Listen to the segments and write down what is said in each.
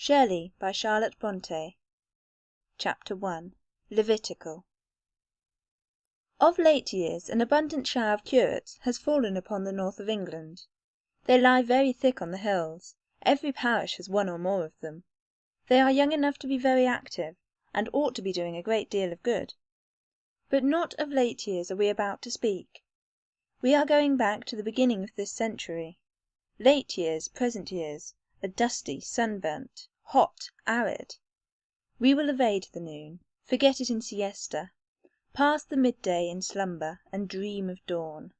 Shirley by Charlotte Brontë. Chapter 1. Levitical. Of late years an abundant shower of curates has fallen upon the north of England. They lie very thick on the hills. Every parish has one or more of them. They are young enough to be very active, and ought to be doing a great deal of good. But not of late years are we about to speak. We are going back to the beginning of this century. Late years, present years, are dusty, sunburnt, hot, arid. We will evade the noon, forget it in siesta, pass the midday in slumber, and dream of dawn.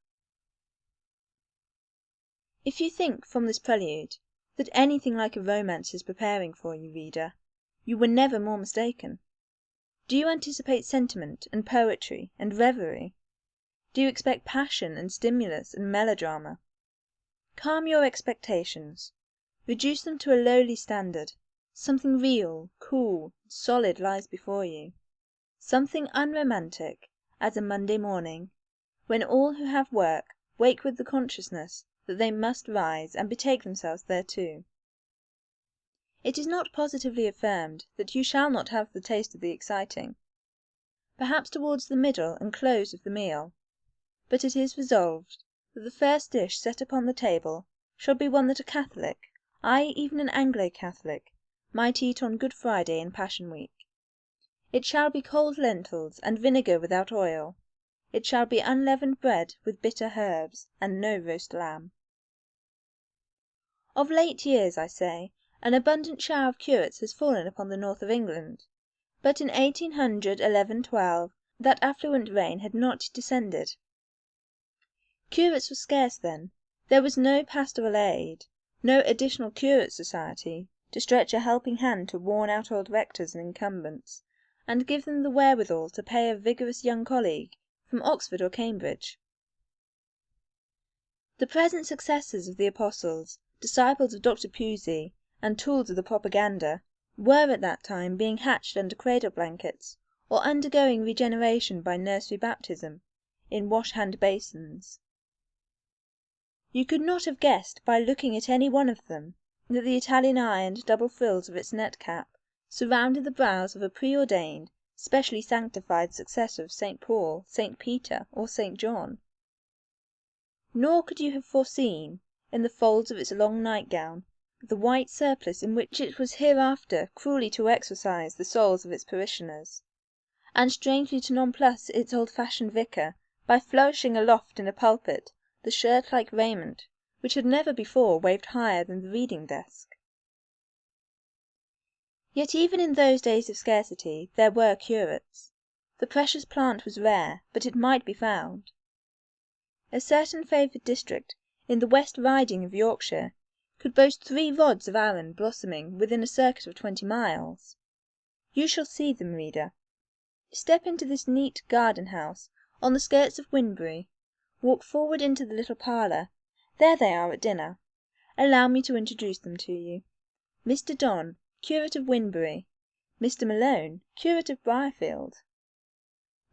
If you think from this prelude that anything like a romance is preparing for you, reader, you were never more mistaken. Do you anticipate sentiment and poetry and reverie? Do you expect passion and stimulus and melodrama? Calm your expectations. Reduce them to a lowly standard. Something real, cool, solid lies before you. Something unromantic, as a Monday morning, when all who have work wake with the consciousness that they must rise and betake themselves thereto. It is not positively affirmed that you shall not have the taste of the exciting, perhaps towards the middle and close of the meal, but it is resolved that the first dish set upon the table shall be one that a Catholic, ay, even an Anglo-Catholic, might eat on Good Friday and Passion Week. It shall be cold lentils and vinegar without oil. It shall be unleavened bread with bitter herbs, and no roast lamb. Of late years, I say, an abundant shower of curates has fallen upon the north of England, but in 1811–12 that affluent rain had not descended. Curates were scarce then. There was no pastoral aid, no additional curate society to stretch a helping hand to worn-out old rectors and incumbents, and give them the wherewithal to pay a vigorous young colleague from Oxford or Cambridge. The present successors of the apostles, disciples of Dr. Pusey, and tools of the propaganda, were at that time being hatched under cradle blankets, or undergoing regeneration by nursery baptism, in wash-hand basins. You could not have guessed by looking at any one of them that the Italian ironed double frills of its net cap surrounded the brows of a preordained, specially sanctified successor of St. Paul, St. Peter, or St. John. Nor could you have foreseen, in the folds of its long nightgown, the white surplice in which it was hereafter cruelly to exorcise the souls of its parishioners, and strangely to nonplus its old-fashioned vicar by flourishing aloft in a pulpit the shirt-like raiment which had never before waved higher than the reading-desk. Yet even in those days of scarcity there were curates. The precious plant was rare, but it might be found. A certain favoured district in the West Riding of Yorkshire could boast 3 rods of Arran blossoming within a circuit of 20 miles. You shall see them, reader. Step into this neat garden-house on the skirts of Winbury. Walk forward into the little parlour. There they are at dinner. Allow me to introduce them to you. Mr. Donn, curate of Winbury. Mr. Malone, curate of Briarfield.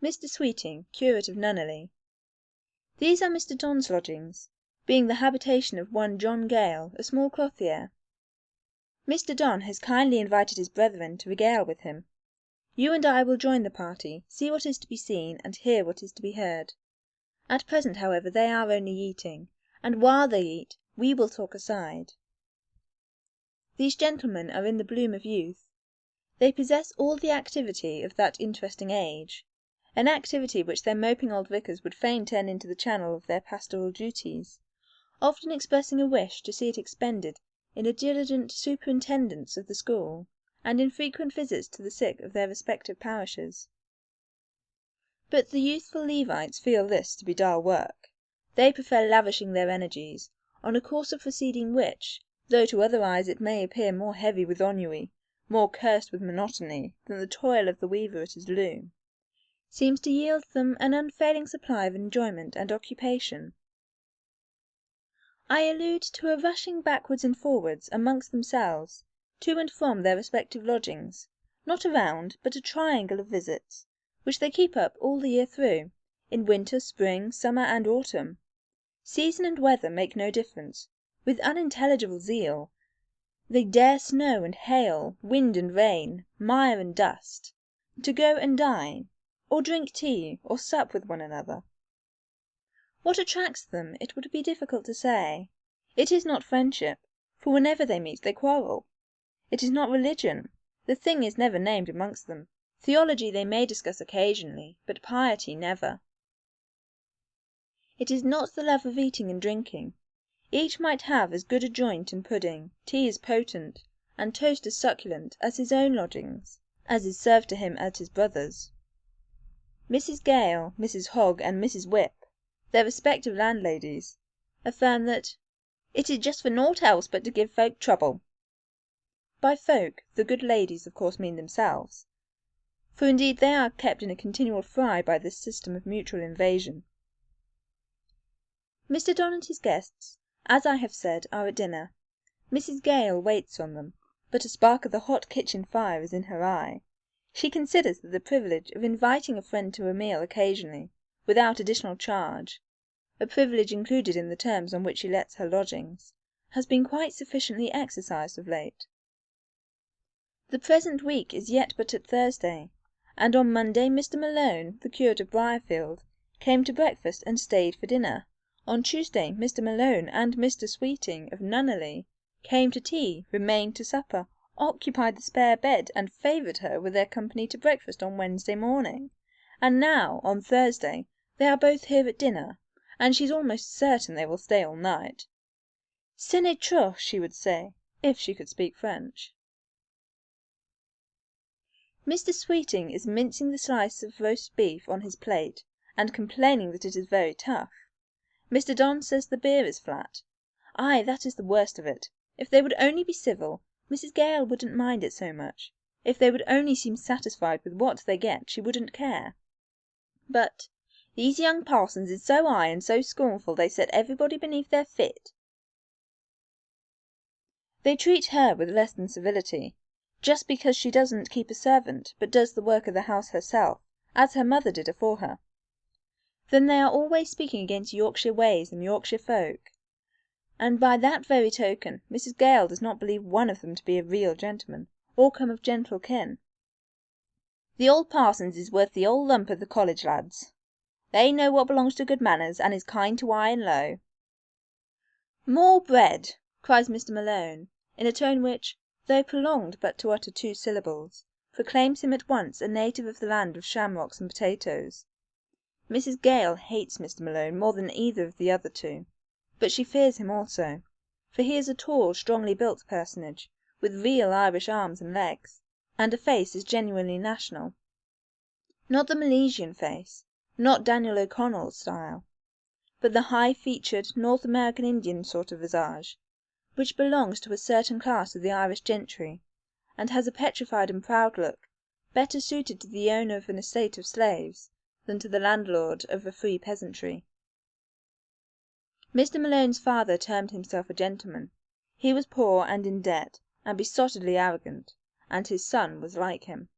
Mr. Sweeting, curate of Nunneley. These are Mr. Donn's lodgings, being the habitation of one John Gale, a small clothier. Mr. Donn has kindly invited his brethren to regale with him. You and I will join the party, see what is to be seen, and hear what is to be heard. At present, however, they are only eating, and while they eat we will talk aside. These gentlemen are in the bloom of youth. They possess all the activity of that interesting age, an activity which their moping old vicars would fain turn into the channel of their pastoral duties, often expressing a wish to see it expended in a diligent superintendence of the school, and in frequent visits to the sick of their respective parishes. But the youthful Levites feel this to be dull work. They prefer lavishing their energies on a course of proceeding which, though to other eyes it may appear more heavy with ennui, more cursed with monotony, than the toil of the weaver at his loom, seems to yield them an unfailing supply of enjoyment and occupation. I allude to a rushing backwards and forwards amongst themselves, to and from their respective lodgings, not a round, but a triangle of visits, which they keep up all the year through, in winter, spring, summer, and autumn. Season and weather make no difference, with unintelligible zeal. They dare snow and hail, wind and rain, mire and dust, to go and dine, or drink tea, or sup with one another. What attracts them it would be difficult to say. It is not friendship, for whenever they meet they quarrel. It is not religion, the thing is never named amongst them. Theology they may discuss occasionally, but piety never. It is not the love of eating and drinking. Each might have as good a joint and pudding, tea as potent, and toast as succulent at his own lodgings, as is served to him at his brother's. Mrs. Gale, Mrs. Hogg, and Mrs. Whip, their respective landladies, affirm that "it is just for naught else but to give folk trouble." By folk, the good ladies of course mean themselves, for indeed they are kept in a continual fry by this system of mutual invasion. Mr. Don and his guests, as I have said, are at dinner. Mrs. Gale waits on them, but a spark of the hot kitchen fire is in her eye. She considers that the privilege of inviting a friend to a meal occasionally, without additional charge, a privilege included in the terms on which she lets her lodgings, has been quite sufficiently exercised of late. The present week is yet but at Thursday, and on Monday Mr. Malone, the curate of Briarfield, came to breakfast and stayed for dinner. On Tuesday Mr. Malone and Mr. Sweeting of Nunneley came to tea, remained to supper, occupied the spare bed, and favoured her with their company to breakfast on Wednesday morning. And now, on Thursday, they are both here at dinner, and she's almost certain they will stay all night. Ce n'est trop, she would say, if she could speak French. Mr. Sweeting is mincing the slice of roast beef on his plate, and complaining that it is very tough. Mr. Don says the beer is flat. Ay, that is the worst of it. If they would only be civil, Mrs. Gale wouldn't mind it so much. If they would only seem satisfied with what they get, she wouldn't care. But these young parsons is so high and so scornful they set everybody beneath their feet. They treat her with less than civility, just because she doesn't keep a servant, but does the work of the house herself, as her mother did afore her. Then they are always speaking against Yorkshire ways and Yorkshire folk, and by that very token Mrs. Gale does not believe one of them to be a real gentleman, or come of gentle kin. The old parsons is worth the old lump of the college lads. They know what belongs to good manners, and is kind to high and low. More bread, cries Mr. Malone, in a tone which, though prolonged but to utter 2 syllables, proclaims him at once a native of the land of shamrocks and potatoes. Mrs. Gale hates Mr. Malone more than either of the other two, but she fears him also, for he is a tall, strongly built personage, with real Irish arms and legs, and a face as genuinely national. Not the Milesian face, not Daniel O'Connell's style, but the high-featured North American Indian sort of visage, which belongs to a certain class of the Irish gentry, and has a petrified and proud look, better suited to the owner of an estate of slaves than to the landlord of a free peasantry. Mr. Malone's father termed himself a gentleman. He was poor and in debt, and besottedly arrogant, and his son was like him.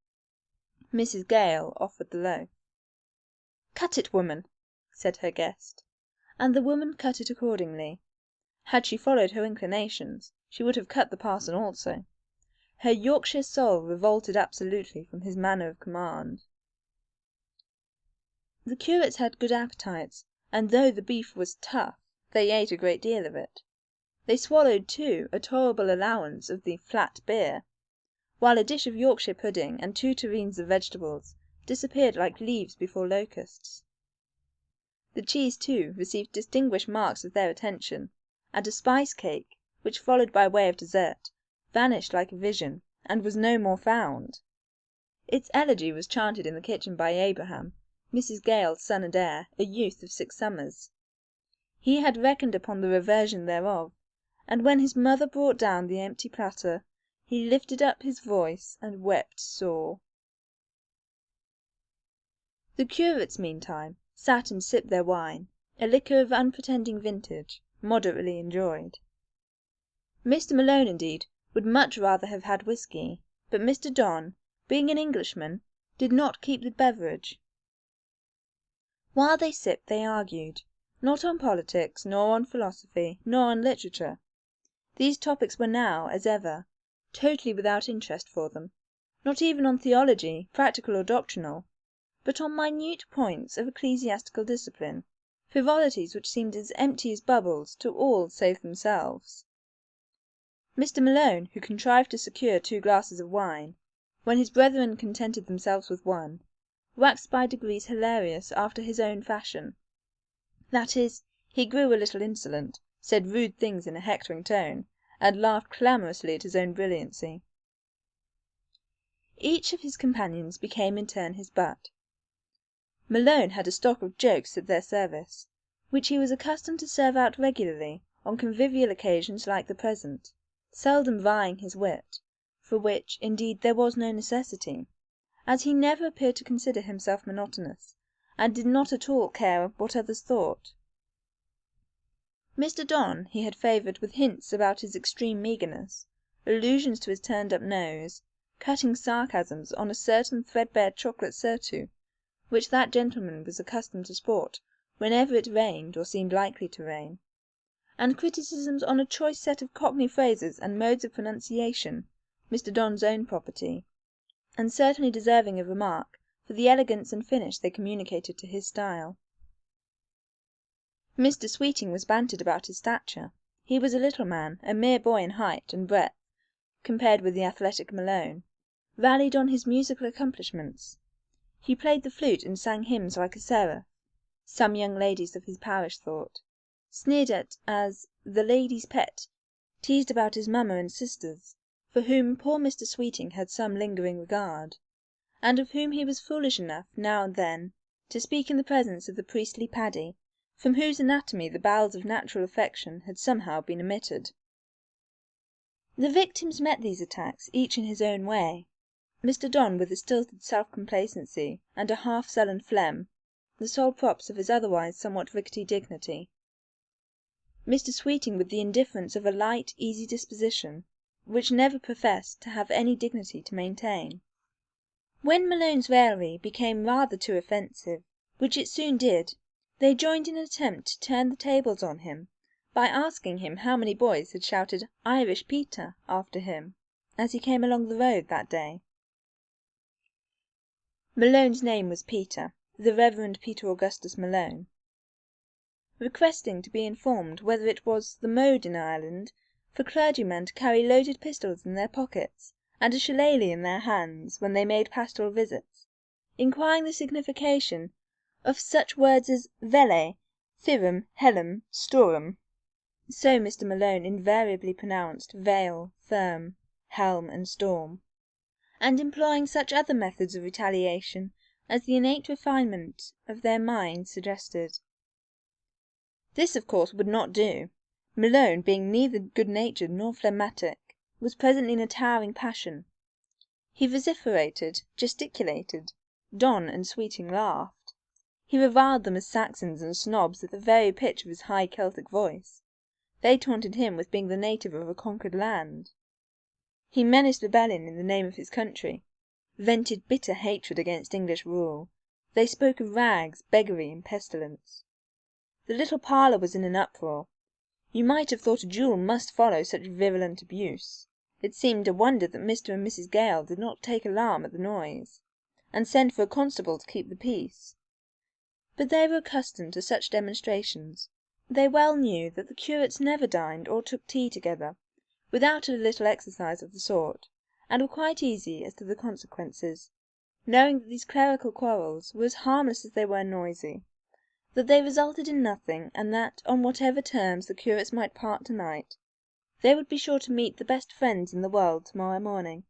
Mrs. Gale offered the loaf. "Cut it, woman," said her guest, and the woman cut it accordingly. Had she followed her inclinations, she would have cut the parson also. Her Yorkshire soul revolted absolutely from his manner of command. The curates had good appetites, and though the beef was tough, they ate a great deal of it. They swallowed, too, a tolerable allowance of the flat beer, while a dish of Yorkshire pudding and 2 tureens of vegetables disappeared like leaves before locusts. The cheese, too, received distinguished marks of their attention, and a spice cake, which followed by way of dessert, vanished like a vision, and was no more found. Its elegy was chanted in the kitchen by Abraham, Mrs. Gale's son and heir, a youth of 6 summers. He had reckoned upon the reversion thereof, and when his mother brought down the empty platter, he lifted up his voice and wept sore. The curates, meantime, sat and sipped their wine, a liquor of unpretending vintage, moderately enjoyed. Mr. Malone, indeed, would much rather have had whisky, but Mr. Don, being an Englishman, did not keep the beverage. While they sipped they argued, not on politics, nor on philosophy, nor on literature. These topics were now, as ever, totally without interest for them, not even on theology, practical or doctrinal, but on minute points of ecclesiastical discipline, frivolities which seemed as empty as bubbles to all save themselves. Mr. Malone, who contrived to secure 2 glasses of wine, when his brethren contented themselves with 1, waxed by degrees hilarious after his own fashion. That is, he grew a little insolent, said rude things in a hectoring tone, and laughed clamorously at his own brilliancy. Each of his companions became in turn his butt. Malone had a stock of jokes at their service, which he was accustomed to serve out regularly on convivial occasions like the present, seldom vying his wit, for which, indeed, there was no necessity, as he never appeared to consider himself monotonous, and did not at all care what others thought. Mr. Don he had favoured with hints about his extreme meagreness, allusions to his turned-up nose, cutting sarcasms on a certain threadbare chocolate surtout which that gentleman was accustomed to sport whenever it rained or seemed likely to rain, and criticisms on a choice set of Cockney phrases and modes of pronunciation, Mr. Don's own property, and certainly deserving of remark for the elegance and finish they communicated to his style. Mr. Sweeting was bantered about his stature. He was a little man, a mere boy in height and breadth, compared with the athletic Malone, rallied on his musical accomplishments. He played the flute and sang hymns like a seraph, some young ladies of his parish thought, sneered at as the lady's pet, teased about his mamma and sisters, for whom poor Mr. Sweeting had some lingering regard, and of whom he was foolish enough, now and then, to speak in the presence of the priestly Paddy, from whose anatomy the bowels of natural affection had somehow been omitted. The victims met these attacks each in his own way. Mr. Don with a stilted self-complacency and a half-sullen phlegm, the sole props of his otherwise somewhat rickety dignity. Mr. Sweeting with the indifference of a light, easy disposition, which never professed to have any dignity to maintain. When Malone's raillery became rather too offensive, which it soon did, they joined in an attempt to turn the tables on him by asking him how many boys had shouted "Irish Peter" after him as he came along the road that day. Malone's name was Peter, the Reverend Peter Augustus Malone. Requesting to be informed whether it was the mode in Ireland for clergymen to carry loaded pistols in their pockets and a shillelagh in their hands when they made pastoral visits, inquiring the signification of such words as vele, thirum, helum, storum, so Mr. Malone invariably pronounced veil, therm, helm, and storm, and employing such other methods of retaliation as the innate refinement of their minds suggested. This, of course, would not do. Malone, being neither good-natured nor phlegmatic, was presently in a towering passion. He vociferated, gesticulated. Don and Sweeting laughed. He reviled them as Saxons and snobs at the very pitch of his high Celtic voice. They taunted him with being the native of a conquered land. He menaced rebellion in the name of his country, vented bitter hatred against English rule. They spoke of rags, beggary, and pestilence. The little parlour was in an uproar. You might have thought a duel must follow such virulent abuse. It seemed a wonder that Mr. and Mrs. Gale did not take alarm at the noise, and send for a constable to keep the peace. But they were accustomed to such demonstrations. They well knew that the curates never dined or took tea together without a little exercise of the sort, and were quite easy as to the consequences, knowing that these clerical quarrels were as harmless as they were noisy, that they resulted in nothing, and that, on whatever terms the curates might part tonight, they would be sure to meet the best friends in the world tomorrow morning.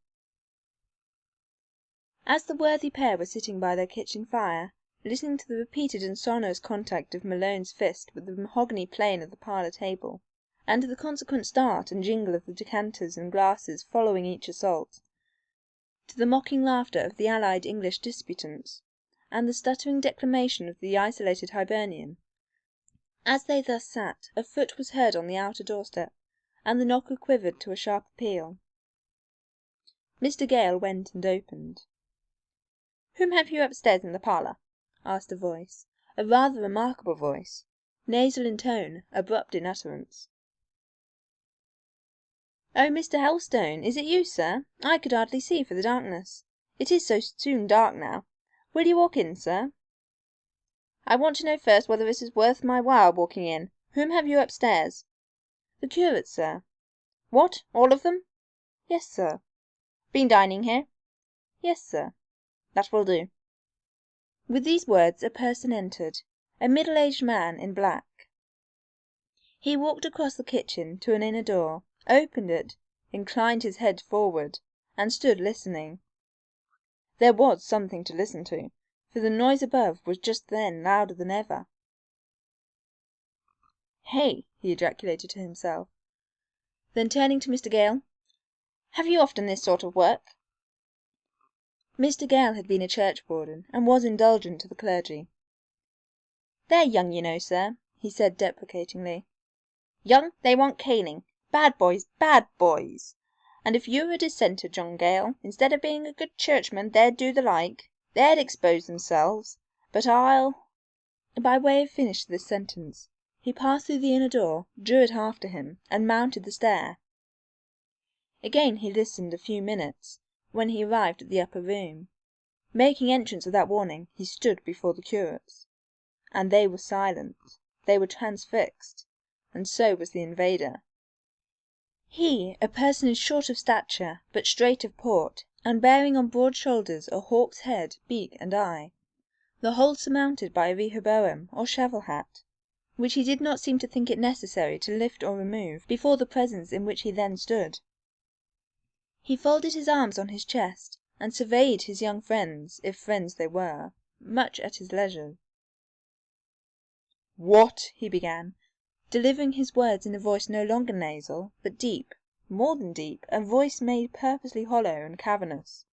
As the worthy pair were sitting by their kitchen fire, listening to the repeated and sonorous contact of Malone's fist with the mahogany plane of the parlour table, and to the consequent start and jingle of the decanters and glasses following each assault, to the mocking laughter of the allied English disputants, and the stuttering declamation of the isolated Hibernian, as they thus sat, a foot was heard on the outer doorstep, and the knocker quivered to a sharp appeal. Mr. Gale went and opened. "Whom have you upstairs in the parlour?" asked a voice, a rather remarkable voice, nasal in tone, abrupt in utterance. "Oh, Mr. Helstone, is it you, sir? I could hardly see for the darkness. It is so soon dark now. Will you walk in, sir?" "I want to know first whether it is worth my while walking in. Whom have you upstairs?" "The curates, sir." "What, all of them?" "Yes, sir." "Been dining here?" "Yes, sir." "That will do." With these words a person entered, a middle-aged man in black. He walked across the kitchen to an inner door, opened it, inclined his head forward, and stood listening. There was something to listen to, for the noise above was just then louder than ever. "Hey!" he ejaculated to himself. Then turning to Mr. Gale, "Have you often this sort of work?" Mr. Gale had been a churchwarden, and was indulgent to the clergy. "They're young, you know, sir," he said deprecatingly. "Young, they want caning. Bad boys, bad boys. And if you were a dissenter, John Gale, instead of being a good churchman, they'd do the like. They'd expose themselves. But I'll—" By way of finish to this sentence, he passed through the inner door, drew it after him, and mounted the stair. Again he listened a few minutes, when he arrived at the upper room. Making entrance without warning, he stood before the curates. And they were silent. They were transfixed. And so was the invader. He, a personage short of stature, but straight of port, and bearing on broad shoulders a hawk's head, beak, and eye, the whole surmounted by a rehoboam or shovel hat, which he did not seem to think it necessary to lift or remove before the presence in which he then stood. He folded his arms on his chest, and surveyed his young friends, if friends they were, much at his leisure. "What," he began, delivering his words in a voice no longer nasal, but deep, more than deep, a voice made purposely hollow and cavernous.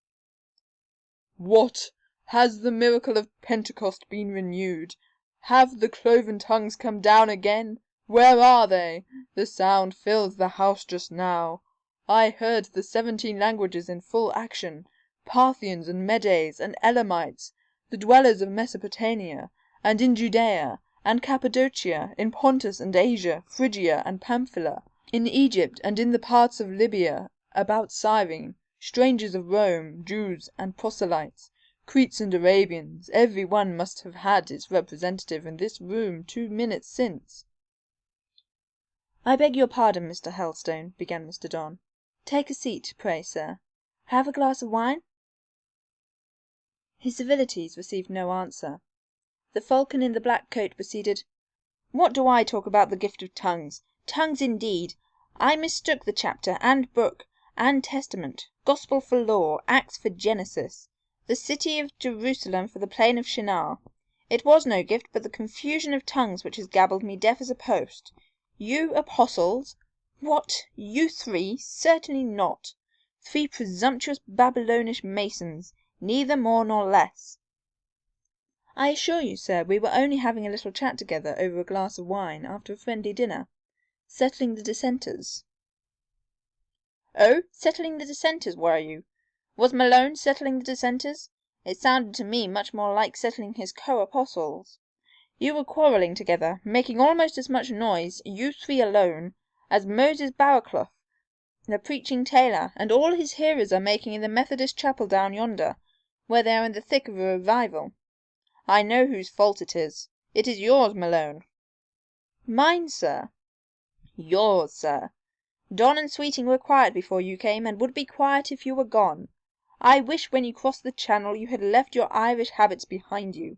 "What, has the miracle of Pentecost been renewed? Have the cloven tongues come down again? Where are they? The sound fills the house just now. I heard the 17 languages in full action, Parthians and Medes and Elamites, the dwellers of Mesopotamia, and in Judea, and Cappadocia, in Pontus and Asia, Phrygia and Pamphylia, in Egypt and in the parts of Libya about Cyrene, strangers of Rome, Jews and proselytes, Cretes and Arabians, every one must have had its representative in this room 2 minutes since." "I beg your pardon, Mr. Helstone," began Mr. Don. "Take a seat, pray, sir. Have a glass of wine?" His civilities received no answer. The falcon in the black coat proceeded. "What do I talk about the gift of tongues? Tongues indeed! I mistook the chapter and book and testament, gospel for law, Acts for Genesis, the city of Jerusalem for the plain of Shinar. It was no gift, but the confusion of tongues which has gabbled me deaf as a post. You apostles! What, you 3? Certainly not. 3 presumptuous Babylonish masons, neither more nor less." "I assure you, sir, we were only having a little chat together over a glass of wine after a friendly dinner, settling the dissenters." "Oh, settling the dissenters, were you? Was Malone settling the dissenters? It sounded to me much more like settling his co-apostles. You were quarrelling together, making almost as much noise, you 3 alone, as Moses Baraclough, the preaching tailor, and all his hearers are making in the Methodist chapel down yonder, where they are in the thick of a revival. I know whose fault it is. It is yours, Malone." "Mine, sir?" "Yours, sir. Don and Sweeting were quiet before you came, and would be quiet if you were gone. I wish when you crossed the Channel you had left your Irish habits behind you.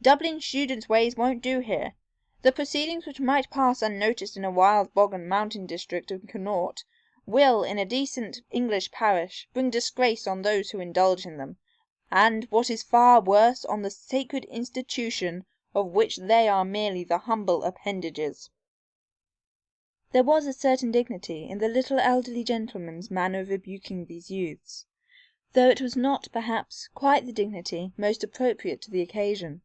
Dublin students' ways won't do here. The proceedings which might pass unnoticed in a wild bog and mountain district of Connaught will, in a decent English parish, bring disgrace on those who indulge in them, and, what is far worse, on the sacred institution of which they are merely the humble appendages." There was a certain dignity in the little elderly gentleman's manner of rebuking these youths, though it was not, perhaps, quite the dignity most appropriate to the occasion.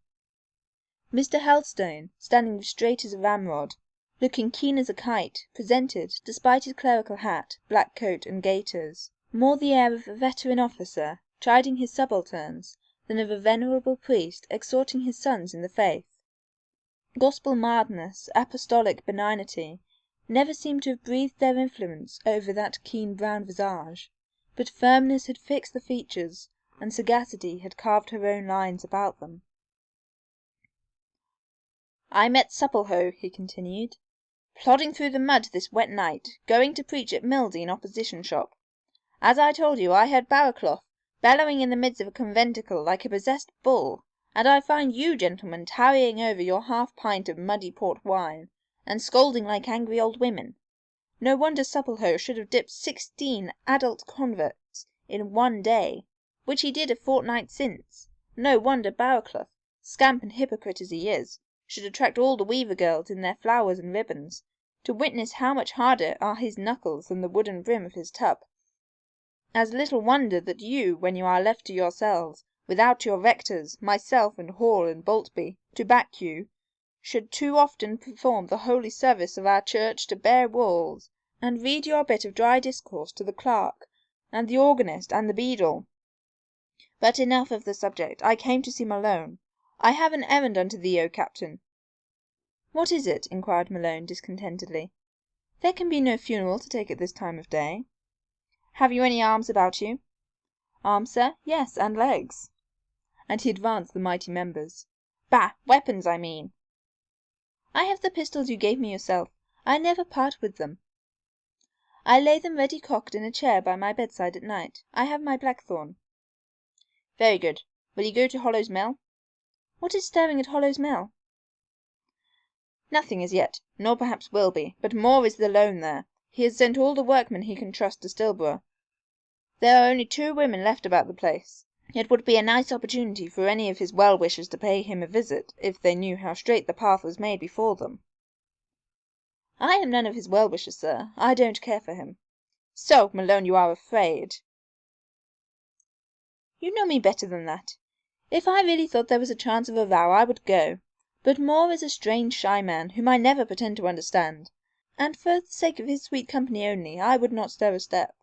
Mr. Helstone, standing straight as a ramrod, looking keen as a kite, presented, despite his clerical hat, black coat, and gaiters, more the air of a veteran officer chiding his subalterns than of a venerable priest exhorting his sons in the faith. Gospel mildness, apostolic benignity, never seemed to have breathed their influence over that keen brown visage, but firmness had fixed the features, and sagacity had carved her own lines about them. "I met Supplehoe," he continued, "plodding through the mud this wet night, going to preach at Mildeen opposition shop. As I told you, I heard Barraclough bellowing in the midst of a conventicle like a possessed bull, and I find you gentlemen tarrying over your half-pint of muddy port wine, and scolding like angry old women. No wonder Supplehoe should have dipped 16 adult converts in one day, which he did a fortnight since. No wonder Barraclough, scamp and hypocrite as he is, should attract all the weaver girls in their flowers and ribbons, to witness how much harder are his knuckles than the wooden brim of his tub. As little wonder that you, when you are left to yourselves, without your rectors, myself and Hall and Boltby, to back you, should too often perform the holy service of our church to bare walls, and read your bit of dry discourse to the clerk, and the organist, and the beadle. But enough of the subject. I came to see Malone. I have an errand unto thee, O Captain." "What is it?" inquired Malone discontentedly. "There can be no funeral to take at this time of day." "Have you any arms about you?" "Arms, sir? Yes, and legs." And he advanced the mighty members. "Bah! Weapons, I mean." "I have the pistols you gave me yourself. I never part with them. I lay them ready cocked in a chair by my bedside at night. I have my blackthorn." "Very good. Will you go to Hollow's Mill?" "What is stirring at Hollow's Mill?" "Nothing as yet, nor perhaps will be, but Moore is the loan there. He has sent all the workmen he can trust to Stillborough. There are only 2 women left about the place. It would be a nice opportunity for any of his well-wishers to pay him a visit, if they knew how straight the path was made before them." "I am none of his well-wishers, sir. I don't care for him." "So, Malone, you are afraid?" "You know me better than that. If I really thought there was a chance of a row I would go, but Moore is a strange shy man whom I never pretend to understand, and for the sake of his sweet company only I would not stir a step."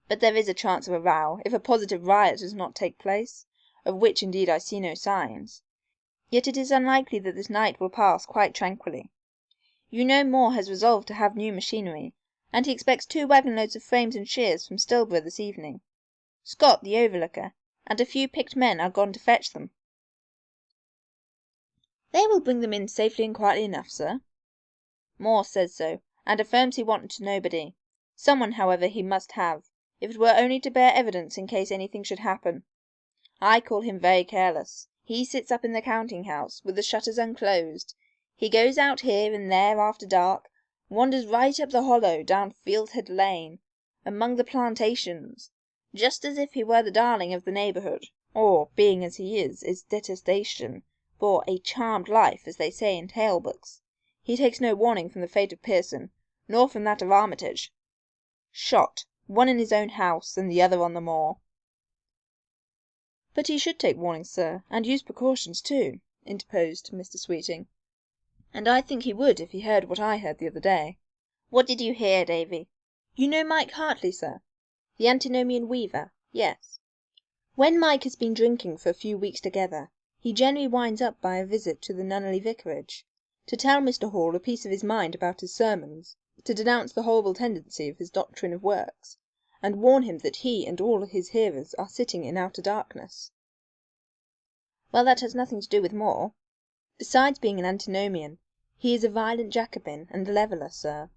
"But there is a chance of a row, if a positive riot does not take place, of which indeed I see no signs. Yet it is unlikely that this night will pass quite tranquilly. You know Moore has resolved to have new machinery, and he expects 2 wagon-loads of frames and shears from Stillborough this evening. Scott, the overlooker, and a few picked men are gone to fetch them." "They will bring them in safely and quietly enough, sir." "Moore says so, and affirms he wants nobody. Someone, however, he must have, if it were only to bear evidence in case anything should happen. I call him very careless. He sits up in the counting-house, with the shutters unclosed. He goes out here and there after dark, wanders right up the Hollow, down Fieldhead Lane, among the plantations, just as if he were the darling of the neighbourhood, or, being as he is, its detestation, for a charmed life, as they say in tale books. He takes no warning from the fate of Pearson, nor from that of Armitage. Shot, one in his own house, and the other on the moor." "But he should take warning, sir, and use precautions too," interposed Mr. Sweeting. "And I think he would if he heard what I heard the other day." "What did you hear, Davy?" "You know Mike Hartley, sir, the antinomian weaver?" "Yes." "When Mike has been drinking for a few weeks together, he generally winds up by a visit to the Nunneley vicarage, to tell Mr. Hall a piece of his mind about his sermons, to denounce the horrible tendency of his doctrine of works, and warn him that he and all his hearers are sitting in outer darkness." "Well, that has nothing to do with Moore. Besides being an antinomian, he is a violent Jacobin and a leveller, sir.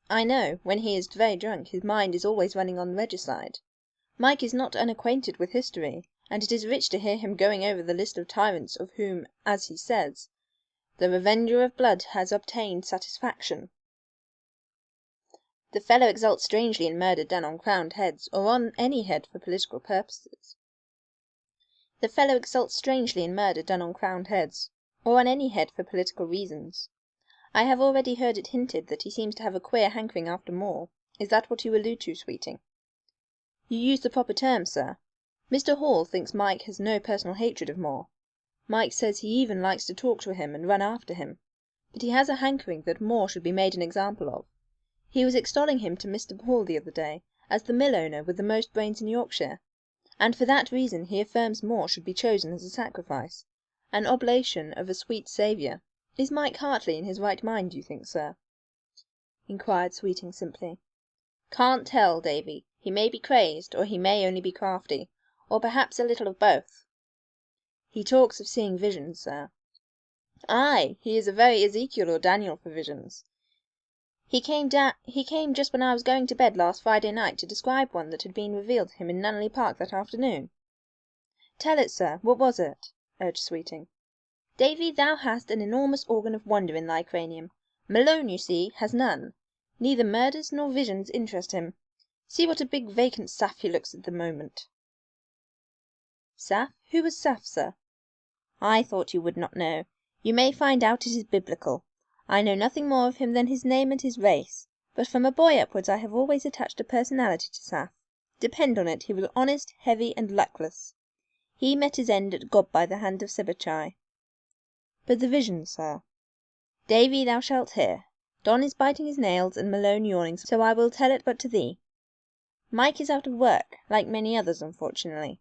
I know, when he is very drunk his mind is always running on the regicide. Mike is not unacquainted with history, and it is rich to hear him going over the list of tyrants of whom, as he says, the revenger of blood has obtained satisfaction. The fellow exults strangely in murder done on crowned heads, or on any head for political purposes. The fellow exults strangely in murder done on crowned heads, or on any head for political reasons. I have already heard it hinted that he seems to have a queer hankering after Moore. Is that what you allude to, Sweeting?" "You use the proper term, sir. Mr. Hall thinks Mike has no personal hatred of Moore. Mike says he even likes to talk to him and run after him, but he has a hankering that Moore should be made an example of. He was extolling him to Mr. Hall the other day as the mill owner with the most brains in Yorkshire, and for that reason he affirms Moore should be chosen as a sacrifice, an oblation of a sweet Saviour, "Is Mike Hartley in his right mind, do you think, sir?" inquired Sweeting simply. "Can't tell, Davy. He may be crazed, or he may only be crafty, or perhaps a little of both." "He talks of seeing visions, sir." "Aye, he is a very Ezekiel or Daniel for visions. He came just when I was going to bed last Friday night to describe one that had been revealed to him in Nunneley Park that afternoon." "Tell it, sir. What was it?" urged Sweeting. "Davy, thou hast an enormous organ of wonder in thy cranium. Malone, you see, has none. Neither murders nor visions interest him. See what a big vacant Saf he looks at the moment." "Saf? Who was Saf, sir?" "I thought you would not know. You may find out it is biblical. I know nothing more of him than his name and his race, but from a boy upwards I have always attached a personality to Saf. Depend on it, he was honest, heavy, and luckless. He met his end at Gob by the hand of Sibbachai." "But the vision, sir?" "Davy, thou shalt hear. Don is biting his nails and Malone yawning, so I will tell it but to thee. Mike is out of work, like many others, unfortunately.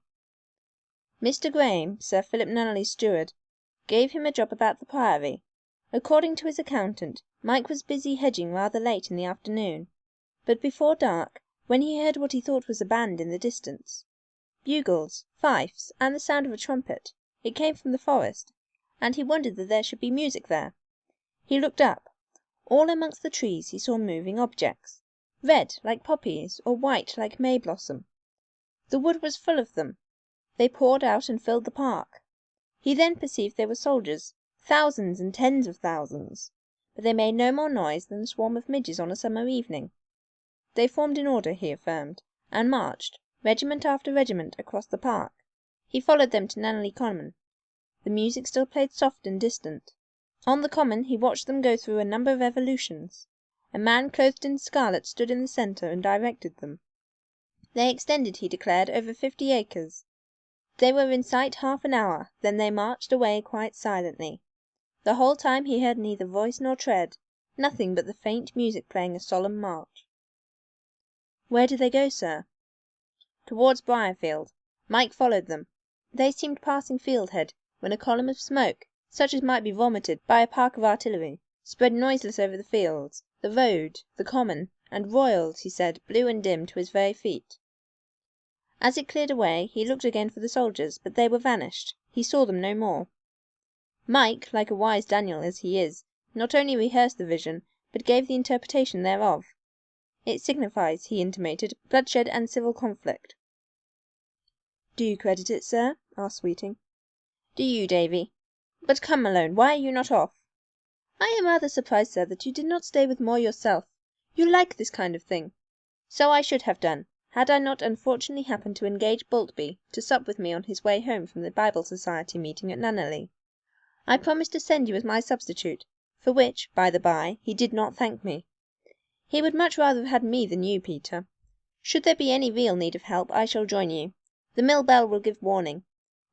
Mr. Graham, Sir Philip Nunneley's steward, gave him a job about the Priory. According to his accountant, Mike was busy hedging rather late in the afternoon, but before dark, when he heard what he thought was a band in the distance, bugles, fifes, and the sound of a trumpet, it came from the forest, and he wondered that there should be music there. He looked up. All amongst the trees he saw moving objects, red like poppies, or white like May blossom. The wood was full of them. They poured out and filled the park. He then perceived they were soldiers, thousands and tens of thousands, but they made no more noise than a swarm of midges on a summer evening. They formed in order, he affirmed, and marched, regiment after regiment, across the park. He followed them to Nunneley Common. The music still played soft and distant. On the common he watched them go through a number of evolutions. A man clothed in scarlet stood in the centre and directed them. They extended, he declared, over 50 acres. They were in sight half an hour, then they marched away quite silently. The whole time he heard neither voice nor tread, nothing but the faint music playing a solemn march." "Where did they go, sir?" "Towards Briarfield. Mike followed them. They seemed passing Fieldhead, when a column of smoke, such as might be vomited by a park of artillery, spread noiseless over the fields, the road, the common, and roiled, he said, blue and dim, to his very feet. As it cleared away, he looked again for the soldiers, but they were vanished. He saw them no more. Mike, like a wise Daniel as he is, not only rehearsed the vision, but gave the interpretation thereof. It signifies, he intimated, bloodshed and civil conflict." "Do you credit it, sir?" asked Sweeting. "Do you, Davy? But come, Malone, why are you not off?" "I am rather surprised, sir, that you did not stay with more yourself. You like this kind of thing." "So I should have done, had I not unfortunately happened to engage Boltby to sup with me on his way home from the Bible Society meeting at Nunneley. I promised to send you as my substitute, for which, by the by, he did not thank me. He would much rather have had me than you, Peter. Should there be any real need of help, I shall join you. The mill bell will give warning.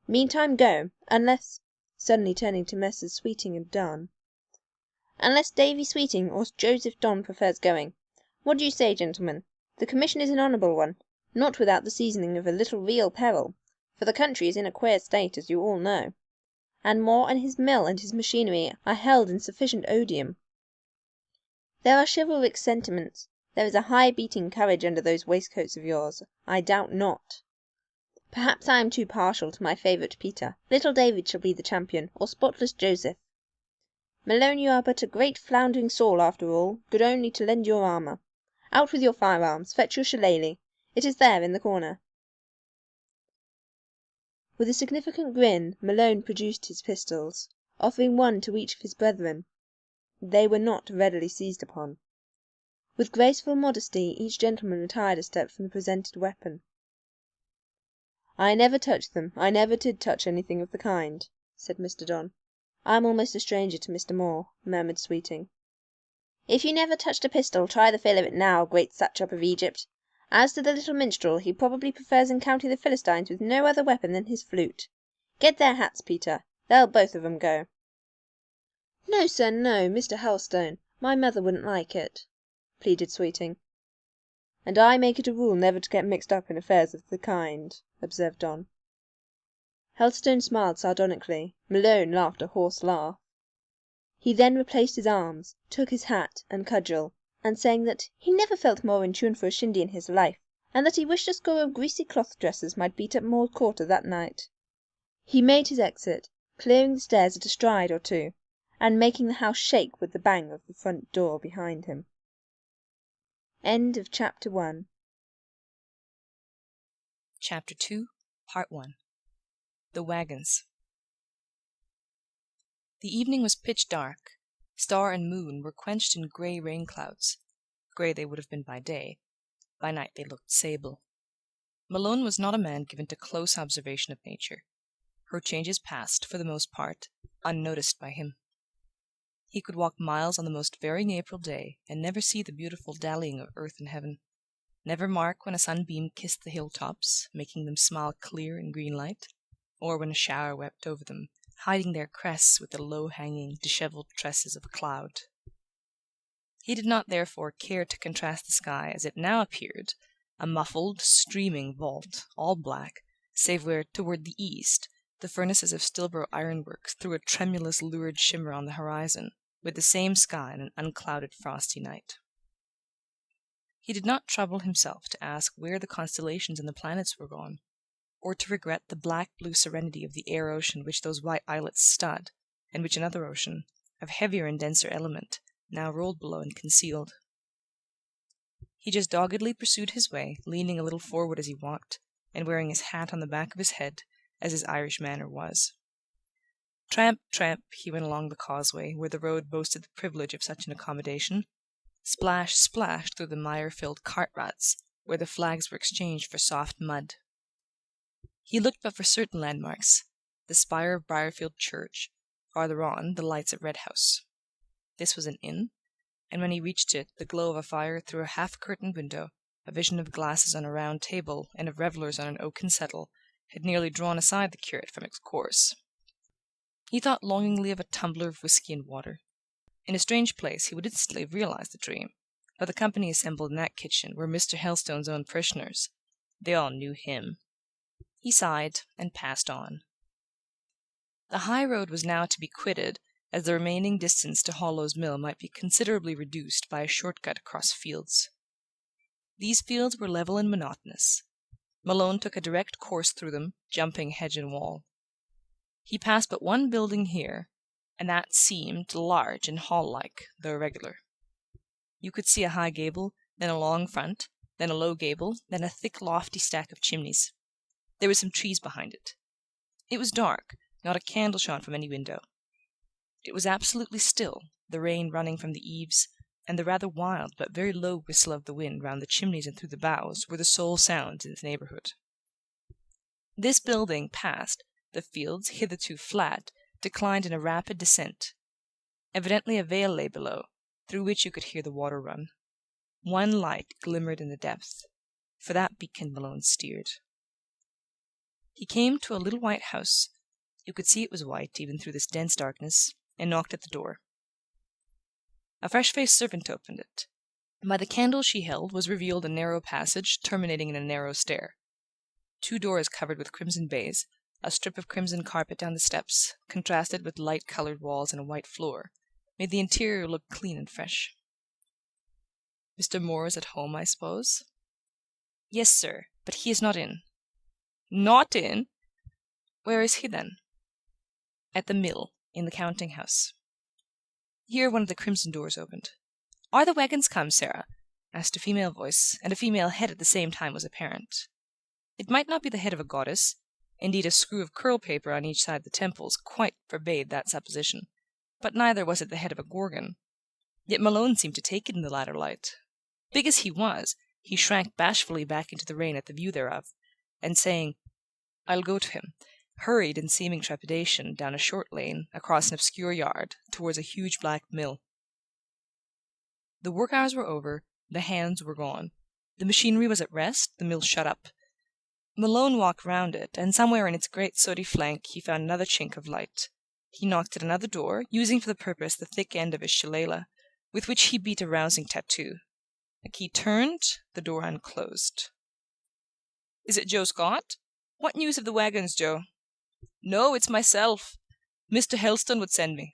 Meantime go, unless," suddenly turning to Messrs. Sweeting and Donn, "unless Davy Sweeting or Joseph Donn prefers going. What do you say, gentlemen? The commission is an honourable one, not without the seasoning of a little real peril, for the country is in a queer state, as you all know, and Moore and his mill and his machinery are held in sufficient odium. There are chivalric sentiments, there is a high beating courage under those waistcoats of yours, I doubt not. Perhaps I am too partial to my favourite Peter. Little David shall be the champion, or spotless Joseph. Malone, you are but a great floundering Saul after all, good only to lend your armour. Out with your firearms, fetch your shillelagh. It is there in the corner." With a significant grin, Malone produced his pistols, offering one to each of his brethren. They were not readily seized upon. With graceful modesty each gentleman retired a step from the presented weapon. "I never touched them. I never did touch anything of the kind," said Mr. Donn. "I am almost a stranger to Mr. Moore," murmured Sweeting. "If you never touched a pistol, try the feel of it now, great satrap of Egypt. As to the little minstrel, he probably prefers encountering the Philistines with no other weapon than his flute. Get their hats, Peter. They'll both of 'em go." "No, sir, no, Mr. Helstone. My mother wouldn't like it," pleaded Sweeting. "And I make it a rule never to get mixed up in affairs of the kind," observed Donn. Helstone smiled sardonically. Malone laughed a hoarse laugh. He then replaced his arms, took his hat and cudgel, and saying that he never felt more in tune for a shindy in his life, and that he wished a score of greasy cloth dressers might beat up Moor Quarter that night, he made his exit, clearing the stairs at a stride or two, and making the house shake with the bang of the front door behind him. End of Chapter 1. Chapter 2, Part 1. The Wagons. The evening was pitch dark. Star and moon were quenched in grey rain clouds. Grey they would have been by day. By night they looked sable. Malone was not a man given to close observation of nature. Her changes passed, for the most part, unnoticed by him. He could walk miles on the most varying April day and never see the beautiful dallying of earth and heaven, never mark when a sunbeam kissed the hilltops, making them smile clear in green light, or when a shower wept over them, hiding their crests with the low-hanging, dishevelled tresses of cloud. He did not, therefore, care to contrast the sky as it now appeared, a muffled, streaming vault, all black, save where, toward the east, the furnaces of Stillborough ironworks threw a tremulous lurid shimmer on the horizon, with the same sky on an unclouded frosty night. He did not trouble himself to ask where the constellations and the planets were gone, or to regret the black-blue serenity of the air ocean which those white islets stud, and which another ocean, of heavier and denser element, now rolled below and concealed. He just doggedly pursued his way, leaning a little forward as he walked, and wearing his hat on the back of his head, as his Irish manner was. Tramp, tramp, he went along the causeway, where the road boasted the privilege of such an accommodation. Splash, splash through the mire-filled cart ruts, where the flags were exchanged for soft mud. He looked but for certain landmarks: the spire of Briarfield Church, farther on the lights at Red House. This was an inn, and when he reached it the glow of a fire through a half-curtained window, a vision of glasses on a round table and of revellers on an oaken settle, had nearly drawn aside the curate from its course. He thought longingly of a tumbler of whisky and water. In a strange place he would instantly have realized the dream, but the company assembled in that kitchen were Mr. Helstone's own parishioners. They all knew him. He sighed and passed on. The high road was now to be quitted, as the remaining distance to Hollow's Mill might be considerably reduced by a short cut across fields. These fields were level and monotonous. Malone took a direct course through them, jumping hedge and wall. He passed but one building here, and that seemed large and hall-like, though irregular. You could see a high gable, then a long front, then a low gable, then a thick lofty stack of chimneys. There were some trees behind it. It was dark, not a candle shone from any window. It was absolutely still, the rain running from the eaves, and the rather wild but very low whistle of the wind round the chimneys and through the boughs were the sole sounds in the neighbourhood. This building passed, the fields, hitherto flat, declined in a rapid descent. Evidently a vale lay below, through which you could hear the water run. One light glimmered in the depth. For that beacon Malone steered. He came to a little white house. You could see it was white, even through this dense darkness, and knocked at the door. A fresh-faced servant opened it. By the candle she held was revealed a narrow passage terminating in a narrow stair. 2 doors covered with crimson baize, a strip of crimson carpet down the steps, contrasted with light-coloured walls and a white floor, made the interior look clean and fresh. "Mr. Moore is at home, I suppose?" "Yes, sir, but he is not in." "Not in? Where is he, then?" "At the mill, in the counting-house." Here one of the crimson doors opened. "Are the wagons come, Sarah?" asked a female voice, and a female head at the same time was apparent. It might not be the head of a goddess. Indeed, a screw of curl-paper on each side of the temples quite forbade that supposition, but neither was it the head of a gorgon. Yet Malone seemed to take it in the latter light. Big as he was, he shrank bashfully back into the rain at the view thereof, and saying, "I'll go to him," hurried in seeming trepidation down a short lane, across an obscure yard, towards a huge black mill. The work hours were over, the hands were gone. The machinery was at rest, the mill shut up. Malone walked round it, and somewhere in its great sooty flank he found another chink of light. He knocked at another door, using for the purpose the thick end of his shillelagh, with which he beat a rousing tattoo. A key turned, the door unclosed. "Is it Joe Scott? What news of the wagons, Joe?" "No, it's myself. Mr. Helstone would send me."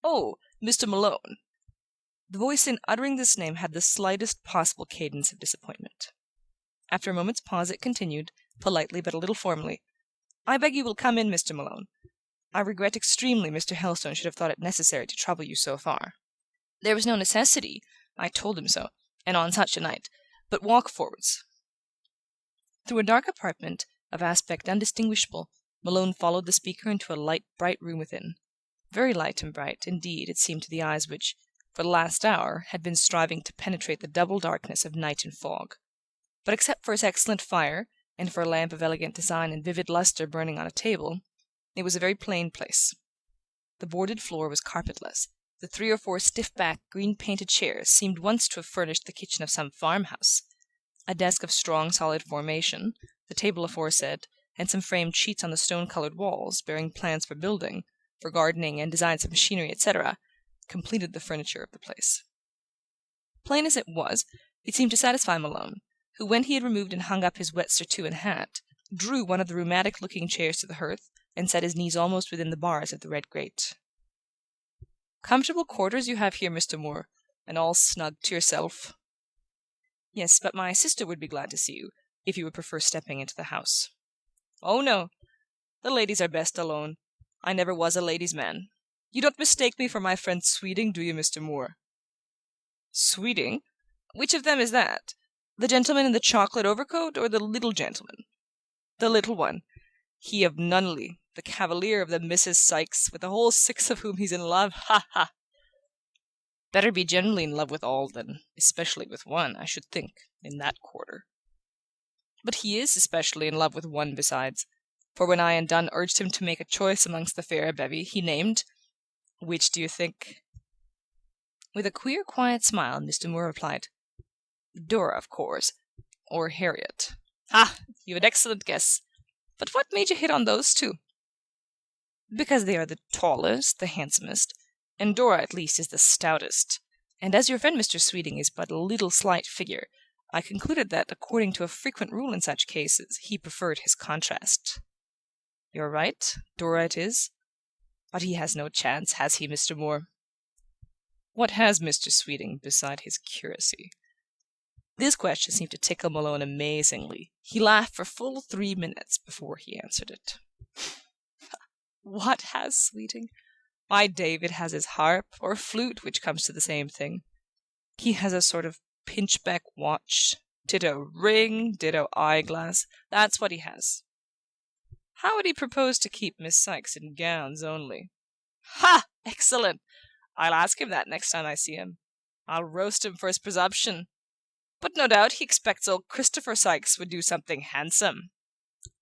"Oh, Mr. Malone." The voice in uttering this name had the slightest possible cadence of disappointment. After a moment's pause it continued, politely but a little formally: "I beg you will come in, Mr. Malone. I regret extremely Mr. Helstone should have thought it necessary to trouble you so far. There was no necessity, I told him so, and on such a night. But walk forwards." Through a dark apartment, of aspect undistinguishable, Malone followed the speaker into a light, bright room within. Very light and bright, indeed, it seemed to the eyes which, for the last hour, had been striving to penetrate the double darkness of night and fog. But except for its excellent fire, and for a lamp of elegant design and vivid lustre burning on a table, it was a very plain place. The boarded floor was carpetless. The 3 or 4 stiff-backed, green-painted chairs seemed once to have furnished the kitchen of some farmhouse. A desk of strong, solid formation, the table aforesaid, and some framed sheets on the stone-coloured walls, bearing plans for building, for gardening and designs of machinery, etc., completed the furniture of the place. Plain as it was, it seemed to satisfy Malone, who, when he had removed and hung up his wet surtout and hat, drew one of the rheumatic-looking chairs to the hearth, and set his knees almost within the bars of the red grate. "Comfortable quarters you have here, Mr. Moore, and all snug to yourself." "Yes, but my sister would be glad to see you, if you would prefer stepping into the house." "Oh, no. The ladies are best alone. I never was a ladies' man. You don't mistake me for my friend Sweeting, do you, Mr. Moore?" "Sweeting? Which of them is that? The gentleman in the chocolate overcoat, or the little gentleman?" "The little one. He of Nunneley, the cavalier of the Misses Sykes, with the whole 6 of whom he's in love. Ha ha!" "Better be generally in love with all than especially with one, I should think, in that quarter." "But he is especially in love with one besides, for when I and Dunn urged him to make a choice amongst the fair bevy, he named— which do you think?" With a queer quiet smile Mr. Moore replied: "Dora, of course, or Harriet." "Ah, you've an excellent guess. But what made you hit on those 2? "Because they are the tallest, the handsomest, and Dora, at least, is the stoutest. And as your friend Mr. Sweeting is but a little slight figure, I concluded that, according to a frequent rule in such cases, he preferred his contrast." "You're right. Dora it is. But he has no chance, has he, Mr. Moore?" "What has Mr. Sweeting beside his curacy?" This question seemed to tickle Malone amazingly. He laughed for full 3 minutes before he answered it. "What has Sweeting? Why, David has his harp, or flute, which comes to the same thing. He has a sort of pinchbeck watch, ditto ring, ditto eyeglass. That's what he has." "How would he propose to keep Miss Sykes in gowns only?" "Ha! Excellent! I'll ask him that next time I see him. I'll roast him for his presumption. But no doubt he expects old Christopher Sykes would do something handsome.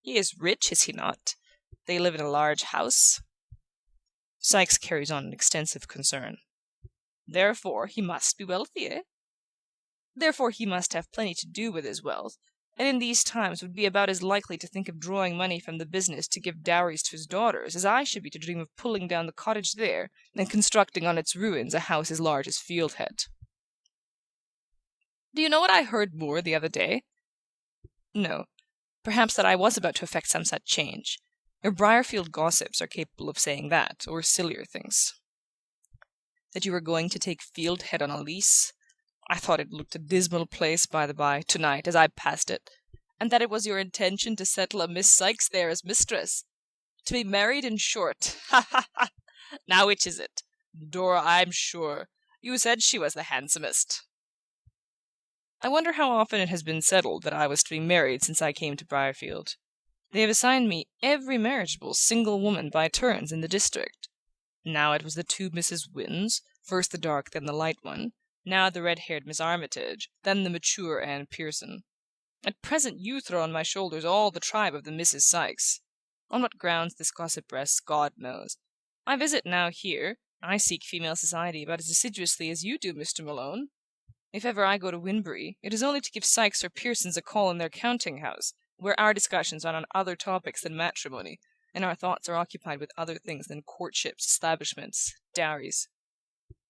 He is rich, is he not? They live in a large house." "Sykes carries on an extensive concern." "Therefore he must be wealthy, eh?" "Therefore he must have plenty to do with his wealth, and in these times would be about as likely to think of drawing money from the business to give dowries to his daughters as I should be to dream of pulling down the cottage there and constructing on its ruins a house as large as Fieldhead." "Do you know what I heard, Moore, the other day?" "No. Perhaps that I was about to effect some such change. Your Briarfield gossips are capable of saying that, or sillier things." "That you were going to take Fieldhead on a lease? I thought it looked a dismal place, by the by, tonight, as I passed it. And that it was your intention to settle a Miss Sykes there as mistress. To be married, in short. Ha ha ha! Now which is it? Dora, I'm sure. You said she was the handsomest." "I wonder how often it has been settled that I was to be married since I came to Briarfield. They have assigned me every marriageable single woman by turns in the district. Now it was the 2 Mrs. Wynns, first the dark, then the light one, now the red-haired Miss Armitage, then the mature Anne Pierson. At present you throw on my shoulders all the tribe of the Misses Sykes. On what grounds this gossip rests, God knows. I visit now here, I seek female society about as assiduously as you do, Mr. Malone. If ever I go to Winbury, it is only to give Sykes or Pearsons a call in their counting-house, where our discussions are on other topics than matrimony, and our thoughts are occupied with other things than courtships, establishments, dowries.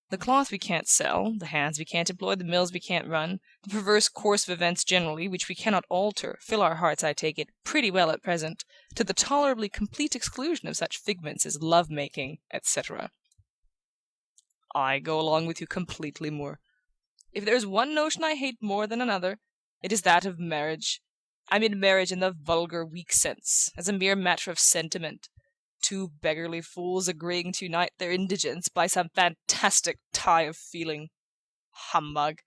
The cloth we can't sell, the hands we can't employ, the mills we can't run, the perverse course of events generally, which we cannot alter, fill our hearts, I take it, pretty well at present, to the tolerably complete exclusion of such figments as love-making, etc." I go along with you completely, Moore. If there is one notion I hate more than another, it is that of marriage. I mean marriage in the vulgar, weak sense, as a mere matter of sentiment. Two beggarly fools agreeing to unite their indigence by some fantastic tie of feeling. Humbug!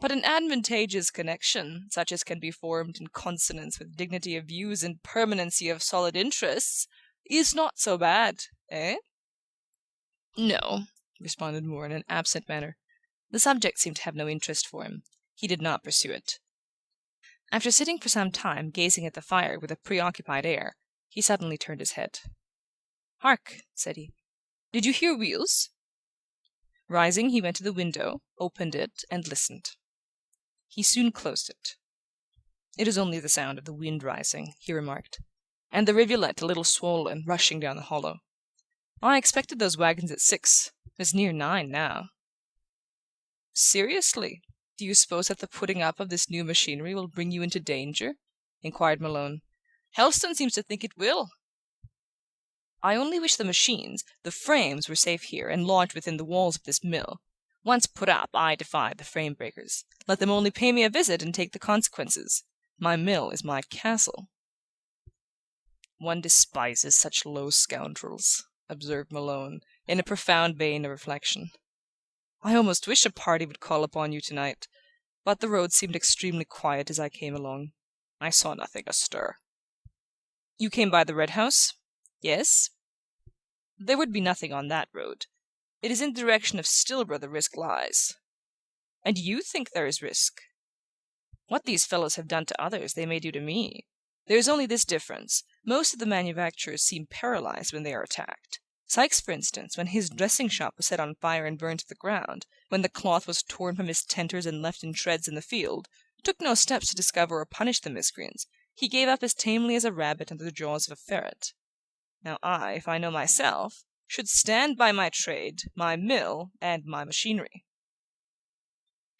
But an advantageous connection, such as can be formed in consonance with dignity of views and permanency of solid interests, is not so bad, eh? No, responded Moore in an absent manner. The subject seemed to have no interest for him. He did not pursue it. After sitting for some time gazing at the fire with a preoccupied air, he suddenly turned his head. "Hark," said he. "Did you hear wheels?" Rising, he went to the window, opened it, and listened. He soon closed it. "It is only the sound of the wind rising," he remarked, "and the rivulet a little swollen, rushing down the hollow. I expected those wagons at 6. It's near 9 now." "Seriously? Do you suppose that the putting up of this new machinery will bring you into danger?" inquired Malone. "Helston seems to think it will." "I only wish the machines, the frames, were safe here, and lodged within the walls of this mill. Once put up, I defy the frame breakers. Let them only pay me a visit and take the consequences. My mill is my castle." "One despises such low scoundrels," observed Malone, in a profound vein of reflection. "I almost wish a party would call upon you tonight, but the road seemed extremely quiet as I came along. I saw nothing astir." "You came by the Red House?" "Yes." "There would be nothing on that road. It is in the direction of Stillborough the risk lies." "And you think there is risk?" "What these fellows have done to others they may do to me. There is only this difference: most of the manufacturers seem paralyzed when they are attacked. Sykes, for instance, when his dressing shop was set on fire and burned to the ground, when the cloth was torn from his tenters and left in shreds in the field, took no steps to discover or punish the miscreants. He gave up as tamely as a rabbit under the jaws of a ferret. Now I, if I know myself, should stand by my trade, my mill, and my machinery."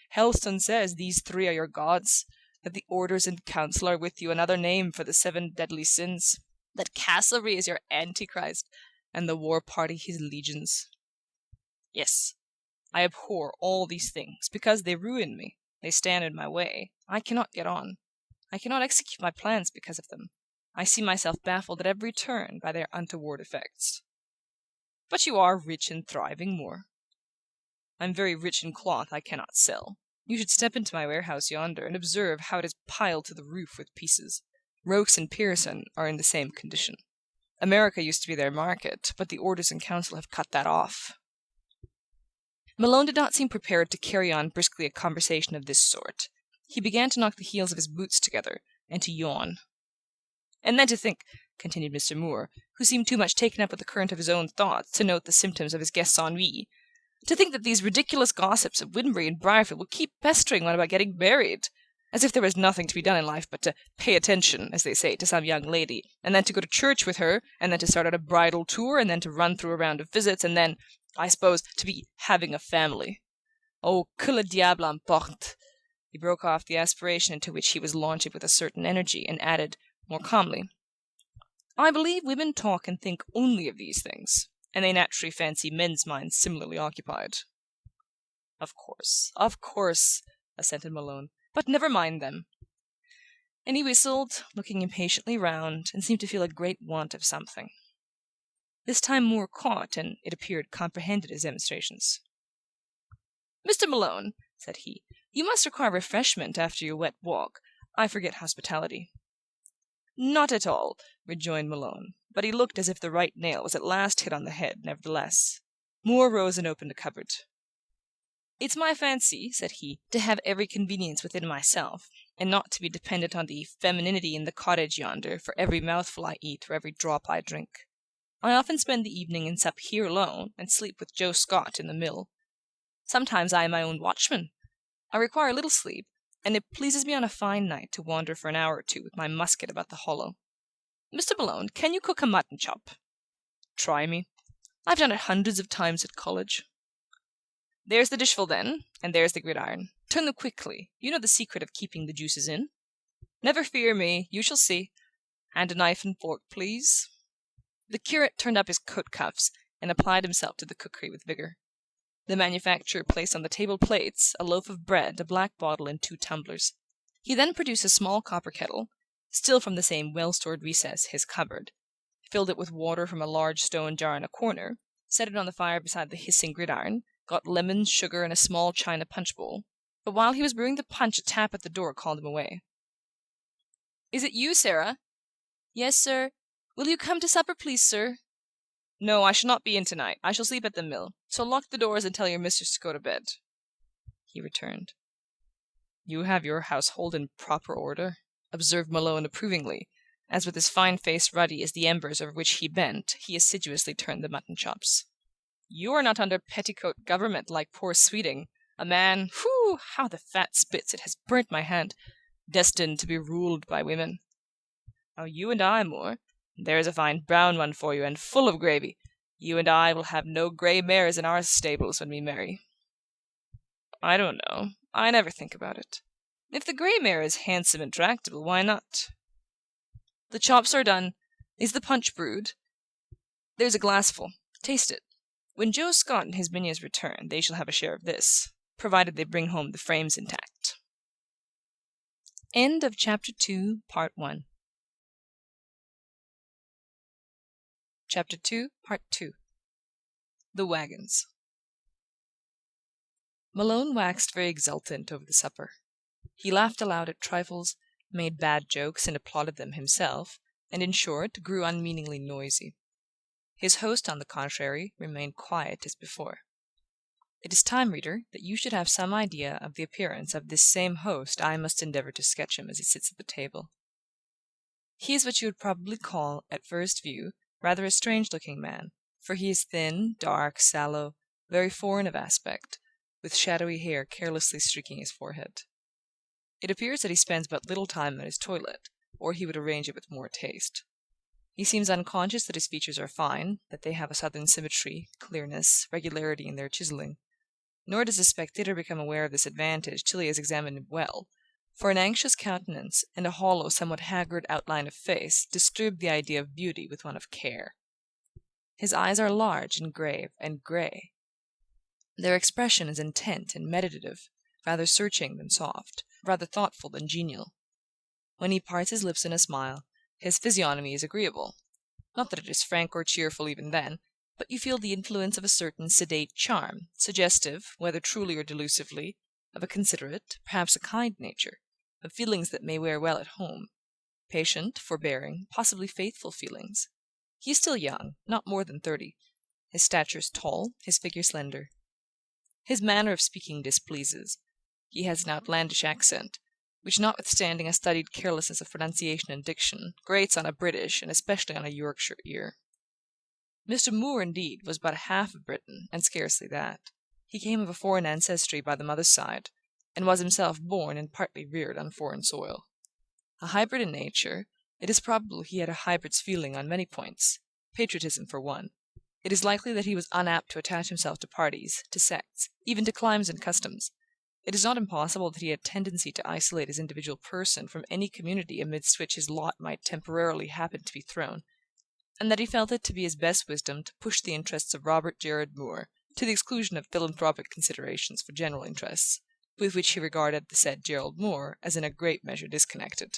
"Helston says these 3 are your gods, that the orders and council are with you another name for the 7 deadly sins, that Castlereagh is your Antichrist, and the war party his legions." "Yes, I abhor all these things, because they ruin me. They stand in my way. I cannot get on. I cannot execute my plans because of them. I see myself baffled at every turn by their untoward effects." "But you are rich and thriving, Moore." "I am very rich in cloth I cannot sell. You should step into my warehouse yonder, and observe how it is piled to the roof with pieces. Rokes and Pearson are in the same condition. America used to be their market, but the orders in council have cut that off." Malone did not seem prepared to carry on briskly a conversation of this sort. He began to knock the heels of his boots together, and to yawn. "And then to think," continued Mr. Moore, who seemed too much taken up with the current of his own thoughts to note the symptoms of his guest's ennui, "to think that these ridiculous gossips of Widbury and Briarfield will keep pestering one about getting married, as if there was nothing to be done in life but to pay attention, as they say, to some young lady, and then to go to church with her, and then to start out a bridal tour, and then to run through a round of visits, and then, I suppose, to be having a family. Oh, que le diable emporte!" He broke off the aspiration into which he was launching with a certain energy, and added, more calmly, "I believe women talk and think only of these things, and they naturally fancy men's minds similarly occupied." Of course," assented Malone. "But never mind them." And he whistled, looking impatiently round, and seemed to feel a great want of something. This time Moore caught, and, it appeared, comprehended his demonstrations. "Mr. Malone," said he, "you must require refreshment after your wet walk. I forget hospitality." "Not at all," rejoined Malone, but he looked as if the right nail was at last hit on the head, nevertheless. Moore rose and opened a cupboard. "It's my fancy," said he, "to have every convenience within myself, and not to be dependent on the femininity in the cottage yonder for every mouthful I eat or every drop I drink. I often spend the evening and sup here alone, and sleep with Joe Scott in the mill. Sometimes I am my own watchman. I require little sleep, and it pleases me on a fine night to wander for an hour or two with my musket about the hollow. Mr. Malone, can you cook a mutton chop?" "Try me. I've done it hundreds of times at college." "There's the dishful, then, and there's the gridiron. Turn them quickly. You know the secret of keeping the juices in." "Never fear me. You shall see. And a knife and fork, please." The curate turned up his coat cuffs, and applied himself to the cookery with vigour. The manufacturer placed on the table plates a loaf of bread, a black bottle, and 2 tumblers. He then produced a small copper kettle, still from the same well-stored recess, his cupboard, filled it with water from a large stone jar in a corner, set it on the fire beside the hissing gridiron, got lemons, sugar, and a small china punch-bowl. But while he was brewing the punch, a tap at the door called him away. "Is it you, Sarah?" "Yes, sir. Will you come to supper, please, sir?" "No, I shall not be in tonight. I shall sleep at the mill. So lock the doors and tell your mistress to go to bed." He returned. "You have your household in proper order," observed Malone approvingly, as with his fine face ruddy as the embers over which he bent, he assiduously turned the mutton chops. "You are not under petticoat government like poor Sweeting, a man, whew, how the fat spits, it has burnt my hand, destined to be ruled by women. Now you and I, Moore, there's a fine brown one for you, and full of gravy. You and I will have no grey mares in our stables when we marry." "I don't know. I never think about it. If the grey mare is handsome and tractable, why not?" "The chops are done. Is the punch brewed?" "There's a glassful. Taste it. When Joe Scott and his minions return, they shall have a share of this, provided they bring home the frames intact." End of Chapter 2, Part 1. Chapter 2, Part 2. The Wagons. Malone waxed very exultant over the supper. He laughed aloud at trifles, made bad jokes and applauded them himself, and in short grew unmeaningly noisy. His host, on the contrary, remained quiet as before. It is time, reader, that you should have some idea of the appearance of this same host. I must endeavour to sketch him as he sits at the table. He is what you would probably call, at first view, rather a strange-looking man, for he is thin, dark, sallow, very foreign of aspect, with shadowy hair carelessly streaking his forehead. It appears that he spends but little time on his toilet, or he would arrange it with more taste. He seems unconscious that his features are fine, that they have a southern symmetry, clearness, regularity in their chiselling. Nor does the spectator become aware of this advantage till he has examined him well, for an anxious countenance and a hollow, somewhat haggard outline of face disturb the idea of beauty with one of care. His eyes are large and grave and grey. Their expression is intent and meditative, rather searching than soft, rather thoughtful than genial. When he parts his lips in a smile, his physiognomy is agreeable. Not that it is frank or cheerful even then, but you feel the influence of a certain sedate charm, suggestive, whether truly or delusively, of a considerate, perhaps a kind nature, of feelings that may wear well at home, patient, forbearing, possibly faithful feelings. He is still young, not more than 30. His stature is tall, his figure slender. His manner of speaking displeases. He has an outlandish accent, which, notwithstanding a studied carelessness of pronunciation and diction, grates on a British, and especially on a Yorkshire ear. Mr. Moore, indeed, was but half a Briton, and scarcely that. He came of a foreign ancestry by the mother's side, and was himself born and partly reared on foreign soil. A hybrid in nature, it is probable he had a hybrid's feeling on many points, patriotism for one. It is likely that he was unapt to attach himself to parties, to sects, even to climes and customs. It is not impossible that he had a tendency to isolate his individual person from any community amidst which his lot might temporarily happen to be thrown, and that he felt it to be his best wisdom to push the interests of Robert Gerard Moore to the exclusion of philanthropic considerations for general interests, with which he regarded the said Gerald Moore as in a great measure disconnected.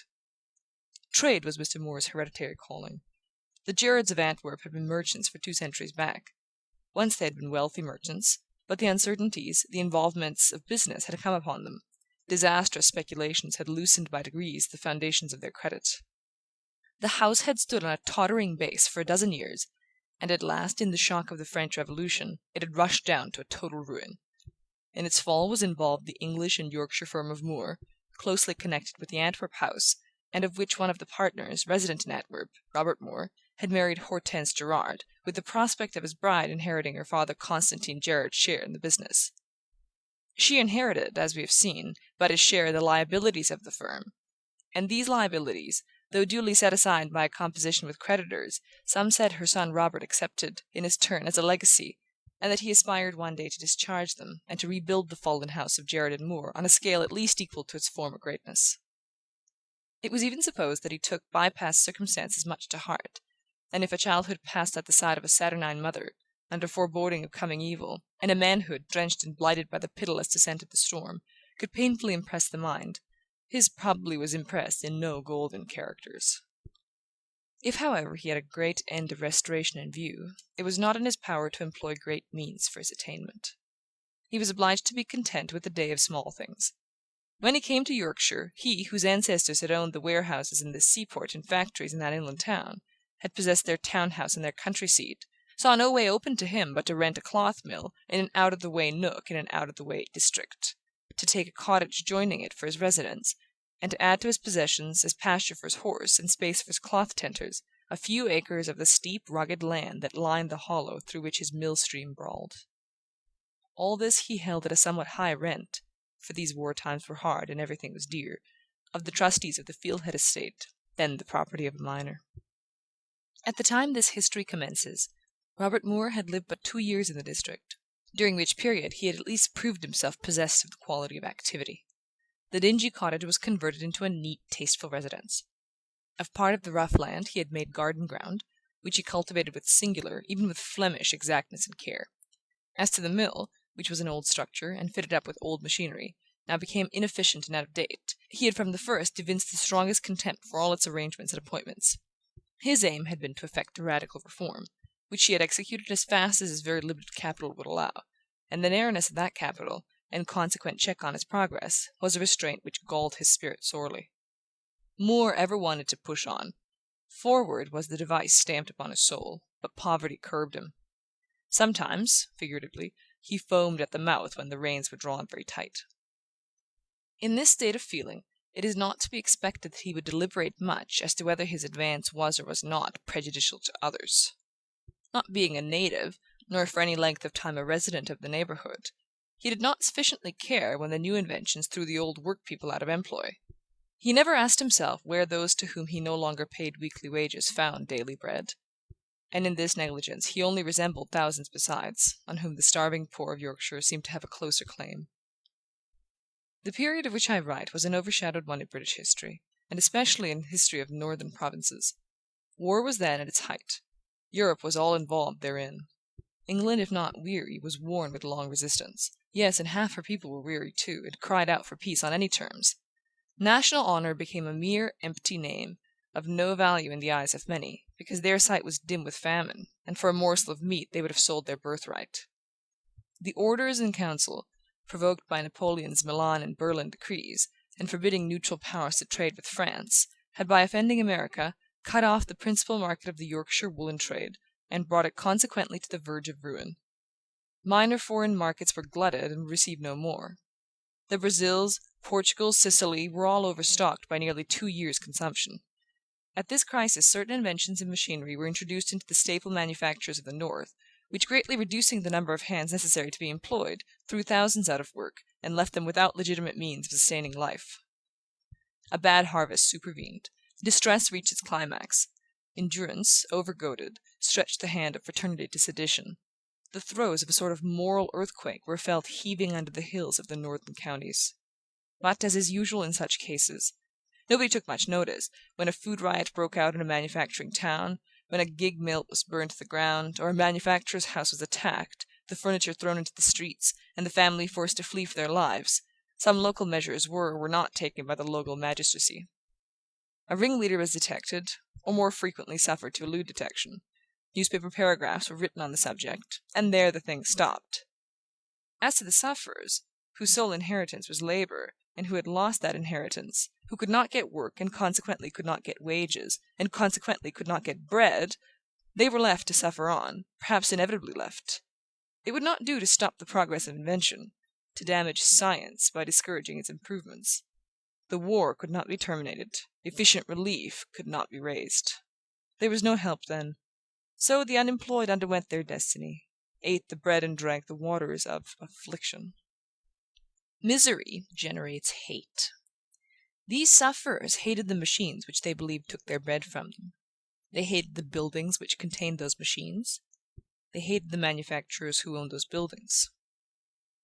Trade was Mr. Moore's hereditary calling. The Gerards of Antwerp had been merchants for 2 centuries back. Once they had been wealthy merchants, but the uncertainties, the involvements of business had come upon them. Disastrous speculations had loosened by degrees the foundations of their credit. The house had stood on a tottering base for a dozen years, and at last, in the shock of the French Revolution, it had rushed down to a total ruin. In its fall was involved the English and Yorkshire firm of Moore, closely connected with the Antwerp house, and of which one of the partners, resident in Antwerp, Robert Moore, had married Hortense Gerard, with the prospect of his bride inheriting her father Constantine Gerard's share in the business. She inherited, as we have seen, but his share in the liabilities of the firm, and these liabilities, though duly set aside by a composition with creditors, some said her son Robert accepted, in his turn, as a legacy, and that he aspired one day to discharge them, and to rebuild the fallen house of Gerard and Moore on a scale at least equal to its former greatness. It was even supposed that he took by-past circumstances much to heart, and if a childhood passed at the side of a saturnine mother, under foreboding of coming evil, and a manhood drenched and blighted by the pitiless descent of the storm, could painfully impress the mind, his probably was impressed in no golden characters. If, however, he had a great end of restoration in view, it was not in his power to employ great means for its attainment. He was obliged to be content with a day of small things. When he came to Yorkshire, he, whose ancestors had owned the warehouses in this seaport and factories in that inland town, had possessed their town house and their country seat, saw no way open to him but to rent a cloth mill in an out-of-the-way nook in an out-of-the-way district, to take a cottage joining it for his residence, and to add to his possessions, as pasture for his horse and space for his cloth tenters, a few acres of the steep, rugged land that lined the hollow through which his mill stream brawled. All this he held at a somewhat high rent, for these war times were hard and everything was dear, of the trustees of the Fieldhead estate, then the property of a miner. At the time this history commences, Robert Moore had lived but 2 years in the district, during which period he had at least proved himself possessed of the quality of activity. The dingy cottage was converted into a neat, tasteful residence. Of part of the rough land he had made garden ground, which he cultivated with singular, even with Flemish, exactness and care. As to the mill, which was an old structure, and fitted up with old machinery, now became inefficient and out of date, he had from the first evinced the strongest contempt for all its arrangements and appointments. His aim had been to effect a radical reform, which he had executed as fast as his very limited capital would allow, and the narrowness of that capital, and consequent check on its progress, was a restraint which galled his spirit sorely. Moore ever wanted to push on. Forward was the device stamped upon his soul, but poverty curbed him. Sometimes, figuratively, he foamed at the mouth when the reins were drawn very tight. In this state of feeling, it is not to be expected that he would deliberate much as to whether his advance was or was not prejudicial to others. Not being a native, nor for any length of time a resident of the neighbourhood, he did not sufficiently care when the new inventions threw the old work-people out of employ. He never asked himself where those to whom he no longer paid weekly wages found daily bread. And in this negligence he only resembled thousands besides, on whom the starving poor of Yorkshire seemed to have a closer claim. The period of which I write was an overshadowed one in British history, and especially in the history of northern provinces. War was then at its height. Europe was all involved therein. England, if not weary, was worn with long resistance. Yes, and half her people were weary too, and cried out for peace on any terms. National honour became a mere empty name, of no value in the eyes of many, because their sight was dim with famine, and for a morsel of meat they would have sold their birthright. The orders in council, provoked by Napoleon's Milan and Berlin decrees, and forbidding neutral powers to trade with France, had, by offending America, cut off the principal market of the Yorkshire woolen trade, and brought it consequently to the verge of ruin. Minor foreign markets were glutted and received no more. The Brazils, Portugal, Sicily were all overstocked by nearly 2 years' consumption. At this crisis certain inventions in machinery were introduced into the staple manufactures of the north, which, greatly reducing the number of hands necessary to be employed, threw thousands out of work, and left them without legitimate means of sustaining life. A bad harvest supervened. Distress reached its climax. Endurance, overgoaded, stretched the hand of fraternity to sedition. The throes of a sort of moral earthquake were felt heaving under the hills of the northern counties. But, as is usual in such cases, nobody took much notice when a food riot broke out in a manufacturing town, when a gig mill was burned to the ground, or a manufacturer's house was attacked, the furniture thrown into the streets, and the family forced to flee for their lives. Some local measures were or were not taken by the local magistracy. A ringleader was detected, or more frequently suffered to elude detection. Newspaper paragraphs were written on the subject, and there the thing stopped. As to the sufferers, whose sole inheritance was labour, and who had lost that inheritance, who could not get work, and consequently could not get wages, and consequently could not get bread, they were left to suffer on, perhaps inevitably left. It would not do to stop the progress of invention, to damage science by discouraging its improvements. The war could not be terminated, efficient relief could not be raised. There was no help then. So the unemployed underwent their destiny, ate the bread and drank the waters of affliction. Misery generates hate. These sufferers hated the machines which they believed took their bread from them. They hated the buildings which contained those machines. They hated the manufacturers who owned those buildings.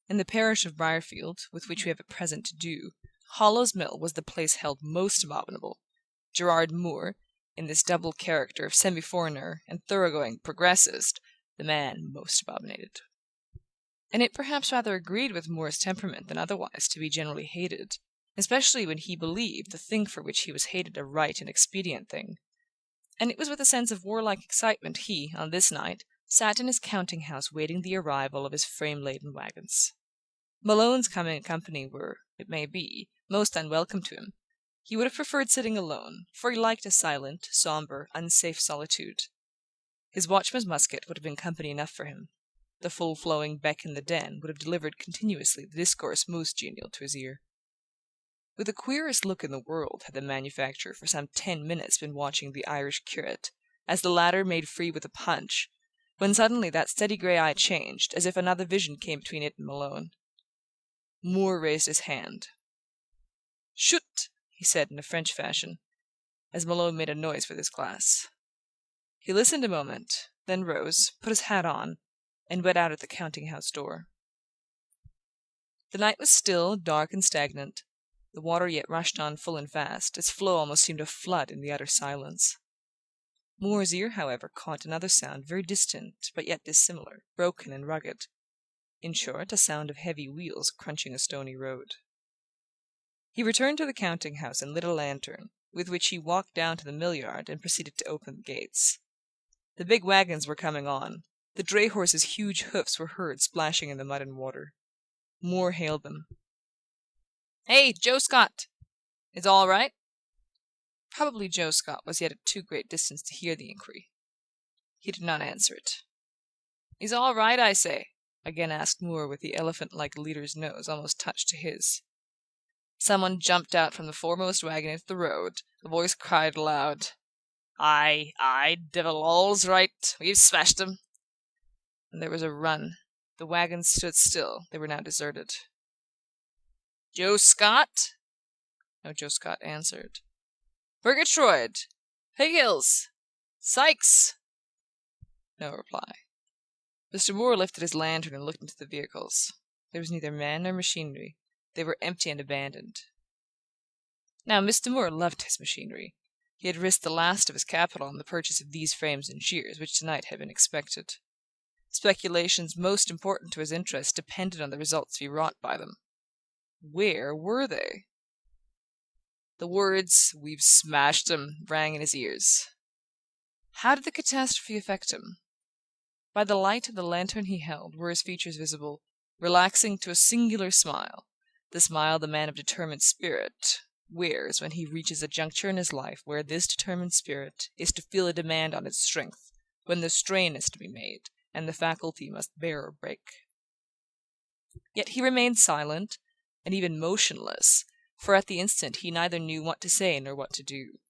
In the parish of Briarfield, with which we have at present to do, Hollow's Mill was the place held most abominable. Gerard Moore, in this double character of semi-foreigner and thoroughgoing progressist, the man most abominated. and it perhaps rather agreed with Moore's temperament than otherwise to be generally hated, especially when he believed the thing for which he was hated a right and expedient thing. And it was with a sense of warlike excitement he, on this night, sat in his counting-house waiting the arrival of his frame-laden wagons. Malone's coming company were, it may be, most unwelcome to him. He would have preferred sitting alone, for he liked a silent, sombre, unsafe solitude. His watchman's musket would have been company enough for him. The full-flowing beck in the den would have delivered continuously the discourse most genial to his ear. With the queerest look in the world had the manufacturer for some 10 minutes been watching the Irish curate, as the latter made free with a punch, when suddenly that steady grey eye changed, as if another vision came between it and Malone. Moore raised his hand. "Chut!" he said in a French fashion, as Malone made a noise with his glass. He listened a moment, then rose, put his hat on, and went out at the counting-house door. The night was still, dark and stagnant. The water yet rushed on full and fast, its flow almost seemed a flood in the utter silence. Moore's ear, however, caught another sound very distant, but yet dissimilar, broken and rugged. In short, a sound of heavy wheels crunching a stony road. He returned to the counting-house and lit a lantern, with which he walked down to the mill-yard and proceeded to open the gates. The big wagons were coming on. The dray horses' huge hoofs were heard splashing in the mud and water. Moore hailed them. "Hey, Joe Scott! Is all right?" Probably Joe Scott was yet at too great distance to hear the inquiry. He did not answer it. "Is all right, I say?" again asked Moore, with the elephant-like leader's nose almost touched to his. Someone jumped out from the foremost wagon into the road. The voice cried aloud, Aye, devil, all's right. We've smashed 'em." And there was a run. The wagons stood still. They were now deserted. "Joe Scott?" No Joe Scott answered. "Murgatroyd? Higgins? Sykes?" No reply. Mr. Moore lifted his lantern and looked into the vehicles. There was neither man nor machinery. They were empty and abandoned. Now, Mr. Moore loved his machinery. He had risked the last of his capital on the purchase of these frames and shears, which tonight had been expected. Speculations most important to his interest depended on the results to be wrought by them. Where were they? The words, "We've smashed 'em," rang in his ears. How did the catastrophe affect him? By the light of the lantern he held were his features visible, relaxing to a singular smile, the smile the man of determined spirit wears when he reaches a juncture in his life where this determined spirit is to feel a demand on its strength, when the strain is to be made, and the faculty must bear or break. Yet he remained silent, and even motionless, for at the instant he neither knew what to say nor what to do.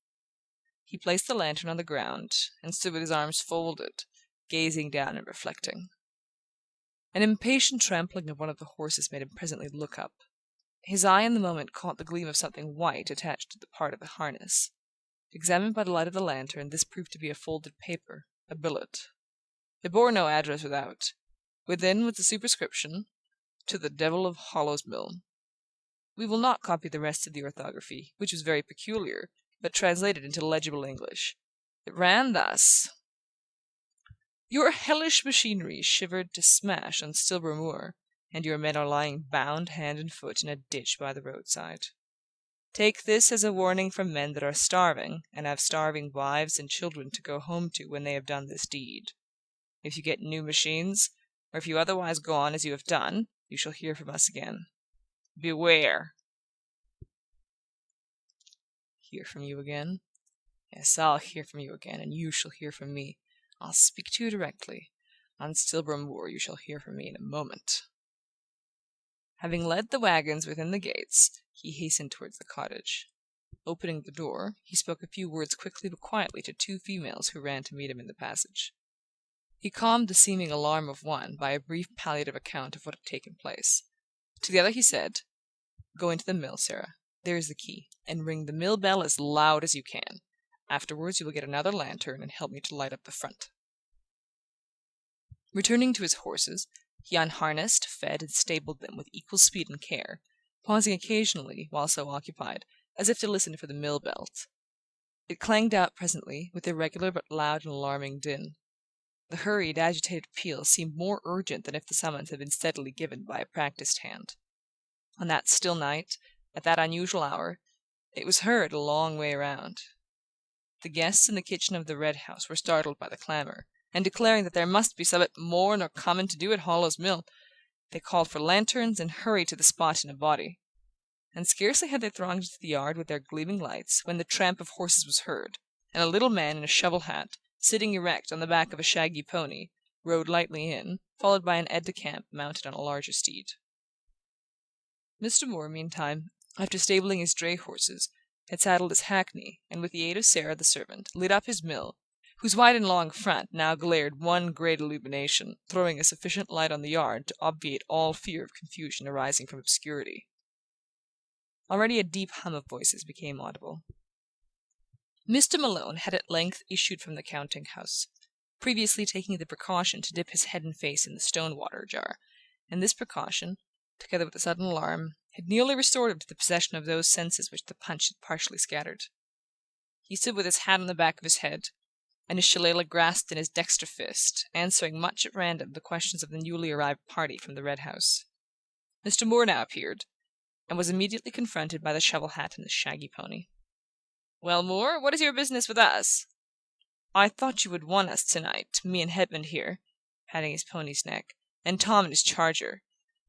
He placed the lantern on the ground, and stood with his arms folded, gazing down and reflecting. An impatient trampling of one of the horses made him presently look up. His eye in the moment caught the gleam of something white attached to the part of the harness. Examined by the light of the lantern, this proved to be a folded paper, a billet. It bore no address without. Within was the superscription, "To the Devil of Hollow's Mill." We will not copy the rest of the orthography, which was very peculiar, but translated into legible English. It ran thus: "Your hellish machinery shivered to smash on Stilborough Moor, and your men are lying bound hand and foot in a ditch by the roadside. Take this as a warning from men that are starving, and have starving wives and children to go home to when they have done this deed. If you get new machines, or if you otherwise go on as you have done, you shall hear from us again. Beware." Hear from you again? Yes, I'll hear from you again, and you shall hear from me. I'll speak to you directly. On Stilborough Moor you shall hear from me in a moment. Having led the wagons within the gates, he hastened towards the cottage. Opening the door, he spoke a few words quickly but quietly to two females who ran to meet him in the passage. He calmed the seeming alarm of one by a brief palliative account of what had taken place. To the other he said, "Go into the mill, Sarah. There is the key, and ring the mill bell as loud as you can. Afterwards you will get another lantern and help me to light up the front." Returning to his horses, he unharnessed, fed, and stabled them with equal speed and care, pausing occasionally, while so occupied, as if to listen for the mill bell. It clanged out presently, with irregular but loud and alarming din. The hurried, agitated appeal seemed more urgent than if the summons had been steadily given by a practised hand. On that still night, at that unusual hour, it was heard a long way round. The guests in the kitchen of the Red House were startled by the clamour, and declaring that there must be summut more nor common to do at Hollow's Mill, they called for lanterns and hurried to the spot in a body. And scarcely had they thronged into the yard with their gleaming lights when the tramp of horses was heard, and a little man in a shovel hat, sitting erect on the back of a shaggy pony, rode lightly in, followed by an aide-de-camp mounted on a larger steed. Mr. Moore, meantime, after stabling his dray horses, had saddled his hackney, and with the aid of Sarah the servant, lit up his mill, whose wide and long front now glared one great illumination, throwing a sufficient light on the yard to obviate all fear of confusion arising from obscurity. Already a deep hum of voices became audible. Mr. Malone had at length issued from the counting-house, previously taking the precaution to dip his head and face in the stone-water jar, and this precaution, together with a sudden alarm, had nearly restored him to the possession of those senses which the punch had partially scattered. He stood with his hat on the back of his head, and his shillelagh grasped in his dexter fist, answering much at random the questions of the newly arrived party from the Red House. Mr. Moore now appeared, and was immediately confronted by the shovel hat and the shaggy pony. "Well, Moore, what is your business with us?" "I thought you would want us tonight, me and Hedmond here," patting his pony's neck, "and Tom and his charger.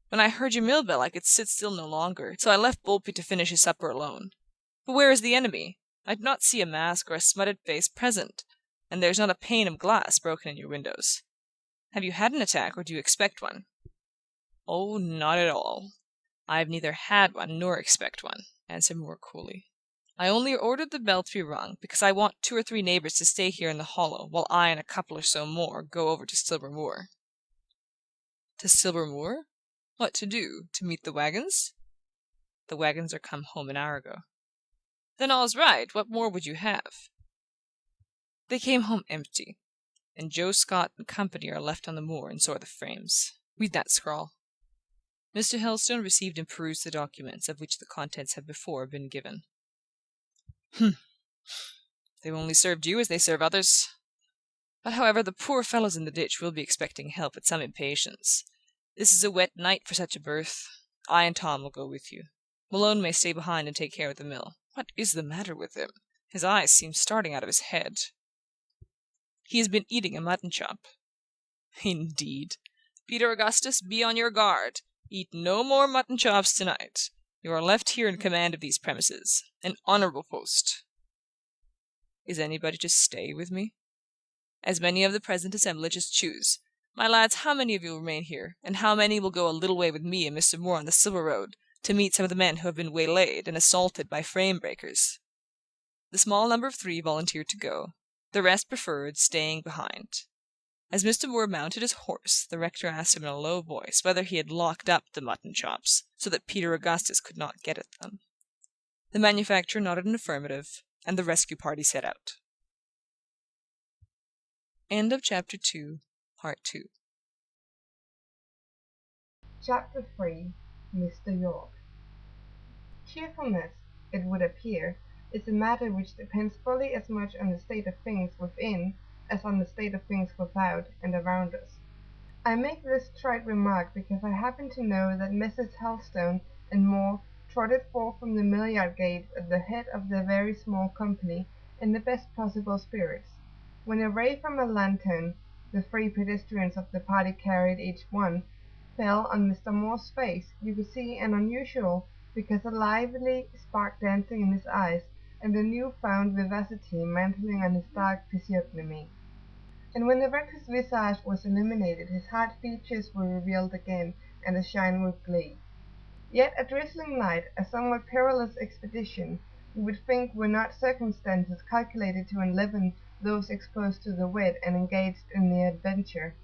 When I heard your mill bell I could sit still no longer, so I left Volpe to finish his supper alone. But where is the enemy? I do not see a mask or a smutted face present, and there is not a pane of glass broken in your windows. Have you had an attack, or do you expect one?" "Oh, not at all. I have neither had one nor expect one," answered Moore coolly. "I only ordered the bell to be rung because I want 2 or 3 neighbours to stay here in the hollow while I and a couple or so more go over to Silver Moor." "To Silver Moor? What to do? To meet the wagons?" "The wagons are come home an hour ago." "Then all's right. What more would you have?" "They came home empty, and Joe Scott and company are left on the moor and sort the frames. Read that scrawl." Mr. Helstone received and perused the documents, of which the contents have before been given. "Humph! They've only served you as they serve others. But however, the poor fellows in the ditch will be expecting help with some impatience. This is a wet night for such a berth. I and Tom will go with you. Malone may stay behind and take care of the mill. What is the matter with him? His eyes seem starting out of his head." "He has been eating a mutton chop." "Indeed. Peter Augustus, be on your guard. Eat no more mutton chops tonight. You are left here in command of these premises. An honourable post." "Is anybody to stay with me?" "As many of the present assemblage as choose. My lads, how many of you will remain here, and how many will go a little way with me and Mr. Moore on the Silver Road, to meet some of the men who have been waylaid and assaulted by frame breakers?" The small number of 3 volunteered to go. The rest preferred staying behind. As Mr. Moore mounted his horse, the rector asked him in a low voice whether he had locked up the mutton chops, so that Peter Augustus could not get at them. The manufacturer nodded an affirmative, and the rescue party set out. End of Chapter 2, Part 2. Chapter 3. Mr. York. Cheerfulness, it would appear, is a matter which depends fully as much on the state of things within as on the state of things without and around us. I make this trite remark because I happen to know that Mrs. Helstone and Moore trotted forth from the mill-yard gate at the head of their very small company in the best possible spirits. When a ray from a lantern, the 3 pedestrians of the party carried each one, fell on Mr. Moore's face, you could see an unusual, because a lively spark dancing in his eyes, and a new-found vivacity mantling on his dark physiognomy. And when the rector's visage was illuminated, his hard features were revealed again, and a shine with glee. Yet a drizzling night, a somewhat perilous expedition, you would think were not circumstances calculated to enliven those exposed to the wet and engaged in the adventure.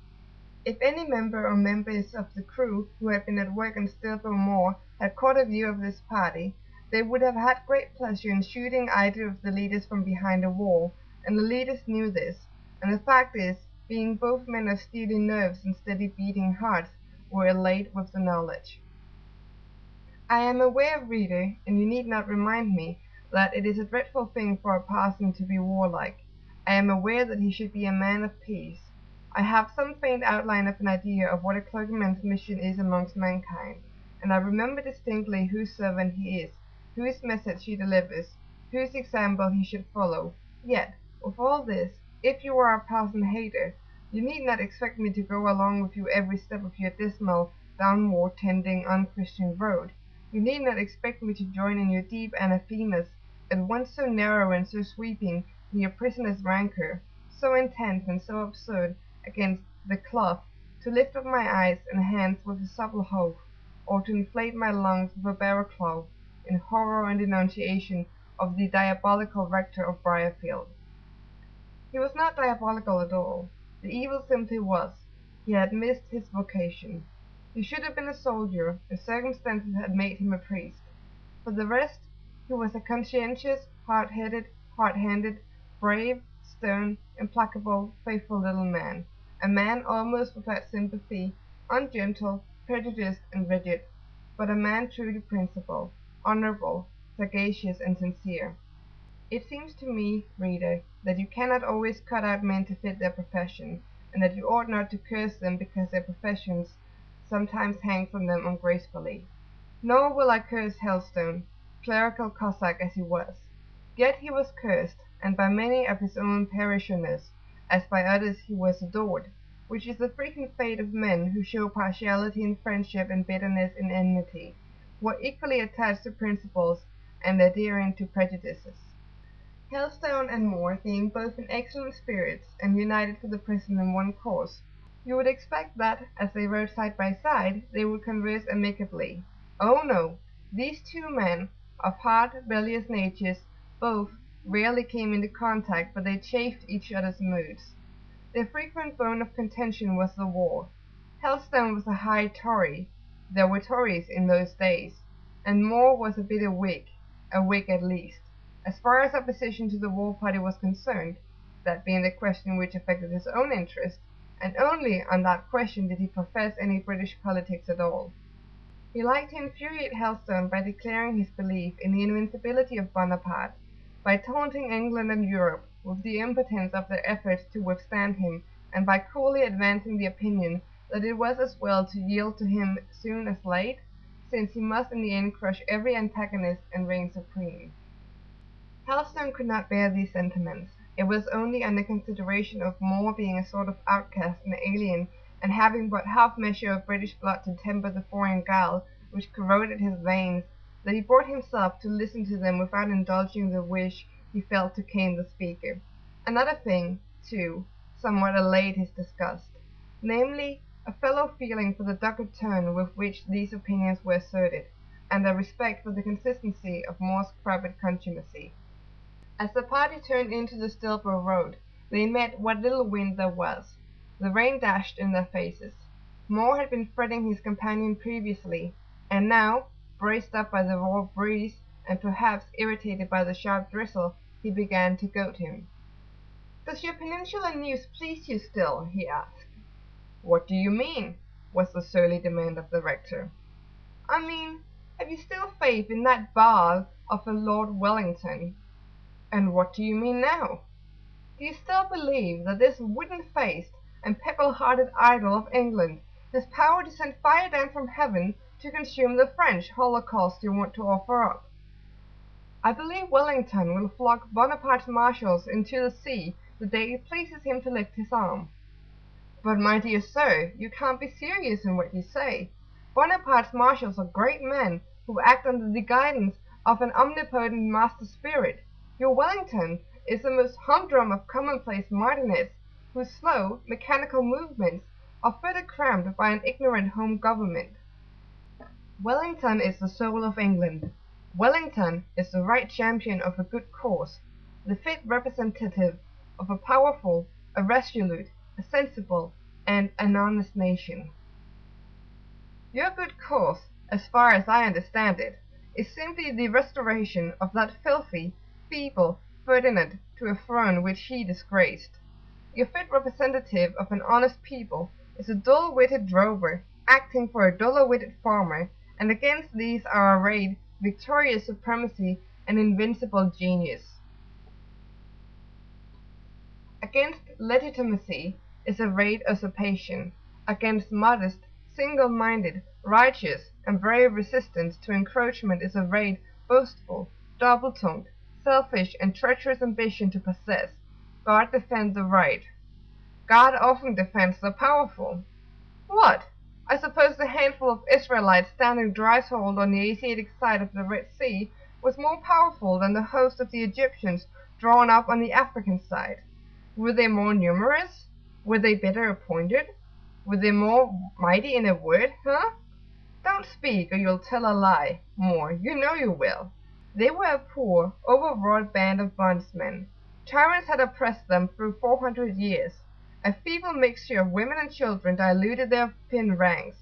If any member or members of the crew who had been at work on Silver Moor had caught a view of this party, they would have had great pleasure in shooting either of the leaders from behind a wall, and the leaders knew this, and the fact is, being both men of steely nerves and steady beating hearts, were elate with the knowledge. I am aware, reader, and you need not remind me, that it is a dreadful thing for a parson to be warlike. I am aware that he should be a man of peace. I have some faint outline of an idea of what a clergyman's mission is amongst mankind, and I remember distinctly whose servant he is, whose message he delivers, whose example he should follow. Yet, with all this, if you are a parson hater, you need not expect me to go along with you every step of your dismal, downward tending, unchristian road. You need not expect me to join in your deep anathemas, at once so narrow and so sweeping, in your prisoner's rancour, so intense and so absurd, against the cloth, to lift up my eyes and hands with a supple hope, or to inflate my lungs with a barraclough, in horror and denunciation of the diabolical rector of Briarfield. He was not diabolical at all. The evil simply was, he had missed his vocation. He should have been a soldier, if circumstances had made him a priest. For the rest, he was a conscientious, hard-headed, hard-handed, brave, stern, implacable, faithful little man, a man almost without sympathy, ungentle, prejudiced, and rigid, but a man true to principle, honourable, sagacious, and sincere. It seems to me, reader, that you cannot always cut out men to fit their profession, and that you ought not to curse them because their professions sometimes hang from them ungracefully. Nor will I curse Helstone, clerical Cossack as he was. Yet he was cursed, and by many of his own parishioners, as by others he was adored, which is the frequent fate of men who show partiality in friendship and bitterness in enmity, who are equally attached to principles and adhering to prejudices. Helstone and Moore being both in excellent spirits, and united for the present in one cause, you would expect that, as they rode side by side, they would converse amicably. Oh no! These two men, of hard, rebellious natures, both rarely came into contact, but they chafed each other's moods. Their frequent bone of contention was the war. Helstone was a high Tory (there were Tories in those days), and Moore was a bitter Whig, a Whig at least, as far as opposition to the war party was concerned, that being the question which affected his own interest, and only on that question did he profess any British politics at all. He liked to infuriate Helstone by declaring his belief in the invincibility of Bonaparte, by taunting England and Europe with the impotence of their efforts to withstand him, and by coolly advancing the opinion that it was as well to yield to him soon as late, since he must in the end crush every antagonist and reign supreme. Helstone could not bear these sentiments. It was only on the consideration of Moore being a sort of outcast and alien, and having but half measure of British blood to temper the foreign gall which corroded his veins, that he brought himself to listen to them without indulging the wish he felt to cane the speaker. Another thing, too, somewhat allayed his disgust, namely, a fellow feeling for the dogged turn with which these opinions were asserted, and a respect for the consistency of Moore's private contumacy. As the party turned into the Stilborough Road, they met what little wind there was. The rain dashed in their faces. Moore had been fretting his companion previously, and now, braced up by the raw breeze, and perhaps irritated by the sharp drizzle, he began to goad him. "Does your Peninsular news please you still?" he asked. "What do you mean?" was the surly demand of the rector. "I mean, have you still faith in that bard of a Lord Wellington?" "And what do you mean now?" "Do you still believe that this wooden-faced and pebble-hearted idol of England has power to send fire down from heaven to consume the French holocaust you want to offer up?" "I believe Wellington will flog Bonaparte's marshals into the sea the day it pleases him to lift his arm." "But, my dear sir, you can't be serious in what you say. Bonaparte's marshals are great men, who act under the guidance of an omnipotent master spirit. Your Wellington is the most humdrum of commonplace martinets, whose slow, mechanical movements are further cramped by an ignorant home government. Wellington is the soul of England. Wellington is the right champion of a good cause, the fit representative of a powerful, a resolute, a sensible, and an honest nation. Your good cause, as far as I understand it, is simply the restoration of that filthy, feeble Ferdinand to a throne which he disgraced. Your fit representative of an honest people is a dull-witted drover, acting for a duller-witted farmer, and against these are arrayed victorious supremacy and invincible genius. Against legitimacy is arrayed usurpation, against modest, single-minded, righteous, and brave resistance to encroachment is arrayed boastful, double-tongued, selfish, and treacherous ambition to possess. God defends the right. God often defends the powerful. What? I suppose the handful of Israelites standing dry-souled on the Asiatic side of the Red Sea was more powerful than the host of the Egyptians drawn up on the African side. Were they more numerous? Were they better appointed? Were they more mighty in a word, huh? Don't speak, or you'll tell a lie. More, you know you will. They were a poor, overwrought band of bondsmen. Tyrants had oppressed them through 400 years. A feeble mixture of women and children diluted their thin ranks.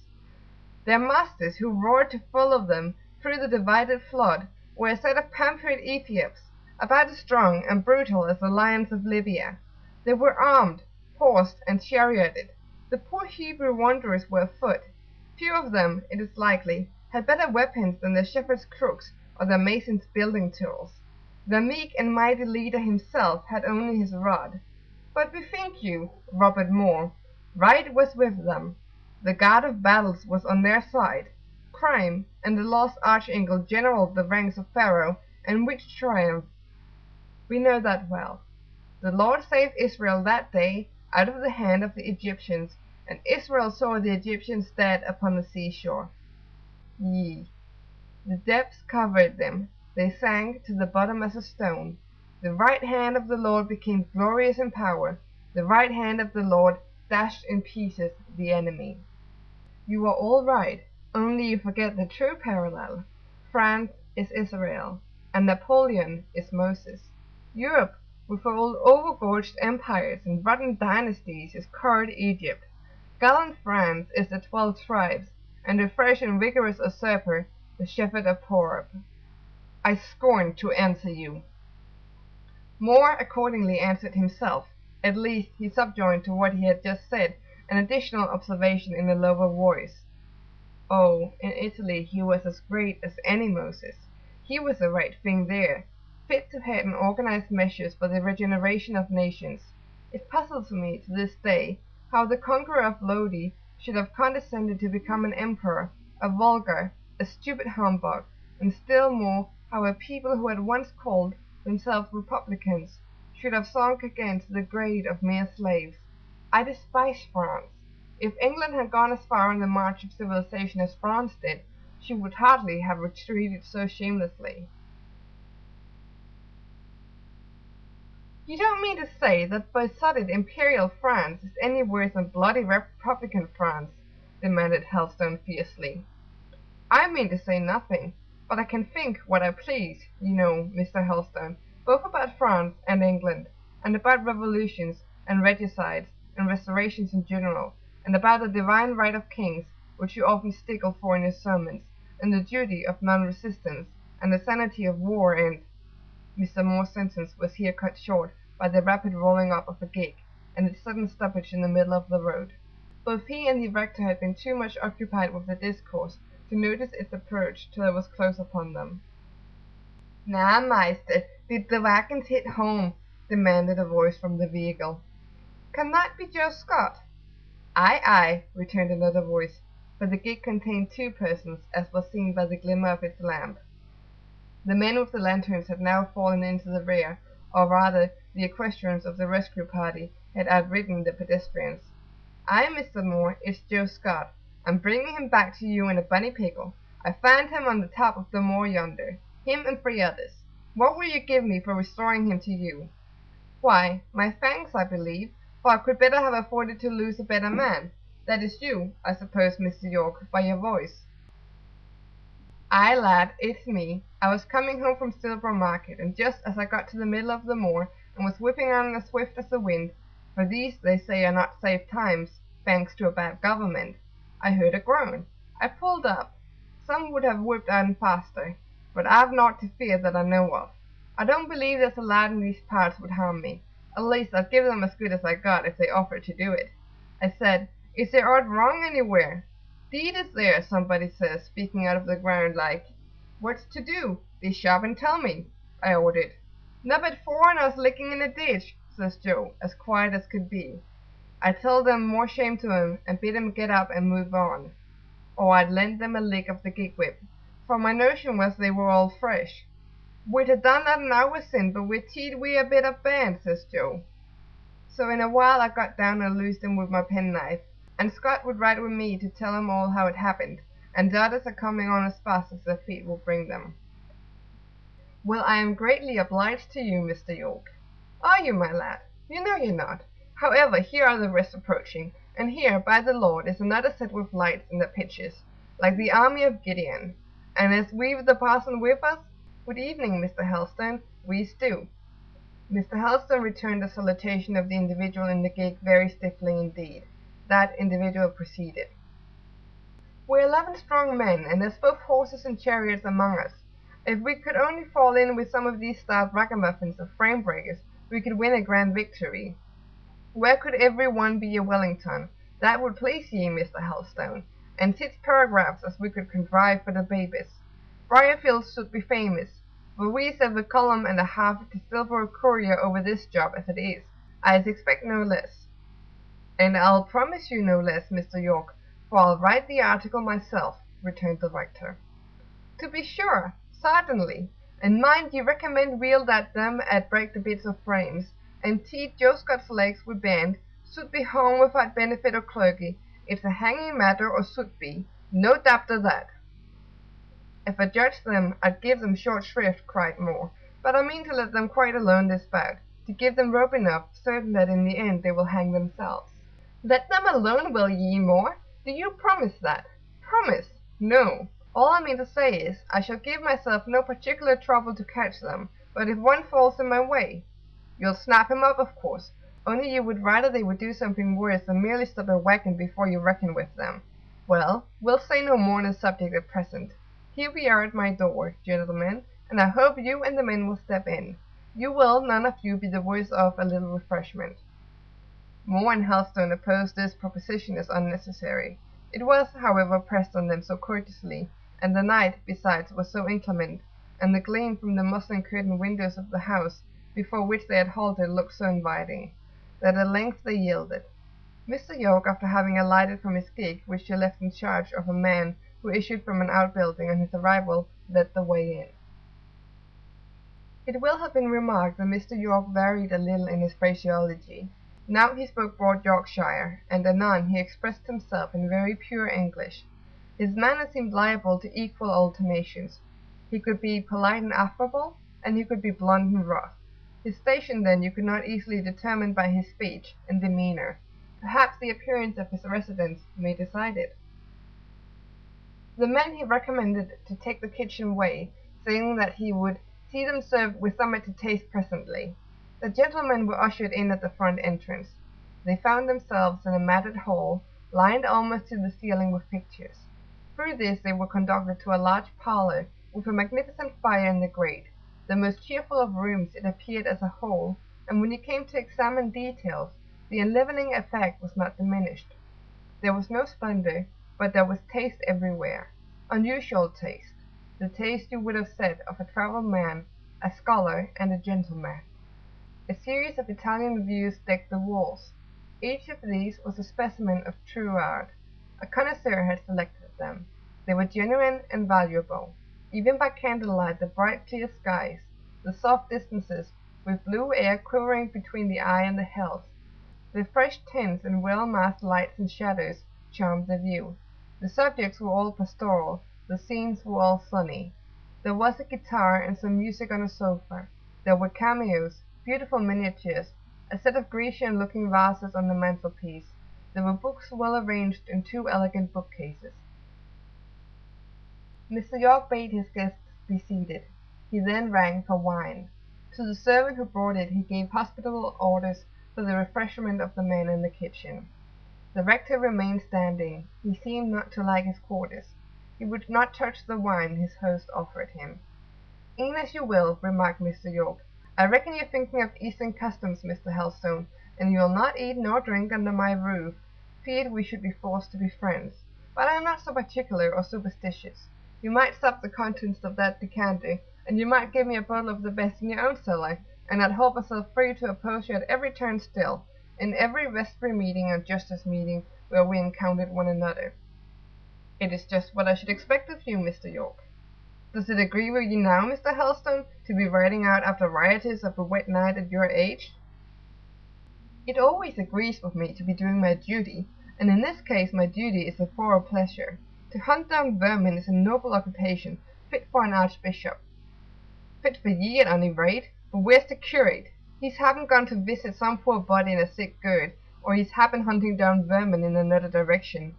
Their masters, who roared to follow them through the divided flood, were a set of pampered Ethiops, about as strong and brutal as the lions of Libya. They were armed, horsed, and charioted. The poor Hebrew wanderers were afoot. Few of them, it is likely, had better weapons than their shepherds' crooks or their masons' building tools. The meek and mighty leader himself had only his rod. But bethink you, Robert Moore, right was with them. The God of battles was on their side. Crime and the lost archangel generaled the ranks of Pharaoh, and which triumphed? We know that well. The Lord saved Israel that day out of the hand of the Egyptians, and Israel saw the Egyptians dead upon the seashore. The depths covered them, they sank to the bottom as a stone. The right hand of the Lord became glorious in power. The right hand of the Lord dashed in pieces the enemy. You are all right, only you forget the true parallel. France is Israel, and Napoleon is Moses. Europe, with her old overgorged empires and rotten dynasties, is coward Egypt. Gallant France is the 12 tribes, and the fresh and vigorous usurper, the shepherd of Horeb. I scorn to answer you. Moore accordingly answered himself. At least he subjoined to what he had just said an additional observation in a lower voice. Oh, in Italy he was as great as any Moses. He was the right thing there, fit to head and organize measures for the regeneration of nations. It puzzles me to this day how the conqueror of Lodi should have condescended to become an emperor, a vulgar, a stupid humbug, and still more how a people who had once called themselves republicans should have sunk again to the grade of mere slaves. I despise France. If England had gone as far on the march of civilization as France did, she would hardly have retreated so shamelessly. You don't mean to say that besotted imperial France is any worse than bloody republican France? Demanded Helstone fiercely. I mean to say nothing, but I can think what I please, you know, Mr. Helstone, both about France and England, and about revolutions and regicides and restorations in general, and about the divine right of kings, which you often stickle for in your sermons, and the duty of non-resistance, and the sanity of war, and Mr. Moore's sentence was here cut short by the rapid rolling up of a gig, and its sudden stoppage in the middle of the road. Both he and the rector had been too much occupied with the discourse to notice its approach till it was close upon them. "Now, Meister, did the wagons hit home?" demanded a voice from the vehicle. "Can that be Joe Scott?" "Aye, aye," returned another voice, for the gig contained 2 persons, as was seen by the glimmer of its lamp. The men with the lanterns had now fallen into the rear, or rather, the equestrians of the rescue party had outridden the pedestrians. "Aye, Mr. Moore, it's Joe Scott. I'm bringing him back to you in a bunny pickle. I found him on the top of the moor yonder, him and 3 others. What will you give me for restoring him to you?" "Why, my thanks, I believe, for I could better have afforded to lose a better man. That is you, I suppose, Mr. York, by your voice." "Aye, lad, it's me. I was coming home from Stillborough Market, and just as I got to the middle of the moor, and was whipping on as swift as the wind, for these, they say, are not safe times, thanks to a bad government, I heard a groan. I pulled up. Some would have whipped on faster, but I've naught to fear that I know of. I don't believe there's a lad in these parts would harm me. At least I'd give them as good as I got if they offered to do it. I said, is there aught wrong anywhere? 'Deed is there, somebody says, speaking out of the ground like. What's to do? Be sharp and tell me, I ordered. Nobbut 4 and us licking in a ditch, says Joe, as quiet as could be. I'd tell them more shame to 'em, and bid 'em get up and move on, or I'd lend them a lick of the gig whip, for my notion was they were all fresh. We'd ha' done that an hour sin, but we're teed wi' a bit of band, says Joe. So in a while I got down and loosed 'em with my penknife, and Scott would ride with me to tell 'em all how it happened, and the others are coming on as fast as their feet will bring them. Well, I am greatly obliged to you, Mr. York. Are you, my lad? You know you're not. However, here are the rest approaching, and here, by the Lord, is another set with lights in the pitches, like the army of Gideon. And as we've the parson with us, good evening, Mr. Helstone, we's do. Mr. Helstone returned the salutation of the individual in the gig very stiffly indeed. That individual proceeded. We're 11 strong men, and there's both horses and chariots among us. If we could only fall in with some of these stout ragamuffins or frame breakers, we could win a grand victory. Where could every one be a Wellington? That would please ye, Mr. Helstone, and such paragraphs as we could contrive for the babies. Briarfields should be famous, but we's have a column and a half to still for a courier over this job as it is. I'd expect no less. And I'll promise you no less, Mr. York, for I'll write the article myself, returned the rector. To be sure, certainly, and mind ye recommend weel that them at break the bits of frames, and teed Joe Scott's legs with band, should be home without benefit or clergy. It's a hanging matter, or should be, no doubt of that. If I judged them, I'd give them short shrift, cried Moore, but I mean to let them quite alone this bout, to give them rope enough, certain that in the end they will hang themselves. Let them alone, will ye, Moore? Do you promise that? Promise? No. All I mean to say is, I shall give myself no particular trouble to catch them, but if one falls in my way, you'll snap him up, of course, only you would rather they would do something worse than merely stop a wagon before you reckon with them. Well, we'll say no more on the subject at present. Here we are at my door, gentlemen, and I hope you and the men will step in. You will, none of you, be the worse of a little refreshment. Moore and Helstone opposed this proposition as unnecessary. It was, however, pressed on them so courteously, and the night, besides, was so inclement, and the gleam from the muslin-curtained windows of the house before which they had halted looked so inviting, that at length they yielded. Mr. York, after having alighted from his gig, which he left in charge of a man who issued from an outbuilding on his arrival, led the way in. It will have been remarked that Mr. York varied a little in his phraseology. Now he spoke broad Yorkshire, and anon he expressed himself in very pure English. His manner seemed liable to equal alternations. He could be polite and affable, and he could be blunt and rough. His station, then, you could not easily determine by his speech and demeanour. Perhaps the appearance of his residence may decide it. The men he recommended to take the kitchen way, saying that he would see them served with somewhat to taste presently. The gentlemen were ushered in at the front entrance. They found themselves in a matted hall, lined almost to the ceiling with pictures. Through this they were conducted to a large parlour, with a magnificent fire in the grate, the most cheerful of rooms it appeared as a whole, and when you came to examine details, the enlivening effect was not diminished. There was no splendour, but there was taste everywhere, unusual taste, the taste you would have said of a travelled man, a scholar, and a gentleman. A series of Italian views decked the walls. Each of these was a specimen of true art. A connoisseur had selected them. They were genuine and valuable. Even by candlelight the bright clear skies, the soft distances, with blue air quivering between the eye and the health, the fresh tints and well-masked lights and shadows charmed the view. The subjects were all pastoral, the scenes were all sunny. There was a guitar and some music on a sofa. There were cameos, beautiful miniatures, a set of Grecian-looking vases on the mantelpiece. There were books well arranged in 2 elegant bookcases. Mr. York bade his guests be seated. He then rang for wine. To the servant who brought it he gave hospitable orders for the refreshment of the men in the kitchen. The rector remained standing. He seemed not to like his quarters. He would not touch the wine his host offered him. "Eat as you will," remarked Mr. York. "I reckon you're thinking of Eastern customs, Mr. Helstone, and you'll not eat nor drink under my roof, feared we should be forced to be friends. But I am not so particular or superstitious. You might sup the contents of that decanter, and you might give me a bottle of the best in your own cellar, and I'd hold myself free to oppose you at every turn still, in every vestry meeting and justice meeting where we encountered one another. It is just what I should expect of you, Mr. York. Does it agree with you now, Mr. Helstone, to be riding out after rioters of a wet night at your age? It always agrees with me to be doing my duty, and in this case my duty is a thorough pleasure. To hunt down vermin is a noble occupation, fit for an archbishop. Fit for ye at any rate, but where's the curate? He's haven't gone to visit some poor body in a sick gird, or he's happen hunting down vermin in another direction.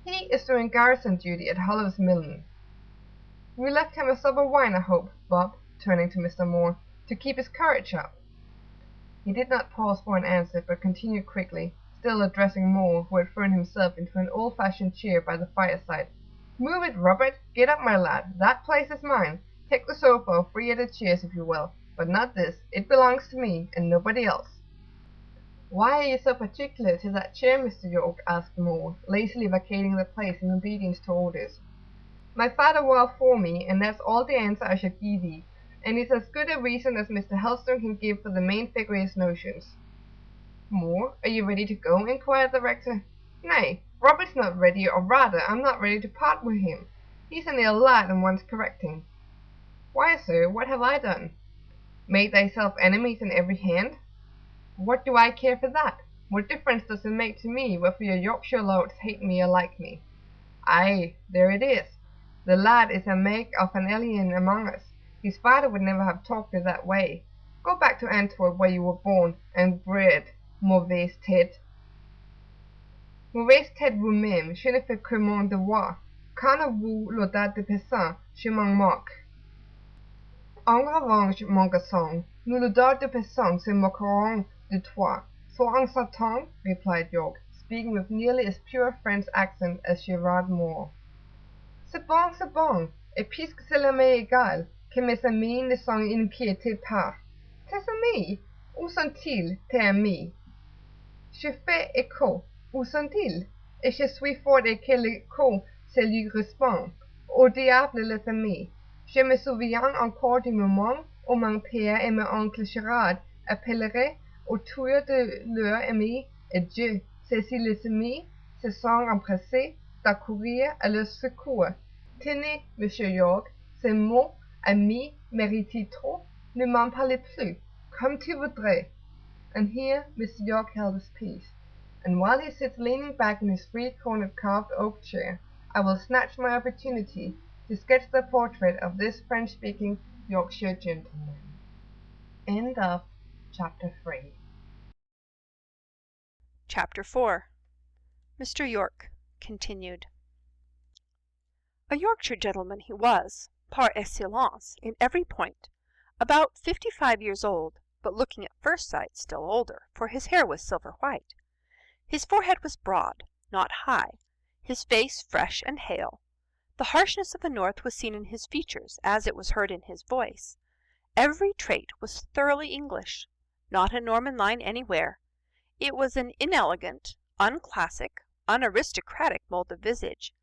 He is doing garrison duty at Hollow's Milne. We left him a sup of wine, I hope, Bob, turning to Mr. Moore, to keep his courage up. He did not pause for an answer, but continued quickly, still addressing Moore, who had thrown himself into an old-fashioned chair by the fireside. Move it, Robert! Get up, my lad! That place is mine! Take the sofa or three other chairs if you will, but not this. It belongs to me, and nobody else. Why are you so particular to that chair, Mr. York? Asked Moore, lazily vacating the place in obedience to orders. My father wore for me, and that's all the answer I shall give thee, and it's as good a reason as Mr. Helstone can give for the main figure of his notions. Moore, are you ready to go? Inquired the rector. Nay, Robert's not ready, or rather, I'm not ready to part with him. He's an ill lad and wants correcting. Why, sir, what have I done? Made thyself enemies in every hand? What do I care for that? What difference does it make to me whether your Yorkshire lords hate me or like me? Aye, there it is. The lad is a make of an alien among us. His father would never have talked it that way. Go back to Antwerp where you were born and bred, mauvaise tête. Mauvaise tête vous-même, je ne fais que mon devoir. Quand vous l'audace de personne, je m'en moque. En revanche, mon garçon, nous l'audace de personne se moqueront de toi. Sois en Satan, replied York, speaking with nearly as pure a French accent as Gerard Moore. C'est bon, et puisque cela m'est égal, que mes amis ne s'en inquiétez pas. Tes amis, où sont-ils, tes amis? Je fais écho, où sont-ils? Et je suis fort et que l'écho se lui répond. Au diable les amis. Je me souviens encore du moment où mon père et mon oncle Gérard appelleraient autour de leur ami et Dieu, si les amis se sont empressés d'accourir à leur secours. Tenez, Monsieur York, ces mots ami méritent trop, ne m'en parlez plus, comme tu voudrais. And here Mr. York held his peace, and while he sits leaning back in his three-cornered carved oak chair, I will snatch my opportunity to sketch the portrait of this French-speaking Yorkshire gentleman. End of Chapter 3. Chapter 4. Mr. York, continued. A Yorkshire gentleman he was, par excellence, in every point, about 55 years old, but looking at first sight still older, for his hair was silver white. His forehead was broad, not high, his face fresh and hale. The harshness of the north was seen in his features, as it was heard in his voice. Every trait was thoroughly English, not a Norman line anywhere. It was an inelegant, unclassic, unaristocratic mould of visage.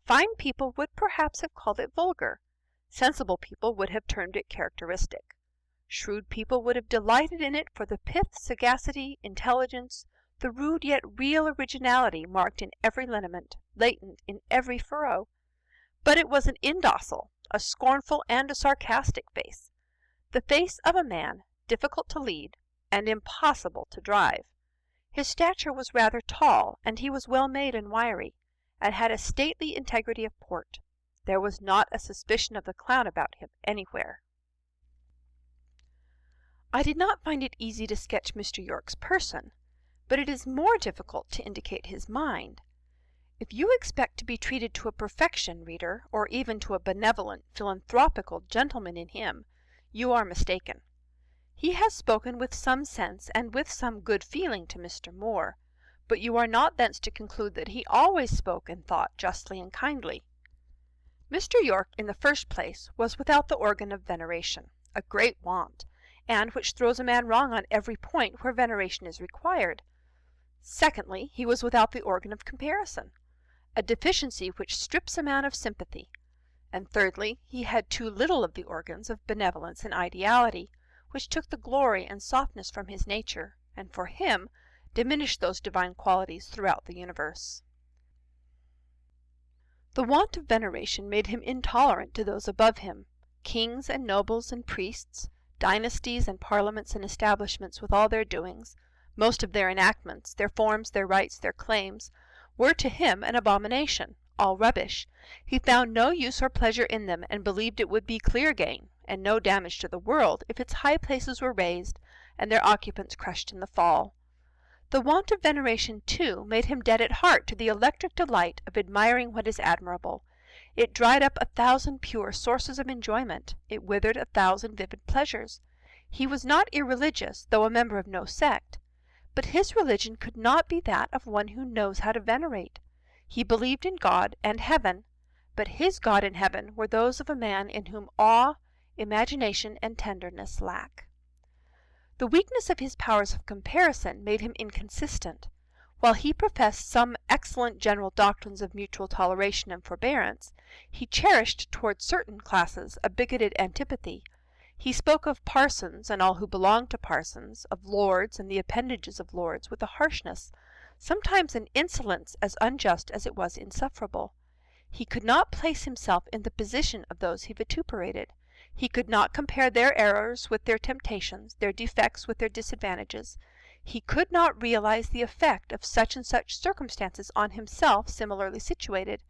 Fine people would perhaps have called it vulgar. Sensible people would have termed it characteristic. Shrewd people would have delighted in it for the pith, sagacity, intelligence, the rude yet real originality marked in every lineament, latent in every furrow. But it was an indocile, a scornful, and a sarcastic face. The face of a man difficult to lead and impossible to drive. His stature was rather tall, and he was well made and wiry, and had a stately integrity of port. There was not a suspicion of the clown about him anywhere. I did not find it easy to sketch Mr. York's person, but it is more difficult to indicate his mind. If you expect to be treated to a perfection, reader, or even to a benevolent, philanthropical gentleman in him, you are mistaken. He has spoken with some sense and with some good feeling to Mr. Moore, but you are not thence to conclude that he always spoke and thought justly and kindly. Mr. York, in the first place, was without the organ of veneration, a great want, and which throws a man wrong on every point where veneration is required. Secondly, he was without the organ of comparison, a deficiency which strips a man of sympathy. And thirdly, he had too little of the organs of benevolence and ideality, which took the glory and softness from his nature, and for him diminish those divine qualities throughout the universe. The want of veneration made him intolerant to those above him. Kings and nobles and priests, dynasties and parliaments and establishments with all their doings, most of their enactments, their forms, their rights, their claims, were to him an abomination, all rubbish. He found no use or pleasure in them, and believed it would be clear gain, and no damage to the world, if its high places were raised, and their occupants crushed in the fall. The want of veneration, too, made him dead at heart to the electric delight of admiring what is admirable. It dried up 1,000 pure sources of enjoyment. It withered 1,000 vivid pleasures. He was not irreligious, though a member of no sect. But his religion could not be that of one who knows how to venerate. He believed in God and heaven, but his God and heaven were those of a man in whom awe, imagination, and tenderness lack. The weakness of his powers of comparison made him inconsistent. While he professed some excellent general doctrines of mutual toleration and forbearance, he cherished towards certain classes a bigoted antipathy. He spoke of parsons and all who belonged to parsons, of lords and the appendages of lords, with a harshness, sometimes an insolence as unjust as it was insufferable. He could not place himself in the position of those he vituperated. He could not compare their errors with their temptations, their defects with their disadvantages. He could not realize the effect of such and such circumstances on himself similarly situated,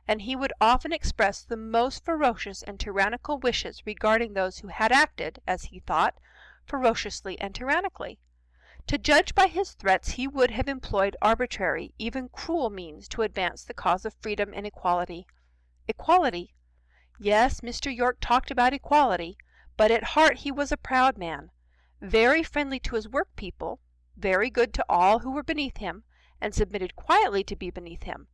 and he would often express the most ferocious and tyrannical wishes regarding those who had acted, as he thought, ferociously and tyrannically. To judge by his threats, he would have employed arbitrary, even cruel means to advance the cause of freedom and equality. Equality! Yes, Mr. York talked about equality, but at heart he was a proud man, very friendly to his work people, very good to all who were beneath him, and submitted quietly to be beneath him,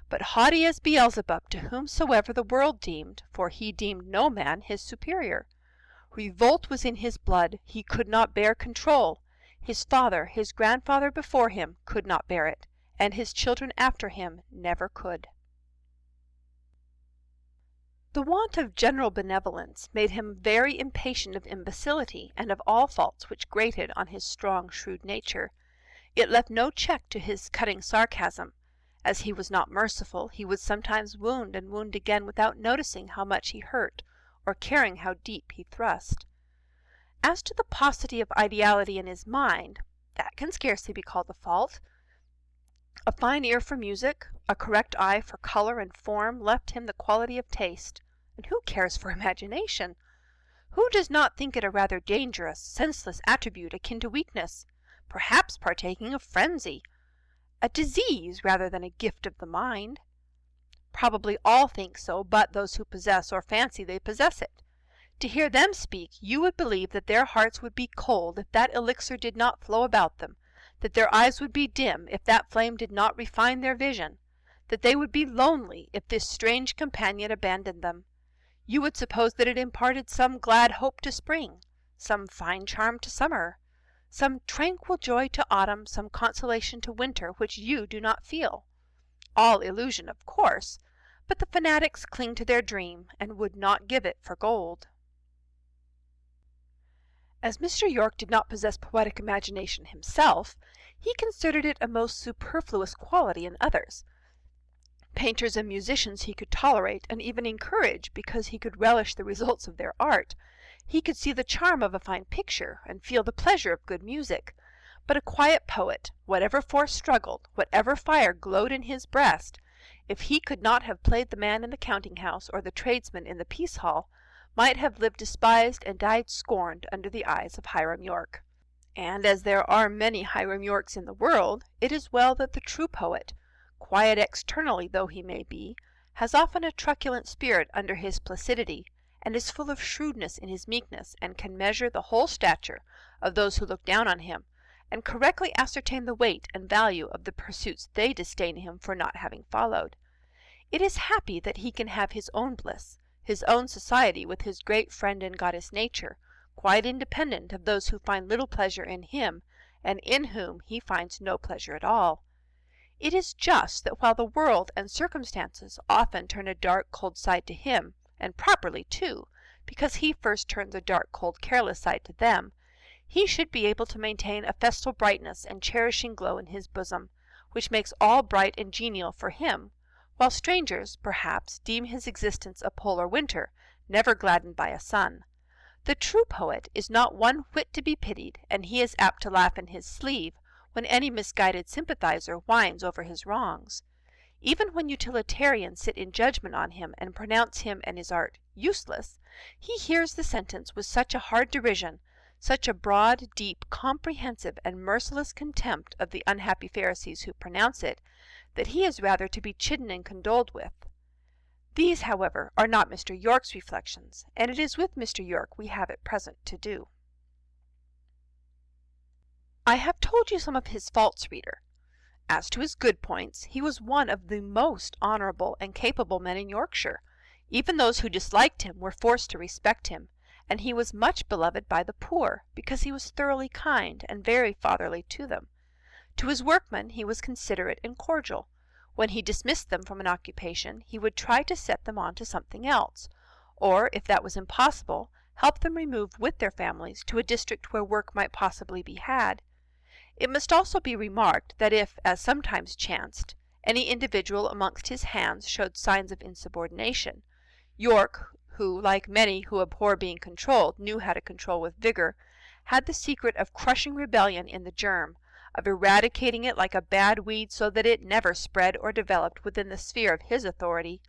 but haughty as Beelzebub to whomsoever the world deemed, for he deemed no man his superior. Revolt was in his blood. He could not bear control. His father, his grandfather before him, could not bear it, and his children after him never could. The want of general benevolence made him very impatient of imbecility and of all faults which grated on his strong, shrewd nature. It left no check to his cutting sarcasm. As he was not merciful, he would sometimes wound and wound again without noticing how much he hurt, or caring how deep he thrust. As to the paucity of ideality in his mind, that can scarcely be called a fault. A fine ear for music, a correct eye for color and form left him the quality of taste. And who cares for imagination? Who does not think it a rather dangerous, senseless attribute akin to weakness, perhaps partaking of frenzy, a disease rather than a gift of the mind? Probably all think so but those who possess or fancy they possess it. To hear them speak, you would believe that their hearts would be cold if that elixir did not flow about them, that their eyes would be dim if that flame did not refine their vision, that they would be lonely if this strange companion abandoned them. You would suppose that it imparted some glad hope to spring, some fine charm to summer, some tranquil joy to autumn, some consolation to winter, which you do not feel. All illusion, of course, but the fanatics cling to their dream, and would not give it for gold. As Mr. York did not possess poetic imagination himself, he considered it a most superfluous quality in others. Painters and musicians he could tolerate and even encourage because he could relish the results of their art. He could see the charm of a fine picture and feel the pleasure of good music. But a quiet poet, whatever force struggled, whatever fire glowed in his breast, if he could not have played the man in the counting-house or the tradesman in the peace-hall, might have lived despised and died scorned under the eyes of Hiram York. And as there are many Hiram Yorks in the world, it is well that the true poet, quiet externally though he may be, has often a truculent spirit under his placidity, and is full of shrewdness in his meekness, and can measure the whole stature of those who look down on him, and correctly ascertain the weight and value of the pursuits they disdain him for not having followed. It is happy that he can have his own bliss, his own society with his great friend and goddess Nature, quite independent of those who find little pleasure in him, and in whom he finds no pleasure at all. It is just that while the world and circumstances often turn a dark, cold side to him, and properly too, because he first turns a dark, cold, careless side to them, he should be able to maintain a festal brightness and cherishing glow in his bosom, which makes all bright and genial for him, while strangers, perhaps, deem his existence a polar winter, never gladdened by a sun. The true poet is not one whit to be pitied, and he is apt to laugh in his sleeve when any misguided sympathizer whines over his wrongs. Even when utilitarians sit in judgment on him and pronounce him and his art useless, he hears the sentence with such a hard derision, such a broad, deep, comprehensive, and merciless contempt of the unhappy Pharisees who pronounce it, that he is rather to be chidden and condoled with. These, however, are not Mr. Yorke's reflections, and it is with Mr. Yorke we have at present to do. I have told you some of his faults, reader. As to his good points, he was one of the most honourable and capable men in Yorkshire. Even those who disliked him were forced to respect him, and he was much beloved by the poor, because he was thoroughly kind and very fatherly to them. To his workmen he was considerate and cordial. When he dismissed them from an occupation, he would try to set them on to something else, or, if that was impossible, help them remove with their families to a district where work might possibly be had. It must also be remarked that if, as sometimes chanced, any individual amongst his hands showed signs of insubordination, Yorke, who, like many who abhor being controlled, knew how to control with vigor, had the secret of crushing rebellion in the germ, of eradicating it like a bad weed so that it never spread or developed within the sphere of his authority.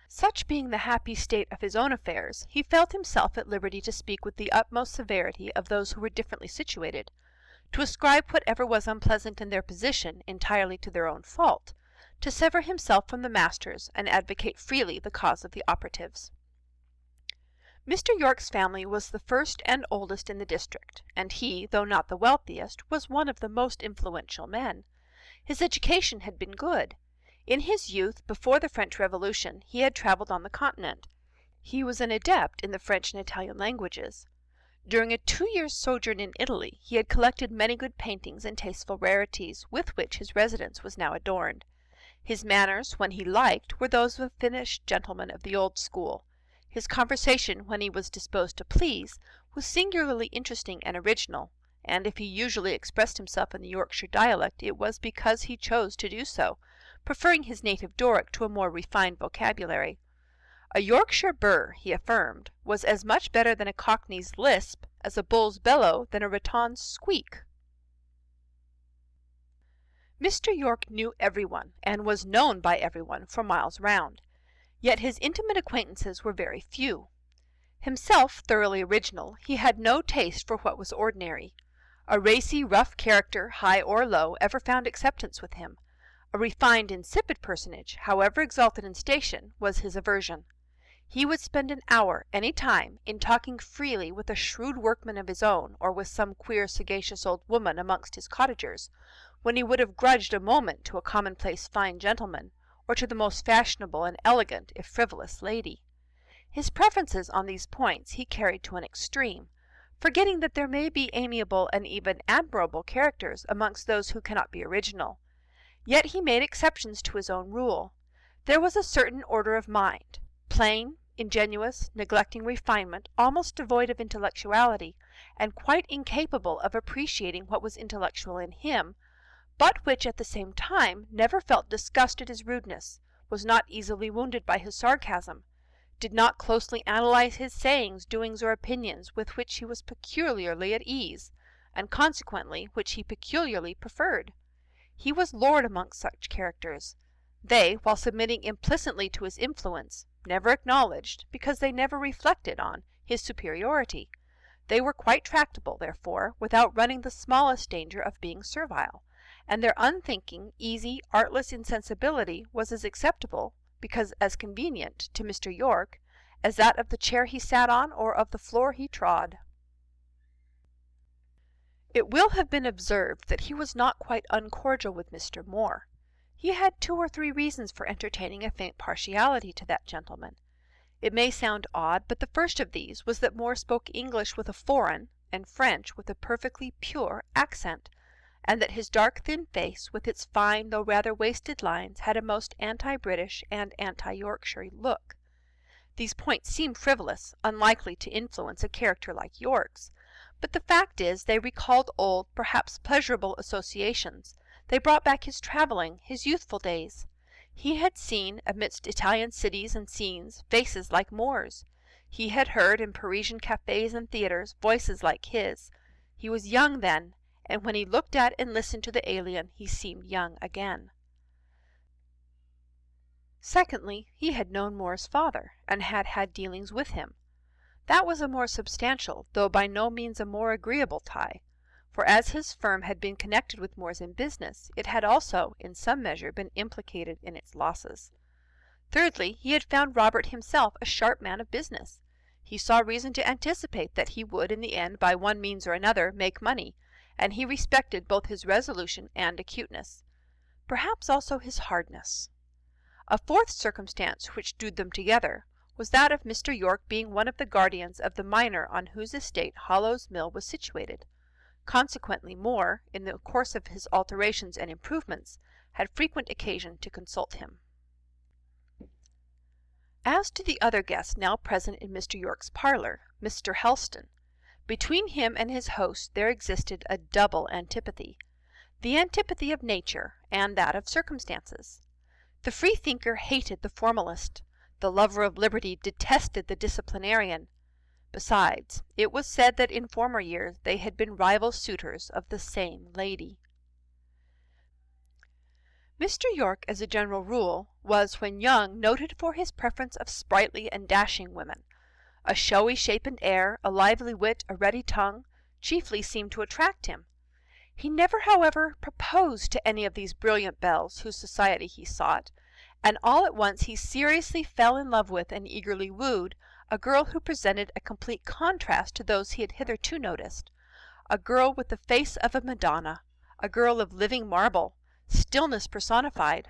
Such being the happy state of his own affairs, he felt himself at liberty to speak with the utmost severity of those who were differently situated, to ascribe whatever was unpleasant in their position entirely to their own fault, to sever himself from the masters, and advocate freely the cause of the operatives. Mr. Yorke's family was the first and oldest in the district, and he, though not the wealthiest, was one of the most influential men. His education had been good. In his youth, before the French Revolution, he had travelled on the Continent. He was an adept in the French and Italian languages. During a 2 years' sojourn in Italy, he had collected many good paintings and tasteful rarities, with which his residence was now adorned. His manners, when he liked, were those of a finished gentleman of the old school. His conversation, when he was disposed to please, was singularly interesting and original, and if he usually expressed himself in the Yorkshire dialect, it was because he chose to do so, preferring his native Doric to a more refined vocabulary. A Yorkshire burr, he affirmed, was as much better than a Cockney's lisp, as a bull's bellow than a raton's squeak. Mr. Yorke knew everyone, and was known by everyone for miles round, yet his intimate acquaintances were very few. Himself thoroughly original, he had no taste for what was ordinary. A racy, rough character, high or low, ever found acceptance with him. A refined, insipid personage, however exalted in station, was his aversion. He would spend an hour, any time, in talking freely with a shrewd workman of his own, or with some queer, sagacious old woman amongst his cottagers, when he would have grudged a moment to a commonplace fine gentleman, or to the most fashionable and elegant, if frivolous, lady. His preferences on these points he carried to an extreme, forgetting that there may be amiable and even admirable characters amongst those who cannot be original. Yet he made exceptions to his own rule. There was a certain order of mind, plain, ingenuous, neglecting refinement, almost devoid of intellectuality, and quite incapable of appreciating what was intellectual in him, but which at the same time never felt disgust at his rudeness, was not easily wounded by his sarcasm, did not closely analyze his sayings, doings, or opinions, with which he was peculiarly at ease, and consequently which he peculiarly preferred. He was lord amongst such characters. They, while submitting implicitly to his influence, never acknowledged, because they never reflected on, his superiority. They were quite tractable, therefore, without running the smallest danger of being servile, and their unthinking, easy, artless insensibility was as acceptable, because as convenient, to Mr. Yorke, as that of the chair he sat on or of the floor he trod. It will have been observed that he was not quite uncordial with Mr. Moore. He had 2 or 3 reasons for entertaining a faint partiality to that gentleman. It may sound odd, but the first of these was that Moore spoke English with a foreign, and French with a perfectly pure accent, and that his dark thin face, with its fine though rather wasted lines, had a most anti-British and anti-Yorkshire look. These points seem frivolous, unlikely to influence a character like Yorke's, but the fact is they recalled old, perhaps pleasurable associations. They brought back his travelling, his youthful days. He had seen, amidst Italian cities and scenes, faces like Moors. He had heard in Parisian cafes and theatres voices like his. He was young then, and when he looked at and listened to the alien, he seemed young again. Secondly, he had known Moore's father, and had had dealings with him. That was a more substantial, though by no means a more agreeable tie, for as his firm had been connected with Moore's in business, it had also, in some measure, been implicated in its losses. Thirdly, he had found Robert himself a sharp man of business. He saw reason to anticipate that he would, in the end, by one means or another, make money, and he respected both his resolution and acuteness, perhaps also his hardness. A fourth circumstance which drew them together was that of Mr. Yorke being one of the guardians of the miner on whose estate Hollow's Mill was situated. Consequently Moore, in the course of his alterations and improvements, had frequent occasion to consult him. As to the other guest now present in Mr. Yorke's parlour, Mr. Helston, between him and his host there existed a double antipathy, the antipathy of nature and that of circumstances. The freethinker hated the formalist, the lover of liberty detested the disciplinarian. Besides, it was said that in former years they had been rival suitors of the same lady. Mr. Yorke, as a general rule, was, when young, noted for his preference of sprightly and dashing women. A showy shape and air, a lively wit, a ready tongue, chiefly seemed to attract him. He never, however, proposed to any of these brilliant belles whose society he sought, and all at once he seriously fell in love with and eagerly wooed a girl who presented a complete contrast to those he had hitherto noticed, a girl with the face of a Madonna, a girl of living marble, stillness personified.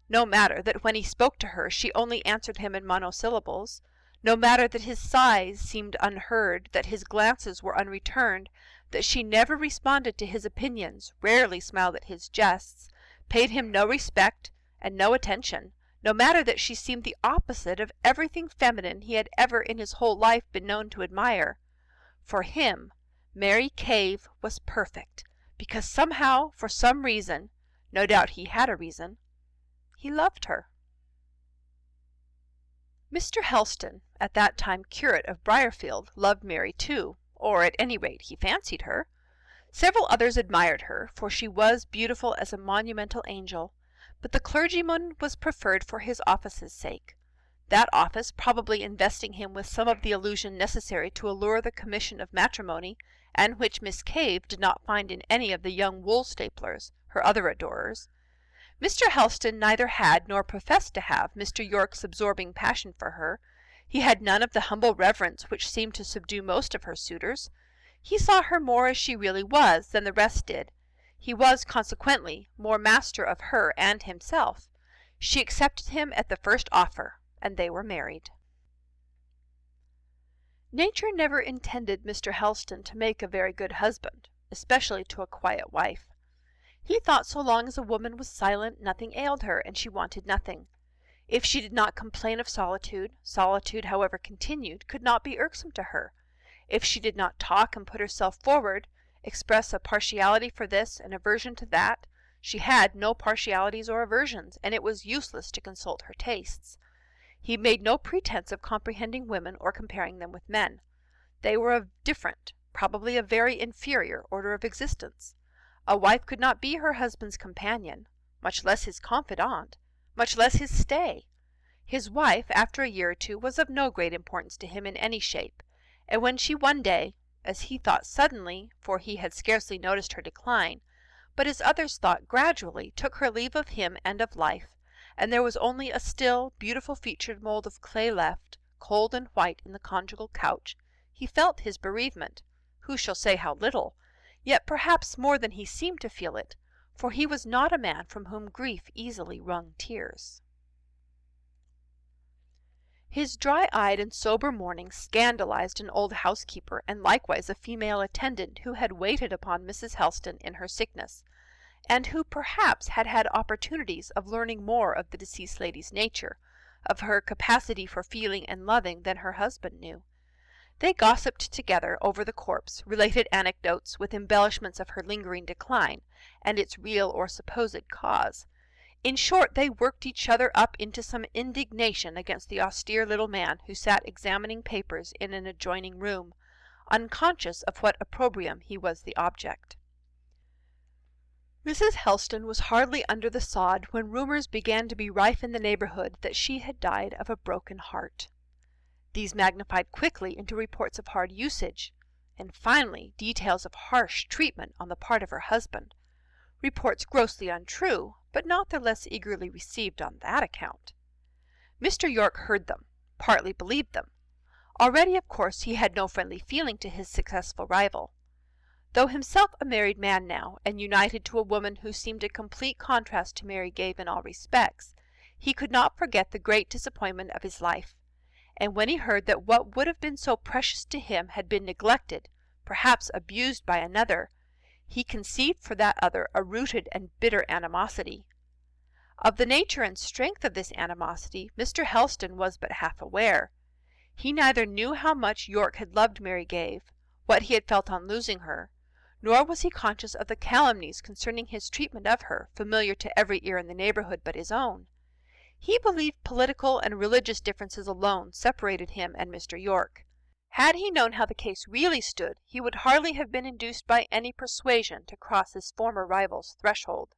No matter that when he spoke to her she only answered him in monosyllables, no matter that his sighs seemed unheard, that his glances were unreturned, that she never responded to his opinions, rarely smiled at his jests, paid him no respect and no attention, no matter that she seemed the opposite of everything feminine he had ever in his whole life been known to admire. For him, Mary Cave was perfect, because somehow, for some reason, no doubt he had a reason, he loved her. Mr. Helston, at that time curate of Briarfield, loved Mary too, or at any rate he fancied her. Several others admired her, for she was beautiful as a monumental angel, but the clergyman was preferred for his office's sake, that office probably investing him with some of the illusion necessary to allure the commission of matrimony, and which Miss Cave did not find in any of the young wool-staplers, her other adorers. Mr. Helston neither had nor professed to have Mr. Yorke's absorbing passion for her. He had none of the humble reverence which seemed to subdue most of her suitors. He saw her more as she really was than the rest did. He was, consequently, more master of her and himself. She accepted him at the first offer, and they were married. Nature never intended Mr. Helston to make a very good husband, especially to a quiet wife. He thought so long as a woman was silent, nothing ailed her, and she wanted nothing. If she did not complain of solitude, solitude, however continued, could not be irksome to her. If she did not talk and put herself forward, express a partiality for this, an aversion to that, she had no partialities or aversions, and it was useless to consult her tastes. He made no pretense of comprehending women or comparing them with men. They were of different, probably a very inferior order of existence. A wife could not be her husband's companion, much less his confidant, much less his stay. His wife, after a year or two, was of no great importance to him in any shape, and when she one day, as he thought suddenly, for he had scarcely noticed her decline, but as others thought gradually, took her leave of him and of life, and there was only a still, beautiful-featured mould of clay left, cold and white, in the conjugal couch, he felt his bereavement. Who shall say how little? Yet perhaps more than he seemed to feel it, for he was not a man from whom grief easily wrung tears. His dry-eyed and sober mourning scandalized an old housekeeper, and likewise a female attendant who had waited upon Mrs. Helston in her sickness, and who perhaps had had opportunities of learning more of the deceased lady's nature, of her capacity for feeling and loving, than her husband knew. They gossiped together over the corpse, related anecdotes with embellishments of her lingering decline, and its real or supposed cause. In short, they worked each other up into some indignation against the austere little man who sat examining papers in an adjoining room, unconscious of what opprobrium he was the object. Mrs. Helston was hardly under the sod when rumors began to be rife in the neighborhood that she had died of a broken heart. These magnified quickly into reports of hard usage, and finally details of harsh treatment on the part of her husband, reports grossly untrue, but not the less eagerly received on that account. Mr. Yorke heard them, partly believed them. Already, of course, he had no friendly feeling to his successful rival. Though himself a married man now, and united to a woman who seemed a complete contrast to Mary Gave in all respects, he could not forget the great disappointment of his life, and when he heard that what would have been so precious to him had been neglected, perhaps abused by another, he conceived for that other a rooted and bitter animosity. Of the nature and strength of this animosity Mr. Helston was but half aware. He neither knew how much Yorke had loved Mary Gave, what he had felt on losing her, nor was he conscious of the calumnies concerning his treatment of her, familiar to every ear in the neighborhood but his own. He believed political and religious differences alone separated him and Mr. Yorke. Had he known how the case really stood, he would hardly have been induced by any persuasion to cross his former rival's threshold.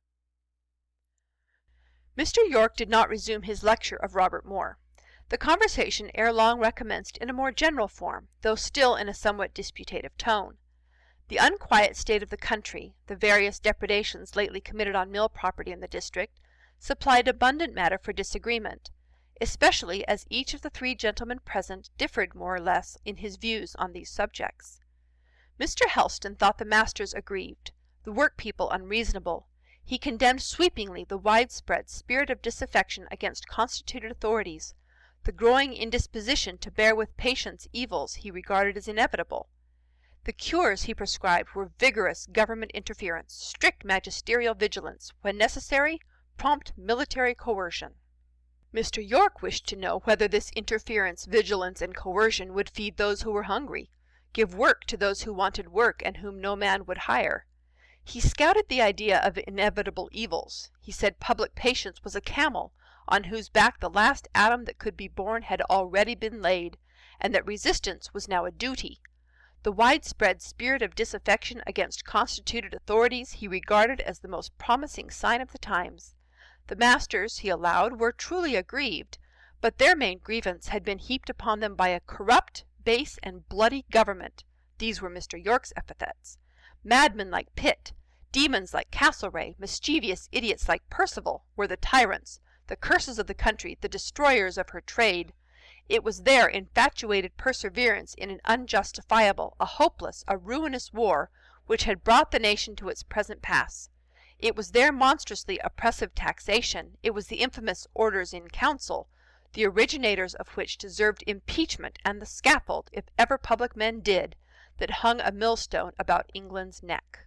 Mr. Yorke did not resume his lecture of Robert Moore. The conversation ere long recommenced in a more general form, though still in a somewhat disputative tone. The unquiet state of the country, the various depredations lately committed on mill property in the district, supplied abundant matter for disagreement, especially as each of the three gentlemen present differed more or less in his views on these subjects. Mr. Helston thought the masters aggrieved, the work-people unreasonable. He condemned sweepingly the widespread spirit of disaffection against constituted authorities. The growing indisposition to bear with patience evils he regarded as inevitable. The cures he prescribed were vigorous government interference, strict magisterial vigilance, when necessary, prompt military coercion. Mr. Yorke wished to know whether this interference, vigilance, and coercion would feed those who were hungry, give work to those who wanted work and whom no man would hire. He scouted the idea of inevitable evils. He said public patience was a camel, on whose back the last atom that could be born had already been laid, and that resistance was now a duty. The widespread spirit of disaffection against constituted authorities he regarded as the most promising sign of the times. The masters, he allowed, were truly aggrieved, but their main grievance had been heaped upon them by a corrupt, base, and bloody government. These were Mr. Yorke's epithets. Madmen like Pitt, demons like Castlereagh, mischievous idiots like Percival, were the tyrants, the curses of the country, the destroyers of her trade. It was their infatuated perseverance in an unjustifiable, a hopeless, a ruinous war which had brought the nation to its present pass. It was their monstrously oppressive taxation, it was the infamous Orders in Council, the originators of which deserved impeachment and the scaffold, if ever public men did, that hung a millstone about England's neck.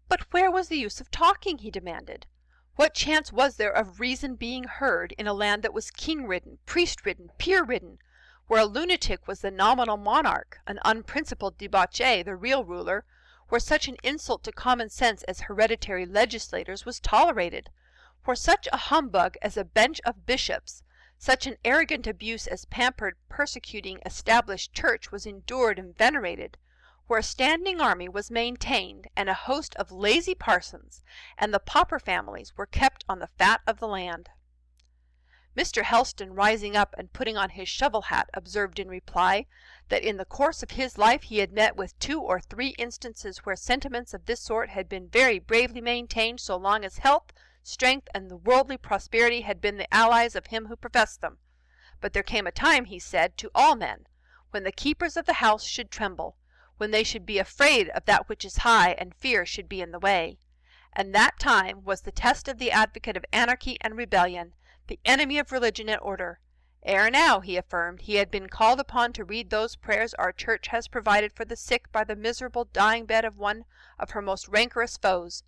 But where was the use of talking, he demanded. What chance was there of reason being heard in a land that was king-ridden, priest-ridden, peer-ridden, where a lunatic was the nominal monarch, an unprincipled debauchee the real ruler, where such an insult to common sense as hereditary legislators was tolerated, where such a humbug as a bench of bishops, such an arrogant abuse as pampered, persecuting, established church was endured and venerated, where a standing army was maintained, and a host of lazy parsons, and the pauper families were kept on the fat of the land. Mr. Helston, rising up and putting on his shovel hat, observed in reply, that in the course of his life he had met with 2 or 3 instances where sentiments of this sort had been very bravely maintained so long as health, strength, and the worldly prosperity had been the allies of him who professed them. But there came a time, he said, to all men, when the keepers of the house should tremble, when they should be afraid of that which is high, and fear should be in the way. And that time was the test of the advocate of anarchy and rebellion, the enemy of religion and order. Ere now, he affirmed, he had been called upon to read those prayers our church has provided for the sick by the miserable dying bed of one of her most rancorous foes.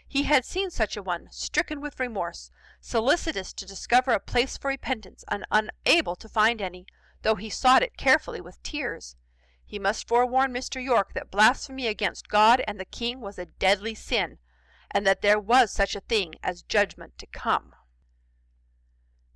He had seen such a one, stricken with remorse, solicitous to discover a place for repentance, and unable to find any, though he sought it carefully with tears. He must forewarn Mr. York that blasphemy against God and the king was a deadly sin, and that there was such a thing as judgment to come.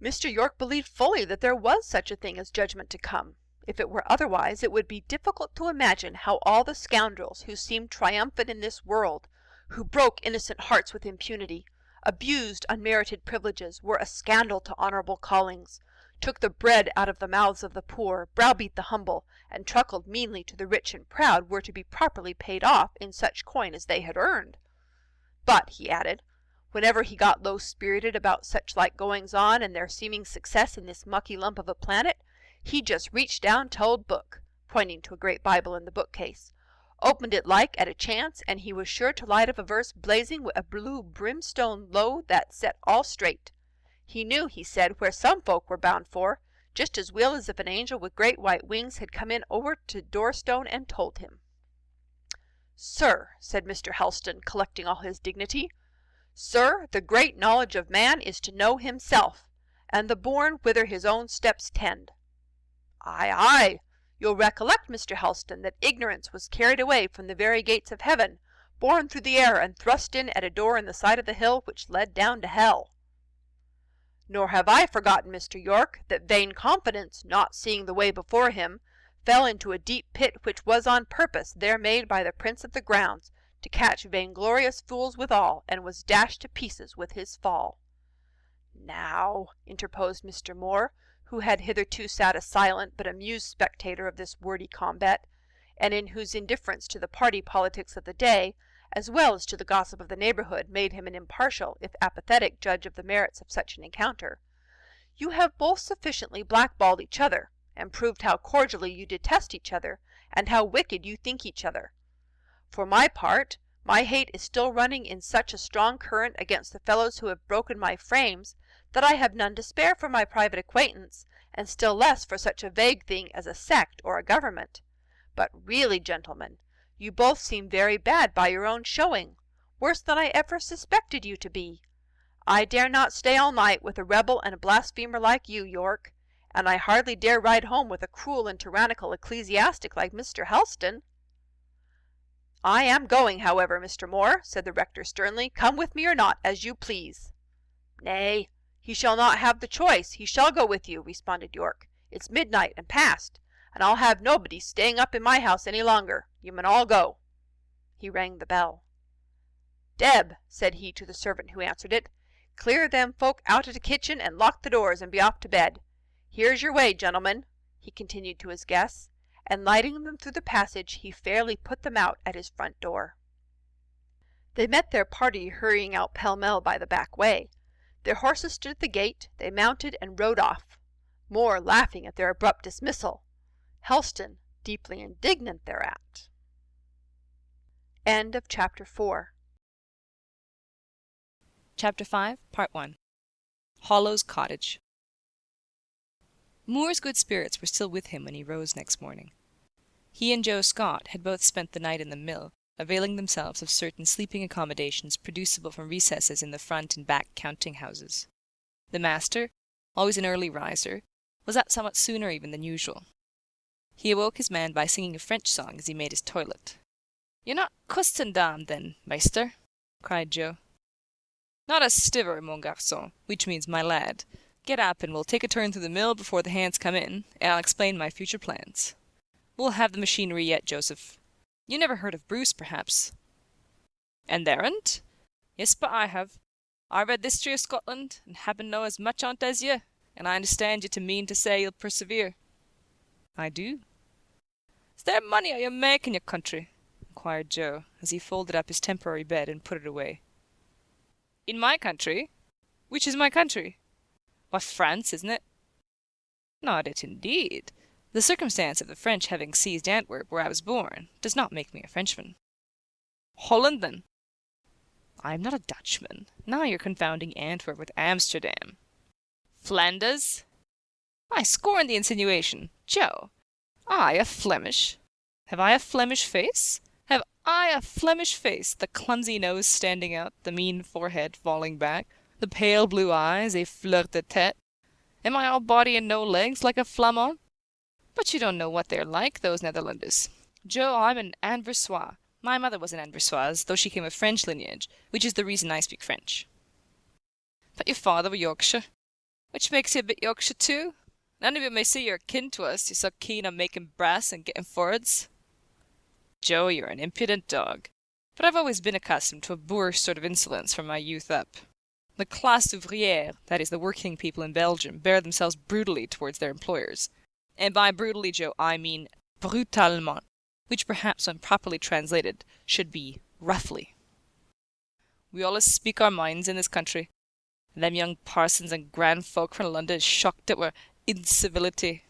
Mr. York believed fully that there was such a thing as judgment to come. If it were otherwise, it would be difficult to imagine how all the scoundrels who seemed triumphant in this world, who broke innocent hearts with impunity, abused unmerited privileges, were a scandal to honorable callings, took the bread out of the mouths of the poor, browbeat the humble, and truckled meanly to the rich and proud, were to be properly paid off in such coin as they had earned. But, he added, whenever he got low-spirited about such like goings-on and their seeming success in this mucky lump of a planet, he just reached down to old Book, pointing to a great Bible in the bookcase, opened it like at a chance, and he was sure to light up a verse blazing with a blue brimstone low that set all straight. He knew, he said, where some folk were bound for, just as well as if an angel with great white wings had come in over to doorstone and told him. Sir, said Mr. Helston, collecting all his dignity, sir, the great knowledge of man is to know himself, and the bourne whither his own steps tend. Ay, ay, you'll recollect, Mr. Helston, that ignorance was carried away from the very gates of heaven, borne through the air, and thrust in at a door in the side of the hill which led down to hell. Nor have I forgotten, Mr. York, that vain confidence, not seeing the way before him, fell into a deep pit which was on purpose there made by the prince of the grounds, to catch vainglorious fools withal, and was dashed to pieces with his fall. Now, interposed Mr. Moore, who had hitherto sat a silent but amused spectator of this wordy combat, and in whose indifference to the party politics of the day, as well as to the gossip of the neighbourhood, made him an impartial, if apathetic, judge of the merits of such an encounter, you have both sufficiently blackballed each other, and proved how cordially you detest each other, and how wicked you think each other. For my part, my hate is still running in such a strong current against the fellows who have broken my frames, that I have none to spare for my private acquaintance, and still less for such a vague thing as a sect or a government. But really, gentlemen, you both seem very bad by your own showing, worse than I ever suspected you to be. I dare not stay all night with a rebel and a blasphemer like you, York, and I hardly dare ride home with a cruel and tyrannical ecclesiastic like Mr. Helston. I am going, however, Mr. Moore, said the rector sternly. Come with me or not, as you please. Nay, he shall not have the choice. He shall go with you, responded York. It's midnight and past, and I'll have nobody staying up in my house any longer. You mun all go. He rang the bell. Deb, said he to the servant who answered it, clear them folk out of the kitchen and lock the doors and be off to bed. Here's your way, gentlemen, he continued to his guests, and lighting them through the passage, he fairly put them out at his front door. They met their party hurrying out pell-mell by the back way. Their horses stood at the gate, they mounted and rode off, Moore laughing at their abrupt dismissal, Helston deeply indignant thereat. End of Chapter 4. Chapter 5, Part 1. Hollow's Cottage. Moore's good spirits were still with him when he rose next morning. He and Joe Scott had both spent the night in the mill, availing themselves of certain sleeping accommodations producible from recesses in the front and back counting-houses. The master, always an early riser, was up somewhat sooner even than usual. He awoke his man by singing a French song as he made his toilet. "You're not Kustendam, then, meister?" cried Joe. "Not a stiver, mon garçon," which means my lad. Get up, and we'll take a turn through the mill before the hands come in, and I'll explain my future plans. We'll have the machinery yet, Joseph. You never heard of Bruce, perhaps?" "And there'n't? Yes, but I have. I read the history of Scotland, and happen to know as much on't as you, and I understand you to mean to say you'll persevere." "I do." "Is there money I you make in your country?" inquired Joe, as he folded up his temporary bed and put it away. "In my country? Which is my country? Why, France, isn't it?" "Not it, indeed. The circumstance of the French having seized Antwerp, where I was born, does not make me a Frenchman." "Holland, then?" "I am not a Dutchman. Now you're confounding Antwerp with Amsterdam." "Flanders?" "I scorn the insinuation. Joe, I a Flemish? Have I a Flemish face? Have I a Flemish face, the clumsy nose standing out, the mean forehead falling back, the pale blue eyes, a fleur de tête? Am I all body and no legs, like a Flamand? But you don't know what they're like, those Netherlanders. Joe, I'm an Anversois. My mother was an Anversoise, though she came of French lineage, which is the reason I speak French. But your father were Yorkshire, which makes you a bit Yorkshire too. None of you may say you're kin to us, you're so keen on making brass and getting forwards. Joe, you're an impudent dog. But I've always been accustomed to a boorish sort of insolence from my youth up. The classe ouvrière, that is, the working people in Belgium, bear themselves brutally towards their employers. And by brutally, Joe, I mean brutalement, which perhaps, when properly translated, should be roughly. We allus speak our minds in this country. And them young parsons and grand folk from London is shocked at our incivility.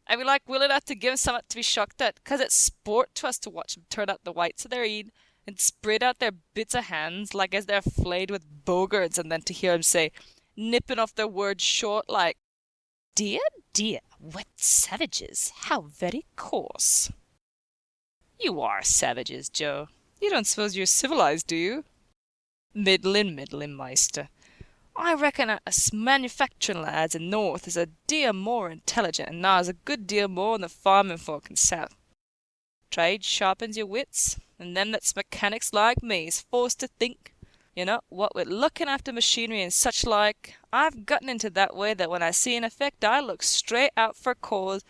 And we like well enough to give 'em summat to be shocked at, 'cause it's sport to us to watch 'em turn out the whites of their e'en, and spread out their bits of hands like as they're flayed with bogards, and then to hear 'em say, nipping off their words short like, "Dear, dear, what savages! How very coarse!" You are savages, Joe. You don't suppose you're civilized, do you? Middlin', meister. I reckon us manufacturing lads in North is a deal more intelligent and knows a good deal more than the farming folk in South. Trade sharpens your wits, and them that's mechanics like me is forced to think. You know, what with looking after machinery and such like, I've gotten into that way that when I see an effect I look straight out for cause,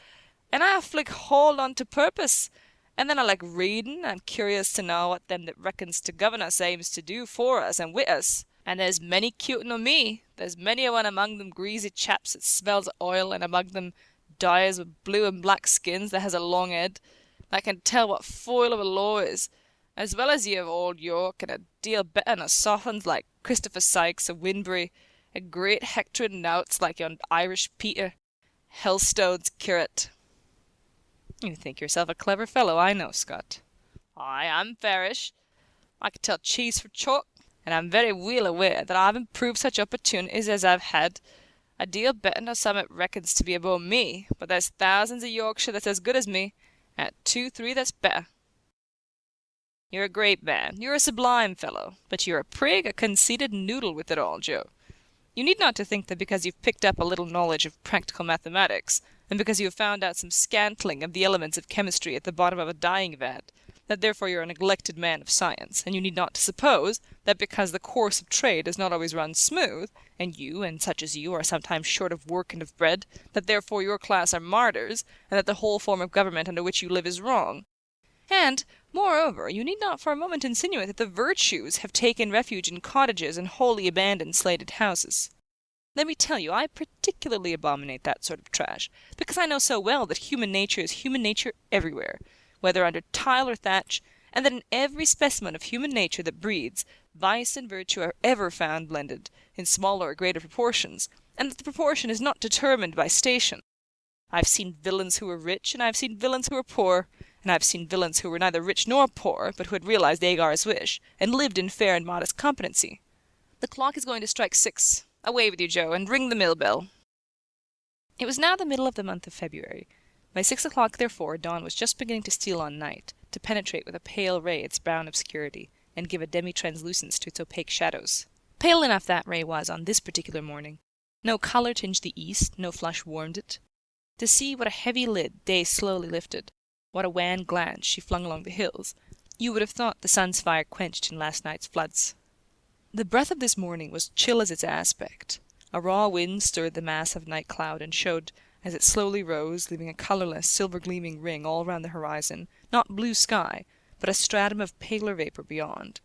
and I flick hold on to purpose. And then I like reading, I'm curious to know what them that reckons to govern us aims to do for us and with us. And there's many cutin' o' me. There's many a one among them greasy chaps that smells of oil, and among them dyers with blue and black skins that has a long head, that can tell what foil of a law is, as well as ye of old York, and a deal better than a sophons like Christopher Sykes of Winbury, and great hectoring nouts like yon Irish Peter, Helstone's curate. You think yourself a clever fellow, I know, Scott. Aye, I'm fairish. I can tell cheese from chalk, and I'm very weel aware that I've improved such opportunities as I've had, a deal better nor some it reckons to be above me, but there's thousands of Yorkshire that's as good as me, and 2-3 that's better. You're a great man, you're a sublime fellow, but you're a prig, a conceited noodle with it all, Joe. You need not to think that because you've picked up a little knowledge of practical mathematics, and because you have found out some scantling of the elements of chemistry at the bottom of a dyeing vat, that therefore you're a neglected man of science, and you need not to suppose that because the course of trade does not always run smooth, and you, and such as you, are sometimes short of work and of bread, that therefore your class are martyrs, and that the whole form of government under which you live is wrong. And, moreover, you need not for a moment insinuate that the virtues have taken refuge in cottages and wholly abandoned slated houses. Let me tell you, I particularly abominate that sort of trash, because I know so well that human nature is human nature everywhere, whether under tile or thatch, and that in every specimen of human nature that breathes, vice and virtue are ever found blended, in smaller or greater proportions, and that the proportion is not determined by station. I've seen villains who were rich, and I've seen villains who were poor, and I've seen villains who were neither rich nor poor, but who had realized Agar's wish, and lived in fair and modest competency. The clock is going to strike 6. Away with you, Joe, and ring the mill bell. It was now the middle of the month of February. By 6 o'clock, therefore, dawn was just beginning to steal on night, to penetrate with a pale ray its brown obscurity, and give a demi-translucence to its opaque shadows. Pale enough that ray was on this particular morning. No colour tinged the east, no flush warmed it. To see what a heavy lid day slowly lifted, what a wan glance she flung along the hills, you would have thought the sun's fire quenched in last night's floods. The breath of this morning was chill as its aspect. A raw wind stirred the mass of night cloud, and showed, as it slowly rose, leaving a colourless, silver-gleaming ring all round the horizon, not blue sky, but a stratum of paler vapour beyond.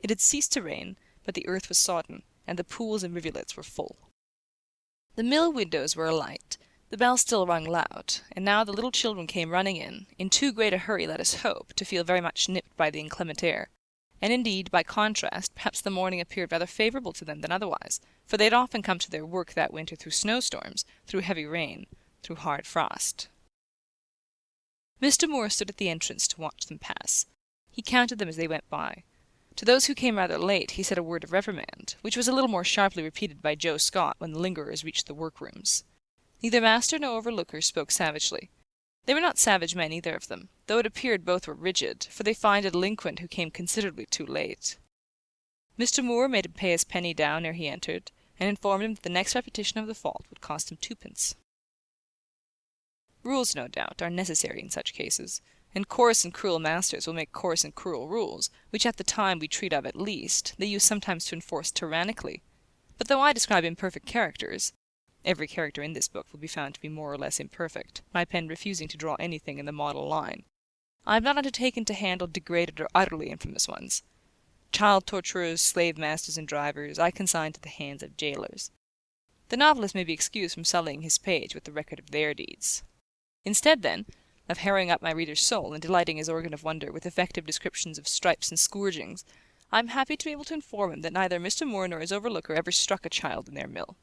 It had ceased to rain, but the earth was sodden, and the pools and rivulets were full. The mill windows were alight, the bell still rung loud, and now the little children came running in too great a hurry, let us hope, to feel very much nipped by the inclement air. And indeed, by contrast, perhaps the morning appeared rather favourable to them than otherwise, for they had often come to their work that winter through snowstorms, through heavy rain, through hard frost. Mr. Moore stood at the entrance to watch them pass. He counted them as they went by. To those who came rather late he said a word of reprimand, which was a little more sharply repeated by Joe Scott when the lingerers reached the workrooms. Neither master nor overlooker spoke savagely. They were not savage men, either of them, though it appeared both were rigid, for they fined a delinquent who came considerably too late. Mr. Moore made him pay his penny down ere he entered, and informed him that the next repetition of the fault would cost him 2 pence. Rules, no doubt, are necessary in such cases, and coarse and cruel masters will make coarse and cruel rules, which at the time we treat of at least, they use sometimes to enforce tyrannically. But though I describe imperfect characters, every character in this book will be found to be more or less imperfect, my pen refusing to draw anything in the model line, I have not undertaken to handle degraded or utterly infamous ones. Child torturers, slave masters, and drivers, I consign to the hands of jailers. The novelist may be excused from sullying his page with the record of their deeds. Instead, then, of harrowing up my reader's soul and delighting his organ of wonder with effective descriptions of stripes and scourgings, I am happy to be able to inform him that neither Mr. Moore nor his overlooker ever struck a child in their mill.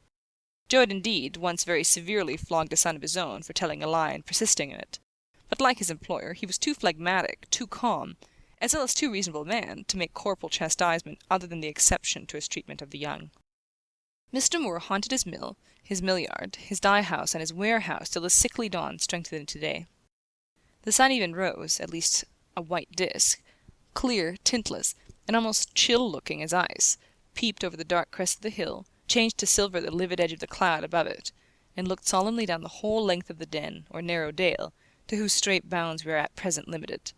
Joe had indeed once very severely flogged a son of his own for telling a lie and persisting in it, but like his employer, he was too phlegmatic, too calm, as well as too reasonable a man, to make corporal chastisement other than the exception to his treatment of the young. Mr. Moore haunted his mill, his mill-yard, his dye-house, and his warehouse till the sickly dawn strengthened into day. The sun even rose, at least a white disk, clear, tintless, and almost chill-looking as ice, peeped over the dark crest of the hill, changed to silver the livid edge of the cloud above it, and looked solemnly down the whole length of the den, or narrow dale, to whose straight bounds we are at present limited.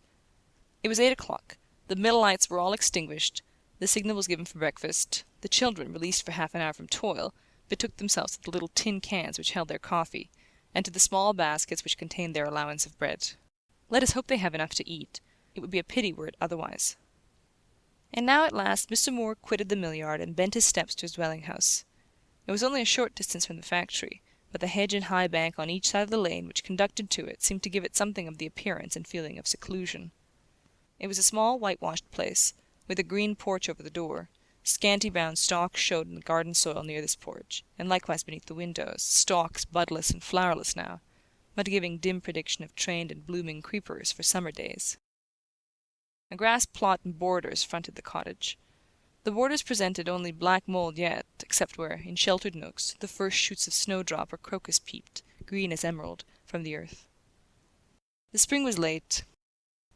It was 8 o'clock, the mill lights were all extinguished, the signal was given for breakfast, the children, released for half an hour from toil, betook themselves to the little tin cans which held their coffee, and to the small baskets which contained their allowance of bread. Let us hope they have enough to eat. It would be a pity were it otherwise. And now at last Mr. Moore quitted the mill-yard and bent his steps to his dwelling-house. It was only a short distance from the factory, but the hedge and high bank on each side of the lane which conducted to it seemed to give it something of the appearance and feeling of seclusion. It was a small whitewashed place, with a green porch over the door. Scanty brown stalks showed in the garden soil near this porch, and likewise beneath the windows, stalks budless and flowerless now, but giving dim prediction of trained and blooming creepers for summer days. A grass plot and borders fronted the cottage. The borders presented only black mould yet, except where, in sheltered nooks, the first shoots of snowdrop or crocus peeped, green as emerald, from the earth. The spring was late.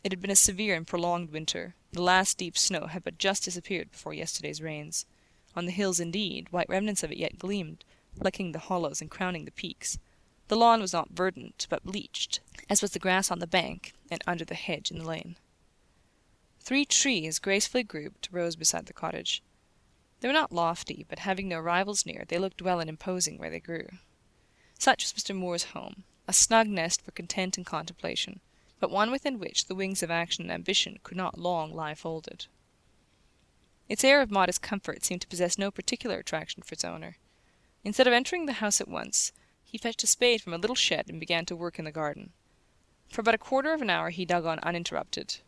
It had been a severe and prolonged winter. The last deep snow had but just disappeared before yesterday's rains. On the hills, indeed, white remnants of it yet gleamed, flecking the hollows and crowning the peaks. The lawn was not verdant, but bleached, as was the grass on the bank and under the hedge in the lane. 3 trees, gracefully grouped, rose beside the cottage. They were not lofty, but having no rivals near, they looked well and imposing where they grew. Such was Mr. Moore's home, a snug nest for content and contemplation, but one within which the wings of action and ambition could not long lie folded. Its air of modest comfort seemed to possess no particular attraction for its owner. Instead of entering the house at once, he fetched a spade from a little shed and began to work in the garden. For about a quarter of an hour he dug on uninterrupted.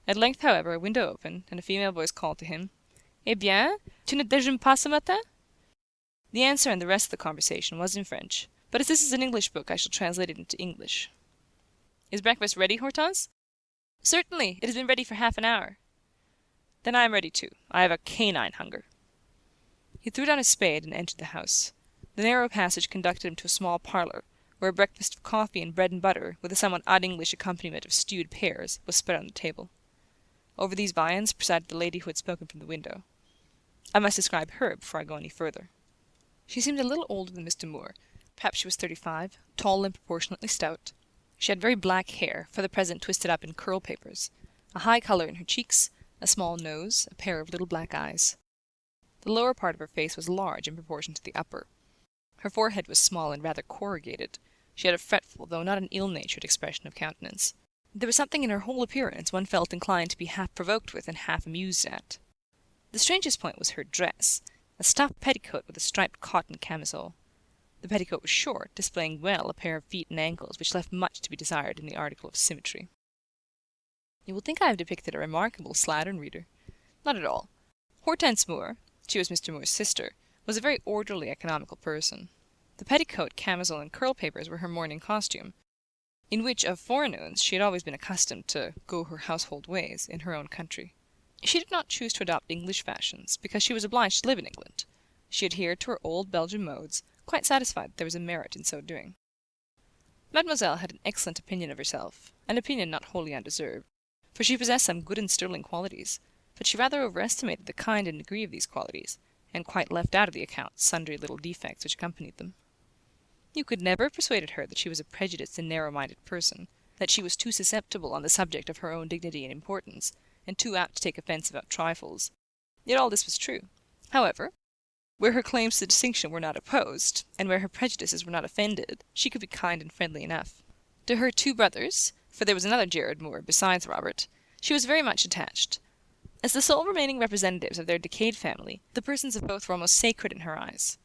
At length, however, a window opened, and a female voice called to him, "Eh bien, tu ne déjeunes pas ce matin?" The answer and the rest of the conversation was in French, but as this is an English book I shall translate it into English. "Is breakfast ready, Hortense?" "Certainly. It has been ready for half an hour." "Then I am ready too. I have a canine hunger." He threw down his spade and entered the house. The narrow passage conducted him to a small parlour, where a breakfast of coffee and bread and butter, with a somewhat un-English accompaniment of stewed pears, was spread on the table. Over these viands presided the lady who had spoken from the window. I must describe her before I go any further. She seemed a little older than Mr. Moore. Perhaps she was 35, tall and proportionately stout. She had very black hair, for the present twisted up in curl papers, a high colour in her cheeks, a small nose, a pair of little black eyes. The lower part of her face was large in proportion to the upper. Her forehead was small and rather corrugated. She had a fretful, though not an ill-natured expression of countenance. There was something in her whole appearance one felt inclined to be half provoked with and half amused at. The strangest point was her dress, a stuff petticoat with a striped cotton camisole. The petticoat was short, displaying well a pair of feet and ankles which left much to be desired in the article of symmetry. You will think I have depicted a remarkable slattern, reader. Not at all. Hortense Moore, she was Mr. Moore's sister, was a very orderly, economical person. The petticoat, camisole, and curl papers were her morning costume, in which of forenoons she had always been accustomed to go her household ways in her own country. She did not choose to adopt English fashions, because she was obliged to live in England. She adhered to her old Belgian modes, quite satisfied that there was a merit in so doing. Mademoiselle had an excellent opinion of herself, an opinion not wholly undeserved, for she possessed some good and sterling qualities, but she rather overestimated the kind and degree of these qualities, and quite left out of the account sundry little defects which accompanied them. You could never have persuaded her that she was a prejudiced and narrow-minded person, that she was too susceptible on the subject of her own dignity and importance, and too apt to take offence about trifles. Yet all this was true. However, where her claims to distinction were not opposed, and where her prejudices were not offended, she could be kind and friendly enough. To her two brothers, for there was another Gerard Moore besides Robert, she was very much attached. As the sole remaining representatives of their decayed family, the persons of both were almost sacred in her eyes.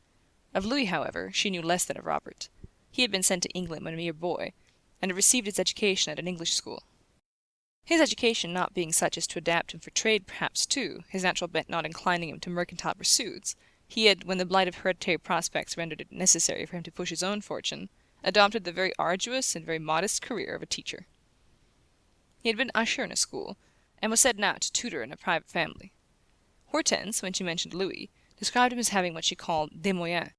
Of Louis, however, she knew less than of Robert. He had been sent to England when a mere boy, and had received his education at an English school. His education not being such as to adapt him for trade perhaps too, his natural bent not inclining him to mercantile pursuits, he had, when the blight of hereditary prospects rendered it necessary for him to push his own fortune, adopted the very arduous and very modest career of a teacher. He had been usher in a school, and was said now to tutor in a private family. Hortense, when she mentioned Louis, described him as having what she called des moyens,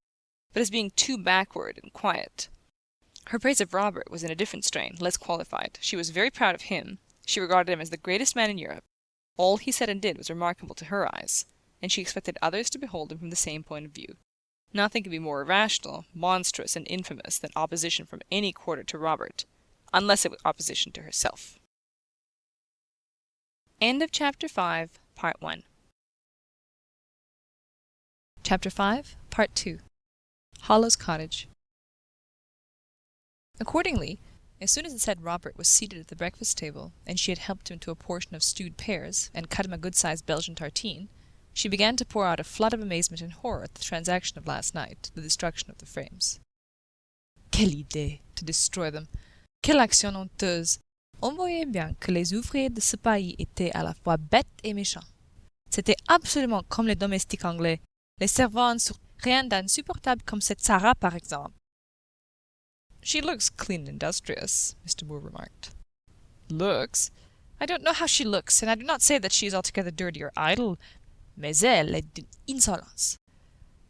but as being too backward and quiet. Her praise of Robert was in a different strain, less qualified. She was very proud of him. She regarded him as the greatest man in Europe. All he said and did was remarkable to her eyes, and she expected others to behold him from the same point of view. Nothing could be more irrational, monstrous, and infamous than opposition from any quarter to Robert, unless it was opposition to herself. End of Chapter 5, Part 1. Chapter 5, Part 2. Hollow's Cottage. Accordingly, as soon as it said Robert was seated at the breakfast table, and she had helped him to a portion of stewed pears, and cut him a good-sized Belgian tartine, she began to pour out a flood of amazement and horror at the transaction of last night, the destruction of the frames. Quelle idée, to destroy them! Quelle action honteuse! On voyait bien que les ouvriers de ce pays étaient à la fois bêtes et méchants. C'était absolument comme les domestiques anglais, les servantes sur rien d'insupportable comme cette Sarah, par exemple. She looks clean and industrious, Mr. Moore remarked. Looks? I don't know how she looks, and I do not say that she is altogether dirty or idle, mais elle est d'une insolence.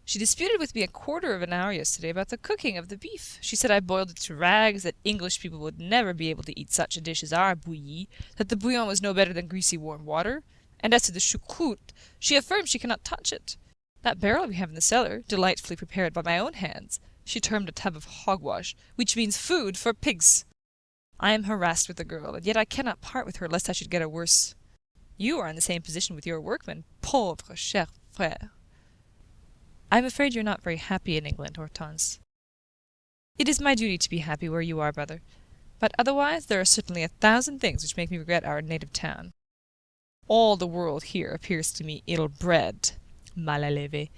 She disputed with me a quarter of an hour yesterday about the cooking of the beef. She said I boiled it to rags, that English people would never be able to eat such a dish as our bouillie, that the bouillon was no better than greasy warm water, and as to the choucroute, she affirms she cannot touch it. That barrel we have in the cellar, delightfully prepared by my own hands, she termed a tub of hogwash, which means food for pigs. I am harassed with the girl, and yet I cannot part with her lest I should get a worse. You are in the same position with your workmen, pauvre cher frère. I am afraid you are not very happy in England, Hortense. It is my duty to be happy where you are, brother, but otherwise there are certainly 1,000 things which make me regret our native town. All the world here appears to me ill-bred, mal élevée.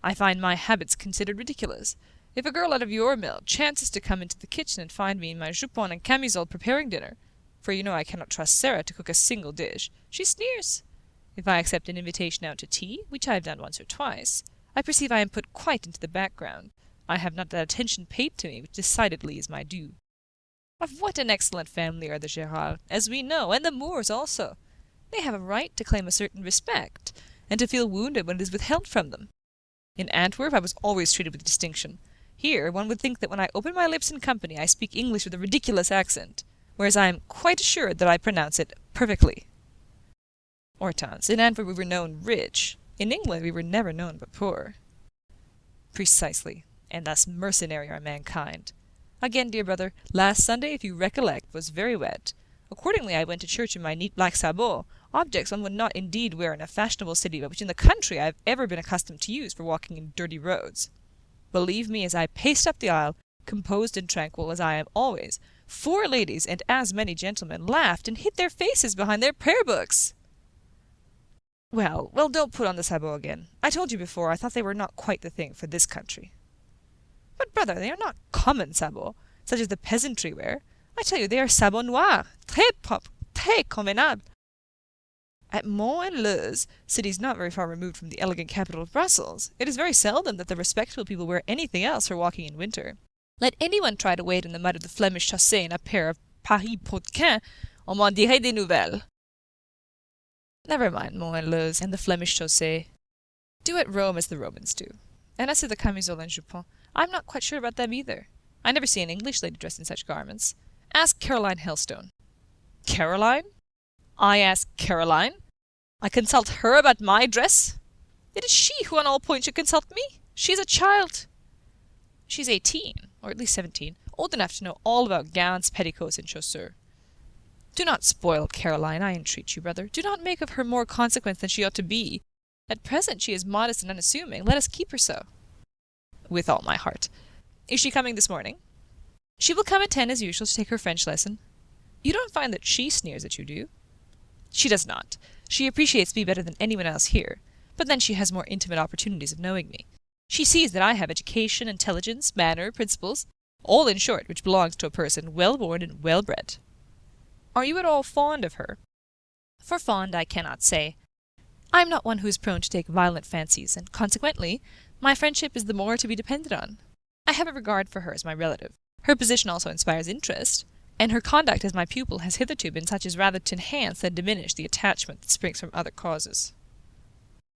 I find my habits considered ridiculous. If a girl out of your mill chances to come into the kitchen and find me in my jupon and camisole preparing dinner, for you know I cannot trust Sarah to cook a single dish, she sneers. If I accept an invitation out to tea, which I have done once or twice, I perceive I am put quite into the background. I have not that attention paid to me which decidedly is my due. Of what an excellent family are the Gerards, as we know, and the Moores also. They have a right to claim a certain respect, and to feel wounded when it is withheld from them. In Antwerp I was always treated with distinction. Here one would think that when I open my lips in company I speak English with a ridiculous accent, whereas I am quite assured that I pronounce it perfectly. Hortense, in Antwerp we were known rich. In England we were never known but poor. Precisely, and thus mercenary are mankind. Again, dear brother, last Sunday, if you recollect, was very wet. Accordingly I went to church in my neat black sabots, objects one would not indeed wear in a fashionable city, but which in the country I have ever been accustomed to use for walking in dirty roads. Believe me, as I paced up the aisle, composed and tranquil as I am always, 4 ladies and as many gentlemen laughed and hid their faces behind their prayer-books. Well, don't put on the sabots again. I told you before I thought they were not quite the thing for this country. But, brother, they are not common sabots, such as the peasantry wear. I tell you, they are sabots noirs, très propres, très convenables. At Mont and Leuze, cities not very far removed from the elegant capital of Brussels, it is very seldom that the respectable people wear anything else for walking in winter. Let anyone try to wade in the mud of the Flemish chaussée in a pair of Paris brodequins, on m'en dirait des nouvelles. Never mind Mont and Leuze and the Flemish chaussée. Do at Rome as the Romans do. And as to the camisole and jupon, I am not quite sure about them either. I never see an English lady dressed in such garments. Ask Caroline Helstone. Caroline? I ask Caroline? I consult her about my dress? It is she who on all points should consult me. She is a child. She's 18, or at least 17, old enough to know all about gowns, petticoats, and chaussures. Do not spoil Caroline, I entreat you, brother. Do not make of her more consequence than she ought to be. At present she is modest and unassuming. Let us keep her so. With all my heart. Is she coming this morning? She will come at 10 as usual to take her French lesson. You don't find that she sneers at you, do you? She does not. She appreciates me better than anyone else here, but then she has more intimate opportunities of knowing me. She sees that I have education, intelligence, manner, principles, all in short which belongs to a person well-born and well-bred. Are you at all fond of her? For fond I cannot say. I am not one who is prone to take violent fancies, and consequently my friendship is the more to be depended on. I have a regard for her as my relative. Her position also inspires interest, and her conduct as my pupil has hitherto been such as rather to enhance than diminish the attachment that springs from other causes.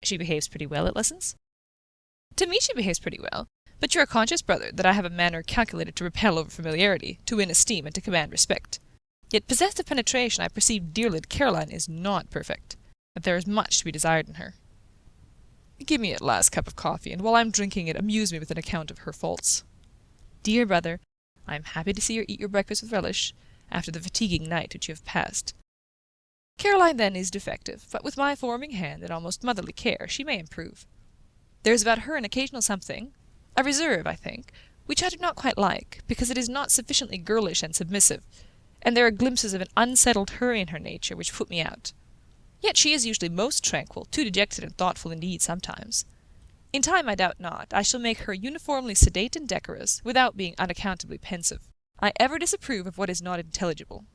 She behaves pretty well at lessons? To me she behaves pretty well, but you are conscious, brother, that I have a manner calculated to repel over familiarity, to win esteem, and to command respect. Yet possessed of penetration, I perceive dearly that Caroline is not perfect, that there is much to be desired in her. Give me a last cup of coffee, and while I am drinking it, amuse me with an account of her faults. Dear brother, I am happy to see her eat your breakfast with relish, after the fatiguing night which you have passed. Caroline, then, is defective, but with my forming hand and almost motherly care, she may improve. There is about her an occasional something, a reserve, I think, which I do not quite like, because it is not sufficiently girlish and submissive, and there are glimpses of an unsettled hurry in her nature which put me out. Yet she is usually most tranquil, too dejected and thoughtful indeed sometimes. In time, I doubt not, I shall make her uniformly sedate and decorous, without being unaccountably pensive. I ever disapprove of what is not intelligible.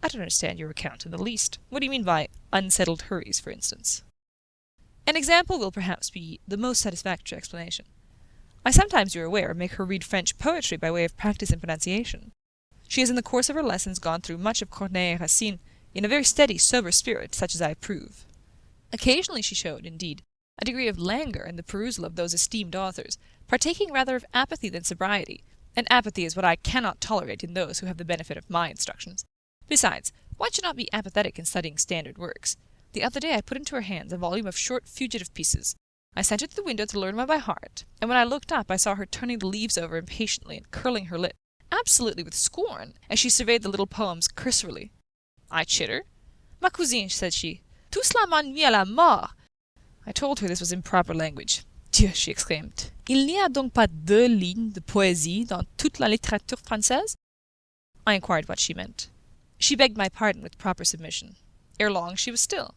I don't understand your account in the least. What do you mean by unsettled hurries, for instance? An example will perhaps be the most satisfactory explanation. I sometimes, you are aware, make her read French poetry by way of practice in pronunciation. She has in the course of her lessons gone through much of Corneille and Racine in a very steady, sober spirit, such as I approve. Occasionally she showed, indeed, a degree of languor in the perusal of those esteemed authors, partaking rather of apathy than sobriety, and apathy is what I cannot tolerate in those who have the benefit of my instructions. Besides, one should not be apathetic in studying standard works. The other day I put into her hands a volume of short fugitive pieces. I sent her to the window to learn them by heart, and when I looked up I saw her turning the leaves over impatiently and curling her lip, absolutely with scorn, as she surveyed the little poems cursorily. I chid her. Ma cousine, said she, tout cela m'ennuie à la mort. I told her this was improper language. Dieu, she exclaimed, il n'y a donc pas 2 lignes de poésie dans toute la littérature française? I inquired what she meant. She begged my pardon with proper submission. Ere long she was still.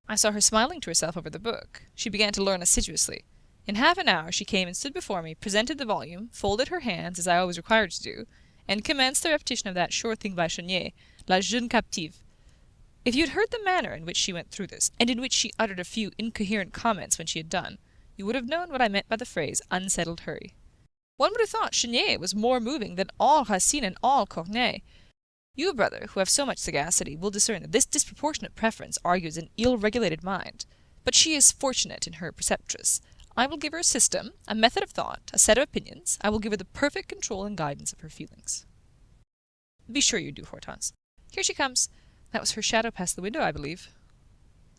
I saw her smiling to herself over the book. She began to learn assiduously. In half an hour she came and stood before me, presented the volume, folded her hands, as I always required to do, and commenced the repetition of that short thing by Chenier, La Jeune Captive. If you had heard the manner in which she went through this, and in which she uttered a few incoherent comments when she had done, you would have known what I meant by the phrase unsettled hurry. One would have thought Chenier was more moving than all Racine and all Corneille. You, brother, who have so much sagacity, will discern that this disproportionate preference argues an ill-regulated mind. But she is fortunate in her preceptress. I will give her a system, a method of thought, a set of opinions. I will give her the perfect control and guidance of her feelings. Be sure you do, Hortense. Here she comes. That was her shadow past the window, I believe.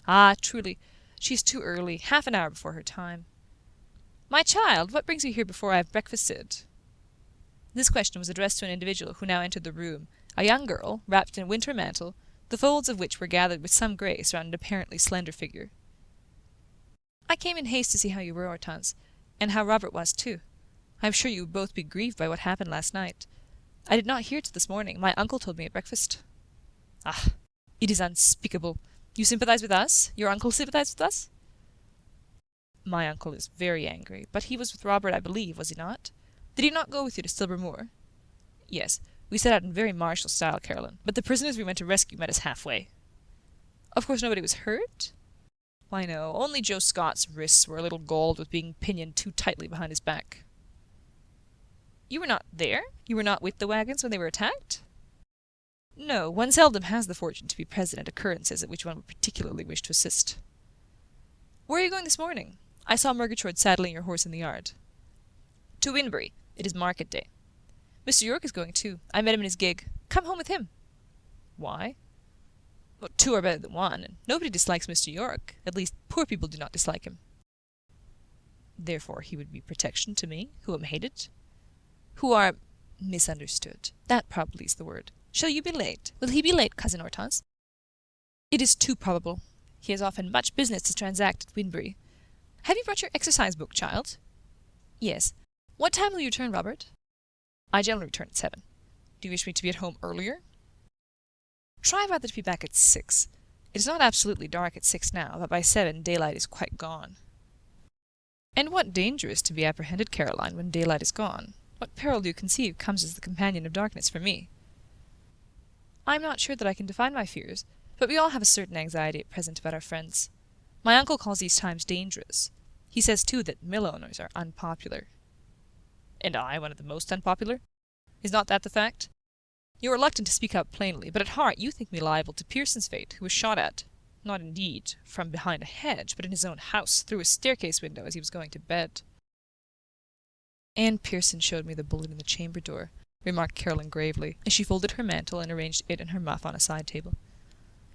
Ah, truly, she is too early, half an hour before her time. My child, what brings you here before I have breakfasted? This question was addressed to an individual who now entered the room, a young girl, wrapped in a winter mantle, the folds of which were gathered with some grace round an apparently slender figure. I came in haste to see how you were, Hortense, and how Robert was too. I am sure you would both be grieved by what happened last night. I did not hear till this morning. My uncle told me at breakfast. Ah, it is unspeakable. You sympathize with us? Your uncle sympathized with us? My uncle is very angry, but he was with Robert, I believe, was he not? Did he not go with you to Stilbur Moor? Yes, we set out in very martial style, Caroline, but the prisoners we went to rescue met us halfway. Of course nobody was hurt? Why no, only Joe Scott's wrists were a little galled with being pinioned too tightly behind his back. You were not there? You were not with the wagons when they were attacked? No, one seldom has the fortune to be present at occurrences at which one would particularly wish to assist. Where are you going this morning? I saw Murgatroyd saddling your horse in the yard. To Winbury. It is market day. Mr. Yorke is going too. I met him in his gig. Come home with him. Why? Well, 2 are better than 1, and nobody dislikes Mr. Yorke. At least, poor people do not dislike him. Therefore he would be protection to me, who am hated? who are misunderstood. That probably is the word. Shall you be late? Will he be late, Cousin Hortense? It is too probable. He has often much business to transact at Winbury. Have you brought your exercise book, child? Yes. What time will you return, Robert? I generally return at 7. Do you wish me to be at home earlier? Try rather to be back at 6. It is not absolutely dark at 6 now, but by 7 daylight is quite gone. And what danger is to be apprehended, Caroline, when daylight is gone? What peril do you conceive comes as the companion of darkness for me? I am not sure that I can define my fears, but we all have a certain anxiety at present about our friends. My uncle calls these times dangerous. He says, too, that mill owners are unpopular. And I, one of the most unpopular? Is not that the fact? You are reluctant to speak out plainly, but at heart you think me liable to Pearson's fate, who was shot at, not indeed from behind a hedge, but in his own house, through a staircase window as he was going to bed. Anne Pearson showed me the bullet in the chamber door, remarked Caroline gravely, as she folded her mantle and arranged it and her muff on a side table.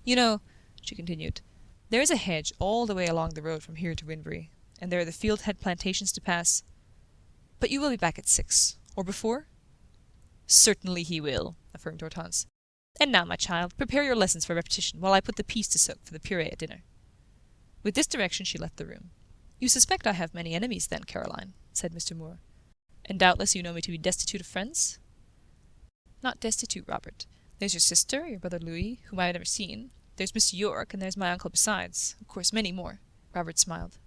You know, she continued, there is a hedge all the way along the road from here to Winbury, and there are the Fieldhead plantations to pass. But you will be back at 6, or before? Certainly he will, affirmed Hortense. And now, my child, prepare your lessons for repetition, while I put the peas to soak for the puree at dinner. With this direction she left the room. You suspect I have many enemies, then, Caroline, said Mr. Moore. And doubtless you know me to be destitute of friends? Not destitute, Robert. There's your sister, your brother Louis, whom I have never seen. There's Mr. Yorke, and there's my uncle besides. Of course, many more. Robert smiled.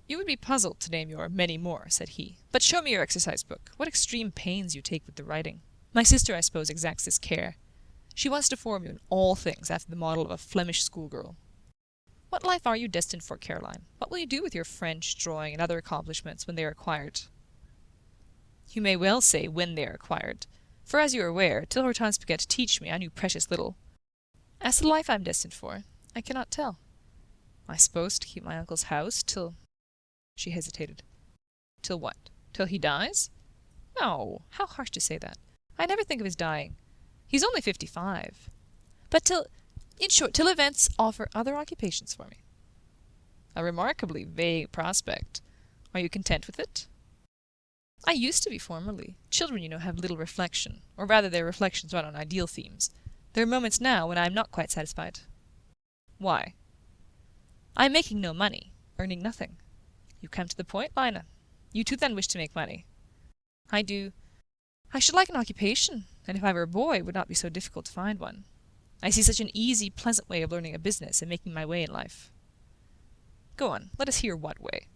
You would be puzzled to name your many more, said he. But show me your exercise book. What extreme pains you take with the writing. My sister, I suppose, exacts this care. She wants to form you in all things after the model of a Flemish schoolgirl. What life are you destined for, Caroline? What will you do with your French, drawing, and other accomplishments when they are acquired? You may well say when they are acquired, for as you are aware, till Hortense began to teach me, I knew precious little. As to the life I am destined for, I cannot tell. I suppose to keep my uncle's house till... She hesitated. Till what? Till he dies? No, how harsh to say that. I never think of his dying. He's only 55. But till... In short, till events offer other occupations for me. A remarkably vague prospect. Are you content with it? I used to be formerly. Children, you know, have little reflection, or rather their reflections run on ideal themes. There are moments now when I am not quite satisfied. Why? I am making no money, earning nothing. You come to the point, Lina. You too then wish to make money. I do. I should like an occupation, and if I were a boy, it would not be so difficult to find one. I see such an easy, pleasant way of learning a business and making my way in life. Go on, let us hear what way.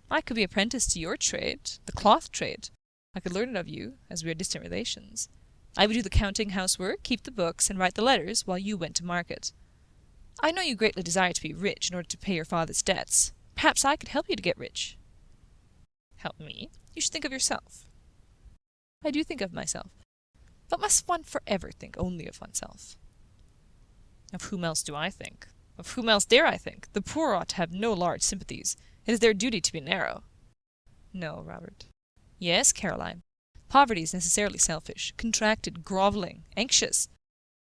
I could be apprenticed to your trade, the cloth trade. I could learn it of you, as we are distant relations. I would do the counting housework, keep the books, and write the letters, while you went to market. I know you greatly desire to be rich in order to pay your father's debts. Perhaps I could help you to get rich. Help me? You should think of yourself. I do think of myself. But must one forever think only of oneself? Of whom else do I think? Of whom else dare I think? The poor ought to have no large sympathies. It is their duty to be narrow. No, Robert. Yes, Caroline. Poverty is necessarily selfish, contracted, grovelling, anxious.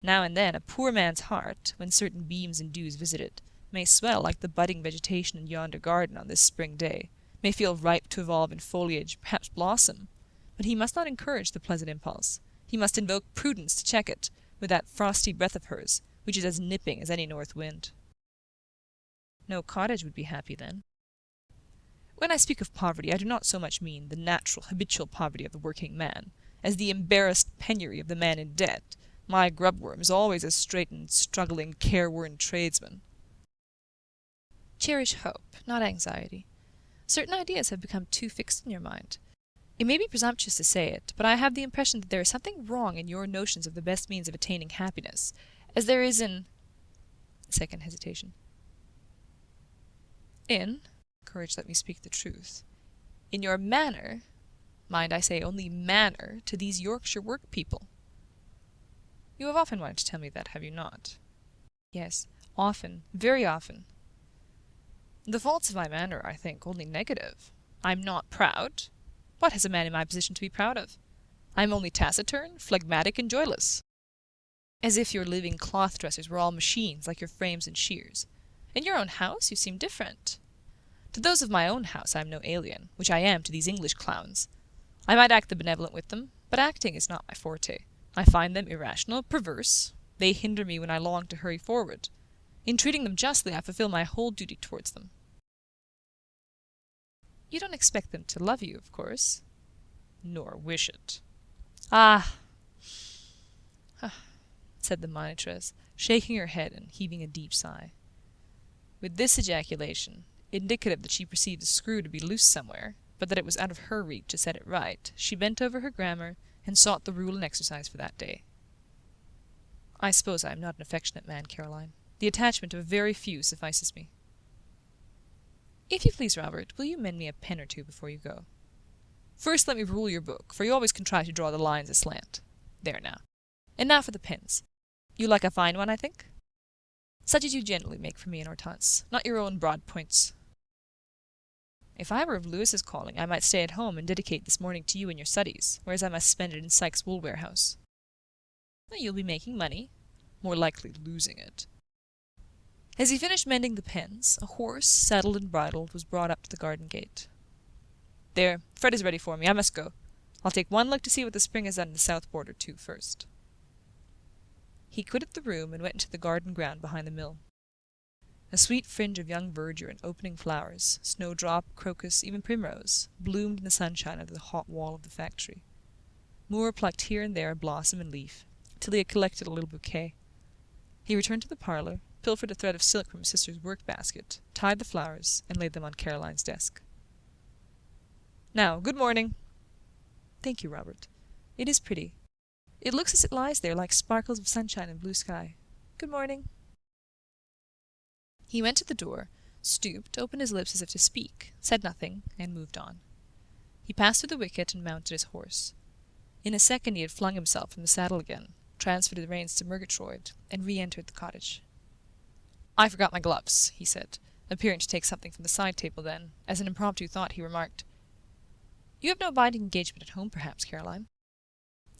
Now and then a poor man's heart, when certain beams and dews visit it, may swell like the budding vegetation in yonder garden on this spring day, may feel ripe to evolve in foliage, perhaps blossom. But he must not encourage the pleasant impulse. He must invoke prudence to check it, with that frosty breath of hers, which is as nipping as any north wind. No cottage would be happy then. When I speak of poverty, I do not so much mean the natural, habitual poverty of the working man, as the embarrassed penury of the man in debt. My grubworm is always a straitened, struggling, careworn tradesman. Cherish hope, not anxiety. Certain ideas have become too fixed in your mind. It may be presumptuous to say it, but I have the impression that there is something wrong in your notions of the best means of attaining happiness, as there is in... Second hesitation. In... Courage, let me speak the truth. In your manner, mind I say only manner, to these Yorkshire work people. You have often wanted to tell me that, have you not? Yes, often, very often. The faults of my manner, I think, only negative. I am not proud. What has a man in my position to be proud of? I am only taciturn, phlegmatic, and joyless. As if your living cloth-dressers were all machines, like your frames and shears. In your own house you seem different. To those of my own house I am no alien, which I am to these English clowns. I might act the benevolent with them, but acting is not my forte. I find them irrational, perverse. They hinder me when I long to hurry forward. In treating them justly, I fulfil my whole duty towards them." "You don't expect them to love you, of course?" "Nor wish it." "Ah!" said the monitress, shaking her head and heaving a deep sigh. With this ejaculation, indicative that she perceived the screw to be loose somewhere, but that it was out of her reach to set it right, she bent over her grammar and sought the rule and exercise for that day. "I suppose I am not an affectionate man, Caroline. The attachment of a very few suffices me." "If you please, Robert, will you mend me a pen or two before you go? First let me rule your book, for you always contrive to draw the lines aslant. There now. And now for the pens. You like a fine one, I think? Such as you generally make for me and Hortense, not your own broad points. If I were of Lewis's calling, I might stay at home and dedicate this morning to you and your studies, whereas I must spend it in Sykes' wool warehouse." "You'll be making money." "More likely losing it." As he finished mending the pens, a horse, saddled and bridled, was brought up to the garden gate. "There, Fred is ready for me. I must go. I'll take one look to see what the spring has done in the south border, too, first." He quitted the room and went into the garden ground behind the mill. A sweet fringe of young verdure and opening flowers, snowdrop, crocus, even primrose, bloomed in the sunshine under the hot wall of the factory. Moore plucked here and there a blossom and leaf, till he had collected a little bouquet. He returned to the parlour, pilfered a thread of silk from his sister's work-basket, tied the flowers, and laid them on Caroline's desk. "Now, good morning." "Thank you, Robert. It is pretty. It looks as it lies there, like sparkles of sunshine and blue sky. Good morning." He went to the door, stooped, opened his lips as if to speak, said nothing, and moved on. He passed through the wicket and mounted his horse. In a second he had flung himself from the saddle again, transferred the reins to Murgatroyd, and re-entered the cottage. "I forgot my gloves," he said, appearing to take something from the side table then, as an impromptu thought, he remarked: "You have no binding engagement at home, perhaps, Caroline?"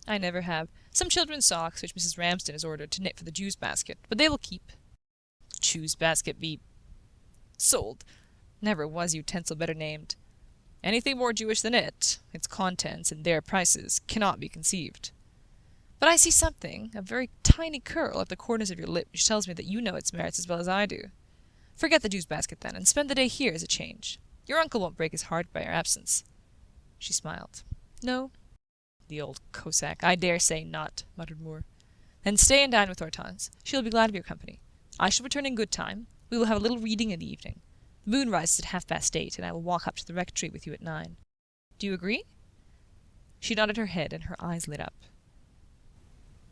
"I never have. Some children's socks, which Mrs. Ramsden has ordered to knit for the Jew's basket, but they will keep." "Jew's basket be sold. Never was utensil better named. Anything more Jewish than it, its contents and their prices, cannot be conceived. But I see something, a very tiny curl, at the corners of your lip which tells me that you know its merits as well as I do. Forget the Jew's basket, then, and spend the day here as a change. Your uncle won't break his heart by your absence." She smiled. "No." "The old Cossack! I dare say not," muttered Moore. "Then stay and dine with Hortense. She will be glad of your company. I shall return in good time. We will have a little reading in the evening. The moon rises at 8:30, and I will walk up to the rectory with you at 9. Do you agree?" She nodded her head, and her eyes lit up.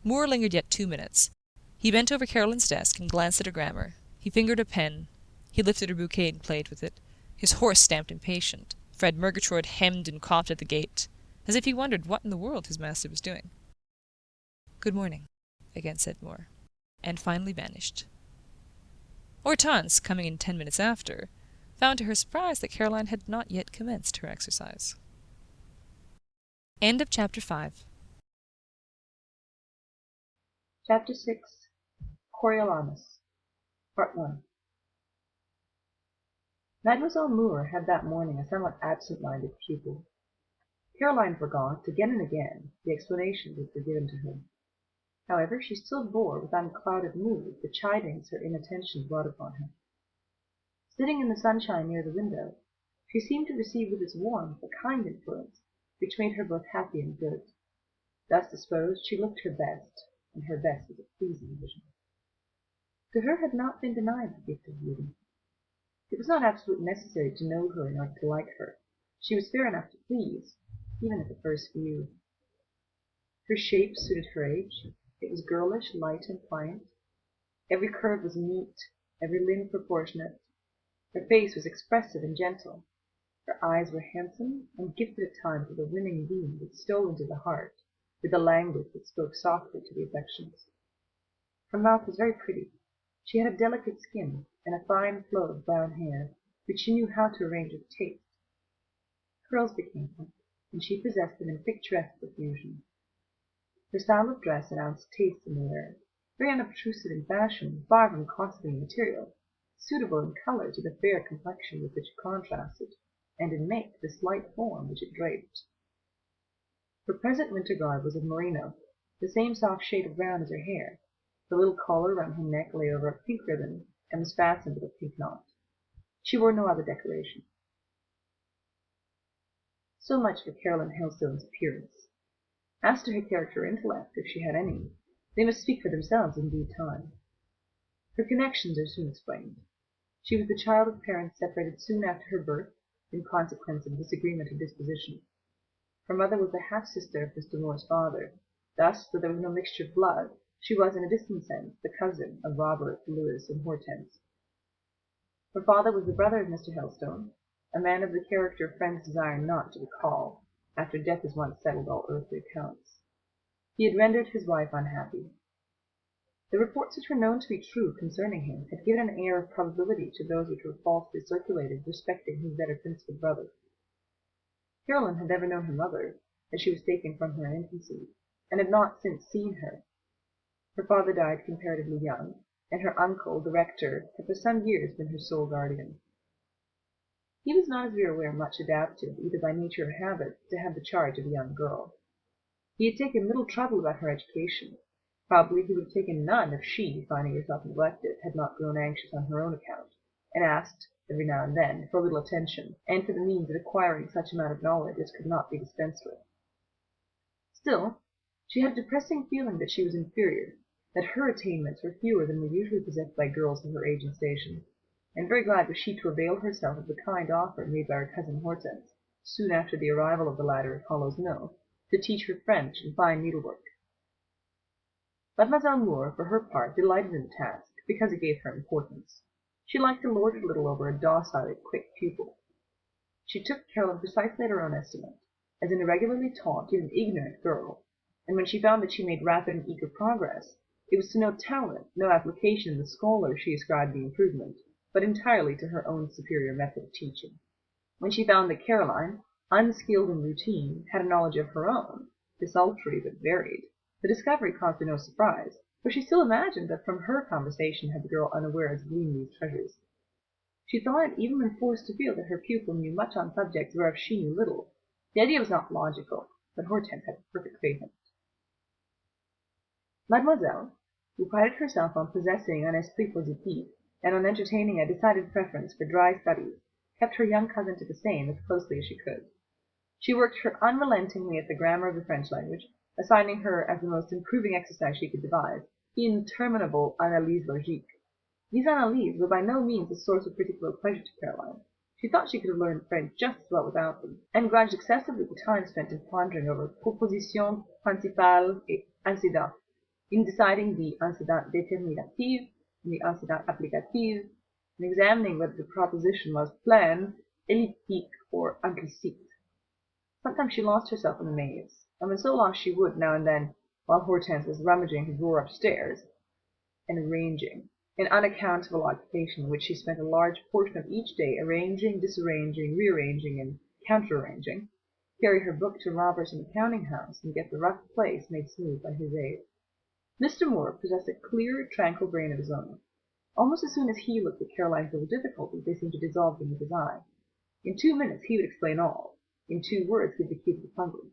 Moore lingered yet 2 minutes. He bent over Caroline's desk and glanced at her grammar. He fingered a pen. He lifted her bouquet and played with it. His horse stamped impatient. Fred Murgatroyd hemmed and coughed at the gate, as if he wondered what in the world his master was doing. "Good morning," again said Moore, and finally vanished. Hortense, coming in 10 minutes after, found to her surprise that Caroline had not yet commenced her exercise. End of Chapter 5. Chapter 6. Coriolanus. Part 1. Mademoiselle Moore had that morning a somewhat absent-minded pupil. Caroline forgot, again and again, the explanations which were given to her. However, she still bore with unclouded mood the chidings her inattention brought upon her. Sitting in the sunshine near the window, she seemed to receive with its warmth a kind influence which made her both happy and good. Thus disposed, she looked her best, and her best was a pleasing vision. To her had not been denied the gift of beauty. It was not absolutely necessary to know her in order to like her. She was fair enough to please, even at the first view. Her shape suited her age. It was girlish, light, and pliant. Every curve was neat, every limb proportionate. Her face was expressive and gentle. Her eyes were handsome, and gifted at times with a winning beam that stole into the heart, with a language that spoke softly to the affections. Her mouth was very pretty. She had a delicate skin, and a fine flow of brown hair, which she knew how to arrange with taste. Curls became her, and she possessed them in picturesque profusion. Her style of dress announced taste in the wearer, very unobtrusive in fashion, far from costly in material, suitable in colour to the fair complexion with which it contrasted, and in make to the slight form which it draped. Her present winter garb was of merino, the same soft shade of brown as her hair. The little collar round her neck lay over a pink ribbon, and was fastened with a pink knot. She wore no other decoration. So much for Caroline Helstone's appearance. As to her character or intellect, if she had any, they must speak for themselves in due time. Her connections are soon explained. She was the child of parents separated soon after her birth, in consequence of disagreement of disposition. Her mother was the half-sister of Mr. Moore's father. Thus, though there was no mixture of blood, she was in a distant sense the cousin of Robert, Louis, and Hortense. Her father was the brother of Mr. Helstone, a man of the character friends desire not to recall, after death has once settled all earthly accounts. He had rendered his wife unhappy. The reports which were known to be true concerning him had given an air of probability to those which were falsely circulated respecting his better principal brother. Caroline had never known her mother, as she was taken from her in infancy, and had not since seen her. Her father died comparatively young, and her uncle, the rector, had for some years been her sole guardian. He was not, as we are aware, much adapted, either by nature or habit, to have the charge of a young girl. He had taken little trouble about her education. Probably he would have taken none if she, finding herself neglected, had not grown anxious on her own account, and asked, every now and then, for a little attention, and for the means of acquiring such amount of knowledge as could not be dispensed with. Still, she had a depressing feeling that she was inferior, that her attainments were fewer than were usually possessed by girls of her age and station, and very glad was she to avail herself of the kind offer made by her cousin Hortense, soon after the arrival of the latter at Hollow's Mill, to teach her French and fine needlework. Mademoiselle Moore, for her part, delighted in the task, because it gave her importance. She liked to lord it a little over a docile, quick pupil. She took Caroline precisely at her own estimate, as an irregularly taught yet an ignorant girl, and when she found that she made rapid and eager progress, it was to no talent, no application in the scholar she ascribed the improvement, but entirely to her own superior method of teaching. When she found that Caroline, unskilled in routine, had a knowledge of her own, desultory but varied, the discovery caused her no surprise, for she still imagined that from her conversation had the girl unawares gleaned these treasures. She thought it, even when forced to feel that her pupil knew much on subjects whereof she knew little. The idea was not logical, but Hortense had perfect faith in it. Mademoiselle, who prided herself on possessing un esprit positif, and on entertaining a decided preference for dry studies, kept her young cousin to the same as closely as she could. She worked her unrelentingly at the grammar of the French language, assigning her as the most improving exercise she could devise interminable analyses logiques. These analyses were by no means a source of particular pleasure to Caroline. She thought she could have learned French just as well without them, and grudged excessively the time spent in pondering over propositions principales et incidents, in deciding the incident déterminatif and the incident applicatif, and examining whether the proposition was plein, elliptique, or implicite. Sometimes she lost herself in the maze, and when so lost she would, now and then, while Hortense was rummaging her drawer upstairs, and arranging, an unaccountable occupation in which she spent a large portion of each day arranging, disarranging, rearranging, and counterarranging, carry her book to Robert's in the counting-house, and get the rough place made smooth by his aid. Mr. Moore possessed a clear, tranquil brain of his own. Almost as soon as he looked at Caroline's little difficulties, they seemed to dissolve beneath his eye. In 2 minutes he would explain all. In 2 words give the key to the puzzle.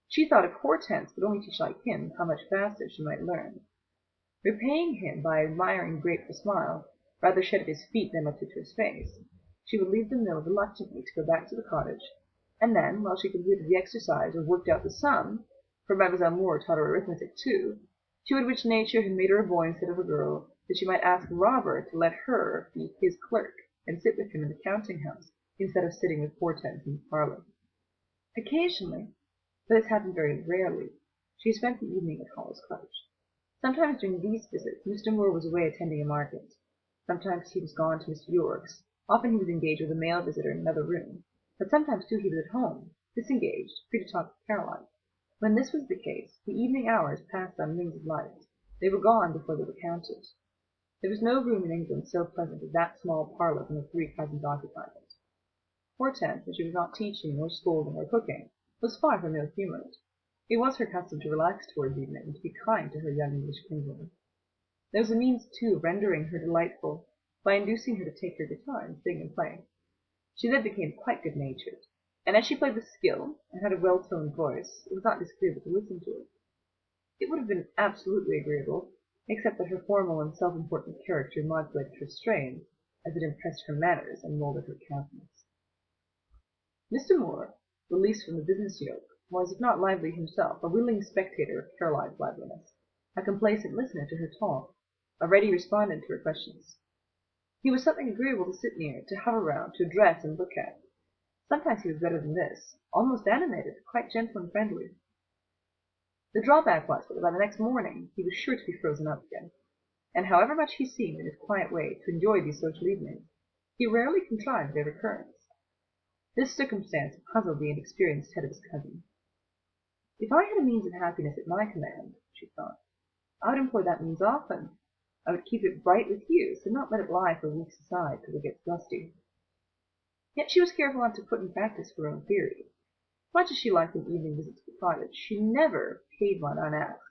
She thought if Hortense would only teach like him, how much faster she might learn. Repaying him by an admiring, grateful smile, rather shed at his feet than looked into his face, she would leave the mill reluctantly to go back to the cottage, and then, while she completed the exercise or worked out the sum, for Mademoiselle Moore taught her arithmetic too, she would wish nature had made her a boy instead of a girl, that she might ask Robert to let her be his clerk, and sit with him in the counting-house, instead of sitting with Hortense in the parlour. Occasionally, but this happened very rarely, she spent the evening at Hollow's cottage. Sometimes during these visits Mr. Moore was away attending a market. Sometimes he was gone to Mr. Yorke's. Often he was engaged with a male visitor in another room. But sometimes too he was at home, disengaged, free to talk with Caroline. When this was the case, the evening hours passed on wings of light. They were gone before they were counted. There was no room in England so pleasant as that small parlour when the 3 cousins occupied it. Hortense, as she was not teaching, or scolding, or cooking, was far from ill-humoured. It was her custom to relax towards evening, and to be kind to her young English kinswoman. There was a means, too, of rendering her delightful, by inducing her to take her guitar and sing and play. She then became quite good-natured. and as she played with skill, and had a well-toned voice, it was not disagreeable to listen to it. It would have been absolutely agreeable, except that her formal and self-important character modulated her strain, as it impressed her manners and molded her countenance. Mr. Moore, released from the business yoke, was, if not lively himself, a willing spectator of Caroline's liveliness, a complacent listener to her talk, a ready respondent to her questions. He was something agreeable to sit near, to hover round, to address and look at. Sometimes he was better than this, almost animated, quite gentle and friendly. The drawback was that by the next morning he was sure to be frozen up again, and however much he seemed in his quiet way to enjoy these social evenings, he rarely contrived their recurrence. This circumstance puzzled the inexperienced head of his cousin. "If I had a means of happiness at my command," she thought, "I would employ that means often. I would keep it bright with use, and not let it lie for weeks aside till it gets rusty." Yet she was careful not to put in practice her own theory. Much as she liked an evening visit to the cottage, she never paid one unasked.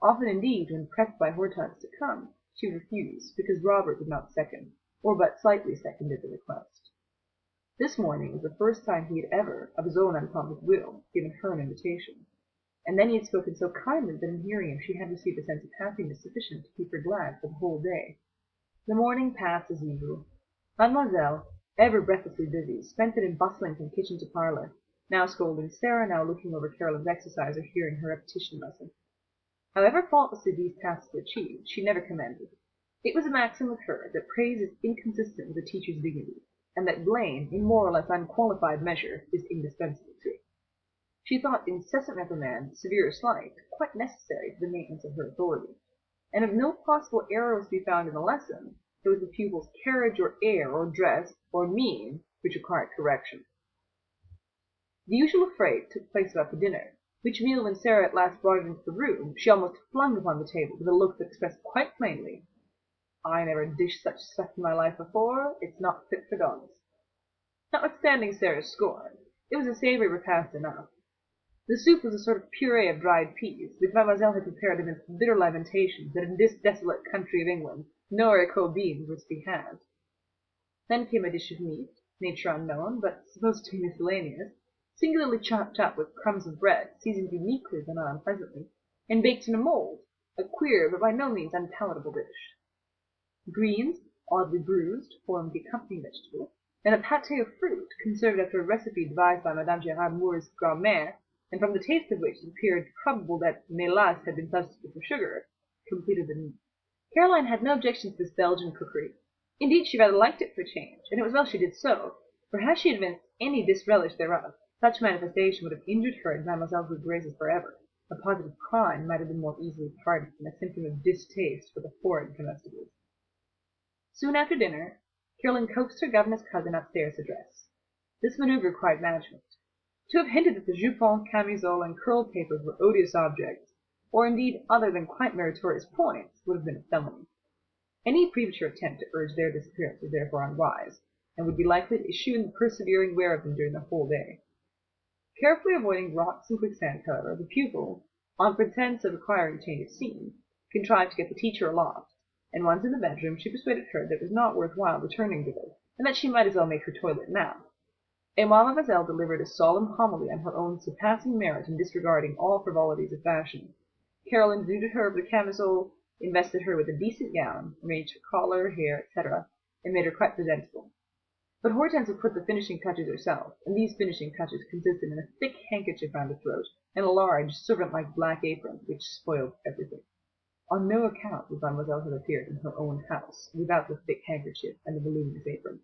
Often, indeed, when pressed by Hortense to come, she refused, because Robert did not second, or but slightly seconded the request. This morning was the first time he had ever, of his own unprompted will, given her an invitation, and then he had spoken so kindly that in hearing him she had received a sense of happiness sufficient to keep her glad for the whole day. The morning passed as usual. Mademoiselle, ever breathlessly busy, spent it in bustling from kitchen to parlor, now scolding Sarah, now looking over Caroline's exercise or hearing her repetition lesson. However faultlessly these tasks were achieved, she never commended. It was a maxim with her that praise is inconsistent with a teacher's dignity, and that blame, in more or less unqualified measure, is indispensable to it. She thought incessant reprimand, severe or slight, quite necessary to the maintenance of her authority, and if no possible error was to be found in the lesson, it was the pupil's carriage or air or dress or mien which required correction. The usual affray took place about the dinner, which meal when Sarah at last brought it into the room, she almost flung upon the table with a look that expressed quite plainly, "I never dished such stuff in my life before. It's not fit for dogs." Notwithstanding Sarah's scorn, it was a savory repast enough. The soup was a sort of puree of dried peas, which Mademoiselle had prepared amidst bitter lamentations that in this desolate country of England no haricot beans were to be had. Then came a dish of meat, nature unknown, but supposed to be miscellaneous, singularly chopped up with crumbs of bread, seasoned uniquely but not unpleasantly, and baked in a mould, a queer but by no means unpalatable dish. Greens, oddly bruised, formed the accompanying vegetable, and a pâté of fruit, conserved after a recipe devised by Madame Gérard Moore's grand-mère, and from the taste of which it appeared probable that mélasse had been substituted for sugar, completed the meal. Caroline had no objection to this Belgian cookery. Indeed, she rather liked it for a change, and it was well she did so, for had she evinced any disrelish thereof, such manifestation would have injured her and Mademoiselle's good graces forever. A positive crime might have been more easily pardoned than a symptom of distaste for the foreign comestibles. Soon after dinner, Caroline coaxed her governess cousin upstairs to dress. This maneuver required management. To have hinted that the jupon, camisole, and curl papers were odious objects, or indeed other than quite meritorious points, would have been a felony. Any premature attempt to urge their disappearance was therefore unwise, and would be likely to issue in the persevering wear of them during the whole day. Carefully avoiding rocks and quicksands, however, the pupil, on pretence of requiring a change of scene, contrived to get the teacher aloft, and once in the bedroom she persuaded her that it was not worth while returning thither, and that she might as well make her toilet now. And while Mademoiselle delivered a solemn homily on her own surpassing merit in disregarding all frivolities of fashion, Caroline denuded her of the camisole, invested her with a decent gown, arranged her collar, hair, etc., and made her quite presentable. But Hortense had put the finishing touches herself, and these finishing touches consisted in a thick handkerchief round the throat, and a large, servant-like black apron, which spoiled everything. On no account would Mademoiselle have appeared in her own house without the thick handkerchief and the voluminous apron.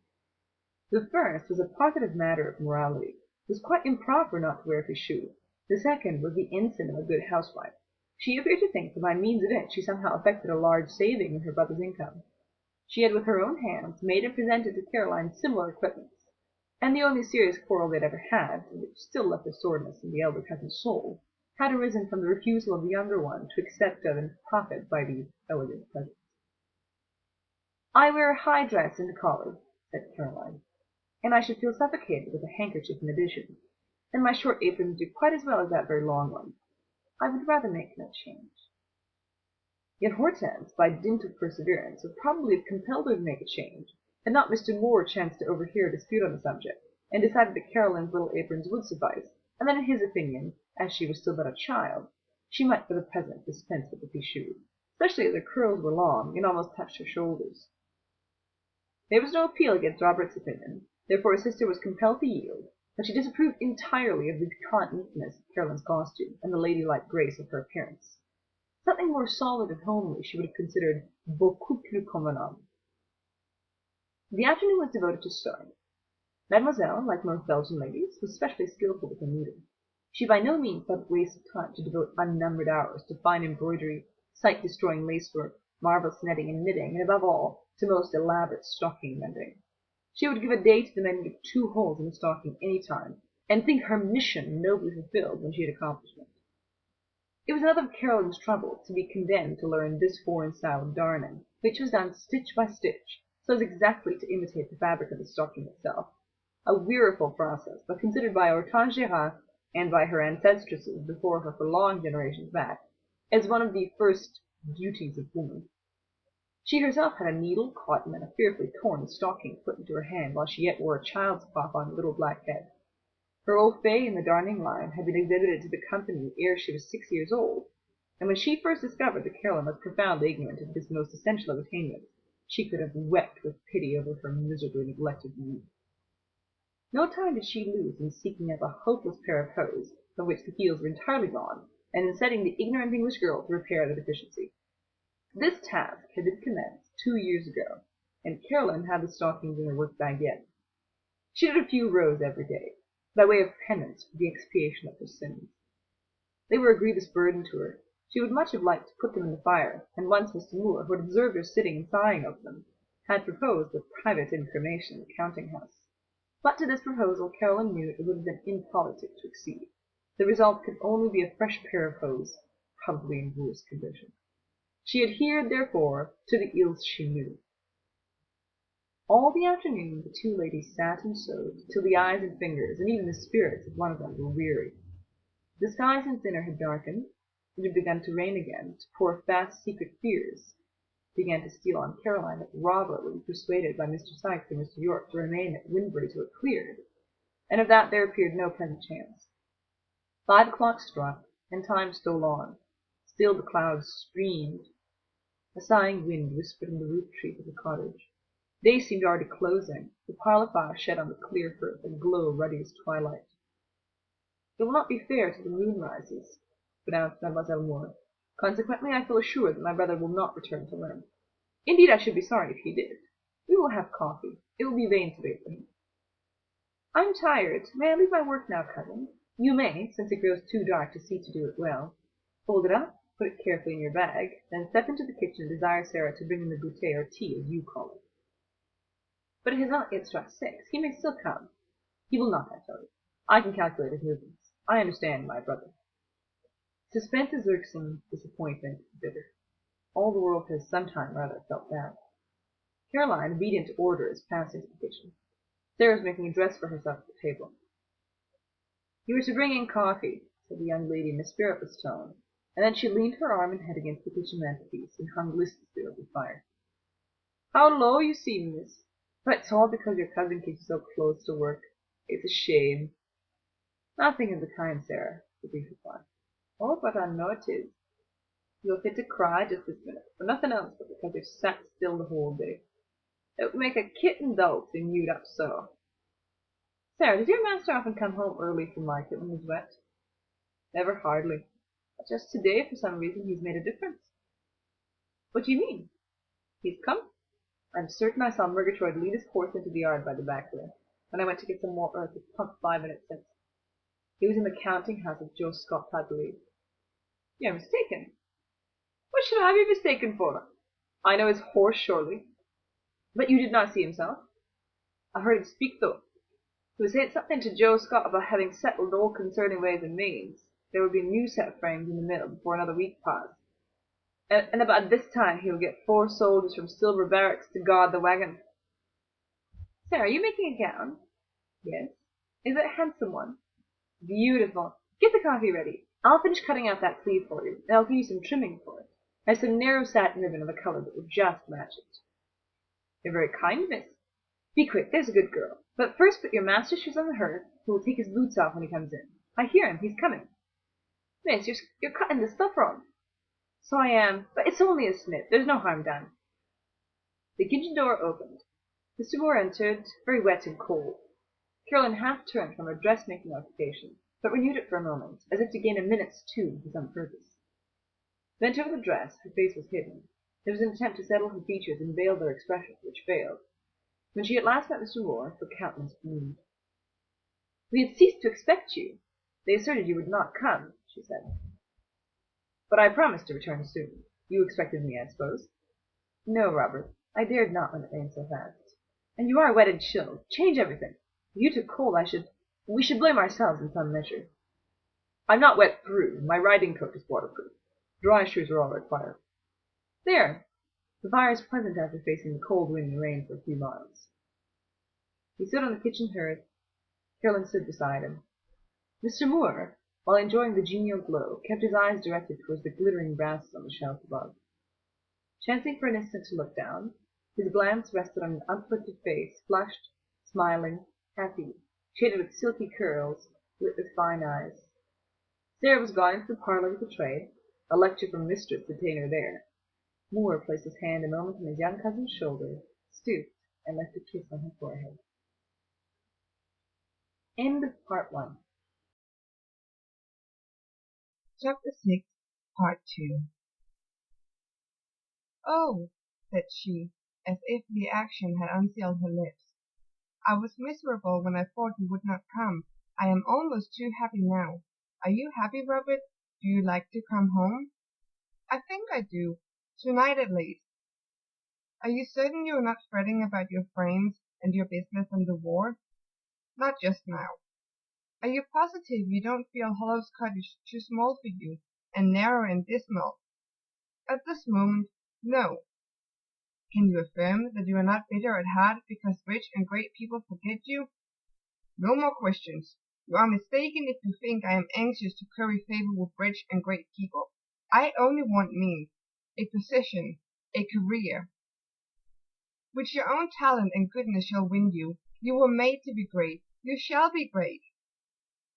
The first was a positive matter of morality. It was quite improper not to wear a fichu. The second was the ensign of a good housewife. She appeared to think that by means of it she somehow effected a large saving in her brother's income. She had with her own hands made and presented to Caroline similar equipments, and the only serious quarrel they had ever had, which still left a soreness in the elder cousin's soul, had arisen from the refusal of the younger one to accept of and profit by these elegant presents. "I wear a high dress and a collar," said Caroline, "and I should feel suffocated with a handkerchief in addition, and my short aprons do quite as well as that very long one. I would rather make no change." Yet Hortense, by dint of perseverance, would probably have compelled her to make a change, had not Mr. Moore chanced to overhear a dispute on the subject, and decided that Caroline's little aprons would suffice, and that in his opinion, as she was still but a child, she might for the present dispense with the fichu, especially as her curls were long and almost touched her shoulders. There was no appeal against Robert's opinion, therefore his sister was compelled to yield, but she disapproved entirely of the piquant neatness of Caroline's costume and the ladylike grace of her appearance. Something more solid and homely she would have considered beaucoup plus convenable. The afternoon was devoted to sewing. Mademoiselle, like most Belgian ladies, was specially skilful with her needle. She by no means thought it waste of time to devote unnumbered hours to fine embroidery, sight-destroying lacework, marvellous netting and knitting, and above all, to most elaborate stocking mending. She would give a day to the mending of 2 holes in a stocking any time, and think her mission nobly fulfilled when she had accomplished it. It was another of Caroline's troubles to be condemned to learn this foreign style of darning, which was done stitch by stitch, so as exactly to imitate the fabric of the stocking itself. A weariful process, but considered by Hortense Gérard, and by her ancestresses before her for long generations back, as one of the first duties of woman. She herself had a needle, cotton, and a fearfully torn stocking put into her hand while she yet wore a child's cloth on her little black head. Her au fait in the darning line had been exhibited to the company ere she was 6 years old, and when she first discovered that Caroline was profoundly ignorant of this most essential of attainments, she could have wept with pity over her miserably neglected youth. No time did she lose in seeking up a hopeless pair of hose, of which the heels were entirely gone, and in setting the ignorant English girl to repair the deficiency. This task had been commenced 2 years ago, and Caroline had the stockings in her work bag yet. She did a few rows every day, by way of penance for the expiation of her sins. They were a grievous burden to her. She would much have liked to put them in the fire, and once Mr. Moore, who had observed her sitting and sighing over them, had proposed a private incremation in the counting-house. But to this proposal Caroline knew it would have been impolitic to accede. The result could only be a fresh pair of hose, probably in worse condition. She adhered, therefore, to the ills she knew. All the afternoon the 2 ladies sat and sewed, till the eyes and fingers, and even the spirits of one of them were weary. The sky since dinner had darkened. It had begun to rain again, to pour fast secret fears began to steal on Caroline that Robert would be persuaded by Mr. Sykes and Mr. Yorke to remain at Winbury till it cleared, and of that there appeared no present chance. 5 o'clock struck, and time stole on. Still the clouds streamed. A sighing wind whispered in the roof trees of the cottage. Day seemed already closing. The parlour fire shed on the clear hearth a glow ruddy as twilight. "It will not be fair till the moon rises," pronounced Mademoiselle Moore. "Consequently I feel assured that my brother will not return to learn. Indeed, I should be sorry if he did. We will have coffee. It will be vain to wait for him." "I am tired. May I leave my work now, cousin?" "You may, since it grows too dark to see to do it well. Fold it up, put it carefully in your bag, then step into the kitchen and desire Sarah to bring in the goûter or tea, as you call it." "But it has not yet struck 6. He may still come." "He will not, I tell you. I can calculate his movements. I understand my brother." Suspense is irksome, disappointment bitter. All the world has sometime rather felt that. Caroline, obedient to orders, passed into the kitchen. Sarah was making a dress for herself at the table. "You are to bring in coffee," said the young lady in a spiritless tone, and then she leaned her arm and head against the kitchen mantelpiece and hung listlessly over the fire. "How low you seem, miss! But it's all because your cousin keeps you so close to work. It's a shame." "Nothing of the kind, Sarah," was the brief reply. "Oh, but I know it is. You're fit to cry just this minute, for nothing else but because you've sat still the whole day. It would make a kitten dull to mewed up so. Sarah, does your master often come home early from market when he's wet?" "Never hardly. But just today, for some reason, he's made a difference." "What do you mean?" "He's come. I'm certain I saw Murgatroyd lead his horse into the yard by the back way, when I went to get some more earth with pump 5 minutes since. He was in the counting-house of Joe Scott, I believe." "You're mistaken." "What should I be mistaken for? I know his horse, surely." "But you did not see himself?" "I heard him speak, though. He was saying something to Joe Scott about having settled all concerning ways and means. There would be a new set framed in the mill before another week passed. And about this time he will get 4 soldiers from Silver Barracks to guard the wagon." "Sarah, are you making a gown?" "Yes." "Is it a handsome one?" "Beautiful. Get the coffee ready. I'll finish cutting out that sleeve for you, and I'll give you some trimming for it. I have some narrow satin ribbon of a color that will just match it." "You're very kind, miss." "Be quick, there's a good girl. But first put your master's shoes on the hearth, who will take his boots off when he comes in. I hear him, he's coming. Miss, you're cutting the stuff wrong. So I am, but it's only a snip, there's no harm done. The kitchen door opened. Mr. Moore entered, very wet and cold. Caroline half turned from her dressmaking occupation, but renewed it for a moment, as if to gain a minute's tune for some purpose. Bent over the dress, her face was hidden. There was an attempt to settle her features and veil their expression, which failed. When she at last met Mr. Moore, her countenance beamed. We had ceased to expect you. They asserted you would not come, she said. But I promised to return soon. You expected me, I suppose? No, Robert. I dared not when it rained so fast. And you are wet and chilled. Change everything. If you took cold, we should blame ourselves in some measure. I'm not wet through. My riding coat is waterproof. Dry shoes are all required. There! The fire is pleasant after facing the cold wind and rain for a few miles. He stood on the kitchen hearth. Caroline stood beside him. Mr. Moore, while enjoying the genial glow, kept his eyes directed towards the glittering brasses on the shelf above. Chancing for an instant to look down, his glance rested on an uplifted face, flushed, smiling, happy, shaded with silky curls, lit with fine eyes. Sarah was gone into the parlour with a tray. A lecture from mistress detained her there. Moore placed his hand a moment on his young cousin's shoulder, stooped, and left a kiss on her forehead. End of Part 1. Chapter 6, Part 2. "Oh," said she, as if the action had unsealed her lips. "I was miserable when I thought you would not come. I am almost too happy now. Are you happy, Robert? Do you like to come home?" "I think I do. Tonight at least." "Are you certain you are not fretting about your friends and your business and the war?" "Not just now." "Are you positive you don't feel Hollow's Cottage too small for you, and narrow and dismal?" "At this moment, no." "Can you affirm that you are not bitter at heart because rich and great people forget you?" "No more questions. You are mistaken if you think I am anxious to curry favor with rich and great people. I only want means, a position, a career, which your own talent and goodness shall win you. You were made to be great. You shall be great.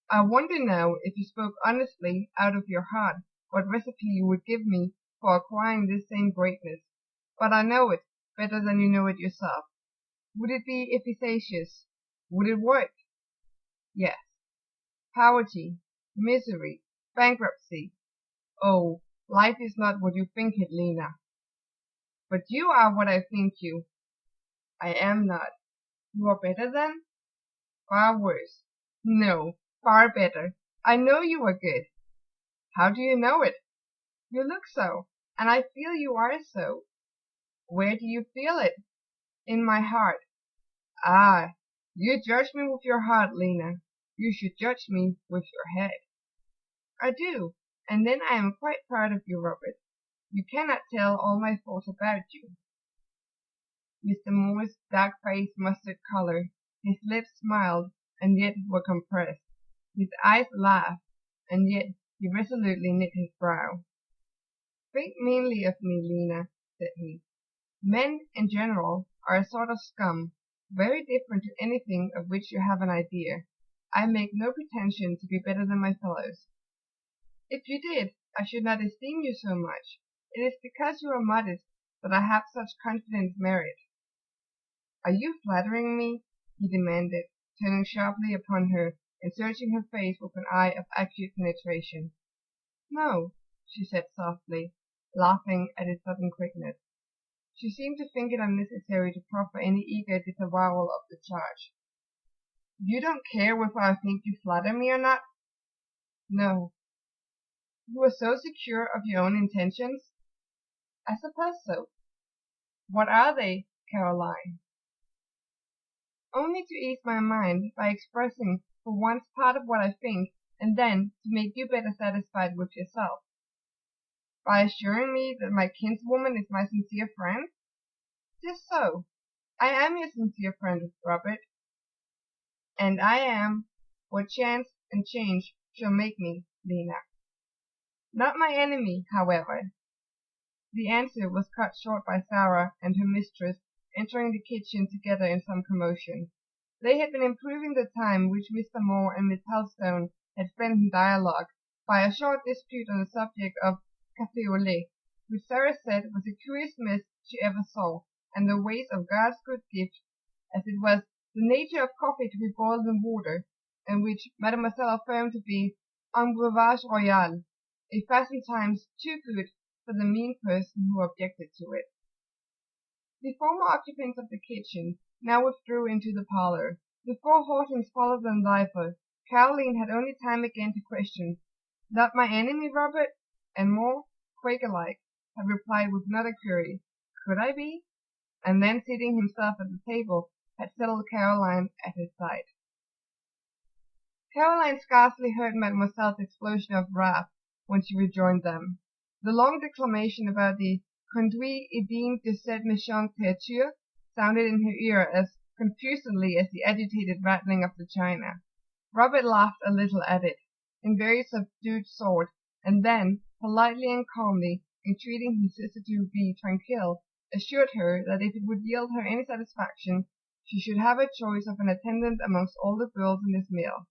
I wonder now, if you spoke honestly out of your heart, what recipe you would give me for acquiring this same greatness. But I know it better than you know it yourself. Would it be efficacious? Would it work? Yes. Poverty, misery, bankruptcy. Oh, life is not what you think it, Lena. But you are what I think you. I am not. You are better then? Far worse. No, far better. I know you are good. How do you know it? You look so, and I feel you are so. Where do you feel it? In my heart. Ah, you judge me with your heart, Lena. You should judge me with your head. I do, and then I am quite proud of you, Robert. You cannot tell all my thoughts about you." Mr. Moore's dark face mustard color. His lips smiled, and yet were compressed. His eyes laughed, and yet he resolutely knit his brow. "Think meanly of me, Lena," said he. "Men, in general, are a sort of scum, very different to anything of which you have an idea. I make no pretension to be better than my fellows. If you did, I should not esteem you so much. It is because you are modest that I have such confident merit." "Are you flattering me?" he demanded, turning sharply upon her and searching her face with an eye of acute penetration. "No," she said softly, laughing at his sudden quickness. She seemed to think it unnecessary to proffer any eager disavowal of the charge. "You don't care whether I think you flatter me or not?" "No." "You are so secure of your own intentions?" "I suppose so." "What are they, Caroline?" "Only to ease my mind by expressing for once part of what I think, and then to make you better satisfied with yourself." "By assuring me that my kinswoman is my sincere friend?" "'Tis so. I am your sincere friend, Robert, and I am what chance and change shall make me, Lena. Not my enemy, however." The answer was cut short by Sarah and her mistress entering the kitchen together in some commotion. They had been improving the time which Mr. Moore and Miss Helstone had spent in dialogue by a short dispute on the subject of café au lait, which Sarah said was the curiousest mess she ever saw, and the waste of God's good gift, as it was the nature of coffee to be boiled in water, and which Mademoiselle affirmed to be un breuvage royal, a fashion times too good for the mean person who objected to it. The former occupants of the kitchen now withdrew into the parlour. Before Hortense followed them thither, Caroline had only time again to question, "Not my enemy, Robert?" and Moore, Quaker-like, had replied with another query, "Could I be?" and then seating himself at the table, had settled Caroline at his side. Caroline scarcely heard Mademoiselle's explosion of wrath when she rejoined them. The long declamation about the conduite et digne de cette méchante créature sounded in her ear as confusedly as the agitated rattling of the china. Robert laughed a little at it, in very subdued sort, and then, politely and calmly, entreating his sister to be tranquille, assured her that if it would yield her any satisfaction, she should have a choice of an attendant amongst all the girls in his mill.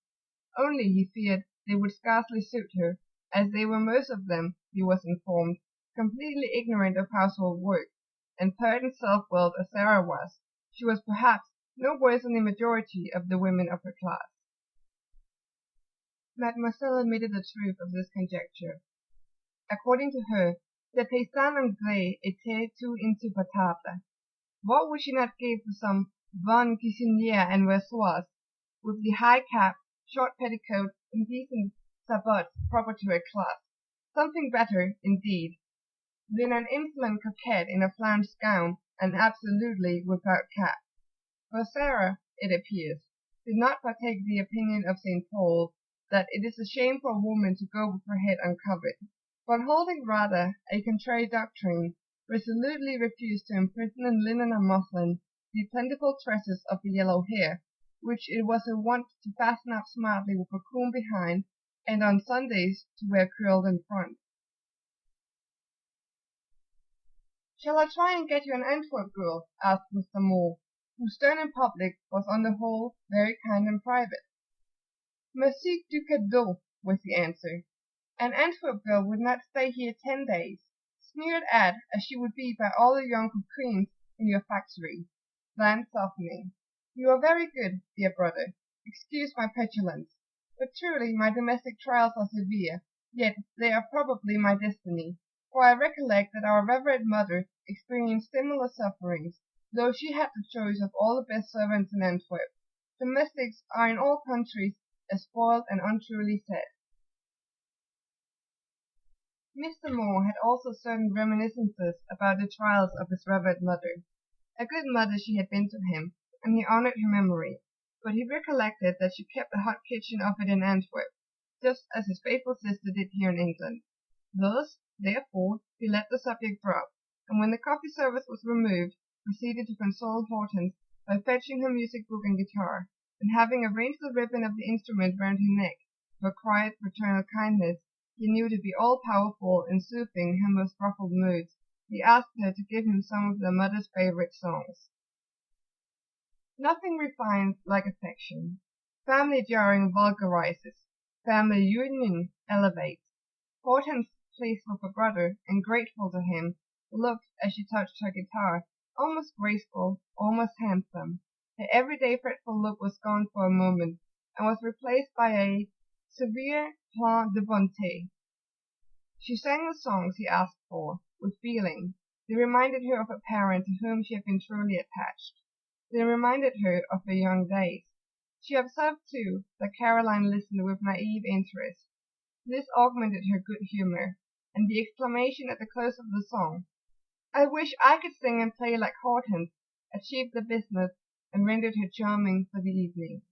Only, he feared, they would scarcely suit her, as they were most of them, he was informed, completely ignorant of household work, and pert and self-willed as Sarah was, she was perhaps no worse than the majority of the women of her class. Mademoiselle admitted the truth of this conjecture. According to her, the paysan anglais était tout insupportable. What would she not give for some bonne cuisinière anversoise, with the high cap, short petticoat, and decent sabots proper to her class? Something better, indeed, than an insolent coquette in a flounced gown, and absolutely without cap. For Sarah, it appears, did not partake the opinion of St. Paul, that it is a shame for a woman to go with her head uncovered, but holding rather a contrary doctrine, resolutely refused to imprison in linen or muslin the plentiful tresses of the yellow hair, which it was her wont to fasten up smartly with a comb behind, and on Sundays to wear curled in front. "Shall I try and get you an Antwerp girl?" asked Mr. Moore, who, stern in public, was on the whole very kind in private. "Merci du cadeau," was the answer. "An Antwerp girl would not stay here 10 days, sneered at as she would be by all the young coquines in your factory." Then softening, "You are very good, dear brother. Excuse my petulance, but truly my domestic trials are severe, yet they are probably my destiny, for I recollect that our revered mother experienced similar sufferings, though she had the choice of all the best servants in Antwerp. Domestics are in all countries as spoiled and untruly said." Mr. Moore had also certain reminiscences about the trials of his revered mother. A good mother she had been to him, and he honoured her memory, but he recollected that she kept a hot kitchen of it in Antwerp, just as his faithful sister did here in England. Thus, therefore, he let the subject drop, and when the coffee service was removed, proceeded to console Hortense by fetching her music book and guitar, and having arranged the ribbon of the instrument round her neck, with a quiet paternal kindness he knew to be all-powerful in soothing her most ruffled moods, he asked her to give him some of their mother's favourite songs. Nothing refines like affection. Family jarring vulgarizes, family union elevates. Hortense, pleased with her brother, and grateful to him, looked, as she touched her guitar, almost graceful, almost handsome. Her everyday fretful look was gone for a moment, and was replaced by a severe plein de bonté. She sang the songs he asked for, with feeling. They reminded her of a parent to whom she had been truly attached. They reminded her of her young days. She observed, too, that Caroline listened with naive interest. This augmented her good humour, and the exclamation at the close of the song, "I wish I could sing and play like Hortense," achieved the business, and rendered her charming for the evening.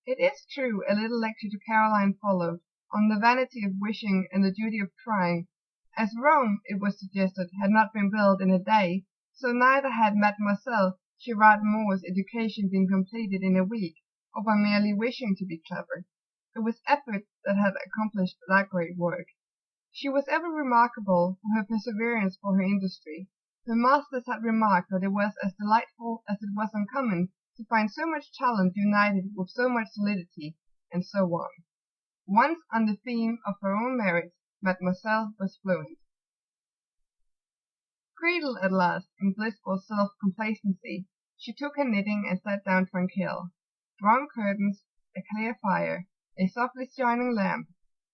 It is true, a little lecture to Caroline followed, on the vanity of wishing and the duty of trying. As Rome, it was suggested, had not been built in a day, so neither had Mademoiselle Charlotte Moore's education been completed in a week, or by merely wishing to be clever. It was effort that had accomplished that great work. She was ever remarkable for her perseverance, for her industry. Her masters had remarked that it was as delightful as it was uncommon to find so much talent united with so much solidity, and so on. Once on the theme of her own merits, Mademoiselle was fluent. Cradled at last in blissful self-complacency, she took her knitting and sat down tranquil. Drawn curtains, a clear fire, a softly shining lamp,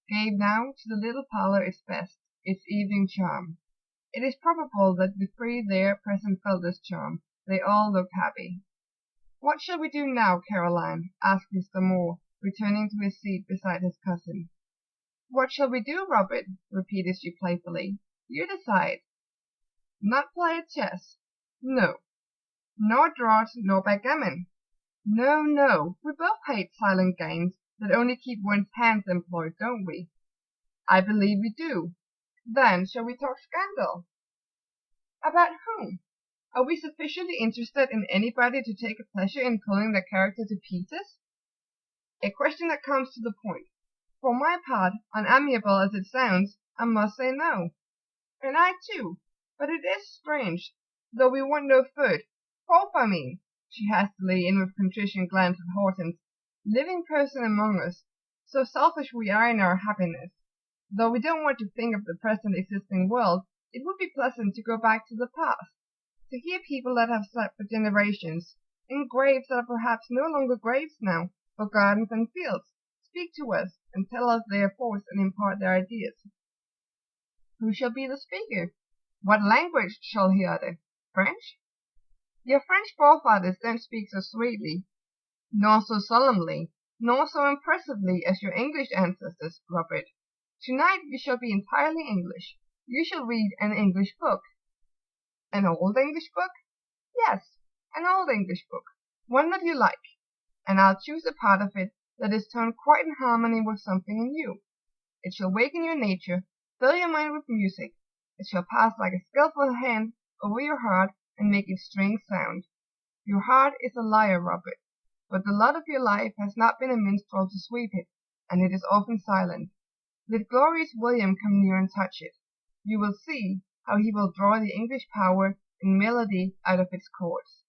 gave now to the little parlour its best, its evening charm. It is probable that the three there present felt this charm. They all looked happy. "What shall we do now, Caroline?" asked Mr. Moore, returning to his seat beside his cousin. "What shall we do, Robert?" repeated she playfully. "You decide." "Not play at chess?" "No." "Nor draught, nor backgammon?" "No, no. We both hate silent games that only keep one's hands employed, don't we?" "I believe we do." "Then shall we talk scandal?" "About whom? Are we sufficiently interested in anybody to take a pleasure in pulling their character to pieces?" "A question that comes to the point. For my part, unamiable as it sounds, I must say no." "And I too. But it is strange, though we want no food. Hope, I mean," she hastily, in with contrition, glanced at Hortense, "living person among us, so selfish we are in our happiness. Though we don't want to think of the present existing world, it would be pleasant to go back to the past, to hear people that have slept for generations, in graves that are perhaps no longer graves now, but gardens and fields, speak to us, and tell us their thoughts and impart their ideas." "Who shall be the speaker? What language shall he utter? French?" "Your French forefathers don't speak so sweetly, nor so solemnly, nor so impressively as your English ancestors, Robert. To-night you shall be entirely English. You shall read an English book." "An old English book?" "Yes, an old English book, one that you like, and I'll choose a part of it that is toned quite in harmony with something in you. It shall waken your nature, fill your mind with music. It shall pass like a skilful hand over your heart and make its strings sound. Your heart is a lyre, Robert, but the lot of your life has not been a minstrel to sweep it, and it is often silent. Let glorious William come near and touch it. You will see how he will draw the English power and melody out of its chords."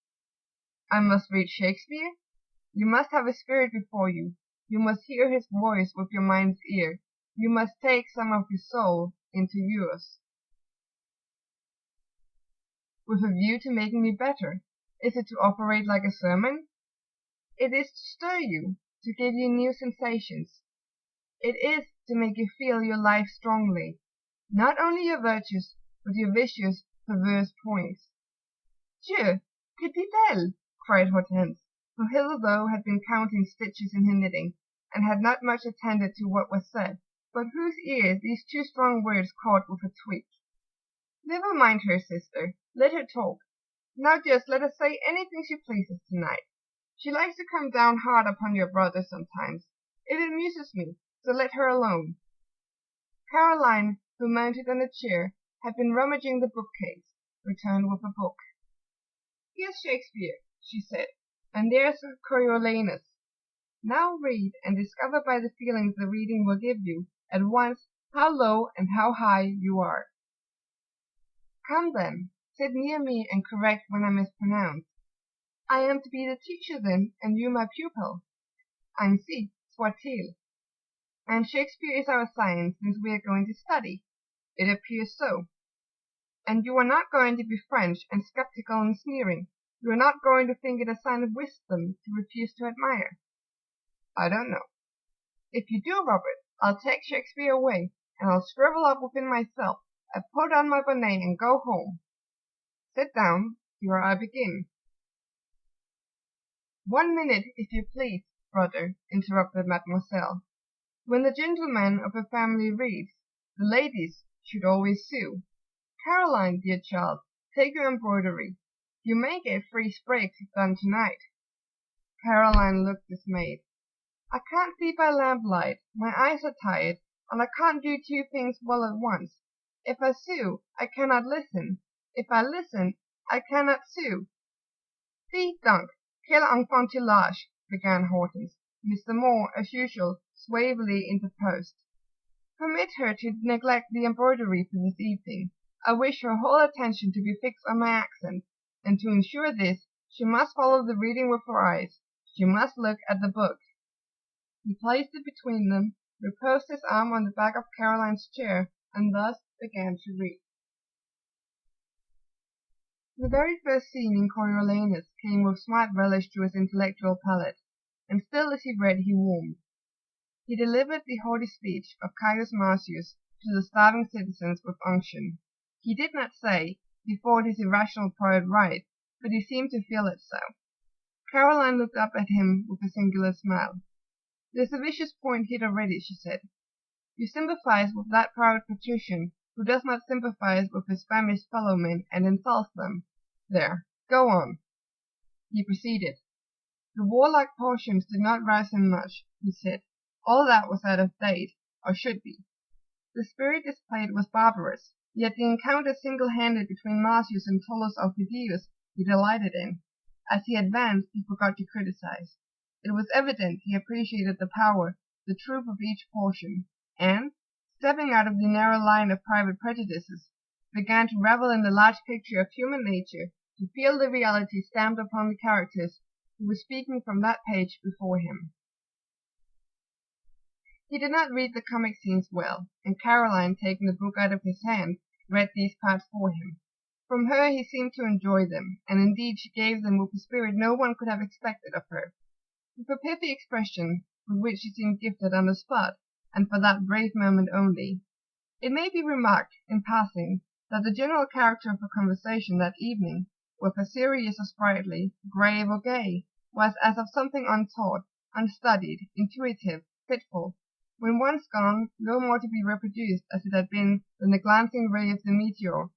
"I must read Shakespeare?" "You must have his spirit before you. You must hear his voice with your mind's ear. You must take some of his soul into yours." "With a view to making me better? Is it to operate like a sermon?" "It is to stir you, to give you new sensations. It is to make you feel your life strongly, not only your virtues, but your vicious, perverse points." "Dieu, que dit-elle?" cried Hortense, who hitherto had been counting stitches in her knitting, and had not much attended to what was said, but whose ears these two strong words caught with a tweak. "Never mind her, sister. Let her talk. Now just let her say anything she pleases to-night. She likes to come down hard upon your brother sometimes. It amuses me, so let her alone." Caroline, who, mounted on a chair, had been rummaging the bookcase, returned with a book. "Here's Shakespeare," she said, "and there's Coriolanus. Now read, and discover by the feelings the reading will give you, at once how low and how high you are. Come then, sit near me and correct when I mispronounce. I am to be the teacher then, and you my pupil. Ainsi soit-il. And Shakespeare is our science, since we are going to study. It appears so. And you are not going to be French and sceptical and sneering. You are not going to think it a sign of wisdom to refuse to admire." "I don't know." "If you do, Robert, I'll take Shakespeare away, and I'll shrivel up within myself, and put on my bonnet and go home. Sit down, here I begin." "1 minute, if you please, brother," interrupted Mademoiselle. "When the gentleman of a family reads, the ladies should always sew. Caroline, dear child, take your embroidery. You may get 3 sprigs done to-night." Caroline looked dismayed. "I can't see by lamplight, my eyes are tired, and I can't do 2 things well at once. If I sew, I cannot listen. If I listen, I cannot sew." "Dis donc, quel enfantillage!" began Hortense. Mr. Moore, as usual, suavely interposed. "Permit her to neglect the embroidery for this evening. I wish her whole attention to be fixed on my accent, and to ensure this, She must follow the reading with her eyes. She must look at the book. He placed it between them, reposed his arm on the back of Caroline's chair, and thus began to read. The very first scene in Coriolanus came with smart relish to his intellectual palate, and still as he read he warmed. He delivered the haughty speech of Caius Marcius to the starving citizens with unction. He did not say he thought his irrational pride right, but he seemed to feel it so. Caroline looked up at him with a singular smile. "There's a vicious point hit already," she said. "You sympathize with that proud patrician who does not sympathize with his famished fellowmen and insults them. There, go on." He proceeded. "The warlike portions did not rouse him much," he said. "All that was out of date, or should be. The spirit displayed was barbarous, yet the encounter single-handed between Marcius and Tullus Aufidius he delighted in. As he advanced, he forgot to criticize. It was evident he appreciated the power, the truth of each portion, and, stepping out of the narrow line of private prejudices, began to revel in the large picture of human nature, to feel the reality stamped upon the characters who were speaking from that page before him." He did not read the comic scenes well, and Caroline, taking the book out of his hand, read these parts for him. From her he seemed to enjoy them, and indeed she gave them with a spirit no one could have expected of her. With a pithy expression, with which she seemed gifted on the spot, and for that brave moment only. It may be remarked, in passing, that the general character of her conversation that evening, whether serious or sprightly, grave or gay, was as of something untaught, unstudied, intuitive, fitful, when once gone, no more to be reproduced as it had been than the glancing ray of the meteor,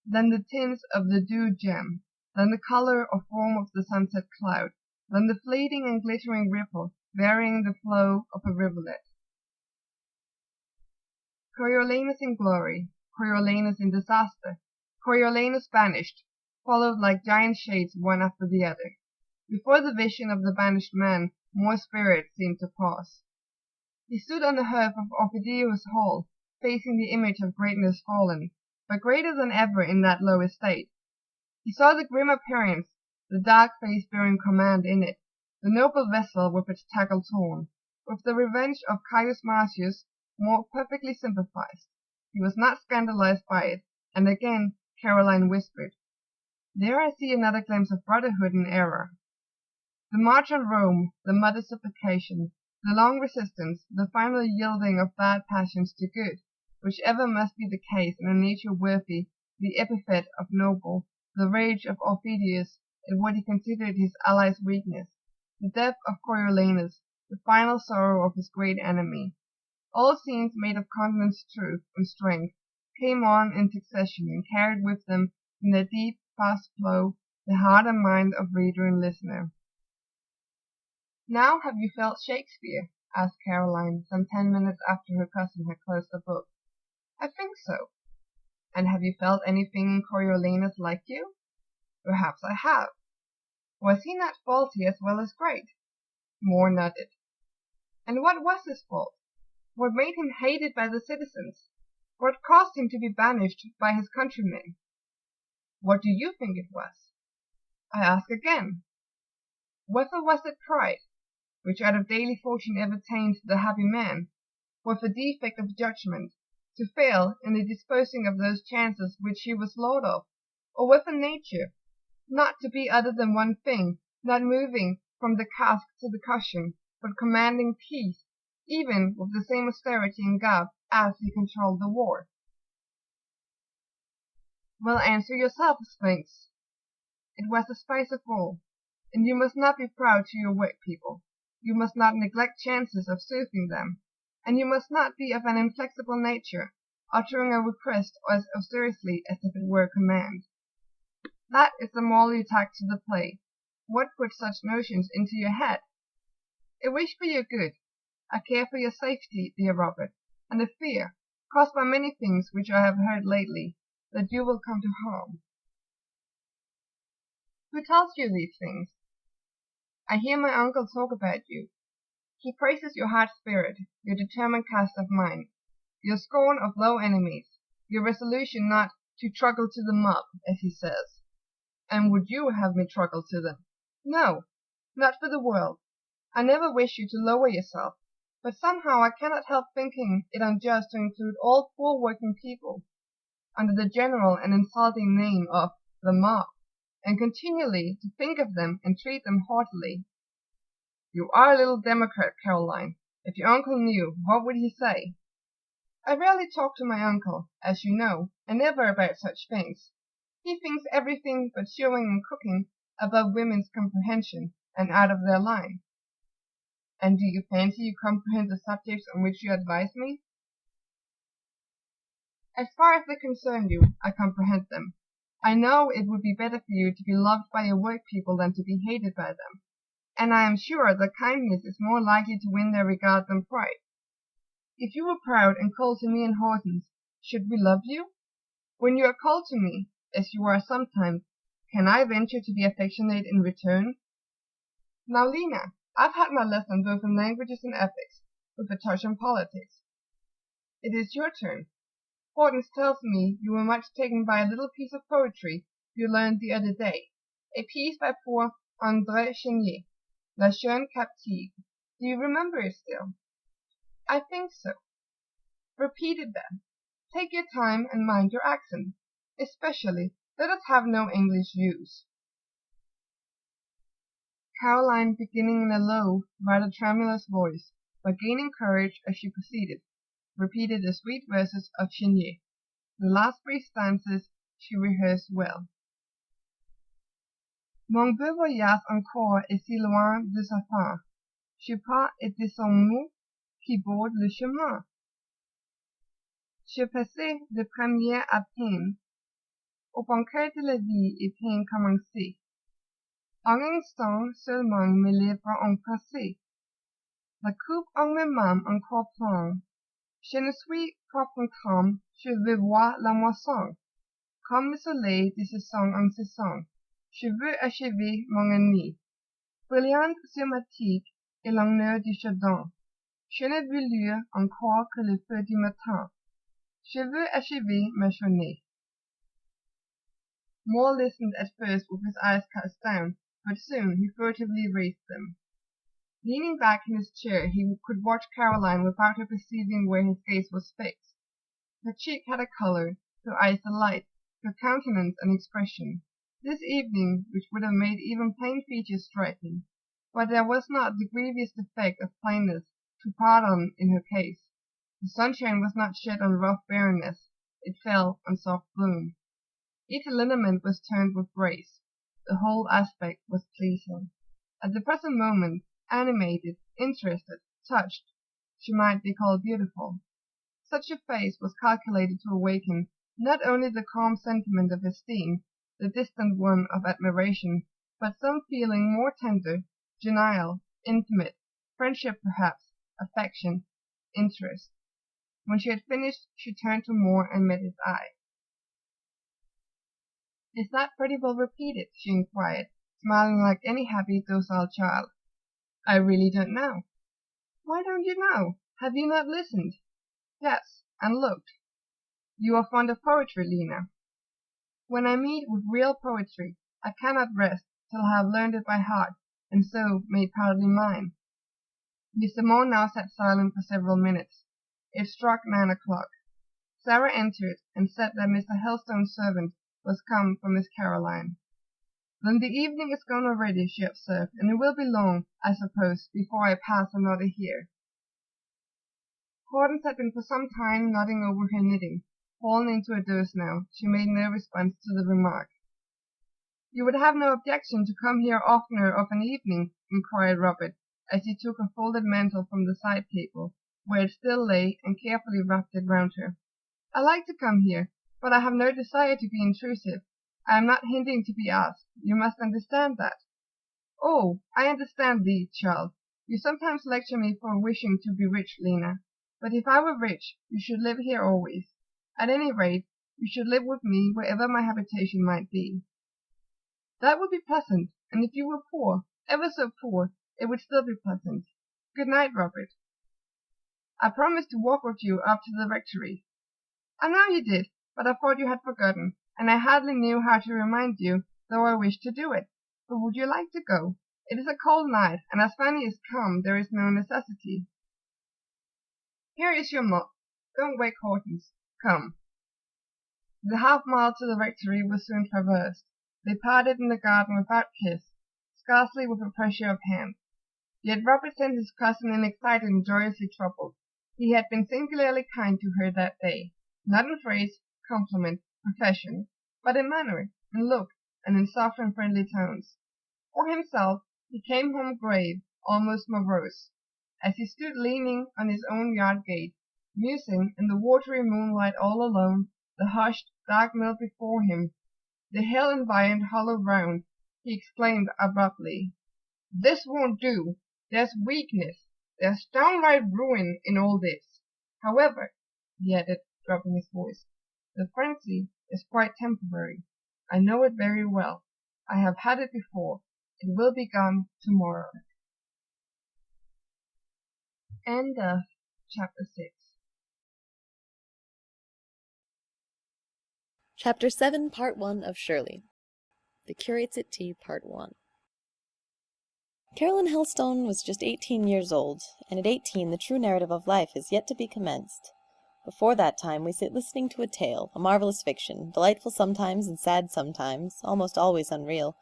than the tints of the dew-gem, than the colour or form of the sunset cloud, than the fleeting and glittering ripple varying the flow of a rivulet. Coriolanus in glory, Coriolanus in disaster, Coriolanus banished, followed like giant shades one after the other. Before the vision of the banished man, more spirit seemed to pause. He stood on the hearth of Aufidius' hall, facing the image of greatness fallen, but greater than ever in that low estate. He saw the grim appearance, the dark face bearing command in it, the noble vessel with its tackle torn. With the revenge of Caius Marcius more perfectly sympathized. He was not scandalized by it, and again Caroline whispered, "There I see another glimpse of brotherhood in error." The march on Rome, the mother's supplication, the long resistance, the final yielding of bad passions to good, whichever must be the case in a nature worthy the epithet of noble, the rage of Aufidius at what he considered his ally's weakness, the death of Coriolanus, the final sorrow of his great enemy, all scenes made of countless truth and strength, came on in succession and carried with them in their deep, fast flow the heart and mind of reader and listener. "Now have you felt Shakespeare?" asked Caroline, some 10 minutes after her cousin had closed the book. "I think so." "And have you felt anything in Coriolanus like you?" "Perhaps I have." "Was he not faulty as well as great?" Moore nodded. "And what was his fault? What made him hated by the citizens? What caused him to be banished by his countrymen? What do you think it was? I ask again, whether was it pride, which out of daily fortune ever taints the happy man, whether defect of judgment, to fail in the disposing of those chances which he was lord of, or whether nature, not to be other than one thing, not moving from the cask to the cushion, but commanding peace, even with the same austerity and garb as he controlled the war?" "Well, answer yourself, Sphinx." "It was the spice of all, and you must not be proud to your work people. You must not neglect chances of soothing them, and you must not be of an inflexible nature, uttering a request as austerely as if it were a command. That is the moral you tack to the play. What put such notions into your head?" "A wish for your good, a care for your safety, dear Robert, and a fear, caused by many things which I have heard lately, that you will come to harm." "Who tells you these things?" "I hear my uncle talk about you. He praises your hard spirit, your determined cast of mind, your scorn of low enemies, your resolution not to truckle to the mob, as he says. And would you have me truckle to them? No, not for the world. I never wish you to lower yourself, but somehow I cannot help thinking it unjust to include all poor working people under the general and insulting name of the mob, and continually to think of them and treat them haughtily. You are a little democrat, Caroline. If your uncle knew, what would he say? I rarely talk to my uncle, as you know, and never about such things. He thinks everything but sewing and cooking above women's comprehension, and out of their line. And do you fancy you comprehend the subjects on which you advise me? As far as they concern you, I comprehend them. I know it would be better for you to be loved by your work people than to be hated by them, and I am sure that kindness is more likely to win their regard than pride. If you were proud and cold to me and Hortense, should we love you? When you are cold to me, as you are sometimes, can I venture to be affectionate in return? Now, Lena, I've had my lesson both in languages and ethics, with a touch on politics. It is your turn. Hortense tells me you were much taken by a little piece of poetry you learned the other day, a piece by poor André Chénier, La Jeune Captive. Do you remember it still? I think so. Repeat it then. Take your time and mind your accent. Especially, let us have no English views. Caroline, beginning in a low, rather tremulous voice, but gaining courage as she proceeded, repeated the sweet verses of Chénier. The last 3 stanzas she rehearsed well. Mon beau voyage encore est si loin de sa fin. Je pas et de son mot qui borde le chemin. Je passais de première à peine, au banquet de la vie et peine commencé. Un instant seulement mes lèvres ont passé, la coupe en mes mains encore pleine. Je ne suis qu'au printemps, je veux voir la moisson. Comme le soleil de saison en saison, je veux achever mon année. Brillante sur ma tique et l'honneur du jardin. Je ne veux lire encore que le feu du matin. Je veux achever ma journée. Moore listened at first with his eyes cast down, but soon he furtively raised them. Leaning back in his chair, he could watch Caroline without her perceiving where his gaze was fixed. Her cheek had a colour, her eyes a light, her countenance an expression, this evening which would have made even plain features striking, but there was not the grievous defect of plainness to pardon in her case. The sunshine was not shed on rough barrenness, it fell on soft bloom. Each lineament was turned with grace. The whole aspect was pleasing. At the present moment, animated, interested, touched, she might be called beautiful. Such a face was calculated to awaken not only the calm sentiment of esteem, the distant one of admiration, but some feeling more tender, genial, intimate, friendship perhaps, affection, interest. When she had finished, she turned to Moore and met his eye. "Is that pretty well repeated?" she inquired, smiling like any happy, docile child. "I really don't know." "Why don't you know? Have you not listened?" "Yes, and looked." "You are fond of poetry, Lena?" "When I meet with real poetry, I cannot rest till I have learned it by heart, and so made proudly mine." Mr. Moore now sat silent for several minutes. It struck 9 o'clock. Sarah entered, and said that Mr. Helstone's servant was come for Miss Caroline. "Then the evening is gone already," she observed, "and it will be long, I suppose, before I pass another here." Hortense had been for some time nodding over her knitting. Fallen into a doze now, she made no response to the remark. "You would have no objection to come here oftener of an evening?" inquired Robert, as he took a folded mantle from the side table, where it still lay, and carefully wrapped it round her. "I like to come here, but I have no desire to be intrusive. I am not hinting to be asked. You must understand that." "Oh, I understand thee, child. You sometimes lecture me for wishing to be rich, Lena. But if I were rich, you should live here always. At any rate, you should live with me wherever my habitation might be." "That would be pleasant, and if you were poor, ever so poor, it would still be pleasant. Good night, Robert." "I promised to walk with you up to the rectory." "I know you did, but I thought you had forgotten, and I hardly knew how to remind you though I wish to do it. But would you like to go? It is a cold night, and as Fanny is come, there is no necessity. Here is your mug. Don't wake Hortense. Come." The half-mile to the rectory was soon traversed. They parted in the garden without kiss, scarcely with a pressure of hand. Yet Robert sent his cousin in excited and joyously troubled. He had been singularly kind to her that day, not in phrase, compliment, profession, but in manner, in look, and in soft and friendly tones. For himself, he came home grave, almost morose, as he stood leaning on his own yard gate, musing in the watery moonlight all alone, the hushed, dark mill before him, the hill-environed hollow round. He exclaimed abruptly, "This won't do! There's weakness, there's downright ruin in all this. However," he added, dropping his voice, "the frenzy is quite temporary. I know it very well. I have had it before. It will be gone tomorrow." End of chapter 6. Chapter 7, Part 1 of Shirley. The Curates at Tea, Part 1. Caroline Helstone was just 18 years old, and at 18 the true narrative of life is yet to be commenced. Before that time we sit listening to a tale, a marvelous fiction, delightful sometimes and sad sometimes, almost always unreal.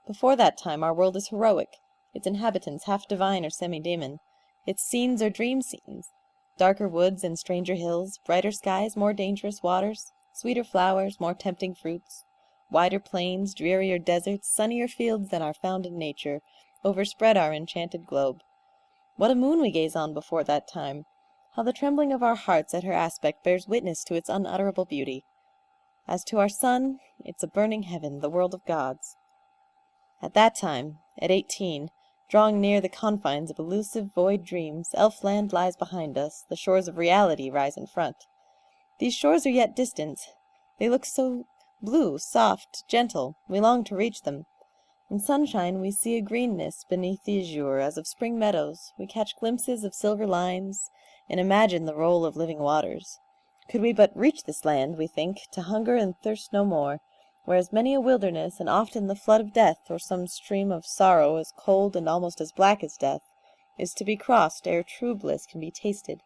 Before that time our world is heroic, its inhabitants half divine or semi-demon, its scenes are dream scenes, darker woods and stranger hills, brighter skies, more dangerous waters, sweeter flowers, more tempting fruits, wider plains, drearier deserts, sunnier fields than are found in nature, overspread our enchanted globe. What a moon we gaze on before that time! How the trembling of our hearts at her aspect bears witness to its unutterable beauty! As to our sun, it's a burning heaven, the world of gods. At that time, at 18, drawing near the confines of elusive void dreams, elf-land lies behind us, the shores of reality rise in front. These shores are yet distant. They look so blue, soft, gentle, we long to reach them. In sunshine we see a greenness beneath the azure as of spring meadows, we catch glimpses of silver lines, and imagine the roll of living waters. Could we but reach this land, we think, to hunger and thirst no more, whereas many a wilderness, and often the flood of death, or some stream of sorrow as cold and almost as black as death, is to be crossed ere true bliss can be tasted.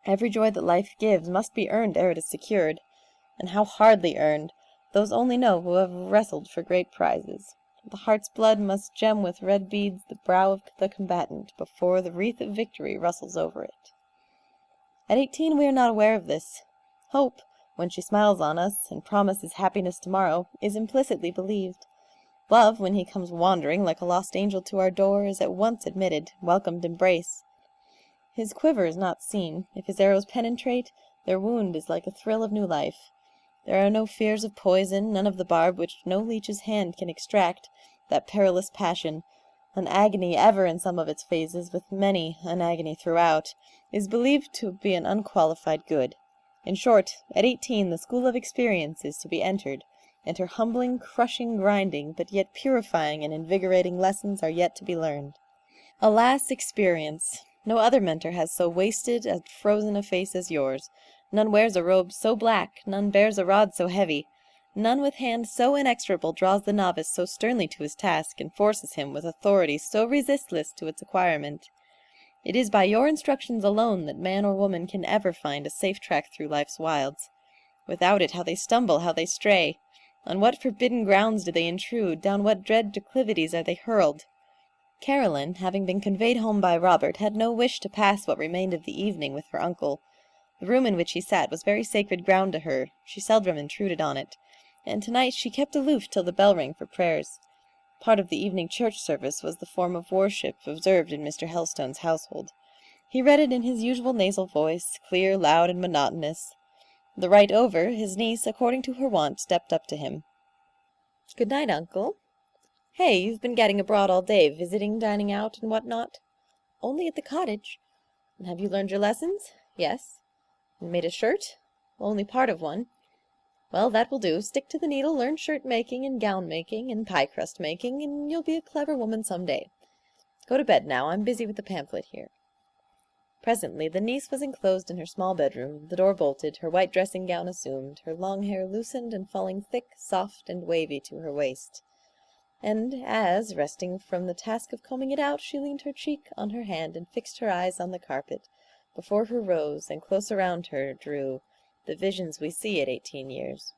Every joy that life gives must be earned ere it is secured, and how hardly earned, those only know who have wrestled for great prizes. The heart's blood must gem with red beads the brow of the combatant before the wreath of victory rustles over it. At 18 we are not aware of this. Hope, when she smiles on us and promises happiness tomorrow, is implicitly believed. Love, when he comes wandering like a lost angel to our door, is at once admitted, welcomed embrace. His quiver is not seen. If his arrows penetrate, their wound is like a thrill of new life. There are no fears of poison, none of the barb which no leech's hand can extract, that perilous passion, an agony ever in some of its phases, with many an agony throughout, is believed to be an unqualified good. In short, at 18 the school of experience is to be entered, and her humbling, crushing, grinding, but yet purifying and invigorating lessons are yet to be learned. Alas, experience! No other mentor has so wasted and frozen a face as yours. None wears a robe so black, none bears a rod so heavy, none with hand so inexorable draws the novice so sternly to his task, and forces him with authority so resistless to its acquirement. It is by your instructions alone that man or woman can ever find a safe track through life's wilds. Without it, how they stumble, how they stray! On what forbidden grounds do they intrude, down what dread declivities are they hurled! Caroline, having been conveyed home by Robert, had no wish to pass what remained of the evening with her uncle. The room in which he sat was very sacred ground to her. She seldom intruded on it, and tonight she kept aloof till the bell rang for prayers. Part of the evening church service was the form of worship observed in Mr. Helstone's household. He read it in his usual nasal voice, clear, loud, and monotonous. The rite over, his niece, according to her wont, stepped up to him. "Good night, uncle. Hey, you've been getting abroad all day, visiting, dining out, and what not?" "Only at the cottage." "And have you learned your lessons?" "Yes." "And made a shirt?" "Only part of one." "Well, that will do. Stick to the needle, learn shirt-making, and gown-making, and pie-crust-making, and you'll be a clever woman some day. Go to bed now. I'm busy with the pamphlet here." Presently the niece was enclosed in her small bedroom, the door bolted, her white dressing gown assumed, her long hair loosened and falling thick, soft, and wavy to her waist. And as, resting from the task of combing it out, she leaned her cheek on her hand and fixed her eyes on the carpet, before her rose, and close around her drew the visions we see at 18 years.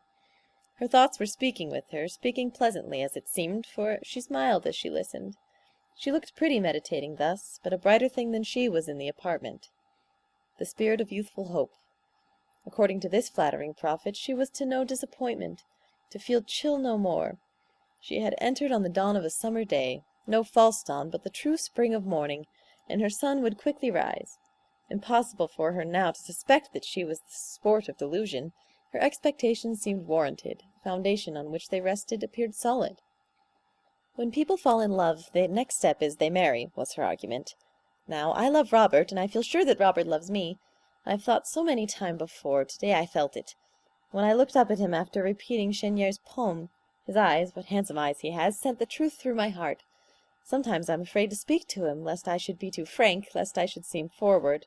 Her thoughts were speaking with her, speaking pleasantly as it seemed, for she smiled as she listened. She looked pretty meditating thus, but a brighter thing than she was in the apartment. The spirit of youthful hope. According to this flattering prophet, she was to know disappointment, to feel chill no more. She had entered on the dawn of a summer day, no false dawn, but the true spring of morning, and her sun would quickly rise. Impossible for her now to suspect that she was the sport of delusion. Her expectations seemed warranted. The foundation on which they rested appeared solid. When people fall in love, the next step is they marry, was her argument. Now, I love Robert, and I feel sure that Robert loves me. I've thought so many times before, today I felt it. When I looked up at him after repeating Chénier's poem, his eyes, what handsome eyes he has, sent the truth through my heart. Sometimes I'm afraid to speak to him, lest I should be too frank, lest I should seem forward.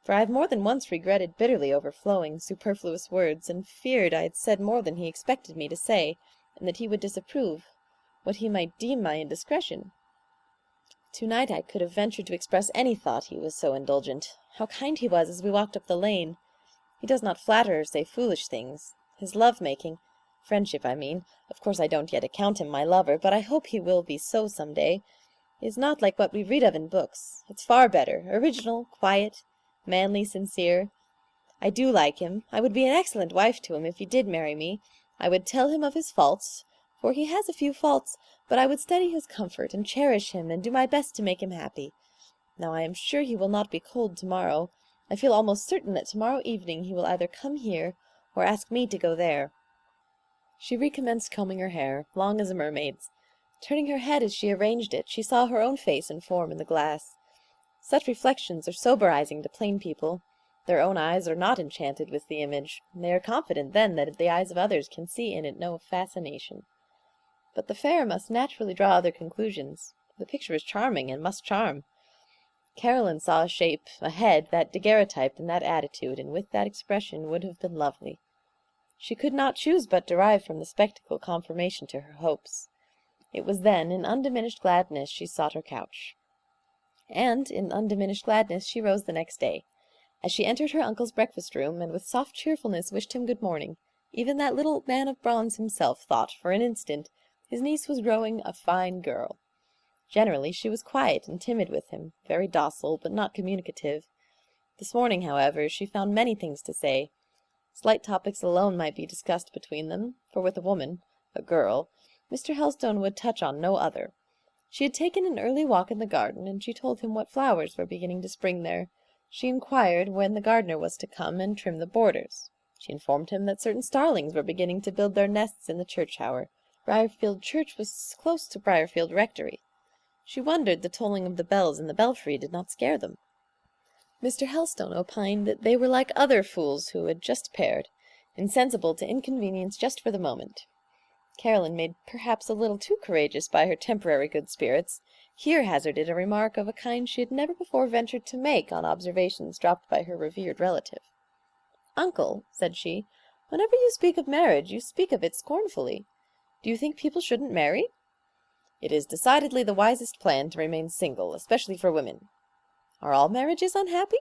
For I have more than once regretted bitterly overflowing, superfluous words, and feared I had said more than he expected me to say, and that he would disapprove, what he might deem my indiscretion. To-night I could have ventured to express any thought, he was so indulgent. How kind he was as we walked up the lane! He does not flatter or say foolish things. His love-making, friendship I mean, of course I don't yet account him my lover, but I hope he will be so some day, is not like what we read of in books. It's far better, original, quiet, manly, sincere. I do like him. I would be an excellent wife to him if he did marry me. I would tell him of his faults, for he has a few faults, but I would study his comfort, and cherish him, and do my best to make him happy. Now I am sure he will not be cold tomorrow. I feel almost certain that tomorrow evening he will either come here, or ask me to go there. She recommenced combing her hair, long as a mermaid's. Turning her head as she arranged it, she saw her own face and form in the glass. Such reflections are soberizing to plain people. Their own eyes are not enchanted with the image. They are confident then that the eyes of others can see in it no fascination. But the fair must naturally draw other conclusions. The picture is charming, and must charm. Caroline saw a shape, a head, that daguerreotyped in that attitude, and with that expression would have been lovely. She could not choose but derive from the spectacle confirmation to her hopes. It was then, in undiminished gladness, she sought her couch. And, in undiminished gladness, she rose the next day. As she entered her uncle's breakfast-room, and with soft cheerfulness wished him good morning, even that little man of bronze himself thought, for an instant, his niece was growing a fine girl. Generally she was quiet and timid with him, very docile, but not communicative. This morning, however, she found many things to say. Slight topics alone might be discussed between them, for with a woman, a girl, Mr. Helstone would touch on no other. She had taken an early walk in the garden, and she told him what flowers were beginning to spring there. She inquired when the gardener was to come and trim the borders. She informed him that certain starlings were beginning to build their nests in the church tower. Briarfield Church was close to Briarfield Rectory. She wondered the tolling of the bells in the belfry did not scare them. Mr. Helstone opined that they were like other fools who had just paired, insensible to inconvenience just for the moment. Caroline, made perhaps a little too courageous by her temporary good spirits, here hazarded a remark of a kind she had never before ventured to make on observations dropped by her revered relative. "Uncle," said she, "whenever you speak of marriage, you speak of it scornfully. Do you think people shouldn't marry?" "It is decidedly the wisest plan to remain single, especially for women." "Are all marriages unhappy?"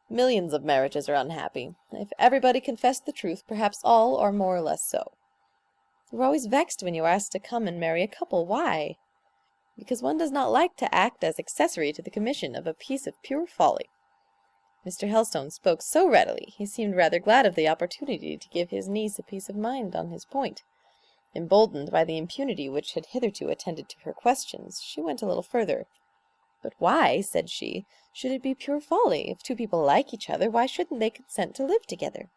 "Millions of marriages are unhappy. If everybody confessed the truth, perhaps all are more or less so." "You are always vexed when you are asked to come and marry a couple. Why?" "Because one does not like to act as accessory to the commission of a piece of pure folly." Mr. Helstone spoke so readily, he seemed rather glad of the opportunity to give his niece a peace of mind on his point. Emboldened by the impunity which had hitherto attended to her questions, she went a little further. "But why," said she, "should it be pure folly? If two people like each other, why shouldn't they consent to live together?"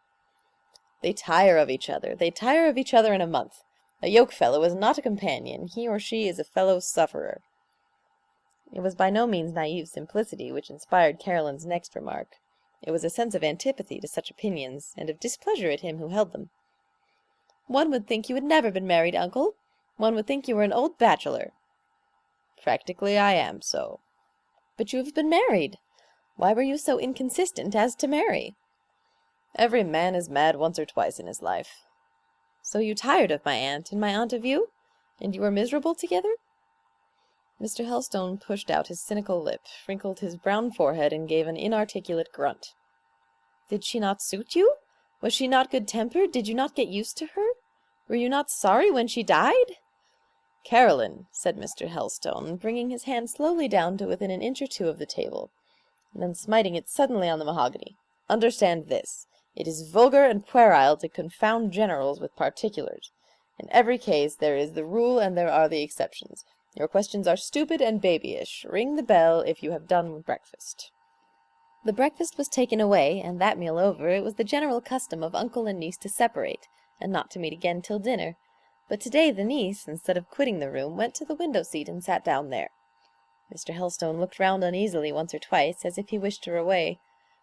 "They tire of each other. They tire of each other in a month. A yoke-fellow is not a companion. He or she is a fellow-sufferer." It was by no means naive simplicity which inspired Caroline's next remark. It was a sense of antipathy to such opinions, and of displeasure at him who held them. "One would think you had never been married, uncle. One would think you were an old bachelor." "Practically I am so." "But you have been married." Why were you so inconsistent as to marry?" "Every man is mad once or twice in his life." "So you tired of my aunt, and my aunt of you? And you were miserable together?" Mr. Helstone pushed out his cynical lip, wrinkled his brown forehead, and gave an inarticulate grunt. "Did she not suit you? Was she not good-tempered? Did you not get used to her? Were you not sorry when she died?" "Caroline," said Mr. Helstone, bringing his hand slowly down to within an inch or two of the table, and then smiting it suddenly on the mahogany, "understand this. It is vulgar and puerile to confound generals with particulars. In every case there is the rule and there are the exceptions. Your questions are stupid and babyish. Ring the bell if you have done with breakfast." The breakfast was taken away, and that meal over, it was the general custom of uncle and niece to separate, and not to meet again till dinner. But today the niece, instead of quitting the room, went to the window-seat and sat down there. Mr. Helstone looked round uneasily once or twice, as if he wished her away,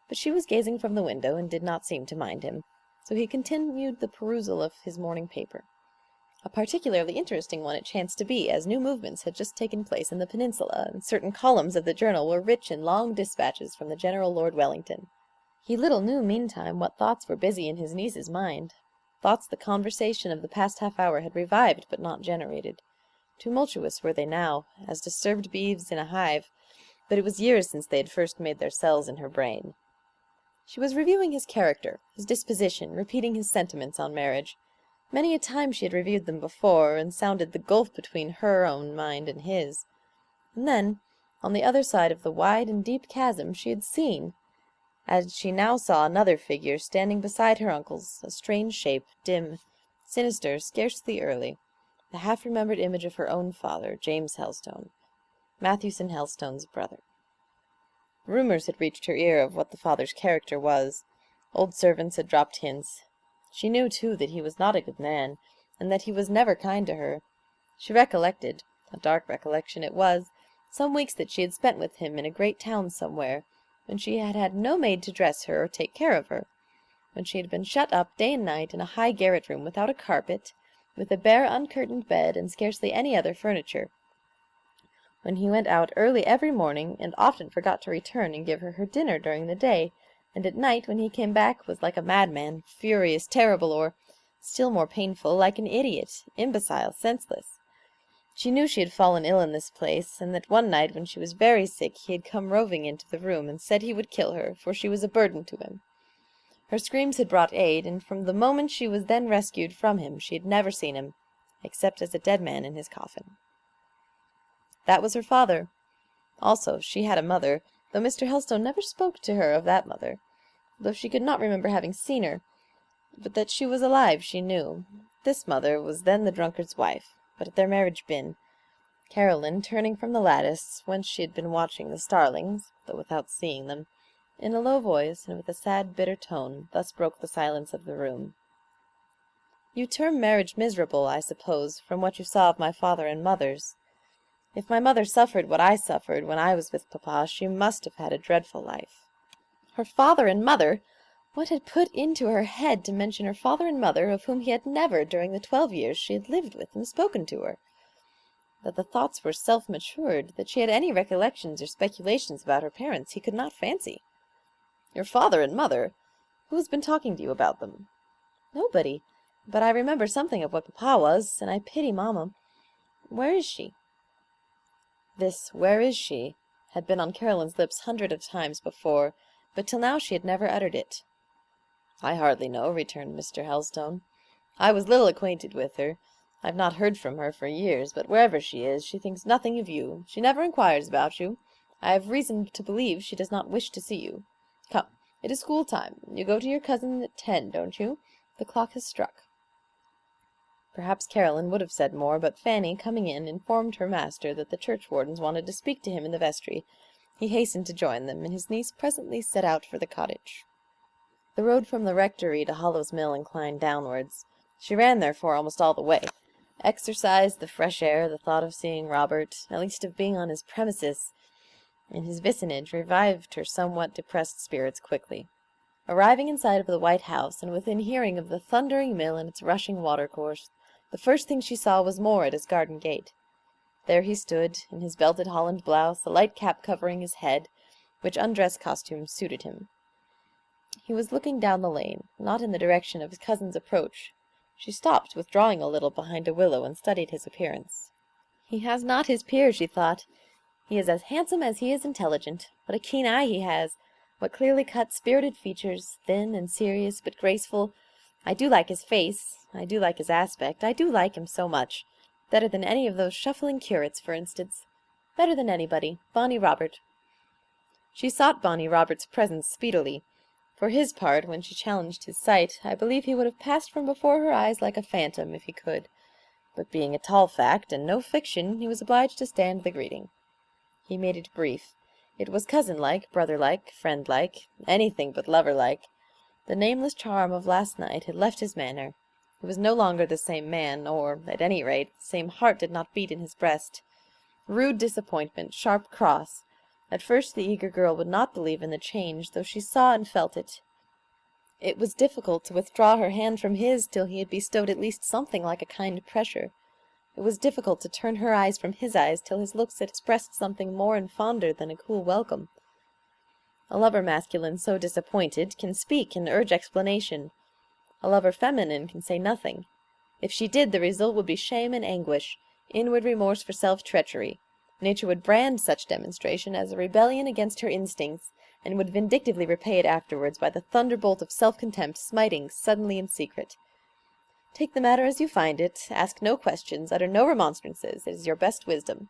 but she was gazing from the window, and did not seem to mind him, so he continued the perusal of his morning paper. A particularly interesting one it chanced to be, as new movements had just taken place in the peninsula, and certain columns of the journal were rich in long dispatches from the General Lord Wellington. He little knew, meantime, what thoughts were busy in his niece's mind, thoughts the conversation of the past half-hour had revived but not generated. Tumultuous were they now, as disturbed bees in a hive, but it was years since they had first made their cells in her brain. She was reviewing his character, his disposition, repeating his sentiments on marriage. Many a time she had reviewed them before, and sounded the gulf between her own mind and his. And then, on the other side of the wide and deep chasm, she had seen, as she now saw another figure standing beside her uncle's, a strange shape, dim, sinister, scarcely early, the half-remembered image of her own father, James Helstone, Matthewson Helstone's brother. Rumours had reached her ear of what the father's character was. Old servants had dropped hints. She knew, too, that he was not a good man, and that he was never kind to her. She recollected, a dark recollection it was, some weeks that she had spent with him in a great town somewhere, when she had had no maid to dress her or take care of her, when she had been shut up day and night in a high garret room without a carpet, with a bare uncurtained bed and scarcely any other furniture, when he went out early every morning, and often forgot to return and give her her dinner during the day, and at night, when he came back, was like a madman, furious, terrible, or, still more painful, like an idiot, imbecile, senseless. She knew she had fallen ill in this place, and that one night when she was very sick he had come roving into the room and said he would kill her, for she was a burden to him. Her screams had brought aid, and from the moment she was then rescued from him she had never seen him, except as a dead man in his coffin. That was her father. Also, she had a mother, though Mr. Helstone never spoke to her of that mother, though she could not remember having seen her, but that she was alive she knew. This mother was then the drunkard's wife, what had their marriage been? Caroline, turning from the lattice, whence she had been watching the starlings, though without seeing them, in a low voice and with a sad, bitter tone, thus broke the silence of the room. "You term marriage miserable, I suppose, from what you saw of my father and mother's. If my mother suffered what I suffered when I was with papa, she must have had a dreadful life." Her father and mother! What had put into her head to mention her father and mother, of whom he had never, during the 12 years she had lived with him, spoken to her? That the thoughts were self-matured, that she had any recollections or speculations about her parents, he could not fancy. "Your father and mother? Who has been talking to you about them?" "Nobody. But I remember something of what papa was, and I pity mamma. Where is she?" This "where is she?" had been on Caroline's lips hundreds of times before, but till now she had never uttered it. "I hardly know," returned Mr. Helstone. "I was little acquainted with her. I have not heard from her for years, but wherever she is, she thinks nothing of you. She never inquires about you. I have reason to believe she does not wish to see you. Come, it is school time. You go to your cousin at 10, don't you? The clock has struck." Perhaps Caroline would have said more, but Fanny, coming in, informed her master that the churchwardens wanted to speak to him in the vestry. He hastened to join them, and his niece presently set out for the cottage. The road from the rectory to Hollow's Mill inclined downwards. She ran, therefore, almost all the way. Exercise, the fresh air, the thought of seeing Robert, at least of being on his premises, in his vicinage, revived her somewhat depressed spirits quickly. Arriving in sight of the white house, and within hearing of the thundering mill and its rushing watercourse, the first thing she saw was Moore at his garden gate. There he stood, in his belted holland blouse, a light cap covering his head, which undress costume suited him. He was looking down the lane, not in the direction of his cousin's approach. She stopped, withdrawing a little behind a willow, and studied his appearance. He has not his peer, she thought. He is as handsome as he is intelligent. What a keen eye he has! What clearly cut, spirited features, thin and serious, but graceful. I do like his face. I do like his aspect. I do like him so much. Better than any of those shuffling curates, for instance. Better than anybody. Bonnie Robert. She sought Bonnie Robert's presence speedily. For his part, when she challenged his sight, I believe he would have passed from before her eyes like a phantom, if he could. But being a tall fact, and no fiction, he was obliged to stand the greeting. He made it brief. It was cousin-like, brother-like, friend-like, anything but lover-like. The nameless charm of last night had left his manner. He was no longer the same man, or, at any rate, the same heart did not beat in his breast. Rude disappointment, sharp cross. At first the eager girl would not believe in the change, though she saw and felt it. It was difficult to withdraw her hand from his till he had bestowed at least something like a kind pressure. It was difficult to turn her eyes from his eyes till his looks had expressed something more and fonder than a cool welcome. A lover masculine so disappointed can speak and urge explanation. A lover feminine can say nothing. If she did, the result would be shame and anguish, inward remorse for self-treachery. Nature would brand such demonstration as a rebellion against her instincts, and would vindictively repay it afterwards by the thunderbolt of self-contempt smiting suddenly in secret. Take the matter as you find it, ask no questions, utter no remonstrances, it is your best wisdom.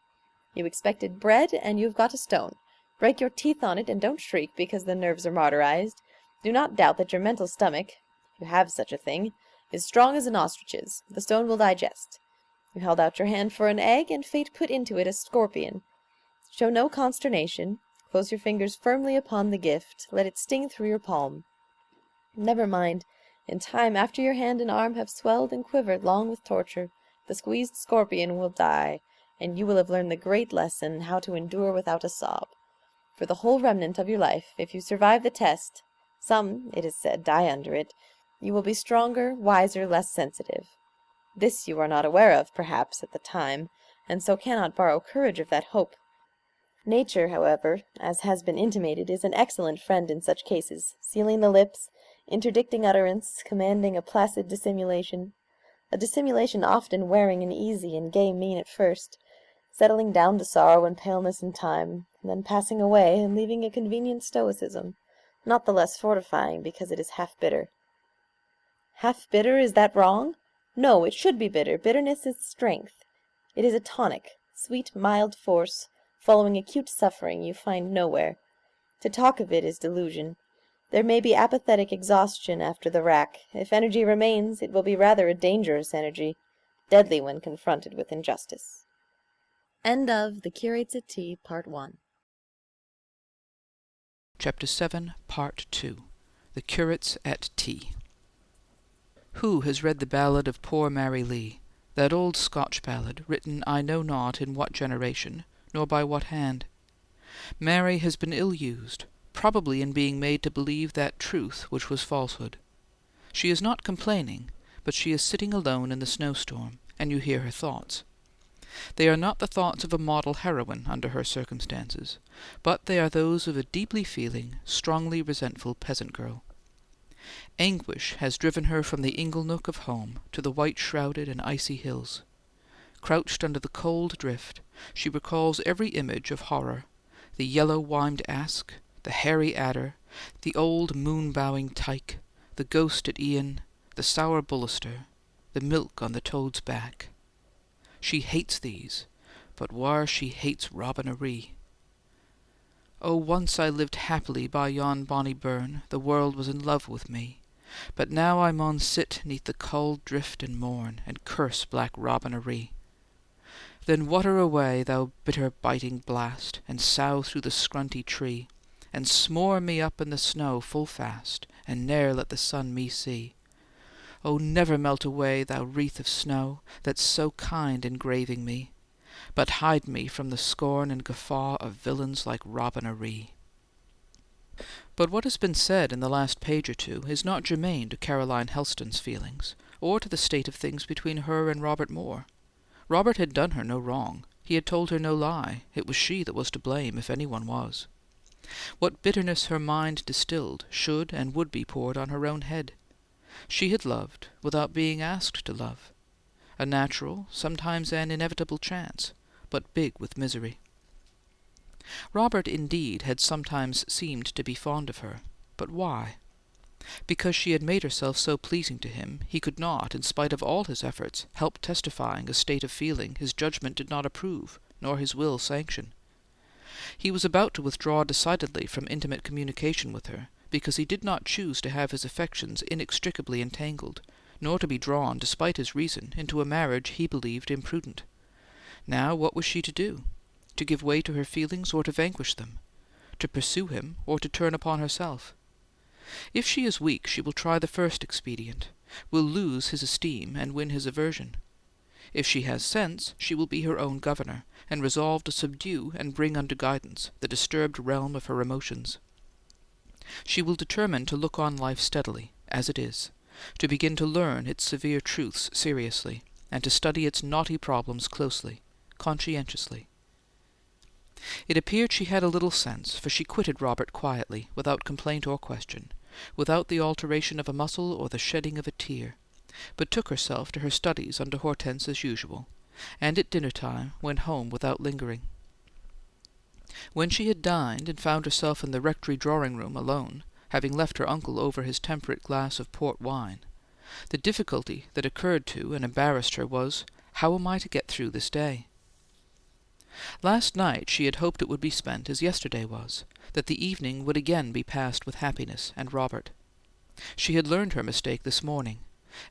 You expected bread, and you have got a stone. Break your teeth on it, and don't shriek because the nerves are martyrized. Do not doubt that your mental stomach, if you have such a thing, is strong as an ostrich's. The stone will digest. You held out your hand for an egg, and fate put into it a scorpion. Show no consternation. Close your fingers firmly upon the gift. Let it sting through your palm. Never mind. In time, after your hand and arm have swelled and quivered long with torture, the squeezed scorpion will die, and you will have learned the great lesson, how to endure without a sob. For the whole remnant of your life, if you survive the test, some, it is said, die under it, you will be stronger, wiser, less sensitive. This you are not aware of, perhaps, at the time, and so cannot borrow courage of that hope. Nature, however, as has been intimated, is an excellent friend in such cases, sealing the lips, interdicting utterance, commanding a placid dissimulation, a dissimulation often wearing an easy and gay mien at first, settling down to sorrow and paleness in time, and then passing away and leaving a convenient stoicism, not the less fortifying because it is half bitter. Half bitter, is that wrong? No, it should be bitter. Bitterness is strength. It is a tonic, sweet, mild force, following acute suffering you find nowhere. To talk of it is delusion. There may be apathetic exhaustion after the rack. If energy remains, it will be rather a dangerous energy, deadly when confronted with injustice. End of The Curates at Tea, Part 1. Chapter 7, Part 2. The Curates at Tea. Who has read the ballad of Poor Mary Lee, that old Scotch ballad, written I know not in what generation, nor by what hand? Mary has been ill-used, probably in being made to believe that truth which was falsehood. She is not complaining, but she is sitting alone in the snowstorm, and you hear her thoughts. They are not the thoughts of a model heroine under her circumstances, but they are those of a deeply feeling, strongly resentful peasant girl. Anguish has driven her from the ingle-nook of home to the white-shrouded and icy hills. Crouched under the cold drift, she recalls every image of horror, the yellow-wimed ask, the hairy adder, the old moon-bowing tyke, the ghost at Ian, the sour bullaster, the milk on the toad's back. She hates these, but whar she hates Robin a Ree. Oh, once I lived happily by yon bonny burn, the world was in love with me. But now I maun sit neath the cauld drift and mourn, and curse black Robin a Ree. Then water away, thou bitter biting blast, and sough through the scrunty tree, and smore me up in the snow full fast, and ne'er let the sun me see. Oh, never melt away, thou wreath of snow, that's so kind in graving me, but hide me from the scorn and guffaw of villains like Robin a Ree. But what has been said in the last page or two is not germane to Caroline Helston's feelings, or to the state of things between her and Robert Moore. Robert had done her no wrong. He had told her no lie. It was she that was to blame, if any one was. What bitterness her mind distilled should and would be poured on her own head. She had loved without being asked to love, a natural, sometimes an inevitable chance, but big with misery. Robert, indeed, had sometimes seemed to be fond of her, but why? Because she had made herself so pleasing to him, he could not, in spite of all his efforts, help testifying a state of feeling his judgment did not approve, nor his will sanction. He was about to withdraw decidedly from intimate communication with her, because he did not choose to have his affections inextricably entangled, nor to be drawn, despite his reason, into a marriage he believed imprudent. Now what was she to do? To give way to her feelings or to vanquish them? To pursue him or to turn upon herself? If she is weak, she will try the first expedient, will lose his esteem and win his aversion. If she has sense, she will be her own governor, and resolve to subdue and bring under guidance the disturbed realm of her emotions. She will determine to look on life steadily, as it is, to begin to learn its severe truths seriously, and to study its knotty problems closely, conscientiously. It appeared she had a little sense, for she quitted Robert quietly, without complaint or question, without the alteration of a muscle or the shedding of a tear, but took herself to her studies under Hortense as usual, and at dinner-time went home without lingering. When she had dined, and found herself in the rectory drawing-room alone, having left her uncle over his temperate glass of port wine, the difficulty that occurred to and embarrassed her was, how am I to get through this day? Last night she had hoped it would be spent as yesterday was, that the evening would again be passed with happiness and Robert. She had learned her mistake this morning,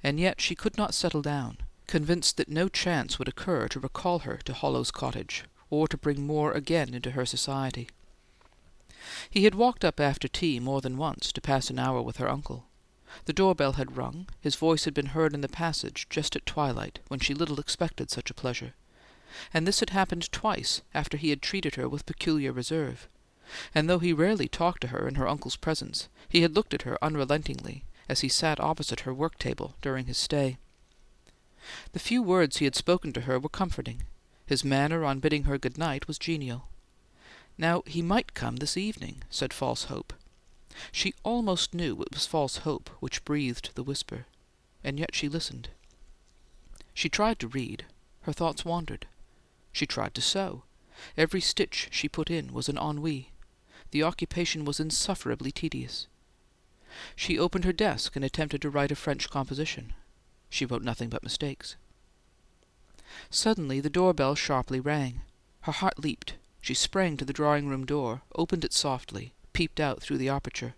and yet she could not settle down, convinced that no chance would occur to recall her to Hollow's cottage, or to bring more again into her society. He had walked up after tea more than once to pass an hour with her uncle. The door-bell had rung, his voice had been heard in the passage just at twilight, when she little expected such a pleasure, and this had happened twice after he had treated her with peculiar reserve, and though he rarely talked to her in her uncle's presence, he had looked at her unrelentingly as he sat opposite her work-table during his stay. The few words he had spoken to her were comforting. His manner on bidding her good night was genial. Now he might come this evening, said false hope. She almost knew it was false hope which breathed the whisper, and yet she listened. She tried to read. Her thoughts wandered. She tried to sew. Every stitch she put in was an ennui. The occupation was insufferably tedious. She opened her desk and attempted to write a French composition. She wrote nothing but mistakes. Suddenly the door-bell sharply rang. Her heart leaped. She sprang to the drawing-room door, opened it softly, peeped out through the aperture.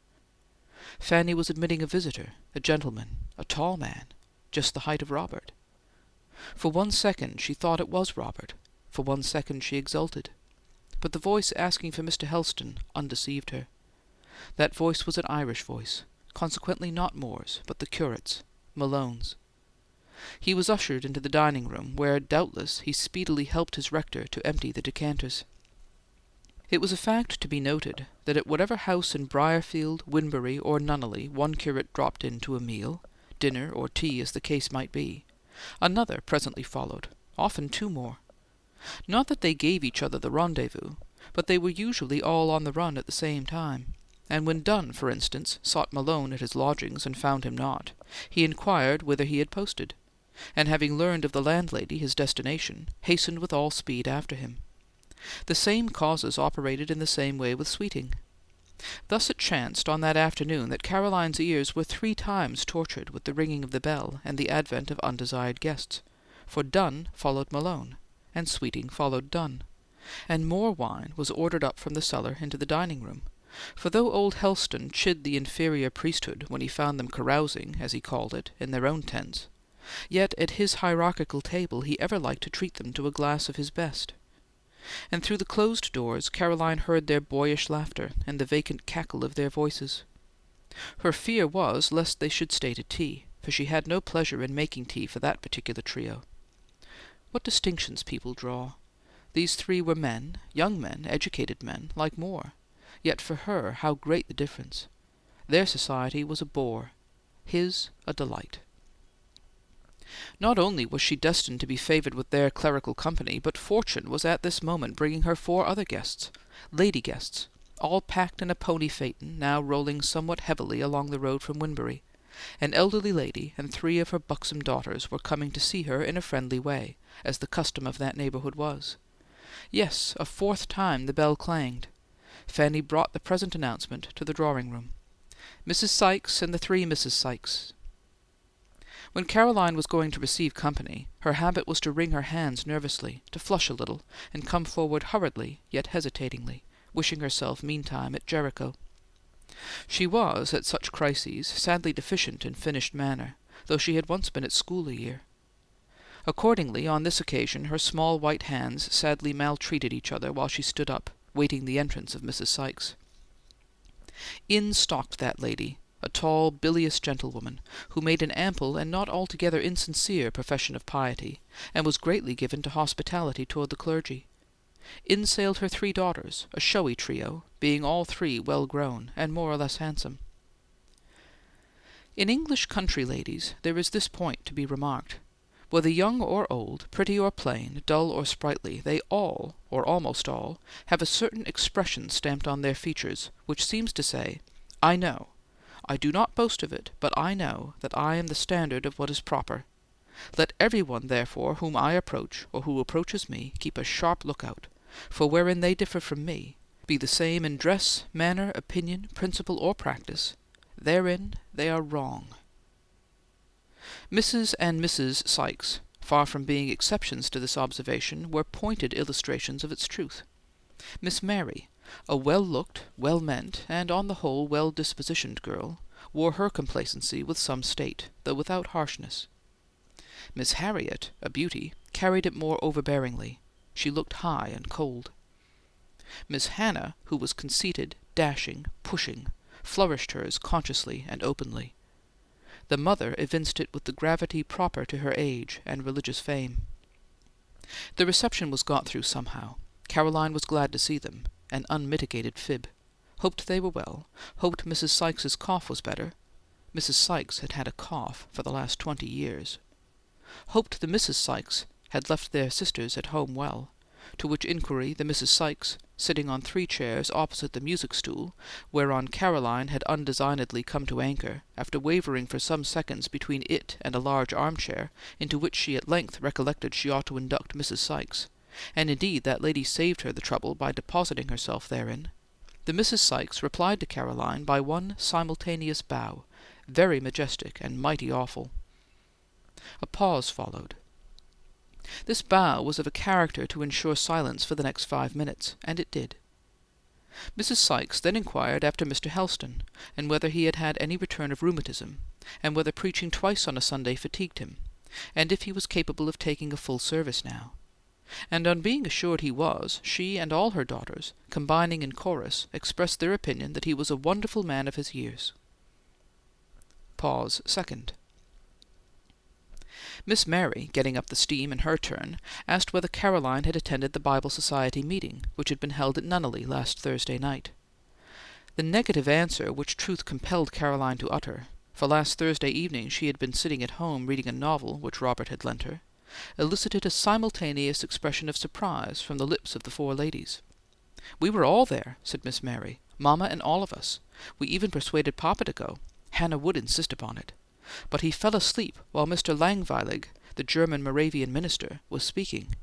Fanny was admitting a visitor, a gentleman, a tall man, just the height of Robert. For one second she thought it was Robert. For one second she exulted. But the voice asking for Mr. Helston undeceived her. That voice was an Irish voice, consequently not Moore's, but the curate's, Malone's. He was ushered into the dining-room, where, doubtless, he speedily helped his rector to empty the decanters. It was a fact to be noted that at whatever house in Briarfield, Winbury, or Nunneley one curate dropped in to a meal, dinner, or tea as the case might be, another presently followed, often two more. Not that they gave each other the rendezvous, but they were usually all on the run at the same time, and when Dunn, for instance, sought Malone at his lodgings and found him not, he inquired whither he had posted, and having learned of the landlady his destination, hastened with all speed after him. The same causes operated in the same way with Sweeting. Thus it chanced on that afternoon that Caroline's ears were 3 times tortured with the ringing of the bell and the advent of undesired guests, for Dunn followed Malone, and Sweeting followed Dunn, and more wine was ordered up from the cellar into the dining-room, for though old Helston chid the inferior priesthood when he found them carousing, as he called it, in their own tents, yet at his hierarchical table he ever liked to treat them to a glass of his best. And through the closed doors Caroline heard their boyish laughter and the vacant cackle of their voices. Her fear was lest they should stay to tea, for she had no pleasure in making tea for that particular trio. What distinctions people draw! These 3 were men, young men, educated men, like Moore, yet for her how great the difference! Their society was a bore, his a delight. Not only was she destined to be favoured with their clerical company, but fortune was at this moment bringing her 4 other guests, lady guests, all packed in a pony phaeton now rolling somewhat heavily along the road from Winbury. An elderly lady and 3 of her buxom daughters were coming to see her in a friendly way, as the custom of that neighbourhood was. Yes, a 4th time the bell clanged. Fanny brought the present announcement to the drawing-room. Mrs. Sykes and the 3 Mrs. Sykes. When Caroline was going to receive company, her habit was to wring her hands nervously, to flush a little, and come forward hurriedly, yet hesitatingly, wishing herself meantime at Jericho. She was, at such crises, sadly deficient in finished manner, though she had once been at school a year. Accordingly, on this occasion her small white hands sadly maltreated each other while she stood up, waiting the entrance of Mrs. Sykes. In stalked that lady, a tall, bilious gentlewoman, who made an ample and not altogether insincere profession of piety, and was greatly given to hospitality toward the clergy. In sailed her 3 daughters, a showy trio, being all 3 well grown, and more or less handsome. In English country ladies there is this point to be remarked. Whether young or old, pretty or plain, dull or sprightly, they all, or almost all, have a certain expression stamped on their features, which seems to say, "I know. I do not boast of it, but I know that I am the standard of what is proper. Let every one, therefore, whom I approach, or who approaches me, keep a sharp look-out, for wherein they differ from me, be the same in dress, manner, opinion, principle, or practice, therein they are wrong." Mrs. and Mrs. Sykes, far from being exceptions to this observation, were pointed illustrations of its truth. Miss Mary, a well-looked, well-meant, and on the whole well-dispositioned girl, wore her complacency with some state, though without harshness. Miss Harriet, a beauty, carried it more overbearingly. She looked high and cold. Miss Hannah, who was conceited, dashing, pushing, flourished hers consciously and openly. The mother evinced it with the gravity proper to her age and religious fame. The reception was got through somehow. Caroline was glad to see them, an unmitigated fib. Hoped they were well, hoped Mrs. Sykes's cough was better. Mrs. Sykes had had a cough for the last 20 years. Hoped the Mrs. Sykes had left their sisters at home well, to which inquiry the Mrs. Sykes, sitting on 3 chairs opposite the music-stool, whereon Caroline had undesignedly come to anchor, after wavering for some seconds between it and a large armchair, into which she at length recollected she ought to induct Mrs. Sykes, and indeed that lady saved her the trouble by depositing herself therein, the Mrs. Sykes replied to Caroline by one simultaneous bow, very majestic and mighty awful. A pause followed. This bow was of a character to ensure silence for the next 5 minutes, and it did. Mrs. Sykes then inquired after Mr. Helston, and whether he had had any return of rheumatism, and whether preaching twice on a Sunday fatigued him, and if he was capable of taking a full service now. And on being assured he was, she and all her daughters, combining in chorus, expressed their opinion that he was a wonderful man of his years. Pause second. Miss Mary, getting up the steam in her turn, asked whether Caroline had attended the Bible Society meeting, which had been held at Nunneley last Thursday night. The negative answer which truth compelled Caroline to utter, for last Thursday evening she had been sitting at home reading a novel which Robert had lent her, elicited a simultaneous expression of surprise from the lips of the 4 ladies. "We were all there," said Miss Mary, "Mama and all of us. We even persuaded Papa to go. Hannah would insist upon it. But he fell asleep while Mr. Langweilig, the German Moravian minister, was speaking.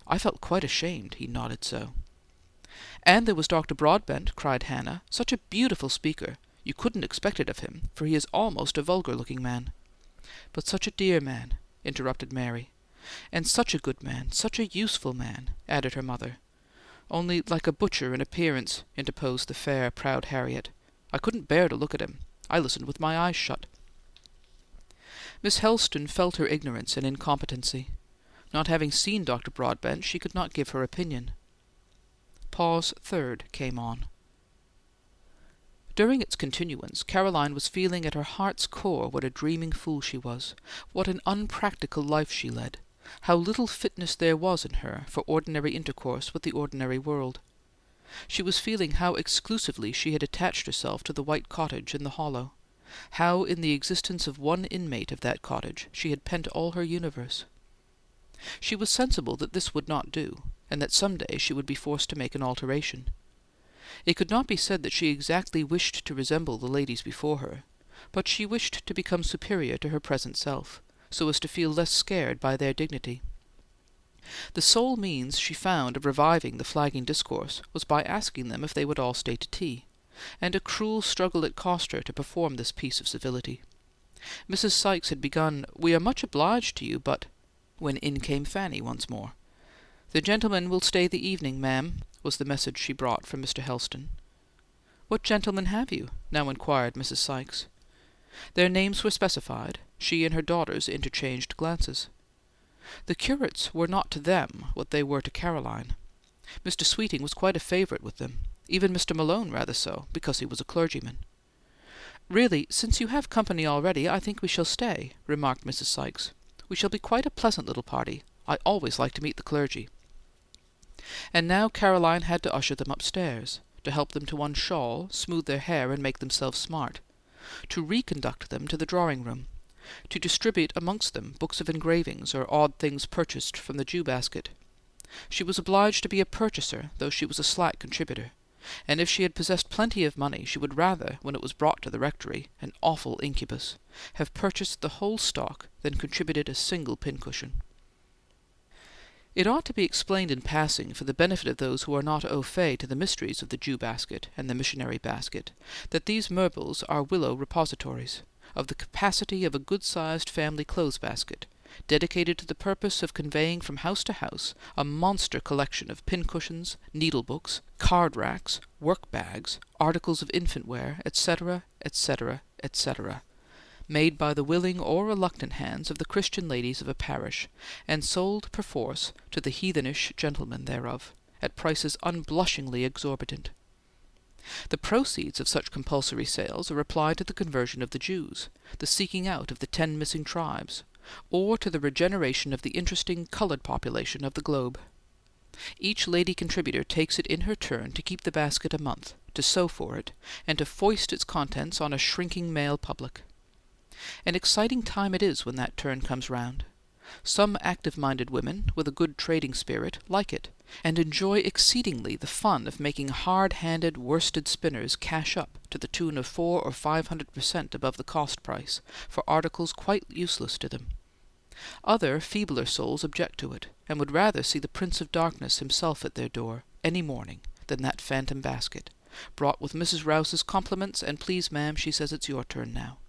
I felt quite ashamed, he nodded so." "And there was Dr. Broadbent," cried Hannah. "Such a beautiful speaker! You couldn't expect it of him, for he is almost a vulgar-looking man." "But such a dear man," interrupted Mary. "And such a good man, such a useful man," added her mother. "Only like a butcher in appearance," interposed the fair, proud Harriet. "I couldn't bear to look at him. I listened with my eyes shut." Miss Helston felt her ignorance and incompetency. Not having seen Dr. Broadbent, she could not give her opinion. Pause third came on. During its continuance, Caroline was feeling at her heart's core what a dreaming fool she was, what an unpractical life she led, how little fitness there was in her for ordinary intercourse with the ordinary world. She was feeling how exclusively she had attached herself to the white cottage in the hollow, how in the existence of one inmate of that cottage she had pent all her universe. She was sensible that this would not do, and that some day she would be forced to make an alteration. It could not be said that she exactly wished to resemble the ladies before her, but she wished to become superior to her present self, so as to feel less scared by their dignity. The sole means she found of reviving the flagging discourse was by asking them if they would all stay to tea, and a cruel struggle it cost her to perform this piece of civility. Mrs. Sikes had begun, "We are much obliged to you, but—" when in came Fanny once more. "The gentlemen will stay the evening, ma'am," was the message she brought from Mr. Helston. "What gentlemen have you?" now inquired Mrs. Sikes. Their names were specified. She and her daughters interchanged glances. The curates were not to them what they were to Caroline. Mr. Sweeting was quite a favourite with them, even Mr. Malone rather so, because he was a clergyman. "Really, since you have company already, I think we shall stay," remarked Mrs. Sikes. "We shall be quite a pleasant little party. I always like to meet the clergy." And now Caroline had to usher them upstairs, to help them to unshawl, smooth their hair, and make themselves smart, to reconduct them to the drawing-room, to distribute amongst them books of engravings or odd things purchased from the Jew-basket. She was obliged to be a purchaser, though she was a slack contributor, and if she had possessed plenty of money she would rather, when it was brought to the rectory, an awful incubus, have purchased the whole stock than contributed a single pincushion. It ought to be explained in passing, for the benefit of those who are not au fait to the mysteries of the Jew-basket and the missionary basket, that these merbles are willow repositories, of the capacity of a good-sized family clothes-basket, dedicated to the purpose of conveying from house to house a monster collection of pincushions, needle-books, card-racks, work-bags, articles of infant-wear, etc., etc., etc., made by the willing or reluctant hands of the Christian ladies of a parish, and sold perforce to the heathenish gentlemen thereof, at prices unblushingly exorbitant. The proceeds of such compulsory sales are applied to the conversion of the Jews, the seeking out of the 10 missing tribes, or to the regeneration of the interesting coloured population of the globe. Each lady contributor takes it in her turn to keep the basket a month, to sew for it, and to foist its contents on a shrinking male public. An exciting time it is when that turn comes round. Some active-minded women, with a good trading spirit, like it, and enjoy exceedingly the fun of making hard-handed worsted spinners cash up to the tune of 400 or 500% above the cost price for articles quite useless to them. Other feebler souls object to it, and would rather see the Prince of Darkness himself at their door any morning than that phantom basket, brought with Mrs. Rouse's compliments, and "Please, ma'am," she says, "it's your turn now."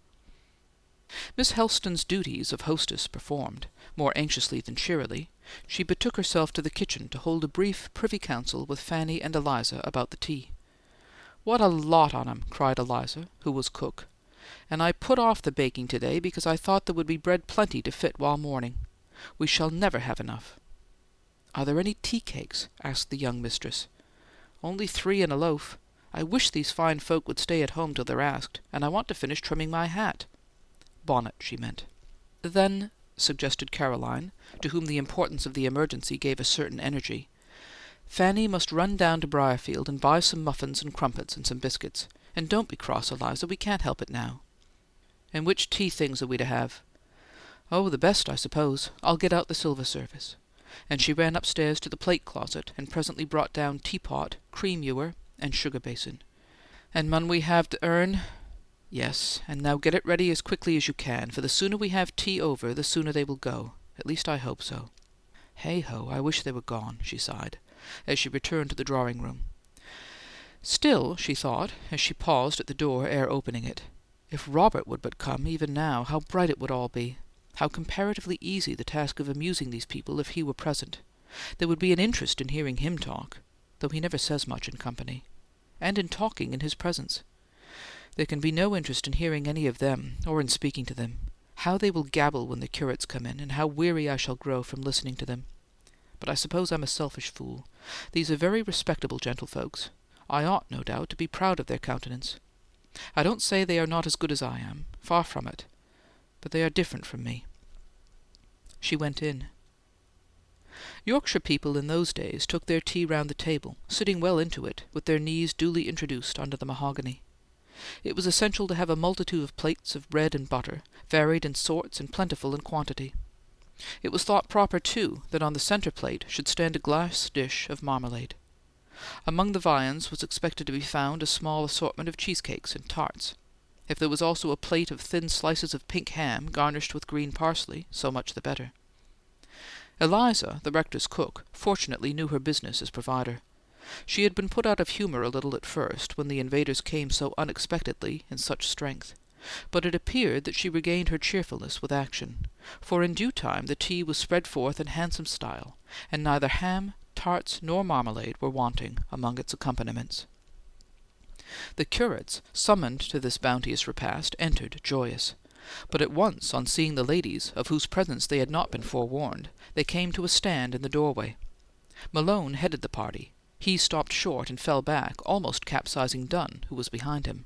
Miss Helston's duties of hostess performed, more anxiously than cheerily, she betook herself to the kitchen to hold a brief privy council with Fanny and Eliza about the tea. "What a lot on 'em!" cried Eliza, who was cook. "And I put off the baking to-day because I thought there would be bread plenty to fit while mourning. We shall never have enough." "Are there any tea-cakes?" asked the young mistress. "Only 3 and a loaf. I wish these fine folk would stay at home till they're asked, and I want to finish trimming my hat." Bonnet, she meant. "Then," suggested Caroline, to whom the importance of the emergency gave a certain energy, "Fanny must run down to Briarfield and buy some muffins and crumpets and some biscuits. And don't be cross, Eliza, we can't help it now." "And which tea things are we to have?" "Oh, the best, I suppose. I'll get out the silver service." And she ran upstairs to the plate closet, and presently brought down teapot, cream ewer, and sugar basin. "And mun we have the urn?" "Yes, and now get it ready as quickly as you can, for the sooner we have tea over, the sooner they will go. At least I hope so. Hey-ho, I wish they were gone," she sighed, as she returned to the drawing-room. Still, she thought, as she paused at the door ere opening it, if Robert would but come, even now, how bright it would all be! How comparatively easy the task of amusing these people if he were present! There would be an interest in hearing him talk, though he never says much in company, and in talking in his presence. There can be no interest in hearing any of them, or in speaking to them. How they will gabble when the curates come in, and how weary I shall grow from listening to them! But I suppose I'm a selfish fool. These are very respectable gentlefolks. I ought, no doubt, to be proud of their countenance. I don't say they are not as good as I am, far from it, but they are different from me. She went in. Yorkshire people in those days took their tea round the table, sitting well into it, with their knees duly introduced under the mahogany. It was essential to have a multitude of plates of bread and butter, varied in sorts and plentiful in quantity. It was thought proper, too, that on the centre plate should stand a glass dish of marmalade. Among the viands was expected to be found a small assortment of cheesecakes and tarts. If there was also a plate of thin slices of pink ham garnished with green parsley, so much the better. Eliza, the rector's cook, fortunately knew her business as provider. She had been put out of humour a little at first, when the invaders came so unexpectedly in such strength, but it appeared that she regained her cheerfulness with action, for in due time the tea was spread forth in handsome style, and neither ham, tarts, nor marmalade were wanting among its accompaniments. The curates, summoned to this bounteous repast, entered joyous, but at once, on seeing the ladies, of whose presence they had not been forewarned, they came to a stand in the doorway. Malone headed the party. He stopped short and fell back, almost capsizing Dunn, who was behind him.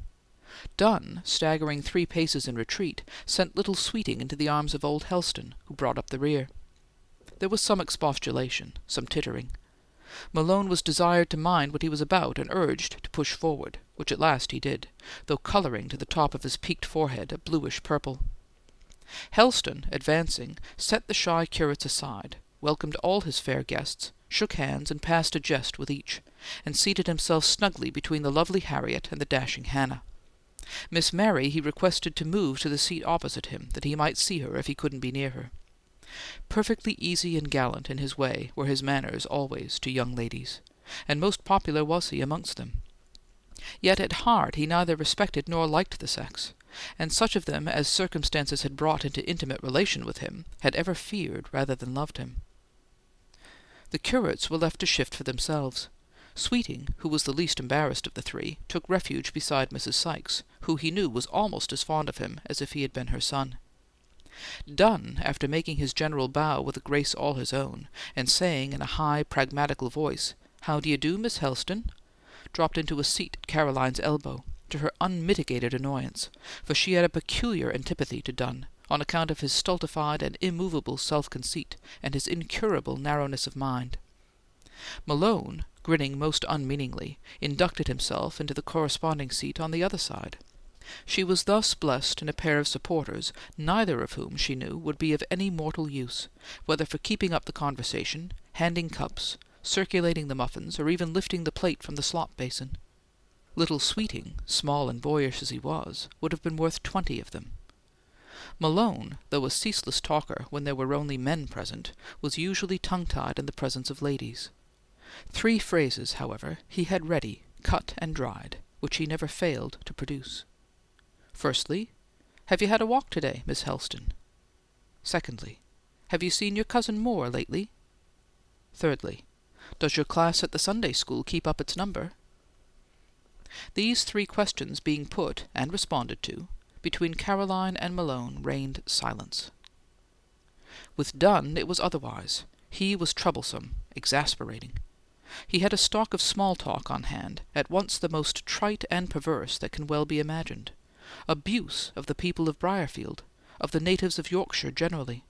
Dunn, staggering 3 paces in retreat, sent little Sweeting into the arms of old Helston, who brought up the rear. There was some expostulation, some tittering. Malone was desired to mind what he was about and urged to push forward, which at last he did, though colouring to the top of his peaked forehead a bluish purple. Helston, advancing, set the shy curates aside, welcomed all his fair guests, shook hands, and passed a jest with each, and seated himself snugly between the lovely Harriet and the dashing Hannah. Miss Mary he requested to move to the seat opposite him, that he might see her if he couldn't be near her. Perfectly easy and gallant in his way were his manners always to young ladies, and most popular was he amongst them. Yet at heart he neither respected nor liked the sex, and such of them as circumstances had brought into intimate relation with him had ever feared rather than loved him. The curates were left to shift for themselves. Sweeting, who was the least embarrassed of the 3, took refuge beside Mrs. Sykes, who he knew was almost as fond of him as if he had been her son. Dunn, after making his general bow with a grace all his own, and saying in a high, pragmatical voice, "How do you do, Miss Helston?" dropped into a seat at Caroline's elbow, to her unmitigated annoyance, for she had a peculiar antipathy to Dunn, on account of his stultified and immovable self-conceit and his incurable narrowness of mind. Malone, grinning most unmeaningly, inducted himself into the corresponding seat on the other side. She was thus blessed in a pair of supporters, neither of whom, she knew, would be of any mortal use, whether for keeping up the conversation, handing cups, circulating the muffins, or even lifting the plate from the slop basin. Little Sweeting, small and boyish as he was, would have been worth 20 of them. Malone, though a ceaseless talker when there were only men present, was usually tongue-tied in the presence of ladies. 3 phrases, however, he had ready, cut and dried, which he never failed to produce. Firstly, "Have you had a walk today, Miss Helston?" Secondly, "Have you seen your cousin Moore lately?" Thirdly, "Does your class at the Sunday school keep up its number?" These 3 questions being put and responded to, between Caroline and Malone reigned silence. With Dunn it was otherwise. He was troublesome, exasperating. He had a stock of small talk on hand, at once the most trite and perverse that can well be imagined. Abuse of the people of Briarfield, of the natives of Yorkshire generally,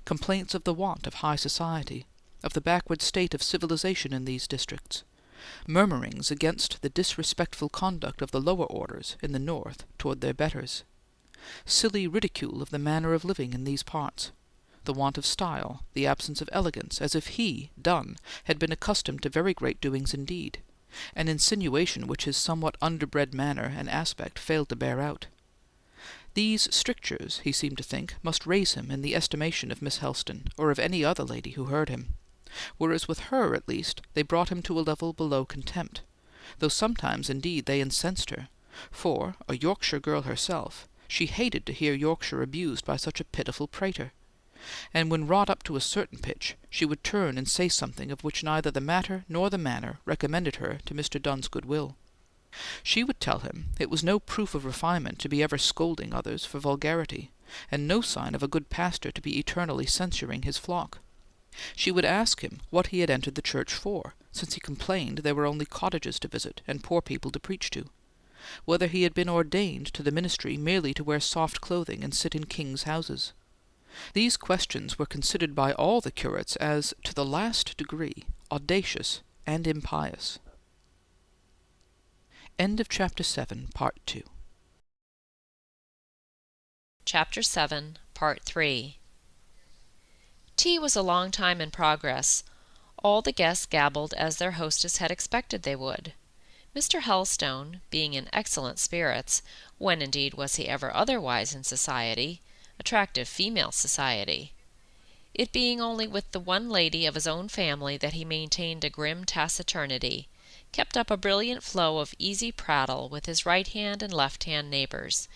complaints of the want of high society, of the backward state of civilization in these districts, murmurings against the disrespectful conduct of the lower orders in the north toward their betters, silly ridicule of the manner of living in these parts, the want of style, the absence of elegance, as if he, Dunn, had been accustomed to very great doings indeed, an insinuation which his somewhat underbred manner and aspect failed to bear out. These strictures, he seemed to think, must raise him in the estimation of Miss Helston, or of any other lady who heard him, whereas with her, at least, they brought him to a level below contempt, though sometimes indeed they incensed her, for, a Yorkshire girl herself, she hated to hear Yorkshire abused by such a pitiful prater, and when wrought up to a certain pitch, she would turn and say something of which neither the matter nor the manner recommended her to Mr. Dunn's good will. She would tell him it was no proof of refinement to be ever scolding others for vulgarity, and no sign of a good pastor to be eternally censuring his flock. She would ask him what he had entered the church for, since he complained there were only cottages to visit and poor people to preach to, whether he had been ordained to the ministry merely to wear soft clothing and sit in kings' houses. These questions were considered by all the curates as, to the last degree, audacious and impious. End of Chapter 7, Part 2. Chapter 7, Part 3. Tea was a long time in progress, All the guests gabbled as their hostess had expected they would. Mr. Helstone, being in excellent spirits, when indeed was he ever otherwise in society, attractive female society, it being only with the one lady of his own family that he maintained a grim taciturnity, kept up a brilliant flow of easy prattle with his right-hand and left-hand neighbours,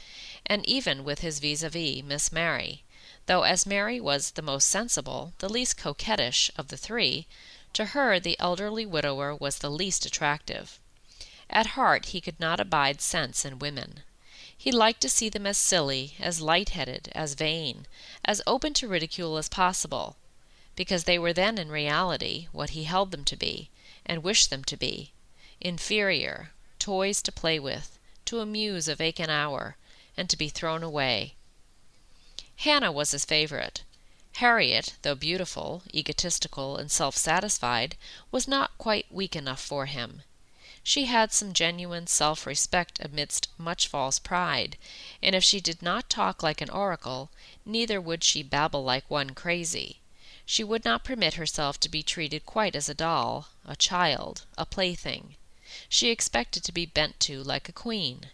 and even with his vis-a-vis, Miss Mary, though as Mary was the most sensible, the least coquettish of the three, to her the elderly widower was the least attractive. At heart he could not abide sense in women. He liked to see them as silly, as light-headed, as vain, as open to ridicule as possible, because they were then in reality what he held them to be, and wished them to be, inferior, toys to play with, to amuse a vacant hour, and to be thrown away. Hannah was his favourite. Harriet, though beautiful, egotistical, and self-satisfied, was not quite weak enough for him. She had some genuine self-respect amidst much false pride, and if she did not talk like an oracle, neither would she babble like one crazy. She would not permit herself to be treated quite as a doll, a child, a plaything. She expected to be bent to like a queen.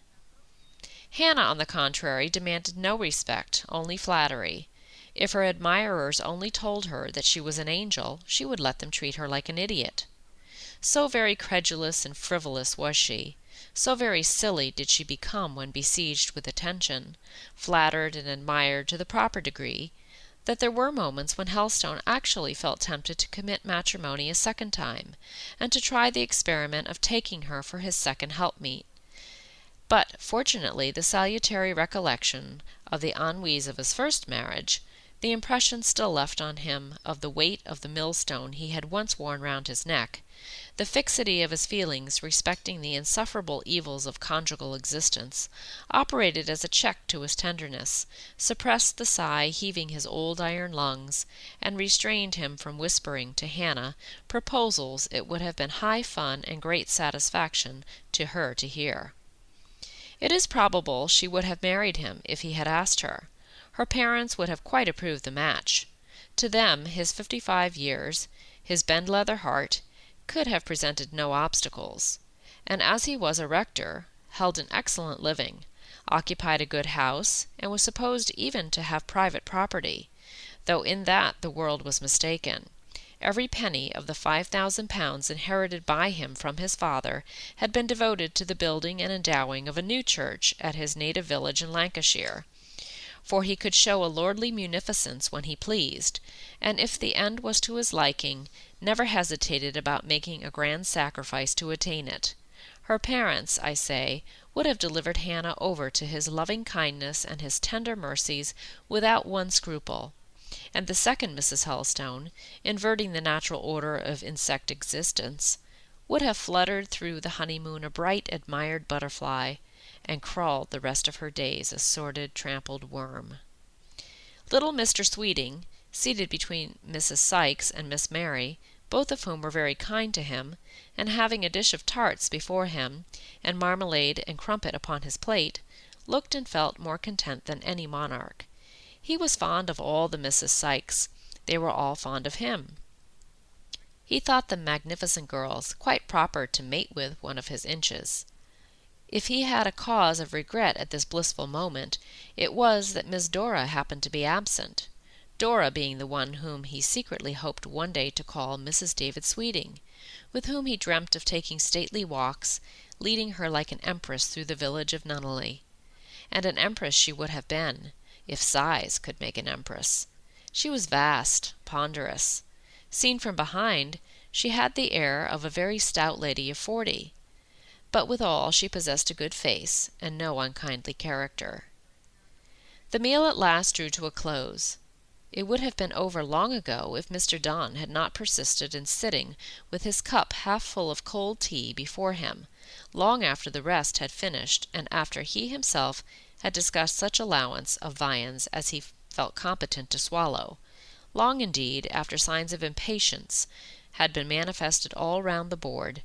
Hannah, on the contrary, demanded no respect, only flattery. If her admirers only told her that she was an angel, she would let them treat her like an idiot. So very credulous and frivolous was she, so very silly did she become when besieged with attention, flattered and admired to the proper degree, that there were moments when Helstone actually felt tempted to commit matrimony a second time, and to try the experiment of taking her for his second helpmeet. But fortunately the salutary recollection of the ennuis of his first marriage, the impression still left on him of the weight of the millstone he had once worn round his neck, the fixity of his feelings respecting the insufferable evils of conjugal existence, operated as a check to his tenderness, suppressed the sigh heaving his old iron lungs, and restrained him from whispering to Hannah proposals it would have been high fun and great satisfaction to her to hear. It is probable she would have married him if he had asked her. Her parents would have quite approved the match. To them his 55 years, his bend-leather heart, could have presented no obstacles, and as he was a rector, held an excellent living, occupied a good house, and was supposed even to have private property, though in that the world was mistaken. Every penny of the £5,000 inherited by him from his father had been devoted to the building and endowing of a new church at his native village in Lancashire, for he could show a lordly munificence when he pleased, and if the end was to his liking, never hesitated about making a grand sacrifice to attain it. Her parents, I say, would have delivered Hannah over to his loving kindness and his tender mercies without one scruple, and the second Mrs. Helstone, inverting the natural order of insect existence, would have fluttered through the honeymoon a bright, admired butterfly, and crawled the rest of her days a sordid, trampled worm. Little Mr. Sweeting, seated between Mrs. Sykes and Miss Mary, both of whom were very kind to him, and having a dish of tarts before him, and marmalade and crumpet upon his plate, looked and felt more content than any monarch. He was fond of all the Misses Sykes. They were all fond of him. He thought them magnificent girls, quite proper to mate with one of his inches. If he had a cause of regret at this blissful moment, it was that Miss Dora happened to be absent, Dora being the one whom he secretly hoped one day to call Mrs. David Sweeting, with whom he dreamt of taking stately walks, leading her like an empress through the village of Nunneley. And an empress she would have been, if size could make an empress. She was vast, ponderous. Seen from behind, she had the air of a very stout lady of 40. But withal she possessed a good face, and no unkindly character. The meal at last drew to a close. It would have been over long ago if Mr. Donne had not persisted in sitting with his cup half full of cold tea before him, long after the rest had finished, and after he himself had discussed such allowance of viands as he felt competent to swallow, long indeed after signs of impatience had been manifested all round the board,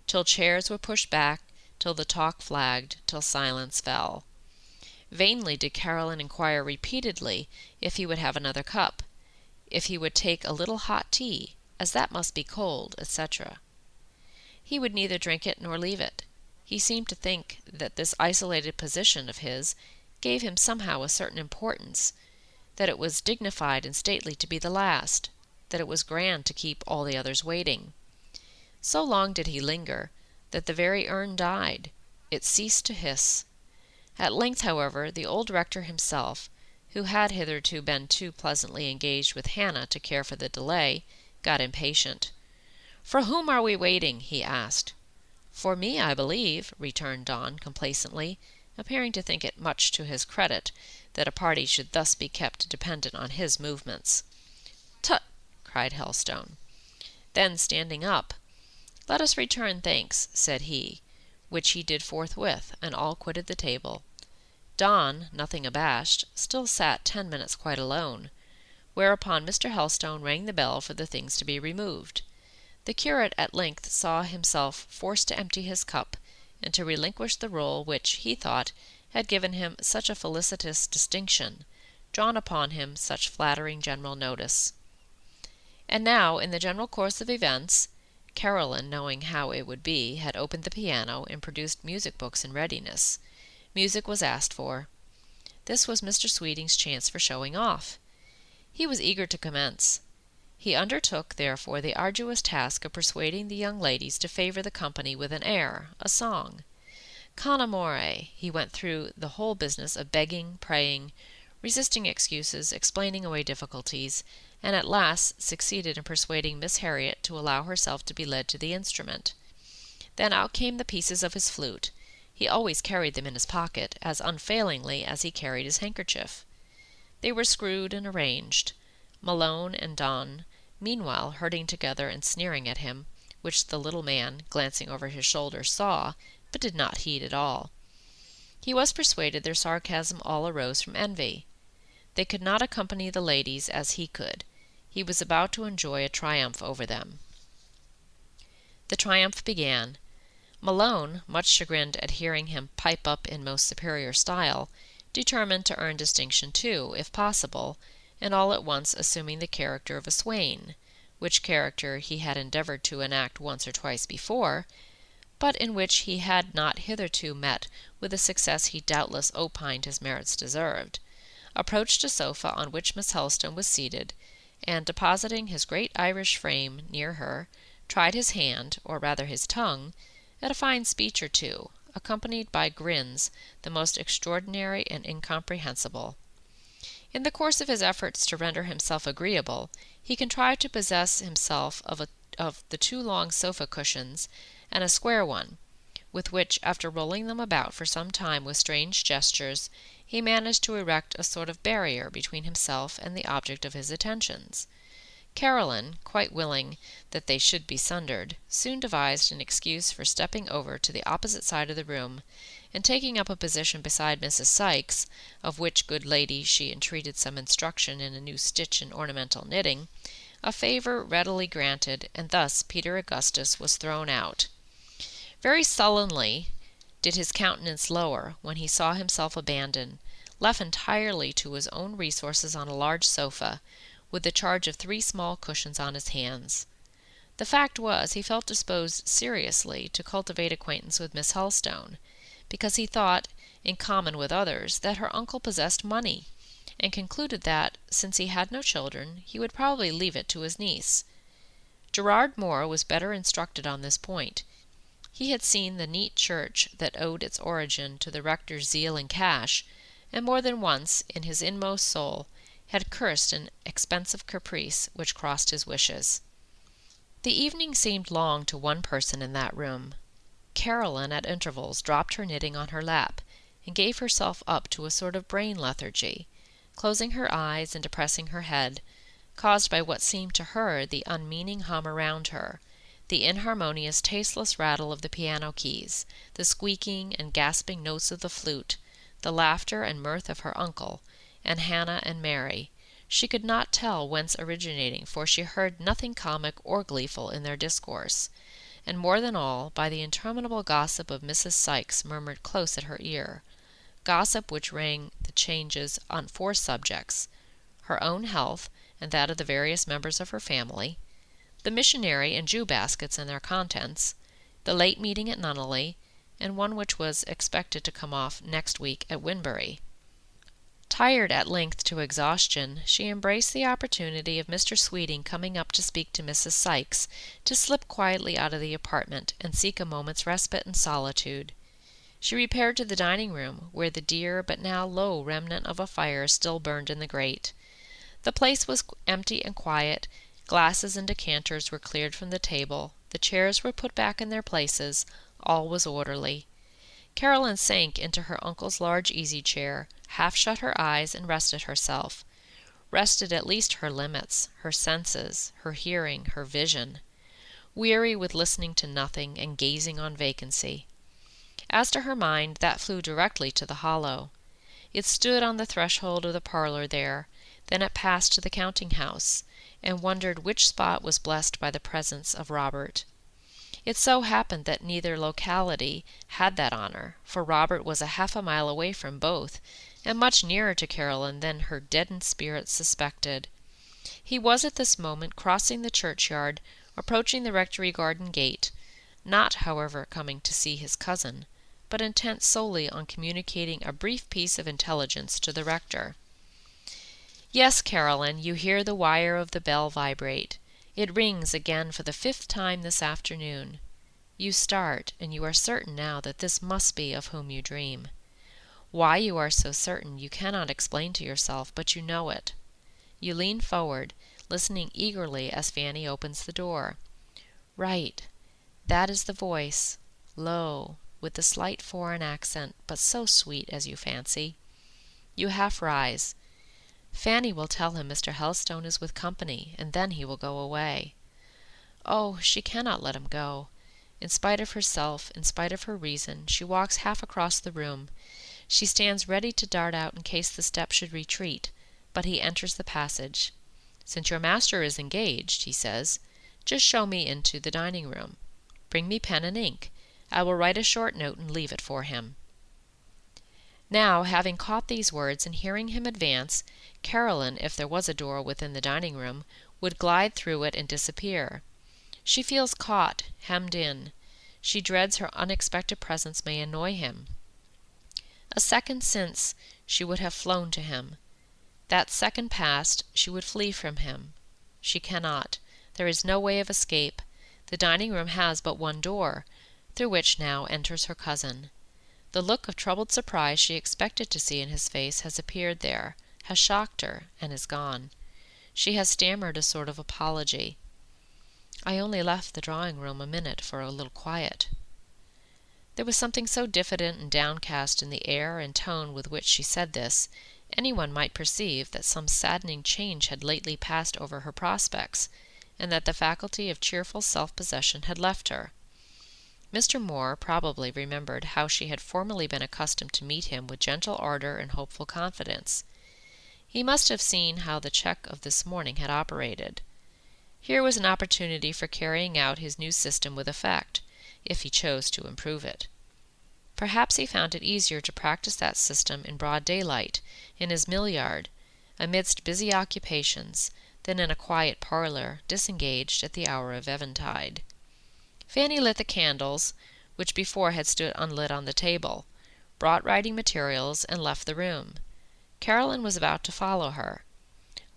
till chairs were pushed back, till the talk flagged, till silence fell. Vainly did Caroline inquire repeatedly if he would have another cup, if he would take a little hot tea, as that must be cold, etc. He would neither drink it nor leave it. He seemed to think that this isolated position of his gave him somehow a certain importance, that it was dignified and stately to be the last, that it was grand to keep all the others waiting. So long did he linger, that the very urn died. It ceased to hiss. At length, however, the old rector himself, who had hitherto been too pleasantly engaged with Hannah to care for the delay, got impatient. "For whom are we waiting?" he asked. "For me, I believe," returned Don complacently, appearing to think it much to his credit that a party should thus be kept dependent on his movements. "Tut!" cried Helstone. Then, standing up, "Let us return thanks," said he, which he did forthwith, and all quitted the table. Don, nothing abashed, still sat 10 minutes quite alone, whereupon Mr. Helstone rang the bell for the things to be removed. The curate at length saw himself forced to empty his cup, and to relinquish the role which, he thought, had given him such a felicitous distinction, drawn upon him such flattering general notice. And now, in the general course of events, Caroline, knowing how it would be, had opened the piano and produced music books in readiness. Music was asked for. This was Mr. Sweeting's chance for showing off. He was eager to commence. He undertook, therefore, the arduous task of persuading the young ladies to favour the company with an air, a song. Con amore, he went through the whole business of begging, praying, resisting excuses, explaining away difficulties, and at last succeeded in persuading Miss Harriet to allow herself to be led to the instrument. Then out came the pieces of his flute. He always carried them in his pocket, as unfailingly as he carried his handkerchief. They were screwed and arranged. Malone and Don, meanwhile, herding together and sneering at him, which the little man, glancing over his shoulder, saw, but did not heed at all. He was persuaded their sarcasm all arose from envy. They could not accompany the ladies as he could. He was about to enjoy a triumph over them. The triumph began. Malone, much chagrined at hearing him pipe up in most superior style, determined to earn distinction too, if possible, and all at once assuming the character of a swain, which character he had endeavoured to enact once or twice before, but in which he had not hitherto met with the success he doubtless opined his merits deserved, approached a sofa on which Miss Helstone was seated, and, depositing his great Irish frame near her, tried his hand, or rather his tongue, at a fine speech or two, accompanied by grins the most extraordinary and incomprehensible. In the course of his efforts to render himself agreeable, he contrived to possess himself of the 2 long sofa cushions and a square one, with which, after rolling them about for some time with strange gestures, he managed to erect a sort of barrier between himself and the object of his attentions. Caroline, quite willing that they should be sundered, soon devised an excuse for stepping over to the opposite side of the room, and taking up a position beside Mrs. Sykes, of which good lady she entreated some instruction in a new stitch in ornamental knitting, a favour readily granted, and thus Peter Augustus was thrown out. Very sullenly did his countenance lower when he saw himself abandoned, left entirely to his own resources on a large sofa, with the charge of 3 small cushions on his hands. The fact was, he felt disposed seriously to cultivate acquaintance with Miss Helstone, because he thought, in common with others, that her uncle possessed money, and concluded that, since he had no children, he would probably leave it to his niece. Gerard Moore was better instructed on this point. He had seen the neat church that owed its origin to the rector's zeal and cash, and more than once, in his inmost soul, had cursed an expensive caprice which crossed his wishes. The evening seemed long to one person in that room. Caroline, at intervals, dropped her knitting on her lap, and gave herself up to a sort of brain lethargy, closing her eyes and depressing her head, caused by what seemed to her the unmeaning hum around her, the inharmonious, tasteless rattle of the piano keys, the squeaking and gasping notes of the flute, the laughter and mirth of her uncle, and Hannah and Mary. She could not tell whence originating, for she heard nothing comic or gleeful in their discourse, and more than all, by the interminable gossip of Mrs. Sykes murmured close at her ear, gossip which rang the changes on 4 subjects: her own health and that of the various members of her family, the missionary and Jew baskets and their contents, the late meeting at Nunneley, and one which was expected to come off next week at Winbury. Tired at length to exhaustion, she embraced the opportunity of Mr. Sweeting coming up to speak to Mrs. Sykes, to slip quietly out of the apartment and seek a moment's respite and solitude. She repaired to the dining-room, where the dear but now low remnant of a fire still burned in the grate. The place was empty and quiet. Glasses and decanters were cleared from the table, the chairs were put back in their places, all was orderly. Caroline sank into her uncle's large easy-chair, half shut her eyes and rested herself, rested at least her limits, her senses, her hearing, her vision, weary with listening to nothing and gazing on vacancy. As to her mind, that flew directly to the hollow. It stood on the threshold of the parlor there, then it passed to the counting-house, and wondered which spot was blessed by the presence of Robert. It so happened that neither locality had that honor, for Robert was half a mile away from both, and much nearer to Caroline than her deadened spirit suspected. He was at this moment crossing the churchyard, approaching the rectory garden gate, not, however, coming to see his cousin, but intent solely on communicating a brief piece of intelligence to the rector. "Yes, Caroline, you hear the wire of the bell vibrate. It rings again for the 5th time this afternoon. You start, and you are certain now that this must be of whom you dream. Why you are so certain you cannot explain to yourself, but you know it. You lean forward, listening eagerly as Fanny opens the door. Right, that is the voice, low, with the slight foreign accent, but so sweet as you fancy. You half rise. Fanny will tell him Mr. Helstone is with company, and then he will go away. Oh, she cannot let him go. In spite of herself, in spite of her reason, she walks half across the room. She stands ready to dart out in case the step should retreat, but he enters the passage. "Since your master is engaged," he says, "just show me into the dining-room. Bring me pen and ink. I will write a short note and leave it for him." Now, having caught these words and hearing him advance, Caroline, if there was a door within the dining-room, would glide through it and disappear. She feels caught, hemmed in. She dreads her unexpected presence may annoy him. A second since, she would have flown to him. That second past, she would flee from him. She cannot. There is no way of escape. The dining-room has but one door, through which now enters her cousin. The look of troubled surprise she expected to see in his face has appeared there, has shocked her, and is gone. She has stammered a sort of apology. "I only left the drawing-room a minute for a little quiet." There was something so diffident and downcast in the air and tone with which she said this, anyone might perceive that some saddening change had lately passed over her prospects, and that the faculty of cheerful self-possession had left her. Mr. Moore probably remembered how she had formerly been accustomed to meet him with gentle ardor and hopeful confidence. He must have seen how the check of this morning had operated. Here was an opportunity for carrying out his new system with effect, if he chose to improve it. Perhaps he found it easier to practice that system in broad daylight, in his mill yard, amidst busy occupations, than in a quiet parlor, disengaged at the hour of eventide. Fanny lit the candles, which before had stood unlit on the table, brought writing materials, and left the room. Caroline was about to follow her.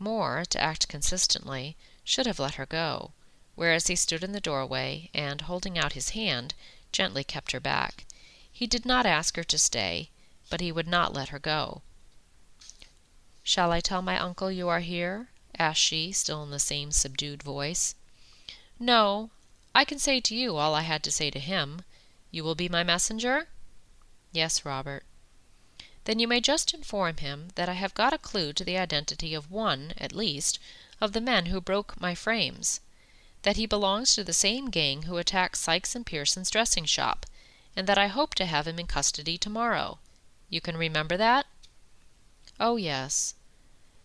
Moore, to act consistently, should have let her go, whereas he stood in the doorway, and, holding out his hand, gently kept her back. He did not ask her to stay, but he would not let her go. "Shall I tell my uncle you are here?" asked she, still in the same subdued voice. "No. I can say to you all I had to say to him. You will be my messenger?" "Yes, Robert." "Then you may just inform him that I have got a clue to the identity of one, at least, of the men who broke my frames, that he belongs to the same gang who attacked Sykes and Pearson's dressing shop, and that I hope to have him in custody tomorrow. You can remember that?" "Oh, yes."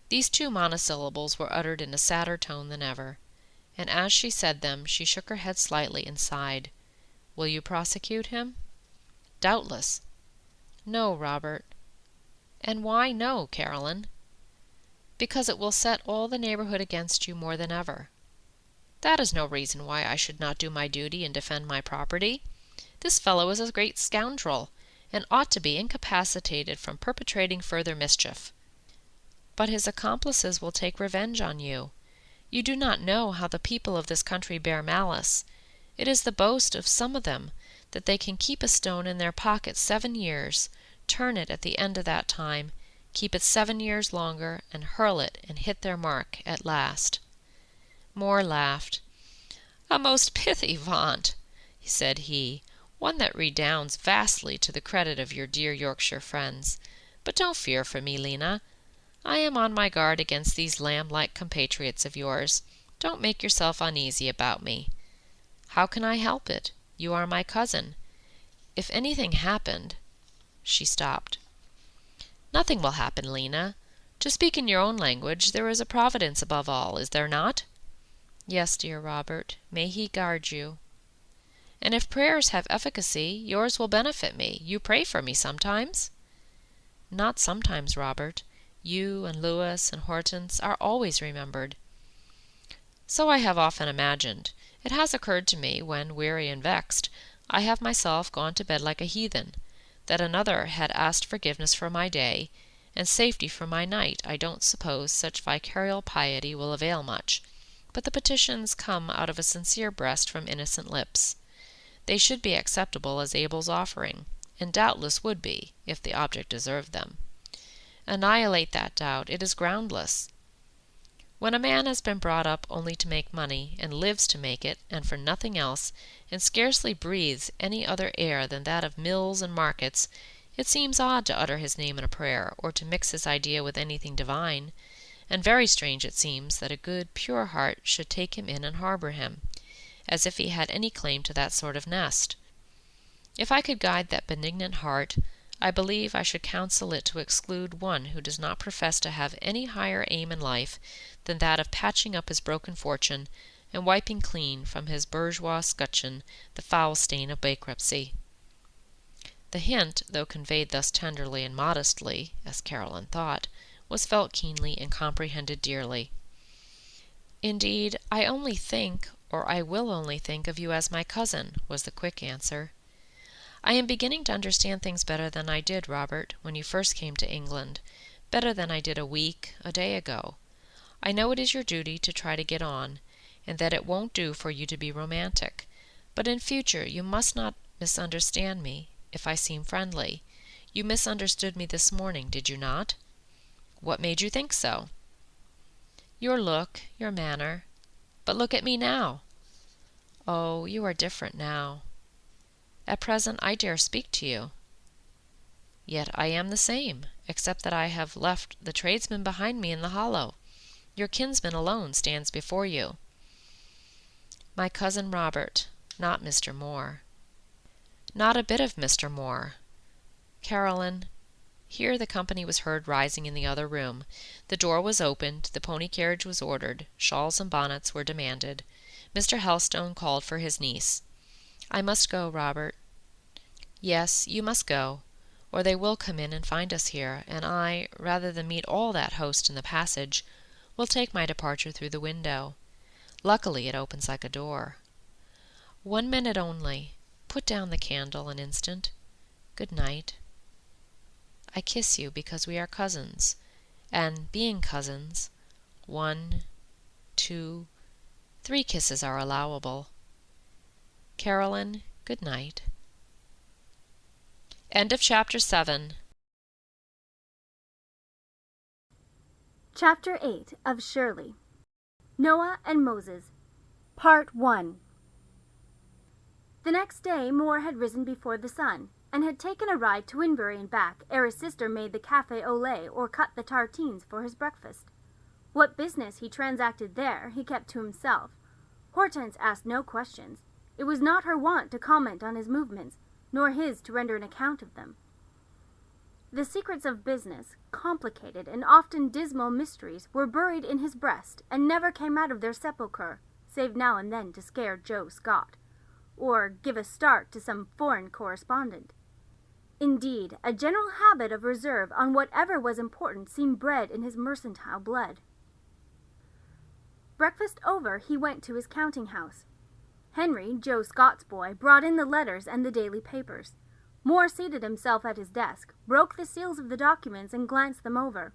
These 2 monosyllables were uttered in a sadder tone than ever, and as she said them she shook her head slightly and sighed. "Will you prosecute him?" "Doubtless." "No, Robert." "And why no, Caroline?" "Because it will set all the neighborhood against you more than ever." That is no reason why I should not do my duty and defend my property. This fellow is a great scoundrel, and ought to be incapacitated from perpetrating further mischief. But his accomplices will take revenge on you. You do not know how the people of this country bear malice. It is the boast of some of them that they can keep a stone in their pocket 7 years, turn it at the end of that time, keep it 7 years longer, and hurl it and hit their mark at last. Moore laughed. "A most pithy vaunt," said he, "one that redounds vastly to the credit of your dear Yorkshire friends. But don't fear for me, Lena. I am on my guard against these lamb-like compatriots of yours. Don't make yourself uneasy about me. How can I help it? You are my cousin. If anything happened—" She stopped. "Nothing will happen, Lena. To speak in your own language, there is a Providence above all, is there not?" "Yes, dear Robert. May He guard you." "And if prayers have efficacy, yours will benefit me. You pray for me sometimes?" "Not sometimes, Robert. You and Louis and Hortense are always remembered." "So I have often imagined. It has occurred to me, when, weary and vexed, I have myself gone to bed like a heathen, that another had asked forgiveness for my day, and safety for my night. I don't suppose such vicarial piety will avail much, but the petitions come out of a sincere breast from innocent lips. They should be acceptable as Abel's offering, and doubtless would be, if the object deserved them. Annihilate that doubt. It is groundless. When a man has been brought up only to make money, and lives to make it, and for nothing else, and scarcely breathes any other air than that of mills and markets, it seems odd to utter his name in a prayer, or to mix his idea with anything divine, and very strange it seems that a good, pure heart should take him in and harbor him, as if he had any claim to that sort of nest. If I could guide that benignant heart, I believe I should counsel it to exclude one who does not profess to have any higher aim in life than that of patching up his broken fortune and wiping clean from his bourgeois scutcheon the foul stain of bankruptcy." The hint, though conveyed thus tenderly and modestly, as Caroline thought, was felt keenly and comprehended dearly. "Indeed, I only think, or I will only think, of you as my cousin," was the quick answer. "I am beginning to understand things better than I did, Robert, when you first came to England, better than I did a day ago. I know it is your duty to try to get on, and that it won't do for you to be romantic, but in future you must not misunderstand me if I seem friendly. You misunderstood me this morning, did you not?" "What made you think so?" "Your look, your manner. But look at me now." "Oh, you are different now." "At present I dare speak to you." "Yet I am the same, except that I have left the tradesman behind me in the hollow. Your kinsman alone stands before you." "My cousin Robert, not Mr. Moore." "Not a bit of Mr. Moore. Caroline—" Here the company was heard rising in the other room. The door was opened, the pony carriage was ordered, shawls and bonnets were demanded. Mr. Helstone called for his niece. "I must go, Robert." "Yes, you must go, or they will come in and find us here, and I, rather than meet all that host in the passage, will take my departure through the window. Luckily it opens like a door. 1 minute only. Put down the candle an instant. Good night. I kiss you because we are cousins, and being cousins, 1, 2, 3 kisses are allowable. Caroline, good night." End of Chapter 7. Chapter 8 of Shirley. Noah and Moses. Part 1. The next day Moore had risen before the sun, and had taken a ride to Winbury and back ere his sister made the café au lait or cut the tartines for his breakfast. What business he transacted there he kept to himself. Hortense asked no questions. It was not her wont to comment on his movements, nor his to render an account of them. The secrets of business, complicated and often dismal mysteries, were buried in his breast and never came out of their sepulchre, save now and then to scare Joe Scott, or give a start to some foreign correspondent. Indeed, a general habit of reserve on whatever was important seemed bred in his mercantile blood. Breakfast over, he went to his counting-house. Henry, Joe Scott's boy, brought in the letters and the daily papers. Moore seated himself at his desk, broke the seals of the documents, and glanced them over.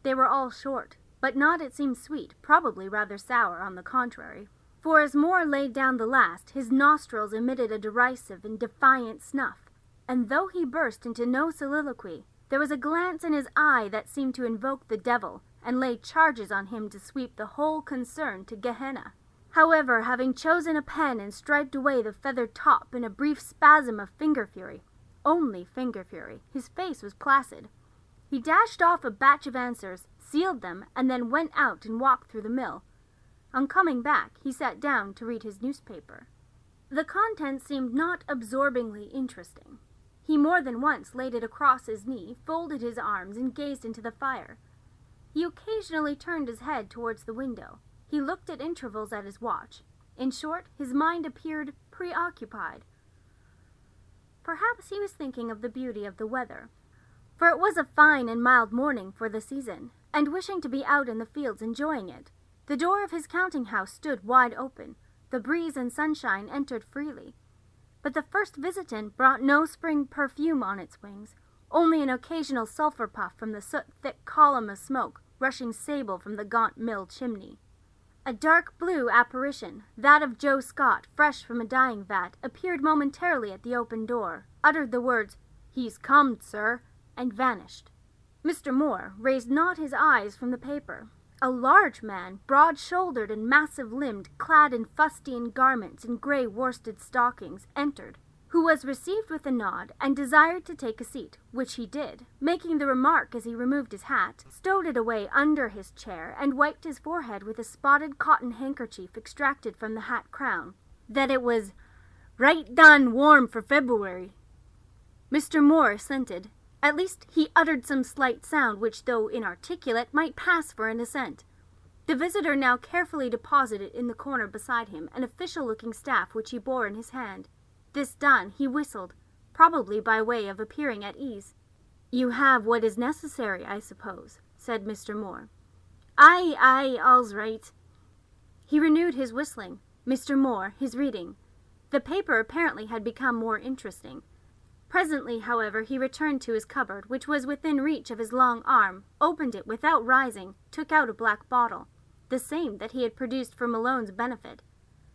They were all short, but not, it seemed, sweet, probably rather sour, on the contrary. For as Moore laid down the last, his nostrils emitted a derisive and defiant snuff, and though he burst into no soliloquy, there was a glance in his eye that seemed to invoke the devil, and lay charges on him to sweep the whole concern to Gehenna. However, having chosen a pen and striped away the feathered top in a brief spasm of finger fury, only finger fury, his face was placid. He dashed off a batch of answers, sealed them, and then went out and walked through the mill. On coming back, he sat down to read his newspaper. The contents seemed not absorbingly interesting. He more than once laid it across his knee, folded his arms, and gazed into the fire. He occasionally turned his head towards the window. He looked at intervals at his watch. In short, his mind appeared preoccupied. Perhaps he was thinking of the beauty of the weather, for it was a fine and mild morning for the season, and wishing to be out in the fields enjoying it. The door of his counting-house stood wide open. The breeze and sunshine entered freely. But the first visitant brought no spring perfume on its wings, only an occasional sulphur puff from the soot-thick column of smoke rushing sable from the gaunt mill chimney. A dark blue apparition, that of Joe Scott, fresh from a dyeing vat, appeared momentarily at the open door, uttered the words, "He's come, sir," and vanished. Mr. Moore raised not his eyes from the paper. A large man, broad-shouldered and massive-limbed, clad in fustian garments and grey worsted stockings, entered, who was received with a nod and desired to take a seat, which he did, making the remark as he removed his hat, stowed it away under his chair, and wiped his forehead with a spotted cotton handkerchief extracted from the hat crown, that it was "right done warm for February." Mr. Moore assented. At least he uttered some slight sound which, though inarticulate, might pass for an assent. The visitor now carefully deposited in the corner beside him an official-looking staff which he bore in his hand. This done, he whistled, probably by way of appearing at ease. "You have what is necessary, I suppose," said Mr. Moore. Aye, all's right." He renewed his whistling, Mr. Moore his reading. The paper apparently had become more interesting. Presently, however, he returned to his cupboard, which was within reach of his long arm, opened it without rising, took out a black bottle, the same that he had produced for Malone's benefit,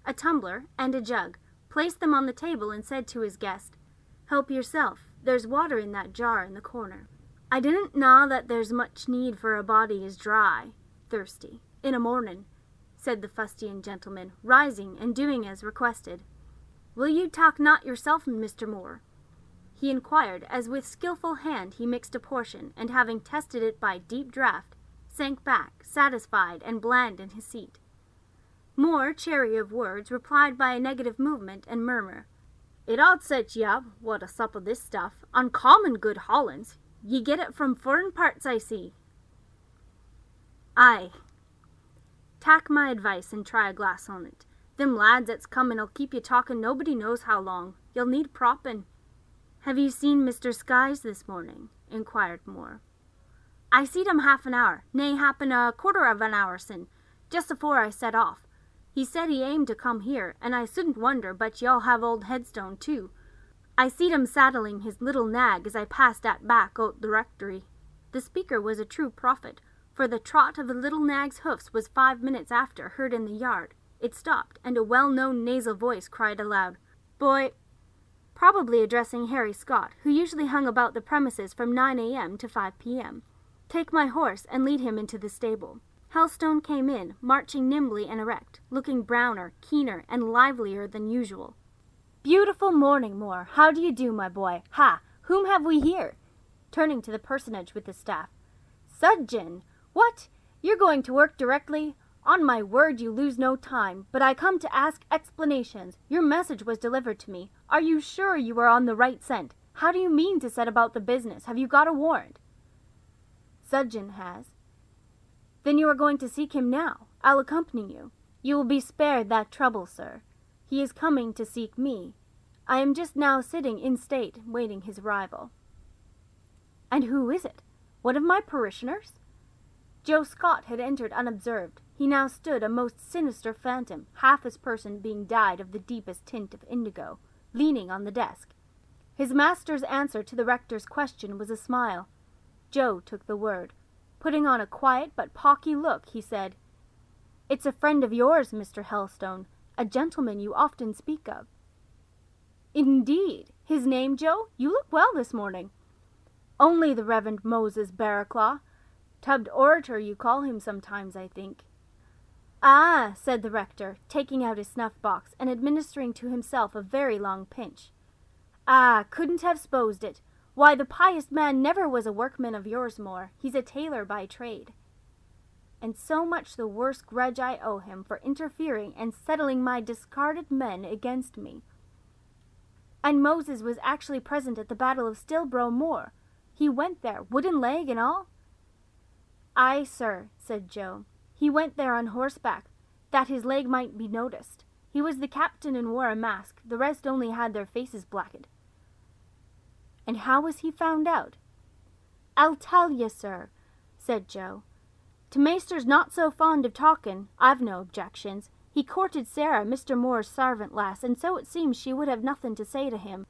a tumbler, and a jug, placed them on the table, and said to his guest, "Help yourself. There's water in that jar in the corner." "I didn't know that there's much need for a body is dry, thirsty, in a morning," said the fustian gentleman, rising and doing as requested. "Will you talk not yourself, Mr. Moore?" he inquired, as with skilful hand he mixed a portion, and having tested it by deep draught, sank back, satisfied and bland in his seat. Moore, chary of words, replied by a negative movement and murmur. "It ought set ye up, what a sup of this stuff, uncommon good Hollands. Ye get it from foreign parts, I see." "Aye. Tak my advice and try a glass on it. Them lads that's comin'll keep ye talking nobody knows how long. You'll need proppin'." "Have you seen Mr. Skies this morning?" inquired Moore. "I seed him half an hour, nay, happen a quarter of an hour sin, just afore I set off. He said he aimed to come here, and I shouldn't wonder but y'all have old Headstone too. I seed him saddling his little nag as I passed at back out the rectory." The speaker was a true prophet, for the trot of the little nag's hoofs was 5 minutes after heard in the yard. It stopped, and a well-known nasal voice cried aloud, "Boy," probably addressing Harry Scott, who usually hung about the premises from 9 a.m. to 5 p.m. "Take my horse and lead him into the stable." Helstone came in, marching nimbly and erect, looking browner, keener, and livelier than usual. "Beautiful morning, Moore. How do you do, my boy? Ha! Whom have we here?" turning to the personage with the staff. "Sudgeon! What? You're going to work directly? On my word, you lose no time, but I come to ask explanations. Your message was delivered to me. Are you sure you are on the right scent? How do you mean to set about the business? Have you got a warrant?" "Sudgeon has." "Then you are going to seek him now. I'll accompany you. You will be spared that trouble, sir. He is coming to seek me. I am just now sitting in state, waiting his arrival." "And who is it? One of my parishioners?" Joe Scott had entered unobserved. He now stood a most sinister phantom, half his person being dyed of the deepest tint of indigo, leaning on the desk. His master's answer to the rector's question was a smile. Joe took the word. Putting on a quiet but pawky look, he said, "It's a friend of yours, Mr. Helstone, a gentleman you often speak of." "Indeed! His name, Joe? You look well this morning." "Only the Reverend Moses Barraclough. Tubbed orator you call him sometimes, I think." "Ah," said the rector, taking out his snuff-box and administering to himself a very long pinch. "Ah, couldn't have supposed it. Why, the pious man never was a workman of yours more. He's a tailor by trade." "And so much the worse grudge I owe him for interfering and settling my discarded men against me." "And Moses was actually present at the Battle of Stilbro Moor. He went there, wooden leg and all?" "Aye, sir," said Joe. "He went there on horseback, that his leg might be noticed. He was the captain and wore a mask. The rest only had their faces blacked." "And how was he found out?" "I'll tell ye, sir," said Joe. "To Maister's not so fond of talking, I've no objections. He courted Sarah, Mr. Moore's sarvant lass, and so it seems she would have nothing to say to him.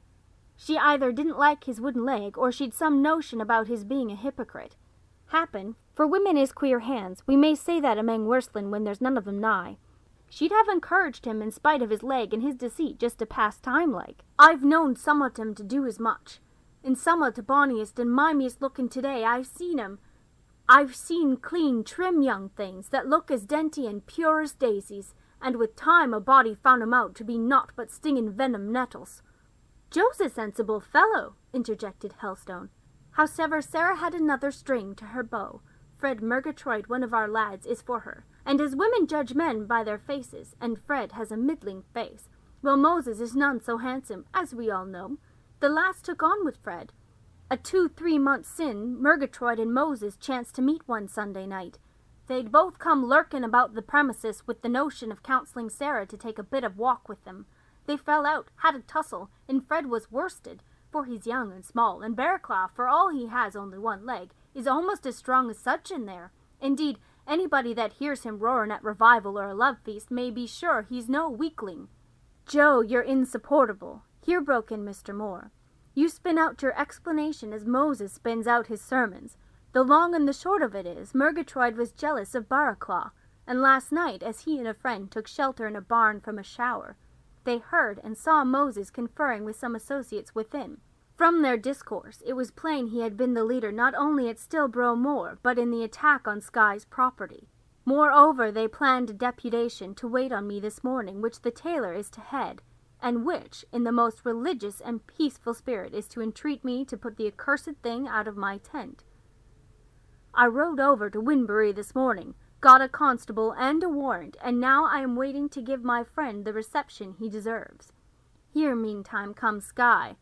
She either didn't like his wooden leg, or she'd some notion about his being a hypocrite. Happen, for women is queer hands, we may say that among worslen when there's none of them nigh. She'd have encouraged him in spite of his leg and his deceit just to pass time like. I've known some of 'em to do as much. And some of the bonniest and mimiest looking today, I've seen clean, trim young things that look as dainty and pure as daisies, and with time a body found 'em out to be naught but stinging venom nettles." "Joe's a sensible fellow," interjected Helstone. "Howsever, Sarah had another string to her bow. Fred Murgatroyd, one of our lads, is for her, and as women judge men by their faces, and Fred has a middling face, while Moses is none so handsome, as we all know. The lass took on with Fred. A 2-3 months sin, Murgatroyd and Moses chanced to meet one Sunday night. They'd both come lurking about the premises with the notion of counselling Sarah to take a bit of walk with them. They fell out, had a tussle, and Fred was worsted, for he's young and small, and Barraclough, for all he has only one leg, is almost as strong as such in there. Indeed, anybody that hears him roaring at revival or a love feast may be sure he's no weakling." "Joe, you're insupportable," here broke in Mr. Moore. "You spin out your explanation as Moses spins out his sermons. The long and the short of it is, Murgatroyd was jealous of Barraclough, and last night, as he and a friend took shelter in a barn from a shower, they heard and saw Moses conferring with some associates within. From their discourse, it was plain he had been the leader not only at Stilbro Moor, but in the attack on Skye's property. Moreover, they planned a deputation to wait on me this morning, which the tailor is to head, and which, in the most religious and peaceful spirit, is to entreat me to put the accursed thing out of my tent. I rode over to Winbury this morning, got a constable and a warrant, and now I am waiting to give my friend the reception he deserves. Here, meantime, comes Skye.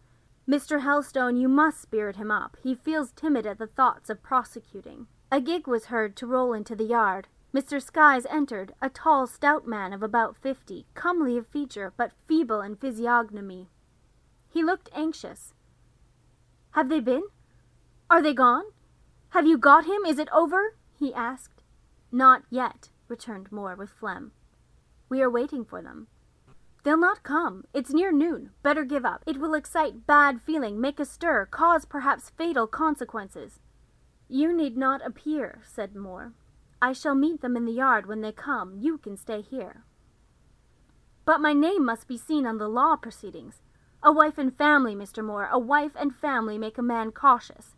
Mr. Helstone, you must spirit him up. He feels timid at the thoughts of prosecuting." A gig was heard to roll into the yard. Mr. Skies entered, a tall, stout man of about 50, comely of feature, but feeble in physiognomy. He looked anxious. "Have they been? Are they gone? Have you got him? Is it over?" he asked. "Not yet," returned Moore with phlegm. "We are waiting for them." "They'll not come. It's near noon. Better give up. It will excite bad feeling, make a stir, cause perhaps fatal consequences." "You need not appear," said Moore. "I shall meet them in the yard when they come. You can stay here." "But my name must be seen on the law proceedings. A wife and family, Mr. Moore. A wife and family make a man cautious."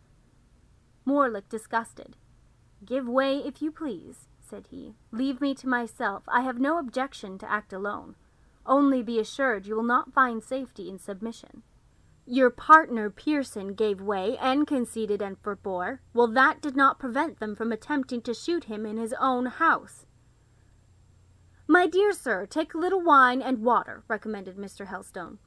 Moore looked disgusted. "Give way, if you please," said he. "Leave me to myself. I have no objection to act alone. Only be assured you will not find safety in submission. Your partner Pearson gave way and conceded and forbore. Well, that did not prevent them from attempting to shoot him in his own house." "My dear sir, take a little wine and water," recommended Mr. Helstone.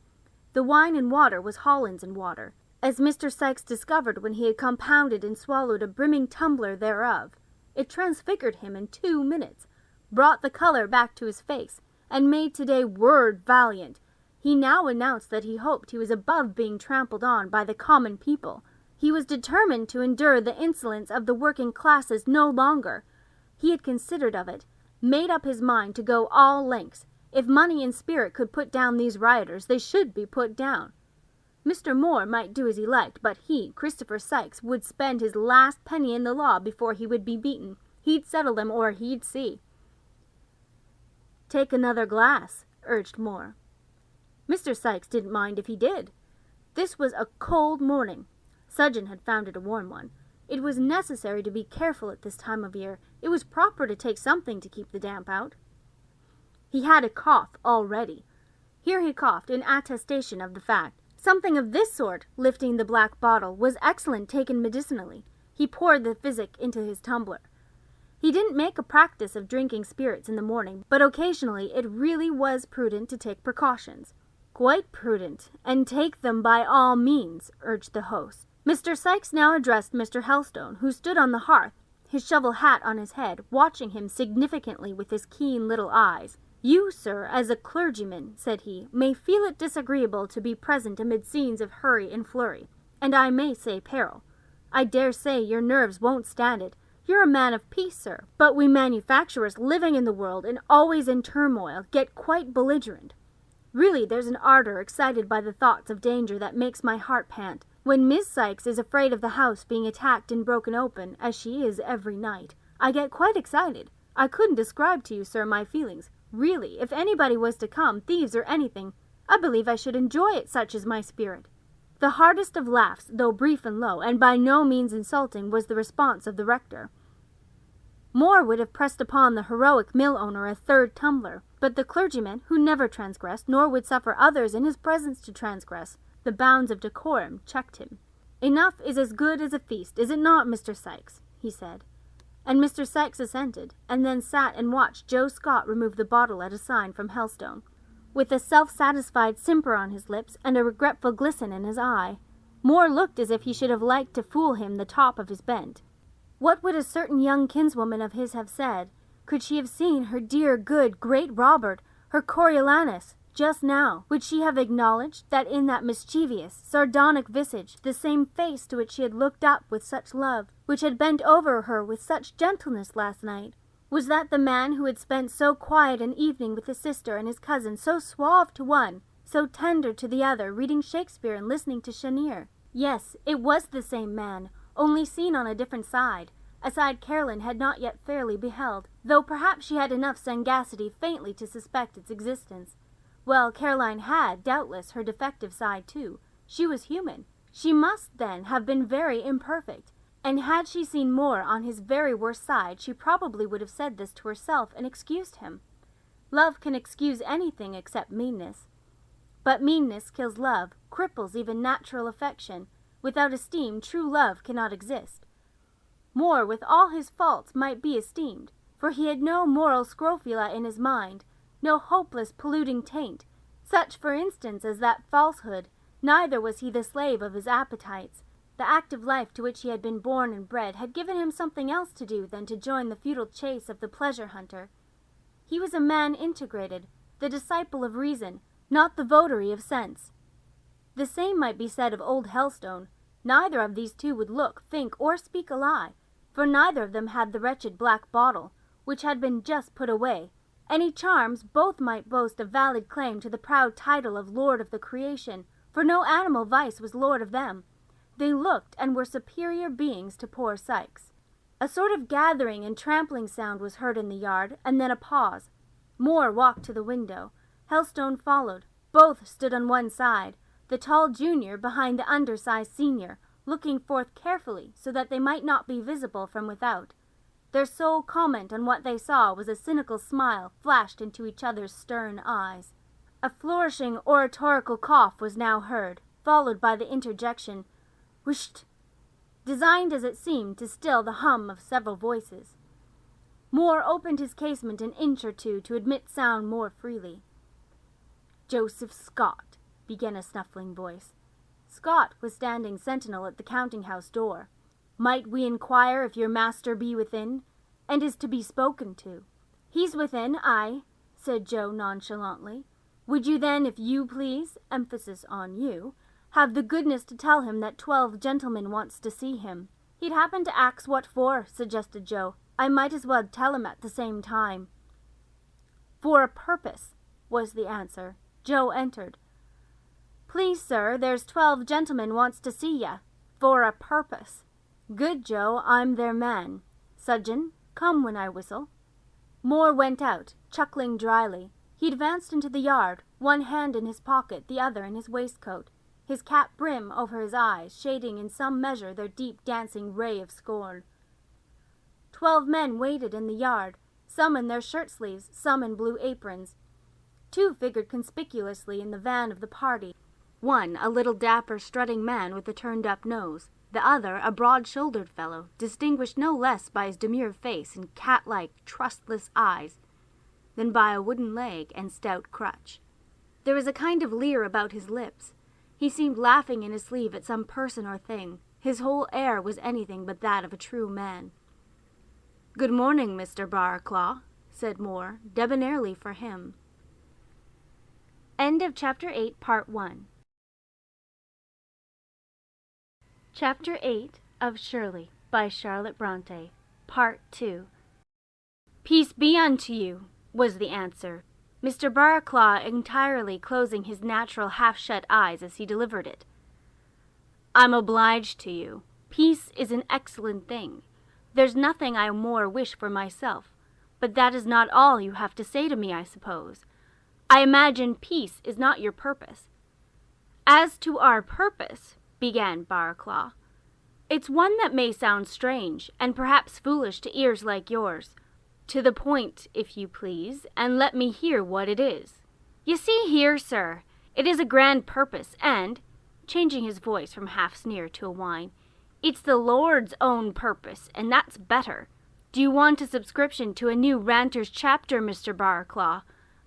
The wine and water was Hollands and water, as Mr. Sykes discovered when he had compounded and swallowed a brimming tumbler thereof. It transfigured him in 2 minutes, brought the color back to his face, and made today word valiant. He now announced that he hoped he was above being trampled on by the common people. He was determined to endure the insolence of the working classes no longer. He had considered of it, made up his mind to go all lengths. If money and spirit could put down these rioters, they should be put down. Mr. Moore might do as he liked, but he, Christopher Sykes, would spend his last penny in the law before he would be beaten. He'd settle them, or he'd see. "Take another glass," urged Moore. Mr. Sykes didn't mind if he did. This was a cold morning. Sudgeon had found it a warm one. It was necessary to be careful at this time of year. It was proper to take something to keep the damp out. He had a cough already. Here he coughed in attestation of the fact. Something of this sort, lifting the black bottle, was excellent taken medicinally. He poured the physic into his tumbler. He didn't make a practice of drinking spirits in the morning, but occasionally it really was prudent to take precautions. "Quite prudent, and take them by all means," urged the host. Mr. Sykes now addressed Mr. Helstone, who stood on the hearth, his shovel hat on his head, watching him significantly with his keen little eyes. "You, sir, as a clergyman," said he, "may feel it disagreeable to be present amid scenes of hurry and flurry, and I may say peril. I dare say your nerves won't stand it. You're a man of peace, sir, but we manufacturers living in the world and always in turmoil get quite belligerent. Really, there's an ardor excited by the thoughts of danger that makes my heart pant. When Miss Sykes is afraid of the house being attacked and broken open, as she is every night, I get quite excited. I couldn't describe to you, sir, my feelings. Really, if anybody was to come, thieves or anything, I believe I should enjoy it, such is my spirit." The hardest of laughs, though brief and low, and by no means insulting, was the response of the rector. Moore would have pressed upon the heroic mill owner a third tumbler, but the clergyman, who never transgressed, nor would suffer others in his presence to transgress, the bounds of decorum, checked him. "Enough is as good as a feast, is it not, Mr. Sykes?" he said. And Mr. Sykes assented, and then sat and watched Joe Scott remove the bottle at a sign from Helstone, with a self-satisfied simper on his lips and a regretful glisten in his eye. Moore looked as if he should have liked to fool him the top of his bent. What would a certain young kinswoman of his have said, could she have seen her dear, good, great Robert, her Coriolanus, just now? Would she have acknowledged that in that mischievous, sardonic visage, the same face to which she had looked up with such love, which had bent over her with such gentleness last night, was that the man who had spent so quiet an evening with his sister and his cousin, so suave to one, so tender to the other, reading Shakespeare and listening to Chenier? Yes, it was the same man, only seen on a different side, a side Caroline had not yet fairly beheld, though perhaps she had enough sagacity faintly to suspect its existence. Well, Caroline had, doubtless, her defective side too. She was human. She must, then, have been very imperfect, and had she seen Moore on his very worst side, she probably would have said this to herself and excused him. Love can excuse anything except meanness. But meanness kills love, cripples even natural affection. Without esteem, true love cannot exist. Moore, with all his faults, might be esteemed, for he had no moral scrofula in his mind, no hopeless polluting taint, such, for instance, as that falsehood. Neither was he the slave of his appetites. The active life to which he had been born and bred had given him something else to do than to join the futile chase of the pleasure hunter. He was a man integrated, the disciple of reason, not the votary of sense. The same might be said of old Helstone. Neither of these two would look, think, or speak a lie, for neither of them had the wretched black bottle, which had been just put away. Any charms, both might boast a valid claim to the proud title of Lord of the Creation, for no animal vice was lord of them. They looked and were superior beings to poor Sykes. A sort of gathering and trampling sound was heard in the yard, and then a pause. Moore walked to the window. Helstone followed. Both stood on one side, the tall junior behind the undersized senior, looking forth carefully so that they might not be visible from without. Their sole comment on what they saw was a cynical smile flashed into each other's stern eyes. A flourishing oratorical cough was now heard, followed by the interjection, "Whisht," designed as it seemed to still the hum of several voices. Moore opened his casement an inch or two to admit sound more freely. "Joseph Scott," began a snuffling voice. Scott was standing sentinel at the counting-house door. "Might we inquire if your master be within, and is to be spoken to?" "He's within, aye," said Joe nonchalantly. "Would you then, if you please," emphasis on you, "have the goodness to tell him that 12 gentlemen wants to see him?" "He'd happen to ax what for," suggested Joe. "I might as well tell him at the same time." For a purpose, was the answer. Joe entered. Please, sir, there's 12 gentlemen wants to see ya. For a purpose. Good, Joe, I'm their man. Sudgeon, come when I whistle. Moore went out, chuckling dryly. He advanced into the yard, one hand in his pocket, the other in his waistcoat, his cap brim over his eyes, shading in some measure their deep dancing ray of scorn. 12 men waited in the yard, some in their shirt-sleeves, some in blue aprons. 2 figured conspicuously in the van of the party. One, a little dapper, strutting man with a turned-up nose. The other, a broad-shouldered fellow, distinguished no less by his demure face and cat-like, trustless eyes than by a wooden leg and stout crutch. There was a kind of leer about his lips. He seemed laughing in his sleeve at some person or thing. His whole air was anything but that of a true man. "Good morning, Mr. Barclaw," said Moore, debonairly for him. End of Chapter 8, Part 1. Chapter 8 of Shirley by Charlotte Brontë, Part 2. Peace be unto you, was the answer, Mr. Barclaw entirely closing his natural half-shut eyes as he delivered it. I'm obliged to you. Peace is an excellent thing. There's nothing I more wish for myself, but that is not all you have to say to me, I suppose. I imagine peace is not your purpose. As to our purpose, began Barclaw, it's one that may sound strange, and perhaps foolish to ears like yours. To the point, if you please, and let me hear what it is. You see here, sir, it is a grand purpose, and, changing his voice from half-sneer to a whine, it's the Lord's own purpose, and that's better. Do you want a subscription to a new Ranter's chapter, Mr. Barclaw?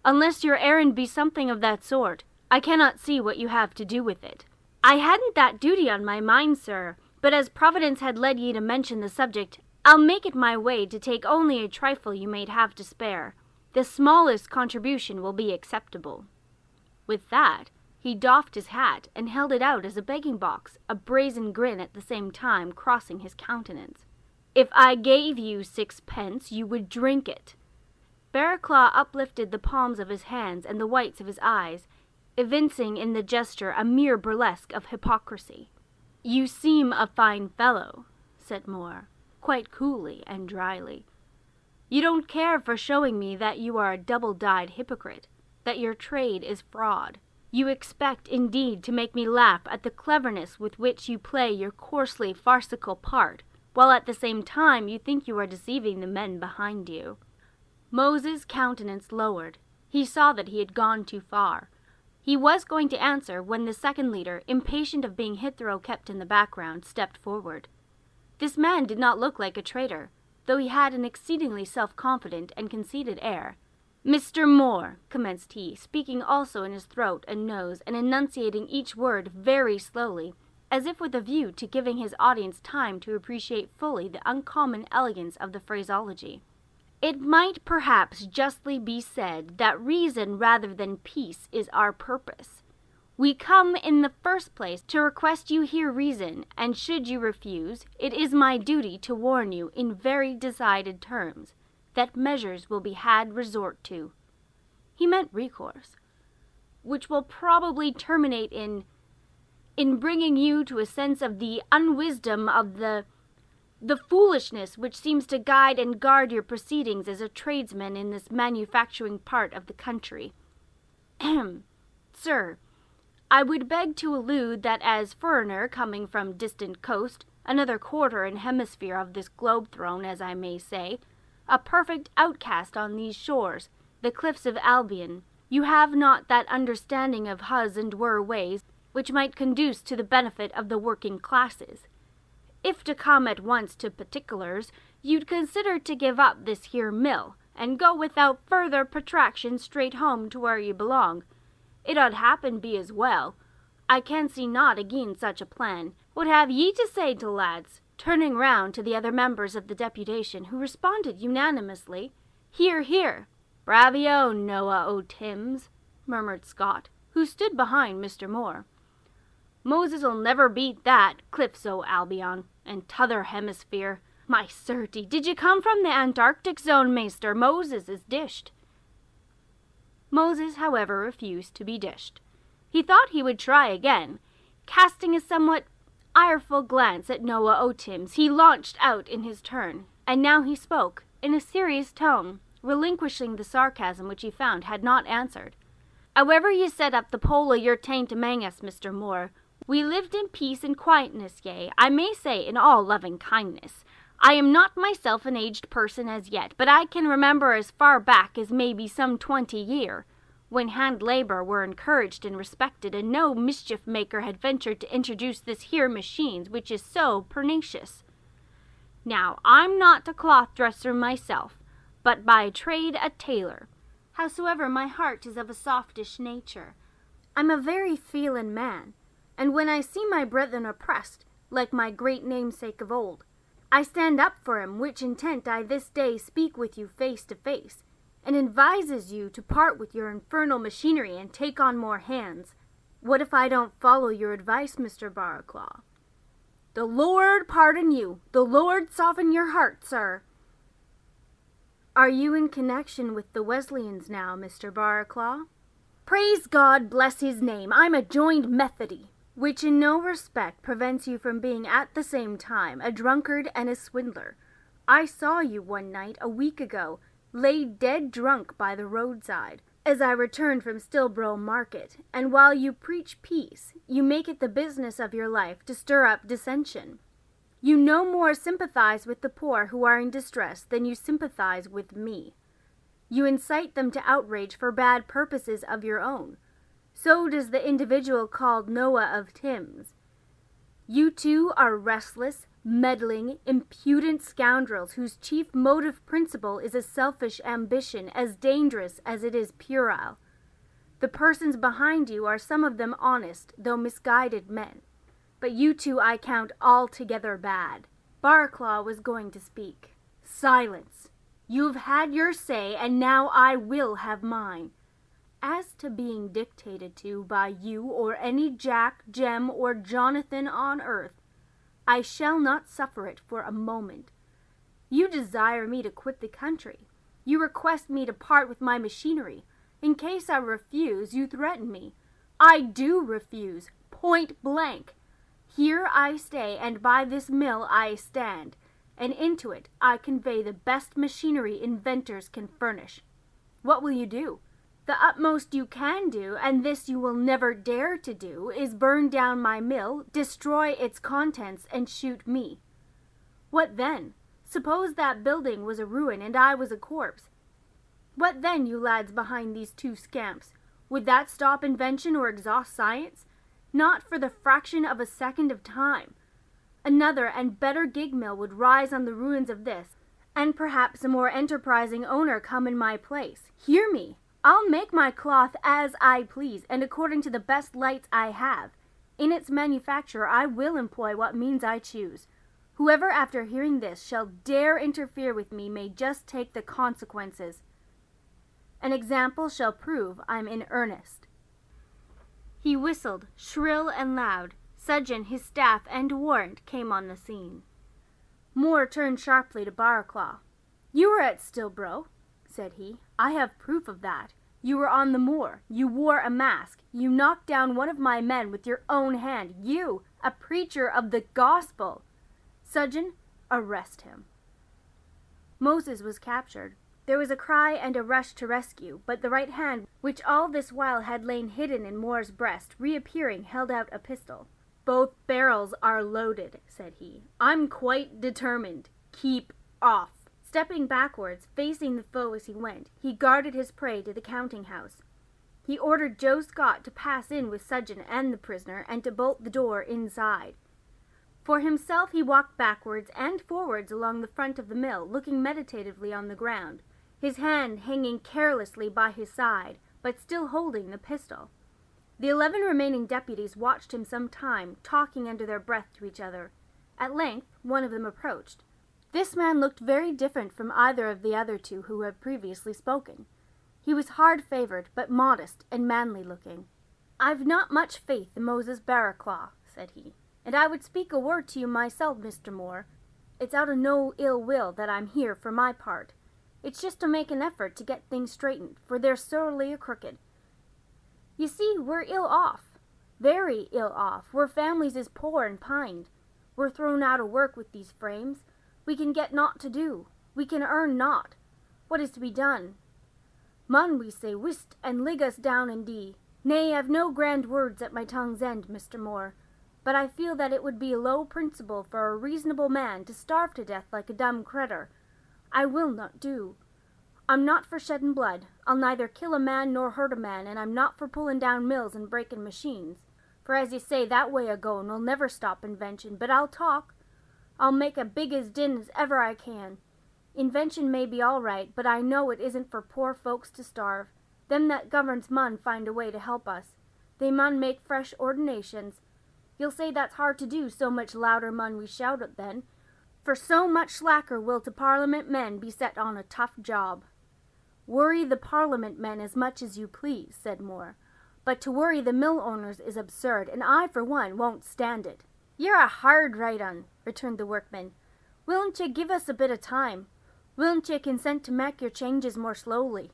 Unless your errand be something of that sort, I cannot see what you have to do with it. I hadn't that duty on my mind, sir, but as Providence had led ye to mention the subject, I'll make it my way to take only a trifle you may have to spare. The smallest contribution will be acceptable. With that, he doffed his hat and held it out as a begging box, a brazen grin at the same time crossing his countenance. If I gave you 6 pence, you would drink it. Barclaw uplifted the palms of his hands and the whites of his eyes, evincing in the gesture a mere burlesque of hypocrisy. You seem a fine fellow, said Moore, quite coolly and dryly. You don't care for showing me that you are a double-dyed hypocrite, that your trade is fraud. You expect, indeed, to make me laugh at the cleverness with which you play your coarsely farcical part, while at the same time you think you are deceiving the men behind you. Moses' countenance lowered. He saw that he had gone too far. He was going to answer when the second leader, impatient of being hitherto kept in the background, stepped forward. This man did not look like a traitor, though he had an exceedingly self-confident and conceited air. Mr. Moore, commenced he, speaking also in his throat and nose, and enunciating each word very slowly, as if with a view to giving his audience time to appreciate fully the uncommon elegance of the phraseology. It might perhaps justly be said that reason rather than peace is our purpose. We come in the first place to request you hear reason, and should you refuse, it is my duty to warn you in very decided terms that measures will be had resort to. He meant recourse, which will probably terminate in bringing you to a sense of the unwisdom of the foolishness which seems to guide and guard your proceedings as a tradesman in this manufacturing part of the country. Sir, I would beg to allude that as foreigner coming from distant coast, another quarter and hemisphere of this globe throne, as I may say, a perfect outcast on these shores, the cliffs of Albion, you have not that understanding of hus and were ways which might conduce to the benefit of the working classes. If to come at once to particulars, you'd consider to give up this here mill, and go without further protraction straight home to where you belong. It 'ud happen be as well. I can see naught agin such a plan. What have ye to say to lads? Turning round to the other members of the deputation, who responded unanimously, "Hear, hear." "Bravio, Noah O'Tims," murmured Scott, who stood behind Mr. Moore. "Moses'll never beat that, cliffs o' Albion, and t'other hemisphere. My certy, did you come from the Antarctic zone, maester? Moses is dished." Moses, however, refused to be dished. He thought he would try again. Casting a somewhat ireful glance at Noah Otims, he launched out in his turn, and now he spoke, in a serious tone, relinquishing the sarcasm which he found had not answered. "However ye set up the pole o' your taint amang us, Mr. Moore, we lived in peace and quietness, yea, I may say in all loving kindness. I am not myself an aged person as yet, but I can remember as far back as maybe some 20 year, when hand labour were encouraged and respected, and no mischief maker had ventured to introduce this here machines which is so pernicious. Now, I'm not a cloth dresser myself, but by trade a tailor. Howsoever, my heart is of a softish nature. I'm a very feelin' man, and when I see my brethren oppressed, like my great namesake of old, I stand up for 'em, which intent I this day speak with you face to face, and advises you to part with your infernal machinery and take on more hands. What if I don't follow your advice, Mr. Barraclough?" "The Lord pardon you! The Lord soften your heart, sir!" "Are you in connection with the Wesleyans now, Mr. Barraclough?" "Praise God, bless his name, I'm a joined Methody." "Which in no respect prevents you from being at the same time a drunkard and a swindler. I saw you one night a week ago, laid dead drunk by the roadside, as I returned from Stillborough Market, and while you preach peace, you make it the business of your life to stir up dissension. You no more sympathize with the poor who are in distress than you sympathize with me. You incite them to outrage for bad purposes of your own. So does the individual called Noah of Thames. You two are restless, meddling, impudent scoundrels whose chief motive principle is a selfish ambition as dangerous as it is puerile. The persons behind you are some of them honest, though misguided men. But you two I count altogether bad." Barraclough was going to speak. "Silence! You've had your say, and now I will have mine. As to being dictated to by you or any Jack, Jem, or Jonathan on earth, I shall not suffer it for a moment. You desire me to quit the country. You request me to part with my machinery. In case I refuse, you threaten me. I do refuse, point blank. Here I stay, and by this mill I stand, and into it I convey the best machinery inventors can furnish. What will you do? The utmost you can do, and this you will never dare to do, is burn down my mill, destroy its contents, and shoot me. What then? Suppose that building was a ruin and I was a corpse. What then, you lads behind these two scamps? Would that stop invention or exhaust science? Not for the fraction of a second of time. Another and better gig mill would rise on the ruins of this, and perhaps a more enterprising owner come in my place. Hear me! I'll make my cloth as I please, and according to the best lights I have. In its manufacture I will employ what means I choose. Whoever after hearing this shall dare interfere with me may just take the consequences. An example shall prove I'm in earnest." He whistled, shrill and loud. Sudgeon, his staff, and Warrant came on the scene. Moore turned sharply to Barraclough. "You were at Stillborough," said he. "I have proof of that. You were on the moor. You wore a mask. You knocked down one of my men with your own hand. You, a preacher of the gospel. Sudgeon, arrest him." Moses was captured. There was a cry and a rush to rescue, but the right hand, which all this while had lain hidden in Moore's breast, reappearing, held out a pistol. "Both barrels are loaded," said he. "I'm quite determined. Keep off." Stepping backwards, facing the foe as he went, he guarded his prey to the counting-house. He ordered Joe Scott to pass in with Sudgeon and the prisoner, and to bolt the door inside. For himself he walked backwards and forwards along the front of the mill, looking meditatively on the ground, his hand hanging carelessly by his side, but still holding the pistol. The 11 remaining deputies watched him some time, talking under their breath to each other. At length one of them approached. This man looked very different from either of the other two who had previously spoken. He was hard-favoured, but modest and manly-looking. "I've not much faith in Moses Barraclough," said he, "and I would speak a word to you myself, Mr. Moore. It's out of no ill will that I'm here for my part. It's just to make an effort to get things straightened, for they're sorely a-crooked. You see, we're ill off, very ill off. We're families is poor and pined. We're thrown out of work with these frames. We can get naught to do. We can earn naught. What is to be done? Mun, we say, whist and lig us down and dee. Nay, I've no grand words at my tongue's end, Mr. Moore, but I feel that it would be a low principle for a reasonable man to starve to death like a dumb cretur. I will not do. I'm not for shedding blood. I'll neither kill a man nor hurt a man, and I'm not for pulling down mills and breaking machines. For as you say, that way o' goin' will never stop invention, but I'll talk. I'll make a big as din as ever I can. Invention may be all right, but I know it isn't for poor folks to starve. Them that governs mun find a way to help us. They mun make fresh ordinations. You'll say that's hard to do, so much louder mun we shout it then, for so much slacker will to Parliament men be set on a tough job. Worry the Parliament men as much as you please, said Moore, but to worry the mill owners is absurd, and I, for one, won't stand it. You're a hard right un, returned the workman. Willn't ye give us a bit of time? Willn't ye consent to mak your changes more slowly?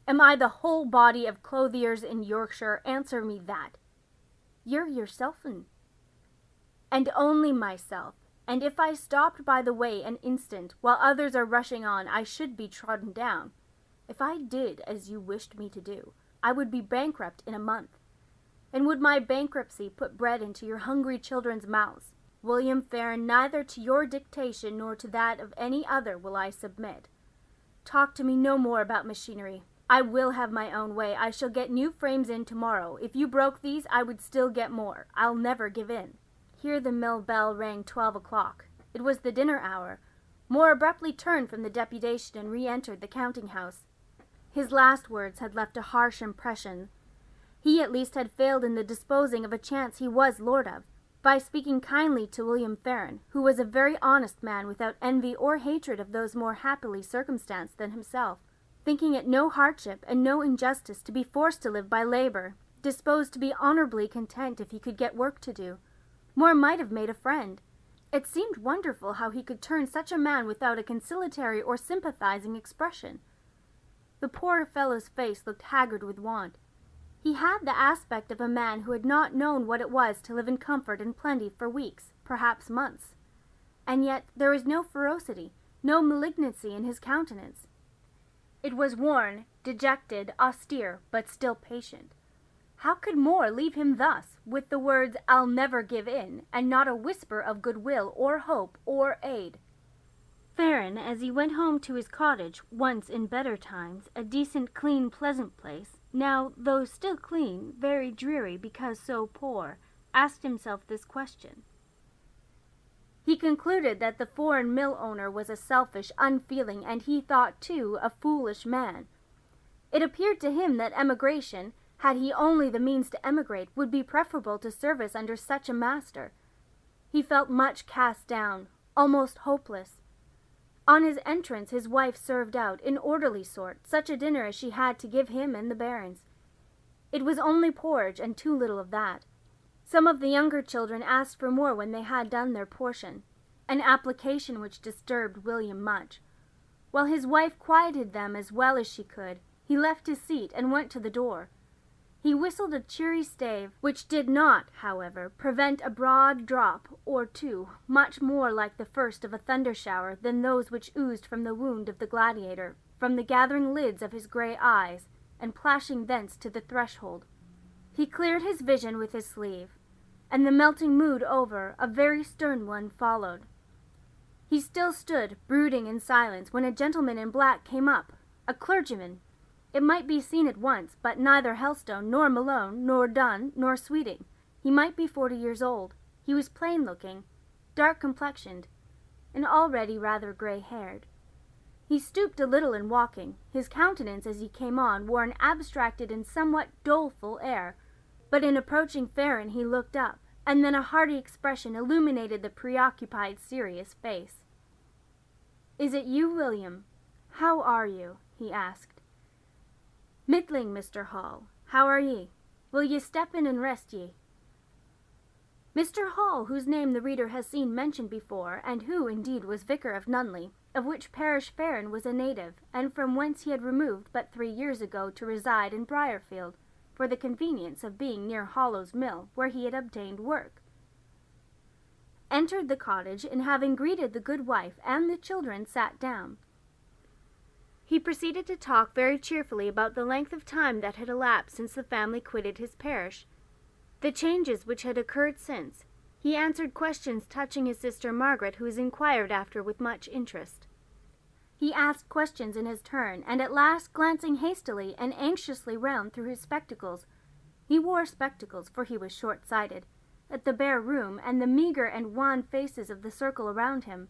Am I the whole body of clothiers in Yorkshire? Answer me that. You're yourself'n. And only myself. And if I stopped by the way an instant, while others are rushing on, I should be trodden down. If I did as you wished me to do, I would be bankrupt in a month. And would my bankruptcy put bread into your hungry children's mouths? William Farren, neither to your dictation nor to that of any other will I submit. Talk to me no more about machinery. I will have my own way. I shall get new frames in tomorrow. If you broke these, I would still get more. I'll never give in. Here the mill bell rang 12 o'clock. It was the dinner hour. Moore abruptly turned from the deputation and re-entered the counting-house. His last words had left a harsh impression. He at least had failed in the disposing of a chance he was lord of, by speaking kindly to William Farren, who was a very honest man without envy or hatred of those more happily circumstanced than himself, thinking it no hardship and no injustice to be forced to live by labor, disposed to be honorably content if he could get work to do. Moore might have made a friend. It seemed wonderful how he could turn such a man without a conciliatory or sympathizing expression. The poor fellow's face looked haggard with want. He had the aspect of a man who had not known what it was to live in comfort and plenty for weeks, perhaps months. And yet there was no ferocity, no malignancy in his countenance. It was worn, dejected, austere, but still patient. How could Moore leave him thus, with the words, "I'll never give in," and not a whisper of goodwill or hope or aid? Farren, as he went home to his cottage, once in better times, a decent, clean, pleasant place, now, though still clean, very dreary because so poor, asked himself this question. He concluded that the foreign mill owner was a selfish, unfeeling, and he thought, too, a foolish man. It appeared to him that emigration, had he only the means to emigrate, would be preferable to service under such a master. He felt much cast down, almost hopeless. On his entrance his wife served out, in orderly sort, such a dinner as she had to give him and the barons. It was only porridge, and too little of that. Some of the younger children asked for more when they had done their portion, an application which disturbed William much. While his wife quieted them as well as she could, he left his seat and went to the door. He whistled a cheery stave, which did not, however, prevent a broad drop or two, much more like the first of a thunder-shower than those which oozed from the wound of the gladiator, from the gathering lids of his grey eyes, and plashing thence to the threshold. He cleared his vision with his sleeve, and the melting mood over, a very stern one followed. He still stood, brooding in silence, when a gentleman in black came up, a clergyman. It might be seen at once, but neither Helstone, nor Malone, nor Dunn, nor Sweeting. He might be 40 years old. He was plain-looking, dark-complexioned, and already rather grey-haired. He stooped a little in walking. His countenance, as he came on, wore an abstracted and somewhat doleful air, but in approaching Farren he looked up, and then a hearty expression illuminated the preoccupied, serious face. "Is it you, William? How are you?" he asked. "Middling, Mr. Hall. How are ye? Will ye step in and rest ye?" Mr. Hall, whose name the reader has seen mentioned before, and who, indeed, was vicar of Nunley, of which parish Farron was a native, and from whence he had removed but 3 years ago to reside in Briarfield, for the convenience of being near Hollow's mill, where he had obtained work, entered the cottage, and having greeted the good wife and the children, sat down. He proceeded to talk very cheerfully about the length of time that had elapsed since the family quitted his parish, the changes which had occurred since. He answered questions touching his sister Margaret, who was inquired after with much interest. He asked questions in his turn, and at last, glancing hastily and anxiously round through his spectacles, he wore spectacles, for he was short-sighted, at the bare room and the meagre and wan faces of the circle around him,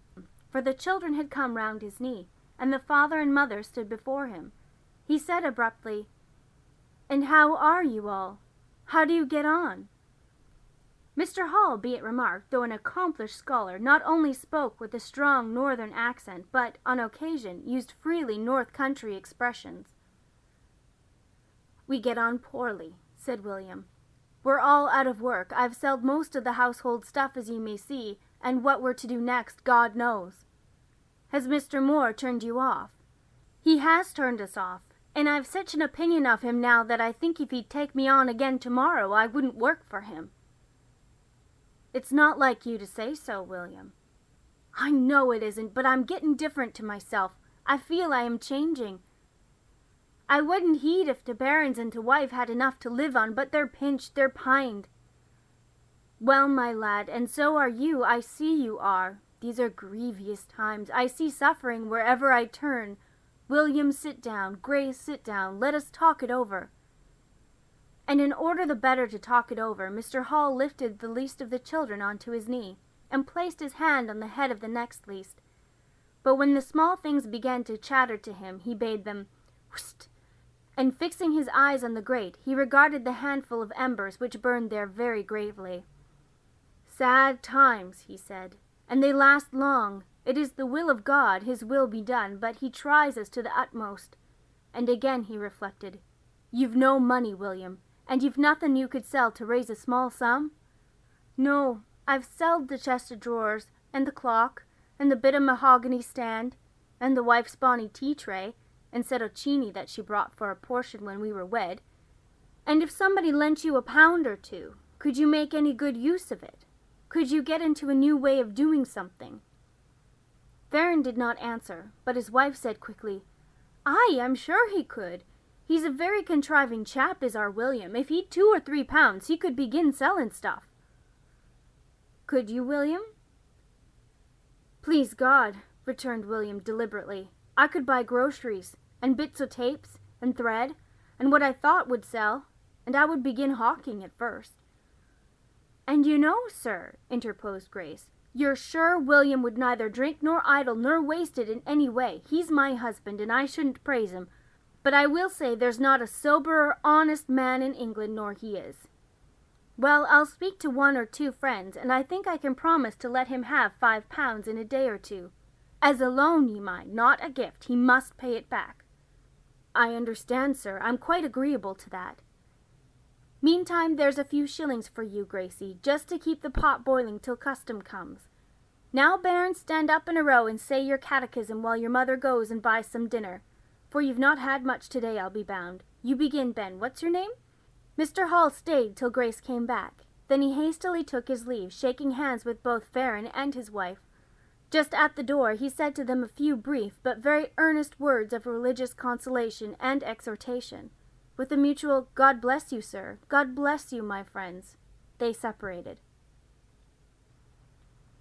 for the children had come round his knee, and the father and mother stood before him. He said abruptly, "And how are you all? How do you get on?" Mr. Hall, be it remarked, though an accomplished scholar, not only spoke with a strong northern accent, but, on occasion, used freely north country expressions. "We get on poorly," said William. "We're all out of work. I've sold most of the household stuff, as you may see, and what we're to do next, God knows. Has Mr. Moore turned you off?" "He has turned us off, and I've such an opinion of him now that I think if he'd take me on again tomorrow I wouldn't work for him." "It's not like you to say so, William." "I know it isn't, but I'm getting different to myself. I feel I am changing. I wouldn't heed if the bairns and the wife had enough to live on, but they're pinched, they're pined." "Well, my lad, and so are you, I see you are. These are grievous times. I see suffering wherever I turn. William, sit down. Grace, sit down. Let us talk it over." And in order the better to talk it over, Mr. Hall lifted the least of the children onto his knee, and placed his hand on the head of the next least. But when the small things began to chatter to him, he bade them, "Whst!" and fixing his eyes on the grate, he regarded the handful of embers which burned there very gravely. "Sad times," he said, "and they last long. It is the will of God, his will be done, but he tries us to the utmost." And again he reflected, "You've no money, William, and you've nothing you could sell to raise a small sum?" "No, I've sold the chest of drawers, and the clock, and the bit of mahogany stand, and the wife's bonny tea-tray, and set of chiny that she brought for a portion when we were wed. And if somebody lent you £1 or 2, could you make any good use of it? Could you get into a new way of doing something?" Farron did not answer, but his wife said quickly, "Aye, I'm sure he could. He's a very contriving chap, is our William. If he'd £2 or 3 he could begin selling stuff." "Could you, William?" "Please God," returned William deliberately, "I could buy groceries, and bits o' tapes, and thread, and what I thought would sell, and I would begin hawking at first." "And you know, sir," interposed Grace, "you're sure William would neither drink nor idle nor waste it in any way. He's my husband, and I shouldn't praise him, but I will say there's not a soberer, honest man in England nor he is. Well, I'll speak to 1 or 2 friends, and I think I can promise to let him have £5 in a day or 2. As a loan, ye mind, not a gift. He must pay it back." "I understand, sir. I'm quite agreeable to that." "Meantime, there's a few shillings for you, Gracie, just to keep the pot boiling till custom comes. Now, bairns, stand up in a row and say your catechism while your mother goes and buys some dinner, for you've not had much today, I'll be bound. You begin, Ben. What's your name?" Mr. Hall stayed till Grace came back. Then he hastily took his leave, shaking hands with both Farron and his wife. Just at the door he said to them a few brief but very earnest words of religious consolation and exhortation. With a mutual "God bless you, sir. God bless you, my friends," they separated.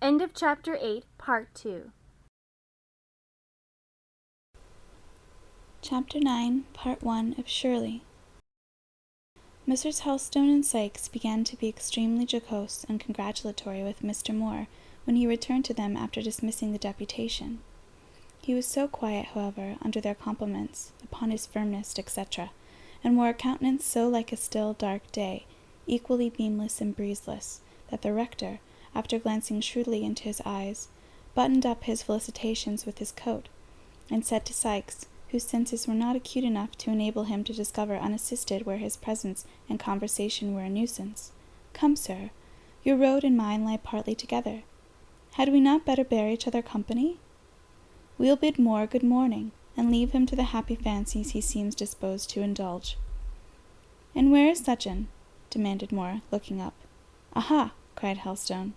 End of Chapter 8, Part 2. Chapter 9, Part 1 of Shirley. Messrs. Helstone and Sykes began to be extremely jocose and congratulatory with Mr. Moore when he returned to them after dismissing the deputation. He was so quiet, however, under their compliments upon his firmness, etc., and wore a countenance so like a still, dark day, equally beamless and breezeless, that the rector, after glancing shrewdly into his eyes, buttoned up his felicitations with his coat, and said to Sykes, whose senses were not acute enough to enable him to discover unassisted where his presence and conversation were a nuisance, "Come, sir, your road and mine lie partly together. Had we not better bear each other company?" we'll bid Moore good morning, and leave him to the happy fancies he seems disposed to indulge." "And where is Sutchen?" demanded Moore, looking up. "Aha!" cried Helstone.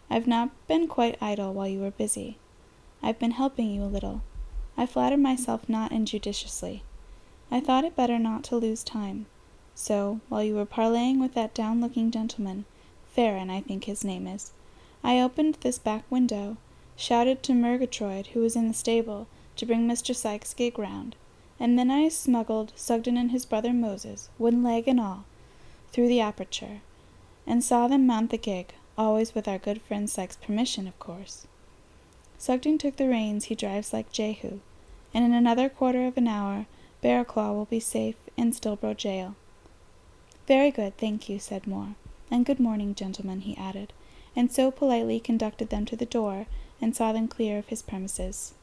"I've not been quite idle while you were busy. I've been helping you a little. I flatter myself not injudiciously. I thought it better not to lose time. So, while you were parleying with that down-looking gentleman, Farron, I think his name is, I opened this back window, shouted to Murgatroyd, who was in the stable, to bring Mr. Sykes' gig round, and then I smuggled Sugden and his brother Moses, wooden leg and all, through the aperture, and saw them mount the gig, always with our good friend Sykes' permission, of course. Sugden took the reins, he drives like Jehu, and in another quarter of an hour Barraclaw will be safe in Stilbroe jail." "Very good, thank you," said Moore. "And good morning, gentlemen," he added, and so politely conducted them to the door, and saw them clear of his premises.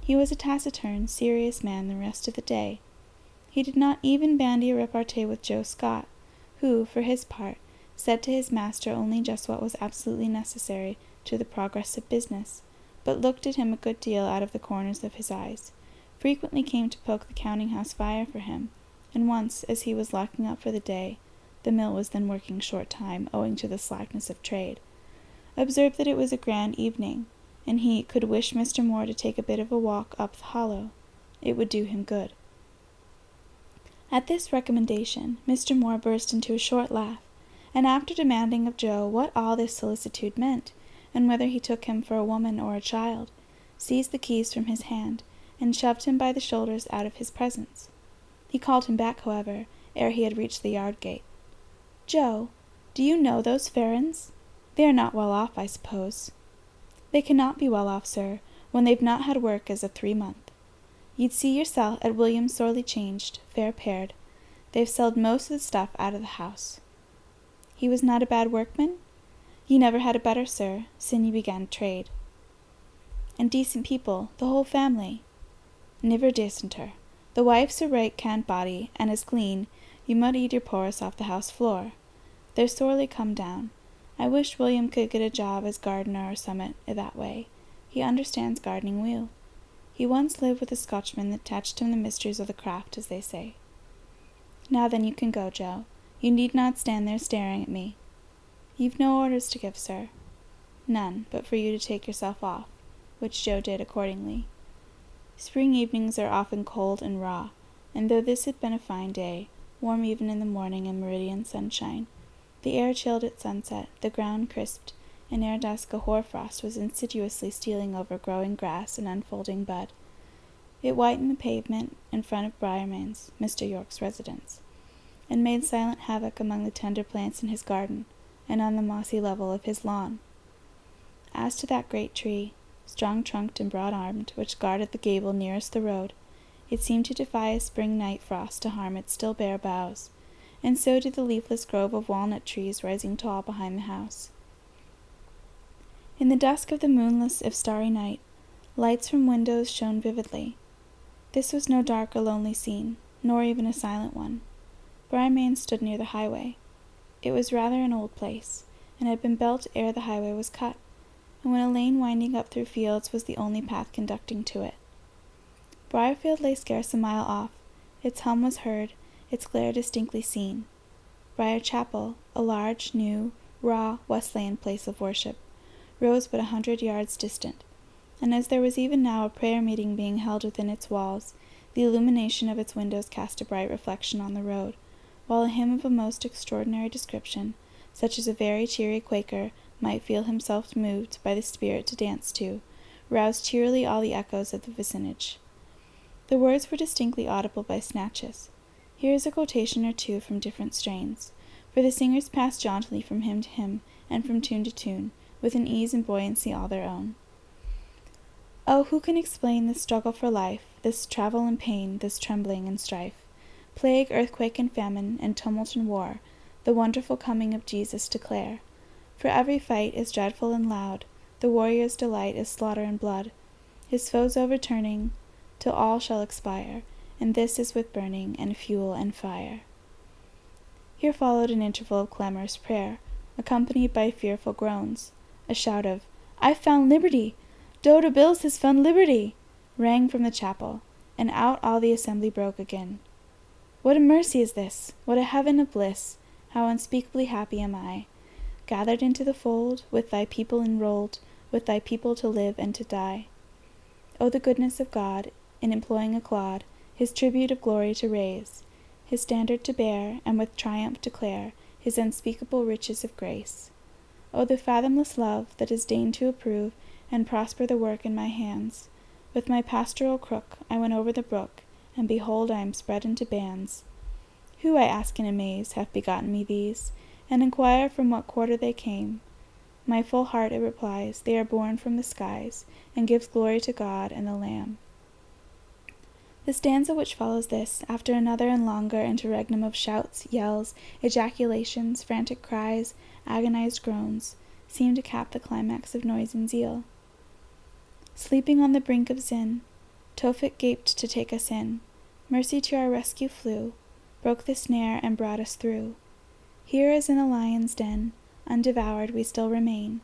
He was a taciturn, serious man the rest of the day. He did not even bandy a repartee with Joe Scott, who, for his part, said to his master only just what was absolutely necessary to the progress of business, but looked at him a good deal out of the corners of his eyes, frequently came to poke the counting-house fire for him, and once, as he was locking up for the day, the mill was then working short time, owing to the slackness of trade, observed that it was a grand evening, and he could wish Mr. Moore to take a bit of a walk up the hollow. It would do him good. At this recommendation, Mr. Moore burst into a short laugh, and after demanding of Joe what all this solicitude meant, and whether he took him for a woman or a child, seized the keys from his hand, and shoved him by the shoulders out of his presence. He called him back, however, ere he had reached the yard gate. "Joe, do you know those Farrons? They are not well off, I suppose." "They cannot be well off, sir, when they've not had work as a 3 month. You'd see yourself at William sorely changed, fair paired. They've sold most of the stuff out of the house." "He was not a bad workman?" "Ye never had a better, sir, sin ye began trade." "And decent people, the whole family?" "Niver decenter. The wife's a right cant body, and as clean, you mud eat your porous off the house floor. They're sorely come down. I wish William could get a job as gardener or summat i' that way. He understands gardening weel. He once lived with a Scotchman that taught him the mysteries of the craft, as they say. Now then, you can go, Joe. You need not stand there staring at me." "You've no orders to give, sir." "None, but for you to take yourself off," which Joe did accordingly. Spring evenings are often cold and raw, and though this had been a fine day, warm even in the morning and meridian sunshine, the air chilled at sunset, the ground crisped, and ere dusk a hoar-frost was insidiously stealing over growing grass and unfolding bud. It whitened the pavement in front of Briarman's, Mr. York's residence, and made silent havoc among the tender plants in his garden, and on the mossy level of his lawn. As to that great tree, strong-trunked and broad-armed, which guarded the gable nearest the road, it seemed to defy a spring night frost to harm its still bare boughs, and so did the leafless grove of walnut trees rising tall behind the house. In the dusk of the moonless if starry night, lights from windows shone vividly. This was no dark or lonely scene, nor even a silent one. Briarmain stood near the highway. It was rather an old place, and had been built ere the highway was cut, and when a lane winding up through fields was the only path conducting to it. Briarfield lay scarce a mile off. Its hum was heard, its glare distinctly seen. Briar Chapel, a large, new, raw, Wesleyan place of worship, rose but 100 yards distant, and as there was even now a prayer meeting being held within its walls, the illumination of its windows cast a bright reflection on the road, while a hymn of a most extraordinary description, such as a very cheery Quaker might feel himself moved by the Spirit to dance to, roused cheerily all the echoes of the vicinage. The words were distinctly audible by snatches. Here is a quotation or two from different strains, for the singers passed jauntily from hymn to hymn, and from tune to tune, with an ease and buoyancy all their own. Oh, who can explain this struggle for life, this travel and pain, this trembling and strife, plague, earthquake, and famine, and tumult and war, the wonderful coming of Jesus declare? For every fight is dreadful and loud, the warrior's delight is slaughter and blood, his foes overturning, till all shall expire, and this is with burning, and fuel, and fire. Here followed an interval of clamorous prayer, accompanied by fearful groans, a shout of, "I've found liberty! Dodo Bills has found liberty!" rang from the chapel, and out all the assembly broke again. "What a mercy is this! What a heaven of bliss! How unspeakably happy am I, gathered into the fold, with thy people enrolled, with thy people to live and to die. O the goodness of God, in employing a clod, his tribute of glory to raise, his standard to bear, and with triumph declare his unspeakable riches of grace. O the fathomless love that has deigned to approve and prosper the work in my hands. With my pastoral crook I went over the brook, and behold I am spread into bands. Who, I ask in amaze, hath begotten me these, and inquire from what quarter they came? My full heart, it replies, they are born from the skies, and gives glory to God and the Lamb. The stanza which follows this, after another and longer interregnum of shouts, yells, ejaculations, frantic cries, agonized groans, seemed to cap the climax of noise and zeal. Sleeping on the brink of sin, Tophet gaped to take us in. Mercy to our rescue flew, broke the snare and brought us through. Here as in a lion's den, undevoured we still remain,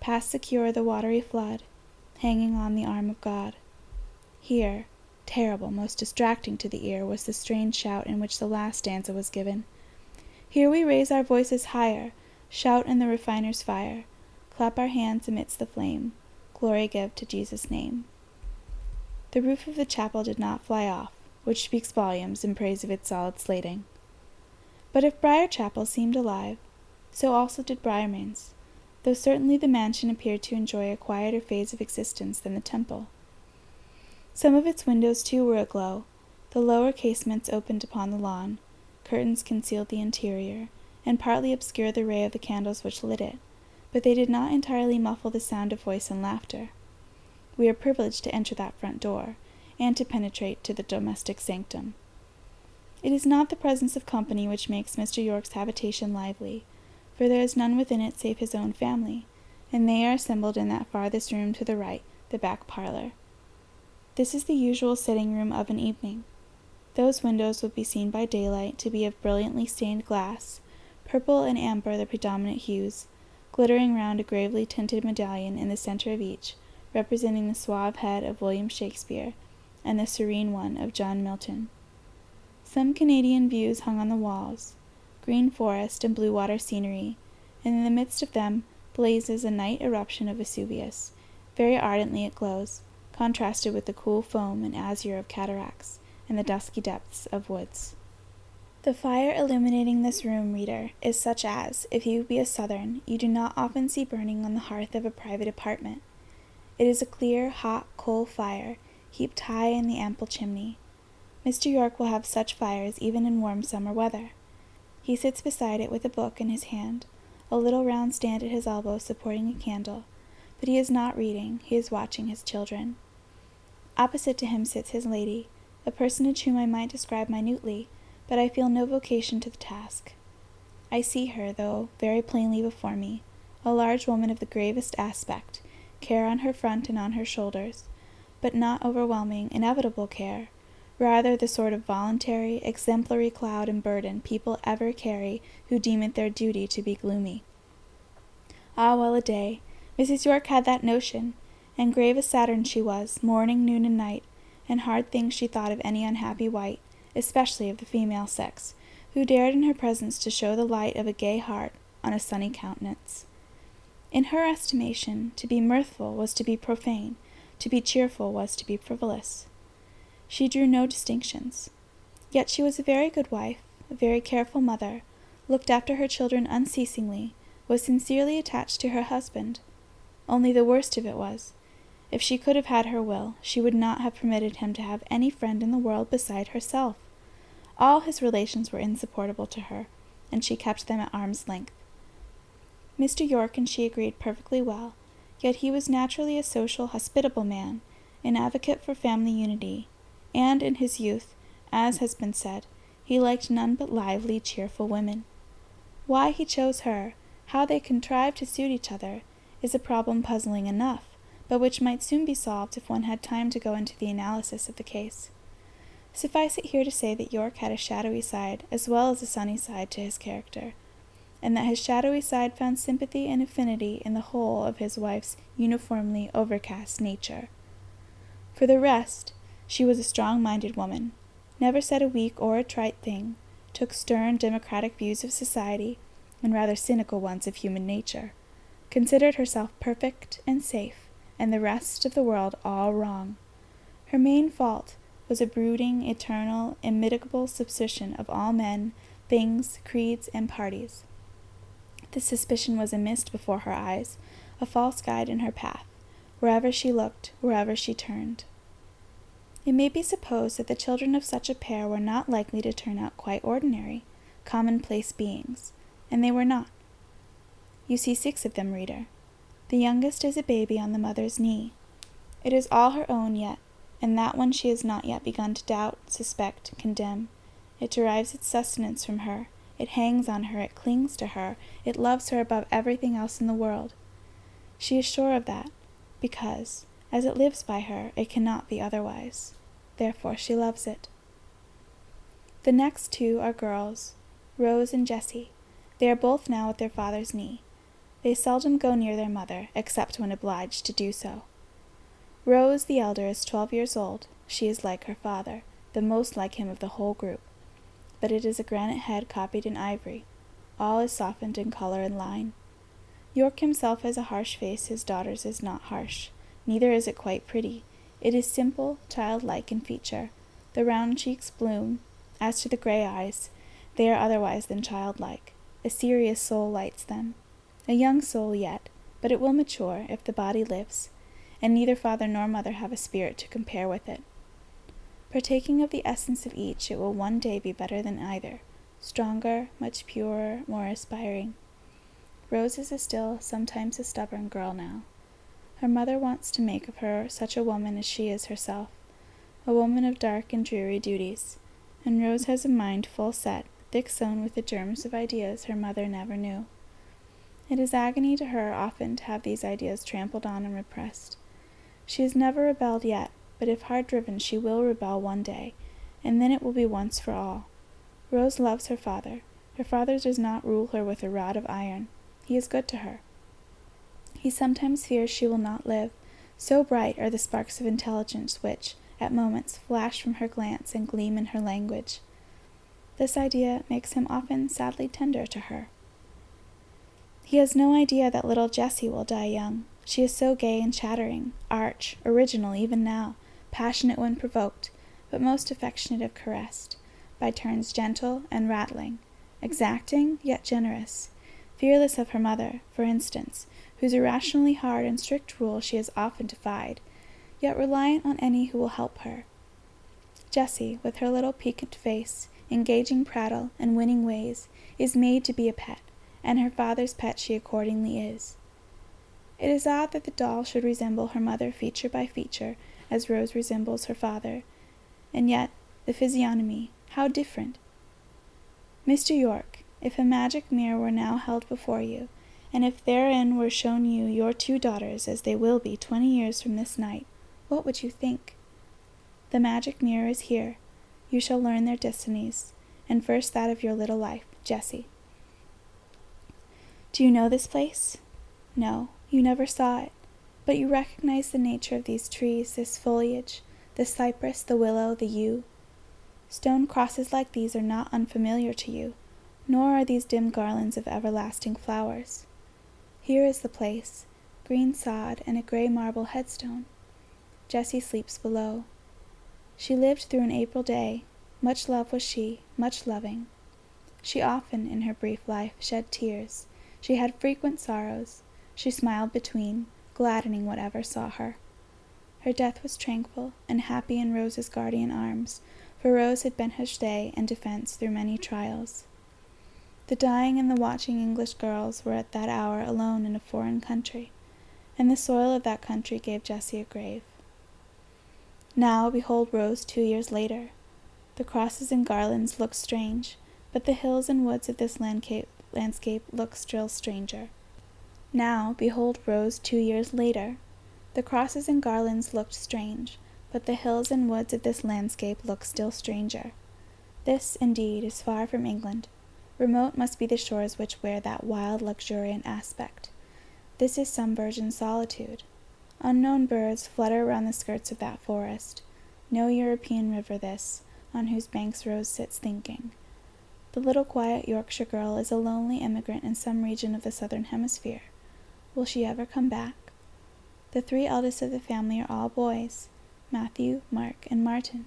past secure the watery flood, hanging on the arm of God. Here, terrible, most distracting to the ear, was the strange shout in which the last stanza was given. Here we raise our voices higher, shout in the refiner's fire, clap our hands amidst the flame, glory give to Jesus' name. The roof of the chapel did not fly off, which speaks volumes in praise of its solid slating. But if Briar Chapel seemed alive, so also did Briarmains, though certainly the mansion appeared to enjoy a quieter phase of existence than the temple. Some of its windows, too, were aglow. The lower casements opened upon the lawn, curtains concealed the interior, and partly obscured the ray of the candles which lit it, but they did not entirely muffle the sound of voice and laughter. We are privileged to enter that front door, and to penetrate to the domestic sanctum. It is not the presence of company which makes Mr. Yorke's habitation lively, for there is none within it save his own family, and they are assembled in that farthest room to the right, the back parlor. This is the usual sitting-room of an evening. Those windows would be seen by daylight to be of brilliantly stained glass, purple and amber the predominant hues, glittering round a gravely tinted medallion in the center of each, representing the suave head of William Shakespeare and the serene one of John Milton. Some Canadian views hung on the walls, green forest and blue water scenery, and in the midst of them blazes a night eruption of Vesuvius. Very ardently it glows, contrasted with the cool foam and azure of cataracts, and the dusky depths of woods. The fire illuminating this room, reader, is such as, if you be a Southern, you do not often see burning on the hearth of a private apartment. It is a clear, hot, coal fire, heaped high in the ample chimney. Mr. Yorke will have such fires even in warm summer weather. He sits beside it with a book in his hand, a little round stand at his elbow supporting a candle, but he is not reading, he is watching his children. Opposite to him sits his lady, a personage whom I might describe minutely, but I feel no vocation to the task. I see her, though, very plainly before me, a large woman of the gravest aspect, care on her front and on her shoulders, but not overwhelming, inevitable care, rather the sort of voluntary, exemplary cloud and burden people ever carry who deem it their duty to be gloomy. Ah, well a day! Mrs. Yorke had that notion, and grave as Saturn she was, morning, noon, and night, and hard things she thought of any unhappy wight, especially of the female sex, who dared in her presence to show the light of a gay heart on a sunny countenance. In her estimation, to be mirthful was to be profane, to be cheerful was to be frivolous. She drew no distinctions. Yet she was a very good wife, a very careful mother, looked after her children unceasingly, was sincerely attached to her husband. Only the worst of it was, if she could have had her will, she would not have permitted him to have any friend in the world beside herself. All his relations were insupportable to her, and she kept them at arm's length. Mr. Yorke and she agreed perfectly well, yet he was naturally a social, hospitable man, an advocate for family unity, and in his youth, as has been said, he liked none but lively, cheerful women. Why he chose her, how they contrived to suit each other, is a problem puzzling enough, but which might soon be solved if one had time to go into the analysis of the case. Suffice it here to say that Yorke had a shadowy side as well as a sunny side to his character. and that his shadowy side found sympathy and affinity in the whole of his wife's uniformly overcast nature. For the rest, she was a strong-minded woman, never said a weak or a trite thing, took stern democratic views of society, and rather cynical ones of human nature, considered herself perfect and safe, and the rest of the world all wrong. Her main fault was a brooding, eternal, immitigable suspicion of all men, things, creeds, and parties. This suspicion was a mist before her eyes, a false guide in her path, wherever she looked, wherever she turned. It may be supposed that the children of such a pair were not likely to turn out quite ordinary, commonplace beings, and they were not. You see 6 of them, reader. The youngest is a baby on the mother's knee. It is all her own yet, and that one she has not yet begun to doubt, suspect, condemn. It derives its sustenance from her, it hangs on her, it clings to her, it loves her above everything else in the world. She is sure of that, because, as it lives by her, it cannot be otherwise. Therefore she loves it. The next 2 are girls, Rose and Jessie. They are both now at their father's knee. They seldom go near their mother, except when obliged to do so. Rose, the elder, is 12 years old. She is like her father, the most like him of the whole group. But it is a granite head copied in ivory. All is softened in color and line. York himself has a harsh face, his daughter's is not harsh. Neither is it quite pretty. It is simple, childlike in feature. The round cheeks bloom. As to the gray eyes, they are otherwise than childlike. A serious soul lights them. A young soul yet, but it will mature if the body lives, and neither father nor mother have a spirit to compare with it. Partaking of the essence of each, it will one day be better than either, stronger, much purer, more aspiring. Rose is a still, sometimes a stubborn girl now. Her mother wants to make of her such a woman as she is herself, a woman of dark and dreary duties, and Rose has a mind full set, thick sown with the germs of ideas her mother never knew. It is agony to her often to have these ideas trampled on and repressed. She has never rebelled yet, but if hard-driven she will rebel one day, and then it will be once for all. Rose loves her father. Her father does not rule her with a rod of iron. He is good to her. He sometimes fears she will not live, so bright are the sparks of intelligence which, at moments, flash from her glance and gleam in her language. This idea makes him often sadly tender to her. He has no idea that little Jessie will die young. She is so gay and chattering, arch, original even now, passionate when provoked, but most affectionate if caressed, by turns gentle and rattling, exacting yet generous, fearless of her mother, for instance, whose irrationally hard and strict rule she has often defied, yet reliant on any who will help her. Jessie, with her little piquant face, engaging prattle, and winning ways, is made to be a pet, and her father's pet she accordingly is. It is odd that the doll should resemble her mother feature by feature, as Rose resembles her father, and yet the physiognomy, how different! Mr. York, if a magic mirror were now held before you, and if therein were shown you your 2 daughters as they will be 20 years from this night, what would you think? The magic mirror is here. You shall learn their destinies, and first that of your little life, Jessie. Do you know this place? No, you never saw it, but you recognize the nature of these trees, this foliage, the cypress, the willow, the yew. Stone crosses like these are not unfamiliar to you, nor are these dim garlands of everlasting flowers. Here is the place, green sod and a gray marble headstone. Jessie sleeps below. She lived through an April day. Much love was she, much loving. She often, in her brief life, shed tears. She had frequent sorrows. She smiled between, gladdening whatever saw her. Her death was tranquil and happy in Rose's guardian arms, for Rose had been her stay and defense through many trials. The dying and the watching English girls were at that hour alone in a foreign country, and the soil of that country gave Jessie a grave. Now behold Rose 2 years later. The crosses and garlands look strange, but the hills and woods of this landscape look still stranger. Now behold Rose 2 years later. The crosses and garlands looked strange, but the hills and woods of this landscape look still stranger. This, indeed, is far from England. Remote must be the shores which wear that wild, luxuriant aspect. This is some virgin solitude. Unknown birds flutter round the skirts of that forest. No European river this, on whose banks Rose sits thinking. The little quiet Yorkshire girl is a lonely emigrant in some region of the southern hemisphere. Will she ever come back? The 3 eldest of the family are all boys, Matthew, Mark, and Martin.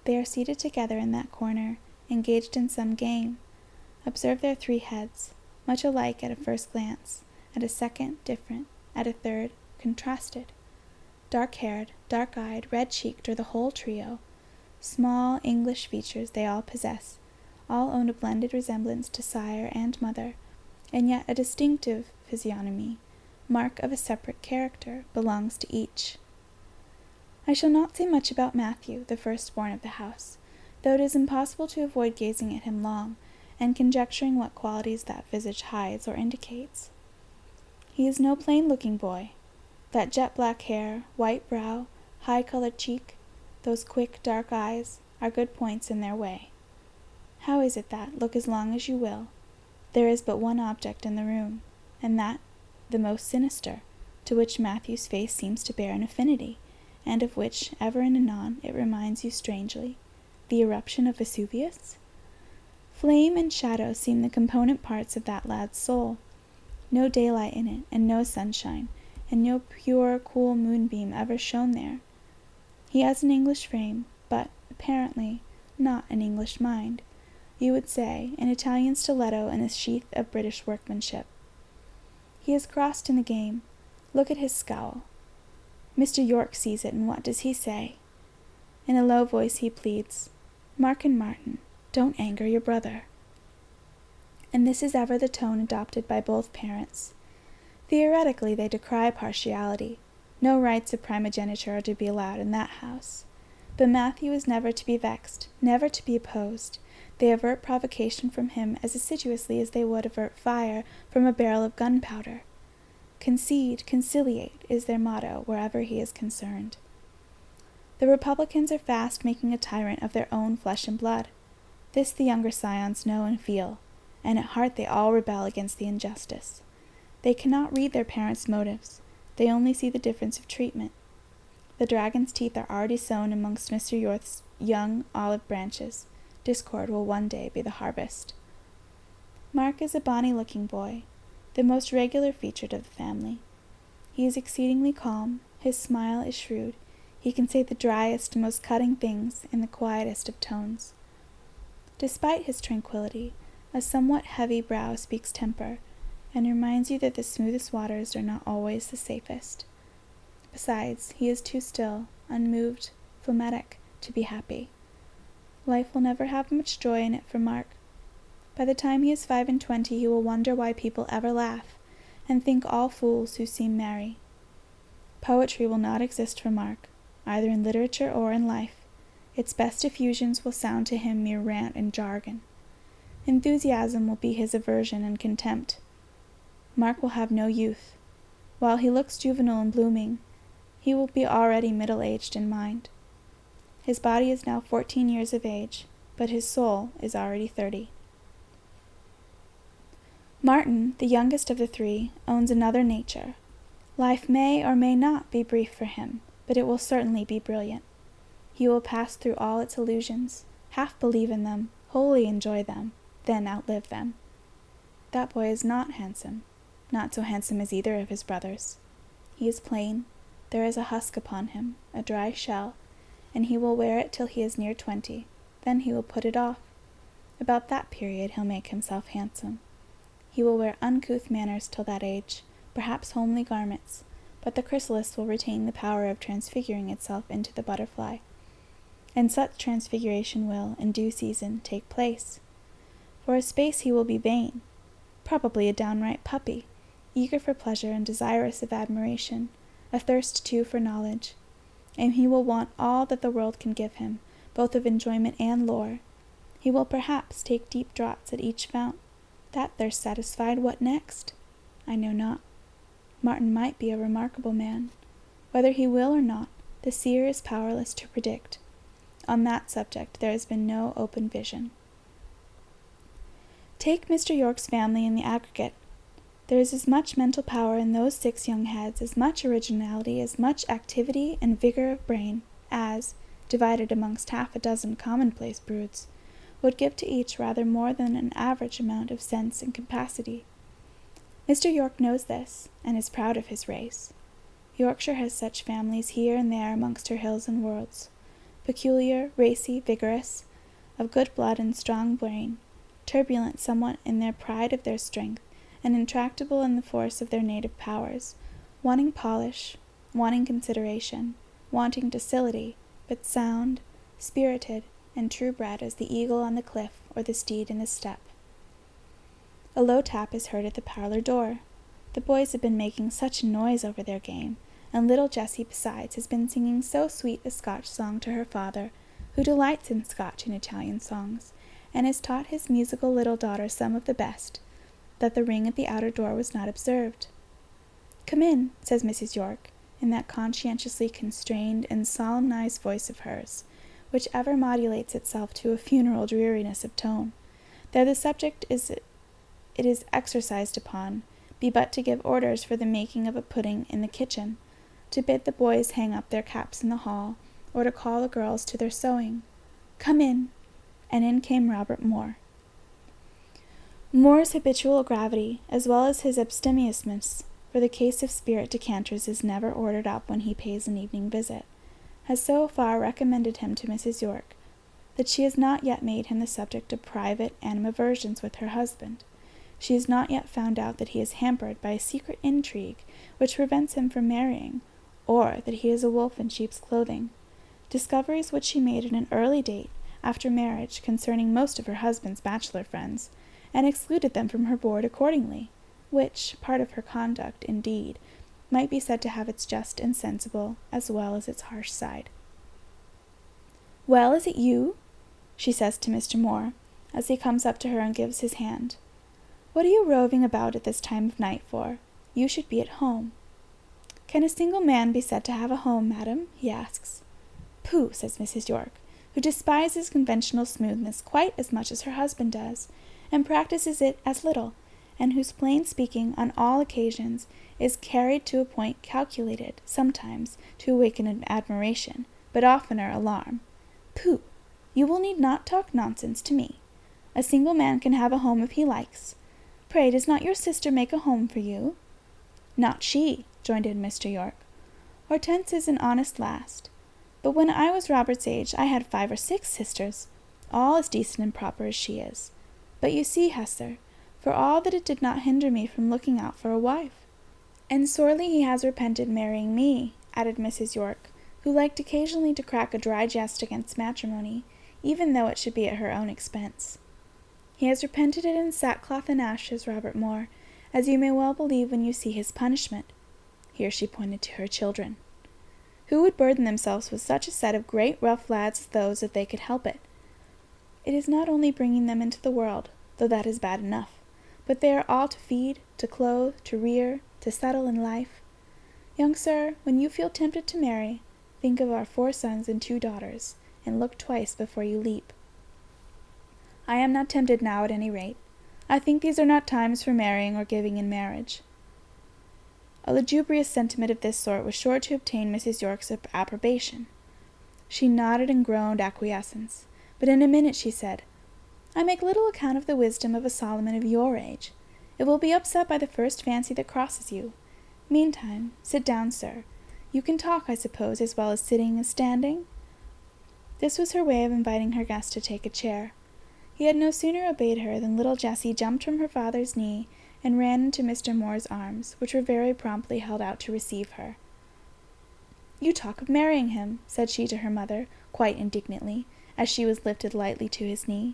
They are seated together in that corner, engaged in some game. Observe their 3 heads, much alike at a first glance, at a second different, at a third contrasted. Dark-haired, dark-eyed, red-cheeked are the whole trio. Small English features they all possess, all own a blended resemblance to sire and mother, and yet a distinctive physiognomy, mark of a separate character, belongs to each. I shall not say much about Matthew, the firstborn of the house, though it is impossible to avoid gazing at him long, and conjecturing what qualities that visage hides or indicates. He is no plain-looking boy. That jet-black hair, white brow, high-colored cheek, those quick, dark eyes, are good points in their way. How is it that, look as long as you will, there is but one object in the room, and that the most sinister, to which Matthew's face seems to bear an affinity, and of which, ever and anon, it reminds you strangely, the eruption of Vesuvius? Flame and shadow seem the component parts of that lad's soul. No daylight in it, and no sunshine, and no pure, cool moonbeam ever shone there. He has an English frame, but, apparently, not an English mind. You would say, an Italian stiletto in a sheath of British workmanship. He is crossed in the game. Look at his scowl. Mr. York sees it, and what does he say? In a low voice he pleads, "Mark and Martin, don't anger your brother." And this is ever the tone adopted by both parents. Theoretically they decry partiality. No rights of primogeniture are to be allowed in that house. But Matthew is never to be vexed, never to be opposed. They avert provocation from him as assiduously as they would avert fire from a barrel of gunpowder. Concede, conciliate, is their motto wherever he is concerned. The Republicans are fast making a tyrant of their own flesh and blood. This the younger scions know and feel, and at heart they all rebel against the injustice. They cannot read their parents' motives. They only see the difference of treatment. The dragon's teeth are already sown amongst Mr. York's young olive branches. Discord will one day be the harvest. Mark is a bonny-looking boy, the most regular-featured of the family. He is exceedingly calm, his smile is shrewd, he can say the driest, most cutting things in the quietest of tones. Despite his tranquillity, a somewhat heavy brow speaks temper, and reminds you that the smoothest waters are not always the safest. Besides, he is too still, unmoved, phlegmatic, to be happy. Life will never have much joy in it for Mark. By the time he is 25 he will wonder why people ever laugh, and think all fools who seem merry. Poetry will not exist for Mark, either in literature or in life. Its best effusions will sound to him mere rant and jargon. Enthusiasm will be his aversion and contempt. Mark will have no youth. While he looks juvenile and blooming, he will be already middle-aged in mind. His body is now 14 years of age, but his soul is already 30. Martin, the youngest of the 3, owns another nature. Life may or may not be brief for him, but it will certainly be brilliant. He will pass through all its illusions, half believe in them, wholly enjoy them, then outlive them. That boy is not handsome, not so handsome as either of his brothers. He is plain, there is a husk upon him, a dry shell, and he will wear it till he is near 20, then he will put it off. About that period he'll make himself handsome. He will wear uncouth manners till that age, perhaps homely garments, but the chrysalis will retain the power of transfiguring itself into the butterfly, and such transfiguration will, in due season, take place. For a space he will be vain, probably a downright puppy, eager for pleasure and desirous of admiration, athirst too for knowledge, and he will want all that the world can give him, both of enjoyment and lore. He will perhaps take deep draughts at each fount. That thirst satisfied, what next? I know not. Martin might be a remarkable man. Whether he will or not, the seer is powerless to predict. On that subject there has been no open vision. Take Mr. Yorke's family in the aggregate. There is as much mental power in those 6 young heads, as much originality, as much activity and vigor of brain, as, divided amongst 6 commonplace broods, would give to each rather more than an average amount of sense and capacity. Mr. Yorke knows this, and is proud of his race. Yorkshire has such families here and there amongst her hills and wolds, peculiar, racy, vigorous, of good blood and strong brain, turbulent somewhat in their pride of their strength, and intractable in the force of their native powers, wanting polish, wanting consideration, wanting docility, but sound, spirited, and true-bred as the eagle on the cliff or the steed in the steppe. A low tap is heard at the parlour door. The boys have been making such a noise over their game, and little Jessie besides has been singing so sweet a Scotch song to her father, who delights in Scotch and Italian songs, and has taught his musical little daughter some of the best, that the ring at the outer door was not observed. "Come in," says Mrs. Yorke, in that conscientiously constrained and solemnized voice of hers, which ever modulates itself to a funeral dreariness of tone, there the subject it is exercised upon be but to give orders for the making of a pudding in the kitchen, to bid the boys hang up their caps in the hall, or to call the girls to their sewing. "Come in," and in came Robert Moore. Moore's habitual gravity, as well as his abstemiousness, for the case of spirit decanters is never ordered up when he pays an evening visit, has so far recommended him to Mrs. Yorke, that she has not yet made him the subject of private animadversions with her husband. She has not yet found out that he is hampered by a secret intrigue which prevents him from marrying, or that he is a wolf in sheep's clothing, discoveries which she made at an early date after marriage concerning most of her husband's bachelor friends, and excluded them from her board accordingly, which part of her conduct, indeed, might be said to have its just and sensible as well as its harsh side. "Well, is it you?" she says to Mr. Moore, as he comes up to her and gives his hand. "What are you roving about at this time of night for? You should be at home." "Can a single man be said to have a home, madam?" he asks. "Pooh," says Mrs. Yorke, who despises conventional smoothness quite as much as her husband does, and practices it as little, and whose plain speaking on all occasions is carried to a point calculated, sometimes, to awaken admiration, but oftener alarm. "Pooh! You will need not talk nonsense to me. A single man can have a home if he likes. Pray, does not your sister make a home for you?" "Not she," joined in Mr. Yorke. "Hortense is an honest lass. But when I was Robert's age I had 5 or 6 sisters, all as decent and proper as she is. But you see, Hester, for all that it did not hinder me from looking out for a wife. And sorely he has repented marrying me," added Mrs. Yorke, who liked occasionally to crack a dry jest against matrimony, even though it should be at her own expense. "He has repented it in sackcloth and ashes, Robert Moore, as you may well believe when you see his punishment." Here she pointed to her children. "Who would burden themselves with such a set of great rough lads as those if they could help it? It is not only bringing them into the world, though that is bad enough, but they are all to feed, to clothe, to rear, to settle in life. Young sir, when you feel tempted to marry, think of our 4 sons and 2 daughters, and look twice before you leap." "I am not tempted now, at any rate. I think these are not times for marrying or giving in marriage." A lugubrious sentiment of this sort was sure to obtain Mrs. Yorke's approbation. She nodded and groaned acquiescence, but in a minute she said, "I make little account of the wisdom of a Solomon of your age. It will be upset by the first fancy that crosses you. Meantime, sit down, sir. You can talk, I suppose, as well as sitting as standing?" This was her way of inviting her guest to take a chair. He had no sooner obeyed her than little Jessie jumped from her father's knee and ran into Mr. Moore's arms, which were very promptly held out to receive her. "You talk of marrying him," said she to her mother, quite indignantly, as she was lifted lightly to his knee.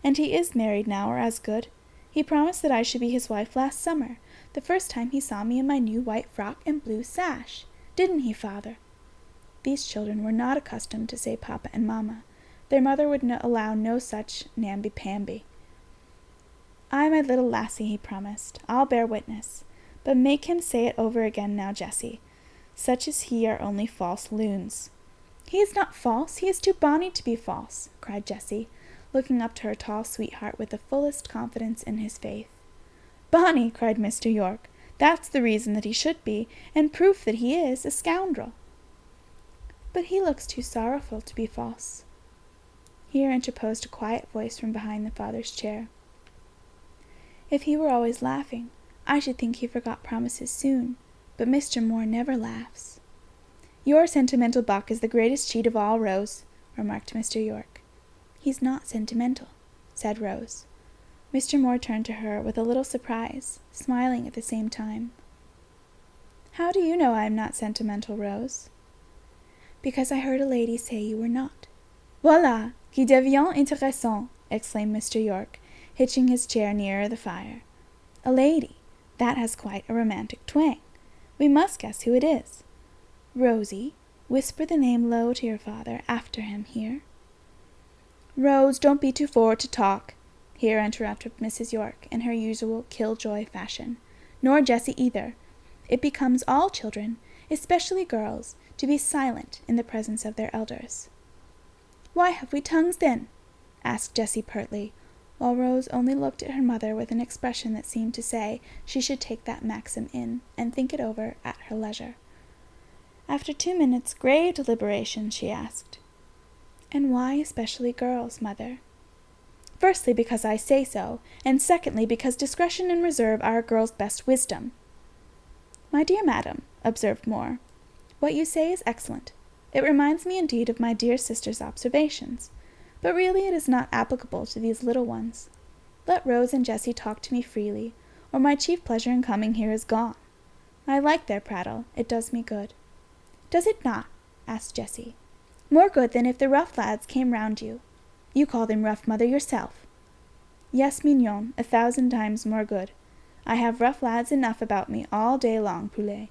"And he is married now, or as good. He promised that I should be his wife last summer, the first time he saw me in my new white frock and blue sash. Didn't he, father?" These children were not accustomed to say papa and mamma. Their mother would allow no such namby-pamby. "Ay, my little lassie," he promised, "I'll bear witness. But make him say it over again now, Jessie. Such as he are only false loons." "He is not false. He is too bonny to be false," cried Jessie, looking up to her tall sweetheart with the fullest confidence in his faith. "Bonny!" cried Mr. Yorke. "That's the reason that he should be, and proof that he is, a scoundrel." "But he looks too sorrowful to be false." Here interposed a quiet voice from behind the father's chair. "If he were always laughing, I should think he forgot promises soon, but Mr. Moore never laughs." "Your sentimental buck is the greatest cheat of all, Rose," remarked Mr. Yorke. "He's not sentimental," said Rose. Mr. Moore turned to her with a little surprise, smiling at the same time. "How do you know I am not sentimental, Rose?" "Because I heard a lady say you were not." "Voilà, qui devient intéressant!" exclaimed Mr. Yorke, hitching his chair nearer the fire. "A lady! That has quite a romantic twang. We must guess who it is. Rosie, whisper the name low to your father after him here." "Rose, don't be too forward to talk," here interrupted Mrs. Yorke in her usual killjoy fashion. "Nor Jessie either. It becomes all children, especially girls, to be silent in the presence of their elders." "Why have we tongues, then?" asked Jessie pertly, while Rose only looked at her mother with an expression that seemed to say she should take that maxim in and think it over at her leisure. After 2 minutes' grave deliberation, she asked, "And why especially girls, mother?" "Firstly, because I say so, and secondly, because discretion and reserve are a girl's best wisdom." "My dear madam," observed Moore, "what you say is excellent. It reminds me indeed of my dear sister's observations, but really it is not applicable to these little ones. Let Rose and Jessie talk to me freely, or my chief pleasure in coming here is gone. I like their prattle, it does me good." "Does it not?" asked Jessie. "More good than if the rough lads came round you. You call them rough, mother, yourself." "Yes, mignon, 1,000 times more good. I have rough lads enough about me all day long, Poulet."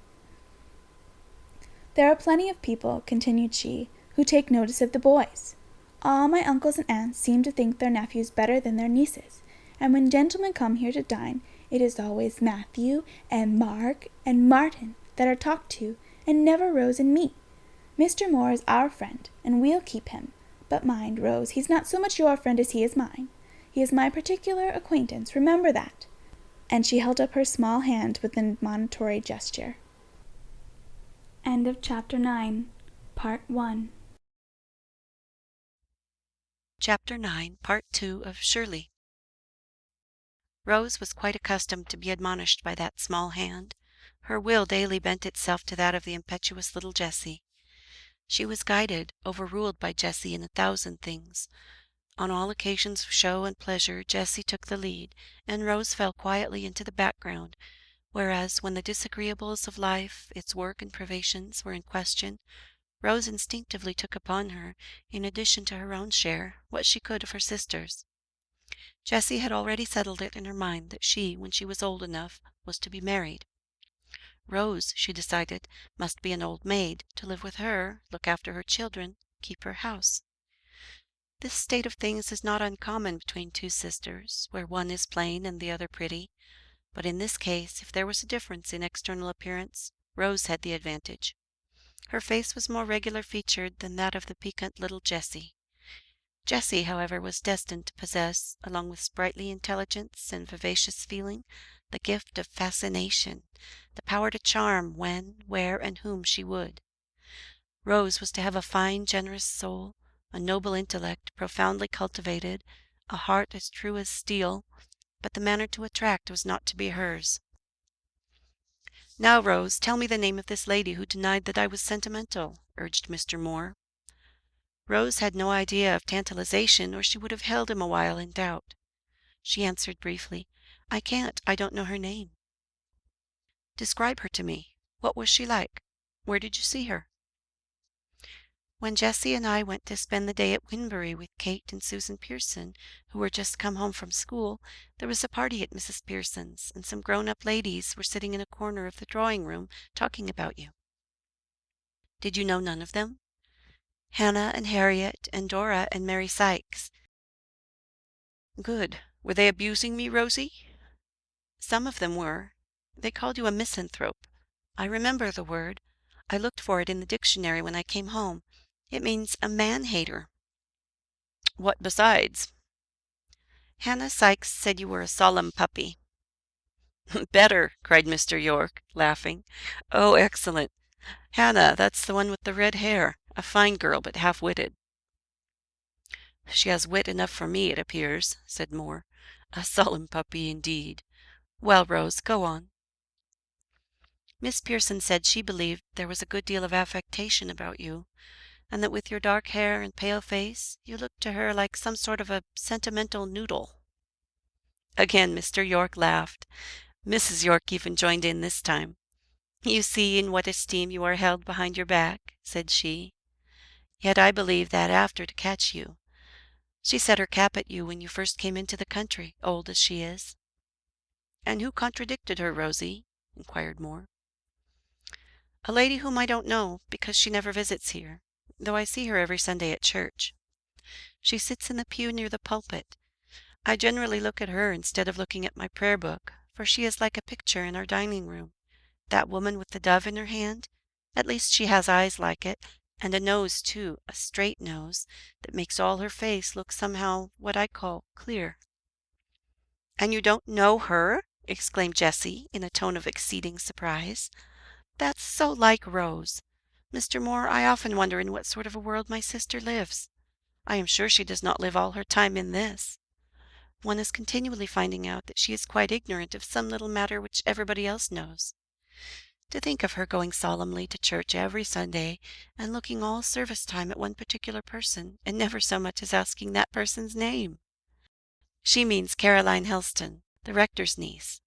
"There are plenty of people," continued she, "who take notice of the boys. All my uncles and aunts seem to think their nephews better than their nieces, and when gentlemen come here to dine, it is always Matthew and Mark and Martin that are talked to, and never Rose and me. Mr. Moore is our friend, and we'll keep him. But mind, Rose, he's not so much your friend as he is mine. He is my particular acquaintance, remember that." And she held up her small hand with an admonitory gesture. End of Chapter 9, Part 1. Chapter 9, Part 2 of Shirley. Rose was quite accustomed to be admonished by that small hand. Her will daily bent itself to that of the impetuous little Jessie. She was guided, overruled by Jessie in 1,000 things. On all occasions of show and pleasure Jessie took the lead, and Rose fell quietly into the background, whereas when the disagreeables of life, its work and privations, were in question, Rose instinctively took upon her, in addition to her own share, what she could of her sister's. Jessie had already settled it in her mind that she, when she was old enough, was to be married. Rose, she decided, must be an old maid, to live with her, look after her children, keep her house. This state of things is not uncommon between two sisters, where one is plain and the other pretty, but in this case, if there was a difference in external appearance, Rose had the advantage. Her face was more regular featured than that of the piquant little Jessie. Jessie, however, was destined to possess, along with sprightly intelligence and vivacious feeling, the gift of fascination, the power to charm when, where, and whom she would. Rose was to have a fine, generous soul, a noble intellect, profoundly cultivated, a heart as true as steel, but the manner to attract was not to be hers. "Now, Rose, tell me the name of this lady who denied that I was sentimental," urged Mr. Moore. Rose had no idea of tantalization, or she would have held him a while in doubt. She answered briefly, "I can't. I don't know her name." "Describe her to me. What was she like? Where did you see her?" "When Jessie and I went to spend the day at Winbury with Kate and Susan Pearson, who were just come home from school, there was a party at Mrs. Pearson's, and some grown-up ladies were sitting in a corner of the drawing-room talking about you." "Did you know none of them?" "Hannah and Harriet and Dora and Mary Sykes." "Good. Were they abusing me, Rosie?" "Some of them were. They called you a misanthrope. I remember the word. I looked for it in the dictionary when I came home. It means a man-hater." "What besides?" Hannah Sykes said you were a solemn puppy. Better, cried Mr. York, laughing. Oh, excellent. Hannah, that's the one with the red hair. A fine girl, but half-witted. She has wit enough for me, it appears, said Moore. A solemn puppy, indeed. Well, Rose, go on. Miss Pearson said she believed there was a good deal of affectation about you, and that with your dark hair and pale face you looked to her like some sort of a sentimental noodle. Again Mr. York laughed. Mrs. York even joined in this time. You see in what esteem you are held behind your back, said she. Yet I believe that after to catch you. She set her cap at you when you first came into the country, old as she is. And who contradicted her, Rosie? inquired Moore. A lady whom I don't know, because she never visits here, though I see her every Sunday at church. She sits in the pew near the pulpit. I generally look at her instead of looking at my prayer book, for she is like a picture in our dining room. That woman with the dove in her hand, at least she has eyes like it, and a nose too, a straight nose, that makes all her face look somehow what I call clear. And you don't know her? exclaimed Jessie, in a tone of exceeding surprise. That's so like Rose. Mr. Moore, I often wonder in what sort of a world my sister lives. I am sure she does not live all her time in this. One is continually finding out that she is quite ignorant of some little matter which everybody else knows. To think of her going solemnly to church every Sunday, and looking all service time at one particular person, and never so much as asking that person's name. She means Caroline Helston, the rector's niece.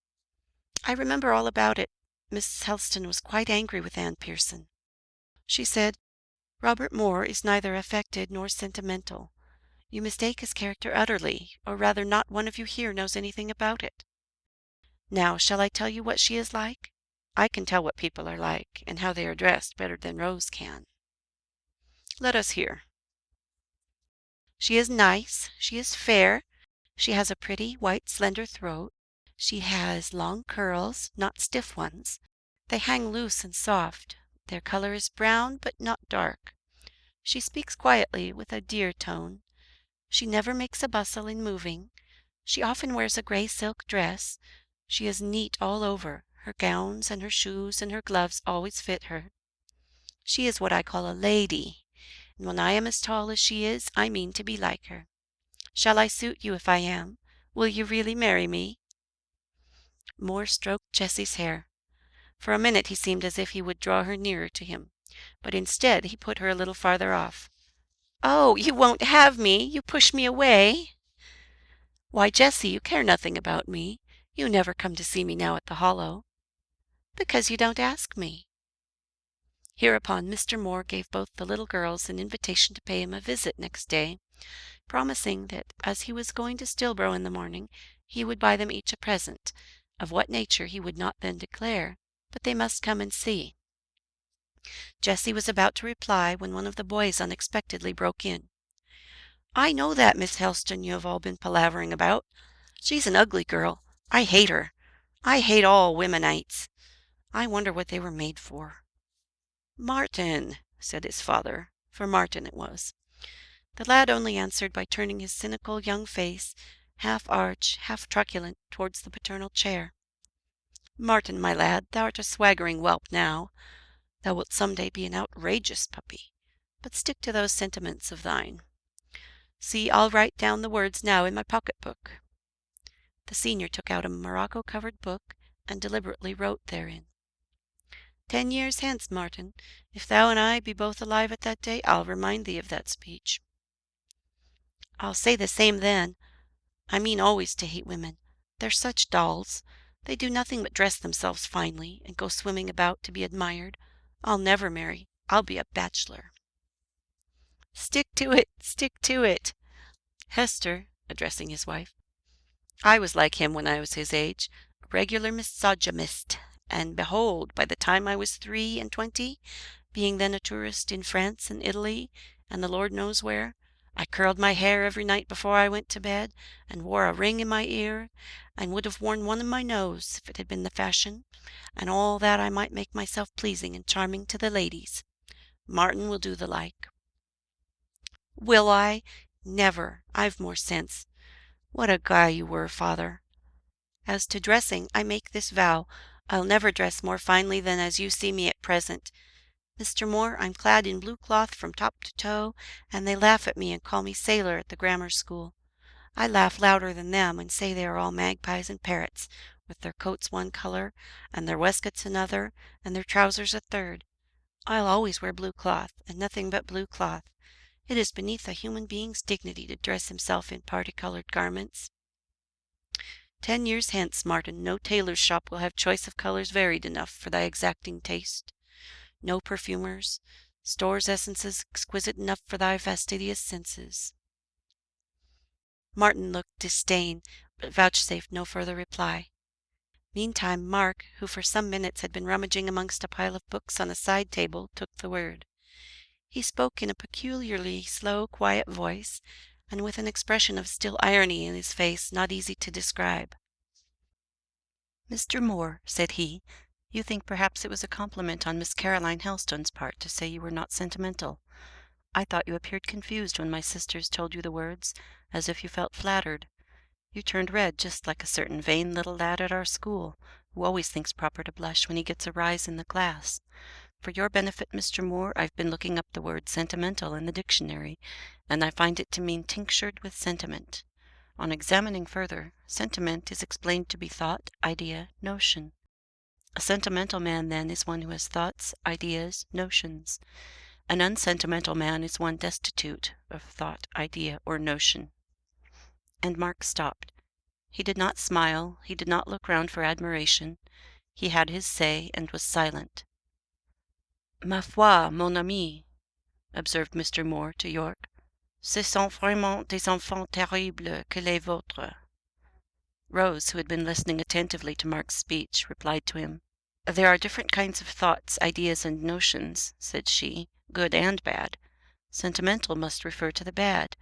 I remember all about it. Mrs. Helston was quite angry with Anne Pearson. She said, Robert Moore is neither affected nor sentimental. You mistake his character utterly, or rather not one of you here knows anything about it. Now, shall I tell you what she is like? I can tell what people are like, and how they are dressed better than Rose can. Let us hear. She is nice, she is fair, she has a pretty, white, slender throat, she has long curls, not stiff ones. They hang loose and soft. Their color is brown, but not dark. She speaks quietly, with a dear tone. She never makes a bustle in moving. She often wears a gray silk dress. She is neat all over. Her gowns and her shoes and her gloves always fit her. She is what I call a lady, and when I am as tall as she is, I mean to be like her. Shall I suit you if I am? Will you really marry me? Moore stroked Jessie's hair. For a minute he seemed as if he would draw her nearer to him, but instead he put her a little farther off. Oh, you won't have me! You push me away! Why, Jessie, you care nothing about me. You never come to see me now at the Hollow. Because you don't ask me. Hereupon Mr. Moore gave both the little girls an invitation to pay him a visit next day, promising that as he was going to Stillborough in the morning, he would buy them each a present, of what nature he would not then declare, but they must come and see. Jessie was about to reply when one of the boys unexpectedly broke in. I know that Miss Helston you have all been palavering about. She's an ugly girl. I hate her. I hate all womenites. I wonder what they were made for. Martin, said his father, for Martin it was. The lad only answered by turning his cynical young face, half arch, half truculent, towards the paternal chair. Martin, my lad, thou art a swaggering whelp now. Thou wilt some day be an outrageous puppy, but stick to those sentiments of thine. See, I'll write down the words now in my pocket-book. The senior took out a morocco-covered book and deliberately wrote therein. 10 years hence, Martin, if thou and I be both alive at that day, I'll remind thee of that speech. I'll say the same then. I mean always to hate women. They're such dolls. They do nothing but dress themselves finely and go swimming about to be admired. I'll never marry. I'll be a bachelor. Stick to it, stick to it. Hester, addressing his wife, I was like him when I was his age, a regular misogynist, and behold, by the time I was 23, being then a tourist in France and Italy, and the Lord knows where, I curled my hair every night before I went to bed, and wore a ring in my ear, and would have worn one in my nose, if it had been the fashion, and all that I might make myself pleasing and charming to the ladies. Martin will do the like. Will I? Never. I've more sense. What a guy you were, father! As to dressing, I make this vow, I'll never dress more finely than as you see me at present. Mr. Moore, I'm clad in blue cloth from top to toe, and they laugh at me and call me sailor at the grammar school. I laugh louder than them, and say they are all magpies and parrots, with their coats one colour, and their waistcoats another, and their trousers a third. I'll always wear blue cloth, and nothing but blue cloth. It is beneath a human being's dignity to dress himself in parti-coloured garments. 10 years hence, Martin, no tailor's shop will have choice of colours varied enough for thy exacting taste. No perfumers, stores essences exquisite enough for thy fastidious senses. Martin looked disdain, but vouchsafed no further reply. Meantime Mark, who for some minutes had been rummaging amongst a pile of books on a side table, took the word. He spoke in a peculiarly slow, quiet voice, and with an expression of still irony in his face not easy to describe. "Mr. Moore," said he, "you think perhaps it was a compliment on Miss Caroline Helstone's part to say you were not sentimental. I thought you appeared confused when my sisters told you the words, as if you felt flattered. You turned red just like a certain vain little lad at our school, who always thinks proper to blush when he gets a rise in the class. For your benefit, Mr. Moore, I've been looking up the word sentimental in the dictionary, and I find it to mean tinctured with sentiment. On examining further, sentiment is explained to be thought, idea, notion. A sentimental man, then, is one who has thoughts, ideas, notions. An unsentimental man is one destitute of thought, idea, or notion." And Mark stopped. He did not smile, he did not look round for admiration. He had his say, and was silent. "Ma foi, mon ami," observed Mr. Moore to York, "ce sont vraiment des enfants terribles que les vôtres." Rose, who had been listening attentively to Mark's speech, replied to him. "There are different kinds of thoughts, ideas, and notions," said she, "good and bad. Sentimental must refer to the bad,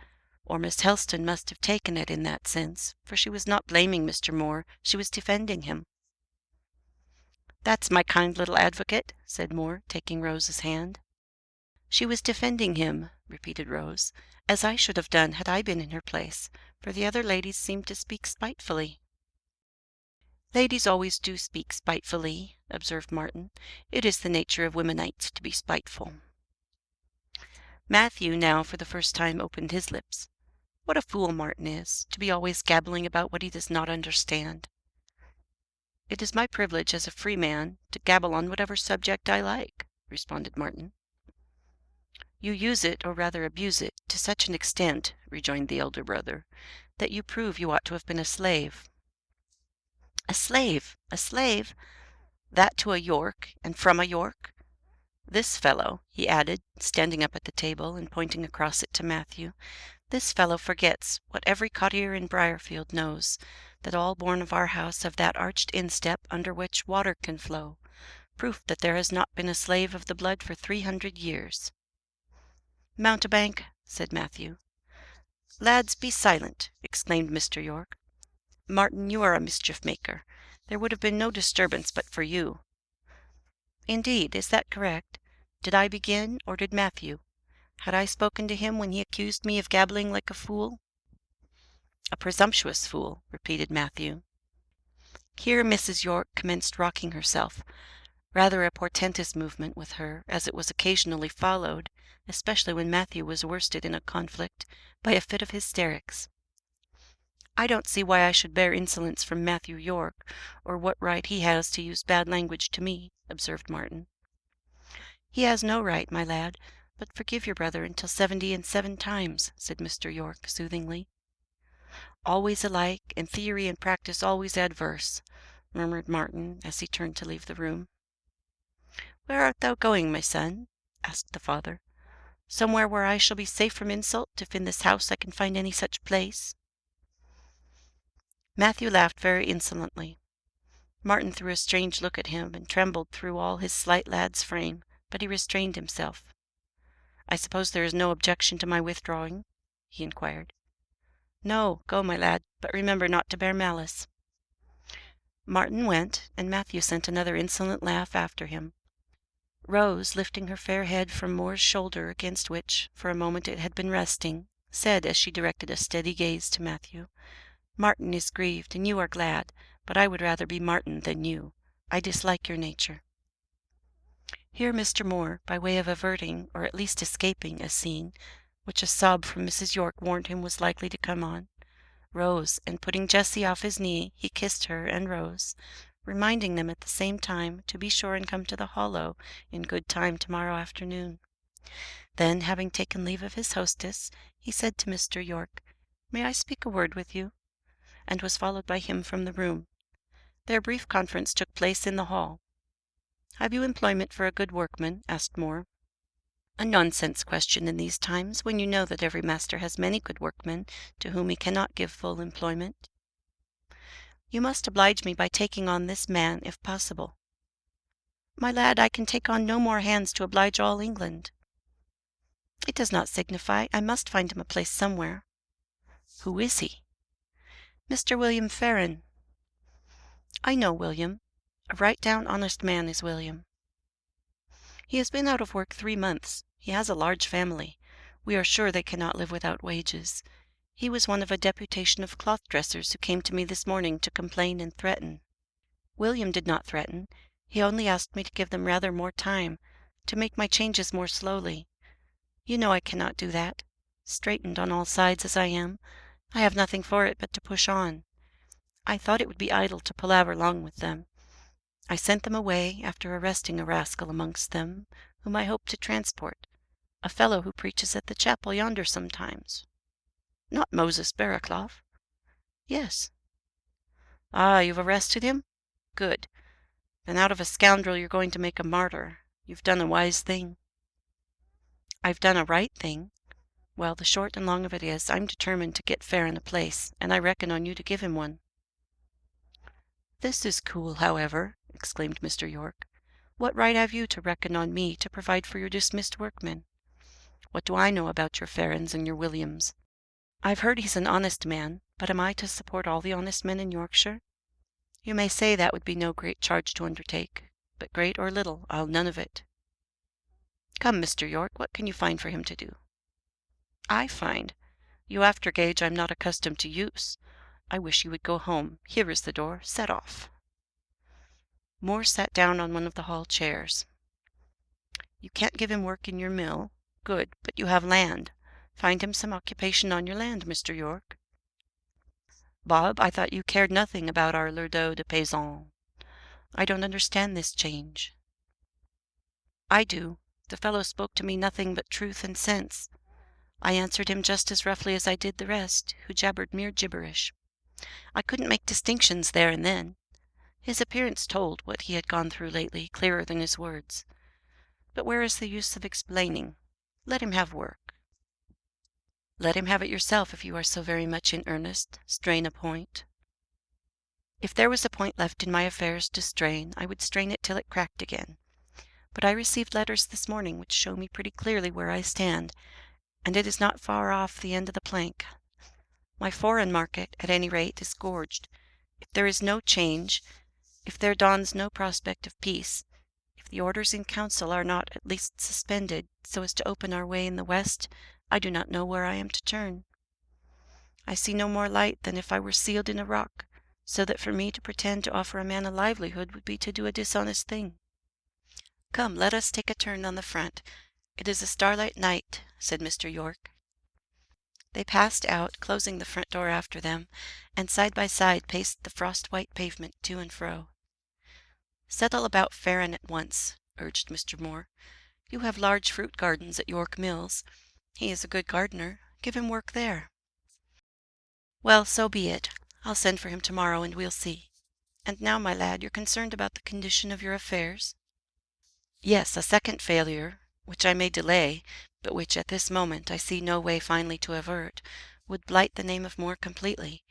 or Miss Helstone must have taken it in that sense, for she was not blaming Mr. Moore, she was defending him." "That's my kind little advocate," said Moore, taking Rose's hand. "She was defending him," repeated Rose, "as I should have done had I been in her place, for the other ladies seemed to speak spitefully." "Ladies always do speak spitefully," observed Martin. "It is the nature of womenites to be spiteful." Matthew now for the first time opened his lips. "What a fool Martin is, to be always gabbling about what he does not understand." "It is my privilege as a free man to gabble on whatever subject I like," responded Martin. "You use it, or rather abuse it, to such an extent," rejoined the elder brother, "that you prove you ought to have been a slave." "A slave! A slave! That to a York, and from a York! This fellow," he added, standing up at the table and pointing across it to Matthew, "this fellow forgets, what every courtier in Briarfield knows, that all born of our house have that arched instep under which water can flow, proof that there has not been a slave of the blood for 300 years. "Mountebank," said Matthew. "Lads, be silent," exclaimed Mr. York. "Martin, you are a mischief maker. There would have been no disturbance but for you." "Indeed, is that correct? Did I begin, or did Matthew? Had I spoken to him when he accused me of gabbling like a fool?" "A presumptuous fool," repeated Matthew. Here Mrs. York commenced rocking herself, rather a portentous movement with her, as it was occasionally followed, especially when Matthew was worsted in a conflict, by a fit of hysterics. "I don't see why I should bear insolence from Matthew York, or what right he has to use bad language to me," observed Martin. "He has no right, my lad, but forgive your brother until 70 and 7 times," said Mr. York soothingly. "Always alike, and theory and practice always adverse," murmured Martin as he turned to leave the room. "Where art thou going, my son?" asked the father. "Somewhere where I shall be safe from insult, if in this house I can find any such place?" Matthew laughed very insolently. Martin threw a strange look at him, and trembled through all his slight lad's frame, but he restrained himself. "I suppose there is no objection to my withdrawing?" he inquired. "No, go, my lad, but remember not to bear malice." Martin went, and Matthew sent another insolent laugh after him. Rose, lifting her fair head from Moore's shoulder, against which for a moment it had been resting, said, as she directed a steady gaze to Matthew, Martin is grieved, and you are glad, but I would rather be Martin than you. I dislike your nature." Here Mr. Moore, by way of averting, or at least escaping, a scene which a sob from Mrs. York warned him was likely to come on, rose, and putting Jessie off his knee, he kissed her and Rose, reminding them at the same time to be sure and come to the Hollow in good time tomorrow afternoon. Then, having taken leave of his hostess, he said to Mr. York, "May I speak a word with you?" and was followed by him from the room. Their brief conference took place in the hall. "Have you employment for a good workman?" asked Moore. "A nonsense question in these times, when you know that every master has many good workmen to whom he cannot give full employment." "You must oblige me by taking on this man, if possible." "My lad, I can take on no more hands to oblige all England." "It does not signify. I must find him a place somewhere." "Who is he?" "Mr. William Farren." "I know William. A right down honest man is William." "He has been out of work 3 months. He has a large family. We are sure they cannot live without wages. He was one of a deputation of cloth dressers who came to me this morning to complain and threaten." "William did not threaten. He only asked me to give them rather more time, to make my changes more slowly. You know I cannot do that. Straitened on all sides as I am, I have nothing for it but to push on. I thought it would be idle to palaver long with them. I sent them away, after arresting a rascal amongst them, whom I hope to transport, a fellow who preaches at the chapel yonder sometimes." "Not Moses Barraclough?" "Yes." "Ah, you've arrested him? Good. Then out of a scoundrel you're going to make a martyr. You've done a wise thing." "I've done a right thing. Well, the short and long of it is, I'm determined to get Farren a place, and I reckon on you to give him one." "This is cool, however," exclaimed Mr. York. "What right have you to reckon on me to provide for your dismissed workmen? What do I know about your Farrens and your Williams? I've heard he's an honest man, but am I to support all the honest men in Yorkshire? You may say that would be no great charge to undertake, but great or little, I'll none of it." "Come, Mr. York, what can you find for him to do?" "I find? You aftergage I'm not accustomed to use. I wish you would go home. Here is the door. Set off." Moore sat down on one of the hall chairs. "You can't give him work in your mill. Good, but you have land. Find him some occupation on your land, Mr. York." "Bob, I thought you cared nothing about our lourdeau de paysan. I don't understand this change." "I do. The fellow spoke to me nothing but truth and sense. I answered him just as roughly as I did the rest, who jabbered mere gibberish. I couldn't make distinctions there and then. His appearance told what he had gone through lately clearer than his words. But where is the use of explaining? Let him have work." "Let him have it yourself if you are so very much in earnest. Strain a point." "If there was a point left in my affairs to strain, I would strain it till it cracked again. But I received letters this morning which show me pretty clearly where I stand, and it is not far off the end of the plank. My foreign market, at any rate, is gorged. If there is no change, if there dawns no prospect of peace, if the orders in council are not at least suspended, so as to open our way in the west, I do not know where I am to turn. I see no more light than if I were sealed in a rock, so that for me to pretend to offer a man a livelihood would be to do a dishonest thing. Come, let us take a turn on the front. It is a starlight night," said Mr. York. They passed out, closing the front door after them, and side by side paced the frost-white pavement to and fro. "Settle about Farren at once," urged Mr. Moore. "You have large fruit gardens at York Mills. He is a good gardener. Give him work there." "Well, so be it. I'll send for him tomorrow, and we'll see. And now, my lad, you're concerned about the condition of your affairs?" "Yes, a second failure, which I may delay, but which at this moment I see no way finally to avert, would blight the name of Moore completely.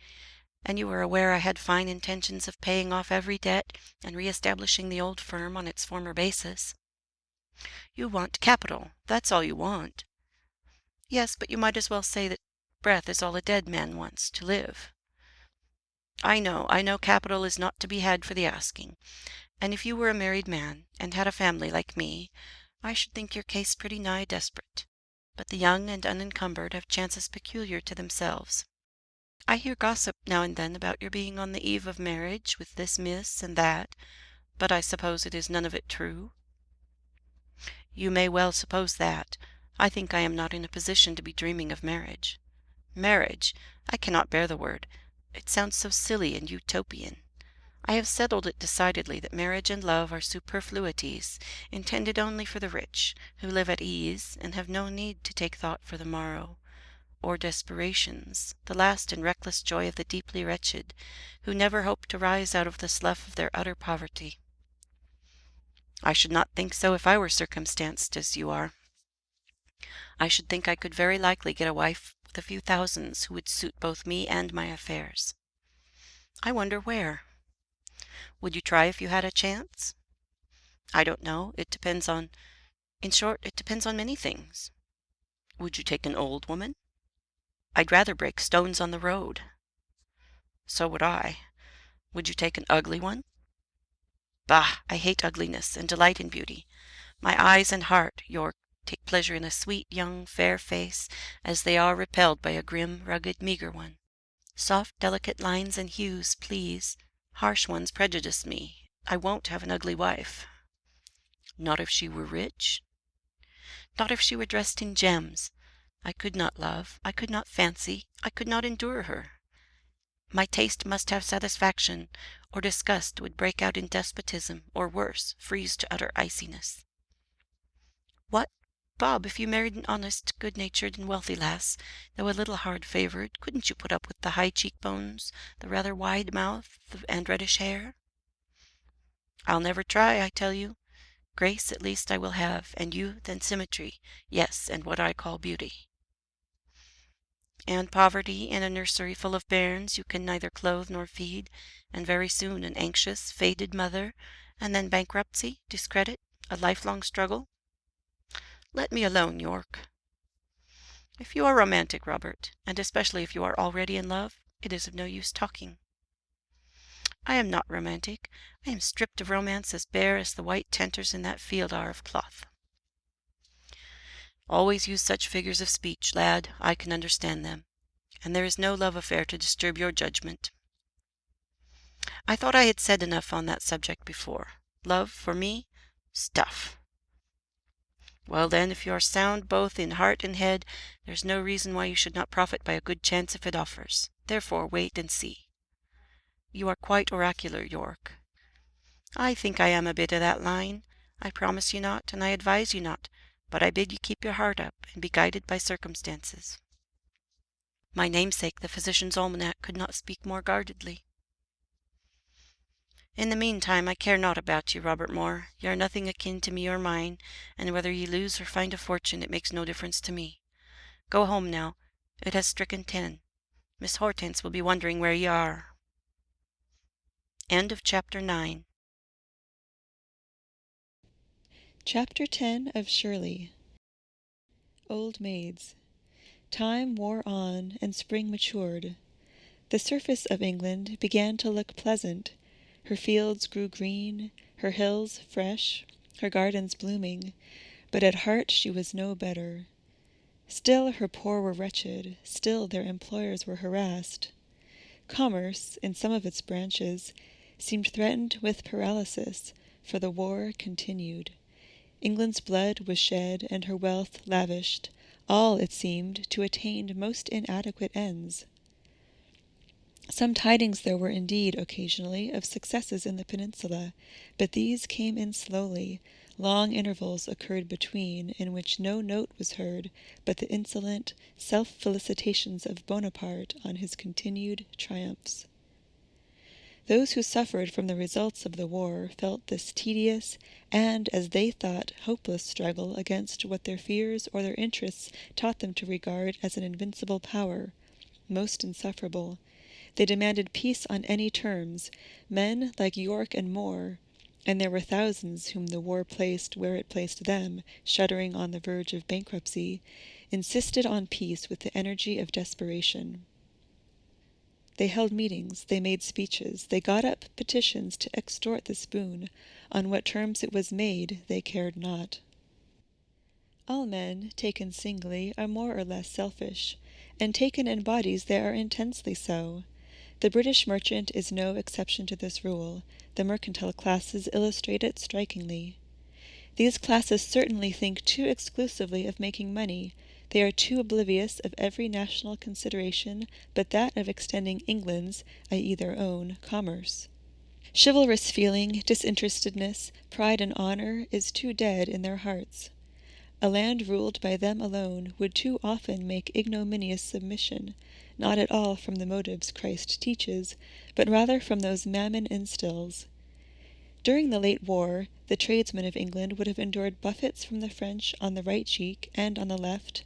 And you are aware I had fine intentions of paying off every debt and re-establishing the old firm on its former basis." "You want capital. That's all you want." "Yes, but you might as well say that breath is all a dead man wants, to live." I know capital is not to be had for the asking. And if you were a married man, and had a family like me, I should think your case pretty nigh desperate. But the young and unencumbered have chances peculiar to themselves. I hear gossip now and then about your being on the eve of marriage with this miss and that, but I suppose it is none of it true?" "You may well suppose that. I think I am not in a position to be dreaming of marriage. Marriage! I cannot bear the word. It sounds so silly and utopian. I have settled it decidedly that marriage and love are superfluities, intended only for the rich, who live at ease, and have no need to take thought for the morrow, or desperations, the last and reckless joy of the deeply wretched, who never hope to rise out of the slough of their utter poverty. I should not think so if I were circumstanced as you are. I should think I could very likely get a wife with a few thousands who would suit both me and my affairs. I wonder where. Would you try if you had a chance? I don't know. It depends on... In short, it depends on many things. Would you take an old woman? I'd rather break stones on the road. So would I. Would you take an ugly one? Bah! I hate ugliness and delight in beauty. My eyes and heart, York, take pleasure in a sweet, young, fair face, as they are repelled by a grim, rugged, meagre one. Soft, delicate lines and hues please. Harsh ones prejudice me. I won't have an ugly wife. Not if she were rich? Not if she were dressed in gems. I could not love, I could not fancy, I could not endure her. My taste must have satisfaction, or disgust would break out in despotism, or worse, freeze to utter iciness. What, Bob, if you married an honest, good-natured, and wealthy lass, though a little hard-favoured, couldn't you put up with the high cheek-bones, the rather wide mouth, and reddish hair? I'll never try, I tell you. Grace at least I will have, and youth and symmetry, yes, and what I call beauty. And poverty in a nursery full of bairns you can neither clothe nor feed, and very soon an anxious, faded mother, and then bankruptcy, discredit, a lifelong struggle. Let me alone, York. If you are romantic, Robert, and especially if you are already in love, it is of no use talking. I am not romantic. I am stripped of romance as bare as the white tenters in that field are of cloth. Always use such figures of speech, lad. I can understand them, and there is no love affair to disturb your judgment. I thought I had said enough on that subject before. Love, for me? Stuff. Well then, if you are sound both in heart and head, there's no reason why you should not profit by a good chance if it offers. Therefore wait and see. You are quite oracular, York. I think I am a bit of that line. I promise you not, and I advise you not, but I bid you keep your heart up, and be guided by circumstances. My namesake, the Physician's Almanac, could not speak more guardedly. In the meantime, I care not about you, Robert Moore. You are nothing akin to me or mine, and whether ye lose or find a fortune, it makes no difference to me. Go home now. It has stricken 10. Miss Hortense will be wondering where ye are. End of Chapter 9. Chapter 10 of Shirley. Old Maids. Time wore on, and spring matured. The surface of England began to look pleasant. Her fields grew green, her hills fresh, her gardens blooming, but at heart she was no better. Still her poor were wretched, still their employers were harassed. Commerce, in some of its branches, seemed threatened with paralysis, for the war continued. England's blood was shed and her wealth lavished, all, it seemed, to attain most inadequate ends. Some tidings there were indeed occasionally of successes in the peninsula, but these came in slowly. Long intervals occurred between, in which no note was heard but the insolent self-felicitations of Bonaparte on his continued triumphs. Those who suffered from the results of the war felt this tedious and, as they thought, hopeless struggle against what their fears or their interests taught them to regard as an invincible power, most insufferable. They demanded peace on any terms, men like York and Moore, and there were thousands whom the war placed where it placed them, shuddering on the verge of bankruptcy, insisted on peace with the energy of desperation. They held meetings, they made speeches, they got up petitions to extort this boon. On what terms it was made they cared not. All men, taken singly, are more or less selfish, and taken in bodies they are intensely so. The British merchant is no exception to this rule. The mercantile classes illustrate it strikingly. These classes certainly think too exclusively of making money. They are too oblivious of every national consideration but that of extending England's, i.e. their own, commerce. Chivalrous feeling, disinterestedness, pride and honor is too dead in their hearts. A land ruled by them alone would too often make ignominious submission, not at all from the motives Christ teaches, but rather from those Mammon instills. During the late war, the tradesmen of England would have endured buffets from the French on the right cheek and on the left.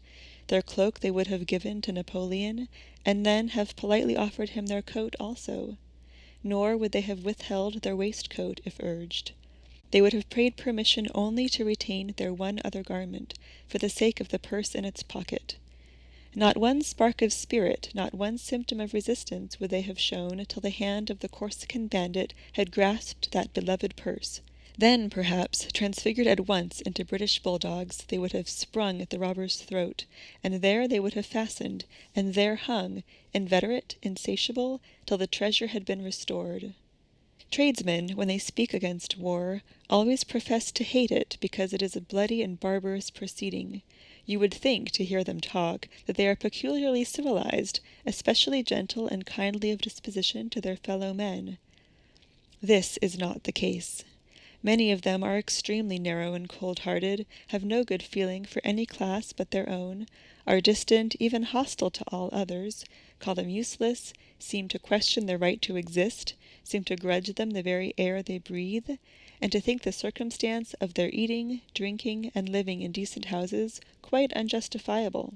Their cloak they would have given to Napoleon, and then have politely offered him their coat also. Nor would they have withheld their waistcoat if urged. They would have prayed permission only to retain their one other garment, for the sake of the purse in its pocket. Not one spark of spirit, not one symptom of resistance would they have shown till the hand of the Corsican bandit had grasped that beloved purse. Then, perhaps, transfigured at once into British bulldogs, they would have sprung at the robber's throat, and there they would have fastened, and there hung, inveterate, insatiable, till the treasure had been restored. Tradesmen, when they speak against war, always profess to hate it because it is a bloody and barbarous proceeding. You would think, to hear them talk, that they are peculiarly civilized, especially gentle and kindly of disposition to their fellow men. This is not the case. Many of them are extremely narrow and cold-hearted, have no good feeling for any class but their own, are distant, even hostile to all others, call them useless, seem to question their right to exist, seem to grudge them the very air they breathe, and to think the circumstance of their eating, drinking, and living in decent houses quite unjustifiable.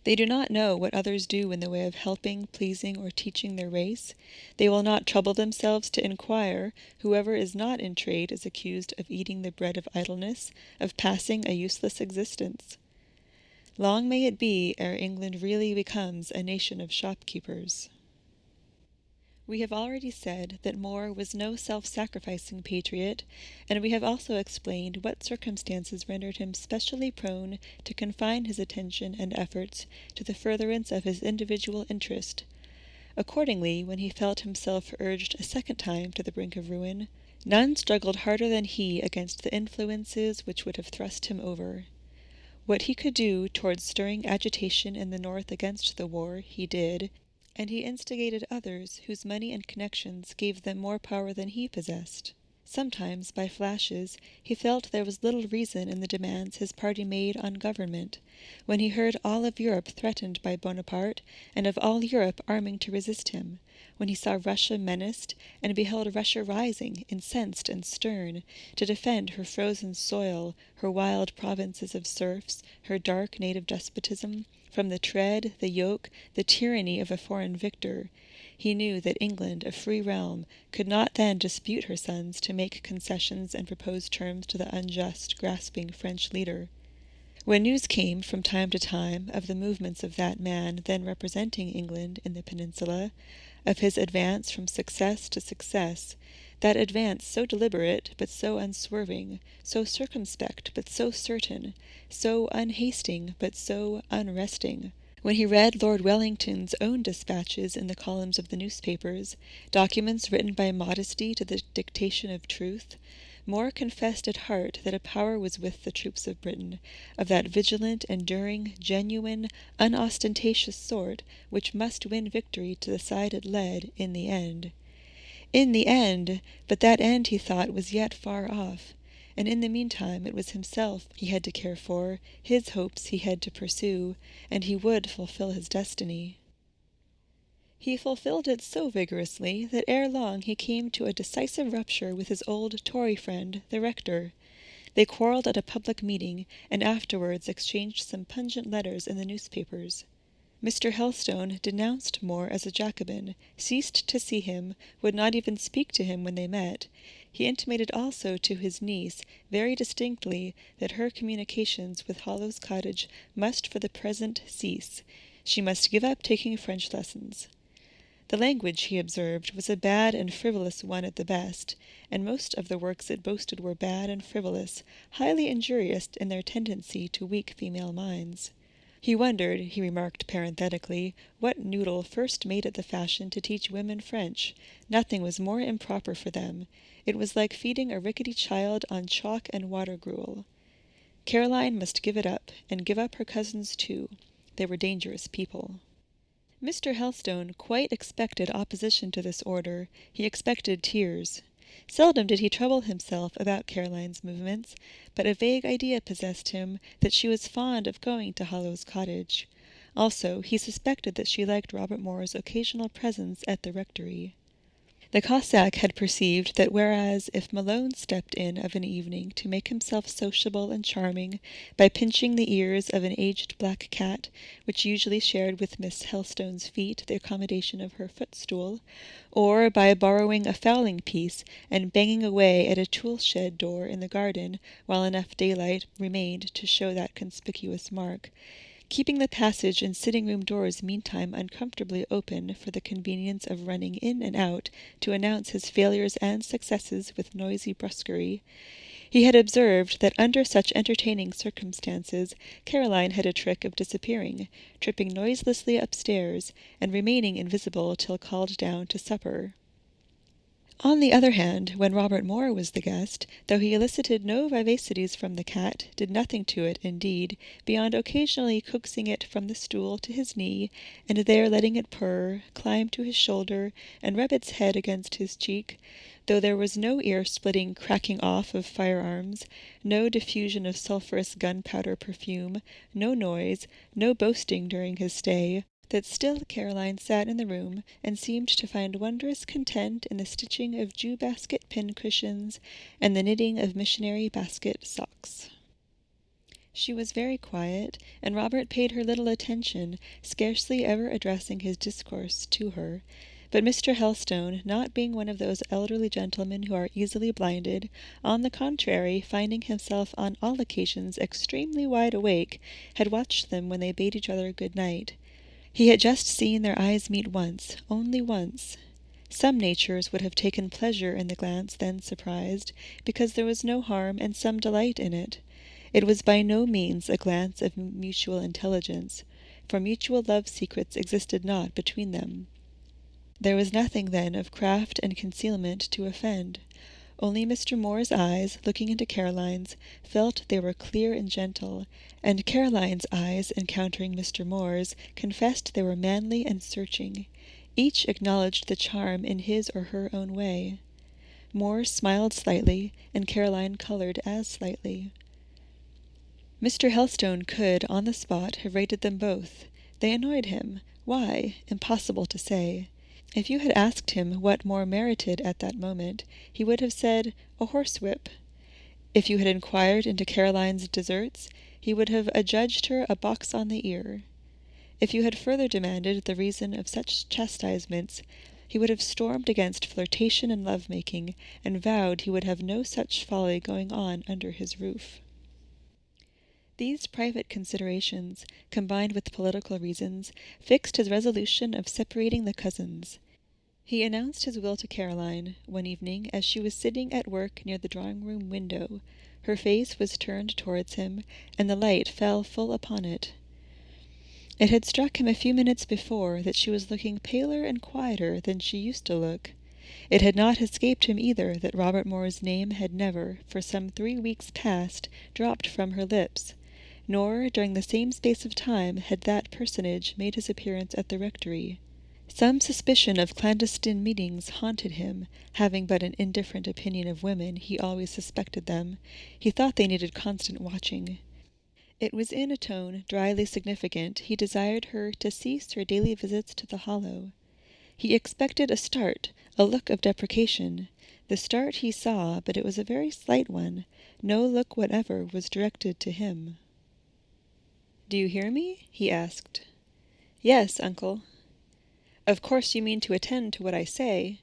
They do not know what others do in the way of helping, pleasing, or teaching their race. They will not trouble themselves to inquire. Whoever is not in trade is accused of eating the bread of idleness, of passing a useless existence. Long may it be ere England really becomes a nation of shopkeepers. We have already said that More was no self-sacrificing patriot, and we have also explained what circumstances rendered him specially prone to confine his attention and efforts to the furtherance of his individual interest. Accordingly, when he felt himself urged a second time to the brink of ruin, none struggled harder than he against the influences which would have thrust him over. What he could do towards stirring agitation in the North against the war, he did, and he instigated others whose money and connections gave them more power than he possessed. Sometimes, by flashes, he felt there was little reason in the demands his party made on government, when he heard all of Europe threatened by Bonaparte, and of all Europe arming to resist him, when he saw Russia menaced, and beheld Russia rising, incensed and stern, to defend her frozen soil, her wild provinces of serfs, her dark native despotism, from the tread, the yoke, the tyranny of a foreign victor. He knew that England, a free realm, could not then dispute her sons to make concessions and propose terms to the unjust, grasping French leader. When news came from time to time of the movements of that man then representing England in the peninsula, of his advance from success to success, that advance so deliberate but so unswerving, so circumspect but so certain, so unhasting but so unresting, when he read Lord Wellington's own dispatches in the columns of the newspapers, documents written by modesty to the dictation of truth, More confessed at heart that a power was with the troops of Britain, of that vigilant, enduring, genuine, unostentatious sort, which must win victory to the side it led in the end. In the end, but that end, he thought, was yet far off, and in the meantime it was himself he had to care for, his hopes he had to pursue, and he would fulfill his destiny. He fulfilled it so vigorously that ere long he came to a decisive rupture with his old Tory friend, the rector. They quarrelled at a public meeting, and afterwards exchanged some pungent letters in the newspapers. Mr. Helstone denounced More as a Jacobin, ceased to see him, would not even speak to him when they met. He intimated also to his niece very distinctly that her communications with Hollow's Cottage must for the present cease. She must give up taking French lessons. The language, he observed, was a bad and frivolous one at the best, and most of the works it boasted were bad and frivolous, highly injurious in their tendency to weak female minds. He wondered, he remarked parenthetically, what noodle first made it the fashion to teach women French. Nothing was more improper for them. It was like feeding a rickety child on chalk and water gruel. Caroline must give it up, and give up her cousins too. They were dangerous people. Mr. Helstone quite expected opposition to this order. He expected tears. Seldom did he trouble himself about Caroline's movements, but a vague idea possessed him that she was fond of going to Hollow's cottage. Also, he suspected that she liked Robert Moore's occasional presence at the rectory. The Cossack had perceived that whereas if Malone stepped in of an evening to make himself sociable and charming by pinching the ears of an aged black cat, which usually shared with Miss Helstone's feet the accommodation of her footstool, or by borrowing a fowling piece and banging away at a tool-shed door in the garden while enough daylight remained to show that conspicuous mark, keeping the passage and sitting-room doors meantime uncomfortably open for the convenience of running in and out to announce his failures and successes with noisy brusquerie, he had observed that under such entertaining circumstances Caroline had a trick of disappearing, tripping noiselessly upstairs, and remaining invisible till called down to supper. On the other hand, when Robert Moore was the guest, though he elicited no vivacities from the cat, did nothing to it, indeed, beyond occasionally coaxing it from the stool to his knee, and there letting it purr, climb to his shoulder, and rub its head against his cheek, though there was no ear-splitting cracking off of firearms, no diffusion of sulphurous gunpowder perfume, no noise, no boasting during his stay, that still Caroline sat in the room and seemed to find wondrous content in the stitching of Jew-basket pin-cushions and the knitting of missionary basket socks. She was very quiet, and Robert paid her little attention, scarcely ever addressing his discourse to her. But Mr. Helstone, not being one of those elderly gentlemen who are easily blinded, on the contrary, finding himself on all occasions extremely wide awake, had watched them when they bade each other good night. He had just seen their eyes meet once, only once. Some natures would have taken pleasure in the glance then surprised, because there was no harm and some delight in it. It was by no means a glance of mutual intelligence, for mutual love-secrets existed not between them. There was nothing then of craft and concealment to offend. Only Mr. Moore's eyes, looking into Caroline's, felt they were clear and gentle, and Caroline's eyes, encountering Mr. Moore's, confessed they were manly and searching. Each acknowledged the charm in his or her own way. Moore smiled slightly, and Caroline coloured as slightly. Mr. Helstone could, on the spot, have rated them both. They annoyed him. Why? Impossible to say. If you had asked him what Moore merited at that moment, he would have said, a horsewhip. If you had inquired into Caroline's deserts, he would have adjudged her a box on the ear. If you had further demanded the reason of such chastisements, he would have stormed against flirtation and love-making, and vowed he would have no such folly going on under his roof. These private considerations, combined with political reasons, fixed his resolution of separating the cousins. He announced his will to Caroline, one evening, as she was sitting at work near the drawing-room window. Her face was turned towards him, and the light fell full upon it. It had struck him a few minutes before that she was looking paler and quieter than she used to look. It had not escaped him either that Robert Moore's name had never, for some 3 weeks past, dropped from her lips, nor during the same space of time had that personage made his appearance at the rectory. Some suspicion of clandestine meetings haunted him. Having but an indifferent opinion of women, he always suspected them. He thought they needed constant watching. It was in a tone dryly significant he desired her to cease her daily visits to the Hollow. He expected a start, a look of deprecation. The start he saw, but it was a very slight one. No look whatever was directed to him. "Do you hear me?" he asked. "Yes, uncle." "Of course you mean to attend to what I say?"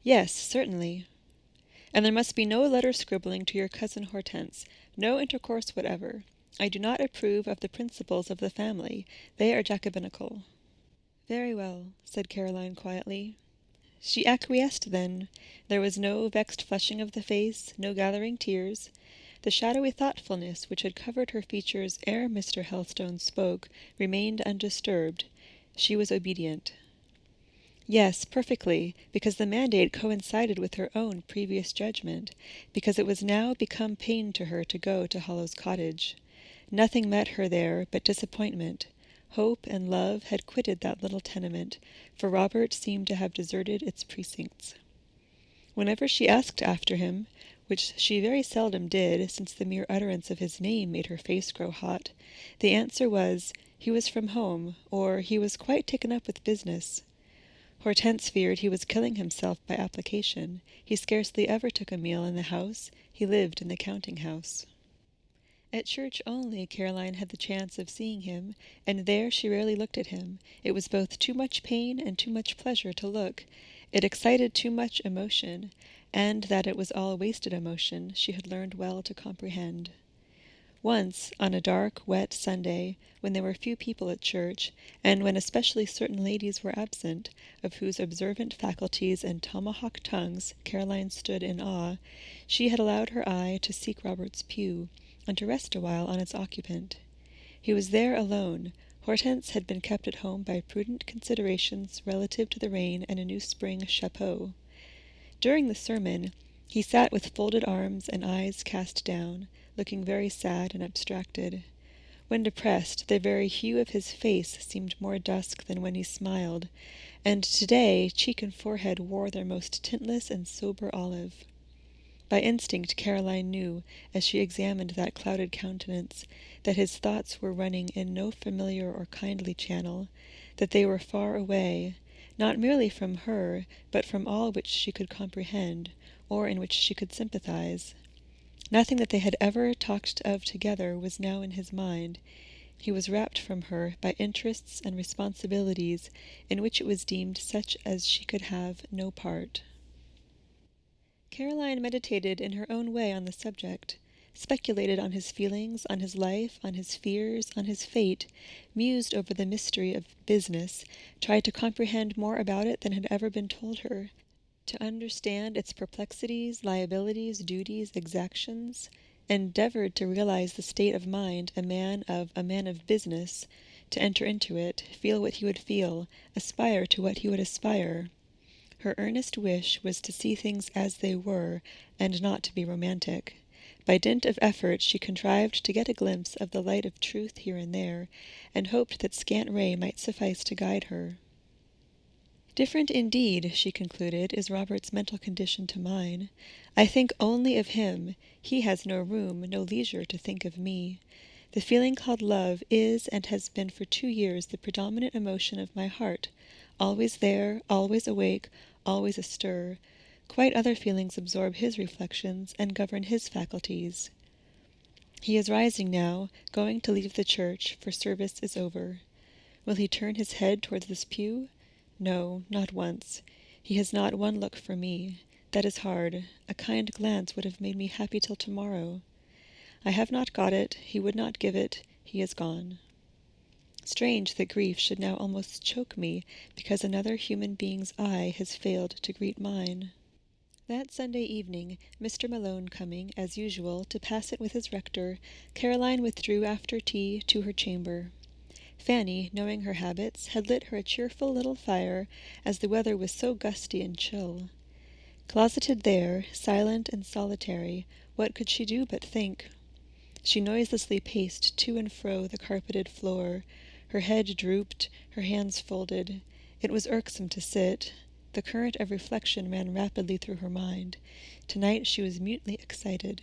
"Yes, certainly." "And there must be no letter scribbling to your cousin Hortense, no intercourse whatever. I do not approve of the principles of the family. They are Jacobinical." "Very well," said Caroline quietly. She acquiesced then. There was no vexed flushing of the face, no gathering tears. The shadowy thoughtfulness which had covered her features ere Mr. Helstone spoke remained undisturbed. She was obedient. Yes, perfectly, because the mandate coincided with her own previous judgment, because it was now become pain to her to go to Hollow's Cottage. Nothing met her there but disappointment. Hope and love had quitted that little tenement, for Robert seemed to have deserted its precincts. Whenever she asked after him, which she very seldom did, since the mere utterance of his name made her face grow hot, the answer was, he was from home, or he was quite taken up with business. Hortense feared he was killing himself by application. He scarcely ever took a meal in the house. He lived in the counting-house. At church only Caroline had the chance of seeing him, and there she rarely looked at him. It was both too much pain and too much pleasure to look. It excited too much emotion, and that it was all wasted emotion she had learned well to comprehend. Once, on a dark, wet Sunday, when there were few people at church, and when especially certain ladies were absent, of whose observant faculties and tomahawk tongues Caroline stood in awe, she had allowed her eye to seek Robert's pew, and to rest awhile on its occupant. He was there alone. Hortense had been kept at home by prudent considerations relative to the rain and a new spring chapeau. During the sermon, he sat with folded arms and eyes cast down, looking very sad and abstracted. When depressed, the very hue of his face seemed more dusk than when he smiled, and today cheek and forehead wore their most tintless and sober olive. By instinct Caroline knew, as she examined that clouded countenance, that his thoughts were running in no familiar or kindly channel, that they were far away, not merely from her, but from all which she could comprehend, or in which she could sympathize. Nothing that they had ever talked of together was now in his mind. He was wrapped from her by interests and responsibilities in which it was deemed such as she could have no part. Caroline meditated in her own way on the subject, speculated on his feelings, on his life, on his fears, on his fate, mused over the mystery of business, tried to comprehend more about it than had ever been told her, to understand its perplexities, liabilities, duties, exactions, endeavored to realize the state of mind a man of business, to enter into it, feel what he would feel, aspire to what he would aspire. Her earnest wish was to see things as they were, and not to be romantic. By dint of effort she contrived to get a glimpse of the light of truth here and there, and hoped that scant ray might suffice to guide her. Different indeed, she concluded, is Robert's mental condition to mine. I think only of him. He has no room, no leisure to think of me. The feeling called love is and has been for 2 years the predominant emotion of my heart, always there, always awake, always astir. Quite other feelings absorb his reflections and govern his faculties. He is rising now, going to leave the church, for service is over. Will he turn his head towards this pew? No, not once. He has not one look for me. That is hard. A kind glance would have made me happy till tomorrow. I have not got it. He would not give it. He is gone. Strange that grief should now almost choke me because another human being's eye has failed to greet mine. That Sunday evening, Mr. Malone coming, as usual, to pass it with his rector, Caroline withdrew after tea to her chamber. Fanny, knowing her habits, had lit her a cheerful little fire, as the weather was so gusty and chill. Closeted there, silent and solitary, what could she do but think? She noiselessly paced to and fro the carpeted floor. Her head drooped, her hands folded. It was irksome to sit. The current of reflection ran rapidly through her mind. Tonight she was mutely excited.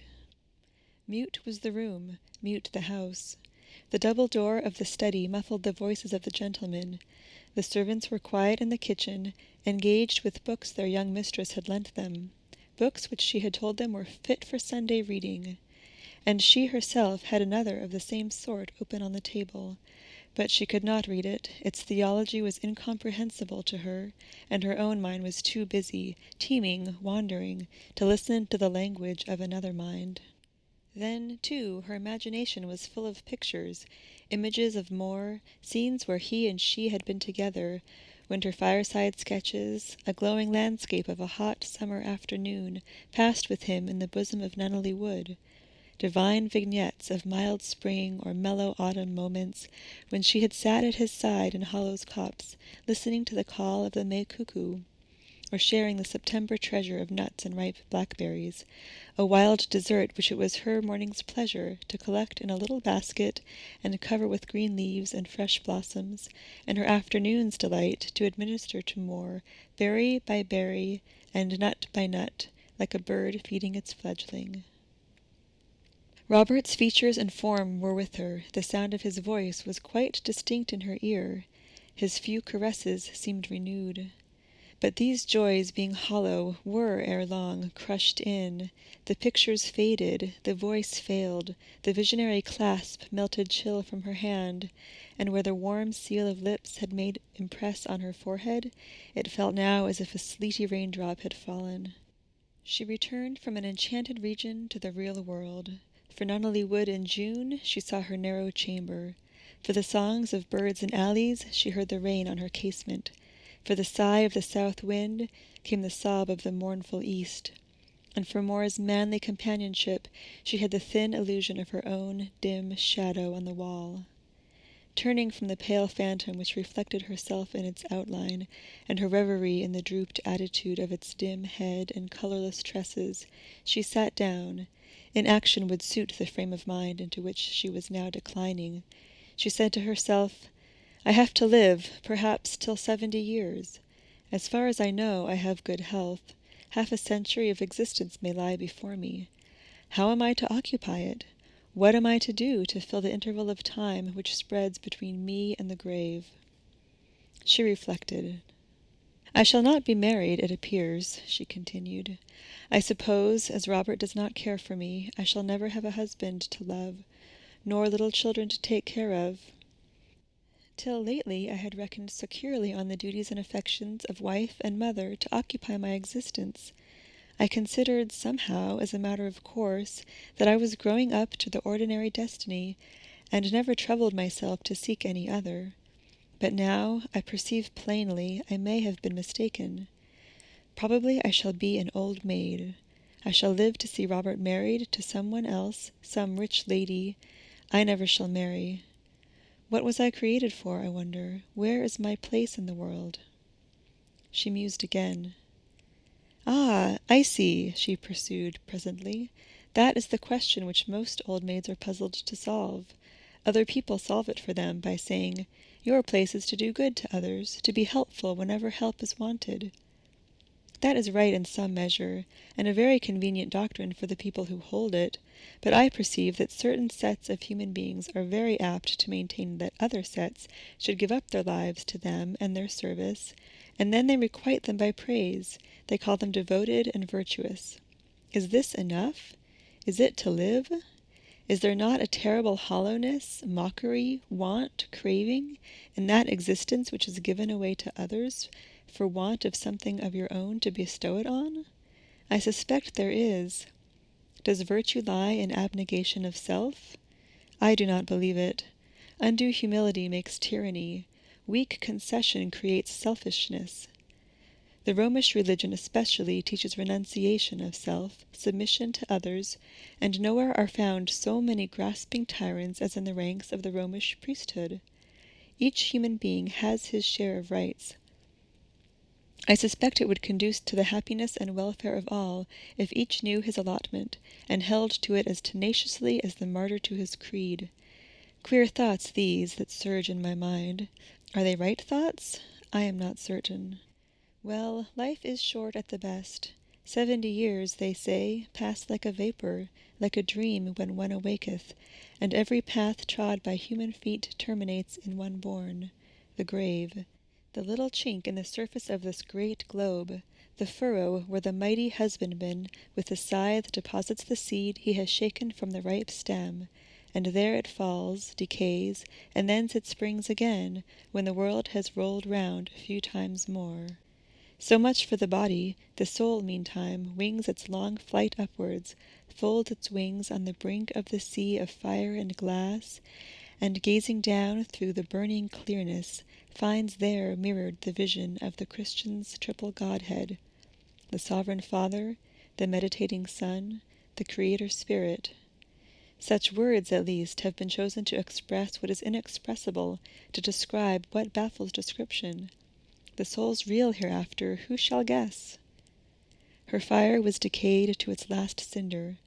Mute was the room, mute the house. The double door of the study muffled the voices of the gentlemen. The servants were quiet in the kitchen, engaged with books their young mistress had lent them, books which she had told them were fit for Sunday reading, and she herself had another of the same sort open on the table. But she could not read it. Its theology was incomprehensible to her, and her own mind was too busy, teeming, wandering, to listen to the language of another mind. Then, too, her imagination was full of pictures, images of Moore, scenes where he and she had been together, winter fireside sketches, a glowing landscape of a hot summer afternoon, passed with him in the bosom of Nunneley Wood. divine vignettes of mild spring or mellow autumn moments when she had sat at his side in Hollow's copse, listening to the call of the May cuckoo, or sharing the September treasure of nuts and ripe blackberries, a wild dessert which it was her morning's pleasure to collect in a little basket and cover with green leaves and fresh blossoms, and her afternoon's delight to administer to Moore berry by berry and nut by nut, like a bird feeding its fledgling. Robert's features and form were with her. The sound of his voice was quite distinct in her ear. His few caresses seemed renewed. But these joys, being hollow, were ere long crushed in. The pictures faded, the voice failed, the visionary clasp melted chill from her hand, and where the warm seal of lips had made impress on her forehead, it felt now as if a sleety raindrop had fallen. She returned from an enchanted region to the real world. For Nunneley Wood in June she saw her narrow chamber. For the songs of birds in alleys she heard the rain on her casement. For the sigh of the south wind came the sob of the mournful east, and for Moore's manly companionship she had the thin illusion of her own dim shadow on the wall. Turning from the pale phantom which reflected herself in its outline, and her reverie in the drooped attitude of its dim head and colourless tresses, she sat down. Inaction would suit the frame of mind into which she was now declining. She said to herself, "I have to live, perhaps till 70 years. As far as I know, I have good health. Half a century of existence may lie before me. How am I to occupy it? What am I to do to fill the interval of time which spreads between me and the grave?" She reflected. "I shall not be married, it appears," she continued. "I suppose, as Robert does not care for me, I shall never have a husband to love, nor little children to take care of. Till lately I had reckoned securely on the duties and affections of wife and mother to occupy my existence. I considered, somehow, as a matter of course, that I was growing up to the ordinary destiny, and never troubled myself to seek any other. But now I perceive plainly I may have been mistaken. Probably I shall be an old maid. I shall live to see Robert married to some one else, some rich lady. I never shall marry. What was I created for, I wonder? Where is my place in the world?" She mused again. "Ah, I see," she pursued presently. "That is the question which most old maids are puzzled to solve. Other people solve it for them by saying, 'Your place is to do good to others, to be helpful whenever help is wanted.' That is right in some measure, and a very convenient doctrine for the people who hold it, but I perceive that certain sets of human beings are very apt to maintain that other sets should give up their lives to them and their service, and then they requite them by praise. They call them devoted and virtuous. Is this enough? Is it to live? Is there not a terrible hollowness, mockery, want, craving, in that existence which is given away to others for want of something of your own to bestow it on? I suspect there is. Does virtue lie in abnegation of self? I do not believe it. Undue humility makes tyranny. Weak concession creates selfishness. The Romish religion especially teaches renunciation of self, submission to others, and nowhere are found so many grasping tyrants as in the ranks of the Romish priesthood. Each human being has his share of rights. I suspect it would conduce to the happiness and welfare of all if each knew his allotment, and held to it as tenaciously as the martyr to his creed. Queer thoughts these that surge in my mind. Are they right thoughts? I am not certain. Well, life is short at the best. 70 years, they say, pass like a vapour, like a dream when one awaketh, and every path trod by human feet terminates in one bourne, the grave, the little chink in the surface of this great globe, the furrow where the mighty husbandman with the scythe deposits the seed he has shaken from the ripe stem, and there it falls, decays, and thence it springs again, when the world has rolled round a few times more. So much for the body. The soul, meantime, wings its long flight upwards, folds its wings on the brink of the sea of fire and glass, and gazing down through the burning clearness, finds there mirrored the vision of the Christian's triple Godhead, the Sovereign Father, the meditating Son, the Creator Spirit. Such words, at least, have been chosen to express what is inexpressible, to describe what baffles description. The soul's real hereafter, who shall guess? Her fire was decayed to its last cinder.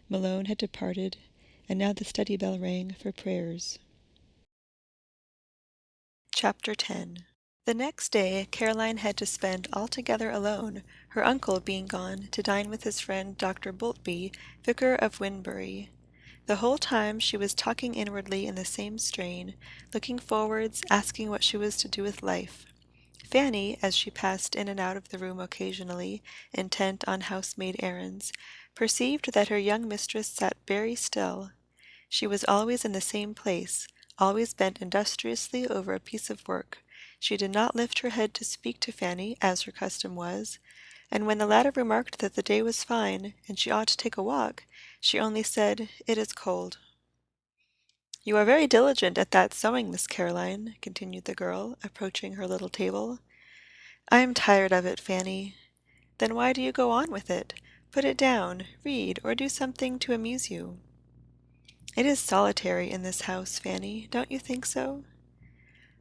Malone had departed, and now the study bell rang for prayers. Chapter 10. The next day Caroline had to spend altogether alone, her uncle being gone to dine with his friend Dr. Boltby, vicar of Winbury. The whole time she was talking inwardly in the same strain, looking forwards, asking what she was to do with life. Fanny, as she passed in and out of the room occasionally, intent on housemaid errands, perceived that her young mistress sat very still. She was always in the same place, always bent industriously over a piece of work. She did not lift her head to speak to Fanny, as her custom was, and when the latter remarked that the day was fine, and she ought to take a walk, she only said, "It is cold." "You are very diligent at that sewing, Miss Caroline," continued the girl, approaching her little table. "I am tired of it, Fanny." "Then why do you go on with it? Put it down, read, or do something to amuse you." "It is solitary in this house, Fanny. Don't you think so?"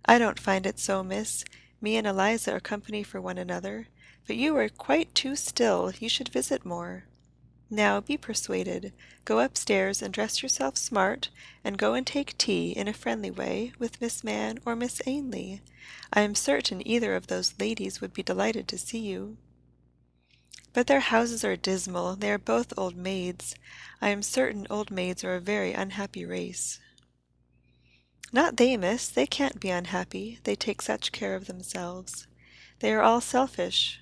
"I don't find it so, miss. Me and Eliza are company for one another. But you are quite too still. You should visit more. Now be persuaded. Go upstairs and dress yourself smart, and go and take tea, in a friendly way, with Miss Mann or Miss Ainley. I am certain either of those ladies would be delighted to see you." "But their houses are dismal. They are both old maids. I am certain old maids are a very unhappy race." "Not they, miss. They can't be unhappy. They take such care of themselves. They are all selfish."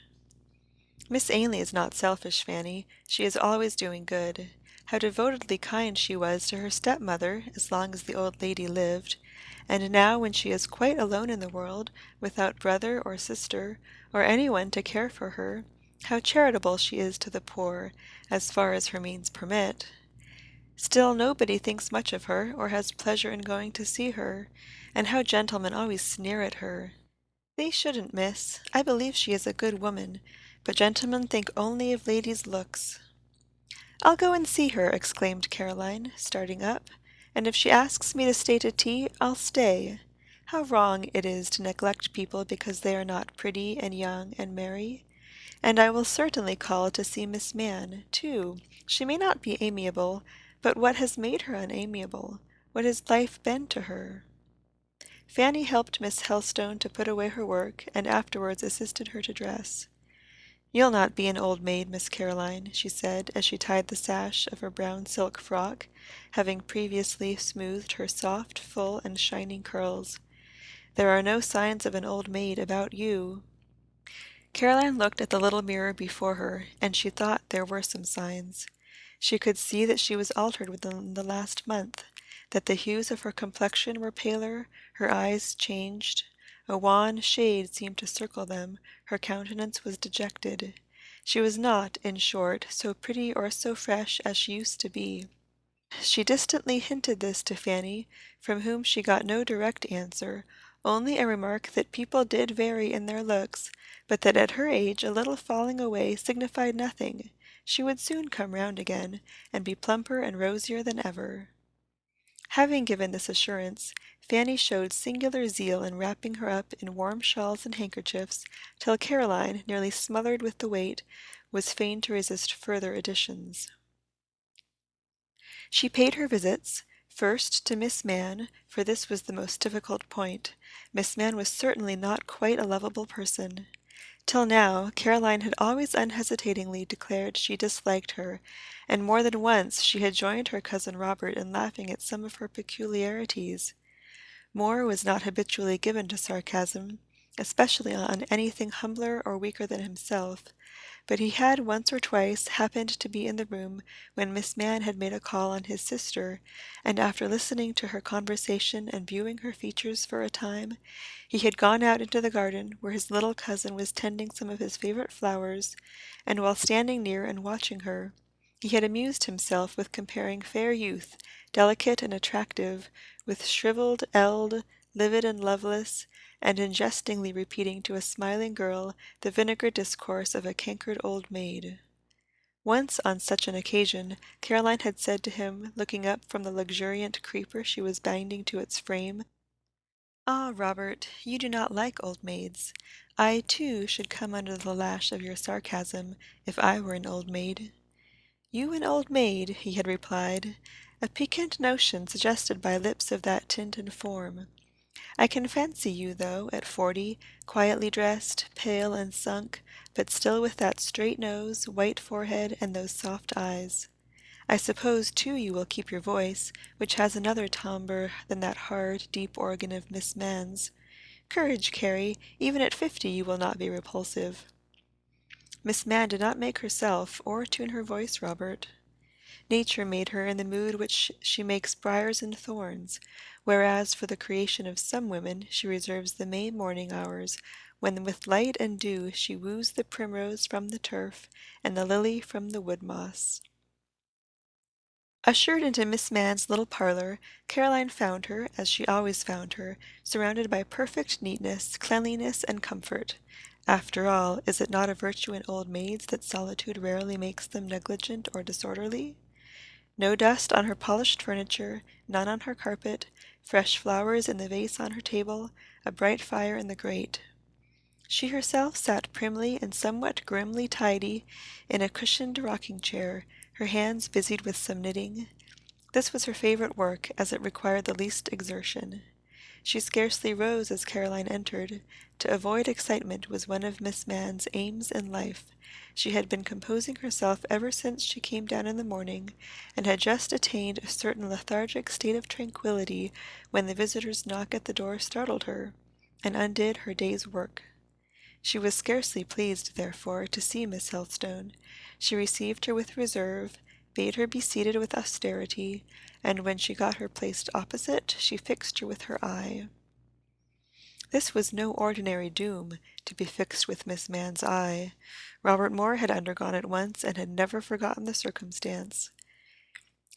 "Miss Ainley is not selfish, Fanny. She is always doing good. How devotedly kind she was to her stepmother as long as the old lady lived, and now when she is quite alone in the world, without brother or sister, or anyone to care for her, how charitable she is to the poor, as far as her means permit. Still nobody thinks much of her, or has pleasure in going to see her, and how gentlemen always sneer at her. They shouldn't, miss. I believe she is a good woman, but gentlemen think only of ladies' looks." "I'll go and see her," exclaimed Caroline, starting up, "and if she asks me to stay to tea, I'll stay. How wrong it is to neglect people because they are not pretty and young and merry. And I will certainly call to see Miss Mann, too. She may not be amiable, but what has made her unamiable? What has life been to her?" Fanny helped Miss Helstone to put away her work, and afterwards assisted her to dress. "You'll not be an old maid, Miss Caroline," she said, as she tied the sash of her brown silk frock, having previously smoothed her soft, full, and shining curls. "There are no signs of an old maid about you." Caroline looked at the little mirror before her, and she thought there were some signs. She could see that she was altered within the last month, that the hues of her complexion were paler, her eyes changed. A wan shade seemed to circle them, her countenance was dejected. She was not, in short, so pretty or so fresh as she used to be. She distantly hinted this to Fanny, from whom she got no direct answer, only a remark that people did vary in their looks, but that at her age a little falling away signified nothing. She would soon come round again, and be plumper and rosier than ever. Having given this assurance, Fanny showed singular zeal in wrapping her up in warm shawls and handkerchiefs, till Caroline, nearly smothered with the weight, was fain to resist further additions. She paid her visits, first to Miss Mann, for this was the most difficult point. Miss Mann was certainly not quite a lovable person. Till now, Caroline had always unhesitatingly declared she disliked her, and more than once she had joined her cousin Robert in laughing at some of her peculiarities. Moore was not habitually given to sarcasm, especially on anything humbler or weaker than himself, but he had once or twice happened to be in the room when Miss Mann had made a call on his sister, and after listening to her conversation and viewing her features for a time, he had gone out into the garden where his little cousin was tending some of his favorite flowers, and while standing near and watching her, he had amused himself with comparing fair youth, delicate and attractive, with shriveled eld, livid and loveless, and in jestingly repeating to a smiling girl the vinegar discourse of a cankered old maid. Once on such an occasion, Caroline had said to him, looking up from the luxuriant creeper she was binding to its frame, "Ah, Robert, you do not like old maids. I, too, should come under the lash of your sarcasm, if I were an old maid." "You an old maid," he had replied, a piquant notion suggested by lips of that tint and form. "I can fancy you, though, at 40, quietly dressed, pale and sunk, but still with that straight nose, white forehead, and those soft eyes. I suppose, too, you will keep your voice, which has another timbre than that hard, deep organ of Miss Mann's. Courage, Carry, even at 50 you will not be repulsive." Miss Mann did not make herself, or tune her voice, Robert. Nature made her in the mood which she makes briars and thorns, whereas for the creation of some women she reserves the May morning hours, when with light and dew she woos the primrose from the turf, and the lily from the wood moss. Ushered into Miss Mann's little parlour, Caroline found her, as she always found her, surrounded by perfect neatness, cleanliness, and comfort. After all, is it not a virtue in old maids that solitude rarely makes them negligent or disorderly? No dust on her polished furniture, none on her carpet, fresh flowers in the vase on her table, a bright fire in the grate. She herself sat primly and somewhat grimly tidy in a cushioned rocking-chair, her hands busied with some knitting. This was her favorite work, as it required the least exertion. She scarcely rose as Caroline entered. To avoid excitement was one of Miss Mann's aims in life. She had been composing herself ever since she came down in the morning, and had just attained a certain lethargic state of tranquillity when the visitor's knock at the door startled her, and undid her day's work. She was scarcely pleased, therefore, to see Miss Helstone. She received her with reserve, bade her be seated with austerity, and when she got her placed opposite, she fixed her with her eye. This was no ordinary doom, to be fixed with Miss Mann's eye. Robert Moore had undergone it once, and had never forgotten the circumstance.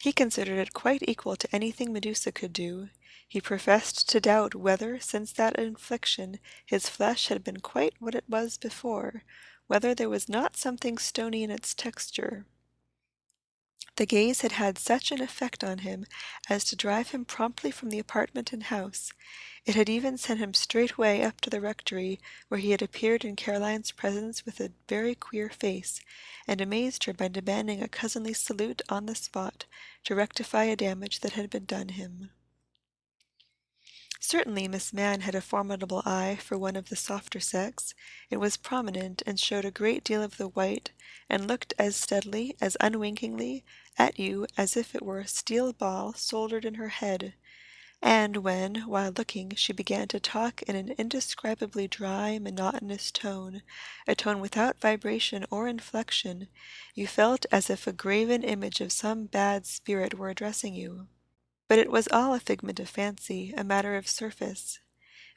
He considered it quite equal to anything Medusa could do. He professed to doubt whether, since that infliction, his flesh had been quite what it was before, whether there was not something stony in its texture. The gaze had had such an effect on him as to drive him promptly from the apartment and house. It had even sent him straightway up to the rectory, where he had appeared in Caroline's presence with a very queer face, and amazed her by demanding a cousinly salute on the spot, to rectify a damage that had been done him. Certainly Miss Mann had a formidable eye for one of the softer sex. It was prominent, and showed a great deal of the white, and looked as steadily, as unwinkingly, at you as if it were a steel ball soldered in her head. And when, while looking, she began to talk in an indescribably dry, monotonous tone, a tone without vibration or inflection, you felt as if a graven image of some bad spirit were addressing you. But it was all a figment of fancy, a matter of surface.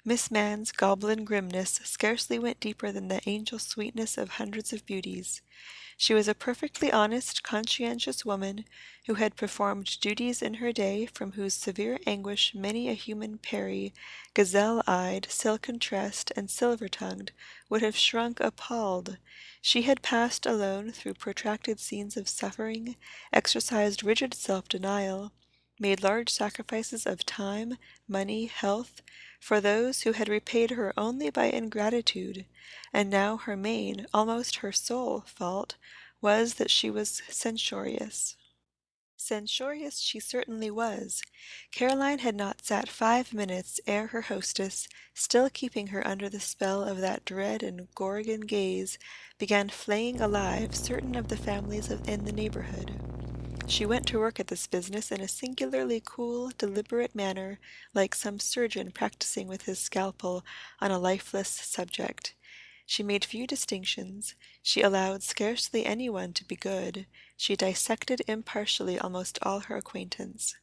Miss Mann's goblin grimness scarcely went deeper than the angel sweetness of hundreds of beauties. She was a perfectly honest, conscientious woman, who had performed duties in her day from whose severe anguish many a human Peri, gazelle-eyed, silken-tressed, and silver-tongued, would have shrunk appalled. She had passed alone through protracted scenes of suffering, exercised rigid self-denial, made large sacrifices of time, money, health, for those who had repaid her only by ingratitude, and now her main, almost her sole, fault was that she was censorious. Censorious she certainly was. Caroline had not sat 5 minutes ere her hostess, still keeping her under the spell of that dread and gorgon gaze, began flaying alive certain of the families in the neighbourhood. She went to work at this business in a singularly cool, deliberate manner, like some surgeon practising with his scalpel on a lifeless subject. She made few distinctions. She allowed scarcely any one to be good. She dissected impartially almost all her acquaintance.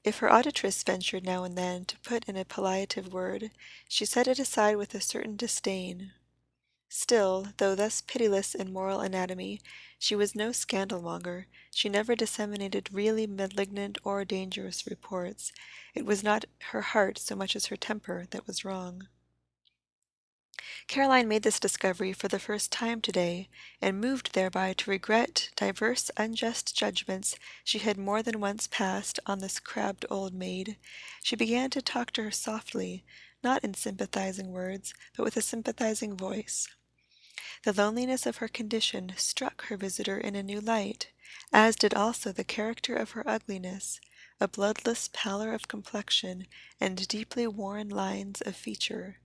If her auditress ventured now and then to put in a palliative word, she set it aside with a certain disdain. Still, though thus pitiless in moral anatomy, she was no scandal-monger. She never disseminated really malignant or dangerous reports. It was not her heart so much as her temper that was wrong. Caroline made this discovery for the first time today, and moved thereby to regret divers unjust judgments she had more than once passed on this crabbed old maid, she began to talk to her softly, not in sympathizing words, but with a sympathizing voice. The loneliness of her condition struck her visitor in a new light, as did also the character of her ugliness, a bloodless pallor of complexion and deeply worn lines of feature.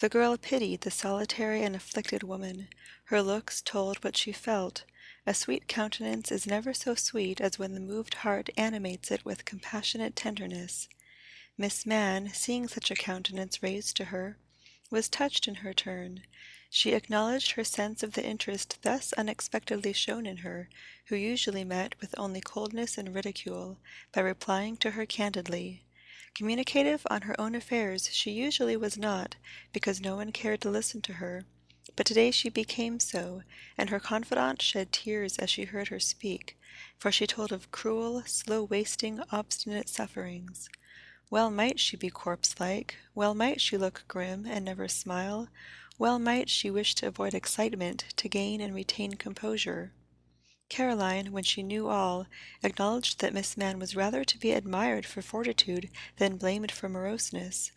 The girl pitied the solitary and afflicted woman. Her looks told what she felt. A sweet countenance is never so sweet as when the moved heart animates it with compassionate tenderness. Miss Mann, seeing such a countenance raised to her, was touched in her turn. She acknowledged her sense of the interest thus unexpectedly shown in her, who usually met with only coldness and ridicule, by replying to her candidly. Communicative on her own affairs she usually was not, because no one cared to listen to her, but today she became so, and her confidante shed tears as she heard her speak, for she told of cruel, slow-wasting, obstinate sufferings. Well might she be corpse-like, well might she look grim and never smile, well might she wish to avoid excitement, to gain and retain composure. Caroline, when she knew all, acknowledged that Miss Mann was rather to be admired for fortitude than blamed for moroseness.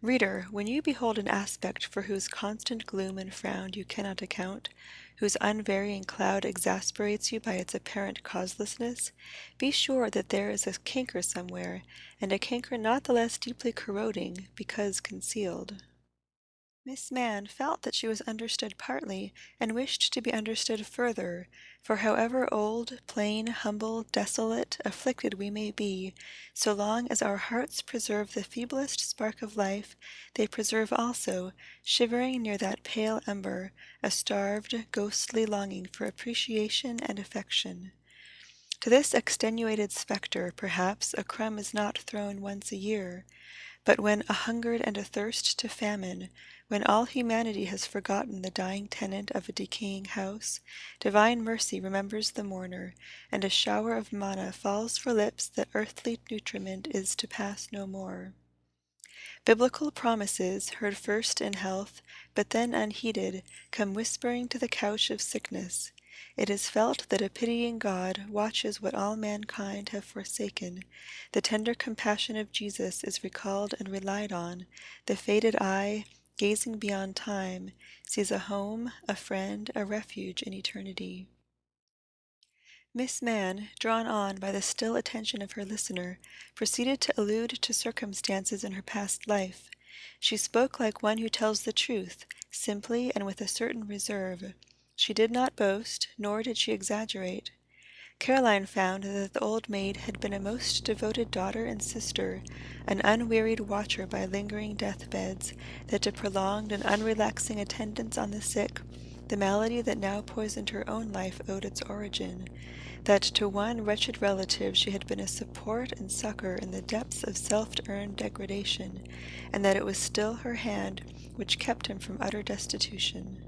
Reader, when you behold an aspect for whose constant gloom and frown you cannot account, whose unvarying cloud exasperates you by its apparent causelessness, be sure that there is a canker somewhere, and a canker not the less deeply corroding because concealed. Miss Mann felt that she was understood partly, and wished to be understood further, for however old, plain, humble, desolate, afflicted we may be, so long as our hearts preserve the feeblest spark of life, they preserve also, shivering near that pale ember, a starved, ghostly longing for appreciation and affection. To this extenuated spectre, perhaps, a crumb is not thrown once a year, but when a-hungered and athirst to famine, when all humanity has forgotten the dying tenant of a decaying house, divine mercy remembers the mourner, and a shower of manna falls for lips that earthly nutriment is to pass no more. Biblical promises, heard first in health, but then unheeded, come whispering to the couch of sickness. It is felt that a pitying God watches what all mankind have forsaken. The tender compassion of Jesus is recalled and relied on. The faded eye, gazing beyond time, sees a home, a friend, a refuge in eternity. Miss Mann, drawn on by the still attention of her listener, proceeded to allude to circumstances in her past life. She spoke like one who tells the truth, simply and with a certain reserve. She did not boast, nor did she exaggerate. Caroline found that the old maid had been a most devoted daughter and sister, an unwearied watcher by lingering death-beds, that to prolonged and unrelaxing attendance on the sick, the malady that now poisoned her own life owed its origin, that to one wretched relative she had been a support and succor in the depths of self-earned degradation, and that it was still her hand which kept him from utter destitution.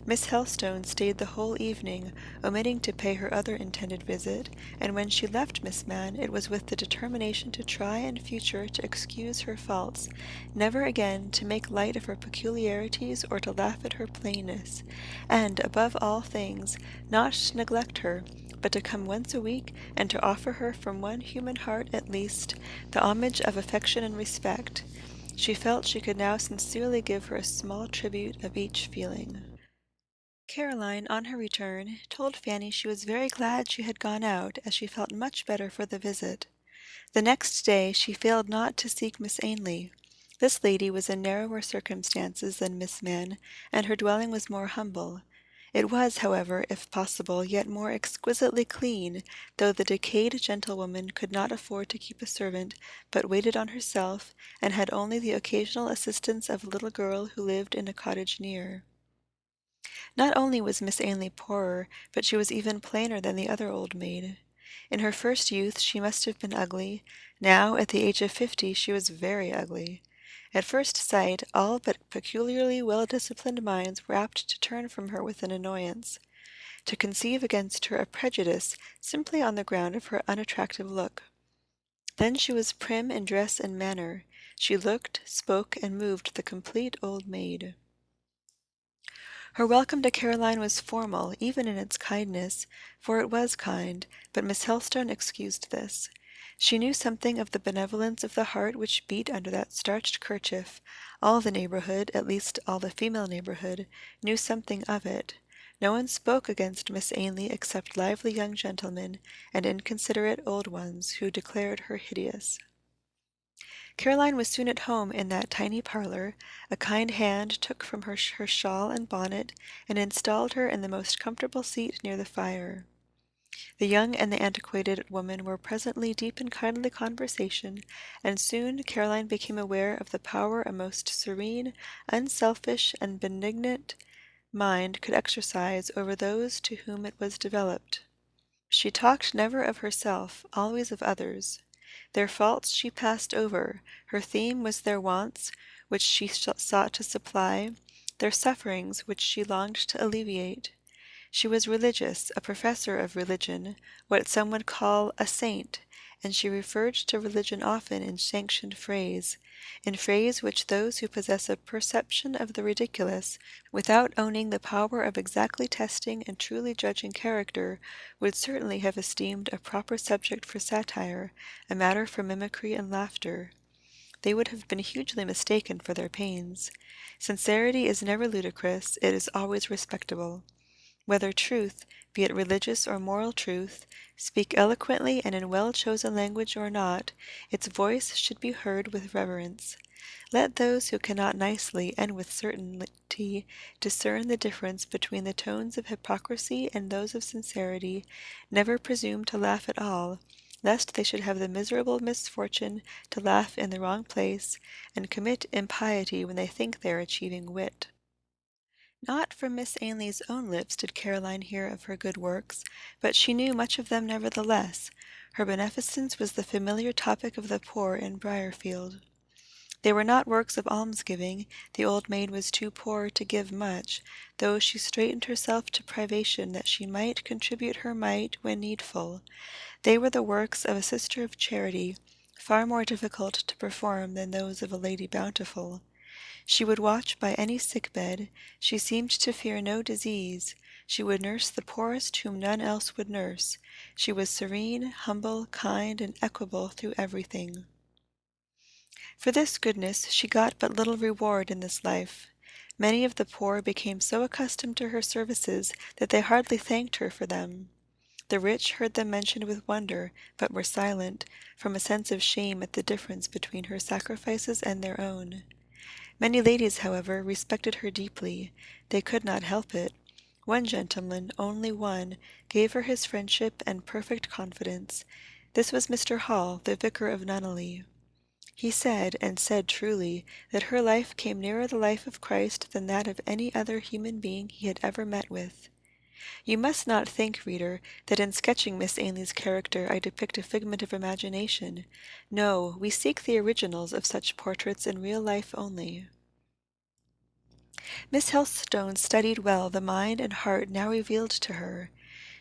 Miss Helstone stayed the whole evening, omitting to pay her other intended visit, and when she left Miss Mann it was with the determination to try in future to excuse her faults, never again to make light of her peculiarities or to laugh at her plainness, and, above all things, not to neglect her, but to come once a week, and to offer her from one human heart at least the homage of affection and respect. She felt she could now sincerely give her a small tribute of each feeling. Caroline, on her return, told Fanny she was very glad she had gone out, as she felt much better for the visit. The next day she failed not to seek Miss Ainley. This lady was in narrower circumstances than Miss Mann, and her dwelling was more humble. It was, however, if possible, yet more exquisitely clean, though the decayed gentlewoman could not afford to keep a servant, but waited on herself, and had only the occasional assistance of a little girl who lived in a cottage near. Not only was Miss Ainley poorer, but she was even plainer than the other old maid. In her first youth she must have been ugly. Now, at the age of 50, she was very ugly. At first sight, all but peculiarly well-disciplined minds were apt to turn from her with an annoyance, to conceive against her a prejudice simply on the ground of her unattractive look. Then she was prim in dress and manner. She looked, spoke, and moved the complete old maid. Her welcome to Caroline was formal, even in its kindness, for it was kind, but Miss Helstone excused this. She knew something of the benevolence of the heart which beat under that starched kerchief. All the neighborhood, at least all the female neighborhood, knew something of it. No one spoke against Miss Ainley except lively young gentlemen, and inconsiderate old ones, who declared her hideous. Caroline was soon at home in that tiny parlor. A kind hand took from her her shawl and bonnet, and installed her in the most comfortable seat near the fire. The young and the antiquated woman were presently deep in kindly conversation, and soon Caroline became aware of the power a most serene, unselfish, and benignant mind could exercise over those to whom it was developed. She talked never of herself, always of others. Their faults she passed over, her theme was their wants, which she sought to supply, their sufferings, which she longed to alleviate. She was religious, a professor of religion, what some would call a saint, and she referred to religion often in sanctioned phrase, in phrase which those who possess a perception of the ridiculous, without owning the power of exactly testing and truly judging character, would certainly have esteemed a proper subject for satire, a matter for mimicry and laughter. They would have been hugely mistaken for their pains. Sincerity is never ludicrous, it is always respectable. Whether truth, be it religious or moral truth, speak eloquently and in well-chosen language or not, its voice should be heard with reverence. Let those who cannot nicely and with certainty discern the difference between the tones of hypocrisy and those of sincerity never presume to laugh at all, lest they should have the miserable misfortune to laugh in the wrong place, and commit impiety when they think they are achieving wit. Not from Miss Ainley's own lips did Caroline hear of her good works, but she knew much of them nevertheless. Her beneficence was the familiar topic of the poor in Briarfield. They were not works of almsgiving, the old maid was too poor to give much, though she straitened herself to privation that she might contribute her mite when needful. They were the works of a sister of charity, far more difficult to perform than those of a Lady Bountiful. She would watch by any sick bed, she seemed to fear no disease, she would nurse the poorest whom none else would nurse, she was serene, humble, kind, and equable through everything. For this goodness she got but little reward in this life. Many of the poor became so accustomed to her services that they hardly thanked her for them. The rich heard them mentioned with wonder, but were silent, from a sense of shame at the difference between her sacrifices and their own. Many ladies, however, respected her deeply. They could not help it. One gentleman, only one, gave her his friendship and perfect confidence. This was Mr. Hall, the vicar of Nunneley. He said, and said truly, that her life came nearer the life of Christ than that of any other human being he had ever met with. You must not think, reader, that in sketching Miss Ainley's character I depict a figment of imagination. No, we seek the originals of such portraits in real life only. Miss Helstone studied well the mind and heart now revealed to her.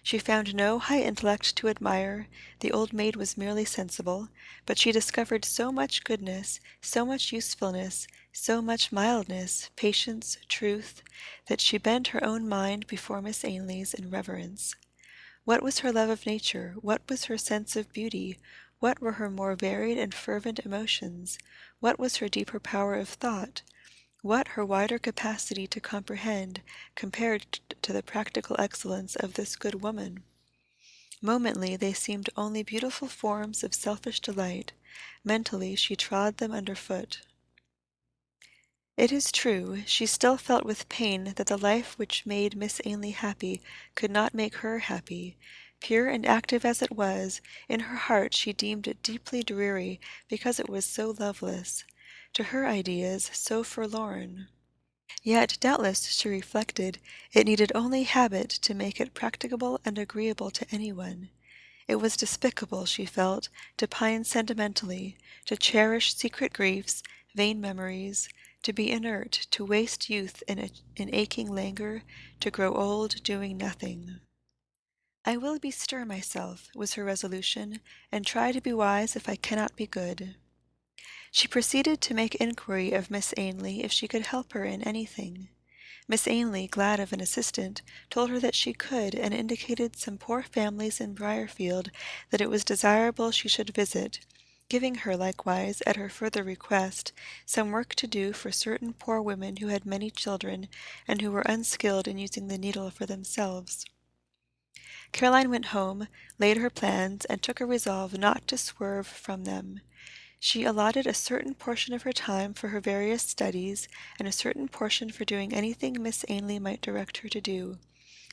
She found no high intellect to admire, the old maid was merely sensible, but she discovered so much goodness, so much usefulness, so much mildness, patience, truth, that she bent her own mind before Miss Ainley's in reverence. What was her love of nature? What was her sense of beauty? What were her more varied and fervent emotions? What was her deeper power of thought? What her wider capacity to comprehend, compared to the practical excellence of this good woman? Momently they seemed only beautiful forms of selfish delight. Mentally she trod them under foot. It is true, she still felt with pain that the life which made Miss Ainley happy could not make her happy. Pure and active as it was, in her heart she deemed it deeply dreary because it was so loveless. To her ideas, so forlorn. Yet, doubtless, she reflected, it needed only habit to make it practicable and agreeable to anyone. It was despicable, she felt, to pine sentimentally, to cherish secret griefs, vain memories, to be inert, to waste youth in aching languor, to grow old doing nothing. I will bestir myself, was her resolution, and try to be wise if I cannot be good. She proceeded to make inquiry of Miss Ainley if she could help her in anything. Miss Ainley, glad of an assistant, told her that she could, and indicated some poor families in Briarfield that it was desirable she should visit, giving her likewise, at her further request, some work to do for certain poor women who had many children, and who were unskilled in using the needle for themselves. Caroline went home, laid her plans, and took a resolve not to swerve from them. She allotted a certain portion of her time for her various studies, and a certain portion for doing anything Miss Ainley might direct her to do.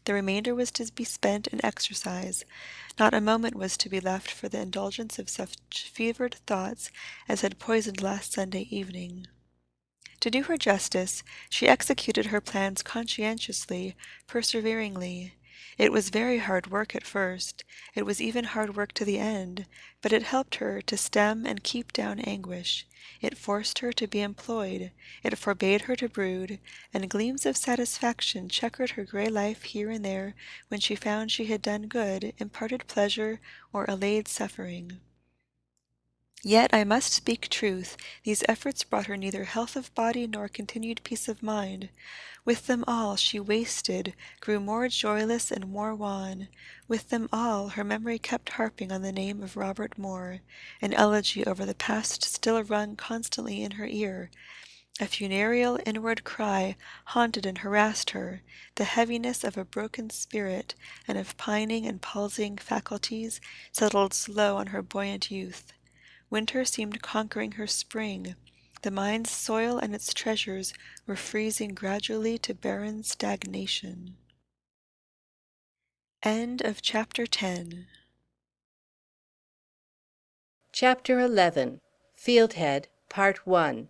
The remainder was to be spent in exercise. Not a moment was to be left for the indulgence of such fevered thoughts as had poisoned last Sunday evening. To do her justice, she executed her plans conscientiously, perseveringly. It was very hard work at first, it was even hard work to the end, but it helped her to stem and keep down anguish. It forced her to be employed, it forbade her to brood, and gleams of satisfaction checkered her grey life here and there when she found she had done good, imparted pleasure, or allayed suffering. Yet I must speak truth, these efforts brought her neither health of body nor continued peace of mind. With them all she wasted, grew more joyless and more wan. With them all her memory kept harping on the name of Robert Moore. An elegy over the past still rung constantly in her ear. A funereal inward cry haunted and harassed her. The heaviness of a broken spirit, and of pining and palsying faculties, settled slow on her buoyant youth. Winter seemed conquering her spring. The mind's soil and its treasures were freezing gradually to barren stagnation. End of Chapter 10. Chapter 11. Fieldhead, Part 1.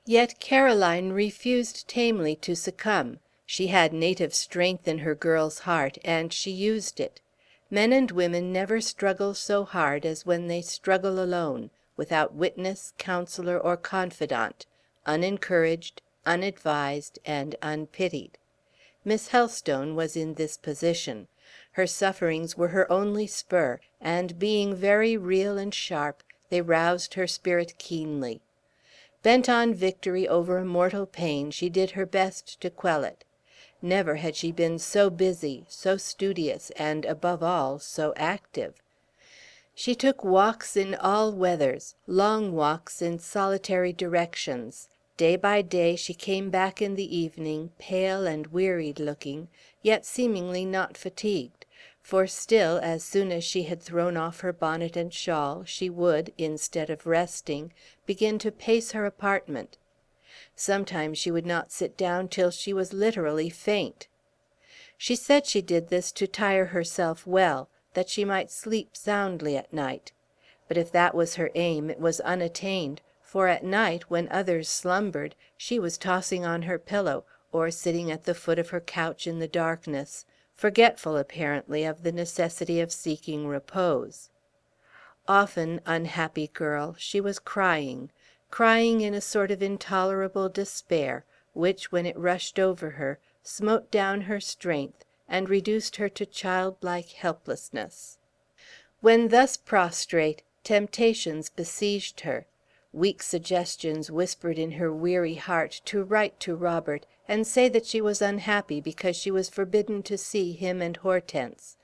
Yet Caroline refused tamely to succumb. She had native strength in her girl's heart, and she used it. Men and women never struggle so hard as when they struggle alone, without witness, counselor, or confidant, unencouraged, unadvised, and unpitied. Miss Helstone was in this position. Her sufferings were her only spur, and being very real and sharp, they roused her spirit keenly. Bent on victory over a mortal pain, she did her best to quell it. Never had she been so busy, so studious, and, above all, so active. She took walks in all weathers, long walks in solitary directions. Day by day she came back in the evening, pale and wearied looking, yet seemingly not fatigued, for still, as soon as she had thrown off her bonnet and shawl, she would, instead of resting, begin to pace her apartment. Sometimes she would not sit down till she was literally faint. She said she did this to tire herself well, that she might sleep soundly at night. But if that was her aim, it was unattained, for at night, when others slumbered, she was tossing on her pillow, or sitting at the foot of her couch in the darkness, forgetful apparently of the necessity of seeking repose. Often, unhappy girl, she was crying in a sort of intolerable despair, which, when it rushed over her, smote down her strength, and reduced her to childlike helplessness. When thus prostrate, temptations besieged her. Weak suggestions whispered in her weary heart to write to Robert, and say that she was unhappy because she was forbidden to see him and Hortense,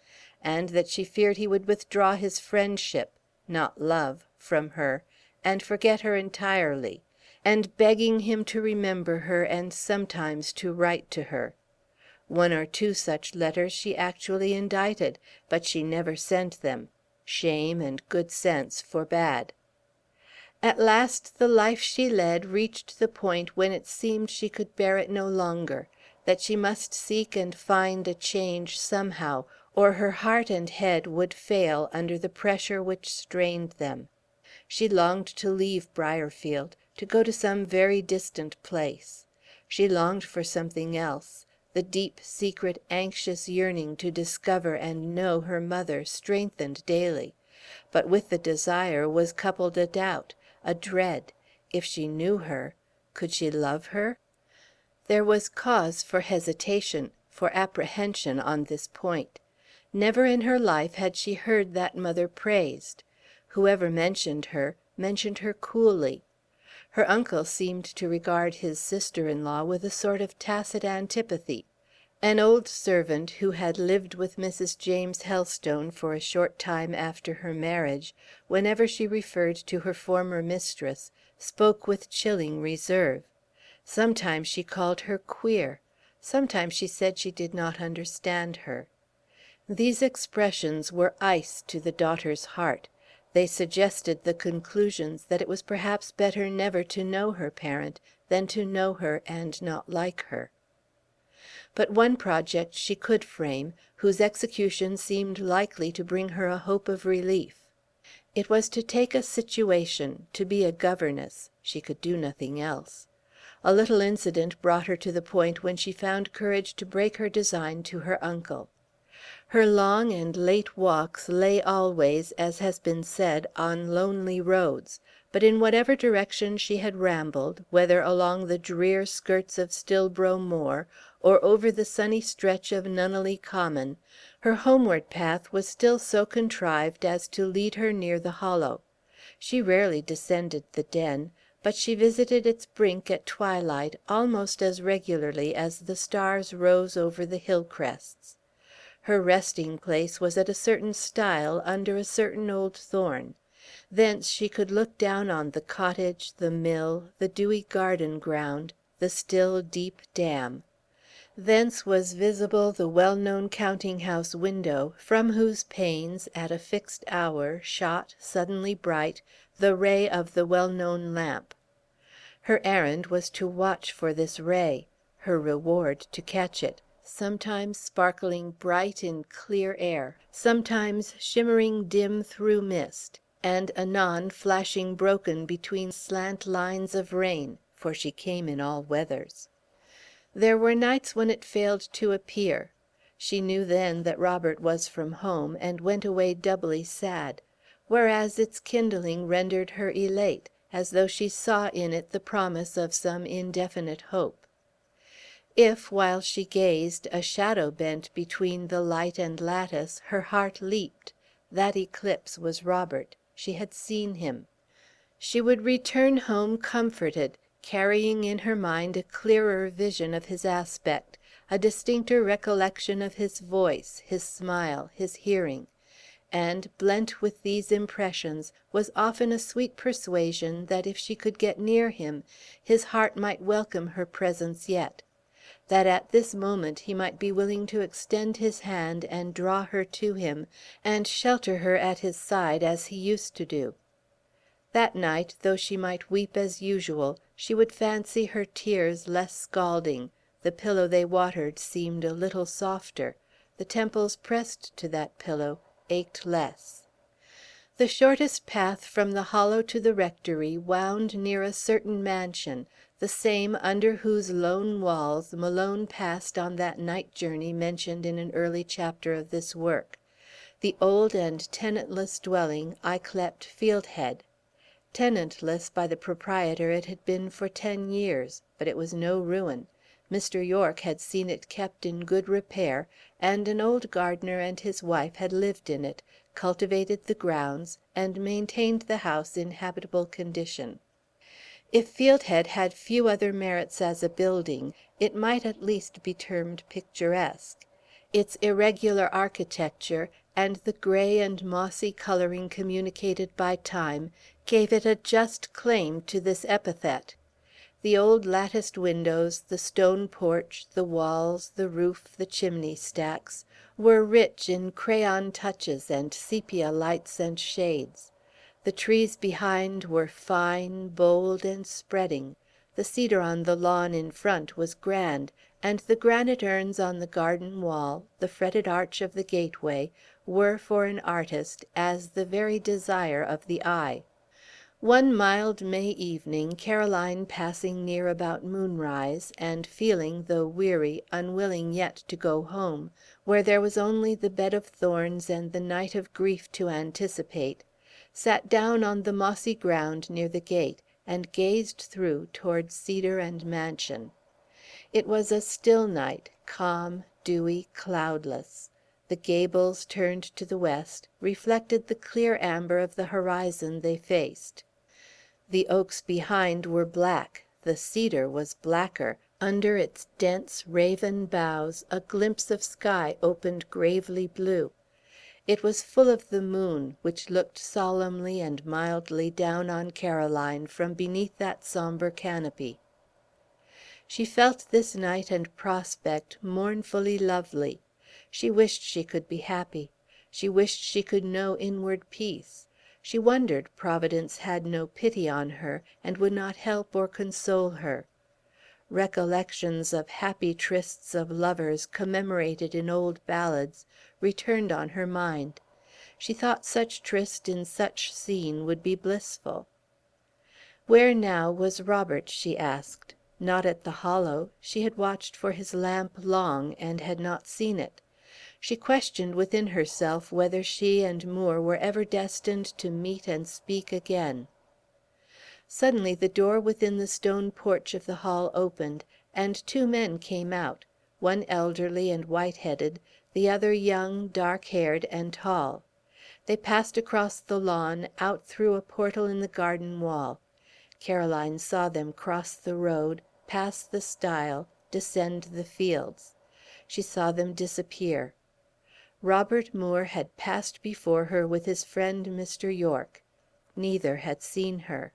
and that she feared he would withdraw his friendship, not love, from her, and forget her entirely, and begging him to remember her and sometimes to write to her. One or two such letters she actually indited, but she never sent them. Shame and good sense forbade. At last the life she led reached the point when it seemed she could bear it no longer, that she must seek and find a change somehow, or her heart and head would fail under the pressure which strained them. She longed to leave Briarfield, to go to some very distant place. She longed for something else. The deep, secret, anxious yearning to discover and know her mother strengthened daily. But with the desire was coupled a doubt, a dread. If she knew her, could she love her? There was cause for hesitation, for apprehension on this point. Never in her life had she heard that mother praised. Whoever mentioned her, mentioned her coolly. Her uncle seemed to regard his sister-in-law with a sort of tacit antipathy. An old servant who had lived with Mrs. James Helstone for a short time after her marriage, whenever she referred to her former mistress, spoke with chilling reserve. Sometimes she called her queer. Sometimes she said she did not understand her. These expressions were ice to the daughter's heart. They suggested the conclusions that it was perhaps better never to know her parent than to know her and not like her. But one project she could frame, whose execution seemed likely to bring her a hope of relief. It was to take a situation, to be a governess. She could do nothing else. A little incident brought her to the point when she found courage to break her design to her uncle. Her long and late walks lay always, as has been said, on lonely roads, but in whatever direction she had rambled, whether along the drear skirts of Stillbrough Moor or over the sunny stretch of Nunneley Common, her homeward path was still so contrived as to lead her near the hollow. She rarely descended the Den, but she visited its brink at twilight almost as regularly as the stars rose over the hill crests. Her resting place was at a certain stile under a certain old thorn. Thence she could look down on the cottage, the mill, the dewy garden ground, the still deep dam. Thence was visible the well-known counting-house window, from whose panes, at a fixed hour, shot, suddenly bright, the ray of the well-known lamp. Her errand was to watch for this ray, her reward to catch it, sometimes sparkling bright in clear air, sometimes shimmering dim through mist, and anon flashing broken between slant lines of rain, for she came in all weathers. There were nights when it failed to appear. She knew then that Robert was from home, and went away doubly sad, whereas its kindling rendered her elate, as though she saw in it the promise of some indefinite hope. If, while she gazed, a shadow bent between the light and lattice, her heart leaped. That eclipse was Robert. She had seen him. She would return home comforted, carrying in her mind a clearer vision of his aspect, a distincter recollection of his voice, his smile, his hearing; and, blent with these impressions, was often a sweet persuasion that if she could get near him, his heart might welcome her presence yet, that at this moment he might be willing to extend his hand and draw her to him, and shelter her at his side as he used to do. That night, though she might weep as usual, she would fancy her tears less scalding, the pillow they watered seemed a little softer, the temples pressed to that pillow ached less. The shortest path from the hollow to the rectory wound near a certain mansion, the same under whose lone walls Malone passed on that night journey mentioned in an early chapter of this work, the old and tenantless dwelling yclept Fieldhead. Tenantless by the proprietor it had been for 10 years, but it was no ruin. Mr. Yorke had seen it kept in good repair, and an old gardener and his wife had lived in it, cultivated the grounds, and maintained the house in habitable condition. If Fieldhead had few other merits as a building, it might at least be termed picturesque. Its irregular architecture, and the grey and mossy colouring communicated by time, gave it a just claim to this epithet. The old latticed windows, the stone porch, the walls, the roof, the chimney stacks, were rich in crayon touches and sepia lights and shades. The trees behind were fine, bold, and spreading. The cedar on the lawn in front was grand, and the granite urns on the garden wall, the fretted arch of the gateway, were, for an artist, as the very desire of the eye. One mild May evening, Caroline passing near about moonrise, and feeling, though weary, unwilling yet to go home, where there was only the bed of thorns and the night of grief to anticipate, sat down on the mossy ground near the gate, and gazed through towards cedar and mansion. It was a still night, calm, dewy, cloudless. The gables, turned to the west, reflected the clear amber of the horizon they faced. The oaks behind were black, the cedar was blacker, under its dense raven boughs a glimpse of sky opened gravely blue. It was full of the moon, which looked solemnly and mildly down on Caroline from beneath that sombre canopy. She felt this night and prospect mournfully lovely. She wished she could be happy. She wished she could know inward peace. She wondered Providence had no pity on her, and would not help or console her. Recollections of happy trysts of lovers commemorated in old ballads returned on her mind. She thought such tryst in such scene would be blissful. Where now was Robert, she asked. Not at the Hollow. She had watched for his lamp long, and had not seen it. She questioned within herself whether she and Moore were ever destined to meet and speak again. Suddenly the door within the stone porch of the hall opened, and two men came out, one elderly and white-headed, the other young, dark-haired, and tall. They passed across the lawn, out through a portal in the garden wall. Caroline saw them cross the road, pass the stile, descend the fields. She saw them disappear. Robert Moore had passed before her with his friend Mr. Yorke. Neither had seen her.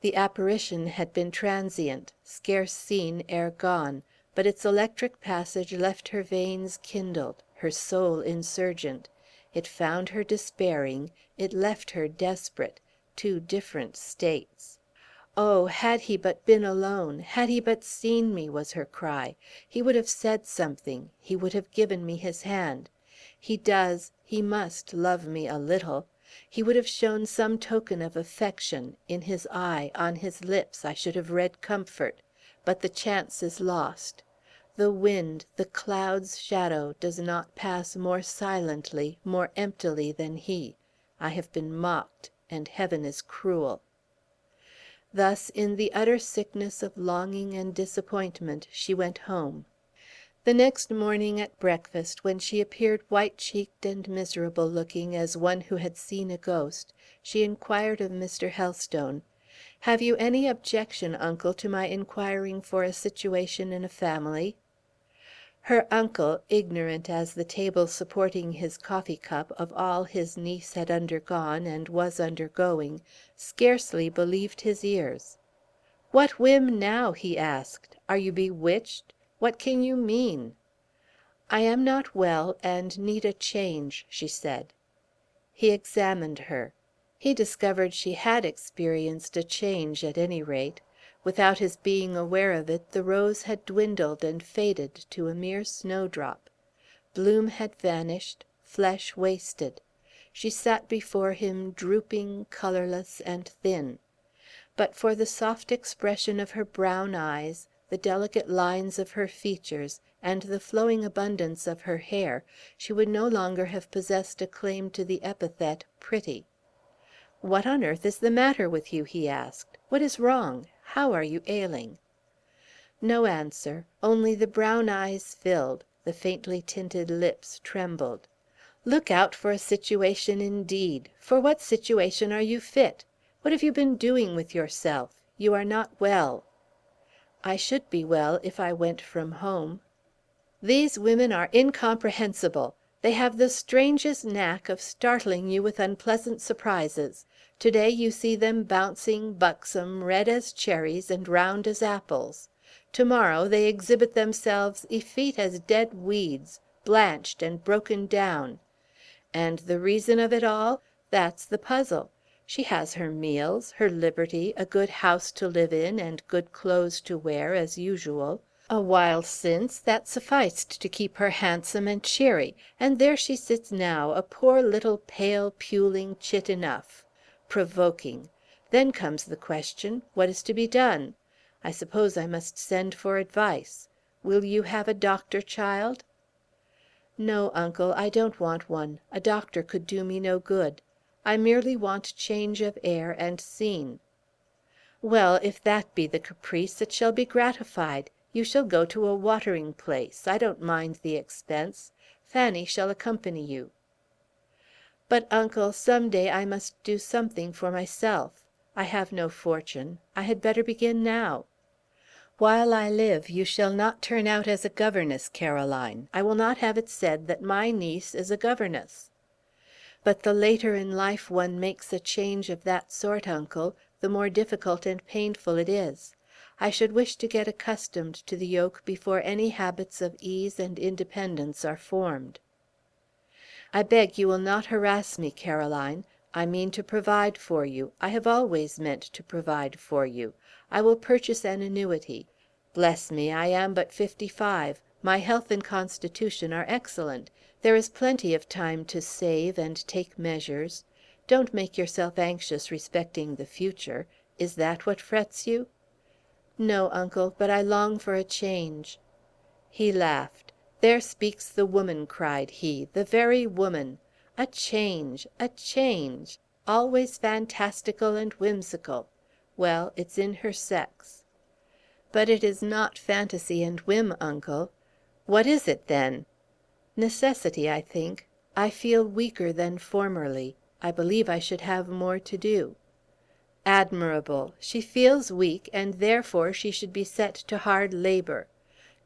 The apparition had been transient, scarce seen ere gone, but its electric passage left her veins kindled, her soul insurgent. It found her despairing, it left her desperate, two different states. "Oh, had he but been alone! Had he but seen me!" was her cry. "He would have said something. He would have given me his hand. He does, he must love me a little. He would have shown some token of affection. In his eye, on his lips, I should have read comfort. But the chance is lost. The wind, the cloud's shadow, does not pass more silently, more emptily than he. I have been mocked, and Heaven is cruel." Thus, in the utter sickness of longing and disappointment, she went home. The next morning at breakfast, when she appeared white-cheeked and miserable-looking as one who had seen a ghost, she inquired of Mr. Helstone, "Have you any objection, uncle, to my inquiring for a situation in a family?" Her uncle, ignorant as the table supporting his coffee-cup of all his niece had undergone and was undergoing, scarcely believed his ears. "What whim now?" he asked. "Are you bewitched? What can you mean?" "I am not well, and need a change," she said. He examined her. He discovered she had experienced a change, at any rate. Without his being aware of it, the rose had dwindled and faded to a mere snowdrop. Bloom had vanished, flesh wasted. She sat before him drooping, colorless, and thin. But for the soft expression of her brown eyes, the delicate lines of her features, and the flowing abundance of her hair, she would no longer have possessed a claim to the epithet pretty. "What on earth is the matter with you?" he asked. "What is wrong? How are you ailing?" No answer, only the brown eyes filled, the faintly tinted lips trembled. "Look out for a situation, indeed! For what situation are you fit? What have you been doing with yourself? You are not well." "I should be well if I went from home." "These women are incomprehensible. They have the strangest knack of startling you with unpleasant surprises. To-day you see them bouncing, buxom, red as cherries and round as apples. To-morrow they exhibit themselves effete as dead weeds, blanched and broken down. And the reason of it all? That's the puzzle. She has her meals, her liberty, a good house to live in, and good clothes to wear, as usual. A while since, that sufficed to keep her handsome and cheery, and there she sits now, a poor little pale, puling chit enough. Provoking! Then comes the question, what is to be done? I suppose I must send for advice. Will you have a doctor, child?" "No, uncle, I don't want one. A doctor could do me no good. I merely want change of air and scene." "Well, if that be the caprice, it shall be gratified. You shall go to a watering place. I don't mind the expense. Fanny shall accompany you." "But, uncle, some day I must do something for myself. I have no fortune. I had better begin now. While I live, you shall not turn out as a governess, Caroline. I will not have it said that my niece is a governess. But the later in life one makes a change of that sort, uncle, the more difficult and painful it is. I should wish to get accustomed to the yoke before any habits of ease and independence are formed. I beg you will not harass me, Caroline. I mean to provide for you. I have always meant to provide for you. I will purchase an annuity. Bless me, I am but 55. My health and constitution are excellent. There is plenty of time to save and take measures. Don't make yourself anxious respecting the future. Is that what frets you?" "No, uncle, but I long for a change." He laughed. "There speaks the woman," cried he, "the very woman. A change! A change! Always fantastical and whimsical. Well, it's in her sex." "But it is not fantasy and whim, uncle." "What is it, then?" "Necessity, I think. I feel weaker than formerly. I believe I should have more to do." "Admirable! She feels weak, and therefore she should be set to hard labor.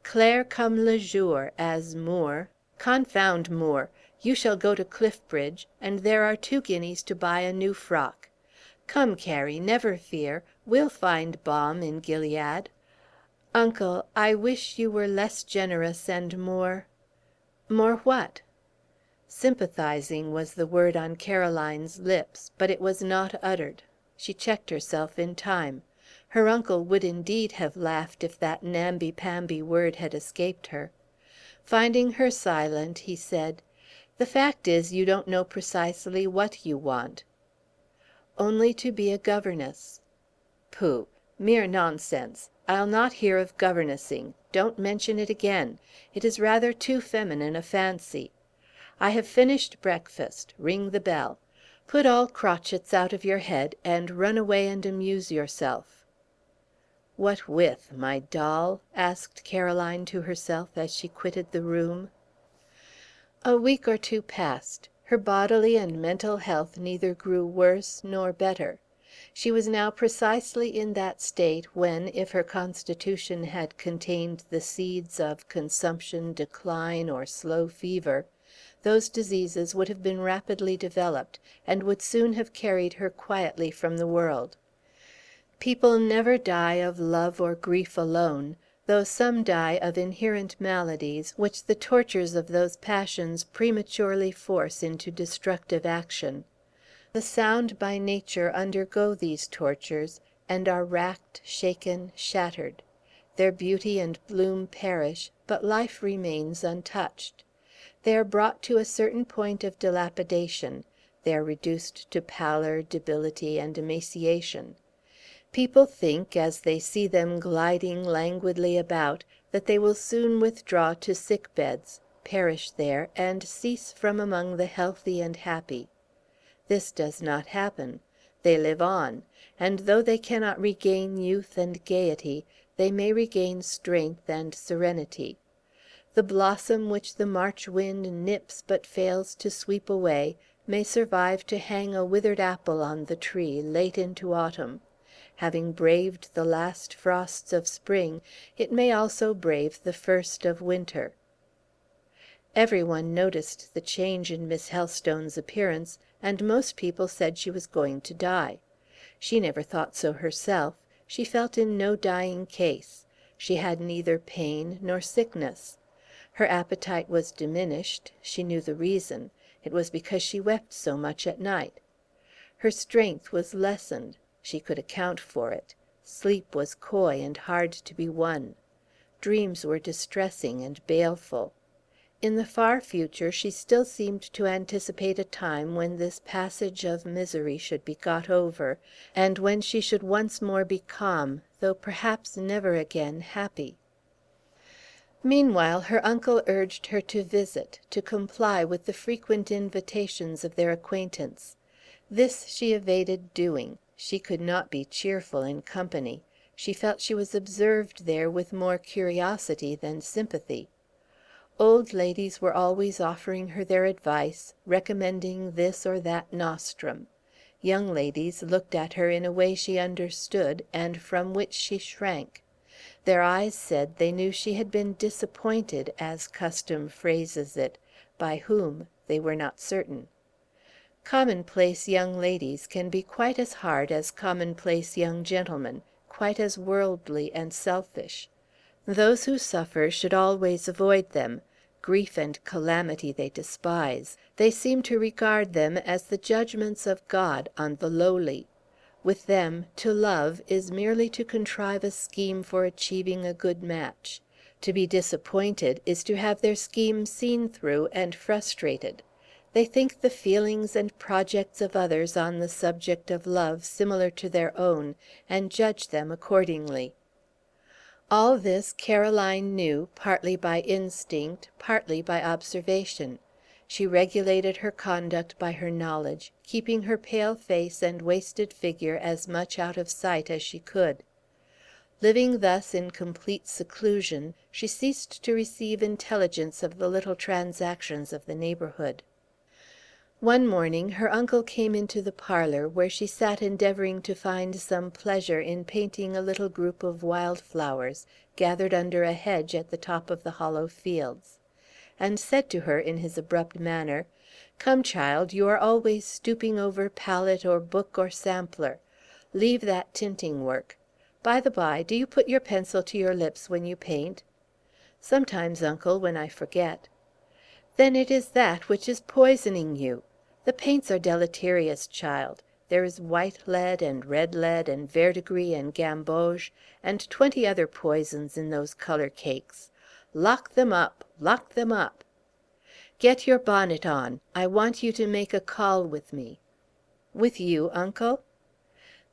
Clair comme le jour, as Moore. Confound Moore! You shall go to Cliffbridge, and there are 2 guineas to buy a new frock. Come, Carry, never fear. We'll find balm in Gilead." "Uncle, I wish you were less generous and more—" "More what?" Sympathizing was the word on Caroline's lips, but it was not uttered. She checked herself in time. Her uncle would indeed have laughed if that namby-pamby word had escaped her. Finding her silent, he said, "The fact is, you don't know precisely what you want." "Only to be a governess." "Pooh! Mere nonsense! I'll not hear of governessing. Don't mention it again. It is rather too feminine a fancy. I have finished breakfast. Ring the bell. Put all crotchets out of your head, and run away and amuse yourself." "What with, my doll?" asked Caroline to herself as she quitted the room. A week or 2 passed. Her bodily and mental health neither grew worse nor better. She was now precisely in that state when, if her constitution had contained the seeds of consumption, decline, or slow fever, those diseases would have been rapidly developed, and would soon have carried her quietly from the world. People never die of love or grief alone, though some die of inherent maladies which the tortures of those passions prematurely force into destructive action. The sound by nature undergo these tortures, and are racked, shaken, shattered. Their beauty and bloom perish, but life remains untouched. They are brought to a certain point of dilapidation. They are reduced to pallor, debility, and emaciation. People think, as they see them gliding languidly about, that they will soon withdraw to sick beds, perish there, and cease from among the healthy and happy. This does not happen. They live on, and though they cannot regain youth and gaiety, they may regain strength and serenity. The blossom which the March wind nips but fails to sweep away may survive to hang a withered apple on the tree late into autumn. Having braved the last frosts of spring, it may also brave the first of winter. Every one noticed the change in Miss Helstone's appearance, and most people said she was going to die. She never thought so herself. She felt in no dying case. She had neither pain nor sickness. Her appetite was diminished. She knew the reason. It was because she wept so much at night. Her strength was lessened. She could account for it. Sleep was coy and hard to be won. Dreams were distressing and baleful. In the far future she still seemed to anticipate a time when this passage of misery should be got over, and when she should once more be calm, though perhaps never again happy. Meanwhile her uncle urged her to visit, to comply with the frequent invitations of their acquaintance. This she evaded doing. She could not be cheerful in company. She felt she was observed there with more curiosity than sympathy. Old ladies were always offering her their advice, recommending this or that nostrum. Young ladies looked at her in a way she understood, and from which she shrank. Their eyes said they knew she had been disappointed, as custom phrases it, by whom they were not certain. Commonplace young ladies can be quite as hard as commonplace young gentlemen, quite as worldly and selfish. Those who suffer should always avoid them. Grief and calamity they despise. They seem to regard them as the judgments of God on the lowly. With them, to love is merely to contrive a scheme for achieving a good match. To be disappointed is to have their scheme seen through and frustrated. They think the feelings and projects of others on the subject of love similar to their own, and judge them accordingly. All this Caroline knew, partly by instinct, partly by observation. She regulated her conduct by her knowledge, keeping her pale face and wasted figure as much out of sight as she could. Living thus in complete seclusion, she ceased to receive intelligence of the little transactions of the neighborhood. One morning her uncle came into the parlor, where she sat endeavoring to find some pleasure in painting a little group of wild flowers gathered under a hedge at the top of the hollow fields, and said to her in his abrupt manner, "Come, child, you are always stooping over palette or book or sampler. Leave that tinting work. By the by, do you put your pencil to your lips when you paint?" "Sometimes, uncle, when I forget." "Then it is that which is poisoning you. The paints are deleterious, child. There is white lead, and red lead, and verdigris, and gamboge, and 20 other poisons in those color cakes. Lock them up! Lock them up! Get your bonnet on. I want you to make a call with me." "With you, uncle?"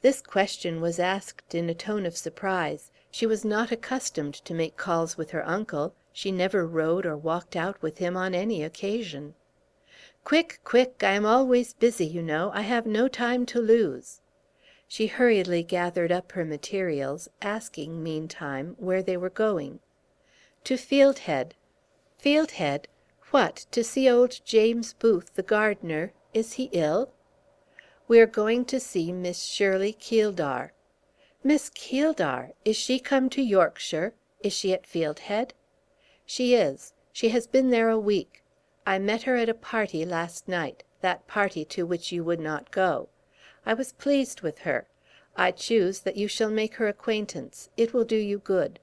This question was asked in a tone of surprise. She was not accustomed to make calls with her uncle. She never rode or walked out with him on any occasion. "Quick, quick! I am always busy, you know. I have no time to lose." She hurriedly gathered up her materials, asking, meantime, where they were going. "To Fieldhead." "Fieldhead? What, to see old James Booth, the gardener? Is he ill?" "We are going to see Miss Shirley Keeldar." "Miss Keeldar! Is she come to Yorkshire? Is she at Fieldhead?" "She is. She has been there a week. I met her at a party last night, that party to which you would not go. I was pleased with her. I choose that you shall make her acquaintance. It will do you good."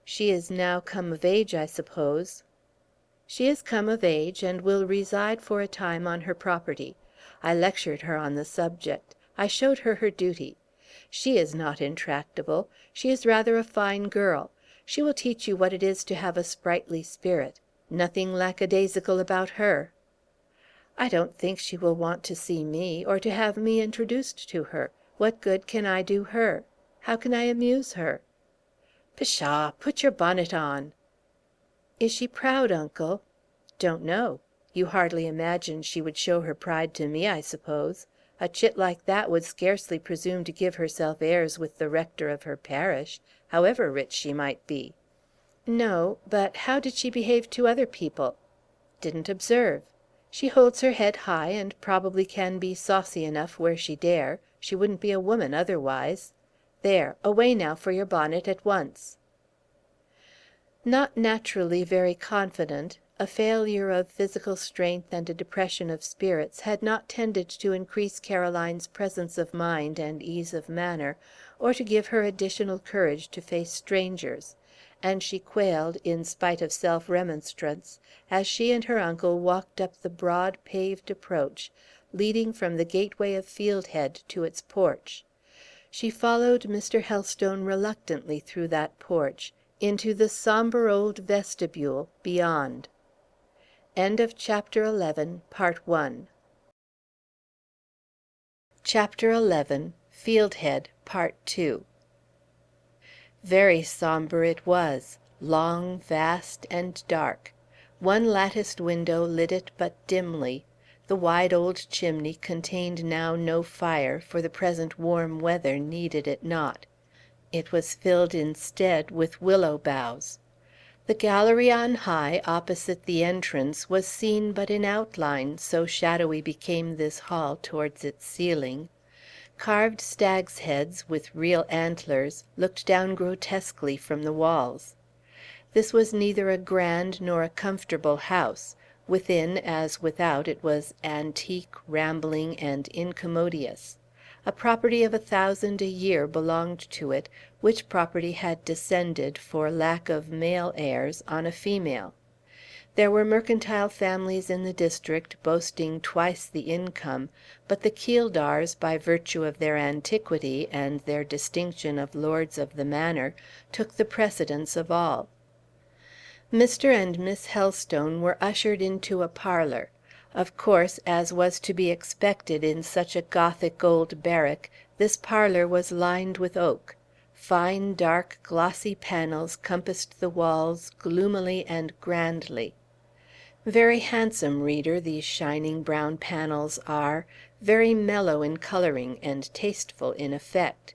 "She is now come of age, I suppose?" "She is come of age, and will reside for a time on her property. I lectured her on the subject. I showed her her duty. She is not intractable. She is rather a fine girl. She will teach you what it is to have a sprightly spirit. Nothing lackadaisical about her." "I don't think she will want to see me, or to have me introduced to her. What good can I do her? How can I amuse her?" "Pshaw! Put your bonnet on." "Is she proud, uncle?" "Don't know. You hardly imagine she would show her pride to me, I suppose. A chit like that would scarcely presume to give herself airs with the rector of her parish, however rich she might be." "No, but how did she behave to other people?" "Didn't observe. She holds her head high, and probably can be saucy enough where she dare. She wouldn't be a woman otherwise. There, away now for your bonnet at once." Not naturally very confident, a failure of physical strength and a depression of spirits had not tended to increase Caroline's presence of mind and ease of manner, or to give her additional courage to face strangers, and she quailed, in spite of self-remonstrance, as she and her uncle walked up the broad paved approach, leading from the gateway of Fieldhead to its porch. She followed Mr. Helstone reluctantly through that porch, into the sombre old vestibule beyond. End of Chapter 11, Part 1. Chapter 11, Fieldhead, Part 2. Very sombre it was, long, vast, and dark. One latticed window lit it but dimly. The wide old chimney contained now no fire, for the present warm weather needed it not. It was filled instead with willow boughs. The gallery on high, opposite the entrance, was seen but in outline, so shadowy became this hall towards its ceiling. Carved stags' heads, with real antlers, looked down grotesquely from the walls. This was neither a grand nor a comfortable house. Within as without it was antique, rambling, and incommodious. A property of 1,000 a year belonged to it, which property had descended, for lack of male heirs, on a female. There were mercantile families in the district boasting twice the income, but the Keeldars, by virtue of their antiquity and their distinction of lords of the manor, took the precedence of all. Mr. and Miss Helstone were ushered into a parlor. Of course, as was to be expected in such a Gothic old barrack, this parlor was lined with oak. Fine, dark, glossy panels compassed the walls gloomily and grandly. Very handsome, reader, these shining brown panels are, very mellow in coloring and tasteful in effect.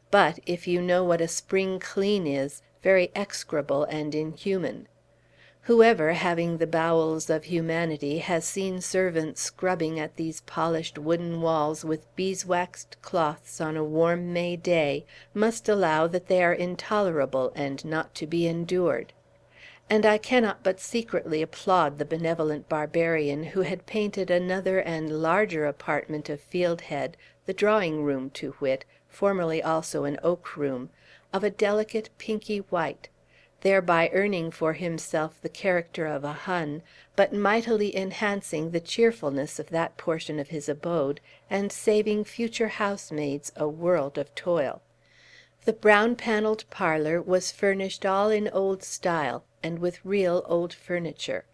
But, if you know what a spring clean is, very execrable and inhuman. Whoever, having the bowels of humanity, has seen servants scrubbing at these polished wooden walls with beeswaxed cloths on a warm May day, must allow that they are intolerable and not to be endured. And I cannot but secretly applaud the benevolent barbarian who had painted another and larger apartment of Fieldhead, the drawing-room to wit, formerly also an oak room, of a delicate pinky white, thereby earning for himself the character of a Hun, but mightily enhancing the cheerfulness of that portion of his abode, and saving future housemaids a world of toil. The brown-panelled parlor was furnished all in old style, and with real old furniture.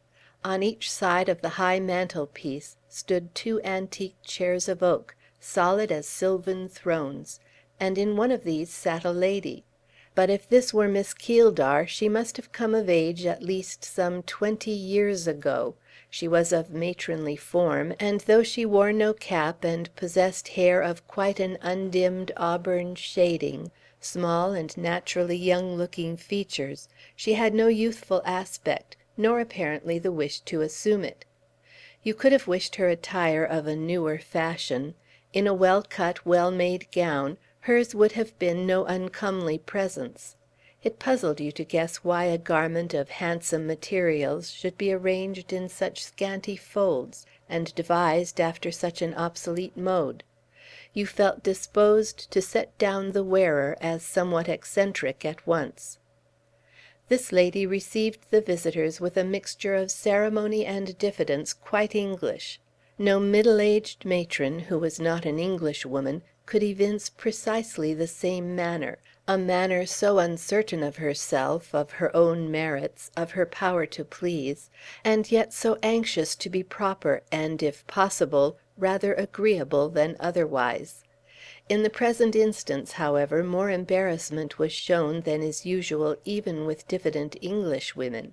On each side of the high mantelpiece stood 2 antique chairs of oak, solid as sylvan thrones, and in one of these sat a lady. But if this were Miss Keeldar, she must have come of age at least some 20 years ago. She was of matronly form, and though she wore no cap, and possessed hair of quite an undimmed auburn shading, small and naturally young-looking features, she had no youthful aspect, nor apparently the wish to assume it. You could have wished her attire of a newer fashion. In a well-cut, well-made gown, hers would have been no uncomely presence. It puzzled you to guess why a garment of handsome materials should be arranged in such scanty folds, and devised after such an obsolete mode. You felt disposed to set down the wearer as somewhat eccentric at once. This lady received the visitors with a mixture of ceremony and diffidence quite English. No middle-aged matron, who was not an Englishwoman, could evince precisely the same manner, a manner so uncertain of herself, of her own merits, of her power to please, and yet so anxious to be proper, and, if possible, rather agreeable than otherwise. In the present instance, however, more embarrassment was shown than is usual even with diffident Englishwomen.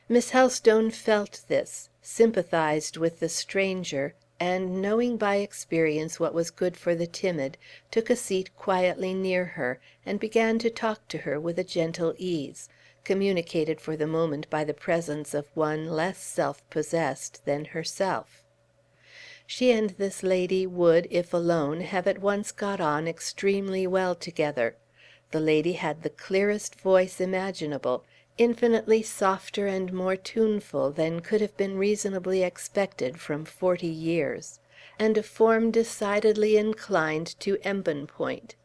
Miss Helstone felt this, sympathized with the stranger, and, knowing by experience what was good for the timid, took a seat quietly near her, and began to talk to her with a gentle ease, communicated for the moment by the presence of one less self-possessed than herself. She and this lady would, if alone, have at once got on extremely well together. The lady had the clearest voice imaginable, infinitely softer and more tuneful than could have been reasonably expected from 40 years, and a form decidedly inclined to embonpoint.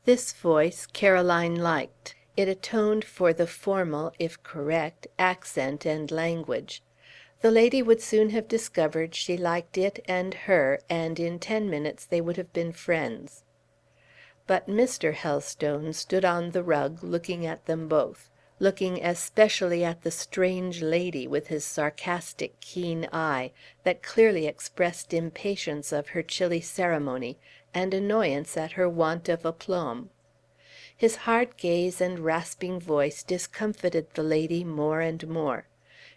This voice Caroline liked. It atoned for the formal, if correct, accent and language. The lady would soon have discovered she liked it and her, and in 10 minutes they would have been friends. But Mr. Helstone stood on the rug looking at them both, looking especially at the strange lady with his sarcastic keen eye, that clearly expressed impatience of her chilly ceremony, and annoyance at her want of aplomb. His hard gaze and rasping voice discomfited the lady more and more.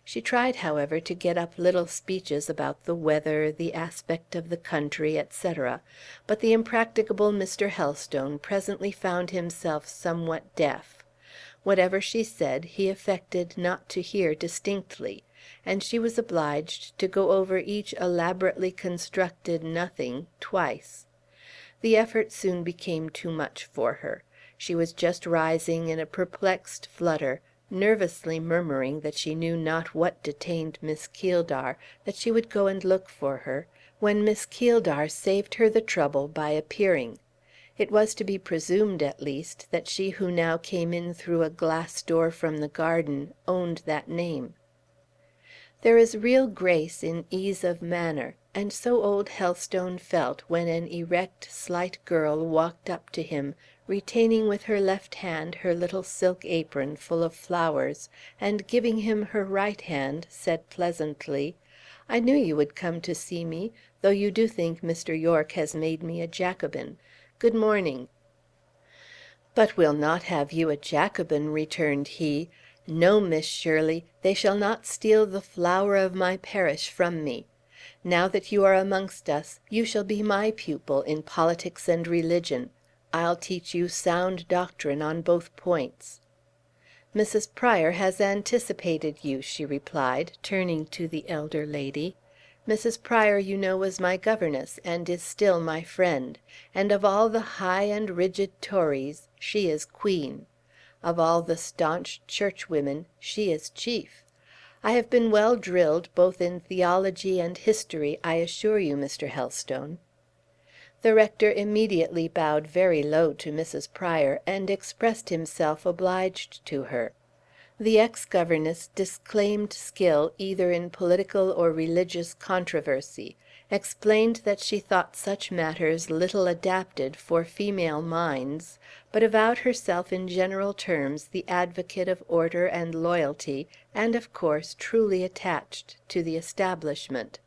She tried, however, to get up little speeches about the weather, the aspect of the country, etc., but the impracticable Mr. Helstone presently found himself somewhat deaf. Whatever she said he affected not to hear distinctly, and she was obliged to go over each elaborately constructed nothing twice. The effort soon became too much for her. She was just rising in a perplexed flutter, nervously murmuring that she knew not what detained Miss Keeldar, that she would go and look for her, when Miss Keeldar saved her the trouble by appearing. It was to be presumed, at least, that she who now came in through a glass door from the garden owned that name. There is real grace in ease of manner, and so old Helstone felt when an erect, slight girl walked up to him, retaining with her left hand her little silk apron full of flowers, and giving him her right hand, said pleasantly, "I knew you would come to see me, though you do think Mr. Yorke has made me a Jacobin. Good morning." "But we'll not have you a Jacobin," returned he. "No, Miss Shirley, they shall not steal the flower of my parish from me. Now that you are amongst us, you shall be my pupil in politics and religion. I'll teach you sound doctrine on both points." "Mrs. Prior has anticipated you," she replied, turning to the elder lady. "Mrs. Prior, you know, was my governess, and is still my friend; and of all the high and rigid Tories, she is queen. Of all the staunch churchwomen, she is chief. I have been well drilled both in theology and history, I assure you, Mr. Helstone." The rector immediately bowed very low to Mrs. Prior, and expressed himself obliged to her. The ex-governess disclaimed skill either in political or religious controversy, explained that she thought such matters little adapted for female minds, but avowed herself in general terms the advocate of order and loyalty, and of course truly attached to the Establishment.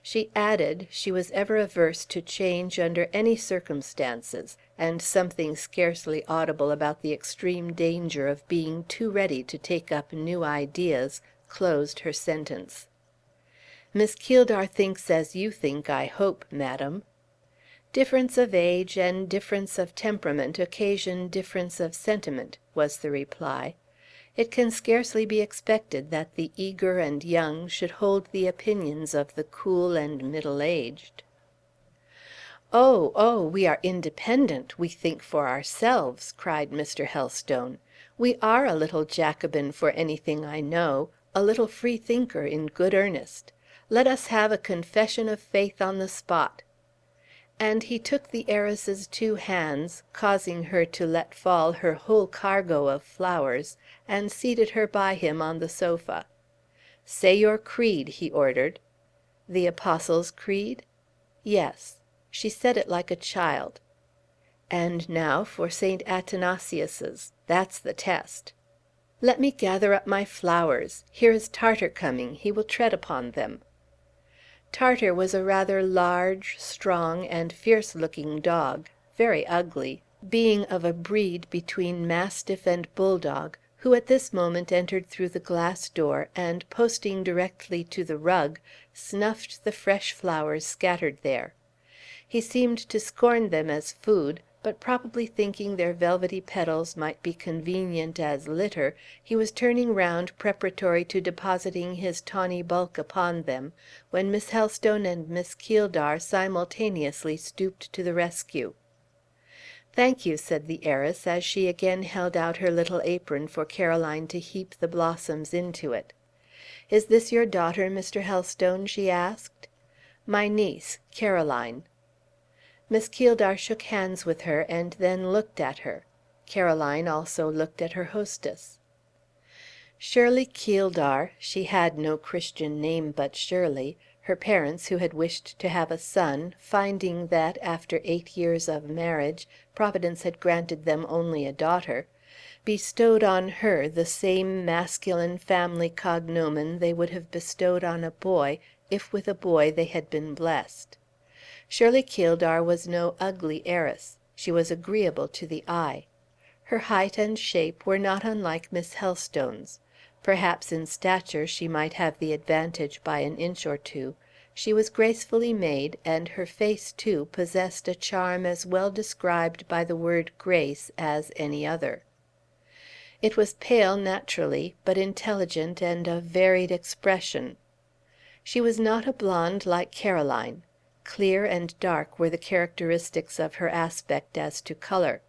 She added, she was ever averse to change under any circumstances, and something scarcely audible about the extreme danger of being too ready to take up new ideas, closed her sentence. "Miss Keeldar thinks as you think, I hope, madam." "Difference of age and difference of temperament occasion difference of sentiment," was the reply. "It can scarcely be expected that the eager and young should hold the opinions of the cool and middle-aged." "Oh, oh, we are independent, we think for ourselves," cried Mr. Helstone. "We are a little Jacobin for anything I know, a little free-thinker in good earnest. Let us have a confession of faith on the spot." And he took the heiress's two hands, causing her to let fall her whole cargo of flowers, and seated her by him on the sofa. "Say your creed," he ordered. "The Apostles' Creed?" "Yes." She said it like a child. "And now for St. Athanasius's. That's the test." "Let me gather up my flowers. Here is Tartar coming. He will tread upon them." Tartar was a rather large, strong, and fierce-looking dog, very ugly, being of a breed between mastiff and bulldog, who at this moment entered through the glass door, and, posting directly to the rug, snuffed the fresh flowers scattered there. He seemed to scorn them as food, but probably thinking their velvety petals might be convenient as litter, he was turning round preparatory to depositing his tawny bulk upon them, when Miss Helstone and Miss Keeldar simultaneously stooped to the rescue. "Thank you," said the heiress, as she again held out her little apron for Caroline to heap the blossoms into it. "Is this your daughter, Mr. Helstone?" she asked. "My niece, Caroline." Miss Keeldar shook hands with her, and then looked at her. Caroline also looked at her hostess. Shirley Keeldar, she had no Christian name but Shirley, her parents, who had wished to have a son, finding that, after 8 years of marriage, Providence had granted them only a daughter, bestowed on her the same masculine family cognomen they would have bestowed on a boy, if with a boy they had been blessed. Shirley Keeldar was no ugly heiress. She was agreeable to the eye. Her height and shape were not unlike Miss Helstone's. Perhaps in stature she might have the advantage by an inch or two. She was gracefully made, and her face, too, possessed a charm as well described by the word grace as any other. It was pale naturally, but intelligent and of varied expression. She was not a blonde like Caroline. Clear and dark were the characteristics of her aspect as to color.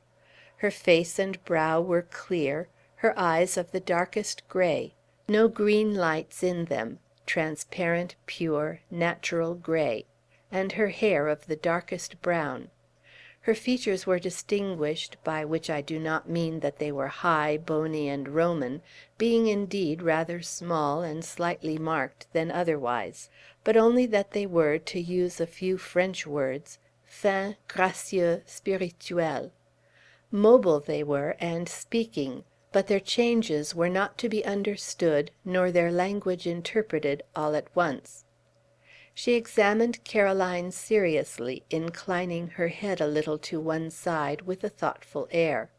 Her face and brow were clear, her eyes of the darkest gray, no green lights in them, transparent, pure, natural gray, and her hair of the darkest brown. Her features were distinguished, by which I do not mean that they were high, bony, and Roman, being indeed rather small and slightly marked than otherwise, but only that they were, to use a few French words, fins, gracieux, spirituels. Mobile they were, and speaking, but their changes were not to be understood, nor their language interpreted, all at once. She examined Caroline seriously, inclining her head a little to one side, with a thoughtful air.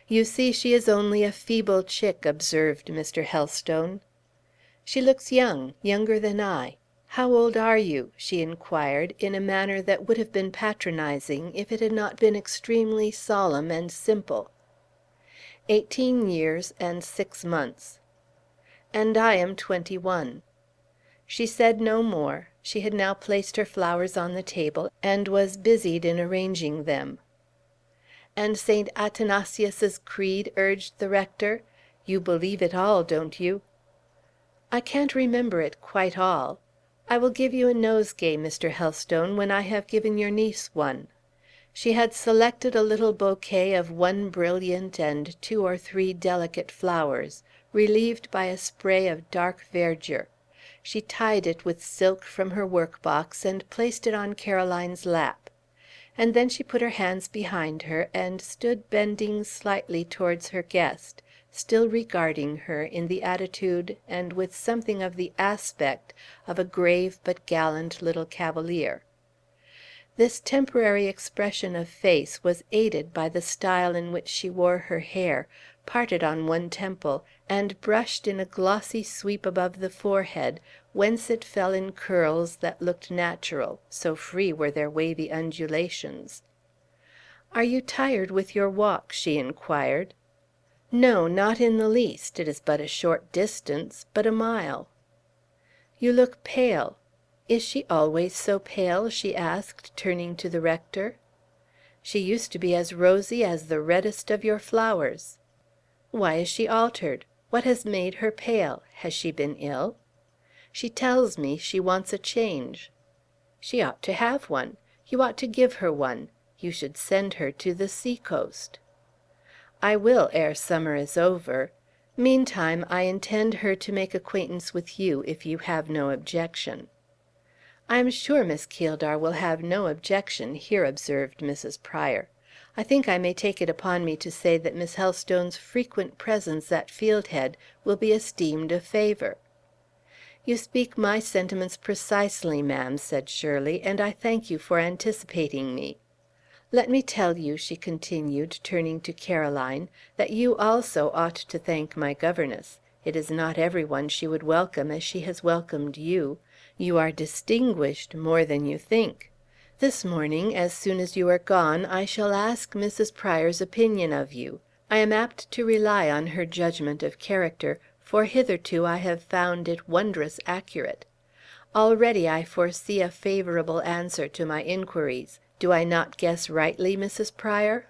"You see she is only a feeble chick," observed Mr. Helstone. "She looks young, younger than I. How old are you?" she inquired, in a manner that would have been patronizing if it had not been extremely solemn and simple. 18 years and 6 months. "And I am 21. She said no more. She had now placed her flowers on the table, and was busied in arranging them. "And St. Athanasius's creed?" urged the rector. "You believe it all, don't you?" "I can't remember it quite all. I will give you a nosegay, Mr. Helstone, when I have given your niece one." She had selected a little bouquet of one brilliant and 2 or 3 delicate flowers, relieved by a spray of dark verdure. She tied it with silk from her workbox, and placed it on Caroline's lap. And then she put her hands behind her, and stood bending slightly towards her guest, still regarding her, in the attitude and with something of the aspect of a grave but gallant little cavalier. This temporary expression of face was aided by the style in which she wore her hair, parted on one temple, and brushed in a glossy sweep above the forehead, whence it fell in curls that looked natural, so free were their wavy undulations. "Are you tired with your walk?" she inquired. "No, not in the least. It is but a short distance, but a mile." "You look pale. Is she always so pale?" she asked, turning to the rector. "She used to be as rosy as the reddest of your flowers." "Why is she altered? What has made her pale? Has she been ill?" "She tells me she wants a change." "She ought to have one. You ought to give her one. You should send her to the sea-coast." "I will, ere summer is over. Meantime, I intend her to make acquaintance with you, if you have no objection." "I am sure Miss Keeldar will have no objection here," observed Mrs. Prior. "I think I may take it upon me to say that Miss Helstone's frequent presence at Fieldhead will be esteemed a favor." "You speak my sentiments precisely, ma'am," said Shirley, "and I thank you for anticipating me. Let me tell you," she continued, turning to Caroline, "that you also ought to thank my governess. It is not every one she would welcome as she has welcomed you. You are distinguished more than you think. This morning, as soon as you are gone, I shall ask Mrs. Prior's opinion of you. I am apt to rely on her judgment of character, for hitherto I have found it wondrous accurate. Already I foresee a favorable answer to my inquiries. Do I not guess rightly, Mrs. Prior?"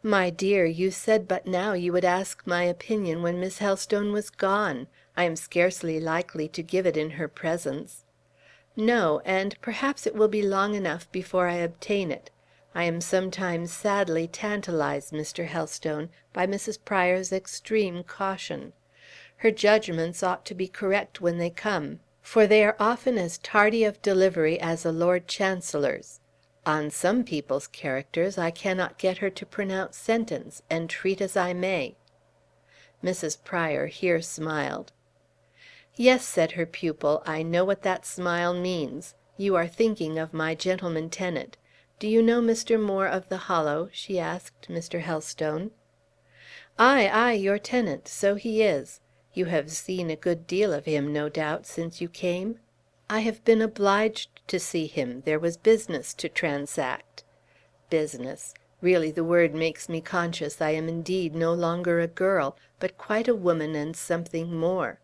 "My dear, you said but now you would ask my opinion when Miss Helstone was gone. I am scarcely likely to give it in her presence." "No, and perhaps it will be long enough before I obtain it. I am sometimes sadly tantalized, Mr. Helstone, by Mrs. Prior's extreme caution. Her judgments ought to be correct when they come, for they are often as tardy of delivery as a Lord Chancellor's. On some people's characters I cannot get her to pronounce sentence, and treat as I may." Mrs. Prior here smiled. "Yes," said her pupil, "I know what that smile means. You are thinking of my gentleman tenant. Do you know Mr. Moore of the Hollow?" she asked Mr. Helstone. "Ay, ay, your tenant. So he is. You have seen a good deal of him, no doubt, since you came?" "I have been obliged to see him. There was business to transact." "Business! Really, the word makes me conscious I am indeed no longer a girl, but quite a woman and something more.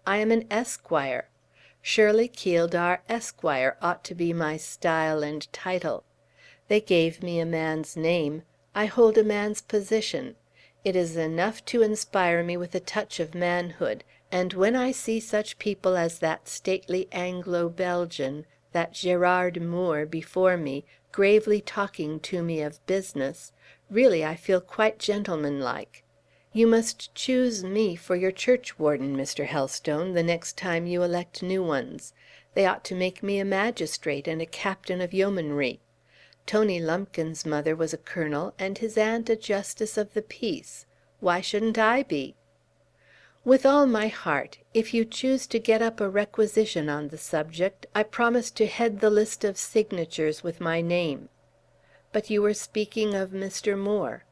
I am an esquire. Shirley Keeldar, Esquire, ought to be my style and title. They gave me a man's name. I hold a man's position. It is enough to inspire me with a touch of manhood, and when I see such people as that stately Anglo-Belgian, that Gerard Moore, before me, gravely talking to me of business, really I feel quite gentlemanlike. You must choose me for your churchwarden, Mr. Helstone, the next time you elect new ones. They ought to make me a magistrate and a captain of yeomanry. Tony Lumpkin's mother was a colonel, and his aunt a justice of the peace. Why shouldn't I be? With all my heart. If you choose to get up a requisition on the subject, I promise to head the list of signatures with my name. But you were speaking of Mr. Moore.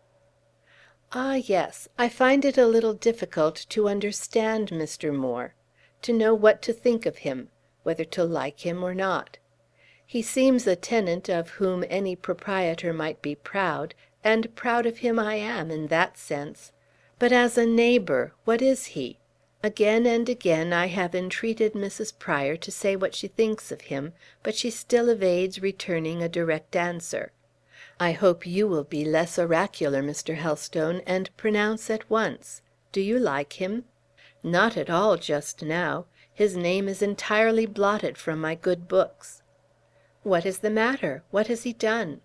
Ah, yes, I find it a little difficult to understand Mr. Moore, to know what to think of him, whether to like him or not. He seems a tenant of whom any proprietor might be proud, and proud of him I am, in that sense. But as a neighbor, what is he? Again and again I have entreated Mrs. Prior to say what she thinks of him, but she still evades returning a direct answer. I hope you will be less oracular, Mr. Helstone, and pronounce at once. Do you like him? Not at all just now. His name is entirely blotted from my good books. What is the matter? What has he done?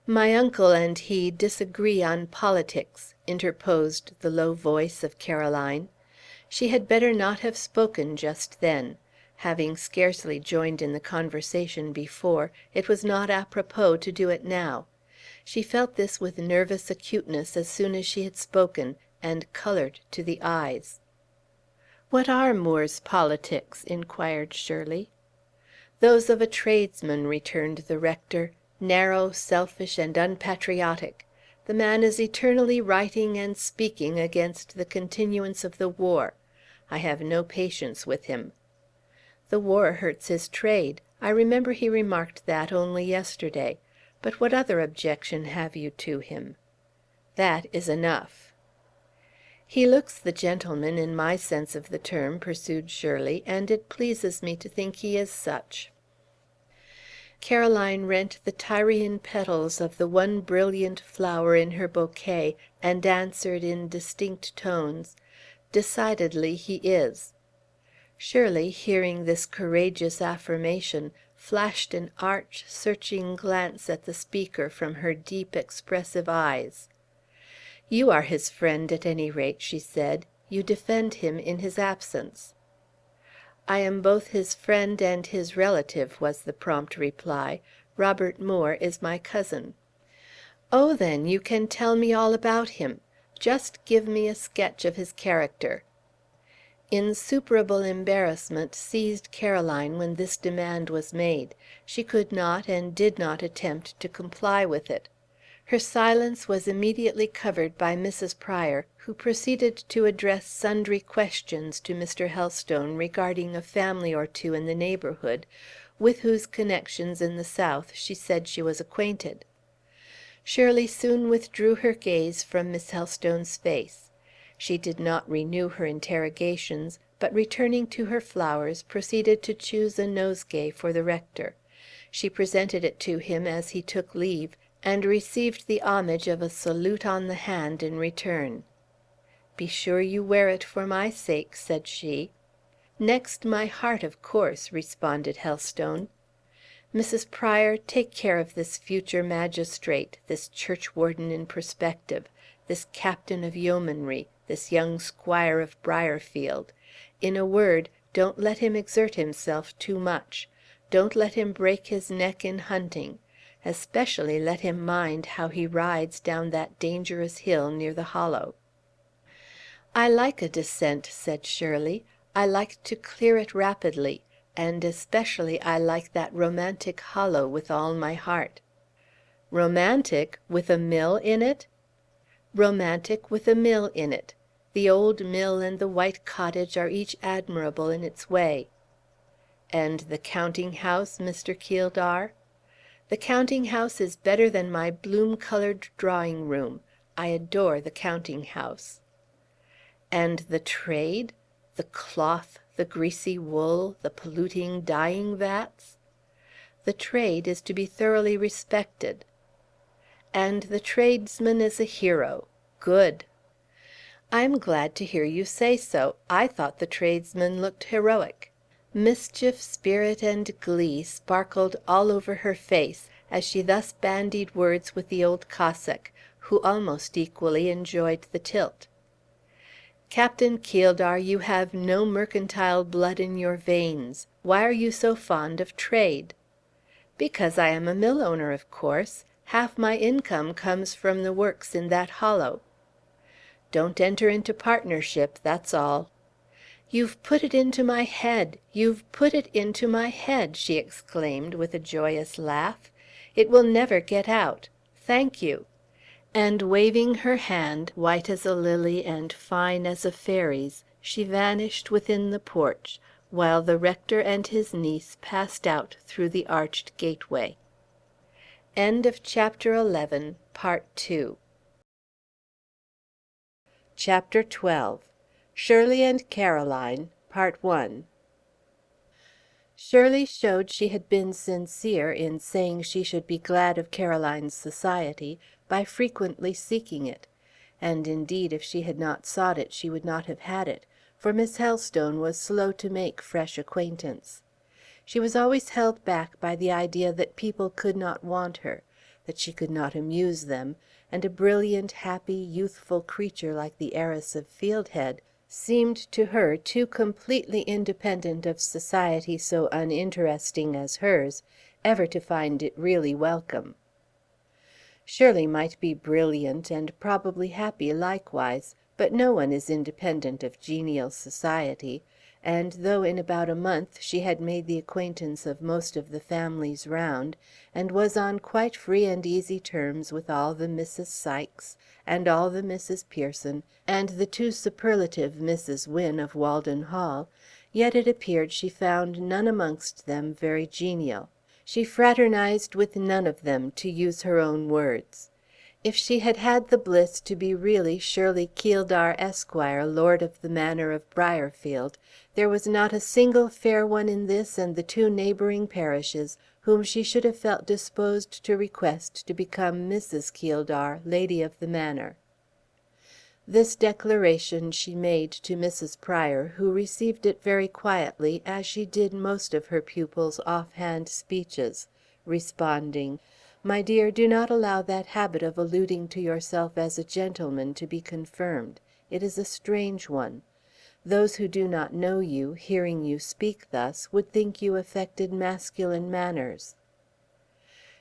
My uncle and he disagree on politics, interposed the low voice of Caroline. She had better not have spoken just then. Having scarcely joined in the conversation before, it was not apropos to do it now. She felt this with nervous acuteness as soon as she had spoken, and coloured to the eyes. "What are Moore's politics?" inquired Shirley. "Those of a tradesman," returned the rector. "Narrow, selfish, and unpatriotic. The man is eternally writing and speaking against the continuance of the war. I have no patience with him. The war hurts his trade. I remember he remarked that only yesterday. But what other objection have you to him? That is enough." "He looks the gentleman, in my sense of the term," pursued Shirley, "and it pleases me to think he is such." Caroline rent the Tyrian petals of the one brilliant flower in her bouquet, and answered in distinct tones, "Decidedly he is." Shirley, hearing this courageous affirmation, flashed an arch, searching glance at the speaker from her deep, expressive eyes. "You are his friend, at any rate," she said. "You defend him in his absence." "I am both his friend and his relative," was the prompt reply. "Robert Moore is my cousin." "Oh, then, you can tell me all about him. Just give me a sketch of his character." Insuperable embarrassment seized Caroline when this demand was made. She could not and did not attempt to comply with it. Her silence was immediately covered by Mrs. Prior, who proceeded to address sundry questions to Mr. Helstone regarding a family or two in the neighborhood, with whose connections in the South she said she was acquainted. Shirley soon withdrew her gaze from Miss Helstone's face. She did not renew her interrogations, but returning to her flowers, proceeded to choose a nosegay for the rector. She presented it to him as he took leave, and received the homage of a salute on the hand in return. "Be sure you wear it for my sake," said she. "Next my heart, of course," responded Helstone. "Mrs. Prior, take care of this future magistrate, this churchwarden in perspective, this captain of yeomanry, this young squire of Briarfield. In a word, don't let him exert himself too much. Don't let him break his neck in hunting. Especially let him mind how he rides down that dangerous hill near the hollow." "I like a descent," said Shirley. "I like to clear it rapidly, and especially I like that romantic hollow with all my heart." "Romantic? With a mill in it?" "Romantic, with a mill in it. The old mill and the white cottage are each admirable in its way." "And the counting house, Mr. Keeldar?" The counting-house is better than my bloom-coloured drawing-room. I adore the counting-house." "And the trade? The cloth, the greasy wool, the polluting dyeing-vats?" "The trade is to be thoroughly respected." "And the tradesman is a hero. Good." "I am glad to hear you say so. I thought the tradesman looked heroic." Mischief, spirit, and glee sparkled all over her face as she thus bandied words with the old Cossack, who almost equally enjoyed the tilt. "Captain Keeldar, you have no mercantile blood in your veins. Why are you so fond of trade?" "Because I am a mill owner, of course. Half my income comes from the works in that hollow." "Don't enter into partnership, that's all." "You've put it into my head! You've put it into my head!" she exclaimed, with a joyous laugh. "It will never get out. Thank you." And waving her hand, white as a lily and fine as a fairy's, she vanished within the porch, while the rector and his niece passed out through the arched gateway. Chapter 12. Shirley and Caroline. Shirley showed she had been sincere in saying she should be glad of Caroline's society by frequently seeking it; and indeed if she had not sought it she would not have had it, for Miss Helstone was slow to make fresh acquaintance. She was always held back by the idea that people could not want her, that she could not amuse them, and a brilliant, happy, youthful creature like the heiress of Fieldhead seemed to her too completely independent of society so uninteresting as hers ever to find it really welcome. Shirley might be brilliant and probably happy likewise, but no one is independent of genial society, and though in about a month she had made the acquaintance of most of the families round, and was on quite free and easy terms with all the Mrs. Sykes, and all the Mrs. Pearson, and the too superlative Mrs. Wynn of Walden Hall, yet it appeared she found none amongst them very genial. She fraternized with none of them, to use her own words. If she had had the bliss to be really Shirley Keeldar, Esquire, Lord of the Manor of Briarfield, there was not a single fair one in this and the two neighbouring parishes whom she should have felt disposed to request to become Mrs. Keeldar, Lady of the Manor. This declaration she made to Mrs. Prior, who received it very quietly, as she did most of her pupils' off-hand speeches, responding, "My dear, do not allow that habit of alluding to yourself as a gentleman to be confirmed. It is a strange one. Those who do not know you, hearing you speak thus, would think you affected masculine manners."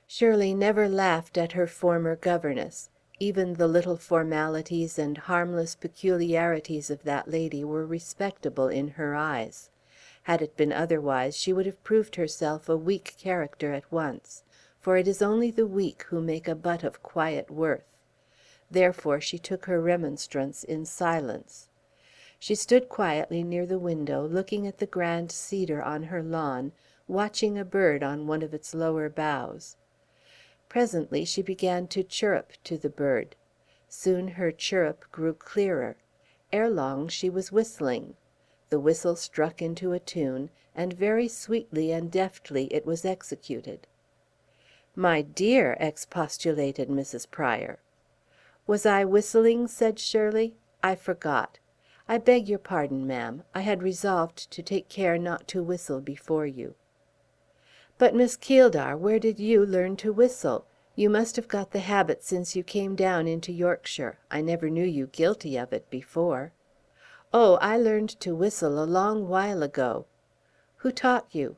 Shirley never laughed at her former governess. Even the little formalities and harmless peculiarities of that lady were respectable in her eyes. Had it been otherwise, she would have proved herself a weak character at once, for it is only the weak who make a butt of quiet worth. Therefore she took her remonstrance in silence. She stood quietly near the window, looking at the grand cedar on her lawn, watching a bird on one of its lower boughs. Presently she began to chirrup to the bird. Soon her chirrup grew clearer. Ere long she was whistling. The whistle struck into a tune, and very sweetly and deftly it was executed. "My dear!" expostulated Mrs. Prior. "Was I whistling?" said Shirley. "I forgot. I beg your pardon, ma'am. I had resolved to take care not to whistle before you." "But, Miss Keeldar, where did you learn to whistle? You must have got the habit since you came down into Yorkshire. I never knew you guilty of it before." "Oh, I learned to whistle a long while ago." "Who taught you?"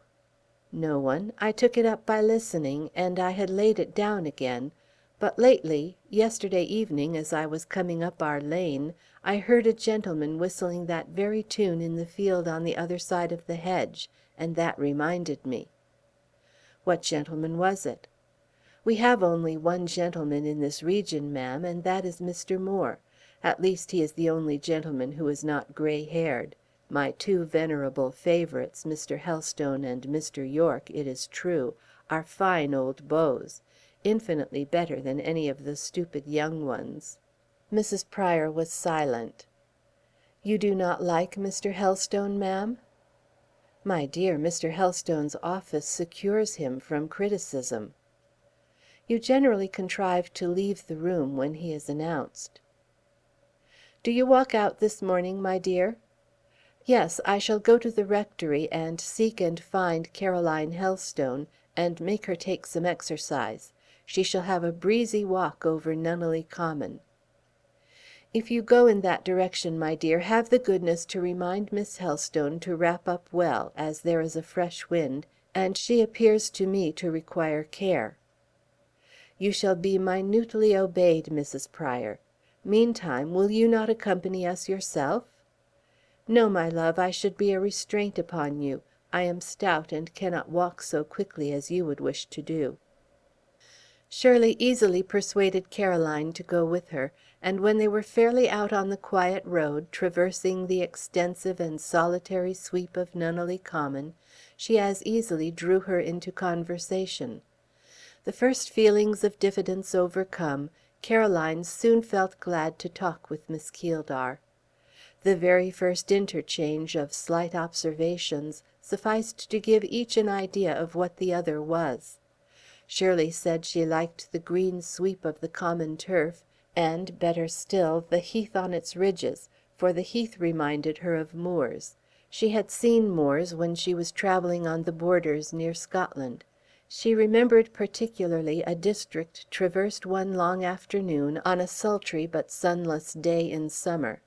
"No one. I took it up by listening, and I had laid it down again. But lately, yesterday evening, as I was coming up our lane, I heard a gentleman whistling that very tune in the field on the other side of the hedge, and that reminded me." "What gentleman was it?" "We have only one gentleman in this region, ma'am, and that is Mr. Moore. At least he is the only gentleman who is not grey-haired. My two venerable favourites, Mr. Helstone and Mr. Yorke, it is true, are fine old beaux, infinitely better than any of the stupid young ones." Mrs. Pryor was silent. "You do not like Mr. Helstone, ma'am?" "My dear, Mr. Helstone's office secures him from criticism." "You generally contrive to leave the room when he is announced." "Do you walk out this morning, my dear?" "Yes, I shall go to the rectory and seek and find Caroline Helstone, and make her take some exercise. She shall have a breezy walk over Nunneley Common." "If you go in that direction, my dear, have the goodness to remind Miss Helstone to wrap up well, as there is a fresh wind, and she appears to me to require care." "You shall be minutely obeyed, Mrs. Pryor. Meantime, will you not accompany us yourself?" "No, my love, I should be a restraint upon you. I am stout, and cannot walk so quickly as you would wish to do." Shirley easily persuaded Caroline to go with her, and when they were fairly out on the quiet road, traversing the extensive and solitary sweep of Nunneley Common, she as easily drew her into conversation. The first feelings of diffidence overcome, Caroline soon felt glad to talk with Miss Keeldar. The very first interchange of slight observations sufficed to give each an idea of what the other was. Shirley said she liked the green sweep of the common turf, and, better still, the heath on its ridges, for the heath reminded her of moors. She had seen moors when she was travelling on the borders near Scotland. She remembered particularly a district traversed one long afternoon on a sultry but sunless day in summer.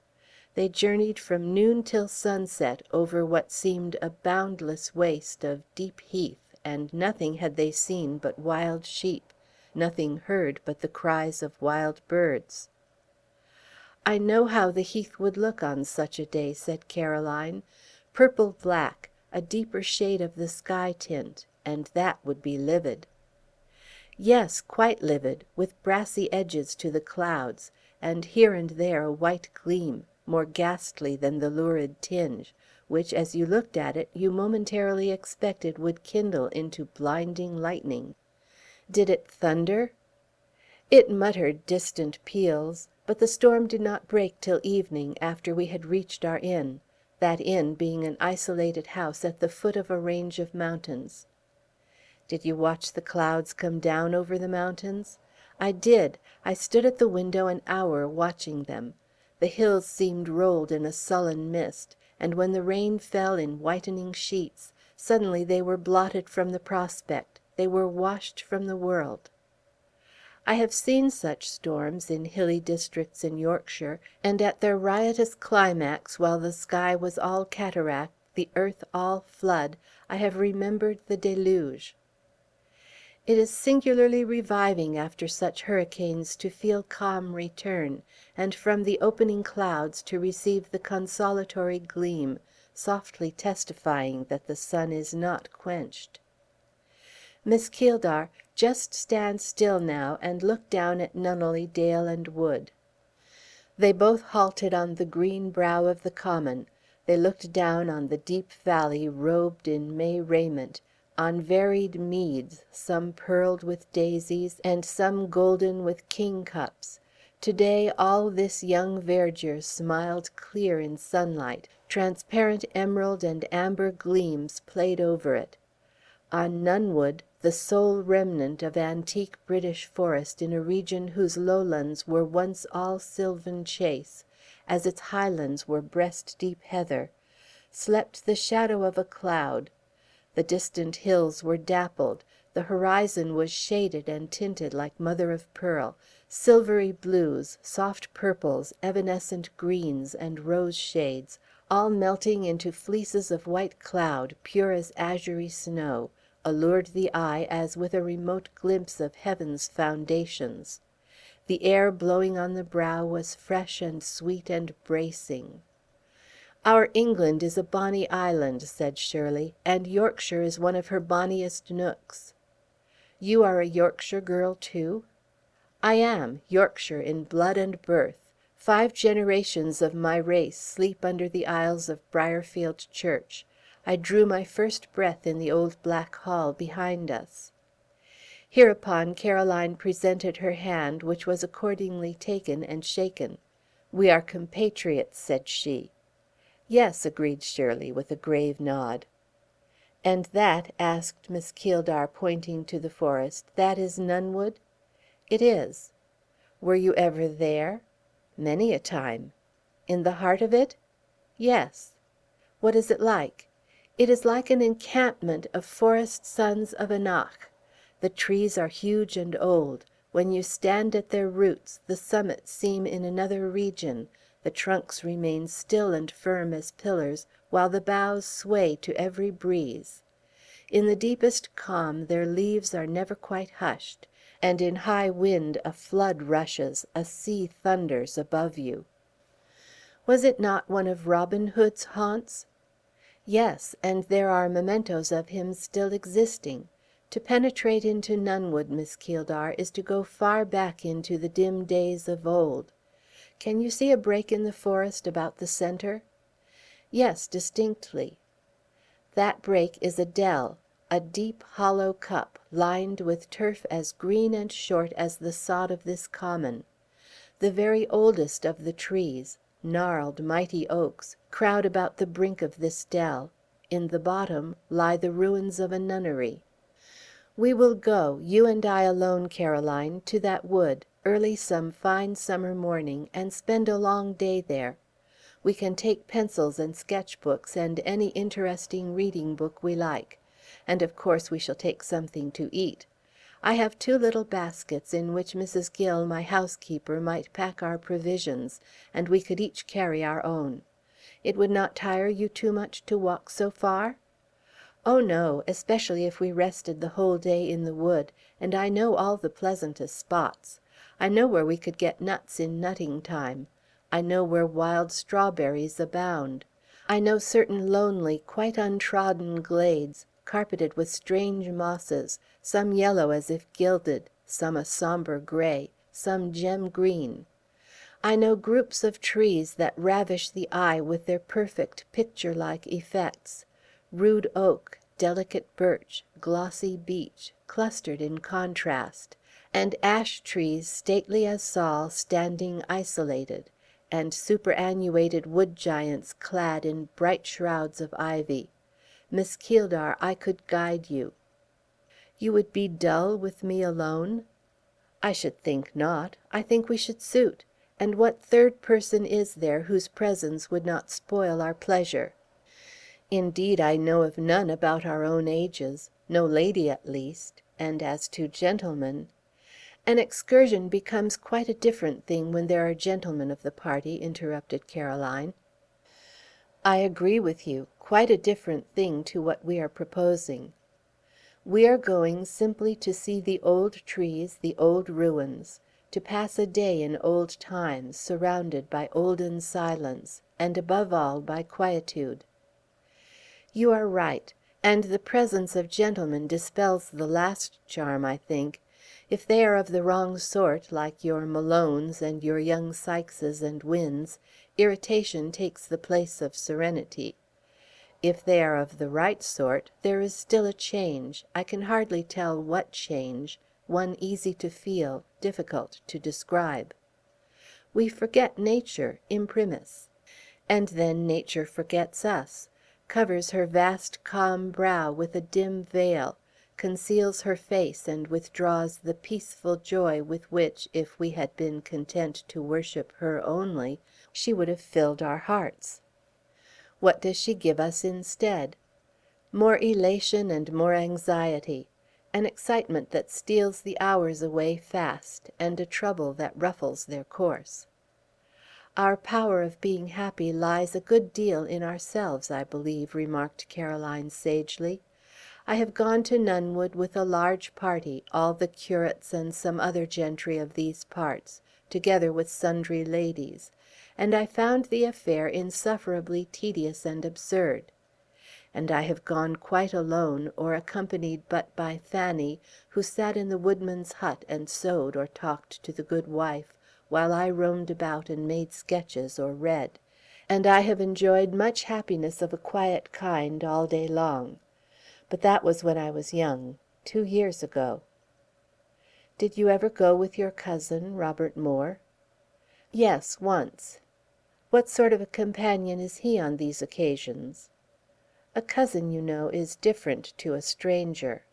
They journeyed from noon till sunset over what seemed a boundless waste of deep heath, and nothing had they seen but wild sheep, nothing heard but the cries of wild birds. "I know how the heath would look on such a day," said Caroline. "Purple black, a deeper shade of the sky tint, and that would be livid." "Yes, quite livid, with brassy edges to the clouds, and here and there a white gleam, more ghastly than the lurid tinge, which, as you looked at it, you momentarily expected would kindle into blinding lightning." "Did it thunder?" "It muttered distant peals, but the storm did not break till evening, after we had reached our inn, that inn being an isolated house at the foot of a range of mountains." "Did you watch the clouds come down over the mountains?" "I did. I stood at the window an hour watching them. The hills seemed rolled in a sullen mist, and when the rain fell in whitening sheets, suddenly they were blotted from the prospect, they were washed from the world." "I have seen such storms in hilly districts in Yorkshire, and at their riotous climax, while the sky was all cataract, the earth all flood, I have remembered the deluge." "It is singularly reviving after such hurricanes to feel calm return, and from the opening clouds to receive the consolatory gleam, softly testifying that the sun is not quenched." "Miss Keeldar, just stand still now, and look down at Nunneley dale and wood." They both halted on the green brow of the common. They looked down on the deep valley robed in May raiment, on varied meads, some pearled with daisies, and some golden with kingcups. To-day all this young verdure smiled clear in sunlight, transparent emerald and amber gleams played over it. On Nunwood, the sole remnant of antique British forest in a region whose lowlands were once all sylvan chase, as its highlands were breast-deep heather, slept the shadow of a cloud. The distant hills were dappled, the horizon was shaded and tinted like mother of pearl, silvery blues, soft purples, evanescent greens, and rose shades, all melting into fleeces of white cloud, pure as azury snow, allured the eye as with a remote glimpse of heaven's foundations. The air blowing on the brow was fresh and sweet and bracing. "Our England is a bonny island," said Shirley, "and Yorkshire is one of her bonniest nooks." "You are a Yorkshire girl too?" "I am, Yorkshire in blood and birth. 5 generations of my race sleep under the aisles of Briarfield Church. I drew my first breath in the old black hall behind us." Hereupon Caroline presented her hand, which was accordingly taken and shaken. "We are compatriots," said she. "Yes," agreed Shirley, with a grave nod. "And that," asked Miss Keeldar, pointing to the forest, "that is Nunwood?" "It is." "Were you ever there?" "Many a time." "In the heart of it?" "Yes." "What is it like?" "It is like an encampment of forest sons of Anak. The trees are huge and old. When you stand at their roots, the summits seem in another region. The trunks remain still and firm as pillars, while the boughs sway to every breeze. In the deepest calm their leaves are never quite hushed, and in high wind a flood rushes, a sea thunders above you." "Was it not one of Robin Hood's haunts?" "Yes, and there are mementos of him still existing. To penetrate into Nunwood, Miss Keeldar, is to go far back into the dim days of old. Can you see a break in the forest about the centre?" "Yes, distinctly." "That break is a dell, a deep hollow cup, lined with turf as green and short as the sod of this common. The very oldest of the trees, gnarled mighty oaks, crowd about the brink of this dell. In the bottom lie the ruins of a nunnery. We will go, you and I alone, Caroline, to that wood, early some fine summer morning, and spend a long day there. We can take pencils and sketch books, and any interesting reading book we like. And of course we shall take something to eat. I have 2 little baskets in which Mrs. Gill, my housekeeper, might pack our provisions, and we could each carry our own. It would not tire you too much to walk so far?" "Oh, no, especially if we rested the whole day in the wood, and I know all the pleasantest spots. I know where we could get nuts in nutting time. I know where wild strawberries abound. I know certain lonely, quite untrodden glades, carpeted with strange mosses, some yellow as if gilded, some a sombre gray, some gem green. I know groups of trees that ravish the eye with their perfect picture-like effects. Rude oak, delicate birch, glossy beech, clustered in contrast, and ash trees stately as Saul standing isolated, and superannuated wood giants clad in bright shrouds of ivy. Miss Keeldar, I could guide you." "You would be dull with me alone?" "I should think not. I think we should suit. And what third person is there whose presence would not spoil our pleasure? Indeed, I know of none about our own ages, no lady at least, and as to gentlemen—" "An excursion becomes quite a different thing when there are gentlemen of the party," interrupted Caroline. "I agree with you, quite a different thing to what we are proposing. We are going simply to see the old trees, the old ruins, to pass a day in old times, surrounded by olden silence, and above all by quietude." "You are right, and the presence of gentlemen dispels the last charm, I think. If they are of the wrong sort, like your Malones and your young Sykeses and Wynns, irritation takes the place of serenity. If they are of the right sort, there is still a change, I can hardly tell what change, one easy to feel, difficult to describe. We forget nature, imprimis. And then nature forgets us, covers her vast calm brow with a dim veil, conceals her face and withdraws the peaceful joy with which, if we had been content to worship her only, she would have filled our hearts. What does she give us instead? More elation and more anxiety, an excitement that steals the hours away fast, and a trouble that ruffles their course. Our power of being happy lies a good deal in ourselves, I believe," remarked Caroline sagely. "I have gone to Nunwood with a large party, all the curates and some other gentry of these parts, together with sundry ladies, and I found the affair insufferably tedious and absurd. And I have gone quite alone, or accompanied but by Fanny, who sat in the woodman's hut and sewed or talked to the good wife, while I roamed about and made sketches or read, and I have enjoyed much happiness of a quiet kind all day long. But that was when I was young, 2 years ago." "Did you ever go with your cousin, Robert Moore?" "Yes, once." "What sort of a companion is he on these occasions?" "A cousin, you know, is different to a stranger."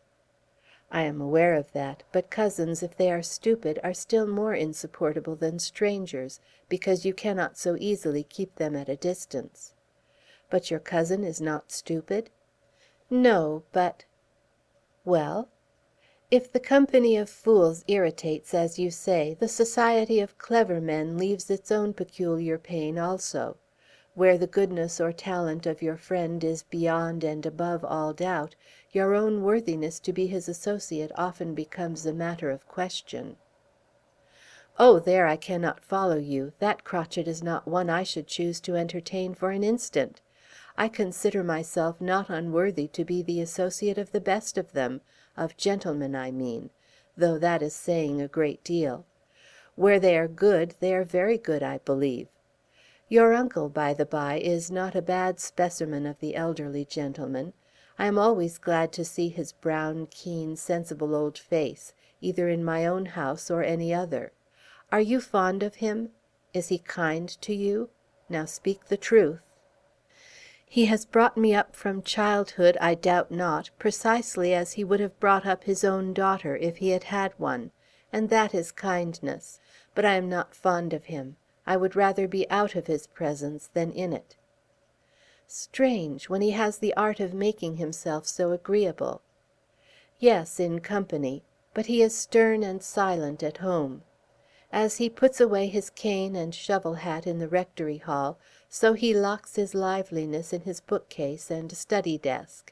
"I am aware of that; but cousins, if they are stupid, are still more insupportable than strangers, because you cannot so easily keep them at a distance." "But your cousin is not stupid?" "No, but—" "Well?" "If the company of fools irritates, as you say, the society of clever men leaves its own peculiar pain also. Where the goodness or talent of your friend is beyond and above all doubt, your own worthiness to be his associate often becomes a matter of question." "Oh, there I cannot follow you. That crotchet is not one I should choose to entertain for an instant. I consider myself not unworthy to be the associate of the best of them, of gentlemen, I mean, though that is saying a great deal. Where they are good, they are very good, I believe. Your uncle, by the by, is not a bad specimen of the elderly gentleman. I am always glad to see his brown, keen, sensible old face, either in my own house or any other. Are you fond of him? Is he kind to you? Now speak the truth." "He has brought me up from childhood, I doubt not, precisely as he would have brought up his own daughter, if he had had one, and that is kindness. But I am not fond of him. I would rather be out of his presence than in it." "Strange, when he has the art of making himself so agreeable." "Yes, in company. But he is stern and silent at home. As he puts away his cane and shovel hat in the rectory hall, so he locks his liveliness in his bookcase and study desk,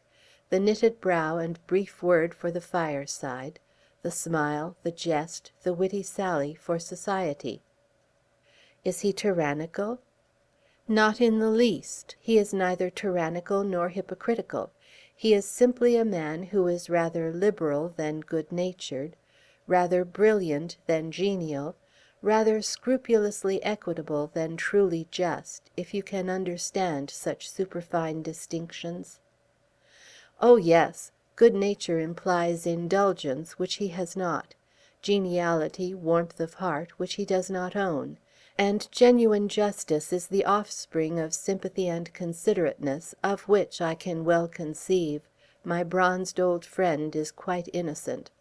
the knitted brow and brief word for the fireside, the smile, the jest, the witty sally for society." "Is he tyrannical?" "Not in the least. He is neither tyrannical nor hypocritical. He is simply a man who is rather liberal than good-natured, rather brilliant than genial, rather scrupulously equitable than truly just, if you can understand such superfine distinctions." "Oh, yes. Good nature implies indulgence, which he has not; geniality, warmth of heart, which he does not own; and genuine justice is the offspring of sympathy and considerateness, of which, I can well conceive, my bronzed old friend is quite innocent.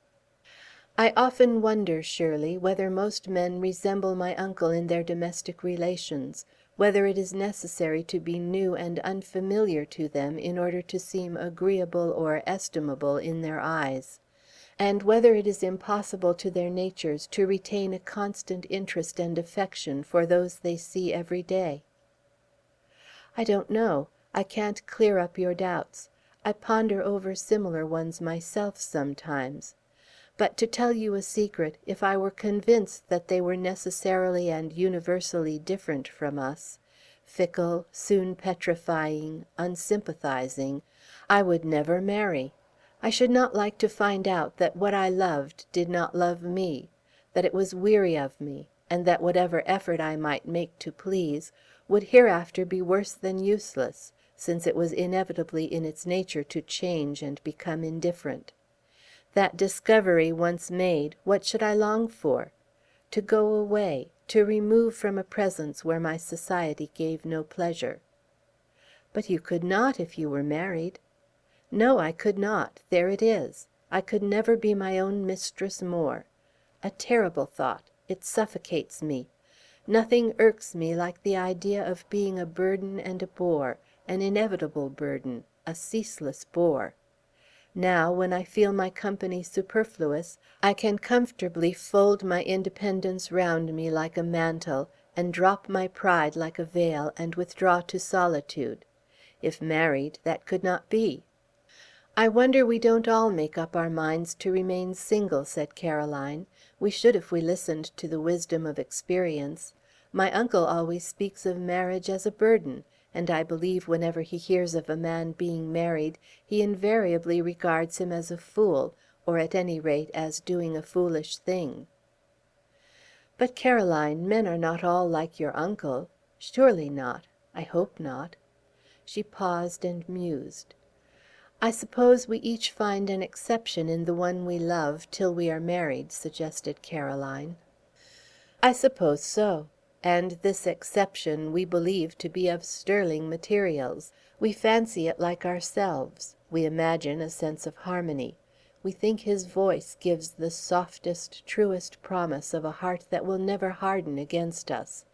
I often wonder, Shirley, whether most men resemble my uncle in their domestic relations, whether it is necessary to be new and unfamiliar to them in order to seem agreeable or estimable in their eyes, and whether it is impossible to their natures to retain a constant interest and affection for those they see every day." "I don't know. I can't clear up your doubts. I ponder over similar ones myself sometimes. But, to tell you a secret, if I were convinced that they were necessarily and universally different from us, fickle, soon petrifying, unsympathizing, I would never marry. I should not like to find out that what I loved did not love me, that it was weary of me, and that whatever effort I might make to please would hereafter be worse than useless, since it was inevitably in its nature to change and become indifferent. That discovery once made, what should I long for? To go away, to remove from a presence where my society gave no pleasure." "But you could not if you were married." "No, I could not. There it is. I could never be my own mistress more. A terrible thought. It suffocates me. Nothing irks me like the idea of being a burden and a bore, an inevitable burden, a ceaseless bore. Now, when I feel my company superfluous, I can comfortably fold my independence round me like a mantle, and drop my pride like a veil, and withdraw to solitude. If married, that could not be." "I wonder we don't all make up our minds to remain single," said Caroline. "We should if we listened to the wisdom of experience. My uncle always speaks of marriage as a burden, and I believe whenever he hears of a man being married, he invariably regards him as a fool, or at any rate as doing a foolish thing." But, Caroline, men are not all like your uncle. Surely not. I hope not." She paused and mused. "I suppose we each find an exception in the one we love till we are married," suggested Caroline. "I suppose so. And this exception we believe to be of sterling materials. We fancy it like ourselves. We imagine a sense of harmony. We think his voice gives the softest, truest promise of a heart that will never harden against us.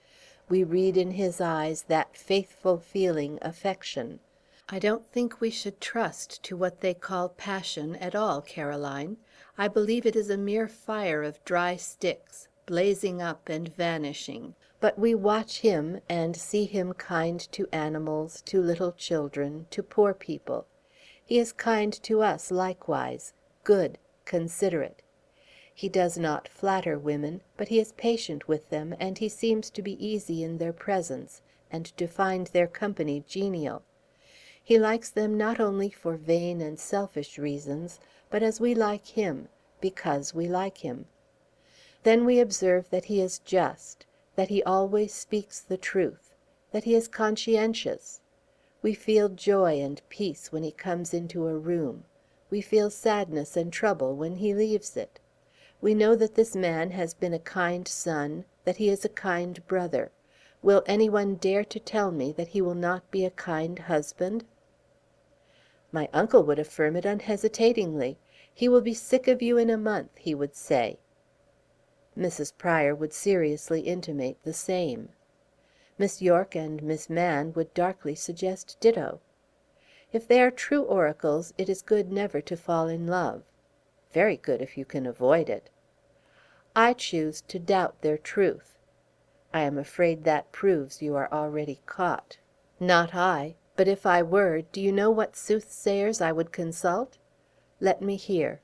We read in his eyes that faithful feeling, affection. I don't think we should trust to what they call passion at all, Caroline. I believe it is a mere fire of dry sticks, blazing up and vanishing. But we watch him, and see him kind to animals, to little children, to poor people. He is kind to us likewise, good, considerate. He does not flatter women, but he is patient with them, and he seems to be easy in their presence, and to find their company genial. He likes them not only for vain and selfish reasons, but as we like him, because we like him. Then we observe that he is just, that he always speaks the truth, that he is conscientious. We feel joy and peace when he comes into a room. We feel sadness and trouble when he leaves it. We know that this man has been a kind son, that he is a kind brother. Will anyone dare to tell me that he will not be a kind husband? My uncle would affirm it unhesitatingly. He will be sick of you in a month, he would say. Mrs. Pryor would seriously intimate the same. Miss Yorke and Miss Mann would darkly suggest ditto. If they are true oracles, it is good never to fall in love. Very good if you can avoid it. I choose to doubt their truth. I am afraid that proves you are already caught. Not I. But if I were, do you know what soothsayers I would consult? Let me hear.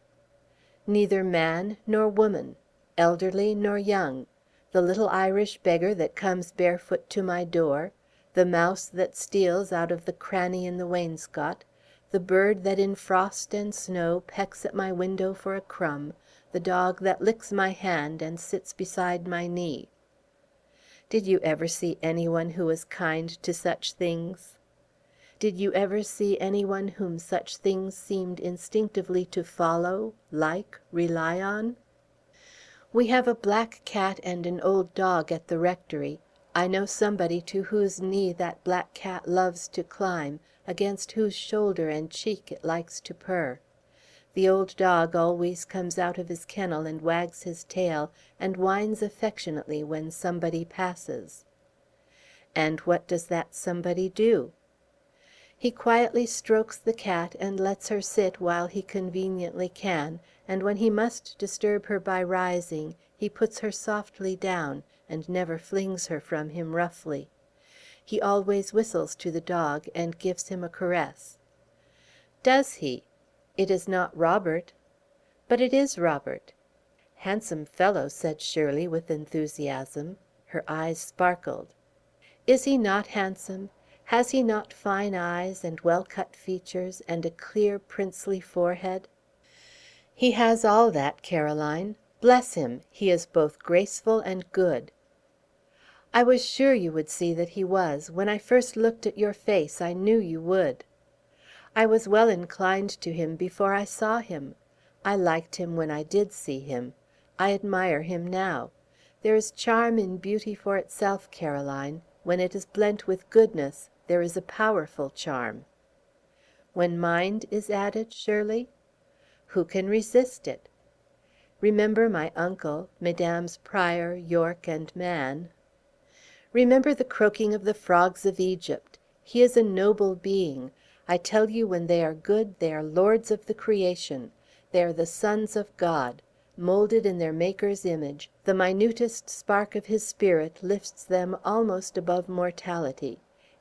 Neither man nor woman, elderly nor young, the little Irish beggar that comes barefoot to my door, the mouse that steals out of the cranny in the wainscot, the bird that in frost and snow pecks at my window for a crumb, the dog that licks my hand and sits beside my knee. Did you ever see anyone who was kind to such things? Did you ever see anyone whom such things seemed instinctively to follow, like, rely on? We have a black cat and an old dog at the rectory. I know somebody to whose knee that black cat loves to climb, against whose shoulder and cheek it likes to purr. The old dog always comes out of his kennel and wags his tail, and whines affectionately when somebody passes. And what does that somebody do? He quietly strokes the cat and lets her sit while he conveniently can, and when he must disturb her by rising, he puts her softly down, and never flings her from him roughly. He always whistles to the dog, and gives him a caress. Does he? It is not Robert. But it is Robert. Handsome fellow, said Shirley with enthusiasm. Her eyes sparkled. Is he not handsome? Has he not fine eyes and well-cut features and a clear, princely forehead? He has all that, Caroline. Bless him, he is both graceful and good. I was sure you would see that he was. When I first looked at your face, I knew you would. I was well inclined to him before I saw him. I liked him when I did see him. I admire him now. There is charm in beauty for itself, Caroline. When it is blent with goodness, there is a powerful charm. When mind is added, Shirley? Who can resist it? Remember my uncle, Mesdames Pryor, Yorke, and Mann. Remember the croaking of the frogs of Egypt. He is a noble being. I tell you, when they are good, they are lords of the creation. They are the sons of God. Molded in their Maker's image, the minutest spark of his spirit lifts them almost above mortality.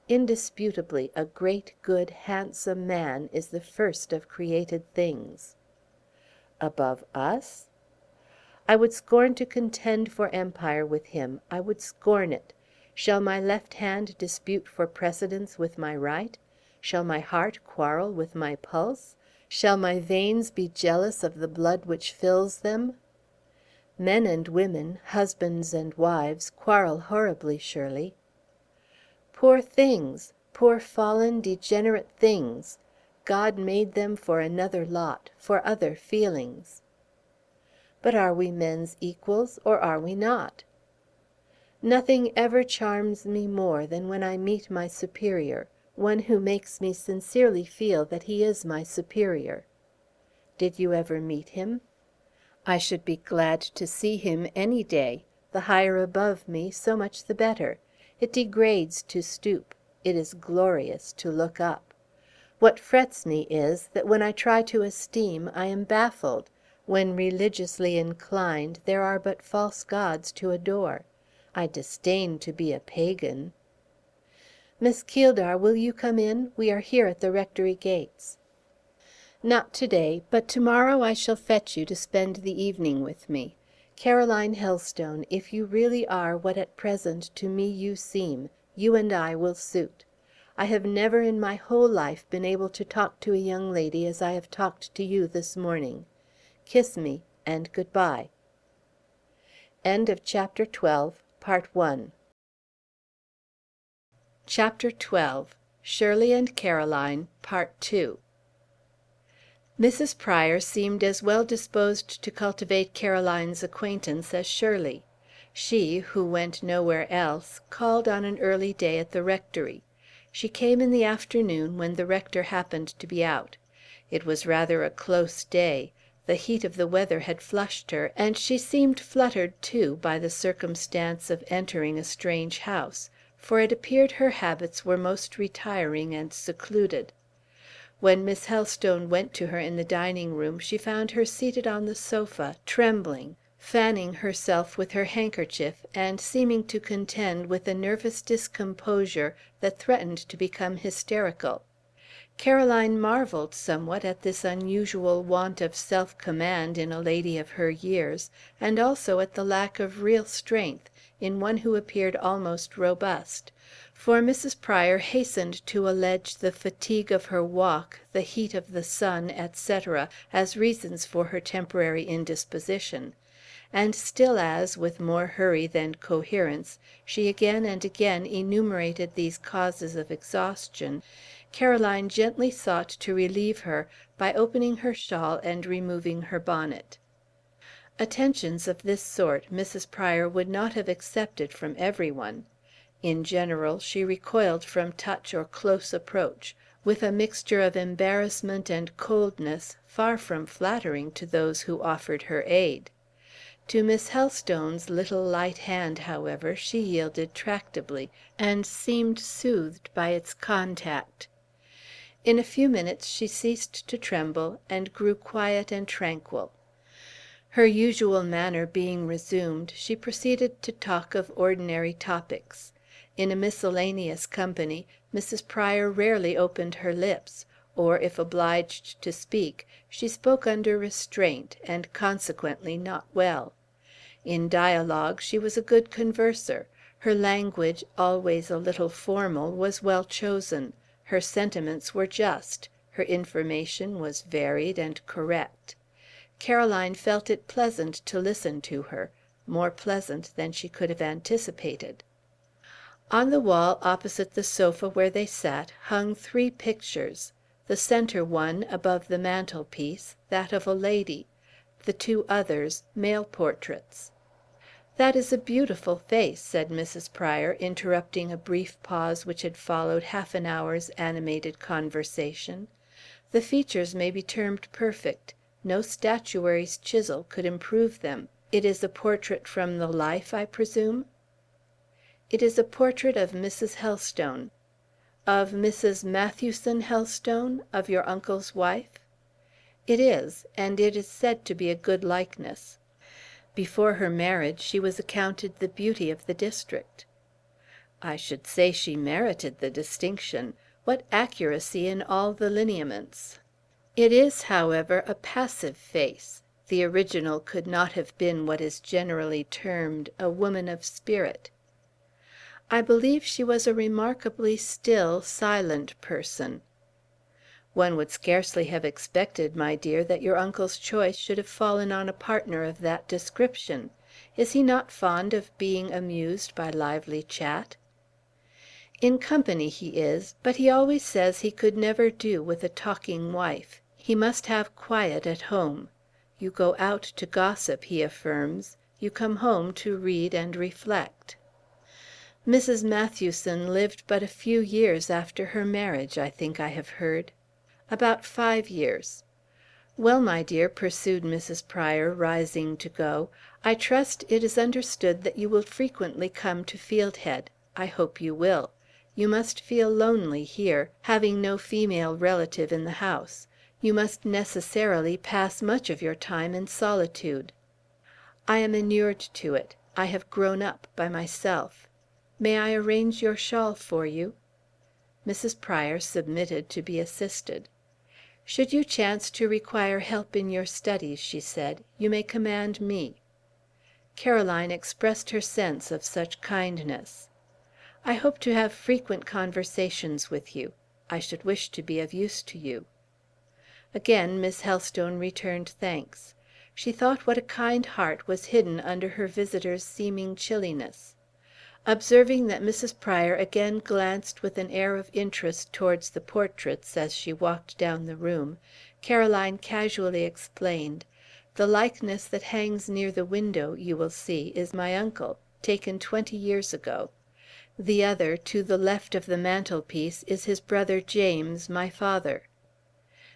Indisputably, a great, good, handsome man is the first of created things. Above us? I would scorn to contend for empire with him. I would scorn it. Shall my left hand dispute for precedence with my right? Shall my heart quarrel with my pulse? Shall my veins be jealous of the blood which fills them? Men and women, husbands and wives, quarrel horribly, Shirley. Poor things! Poor fallen, degenerate things! God made them for another lot, for other feelings. But are we men's equals, or are we not? Nothing ever charms me more than when I meet my superior, one who makes me sincerely feel that he is my superior. Did you ever meet him? I should be glad to see him any day. The higher above me, so much the better. It degrades to stoop. It is glorious to look up. What frets me is, that when I try to esteem, I am baffled. When religiously inclined, there are but false gods to adore. I disdain to be a pagan. Miss Keeldar, will you come in? We are here at the rectory gates. Not to-day, but to-morrow I shall fetch you to spend the evening with me. Caroline Helstone, if you really are what at present to me you seem, you and I will suit. I have never in my whole life been able to talk to a young lady as I have talked to you this morning. Kiss me, and good-bye. End of Chapter 12, Part 1. Chapter 12. Shirley and Caroline, Part 2. Mrs. Pryor seemed as well disposed to cultivate Caroline's acquaintance as Shirley. She, who went nowhere else, called on an early day at the rectory. She came in the afternoon, when the rector happened to be out. It was rather a close day. The heat of the weather had flushed her, and she seemed fluttered, too, by the circumstance of entering a strange house, for it appeared her habits were most retiring and secluded. When Miss Helstone went to her in the dining-room, she found her seated on the sofa, trembling, fanning herself with her handkerchief, and seeming to contend with a nervous discomposure that threatened to become hysterical. Caroline marvelled somewhat at this unusual want of self-command in a lady of her years, and also at the lack of real strength in one who appeared almost robust, for Mrs. Pryor hastened to allege the fatigue of her walk, the heat of the sun, etc., as reasons for her temporary indisposition; and still as, with more hurry than coherence, she again and again enumerated these causes of exhaustion, Caroline gently sought to relieve her by opening her shawl and removing her bonnet. Attentions of this sort Mrs. Pryor would not have accepted from every one. In general, she recoiled from touch or close approach, with a mixture of embarrassment and coldness far from flattering to those who offered her aid. To Miss Helstone's little light hand, however, she yielded tractably, and seemed soothed by its contact. In a few minutes she ceased to tremble, and grew quiet and tranquil. Her usual manner being resumed, she proceeded to talk of ordinary topics. In a miscellaneous company, Mrs. Pryor rarely opened her lips, or, if obliged to speak, she spoke under restraint, and consequently not well. In dialogue she was a good converser. Her language, always a little formal, was well chosen. Her sentiments were just. Her information was varied and correct. Caroline felt it pleasant to listen to her, more pleasant than she could have anticipated. On the wall opposite the sofa where they sat hung 3 pictures, the centre one above the mantelpiece, that of a lady, the 2 others male portraits. "That is a beautiful face," said Mrs. Pryor, interrupting a brief pause which had followed half an hour's animated conversation. "The features may be termed perfect. No statuary's chisel could improve them. It is a portrait from the life, I presume?" "It is a portrait of Mrs. Helstone." "Of Mrs. Matthewson Helstone, of your uncle's wife?" "It is, and it is said to be a good likeness. Before her marriage she was accounted the beauty of the district." "I should say she merited the distinction. What accuracy in all the lineaments!" "It is, however, a passive face. The original could not have been what is generally termed a woman of spirit." "I believe she was a remarkably still, silent person." One would scarcely have expected, my dear, that your uncle's choice should have fallen on a partner of that description. Is he not fond of being amused by lively chat?" "In company he is, but he always says he could never do with a talking wife. He must have quiet at home. You go out to gossip, he affirms. You come home to read and reflect." "Mrs. Mathewson lived but a few years after her marriage, I think I have heard." "About 5 years." "Well, my dear," pursued Mrs. Prior, rising to go, "I trust it is understood that you will frequently come to Fieldhead. I hope you will. You must feel lonely here, having no female relative in the house. You must necessarily pass much of your time in solitude." "I am inured to it. I have grown up by myself. May I arrange your shawl for you?" Mrs. Prior submitted to be assisted. "Should you chance to require help in your studies," she said, "you may command me." Caroline expressed her sense of such kindness. "I hope to have frequent conversations with you. I should wish to be of use to you." Again Miss Helstone returned thanks. She thought what a kind heart was hidden under her visitor's seeming chilliness. Observing that Mrs. Prior again glanced with an air of interest towards the portraits as she walked down the room, Caroline casually explained, "The likeness that hangs near the window, you will see, is my uncle, taken 20 years ago. The other, to the left of the mantelpiece, is his brother James, my father.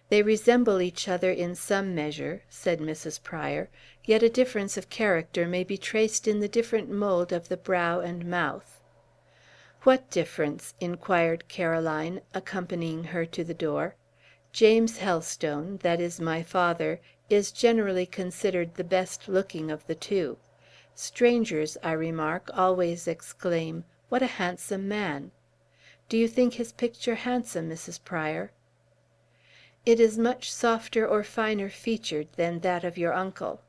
They resemble each other in some measure," said Mrs. Prior, "yet a difference of character may be traced in the different mould of the brow and mouth." "What difference?" inquired Caroline, accompanying her to the door. "James Helstone, that is my father, is generally considered the best looking of the two. Strangers, I remark, always exclaim, 'What a handsome man!' Do you think his picture handsome, Mrs. Prior?" "It is much softer or finer featured than that of your uncle."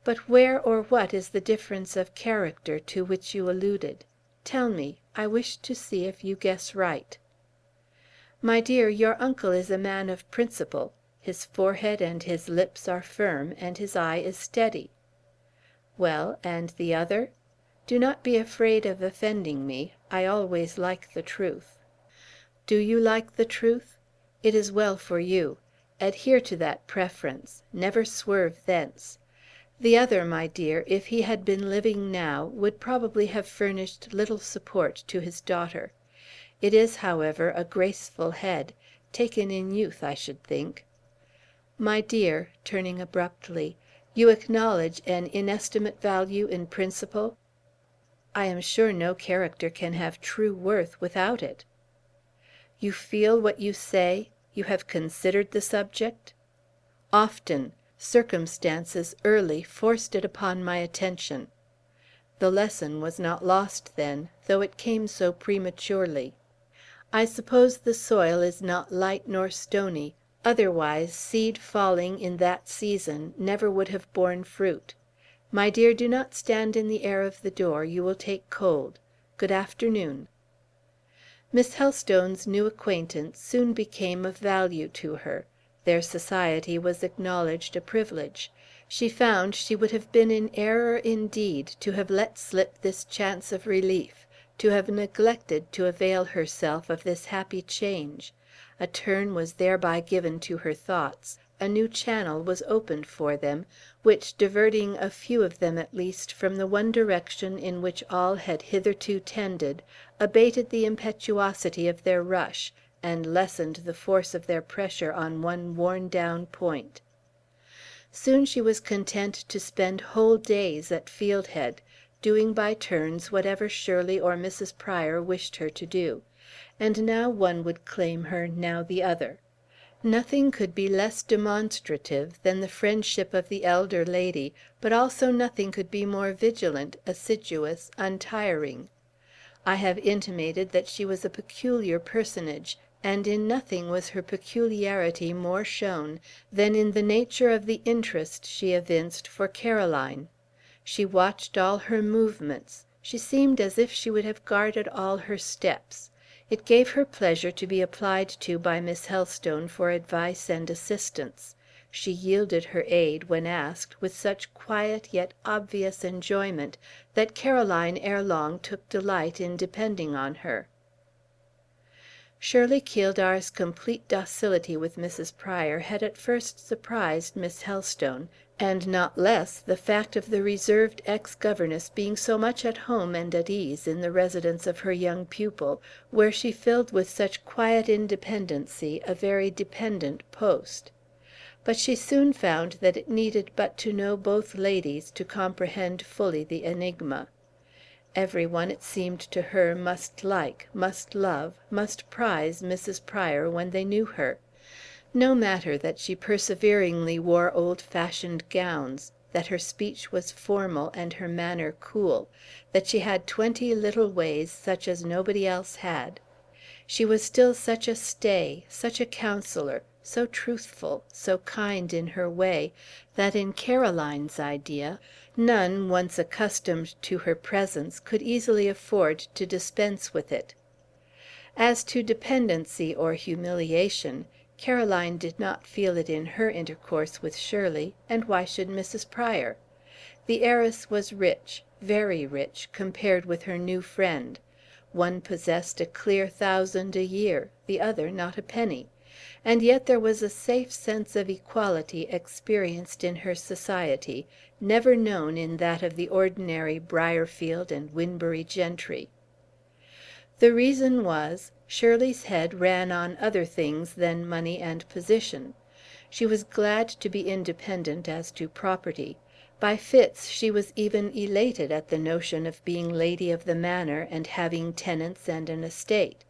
"But where or what is the difference of character to which you alluded? Tell me. I wish to see if you guess right." "My dear, your uncle is a man of principle. His forehead and his lips are firm, and his eye is steady." "Well, and the other? Do not be afraid of offending me. I always like the truth." "Do you like the truth? It is well for you. Adhere to that preference. Never swerve thence. The other, my dear, if he had been living now, would probably have furnished little support to his daughter. It is, however, a graceful head, taken in youth, I should think. My dear," turning abruptly, "you acknowledge an inestimate value in principle?" "I am sure no character can have true worth without it." "You feel what you say? You have considered the subject?" "Often. Circumstances early forced it upon my attention." "The lesson was not lost, then, though it came so prematurely. I suppose the soil is not light nor stony, otherwise seed falling in that season never would have borne fruit. My dear, do not stand in the air of the door, you will take cold. Good afternoon." Miss Helstone's new acquaintance soon became of value to her. Their society was acknowledged a privilege. She found she would have been in error indeed to have let slip this chance of relief, to have neglected to avail herself of this happy change. A turn was thereby given to her thoughts, a new channel was opened for them, which, diverting a few of them at least from the one direction in which all had hitherto tended, abated the impetuosity of their rush, and lessened the force of their pressure on one worn down point. Soon she was content to spend whole days at Fieldhead, doing by turns whatever Shirley or Mrs. Prior wished her to do, and now one would claim her, now the other. Nothing could be less demonstrative than the friendship of the elder lady, but also nothing could be more vigilant, assiduous, untiring. I have intimated that she was a peculiar personage, and in nothing was her peculiarity more shown than in the nature of the interest she evinced for Caroline. She watched all her movements. She seemed as if she would have guarded all her steps. It gave her pleasure to be applied to by Miss Helstone for advice and assistance. She yielded her aid, when asked, with such quiet yet obvious enjoyment that Caroline ere long took delight in depending on her. Shirley Keeldar's complete docility with Mrs. Pryor had at first surprised Miss Helstone, and not less the fact of the reserved ex-governess being so much at home and at ease in the residence of her young pupil, where she filled with such quiet independency a very dependent post. But she soon found that it needed but to know both ladies to comprehend fully the enigma. Every one, it seemed to her, must like, must love, must prize Mrs. Pryor when they knew her. No matter that she perseveringly wore old-fashioned gowns, that her speech was formal and her manner cool, that she had 20 little ways such as nobody else had. She was still such a stay, such a counsellor, so truthful, so kind in her way, that in Caroline's idea none once accustomed to her presence could easily afford to dispense with it. As to dependency or humiliation, Caroline did not feel it in her intercourse with Shirley, and why should Mrs. Pryor? The heiress was rich, very rich, compared with her new friend. One possessed a clear 1,000 a year, the other not a penny; and yet there was a safe sense of equality experienced in her society, never known in that of the ordinary Briarfield and Winbury gentry. The reason was, Shirley's head ran on other things than money and position. She was glad to be independent as to property. By fits she was even elated at the notion of being lady of the manor and having tenants and an estate.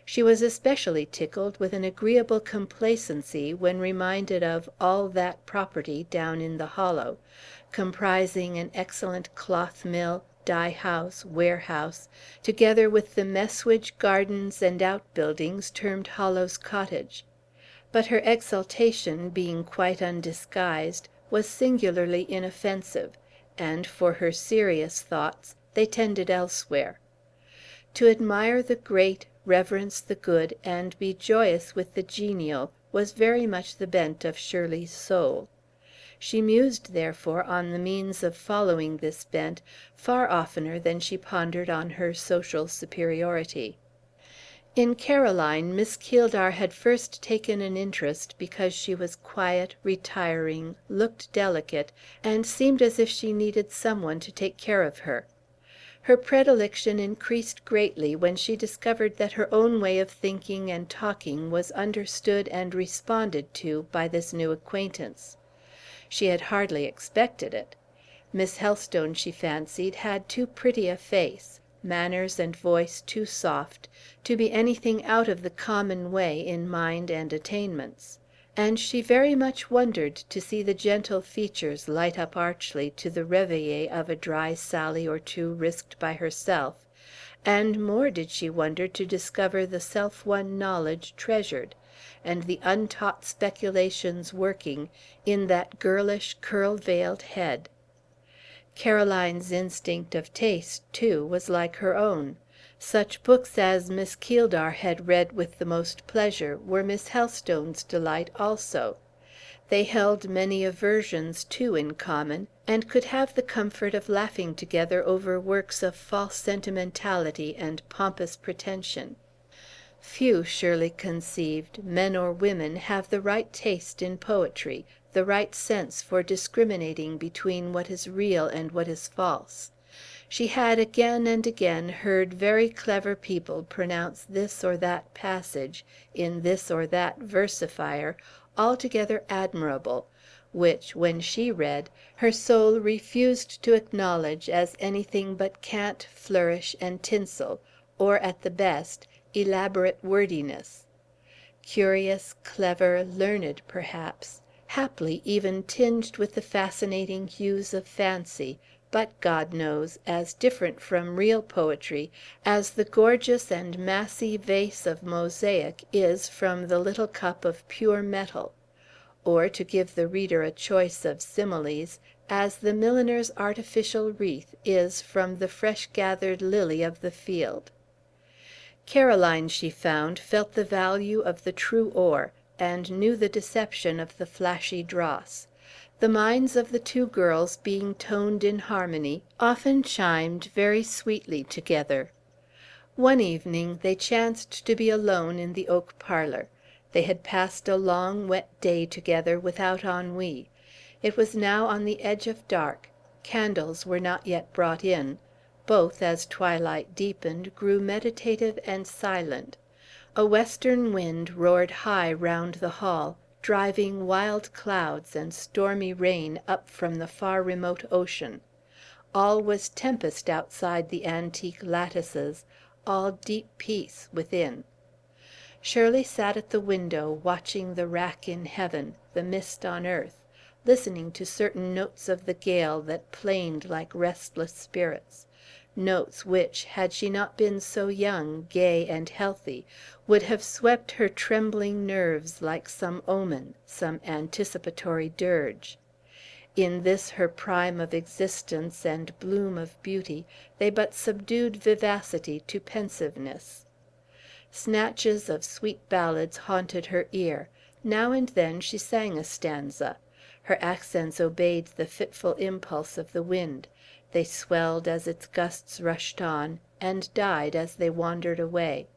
She was especially tickled with an agreeable complacency when reminded of all that property down in the hollow, comprising an excellent cloth mill, dye house, warehouse, together with the messuage gardens and outbuildings termed Hollow's Cottage. But her exultation, being quite undisguised, was singularly inoffensive, and, for her serious thoughts, they tended elsewhere. To admire the great, reverence the good, and be joyous with the genial, was very much the bent of Shirley's soul. She mused, therefore, on the means of following this bent far oftener than she pondered on her social superiority. In Caroline, Miss Keeldar had first taken an interest because she was quiet, retiring, looked delicate, and seemed as if she needed some one to take care of her. Her predilection increased greatly when she discovered that her own way of thinking and talking was understood and responded to by this new acquaintance. She had hardly expected it. Miss Helstone, she fancied, had too pretty a face, manners and voice too soft, to be anything out of the common way in mind and attainments; and she very much wondered to see the gentle features light up archly to the réveillé of a dry sally or two risked by herself, and more did she wonder to discover the self-won knowledge treasured, and the untaught speculations working, in that girlish curl-veiled head. Caroline's instinct of taste, too, was like her own. Such books as Miss Keeldar had read with the most pleasure were Miss Helstone's delight also. They held many aversions, too, in common, and could have the comfort of laughing together over works of false sentimentality and pompous pretension. Few, Shirley conceived, men or women, have the right taste in poetry, the right sense for discriminating between what is real and what is false. She had again and again heard very clever people pronounce this or that passage, in this or that versifier, altogether admirable, which, when she read, her soul refused to acknowledge as anything but cant, flourish, and tinsel, or, at the best, elaborate wordiness. Curious, clever, learned, perhaps, haply even tinged with the fascinating hues of fancy, but, God knows, as different from real poetry as the gorgeous and massy vase of mosaic is from the little cup of pure metal, or, to give the reader a choice of similes, as the milliner's artificial wreath is from the fresh-gathered lily of the field. Caroline, she found, felt the value of the true oar, and knew the deception of the flashy dross. The minds of the two girls, being toned in harmony, often chimed very sweetly together. One evening they chanced to be alone in the oak parlour. They had passed a long wet day together without ennui. It was now on the edge of dark. Candles were not yet brought in. Both, as twilight deepened, grew meditative and silent. A western wind roared high round the hall, driving wild clouds and stormy rain up from the far remote ocean. All was tempest outside the antique lattices, all deep peace within. Shirley sat at the window, watching the wrack in heaven, the mist on earth, listening to certain notes of the gale that planed like restless spirits, notes which, had she not been so young, gay, and healthy, would have swept her trembling nerves like some omen, some anticipatory dirge. In this her prime of existence and bloom of beauty, they but subdued vivacity to pensiveness. Snatches of sweet ballads haunted her ear. Now and then she sang a stanza. Her accents obeyed the fitful impulse of the wind. They swelled as its gusts rushed on, and died as they wandered away.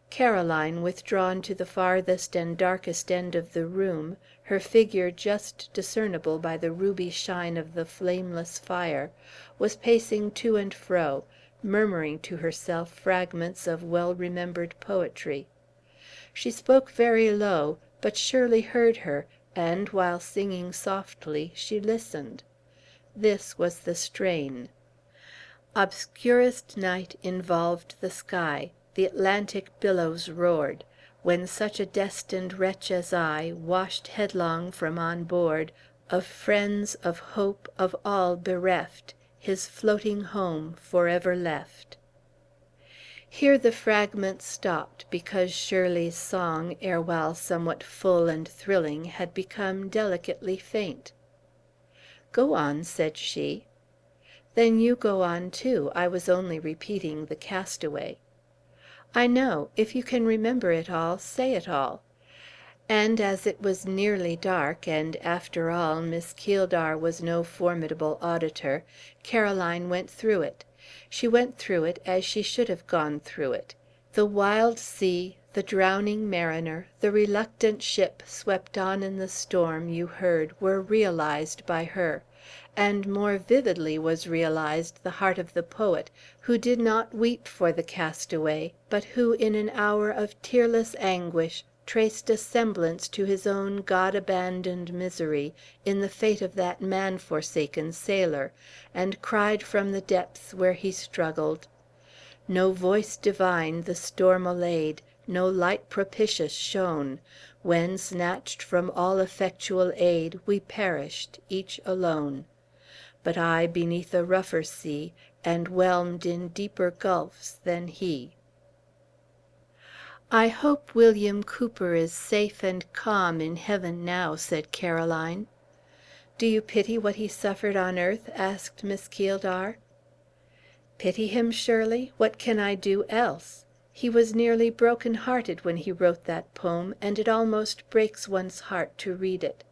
Caroline, withdrawn to the farthest and darkest end of the room, her figure just discernible by the ruby shine of the flameless fire, was pacing to and fro, murmuring to herself fragments of well-remembered poetry. She spoke very low, but Shirley heard her, and, while singing softly, she listened. This was the strain: Obscurest night involved the sky, the Atlantic billows roared, when such a destined wretch as I, washed headlong from on board, of friends, of hope, of all bereft, his floating home forever left. Here the fragment stopped, because Shirley's song, erewhile somewhat full and thrilling, had become delicately faint. "Go on," said she. "Then you go on too. I was only repeating the Castaway." "I know. If you can remember it all, say it all." And as it was nearly dark, and after all Miss Keeldar was no formidable auditor, Caroline went through it. She went through it as she should have gone through it. The wild sea, the drowning mariner, the reluctant ship swept on in the storm, you heard, were realized by her. And more vividly was realized the heart of the poet, who did not weep for the castaway, but who, in an hour of tearless anguish, traced a semblance to his own God-abandoned misery in the fate of that man-forsaken sailor, and cried from the depths where he struggled, "No voice divine the storm allayed, no light propitious shone, when, snatched from all effectual aid, we perished, each alone. But I beneath a rougher sea, and whelmed in deeper gulfs than he." "I hope William Cooper is safe and calm in heaven now," said Caroline. "Do you pity what he suffered on earth?" asked Miss Keeldar. "Pity him, Shirley? What can I do else? He was nearly broken-hearted when he wrote that poem, and it almost breaks one's heart to read it.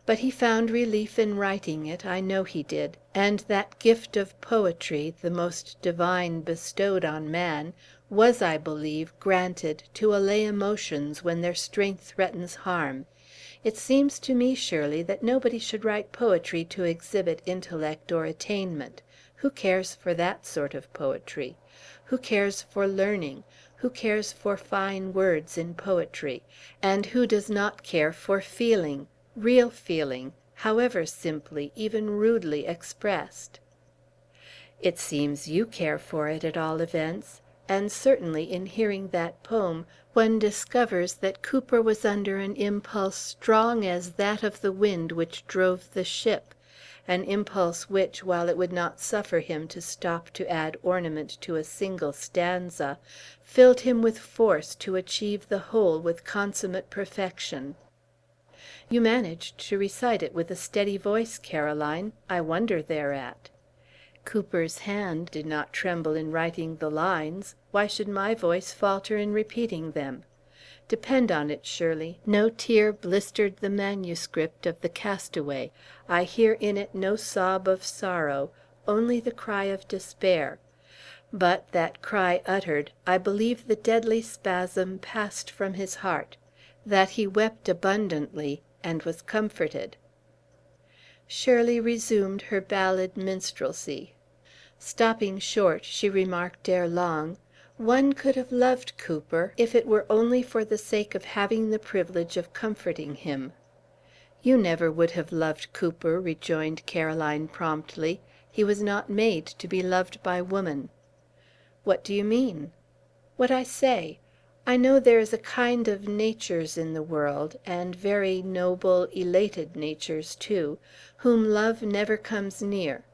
But he found relief in writing it, I know he did, and that gift of poetry, the most divine bestowed on man, was, I believe, granted to allay emotions when their strength threatens harm. It seems to me, Shirley, that nobody should write poetry to exhibit intellect or attainment. Who cares for that sort of poetry? Who cares for learning? Who cares for fine words in poetry? And who does not care for feeling, real feeling, however simply, even rudely expressed? It seems you care for it, at all events. And certainly, in hearing that poem, one discovers that Cooper was under an impulse strong as that of the wind which drove the ship, an impulse which, while it would not suffer him to stop to add ornament to a single stanza, filled him with force to achieve the whole with consummate perfection. You managed to recite it with a steady voice, Caroline. I wonder thereat. Cooper's hand did not tremble in writing the lines. Why should my voice falter in repeating them? Depend on it, Shirley, no tear blistered the manuscript of the castaway. I hear in it no sob of sorrow, only the cry of despair. But, that cry uttered, I believe the deadly spasm passed from his heart, that he wept abundantly, and was comforted. Shirley resumed her ballad minstrelsy. Stopping short, she remarked ere long, "One could have loved Cooper, if it were only for the sake of having the privilege of comforting him." "You never would have loved Cooper," rejoined Caroline promptly. "He was not made to be loved by woman." "What do you mean?" "What I say. I know there is a kind of natures in the world, and very noble, elated natures too, whom love never comes near.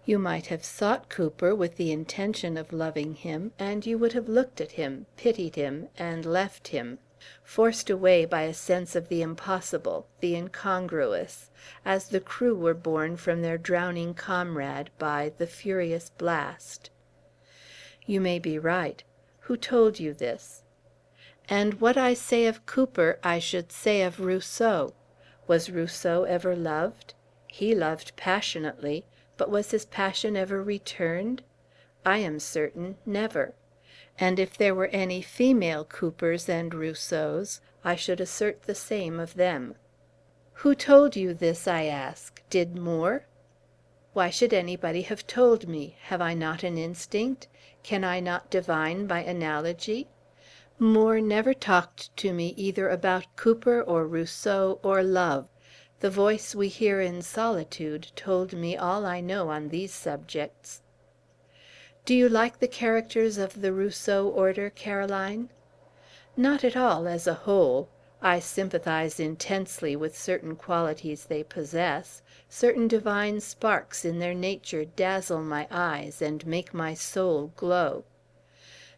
You might have sought Cooper with the intention of loving him, and you would have looked at him, pitied him, and left him, forced away by a sense of the impossible, the incongruous, as the crew were borne from their drowning comrade by the furious blast." "You may be right. Who told you this?" "And what I say of Cooper I should say of Rousseau. Was Rousseau ever loved? He loved passionately, but was his passion ever returned? I am certain, never. And if there were any female Coopers and Rousseaus, I should assert the same of them." "Who told you this, I ask? Did Moore?" "Why should anybody have told me? Have I not an instinct? Can I not divine by analogy? Moore never talked to me either about Cooper or Rousseau or love. The voice we hear in solitude told me all I know on these subjects." "Do you like the characters of the Rousseau order, Caroline?" "Not at all, as a whole. I sympathize intensely with certain qualities they possess. Certain divine sparks in their nature dazzle my eyes and make my soul glow.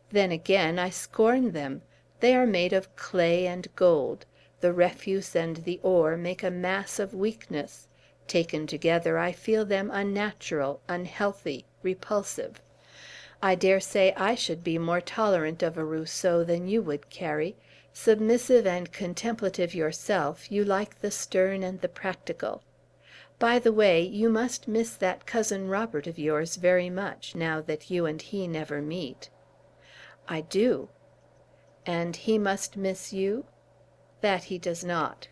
Then, again, I scorn them. They are made of clay and gold. The refuse and the ore make a mass of weakness. Taken together, I feel them unnatural, unhealthy, repulsive. I dare say I should be more tolerant of a Rousseau than you would, Carry. Submissive and contemplative yourself, you like the stern and the practical. By the way, you must miss that cousin Robert of yours very much, now that you and he never meet." "I do." "And he must miss you?" "That he does not."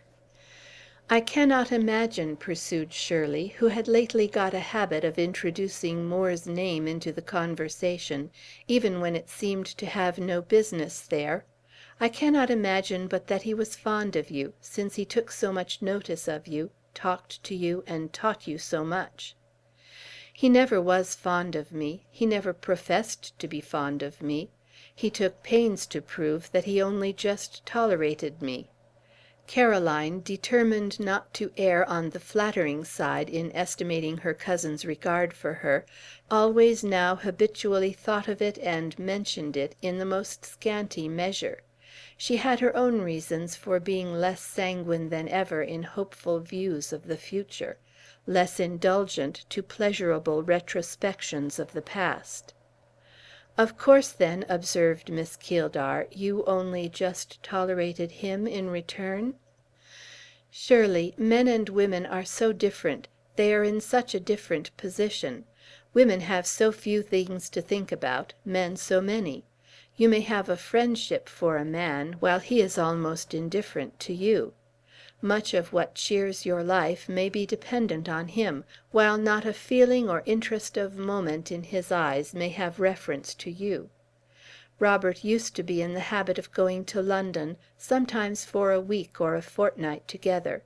"I cannot imagine," pursued Shirley, who had lately got a habit of introducing Moore's name into the conversation, even when it seemed to have no business there, "I cannot imagine but that he was fond of you, since he took so much notice of you, talked to you, and taught you so much." "He never was fond of me. He never professed to be fond of me. He took pains to prove that he only just tolerated me." Caroline, determined not to err on the flattering side in estimating her cousin's regard for her, always now habitually thought of it and mentioned it in the most scanty measure. She had her own reasons for being less sanguine than ever in hopeful views of the future, less indulgent to pleasurable retrospections of the past. "Of course, then," observed Miss Keeldar, "you only just tolerated him in return?" "Shirley, men and women are so different. They are in such a different position. Women have so few things to think about, men so many. You may have a friendship for a man, while he is almost indifferent to you. Much of what cheers your life may be dependent on him, while not a feeling or interest of moment in his eyes may have reference to you. Robert used to be in the habit of going to London, sometimes for a week or a fortnight together.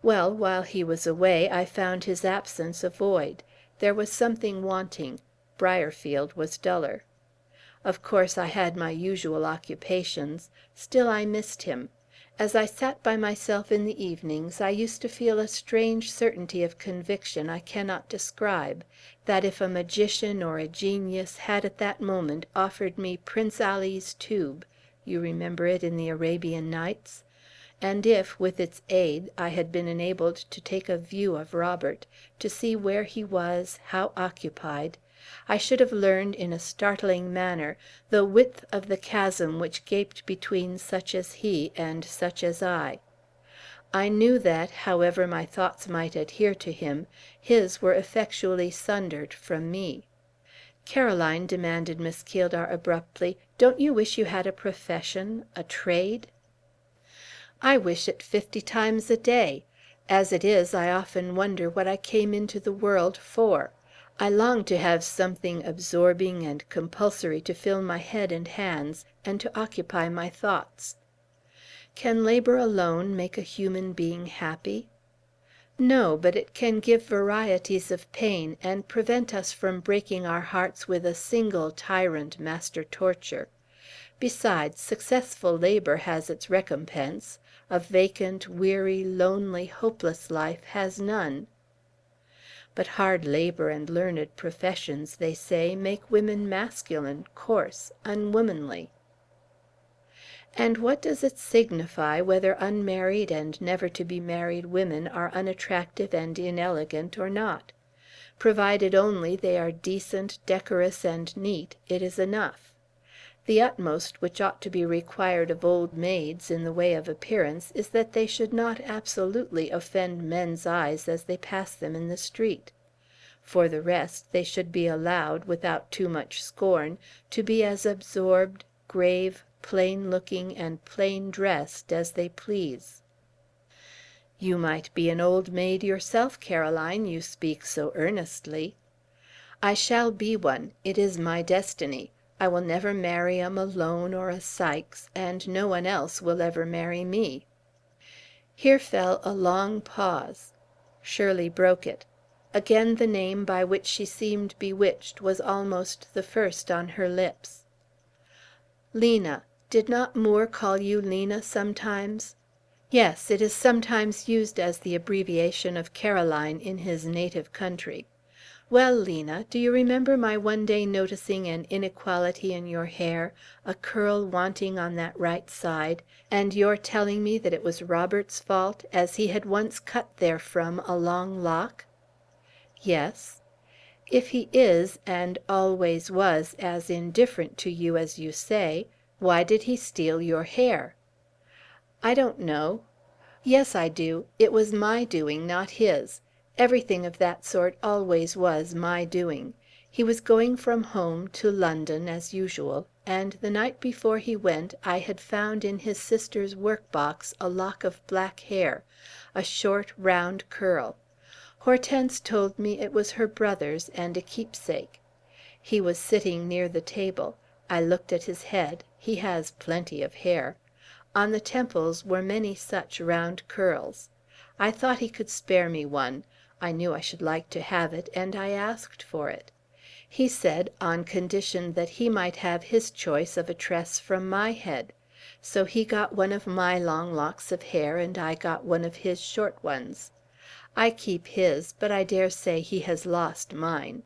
Well, while he was away, I found his absence a void. There was something wanting. Briarfield was duller. Of course I had my usual occupations. Still I missed him. As I sat by myself in the evenings, I used to feel a strange certainty of conviction I cannot describe, that if a magician or a genius had at that moment offered me Prince Ali's tube, you remember it in the Arabian Nights? And if, with its aid, I had been enabled to take a view of Robert, to see where he was, how occupied, I should have learned in a startling manner the width of the chasm which gaped between such as he and such as I. I knew that, however my thoughts might adhere to him, his were effectually sundered from me. "Caroline," demanded Miss Keeldar abruptly, "don't you wish you had a profession, a trade?" "I wish it 50 times a day. As it is, I often wonder what I came into the world for. I long to have something absorbing and compulsory to fill my head and hands, and to occupy my thoughts. Can labor alone make a human being happy? No, but it can give varieties of pain, and prevent us from breaking our hearts with a single tyrant master torture. Besides, successful labor has its recompense. A vacant, weary, lonely, hopeless life has none. But hard labor and learned professions, they say, make women masculine, coarse, unwomanly. And what does it signify whether unmarried and never to be married women are unattractive and inelegant or not? Provided only they are decent, decorous, and neat, it is enough. The utmost which ought to be required of old maids in the way of appearance is that they should not absolutely offend men's eyes as they pass them in the street. For the rest, they should be allowed, without too much scorn, to be as absorbed, grave, plain-looking, and plain-dressed as they please." "You might be an old maid yourself, Caroline, you speak so earnestly." "I shall be one. It is my destiny. I will never marry a Malone or a Sykes, and no one else will ever marry me." Here fell a long pause. Shirley broke it. Again the name by which she seemed bewitched was almost the first on her lips. "Lena. Did not Moore call you Lena sometimes?" "Yes, it is sometimes used as the abbreviation of Caroline in his native country. Well, Lena, do you remember my one day noticing an inequality in your hair, a curl wanting on that right side, and your telling me that it was Robert's fault, as he had once cut therefrom a long lock?" "Yes." "If he is, and always was, as indifferent to you as you say, why did he steal your hair?" "I don't know." "Yes, I do. It was my doing, not his. Everything of that sort always was my doing. He was going from home to London, as usual, and the night before he went I had found in his sister's work-box a lock of black hair, a short, round curl. Hortense told me it was her brother's, and a keepsake. He was sitting near the table. I looked at his head. He has plenty of hair. On the temples were many such round curls. I thought he could spare me one. I knew I should like to have it, and I asked for it. He said, on condition that he might have his choice of a tress from my head. So he got one of my long locks of hair, and I got one of his short ones. I keep his, but I dare say he has lost mine.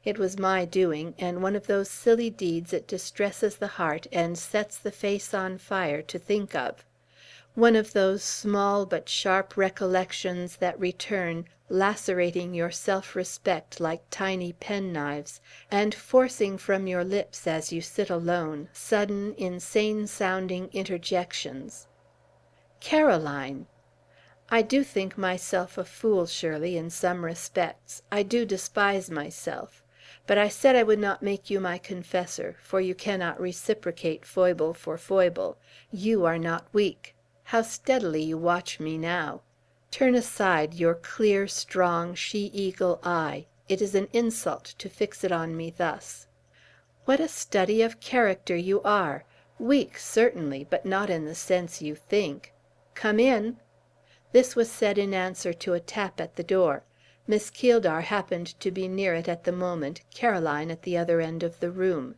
It was my doing, and one of those silly deeds it distresses the heart and sets the face on fire to think of. One of those small but sharp recollections that return, lacerating your self-respect like tiny penknives, and forcing from your lips, as you sit alone, sudden, insane-sounding interjections. "Caroline!" "I do think myself a fool, Shirley, in some respects. I do despise myself. But I said I would not make you my confessor, for you cannot reciprocate foible for foible. You are not weak. How steadily you watch me now! Turn aside your clear, strong, she-eagle eye. It is an insult to fix it on me thus." "What a study of character you are! Weak, certainly, but not in the sense you think. Come in." This was said in answer to a tap at the door. Miss Keeldar happened to be near it at the moment, Caroline at the other end of the room.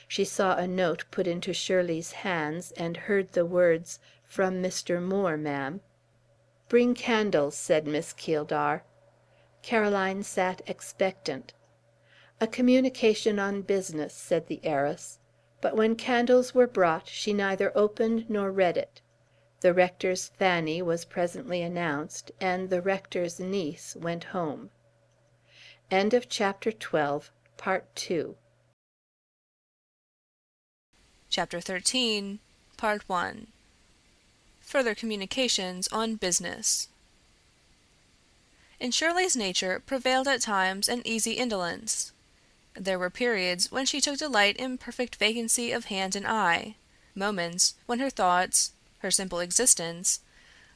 She saw a note put into Shirley's hands, and heard the words, "From Mr. Moore, ma'am." "Bring candles," said Miss Keeldar. Caroline sat expectant. "A communication on business," said the heiress. But when candles were brought, she neither opened nor read it. The rector's Fanny was presently announced, and the rector's niece went home. Chapter 13. Part 2. Chapter 13, Part 1. Further communications on business. In Shirley's nature prevailed at times an easy indolence. There were periods when she took delight in perfect vacancy of hand and eye, moments when her thoughts, her simple existence,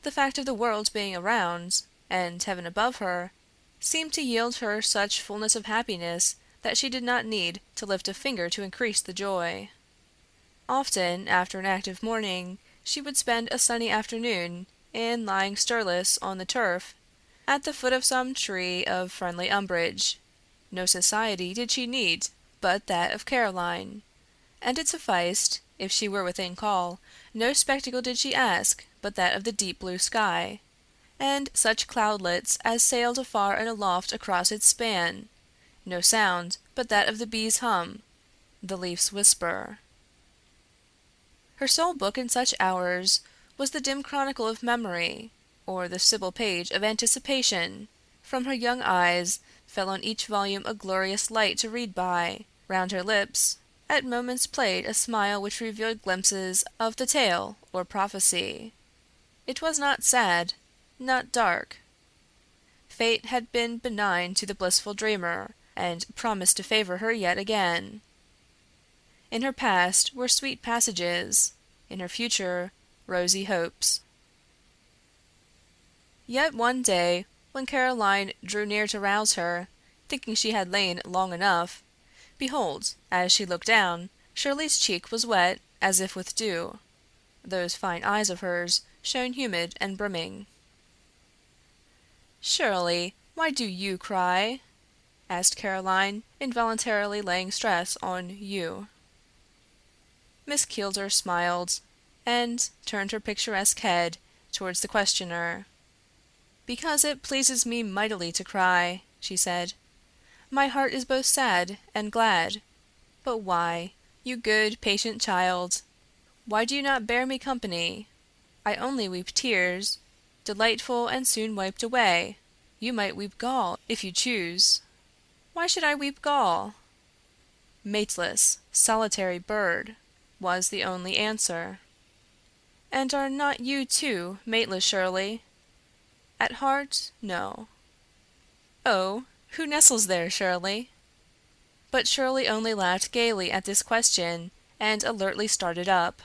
the fact of the world being around, and heaven above her, seemed to yield her such fullness of happiness that she did not need to lift a finger to increase the joy. Often, after an active morning, she would spend a sunny afternoon in lying stirless on the turf, at the foot of some tree of friendly umbrage. No society did she need but that of Caroline, and it sufficed, if she were within call. No spectacle did she ask but that of the deep blue sky, and such cloudlets as sailed afar and aloft across its span. No sound but that of the bee's hum, the leaf's whisper. Her sole book in such hours was the dim chronicle of memory, or the Sibyl page of anticipation. From her young eyes fell on each volume a glorious light to read by. Round her lips at moments played a smile which revealed glimpses of the tale or prophecy. It was not sad, not dark. Fate had been benign to the blissful dreamer, and promised to favor her yet again. In her past were sweet passages, in her future rosy hopes. Yet one day, when Caroline drew near to rouse her, thinking she had lain long enough, behold, as she looked down, Shirley's cheek was wet as if with dew. Those fine eyes of hers shone humid and brimming. "Shirley, why do you cry?" asked Caroline, involuntarily laying stress on "you." Miss Keeldar smiled, and turned her picturesque head towards the questioner. "Because it pleases me mightily to cry," she said. "My heart is both sad and glad. But why, you good, patient child? Why do you not bear me company? I only weep tears, delightful and soon wiped away. You might weep gall, if you choose." "Why should I weep gall?" "Mateless, solitary bird," was the only answer. "And are not you, too, mateless, Shirley?" "At heart, no." "Oh, who nestles there, Shirley?" But Shirley only laughed gaily at this question, and alertly started up.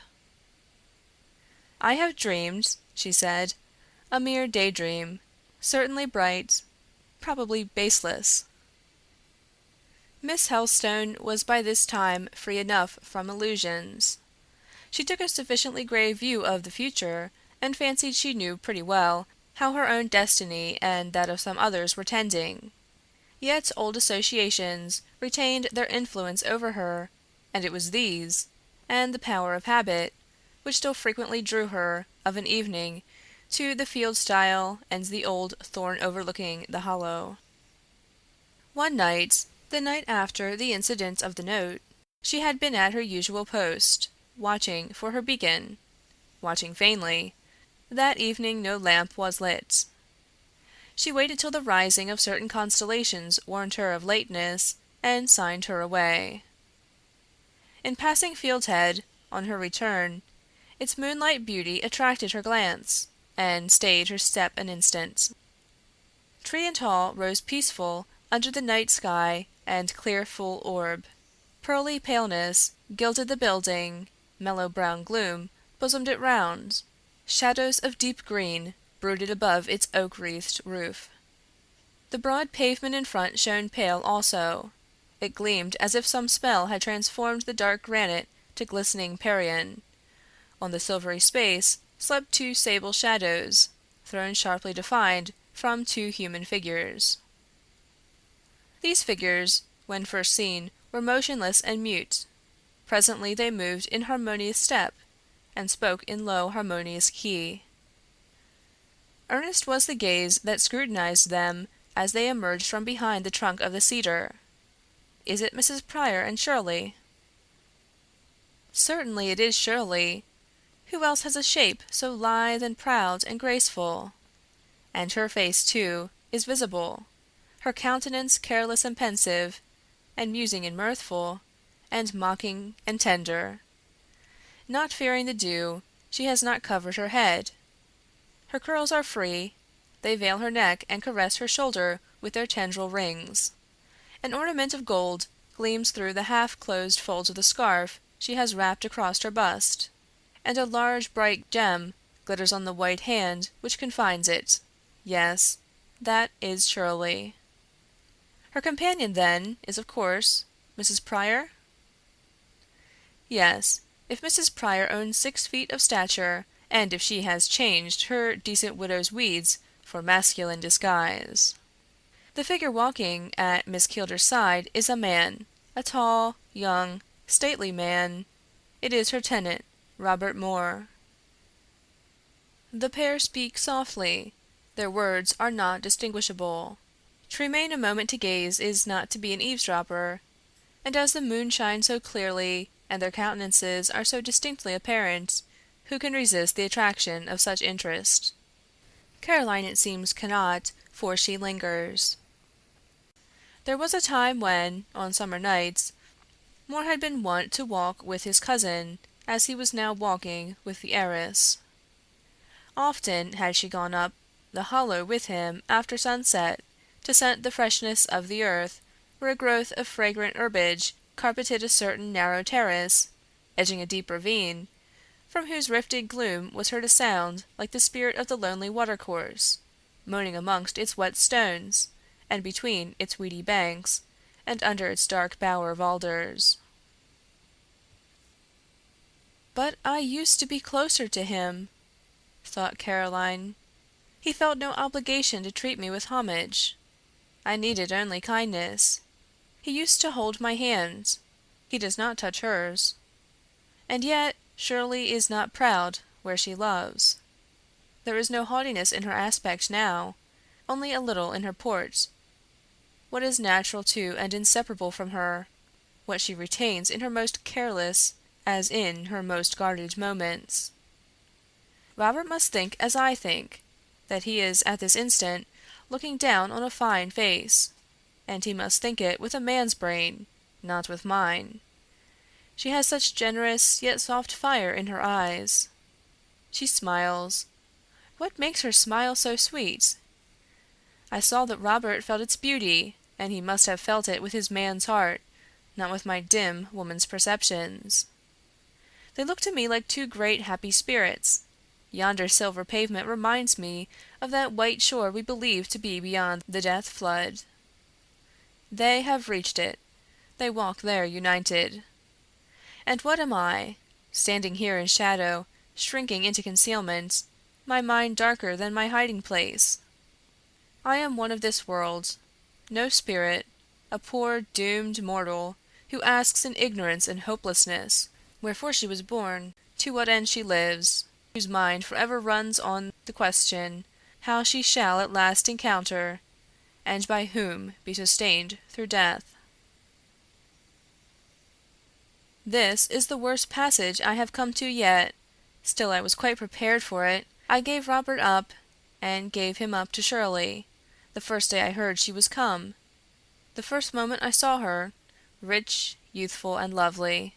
"I have dreamed," she said, "a mere daydream, certainly bright, probably baseless." Miss Helstone was by this time free enough from illusions. She took a sufficiently grave view of the future, and fancied she knew pretty well how her own destiny and that of some others were tending. Yet old associations retained their influence over her, and it was these, and the power of habit, which still frequently drew her, of an evening, to the field stile and the old thorn overlooking the hollow. One night, the night after the incident of the note, she had been at her usual post, watching for her beacon, watching vainly. That evening no lamp was lit. She waited till the rising of certain constellations warned her of lateness, and signed her away. In passing Fieldhead, on her return, its moonlight beauty attracted her glance, and stayed her step an instant. Tree and hall rose peaceful under the night sky and clear full orb. Pearly paleness gilded the building, mellow brown gloom bosomed it round. Shadows of deep green brooded above its oak-wreathed roof. The broad pavement in front shone pale also. It gleamed as if some spell had transformed the dark granite to glistening Parian. On the silvery space slept two sable shadows, thrown sharply defined from two human figures. These figures, when first seen, were motionless and mute. Presently they moved in harmonious step, and spoke in low harmonious key. Earnest was the gaze that scrutinized them as they emerged from behind the trunk of the cedar. "Is it Mrs. Pryor and Shirley?" "Certainly it is Shirley. Who else has a shape so lithe and proud and graceful? And her face, too, is visible, her countenance careless and pensive, and musing and mirthful, and mocking and tender. Not fearing the dew, she has not covered her head. Her curls are free, they veil her neck and caress her shoulder with their tendril rings. An ornament of gold gleams through the half-closed folds of the scarf she has wrapped across her bust, and a large bright gem glitters on the white hand which confines it. Yes, that is Shirley. Her companion, then, is of course Mrs. Pryor? Yes, if Mrs. Pryor owns 6 feet of stature, and if she has changed her decent widow's weeds for masculine disguise. The figure walking at Miss Kilder's side is a man, a tall, young, stately man. It is her tenant, Robert Moore. The pair speak softly. Their words are not distinguishable. To remain a moment to gaze is not to be an eavesdropper, and as the moon shines so clearly, and their countenances are so distinctly apparent, who can resist the attraction of such interest? Caroline, it seems, cannot, for she lingers. There was a time when, on summer nights, Moore had been wont to walk with his cousin, as he was now walking with the heiress. Often had she gone up the hollow with him after sunset, to scent the freshness of the earth, where a growth of fragrant herbage carpeted a certain narrow terrace, edging a deep ravine, from whose rifted gloom was heard a sound like the spirit of the lonely watercourse, moaning amongst its wet stones, and between its weedy banks, and under its dark bower of alders. "But I used to be closer to him," thought Caroline. "He felt no obligation to treat me with homage. I needed only kindness. He used to hold my hand. He does not touch hers. And yet Shirley is not proud where she loves. There is no haughtiness in her aspect now, only a little in her port. What is natural to and inseparable from her, what she retains in her most careless as in her most guarded moments. Robert must think as I think, that he is at this instant looking down on a fine face, and he must think it with a man's brain, not with mine. She has such generous yet soft fire in her eyes. She smiles. What makes her smile so sweet? I saw that Robert felt its beauty, and he must have felt it with his man's heart, not with my dim woman's perceptions. They look to me like 2 great happy spirits. Yonder silver pavement reminds me of that white shore we believe to be beyond the death flood. They have reached it. They walk there united. And what am I, standing here in shadow, shrinking into concealment, my mind darker than my hiding place? I am one of this world, no spirit, a poor doomed mortal, who asks in ignorance and hopelessness wherefore she was born, to what end she lives, whose mind forever runs on the question, how she shall at last encounter, and by whom be sustained through death. This is the worst passage I have come to yet. Still I was quite prepared for it. I gave Robert up, and gave him up to Shirley, the first day I heard she was come. The first moment I saw her, rich, youthful, and lovely.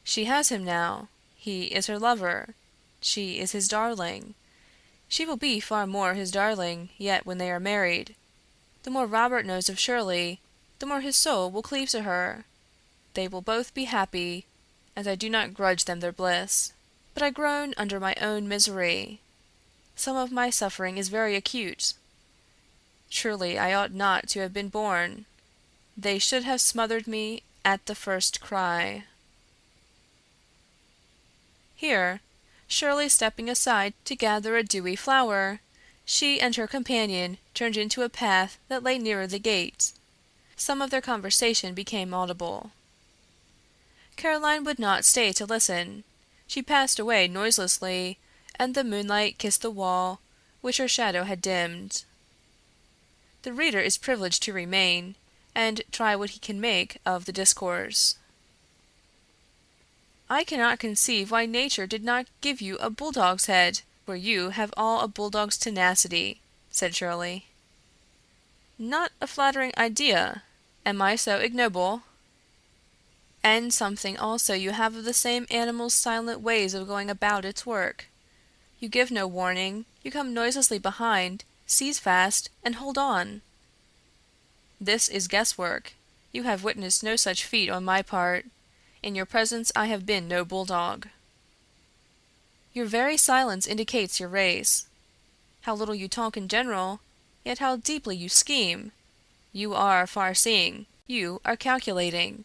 She has him now. He is her lover. She is his darling. She will be far more his darling yet when they are married. The more Robert knows of Shirley, the more his soul will cleave to her. They will both be happy, and I do not grudge them their bliss. But I groan under my own misery. Some of my suffering is very acute. Truly I ought not to have been born. They should have smothered me at the first cry. Here, Shirley stepping aside to gather a dewy flower, she and her companion turned into a path that lay nearer the gate. Some of their conversation became audible. Caroline would not stay to listen. She passed away noiselessly, and the moonlight kissed the wall, which her shadow had dimmed. The reader is privileged to remain, and try what he can make of the discourse. I cannot conceive why nature did not give you a bulldog's head, for you have all a bulldog's tenacity, said Shirley. Not a flattering idea, Am I so ignoble? And something also you have of the same animal's silent ways of going about its work. You give no warning, you come noiselessly behind, seize fast, and hold on. This is guesswork. You have witnessed no such feat on my part. In your presence I have been no bulldog. Your very silence indicates your race. How little you talk in general, yet how deeply you scheme. You are far-seeing. You are calculating.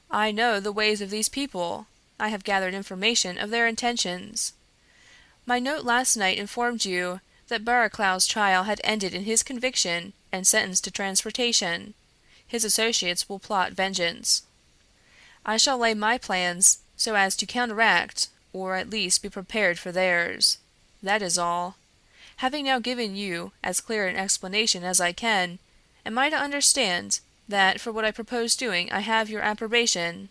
I know the ways of these people. I have gathered information of their intentions. My note last night informed you that Barraclough's trial had ended in his conviction and sentence to transportation. His associates will plot vengeance. I shall lay my plans so as to counteract, or at least be prepared for theirs. That is all. Having now given you as clear an explanation as I can, am I to understand that for what I propose doing I have your approbation?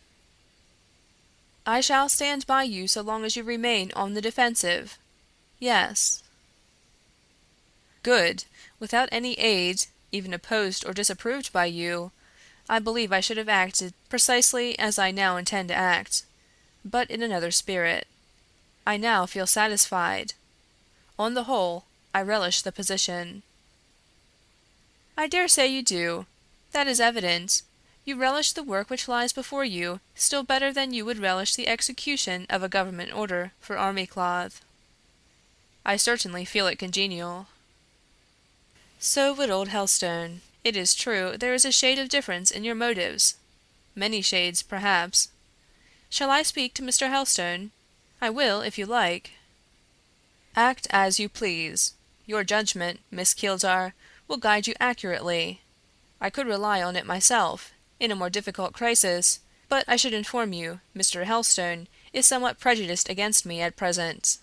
I shall stand by you so long as you remain on the defensive. Yes. Good. Without any aid, even opposed or disapproved by you, I believe I should have acted precisely as I now intend to act, but in another spirit. I now feel satisfied. On the whole, I relish the position. I dare say you do. That is evident. You relish the work which lies before you still better than you would relish the execution of a government order for army cloth. I certainly feel it congenial. So would old Helstone. It is true, there is a shade of difference in your motives. Many shades, perhaps. Shall I speak to Mr. Helstone? I will, if you like. Act as you please. Your judgment, Miss Keeldar, will guide you accurately. I could rely on it myself, in a more difficult crisis, but I should inform you, Mr. Helstone is somewhat prejudiced against me at present.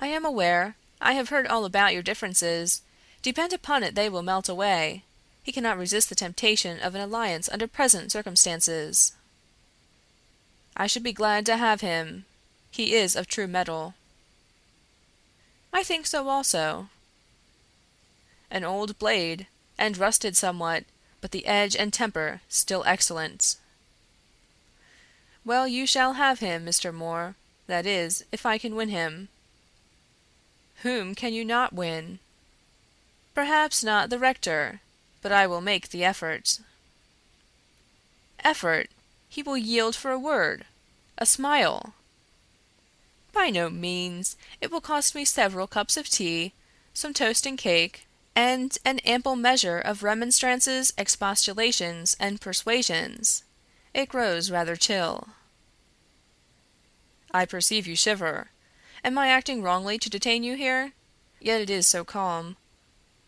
I am aware. I have heard all about your differences. Depend upon it they will melt away. He cannot resist the temptation of an alliance under present circumstances. I should be glad to have him. He is of true metal. I think so also. An old blade, and rusted somewhat, but the edge and temper still excellent. Well, you shall have him, Mr. Moore. That is, if I can win him. Whom can you not win? Perhaps not the rector, but I will make the effort. Effort? He will yield for a word, a smile. By no means. It will cost me several cups of tea, some toast and cake, and an ample measure of remonstrances, expostulations, and persuasions. It grows rather chill. I perceive you shiver. Am I acting wrongly to detain you here? Yet it is so calm.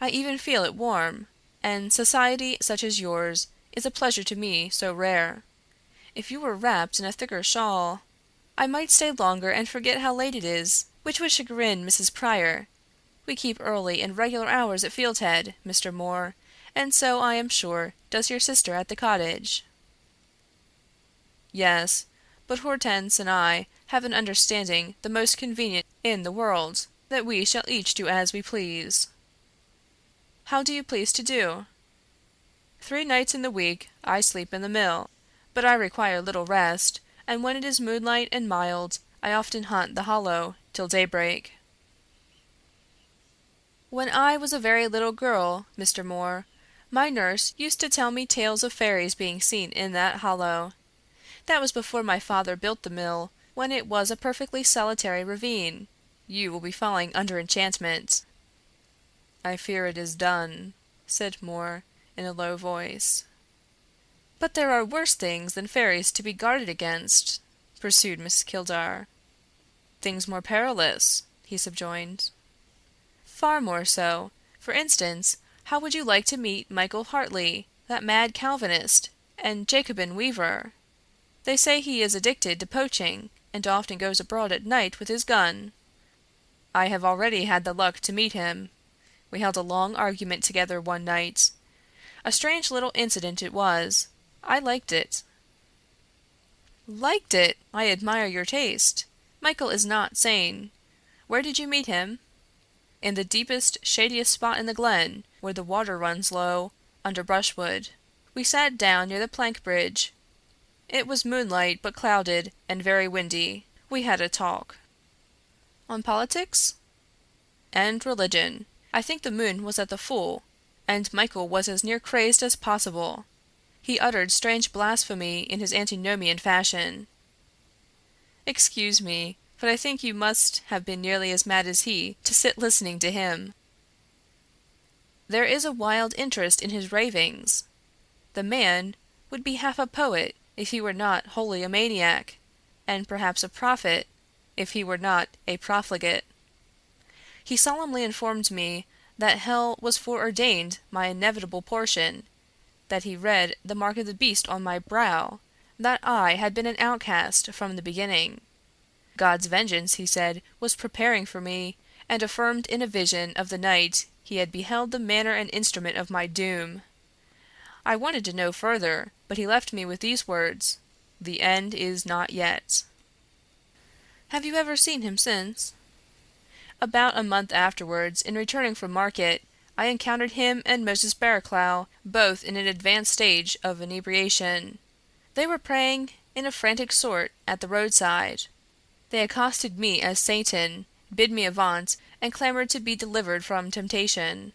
I even feel it warm, and society such as yours is a pleasure to me so rare. If you were wrapped in a thicker shawl, I might stay longer and forget how late it is, which would chagrin Mrs. Pryor. We keep early and regular hours at Fieldhead, Mr. Moore, and so, I am sure, does your sister at the cottage. Yes, but Hortense and I have an understanding the most convenient in the world, that we shall each do as we please. How do you please to do? 3 nights in the week I sleep in the mill, but I require little rest, and when it is moonlight and mild, I often hunt the hollow till daybreak. When I was a very little girl, Mr. Moore, my nurse used to tell me tales of fairies being seen in that hollow. That was before my father built the mill, when it was a perfectly solitary ravine. You will be falling under enchantment. I fear it is done, said Moore, in a low voice. But there are worse things than fairies to be guarded against, pursued Miss Keeldar. Things more perilous, he subjoined. Far more so. For instance, how would you like to meet Michael Hartley, that mad Calvinist, and Jacobin weaver? They say he is addicted to poaching, and often goes abroad at night with his gun. I have already had the luck to meet him. We held a long argument together one night. A strange little incident it was. I liked it. Liked it? I admire your taste. Michael is not sane. Where did you meet him? In the deepest, shadiest spot in the glen, where the water runs low, under brushwood. We sat down near the plank bridge. It was moonlight, but clouded and very windy. We had a talk. On politics? And religion. I think the moon was at the full, and Michael was as near crazed as possible. He uttered strange blasphemy in his antinomian fashion. Excuse me, but I think you must have been nearly as mad as he to sit listening to him. There is a wild interest in his ravings. The man would be half a poet if he were not wholly a maniac, and perhaps a prophet if he were not a profligate. He solemnly informed me that hell was foreordained my inevitable portion, that he read the mark of the beast on my brow, that I had been an outcast from the beginning. God's vengeance, he said, was preparing for me, and affirmed in a vision of the night he had beheld the manner and instrument of my doom. I wanted to know further, but he left me with these words, "The end is not yet." Have you ever seen him since? About a month afterwards, in returning from market, I encountered him and Moses Barraclough, both in an advanced stage of inebriation. They were praying in a frantic sort at the roadside. They accosted me as Satan, bid me avaunt, and clamored to be delivered from temptation.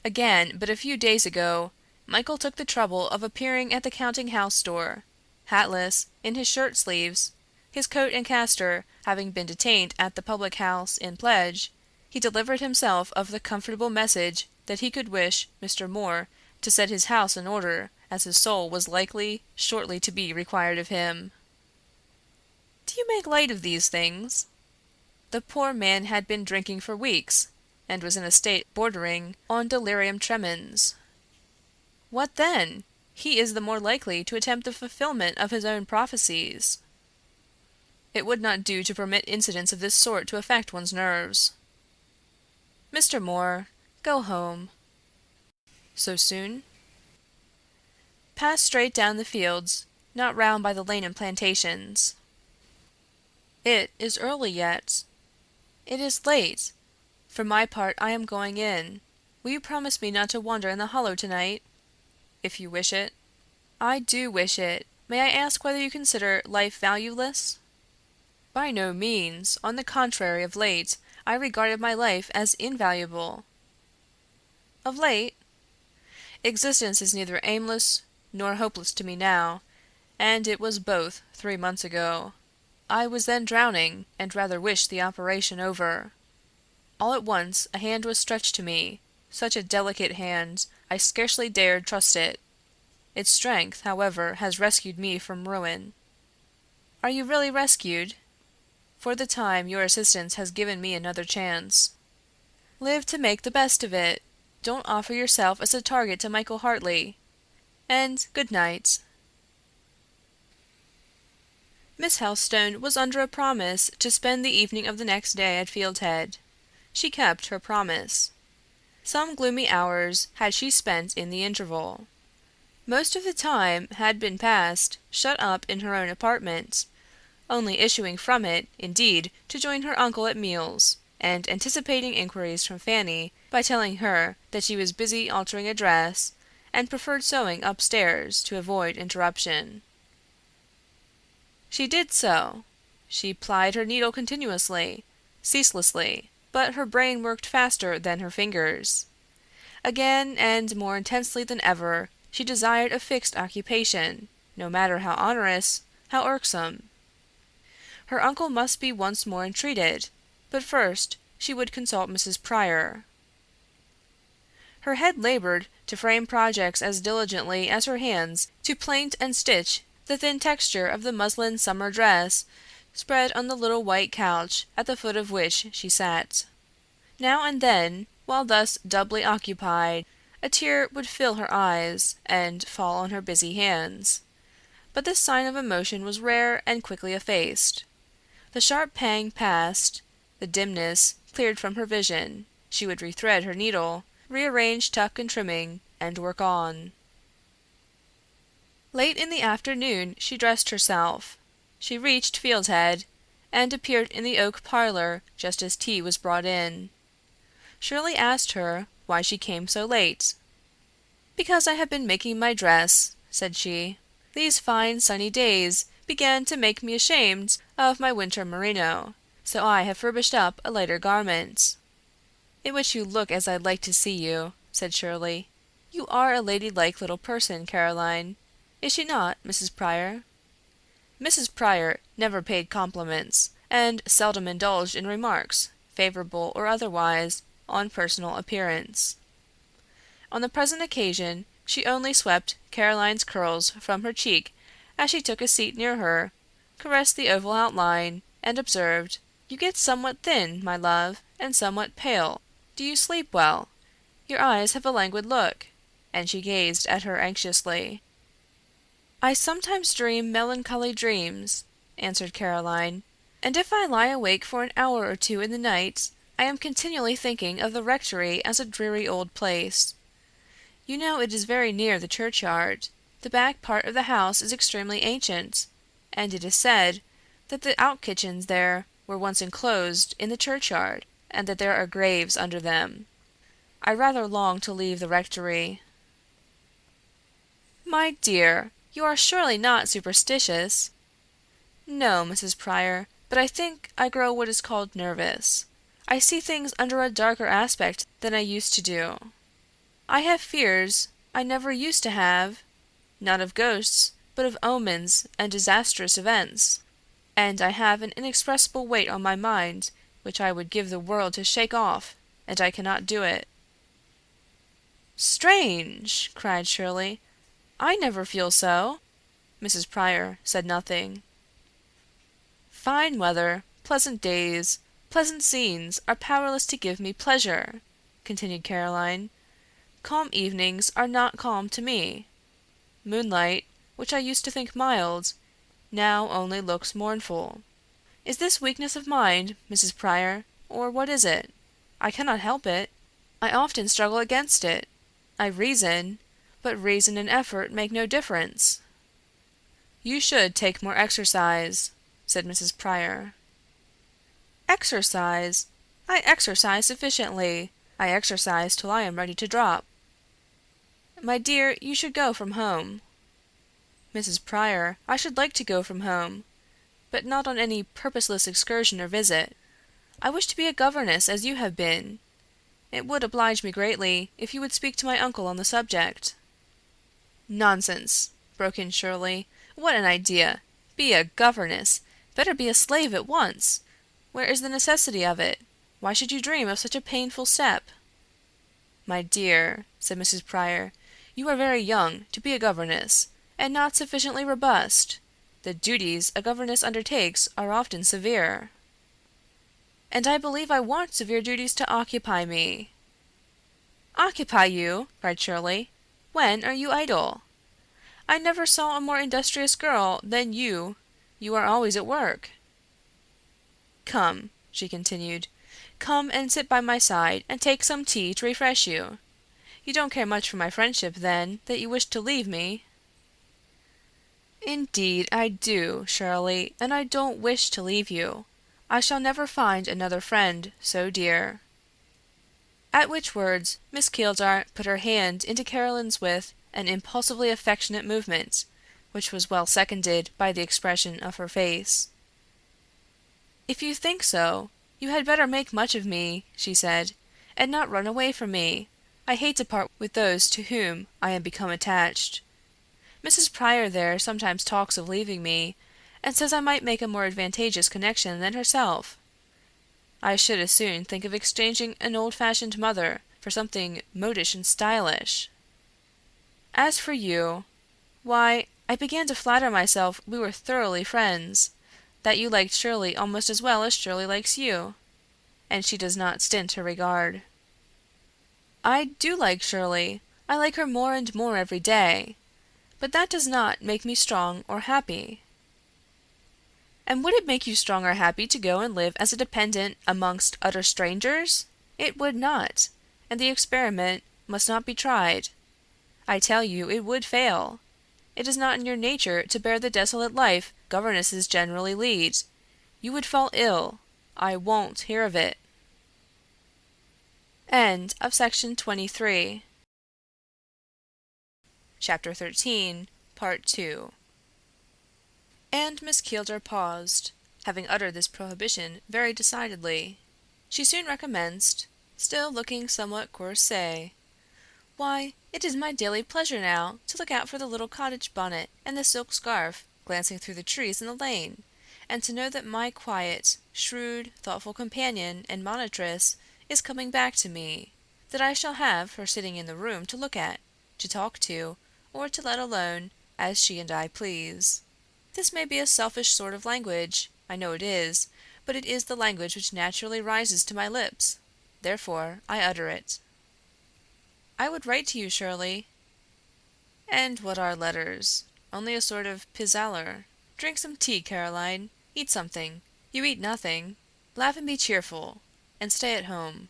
Again, but a few days ago, Michael took the trouble of appearing at the counting-house door, hatless, in his shirt-sleeves. His coat and castor having been detained at the public-house in pledge, he delivered himself of the comfortable message that he could wish Mr. Moore to set his house in order, as his soul was likely shortly to be required of him. Do you make light of these things? The poor man had been drinking for weeks, and was in a state bordering on delirium tremens. What then? He is the more likely to attempt the fulfillment of his own prophecies. It would not do to permit incidents of this sort to affect one's nerves. Mr. Moore, go home. So soon? Pass straight down the fields, not round by the lane and plantations. It is early yet. It is late. For my part, I am going in. Will you promise me not to wander in the hollow tonight? If you wish it. I do wish it. May I ask whether you consider life valueless? By no means. On the contrary, of late, I regarded my life as invaluable. Of late? Existence is neither aimless nor hopeless to me now, and it was both 3 months ago. I was then drowning, and rather wished the operation over. All at once a hand was stretched to me, such a delicate hand, I scarcely dared trust it. Its strength, however, has rescued me from ruin. Are you really rescued? For the time, your assistance has given me another chance. Live to make the best of it. Don't offer yourself as a target to Michael Hartley. And good night. Miss Helstone was under a promise to spend the evening of the next day at Fieldhead. She kept her promise. Some gloomy hours had she spent in the interval. Most of the time had been passed shut up in her own apartment, only issuing from it, indeed, to join her uncle at meals, and anticipating inquiries from Fanny by telling her that she was busy altering a dress, and preferred sewing upstairs to avoid interruption. She did so. She plied her needle continuously, ceaselessly, but her brain worked faster than her fingers. Again, and more intensely than ever, she desired a fixed occupation, no matter how onerous, how irksome. Her uncle must be once more entreated, but first she would consult Mrs. Pryor. Her head labored to frame projects as diligently as her hands to plaint and stitch the thin texture of the muslin summer dress spread on the little white couch at the foot of which she sat. Now and then, while thus doubly occupied, a tear would fill her eyes and fall on her busy hands. But this sign of emotion was rare and quickly effaced. The sharp pang passed, the dimness cleared from her vision. She would rethread her needle, rearrange tuck and trimming, and work on. Late in the afternoon she dressed herself. She reached Fieldhead, and appeared in the oak parlor just as tea was brought in. Shirley asked her why she came so late. "Because I have been making my dress," said she. "These fine sunny days began to make me ashamed of my winter merino, so I have furbished up a lighter garment." "In which you look as I'd like to see you," said Shirley. "You are a ladylike little person, Caroline. Is she not, Mrs. Pryor?" Mrs. Pryor never paid compliments, and seldom indulged in remarks, favorable or otherwise, on personal appearance. On the present occasion she only swept Caroline's curls from her cheek as she took a seat near her, caressed the oval outline, and observed, "You get somewhat thin, my love, and somewhat pale. Do you sleep well? Your eyes have a languid look," and she gazed at her anxiously. "I sometimes dream melancholy dreams," answered Caroline, "and if I lie awake for an hour or two in the night, I am continually thinking of the rectory as a dreary old place. You know it is very near the churchyard. The back part of the house is extremely ancient, and it is said that the out kitchens there were once enclosed in the churchyard, and that there are graves under them. I rather long to leave the rectory." "My dear, you are surely not superstitious?" "No, Mrs. Pryor, but I think I grow what is called nervous. I see things under a darker aspect than I used to do. I have fears I never used to have, not of ghosts, but of omens and disastrous events, and I have an inexpressible weight on my mind which I would give the world to shake off, and I cannot do it." "Strange!" cried Shirley. "I never feel so." Mrs. Pryor said nothing. "Fine weather, pleasant days, pleasant scenes are powerless to give me pleasure," continued Caroline. "Calm evenings are not calm to me. Moonlight, which I used to think mild, now only looks mournful. Is this weakness of mind, Mrs. Pryor, or what is it? I cannot help it. I often struggle against it. I reason, but reason and effort make no difference." "You should take more exercise," said Mrs. Pryor. "Exercise? I exercise sufficiently. I exercise till I am ready to drop." "My dear, you should go from home." "Mrs. Pryor, I should like to go from home, but not on any purposeless excursion or visit. I wish to be a governess as you have been. It would oblige me greatly if you would speak to my uncle on the subject." "Nonsense!" broke in Shirley. "What an idea! Be a governess! Better be a slave at once! Where is the necessity of it? Why should you dream of such a painful step?" "My dear," said Mrs. Pryor, "you are very young to be a governess, and not sufficiently robust. The duties a governess undertakes are often severe." "And I believe I want severe duties to occupy me." "Occupy you!" cried Shirley. "When are you idle? I never saw a more industrious girl than you. You are always at work." "Come," she continued, "come and sit by my side and take some tea to refresh you. You don't care much for my friendship, then, that you wish to leave me?" "Indeed I do, Shirley, and I don't wish to leave you. I shall never find another friend so dear." At which words Miss Keeldar put her hand into Caroline's with an impulsively affectionate movement, which was well seconded by the expression of her face. "If you think so, you had better make much of me," she said, "and not run away from me. I hate to part with those to whom I am become attached. Mrs. Pryor there sometimes talks of leaving me, and says I might make a more advantageous connection than herself. I should as soon think of exchanging an old-fashioned mother for something modish and stylish. As for you, why, I began to flatter myself we were thoroughly friends, that you liked Shirley almost as well as Shirley likes you, and she does not stint her regard." "I do like Shirley. I like her more and more every day. But that does not make me strong or happy." "And would it make you strong or happy to go and live as a dependent amongst utter strangers? It would not, and the experiment must not be tried. I tell you it would fail. It is not in your nature to bear the desolate life governesses generally lead. You would fall ill. I won't hear of it." Section 23. Chapter 13, Part 2. And Miss Keeldar paused, having uttered this prohibition very decidedly. She soon recommenced, still looking somewhat corsée. "Why, it is my daily pleasure now to look out for the little cottage bonnet and the silk scarf glancing through the trees in the lane, and to know that my quiet, shrewd, thoughtful companion and monitress is coming back to me, that I shall have her sitting in the room to look at, to talk to, or to let alone, as she and I please. This may be a selfish sort of language, I know it is, but it is the language which naturally rises to my lips. Therefore I utter it." "I would write to you, Shirley." "And what are letters? Only a sort of pis-aller. Drink some tea, Caroline. Eat something. You eat nothing. Laugh and be cheerful. And stay at home."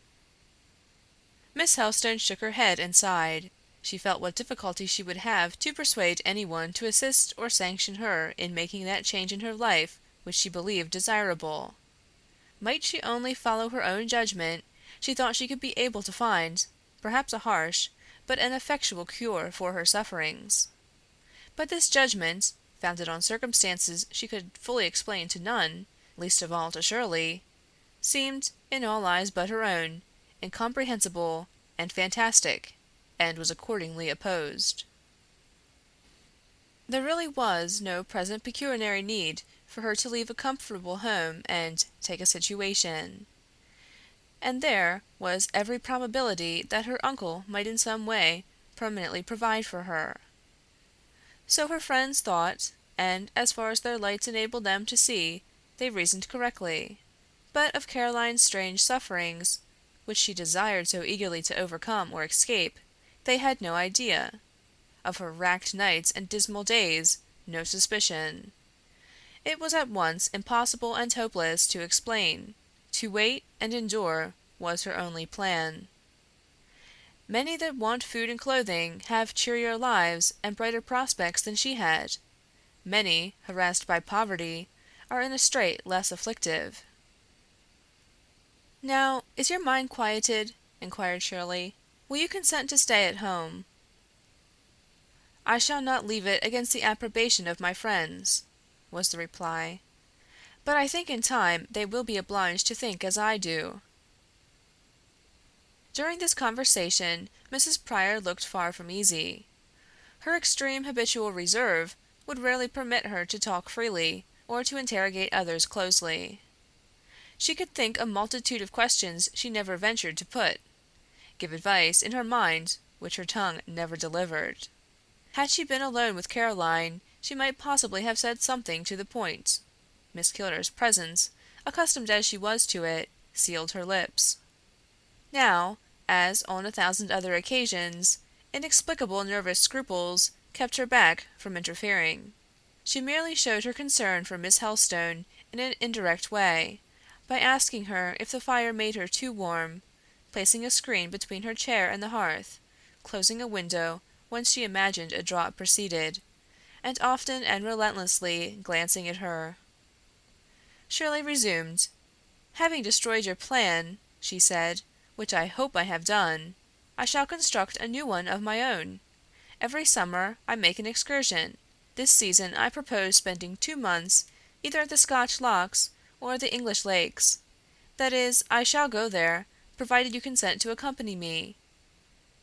Miss Helstone shook her head and sighed. She felt what difficulty she would have to persuade anyone to assist or sanction her in making that change in her life which she believed desirable. Might she only follow her own judgment, she thought she could be able to find, perhaps a harsh, but an effectual cure for her sufferings. But this judgment, founded on circumstances she could fully explain to none, least of all to Shirley, seemed, in all eyes but her own, incomprehensible and fantastic, and was accordingly opposed. There really was no present pecuniary need for her to leave a comfortable home and take a situation, and there was every probability that her uncle might in some way permanently provide for her. So her friends thought, and as far as their lights enabled them to see, they reasoned correctly. But of Caroline's strange sufferings, which she desired so eagerly to overcome or escape, they had no idea. Of her racked nights and dismal days, no suspicion. It was at once impossible and hopeless to explain. To wait and endure was her only plan. Many that want food and clothing have cheerier lives and brighter prospects than she had. Many, harassed by poverty, are in a strait less afflictive. "Now, is your mind quieted?" inquired Shirley. "Will you consent to stay at home?" "I shall not leave it against the approbation of my friends," was the reply. "But I think in time they will be obliged to think as I do." During this conversation, Mrs. Pryor looked far from easy. Her extreme habitual reserve would rarely permit her to talk freely, or to interrogate others closely. She could think a multitude of questions she never ventured to put, give advice in her mind which her tongue never delivered. Had she been alone with Caroline, she might possibly have said something to the point. Miss Keeldar's presence, accustomed as she was to it, sealed her lips. Now, as on 1,000 other occasions, inexplicable nervous scruples kept her back from interfering. She merely showed her concern for Miss Helstone in an indirect way, by asking her if the fire made her too warm, placing a screen between her chair and the hearth, closing a window whence she imagined a draught proceeded, and often and relentlessly glancing at her. Shirley resumed. "Having destroyed your plan," she said, "which I hope I have done, I shall construct a new one of my own. Every summer I make an excursion. This season I propose spending 2 months either at the Scotch lochs or the English lakes. That is, I shall go there, provided you consent to accompany me.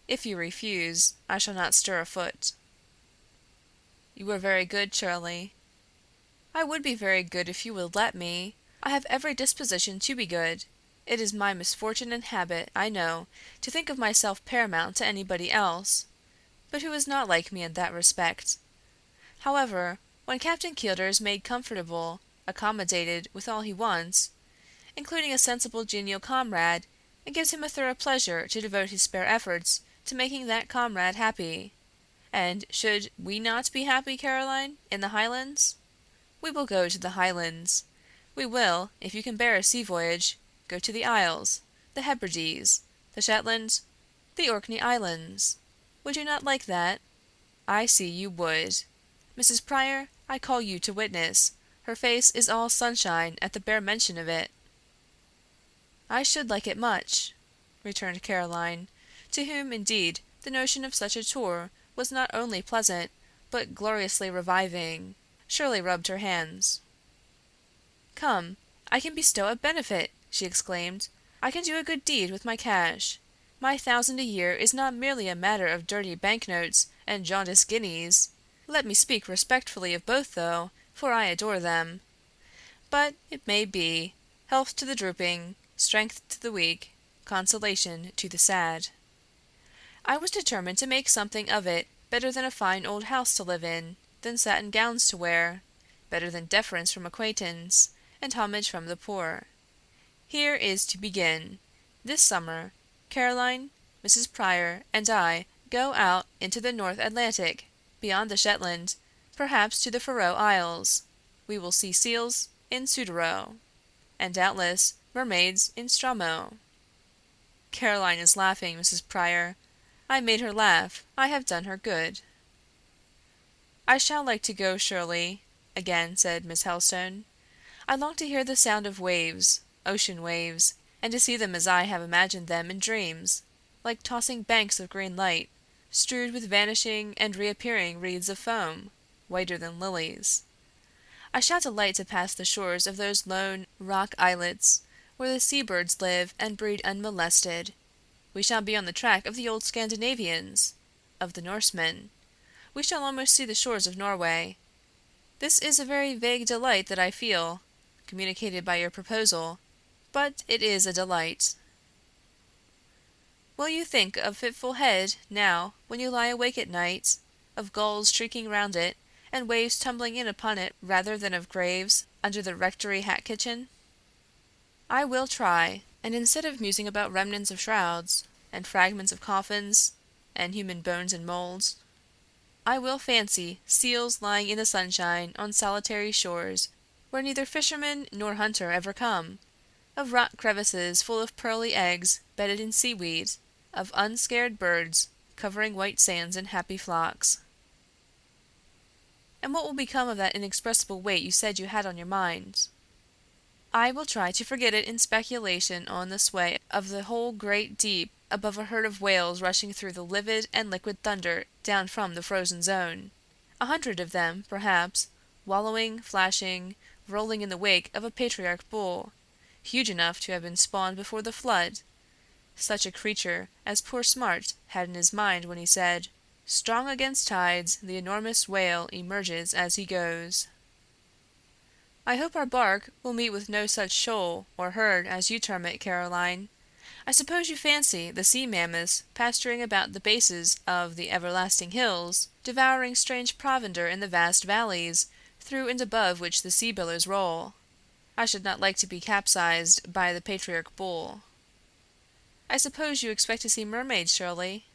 If you refuse, I shall not stir a foot." "You are very good, Shirley." "I would be very good if you would let me. I have every disposition to be good. It is my misfortune and habit, I know, to think of myself paramount to anybody else, but who is not like me in that respect? However, when Captain Keeldar is made comfortable, accommodated with all he wants, including a sensible genial comrade, it gives him a thorough pleasure to devote his spare efforts to making that comrade happy. And should we not be happy, Caroline, in the Highlands? We will go to the Highlands. We will, if you can bear a sea voyage, go to the Isles, the Hebrides, the Shetlands, the Orkney Islands. Would you not like that? I see you would. Mrs. Pryor, I call you to witness. Her face is all sunshine at the bare mention of it." "I should like it much," returned Caroline, to whom, indeed, the notion of such a tour was not only pleasant, but gloriously reviving. Shirley rubbed her hands. "Come, I can bestow a benefit!" she exclaimed. "I can do a good deed with my cash. My 1,000 a year is not merely a matter of dirty banknotes and jaundiced guineas. Let me speak respectfully of both, though, for I adore them. But it may be, health to the drooping, strength to the weak, consolation to the sad. I was determined to make something of it, better than a fine old house to live in, than satin gowns to wear, better than deference from acquaintance, and homage from the poor. Here is to begin. This summer, Caroline, Mrs. Pryor, and I go out into the North Atlantic, beyond the Shetland, perhaps to the Faroe Isles. We will see seals in Suderow, and doubtless mermaids in Stramo." "Caroline is laughing, Mrs. Pryor. I made her laugh. I have done her good." "I shall like to go, Shirley," again said Miss Helstone. "I long to hear the sound of waves, ocean waves, and to see them as I have imagined them in dreams, like tossing banks of green light, strewed with vanishing and reappearing wreaths of foam, whiter than lilies. I shall delight to pass the shores of those lone rock islets where the seabirds live and breed unmolested. We shall be on the track of the old Scandinavians, of the Norsemen. We shall almost see the shores of Norway. This is a very vague delight that I feel, communicated by your proposal, but it is a delight. Will you think of Fitful Head, now, when you lie awake at night, of gulls shrieking round it, and waves tumbling in upon it, rather than of graves under the rectory hat-kitchen? I will try, and instead of musing about remnants of shrouds, and fragments of coffins, and human bones and molds, I will fancy seals lying in the sunshine on solitary shores where neither fisherman nor hunter ever come, of rock crevices full of pearly eggs bedded in seaweed, of unscared birds covering white sands in happy flocks. And what will become of that inexpressible weight you said you had on your mind? I will try to forget it in speculation on the sway of the whole great deep above a herd of whales rushing through the livid and liquid thunder down from the frozen zone. 100 of them, perhaps, wallowing, flashing, rolling in the wake of a patriarch bull, huge enough to have been spawned before the flood, such a creature as poor Smart had in his mind when he said, "Strong against tides, the enormous whale emerges as he goes." I hope our bark will meet with no such shoal or herd as you term it, Caroline. I suppose you fancy the sea mammoths pasturing about the bases of the everlasting hills, devouring strange provender in the vast valleys, through and above which the sea billows roll. I should not like to be capsized by the patriarch bull. I suppose you expect to see mermaids, Shirley?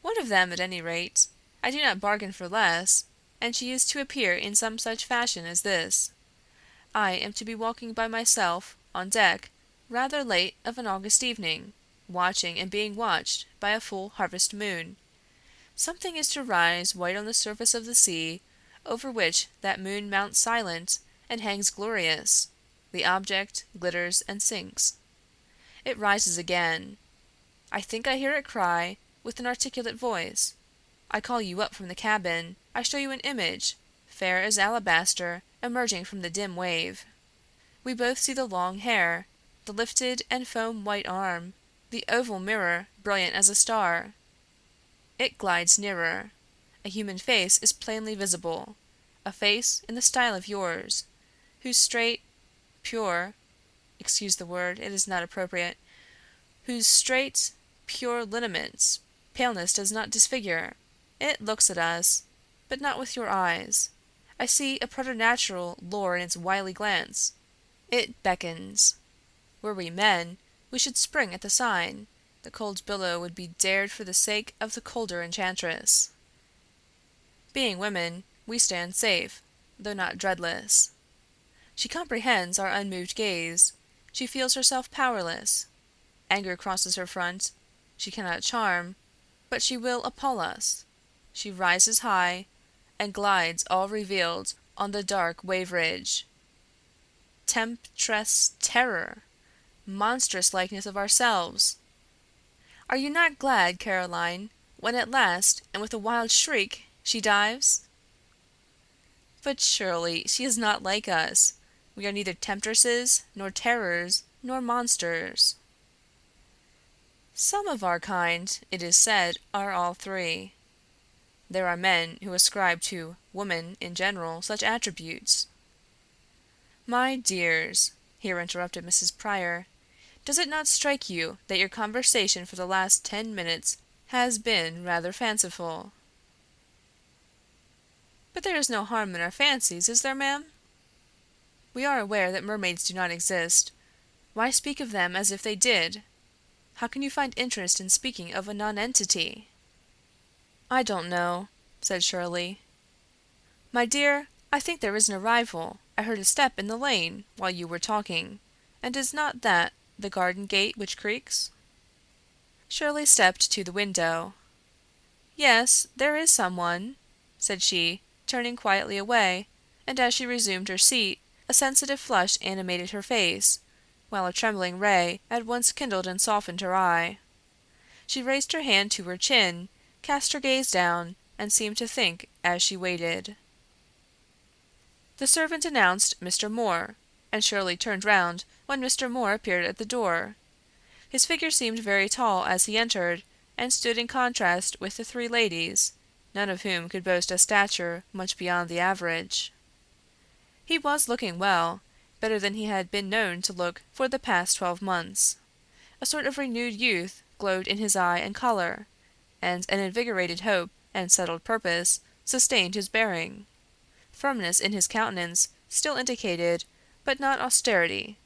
One of them, at any rate. I do not bargain for less, and she is to appear in some such fashion as this. I am to be walking by myself, on deck, rather late of an August evening, watching and being watched by a full harvest moon. Something is to rise white on the surface of the sea, over which that moon mounts silent and hangs glorious. The object glitters and sinks. It rises again. I think I hear it cry, with an articulate voice. I call you up from the cabin. I show you an image, fair as alabaster, emerging from the dim wave. We both see the long hair, the lifted and foam-white arm, the oval mirror brilliant as a star. It glides nearer. A human face is plainly visible, a face in the style of yours, whose straight, pure, excuse the word, it is not appropriate, whose straight, pure lineaments paleness does not disfigure. It looks at us, but not with your eyes. I see a preternatural lure in its wily glance. It beckons. Were we men, we should spring at the sign. The cold billow would be dared for the sake of the colder enchantress. Being women, we stand safe, though not dreadless. She comprehends our unmoved gaze. She feels herself powerless. Anger crosses her front. She cannot charm, but she will appall us. She rises high, and glides all revealed on the dark wave-ridge. Temptress terror! Monstrous likeness of ourselves! Are you not glad, Caroline, when at last, and with a wild shriek, she dives? But surely she is not like us. We are neither temptresses, nor terrors, nor monsters. Some of our kind, it is said, are all three. There are men who ascribe to woman in general such attributes. My dears, here interrupted Mrs. Pryor, does it not strike you that your conversation for the last 10 minutes has been rather fanciful? But there is no harm in our fancies, is there, ma'am? We are aware that mermaids do not exist. Why speak of them as if they did? How can you find interest in speaking of a nonentity? I don't know, said Shirley. My dear, I think there is an arrival. I heard a step in the lane while you were talking. And is not that the garden gate which creaks? Shirley stepped to the window. Yes, there is someone, said she, turning quietly away, and as she resumed her seat, a sensitive flush animated her face, while a trembling ray at once kindled and softened her eye. She raised her hand to her chin, cast her gaze down, and seemed to think as she waited. The servant announced Mr. Moore, and Shirley turned round when Mr. Moore appeared at the door. His figure seemed very tall as he entered, and stood in contrast with the three ladies, none of whom could boast a stature much beyond the average. He was looking well, better than he had been known to look for the past 12 months. A sort of renewed youth glowed in his eye and color, and an invigorated hope and settled purpose sustained his bearing. Firmness in his countenance still indicated, but not austerity.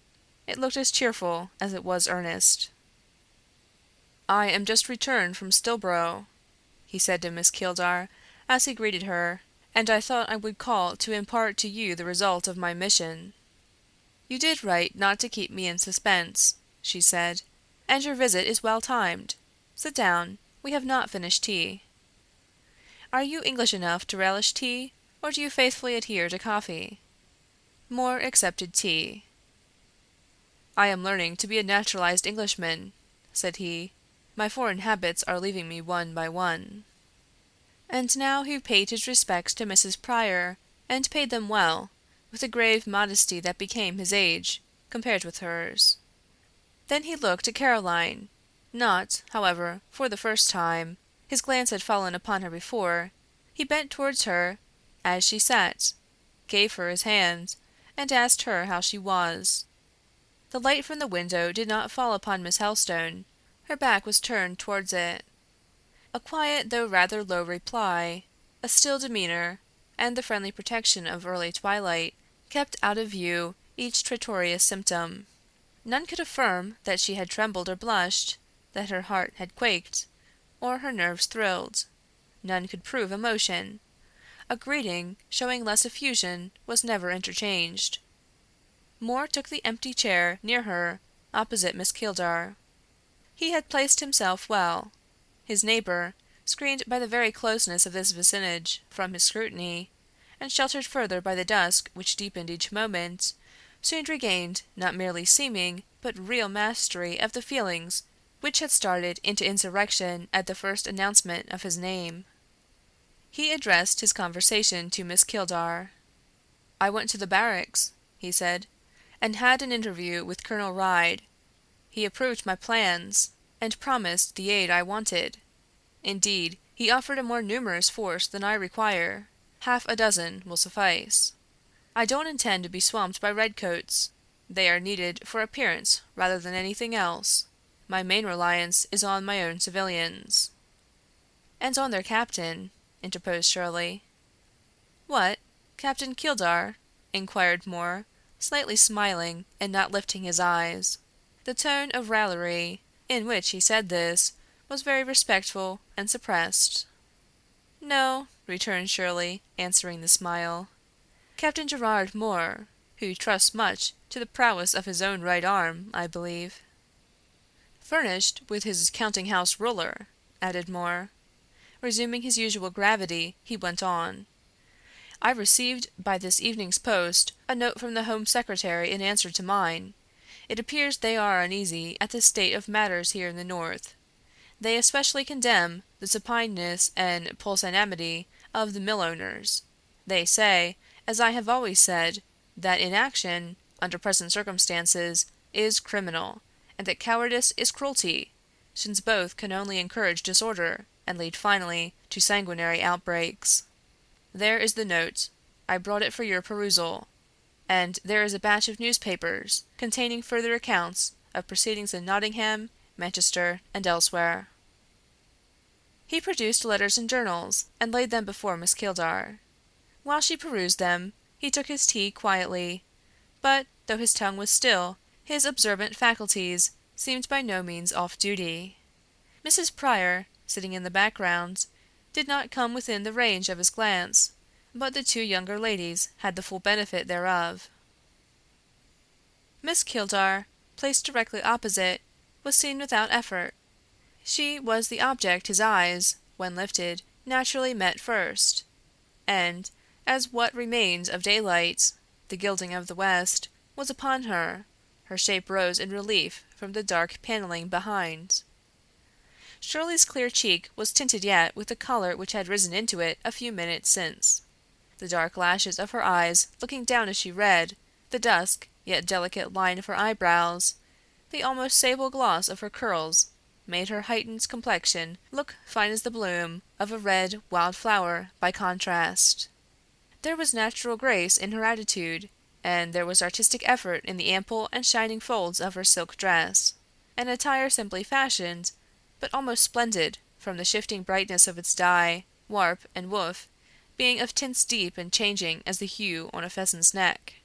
It looked as cheerful as it was earnest. "I am just returned from Stilborough," he said to Miss Keeldar, as he greeted her, "and I thought I would call to impart to you the result of my mission." "You did right not to keep me in suspense," she said, "and your visit is well timed. Sit down. We have not finished tea. Are you English enough to relish tea, or do you faithfully adhere to coffee?" Moore accepted tea. "I am learning to be a naturalized Englishman," said he. "My foreign habits are leaving me one by one." And now he paid his respects to Mrs. Pryor, and paid them well, with a grave modesty that became his age, compared with hers. Then he looked at Caroline, not, however, for the first time. His glance had fallen upon her before. He bent towards her as she sat, gave her his hand, and asked her how she was. The light from the window did not fall upon Miss Helstone. Her back was turned towards it. A quiet though rather low reply, a still demeanor, and the friendly protection of early twilight kept out of view each traitorous symptom. None could affirm that she had trembled or blushed, that her heart had quaked, or her nerves thrilled. None could prove emotion. A greeting showing less effusion was never interchanged. Moore took the empty chair near her, opposite Miss Keeldar. He had placed himself well. His neighbor, screened by the very closeness of this vicinage from his scrutiny, and sheltered further by the dusk which deepened each moment, soon regained not merely seeming but real mastery of the feelings which had started into insurrection at the first announcement of his name. He addressed his conversation to Miss Keeldar. "I went to the barracks," he said, "and had an interview with Colonel Ryde. He approved my plans, and promised the aid I wanted. Indeed, he offered a more numerous force than I require. 6 will suffice. I don't intend to be swamped by redcoats. They are needed for appearance rather than anything else. My main reliance is on my own civilians." "And on their captain," interposed Shirley. "What, Captain Keeldar?" inquired Moore, slightly smiling and not lifting his eyes. The tone of raillery in which he said this was very respectful and suppressed. "No," returned Shirley, answering the smile. "Captain Gerard Moore, who trusts much to the prowess of his own right arm, I believe." "Furnished with his counting-house ruler," added Moore. Resuming his usual gravity, he went on. "I received by this evening's post a note from the Home Secretary in answer to mine. It appears they are uneasy at the state of matters here in the North. They especially condemn the supineness and pusillanimity of the mill owners. They say, as I have always said, that inaction, under present circumstances, is criminal, and that cowardice is cruelty, since both can only encourage disorder and lead finally to sanguinary outbreaks. There is the note. I brought it for your perusal. And there is a batch of newspapers containing further accounts of proceedings in Nottingham, Manchester, and elsewhere. He produced letters and journals, and laid them before Miss Keeldar. While she perused them, he took his tea quietly, but, though his tongue was still, his observant faculties seemed by no means off duty. Mrs. Pryor, sitting in the background, did not come within the range of his glance, but the two younger ladies had the full benefit thereof. Miss Keeldar, placed directly opposite, was seen without effort. She was the object his eyes, when lifted, naturally met first, and, as what remained of daylight, the gilding of the west, was upon her, her shape rose in relief from the dark panelling behind. Shirley's clear cheek was tinted yet with the color which had risen into it a few minutes since. The dark lashes of her eyes looking down as she read, the dusk yet delicate line of her eyebrows, the almost sable gloss of her curls, made her heightened complexion look fine as the bloom of a red wild flower by contrast. There was natural grace in her attitude, and there was artistic effort in the ample and shining folds of her silk dress, an attire simply fashioned, but almost splendid from the shifting brightness of its dye, warp, and woof, being of tints deep and changing as the hue on a pheasant's neck.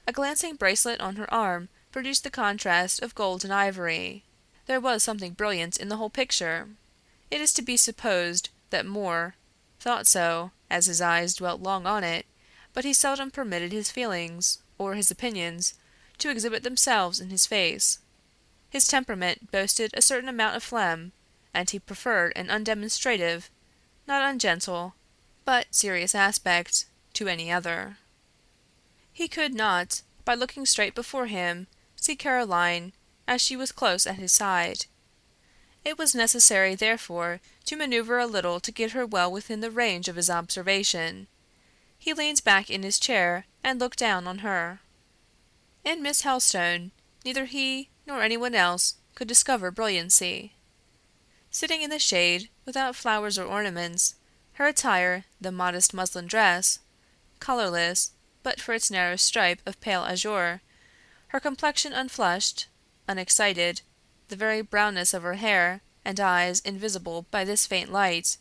A glancing bracelet on her arm produced the contrast of gold and ivory. There was something brilliant in the whole picture. It is to be supposed that Moore thought so, as his eyes dwelt long on it, but he seldom permitted his feelings, or his opinions, to exhibit themselves in his face. His temperament boasted a certain amount of phlegm, and he preferred an undemonstrative, not ungentle, but serious aspect to any other. He could not, by looking straight before him, see Caroline, as she was close at his side. It was necessary, therefore, to maneuver a little to get her well within the range of his observation. He leaned back in his chair and looked down on her. In Miss Helstone, neither he nor anyone else could discover brilliancy. Sitting in the shade, without flowers or ornaments, her attire the modest muslin dress, colorless, but for its narrow stripe of pale azure, her complexion unflushed, unexcited, the very brownness of her hair and eyes invisible by this faint light,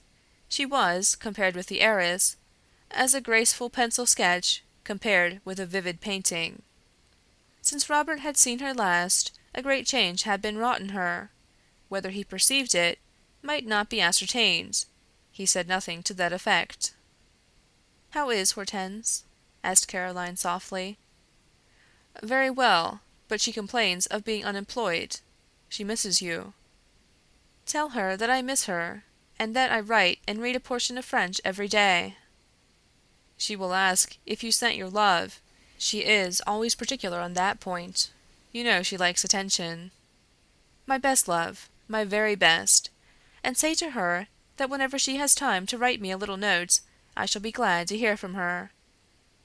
she was, compared with the heiress, as a graceful pencil sketch compared with a vivid painting. Since Robert had seen her last, a great change had been wrought in her. Whether he perceived it might not be ascertained. He said nothing to that effect. "How is Hortense?" asked Caroline softly. "Very well, but she complains of being unemployed. She misses you." "Tell her that I miss her, and that I write and read a portion of French every day." "She will ask if you sent your love. She is always particular on that point. You know she likes attention." "My best love, my very best. And say to her that whenever she has time to write me a little note, I shall be glad to hear from her.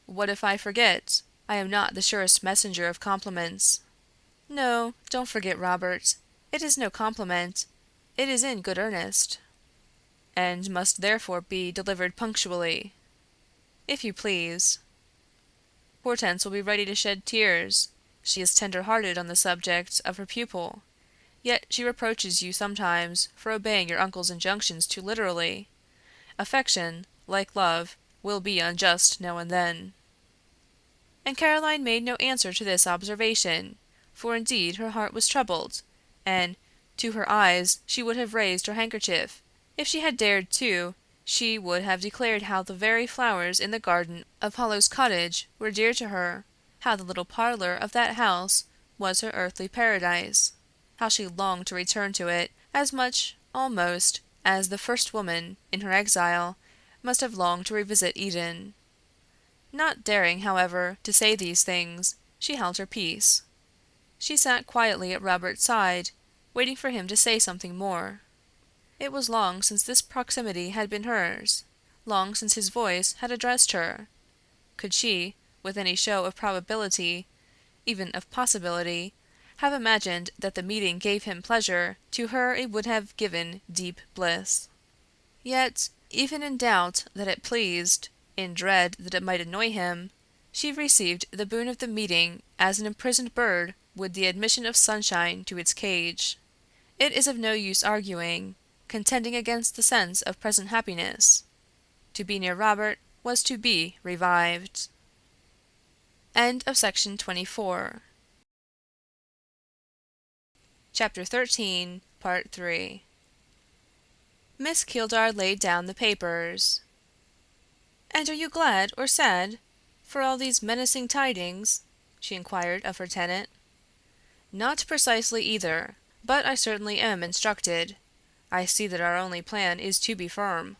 What if I forget? I am not the surest messenger of compliments." "No, don't forget, Robert. It is no compliment. It is in good earnest." "And must therefore be delivered punctually." "If you please." Hortense will be ready to shed tears. She is tender-hearted on the subject of her pupil. Yet she reproaches you sometimes for obeying your uncle's injunctions too literally. Affection, like love, will be unjust now and then. And Caroline made no answer to this observation, for indeed her heart was troubled, and to her eyes she would have raised her handkerchief. If she had dared to, she would have declared how the very flowers in the garden of Hollow's cottage were dear to her, how the little parlor of that house was her earthly paradise, how she longed to return to it as much, almost, as the first woman, in her exile, must have longed to revisit Eden. Not daring, however, to say these things, she held her peace. She sat quietly at Robert's side, waiting for him to say something more. It was long since this proximity had been hers, long since his voice had addressed her. Could she, with any show of probability, even of possibility, have imagined that the meeting gave him pleasure, to her it would have given deep bliss. Yet, even in doubt that it pleased, in dread that it might annoy him, she received the boon of the meeting as an imprisoned bird would the admission of sunshine to its cage. It is of no use arguing, contending against the sense of present happiness. To be near Robert was to be revived. End of section 24. Chapter 13, Part 3. Miss Keeldar laid down the papers. "And are you glad or sad for all these menacing tidings?" she inquired of her tenant. "Not precisely either, but I certainly am instructed. I see that our only plan is to be firm.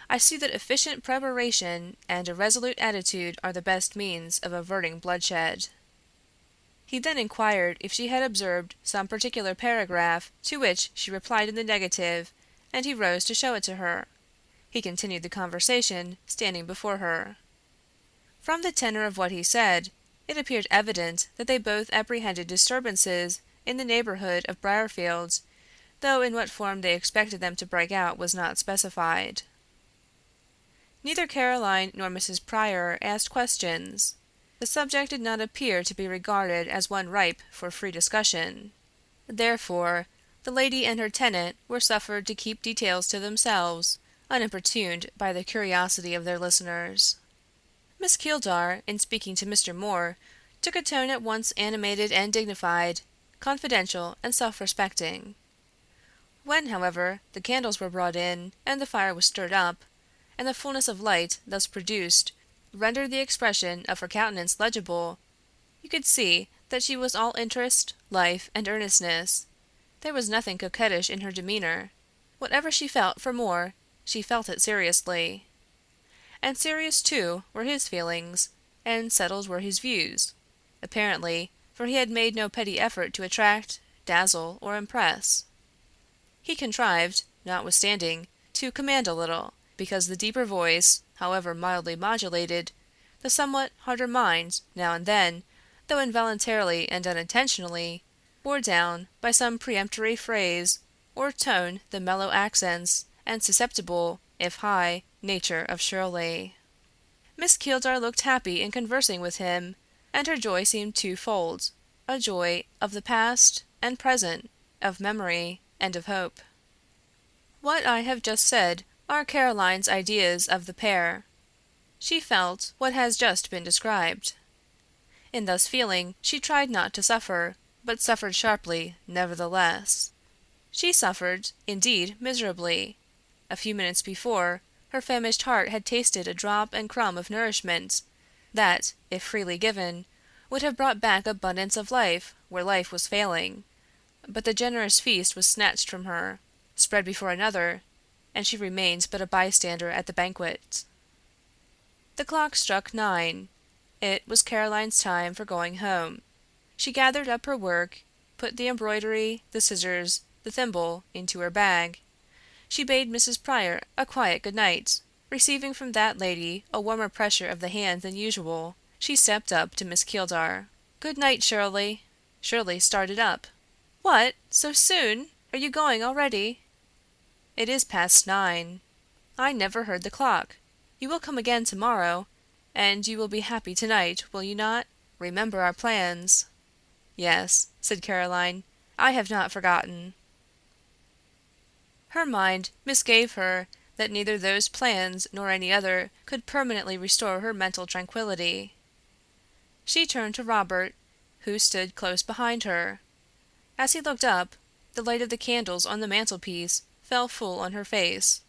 I see that efficient preparation and a resolute attitude are the best means of averting bloodshed." He then inquired if she had observed some particular paragraph, to which she replied in the negative, and he rose to show it to her. He continued the conversation, standing before her. From the tenor of what he said, it appeared evident that they both apprehended disturbances in the neighborhood of Briarfield, though in what form they expected them to break out was not specified. Neither Caroline nor Mrs. Pryor asked questions. The subject did not appear to be regarded as one ripe for free discussion. Therefore, the lady and her tenant were suffered to keep details to themselves, unimportuned by the curiosity of their listeners. Miss Keeldar, in speaking to Mr. Moore, took a tone at once animated and dignified, confidential and self-respecting. When, however, the candles were brought in, and the fire was stirred up, and the fullness of light thus produced rendered the expression of her countenance legible, you could see that she was all interest, life, and earnestness. There was nothing coquettish in her demeanor. Whatever she felt for Moore, she felt it seriously. And serious, too, were his feelings, and settled were his views, apparently, for he had made no petty effort to attract, dazzle, or impress. He contrived, notwithstanding, to command a little, because the deeper voice, however mildly modulated, the somewhat harder mind, now and then, though involuntarily and unintentionally, bore down, by some peremptory phrase or tone, the mellow accents and susceptible, if high, nature of Shirley. Miss Keeldar looked happy in conversing with him, and her joy seemed twofold, a joy of the past and present, of memory and of hope. What I have just said are Caroline's ideas of the pair. She felt what has just been described. In thus feeling, she tried not to suffer, but suffered sharply, nevertheless. She suffered, indeed, miserably. A few minutes before, her famished heart had tasted a drop and crumb of nourishment that, if freely given, would have brought back abundance of life where life was failing. But the generous feast was snatched from her, spread before another, and she remains but a bystander at the banquet. The clock struck 9. It was Caroline's time for going home. She gathered up her work, put the embroidery, the scissors, the thimble into her bag. She bade Mrs. Pryor a quiet good night. Receiving from that lady a warmer pressure of the hand than usual, she stepped up to Miss Keeldar. "Good night, Shirley." Shirley started up. "What? So soon? Are you going already?" "It is past 9. I never heard the clock. You will come again tomorrow, and you will be happy tonight, will you not? Remember our plans." "Yes," said Caroline. "I have not forgotten." Her mind misgave her that neither those plans nor any other could permanently restore her mental tranquillity. She turned to Robert, who stood close behind her. As he looked up, the light of the candles on the mantelpiece fell full on her face.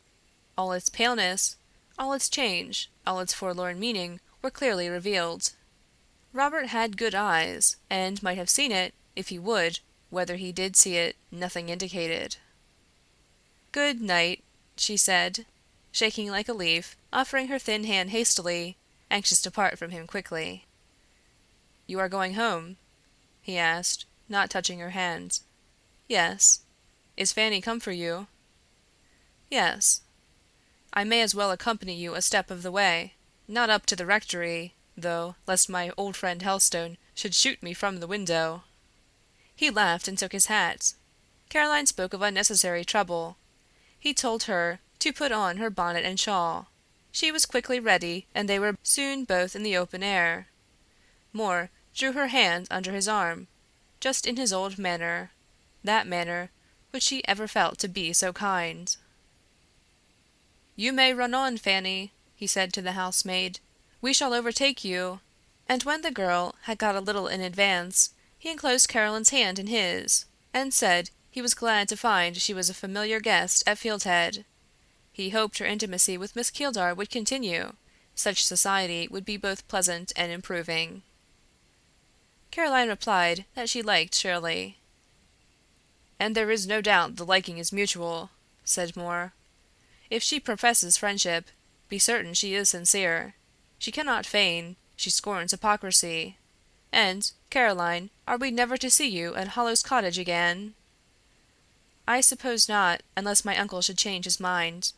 All its paleness, all its change, all its forlorn meaning were clearly revealed. Robert had good eyes, and might have seen it, if he would. Whether he did see it, nothing indicated. "Good night," she said, shaking like a leaf, offering her thin hand hastily, anxious to part from him quickly. "You are going home?" he asked, not touching her hand. "Yes." "Is Fanny come for you?" Yes. I may as well accompany you a step of the way. Not up to the rectory, though, lest my old friend Helstone should shoot me from the window." He laughed and took his hat. Caroline spoke of unnecessary trouble. He told her to put on her bonnet and shawl. She was quickly ready, and they were soon both in the open air. Moore drew her hand under his arm, just in his old manner, that manner which she ever felt to be so kind. "You may run on, Fanny," he said to the housemaid. "We shall overtake you." And when the girl had got a little in advance, he enclosed Caroline's hand in his, and said he was glad to find she was a familiar guest at Fieldhead. He hoped her intimacy with Miss Keeldar would continue. Such society would be both pleasant and improving. Caroline replied that she liked Shirley. "And there is no doubt the liking is mutual," said Moore. "If she professes friendship, be certain she is sincere. She cannot feign, she scorns hypocrisy. And, Caroline, are we never to see you at Hollow's Cottage again?" "I suppose not, unless my uncle should change his mind."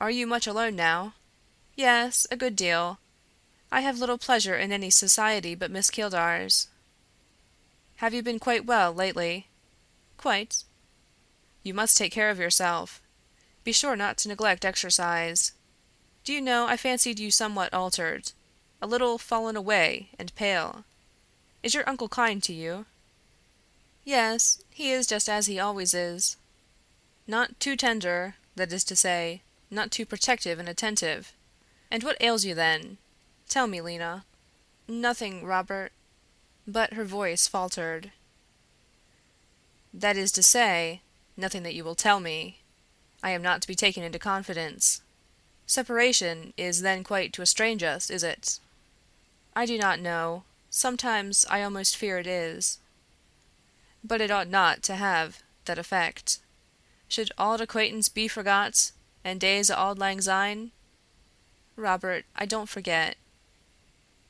"Are you much alone now?" "Yes, a good deal. I have little pleasure in any society but Miss Keeldar's." "Have you been quite well lately?" "Quite." "You must take care of yourself. Be sure not to neglect exercise. Do you know, I fancied you somewhat altered, a little fallen away and pale. Is your uncle kind to you?" "Yes, he is just as he always is." "Not too tender, that is to say, not too protective and attentive. And what ails you then? Tell me, Lena." "Nothing, Robert." But her voice faltered. "That is to say, nothing that you will tell me. I am not to be taken into confidence. Separation is then quite to estrange us, is it?" "I do not know. Sometimes I almost fear it is." "But it ought not to have that effect. Should auld acquaintance be forgot, and days o' auld lang syne?" "Robert, I don't forget."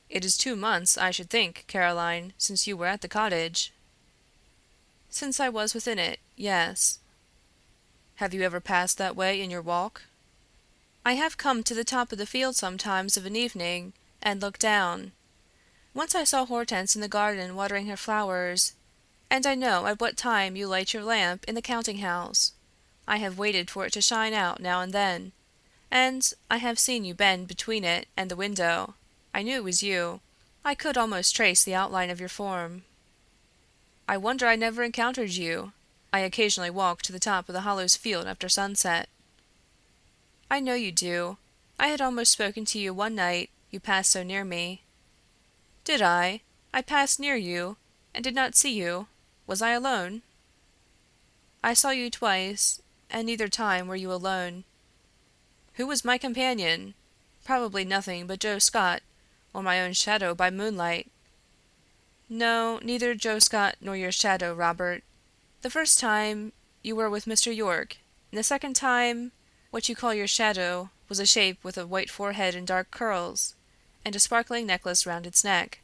"It is 2 months, I should think, Caroline, since you were at the cottage." "Since I was within it, yes." "Have you ever passed that way in your walk?" "I have come to the top of the field sometimes of an evening, and looked down. Once I saw Hortense in the garden watering her flowers, and I know at what time you light your lamp in the counting house. I have waited for it to shine out now and then, and I have seen you bend between it and the window. I knew it was you. I could almost trace the outline of your form." "I wonder I never encountered you. I occasionally walk to the top of the Hollows field after sunset." "I know you do. I had almost spoken to you one night, you passed so near me." "Did I? I passed near you, and did not see you. Was I alone?" "I saw you twice, and neither time were you alone." "Who was my companion? Probably nothing but Joe Scott, or my own shadow by moonlight." "No, neither Joe Scott nor your shadow, Robert. The first time you were with Mr. York, and the second time what you call your shadow was a shape with a white forehead and dark curls, and a sparkling necklace round its neck.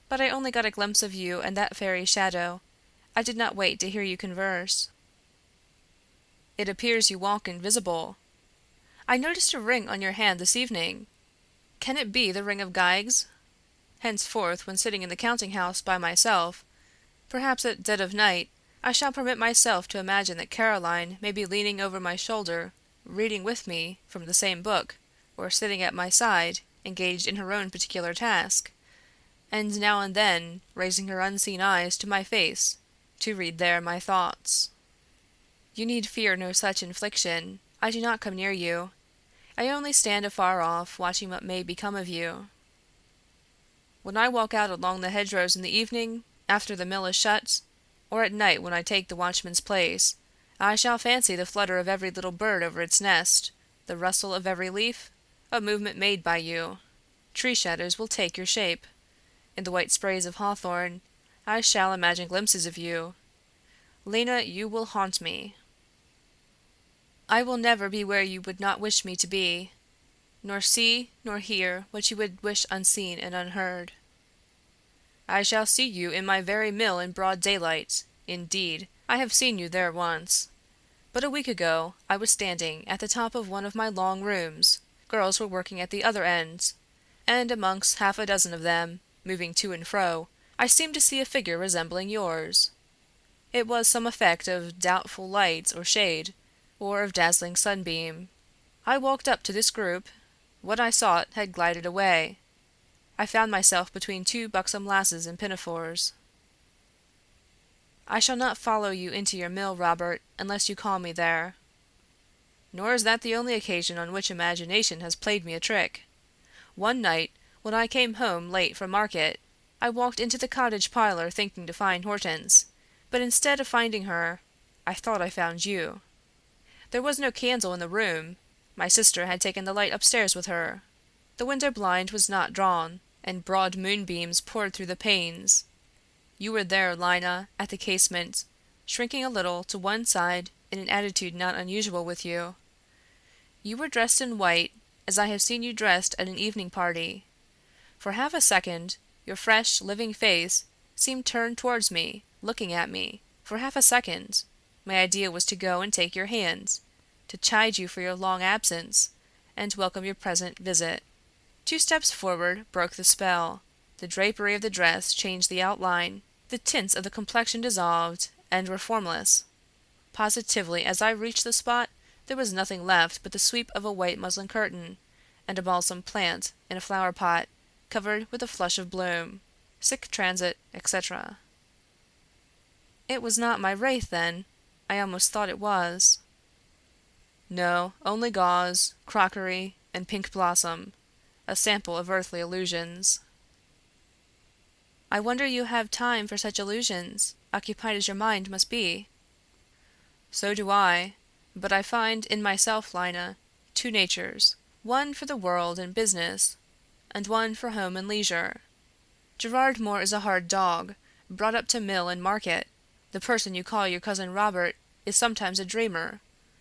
But I only got a glimpse of you and that fairy shadow. I did not wait to hear you converse." "It appears you walk invisible. I noticed a ring on your hand this evening. Can it be the ring of Gyges? Henceforth, when sitting in the counting house by myself, perhaps at dead of night, I shall permit myself to imagine that Caroline may be leaning over my shoulder, reading with me from the same book, or sitting at my side, engaged in her own particular task, and now and then raising her unseen eyes to my face to read there my thoughts. You need fear no such infliction. I do not come near you. I only stand afar off, watching what may become of you. When I walk out along the hedgerows in the evening, after the mill is shut, or at night when I take the watchman's place, I shall fancy the flutter of every little bird over its nest, the rustle of every leaf, a movement made by you. Tree shadows will take your shape. In the white sprays of hawthorn, I shall imagine glimpses of you. Lena, you will haunt me. I will never be where you would not wish me to be, nor see nor hear what you would wish unseen and unheard. I shall see you in my very mill in broad daylight. Indeed, I have seen you there once. But a week ago I was standing at the top of one of my long rooms, girls were working at the other end, and amongst half a dozen of them, moving to and fro, I seemed to see a figure resembling yours. It was some effect of doubtful light or shade, or of dazzling sunbeam. I walked up to this group. What I sought had glided away. I found myself between two buxom lasses in pinafores. I shall not follow you into your mill, Robert, unless you call me there. Nor is that the only occasion on which imagination has played me a trick. One night, when I came home late from market, I walked into the cottage parlor thinking to find Hortense, but instead of finding her, I thought I found you. There was no candle in the room. My sister had taken the light upstairs with her. The window blind was not drawn, and broad moonbeams poured through the panes. You were there, Lina, at the casement, shrinking a little to one side in an attitude not unusual with you. You were dressed in white, as I have seen you dressed at an evening party. For half a second, your fresh, living face seemed turned towards me, looking at me. For half a second, my idea was to go and take your hand, to chide you for your long absence, and welcome your present visit. 2 steps forward broke the spell. The drapery of the dress changed the outline. The tints of the complexion dissolved and were formless. Positively, as I reached the spot, there was nothing left but the sweep of a white muslin curtain, and a balsam plant in a flower pot, covered with a flush of bloom, sic transit, etc. It was not my wraith, then? I almost thought it was. No, only gauze, crockery, and pink blossom, a sample of earthly illusions. I wonder you have time for such illusions, occupied as your mind must be. So do I, but I find in myself, Lina, 2 natures, one for the world and business, and one for home and leisure. Gerard Moore is a hard dog, brought up to mill and market. The person you call your cousin Robert is sometimes a dreamer,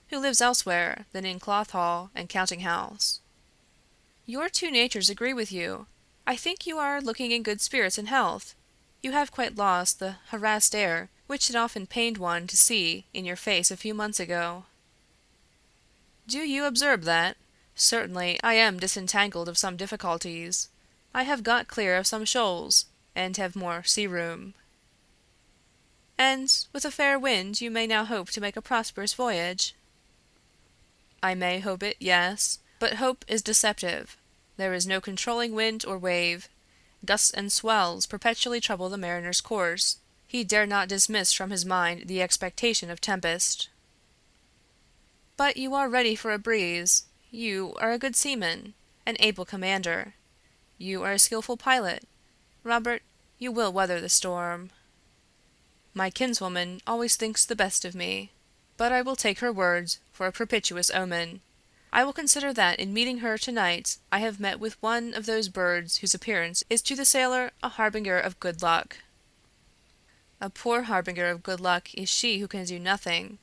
who lives elsewhere than in Cloth Hall and Counting House. Your 2 natures agree with you. I think you are looking in good spirits and health. You have quite lost the harassed air which it often pained one to see in your face a few months ago. Do you observe that? Certainly I am disentangled of some difficulties. I have got clear of some shoals, and have more sea-room. And with a fair wind you may now hope to make a prosperous voyage. I may hope it, yes, but hope is deceptive. There is no controlling wind or wave. Gusts and swells perpetually trouble the mariner's course. He dare not dismiss from his mind the expectation of tempest. But you are ready for a breeze. You are a good seaman, an able commander. You are a skillful pilot. Robert, you will weather the storm. My kinswoman always thinks the best of me, but I will take her words for a propitious omen. I will consider that in meeting her tonight I have met with one of those birds whose appearance is to the sailor a harbinger of good luck. A poor harbinger of good luck is she who can do nothing,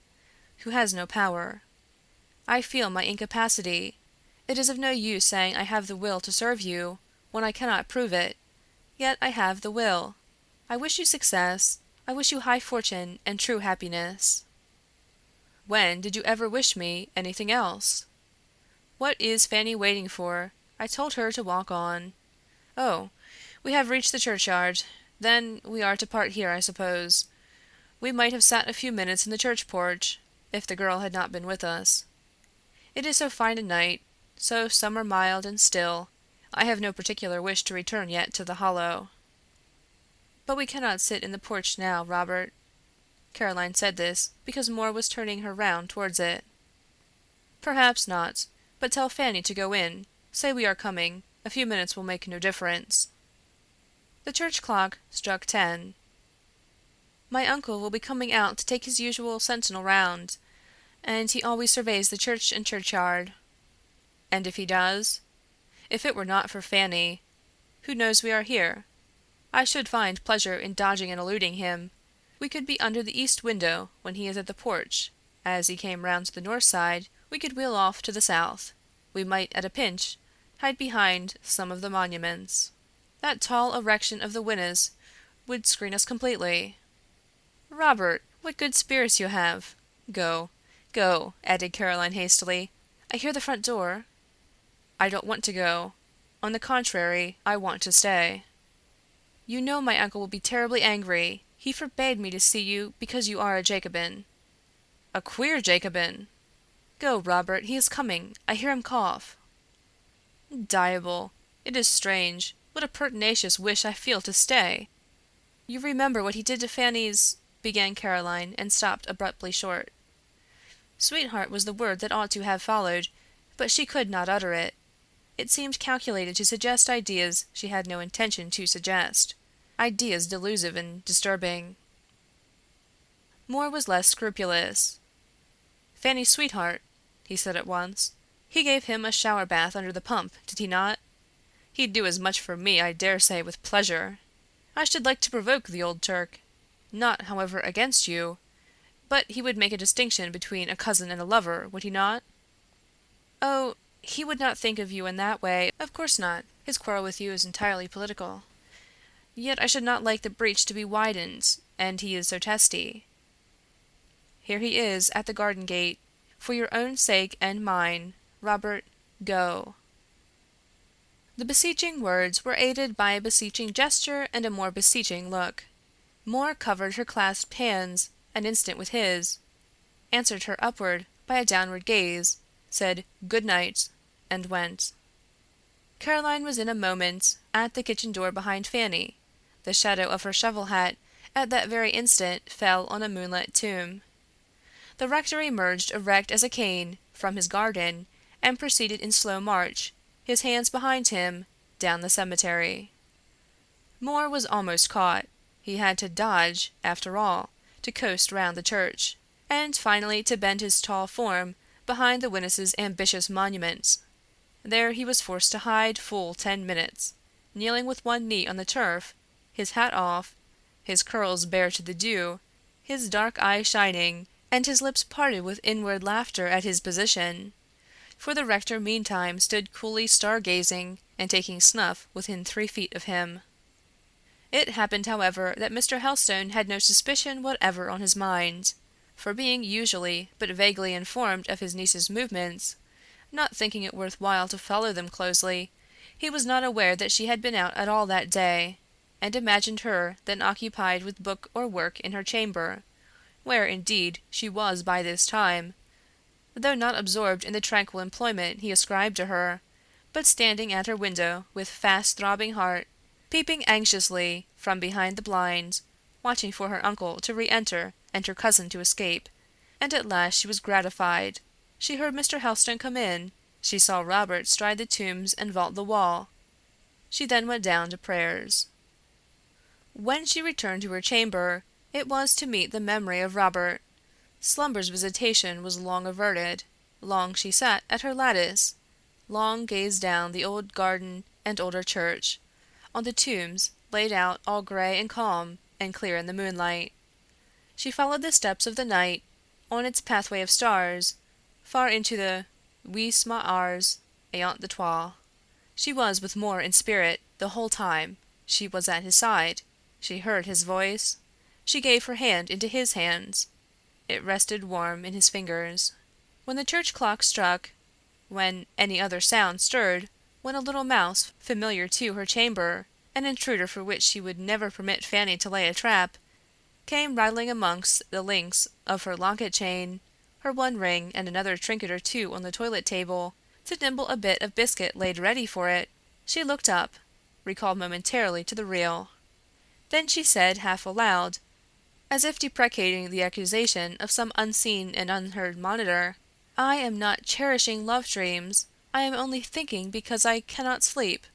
who has no power. I feel my incapacity. It is of no use saying I have the will to serve you, when I cannot prove it. Yet I have the will. I wish you success. I wish you high fortune and true happiness. When did you ever wish me anything else? What is Fanny waiting for? I told her to walk on. Oh, we have reached the churchyard. Then we are to part here, I suppose. We might have sat a few minutes in the church porch, if the girl had not been with us. It is so fine a night, so summer mild and still. I have no particular wish to return yet to the Hollow. But we cannot sit in the porch now, Robert. Caroline said this because Moore was turning her round towards it. Perhaps not, but tell Fanny to go in. Say we are coming. A few minutes will make no difference. The church clock struck 10. My uncle will be coming out to take his usual sentinel round, and he always surveys the church and churchyard. And if he does? If it were not for Fanny, who knows we are here? I should find pleasure in dodging and eluding him. We could be under the east window when he is at the porch. As he came round to the north side, we could wheel off to the south. We might, at a pinch, hide behind some of the monuments. That tall erection of the Winnes would screen us completely. Robert, what good spirits you have! Go. Go," added Caroline hastily. "I hear the front door." "I don't want to go. On the contrary, I want to stay." "You know my uncle will be terribly angry. He forbade me to see you because you are a Jacobin." "A queer Jacobin!" "Go, Robert, he is coming. I hear him cough." "Diable! It is strange. What a pertinacious wish I feel to stay!" "You remember what he did to Fanny's—" began Caroline, and stopped abruptly short. Sweetheart was the word that ought to have followed, but she could not utter it. It seemed calculated to suggest ideas she had no intention to suggest, ideas delusive and disturbing. Moore was less scrupulous. "Fanny's sweetheart," he said at once. "He gave him a shower bath under the pump, did he not? He'd do as much for me, I dare say, with pleasure. I should like to provoke the old Turk. Not, however, against you. But he would make a distinction between a cousin and a lover, would he not?" "Oh, he would not think of you in that way. Of course not. His quarrel with you is entirely political. Yet I should not like the breach to be widened, and he is so testy. Here he is at the garden gate. For your own sake and mine, Robert, go." The beseeching words were aided by a beseeching gesture and a more beseeching look. Moore covered her clasped hands an instant with his, answered her upward by a downward gaze, said "Good night," and went. Caroline was in a moment at the kitchen door behind Fanny. The shadow of her shovel hat at that very instant fell on a moonlit tomb. The rector emerged erect as a cane from his garden and proceeded in slow march, his hands behind him, down the cemetery. Moore was almost caught. He had to dodge, after all, to coast round the church, and finally to bend his tall form behind the witness's ambitious monuments. There he was forced to hide full 10 minutes, kneeling with one knee on the turf, his hat off, his curls bare to the dew, his dark eyes shining, and his lips parted with inward laughter at his position. For the rector meantime stood coolly star-gazing and taking snuff within 3 feet of him. It happened, however, that Mr. Helstone had no suspicion whatever on his mind, for being usually but vaguely informed of his niece's movements, not thinking it worth while to follow them closely, he was not aware that she had been out at all that day, and imagined her then occupied with book or work in her chamber, where, indeed, she was by this time, though not absorbed in the tranquil employment he ascribed to her, but standing at her window with fast-throbbing heart, peeping anxiously from behind the blind, watching for her uncle to re-enter and her cousin to escape, and at last she was gratified. She heard Mr. Helstone come in, she saw Robert stride the tombs and vault the wall. She then went down to prayers. When she returned to her chamber, it was to meet the memory of Robert. Slumber's visitation was long averted. Long she sat at her lattice, long gazed down the old garden and older church, on the tombs laid out all grey and calm and clear in the moonlight. She followed the steps of the night, on its pathway of stars, far into the Wis ma ars ayant the toi. She was with Moore in spirit the whole time. She was at his side. She heard his voice. She gave her hand into his hands. It rested warm in his fingers. When the church clock struck, when any other sound stirred, when a little mouse, familiar to her chamber, an intruder for which she would never permit Fanny to lay a trap, came rattling amongst the links of her locket chain, her one ring and another trinket or two on the toilet table, to nibble a bit of biscuit laid ready for it, she looked up, recalled momentarily to the real. Then she said half aloud, as if deprecating the accusation of some unseen and unheard monitor, "I am not cherishing love dreams. I am only thinking because I cannot sleep.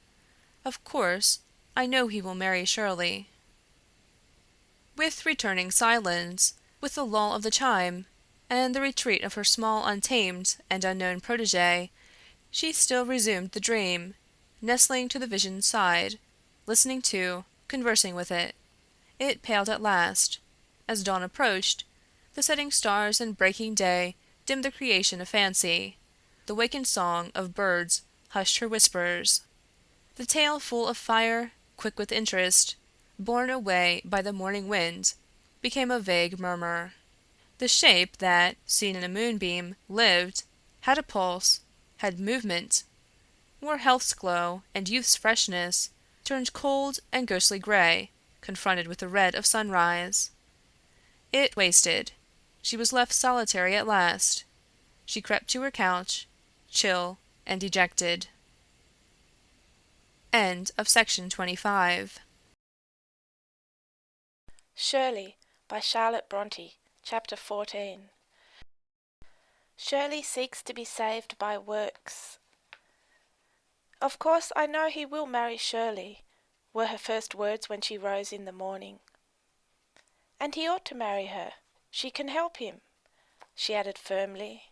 Of course, I know he will marry Shirley." With returning silence, with the lull of the chime, and the retreat of her small untamed and unknown protege, she still resumed the dream, nestling to the vision's side, listening to, conversing with it. It paled at last. As dawn approached, the setting stars and breaking day dimmed the creation of fancy. The wakened song of birds hushed her whispers. The tale full of fire, quick with interest, borne away by the morning wind, became a vague murmur. The shape that, seen in a moonbeam, lived, had a pulse, had movement, wore health's glow and youth's freshness, turned cold and ghostly gray, confronted with the red of sunrise. It wasted. She was left solitary at last. She crept to her couch, chill and dejected. End of section 25. Shirley by Charlotte Brontë, Chapter 14. Shirley seeks to be saved by works. Of course I know he will marry Shirley, were her first words when she rose in the morning. And he ought to marry her. She can help him, she added firmly.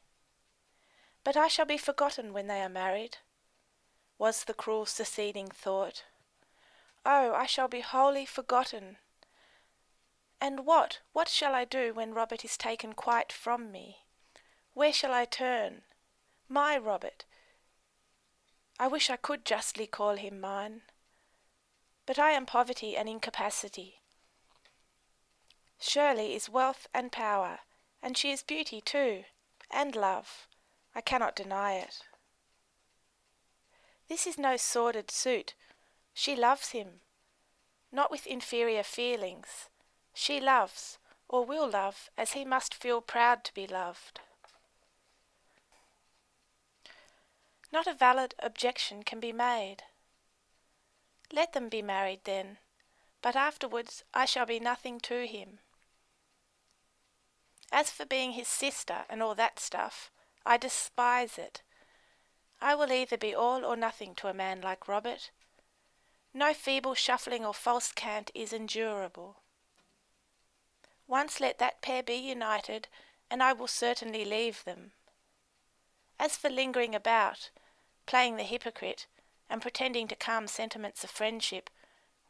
But I shall be forgotten when they are married, was the cruel seceding thought. Oh, I shall be wholly forgotten. And what shall I do when Robert is taken quite from me? Where shall I turn? My Robert. I wish I could justly call him mine. But I am poverty and incapacity. Shirley is wealth and power, and she is beauty too, and love. I cannot deny it. This is no sordid suit. She loves him, not with inferior feelings. She loves, or will love, as he must feel proud to be loved. Not a valid objection can be made. Let them be married then, but afterwards I shall be nothing to him. As for being his sister and all that stuff, I despise it. I will either be all or nothing to a man like Robert. No feeble shuffling or false cant is endurable. Once let that pair be united, and I will certainly leave them. As for lingering about, playing the hypocrite, and pretending to calm sentiments of friendship,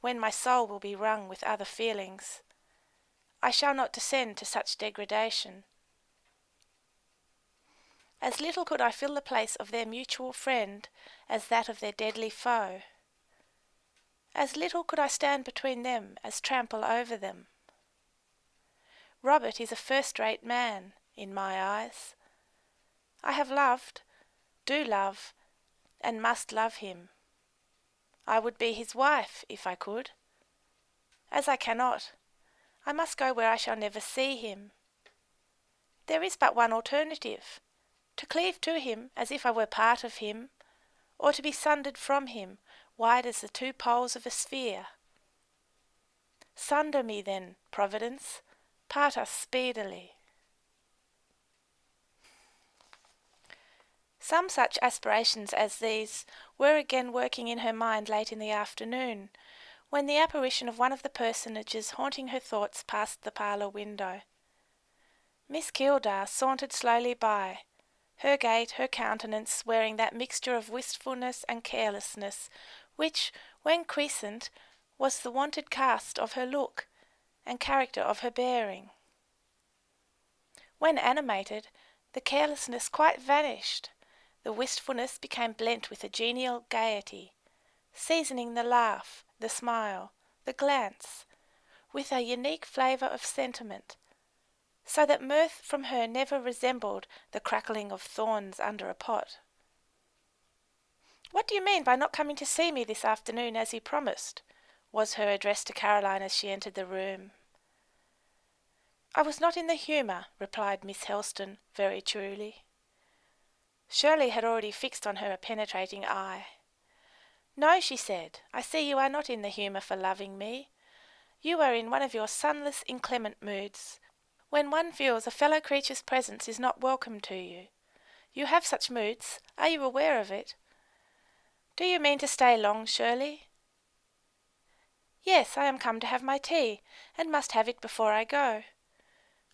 when my soul will be wrung with other feelings, I shall not descend to such degradation. As little could I fill the place of their mutual friend as that of their deadly foe. As little could I stand between them as trample over them. Robert is a first-rate man, in my eyes. I have loved, do love, and must love him. I would be his wife, if I could. As I cannot, I must go where I shall never see him. There is but one alternative, to cleave to him as if I were part of him, or to be sundered from him, wide as the two poles of a sphere. Sunder me then, Providence, part us speedily. Some such aspirations as these were again working in her mind late in the afternoon, when the apparition of one of the personages haunting her thoughts passed the parlour window. Miss Keeldar sauntered slowly by, her gait, her countenance wearing that mixture of wistfulness and carelessness which, when quiescent, was the wonted cast of her look and character of her bearing. When animated, the carelessness quite vanished. The wistfulness became blent with a genial gaiety, seasoning the laugh, the smile, the glance, with a unique flavour of sentiment, so that mirth from her never resembled the crackling of thorns under a pot. "What do you mean by not coming to see me this afternoon as you promised?" was her address to Caroline as she entered the room. "I was not in the humour," replied Miss Helston, very truly. Shirley had already fixed on her a penetrating eye. "No," she said, "I see you are not in the humour for loving me. You are in one of your sunless, inclement moods, when one feels a fellow creature's presence is not welcome to you. You have such moods. Are you aware of it? Do you mean to stay long, Shirley?" "Yes, I am come to have my tea, and must have it before I go.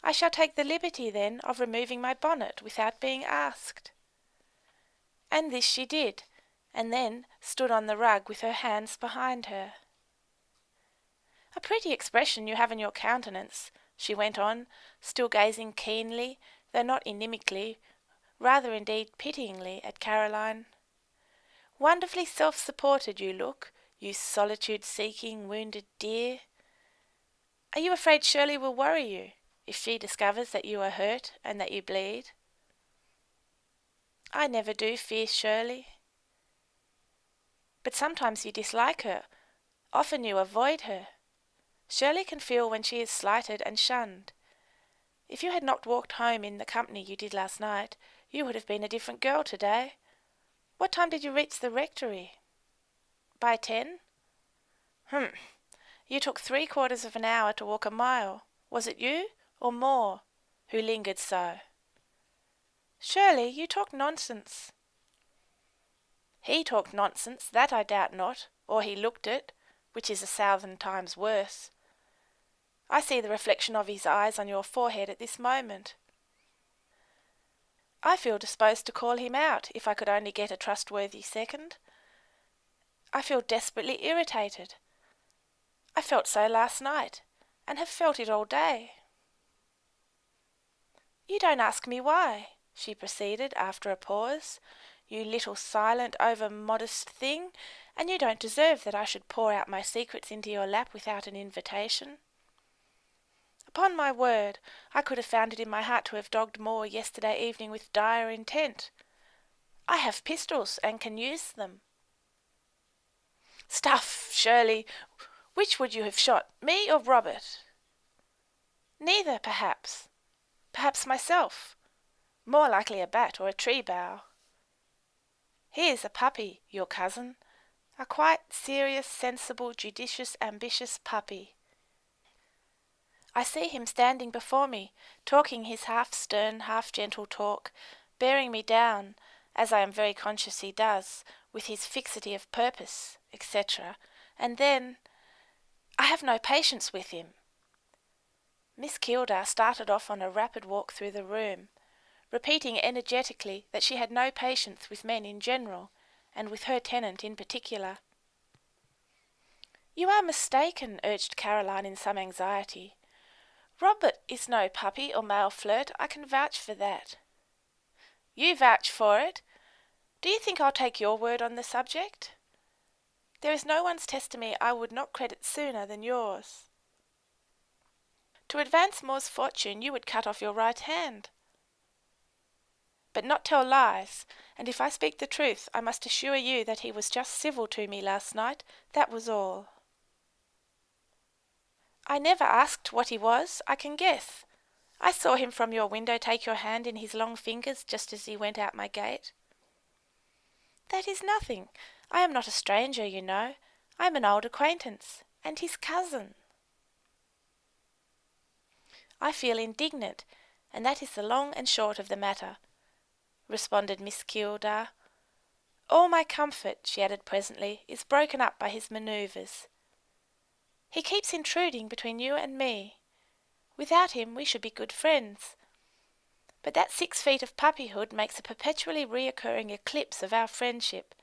I shall take the liberty, then, of removing my bonnet without being asked." And this she did, and then stood on the rug with her hands behind her. "A pretty expression you have in your countenance," she went on, still gazing keenly, though not inimically, rather indeed pityingly, at Caroline. "Wonderfully self-supported you look, you solitude-seeking, wounded dear. Are you afraid Shirley will worry you? if she discovers that you are hurt and that you bleed? I never do fear Shirley. But sometimes you dislike her, often you avoid her. Shirley can feel when she is slighted and shunned. If you had not walked home in the company you did last night, you would have been a different girl today. What time did you reach the rectory? By 10? You took 3/4 of an hour to walk a mile. Was it you, or more, who lingered so? Shirley, you talk nonsense. He talked nonsense, that I doubt not, or he looked it, which is 1,000 times worse. I see the reflection of his eyes on your forehead at this moment. I feel disposed to call him out, if I could only get a trustworthy second. I feel desperately irritated. I felt so last night, and have felt it all day. You don't ask me why, she proceeded after a pause. You little silent, over-modest thing, and you don't deserve that I should pour out my secrets into your lap without an invitation. Upon my word, I could have found it in my heart to have dogged Moore yesterday evening with dire intent. I have pistols, and can use them. Stuff, Shirley! Which would you have shot, me or Robert? Neither, perhaps. Perhaps myself. More likely a bat or a tree bough. He is a puppy, your cousin. A quite serious, sensible, judicious, ambitious puppy. I see him standing before me, talking his half-stern, half-gentle talk, bearing me down, as I am very conscious he does, with his fixity of purpose, etc., and then I have no patience with him. Miss Keeldar started off on a rapid walk through the room, repeating energetically that she had no patience with men in general, and with her tenant in particular. You are mistaken, urged Caroline in some anxiety. Robert is no puppy or male flirt, I can vouch for that. You vouch for it? Do you think I'll take your word on the subject? There is no one's testimony I would not credit sooner than yours. To advance Moore's fortune you would cut off your right hand. But not tell lies, and if I speak the truth, I must assure you that he was just civil to me last night, that was all. I never asked what he was, I can guess. I saw him from your window take your hand in his long fingers just as he went out my gate. That is nothing. I am not a stranger, you know. I am an old acquaintance, and his cousin. I feel indignant, and that is the long and short of the matter, responded Miss Keeldar. All my comfort, she added presently, is broken up by his manoeuvres. He keeps intruding between you and me. Without him we should be good friends. But that 6 feet of puppyhood makes a perpetually reoccurring eclipse of our friendship.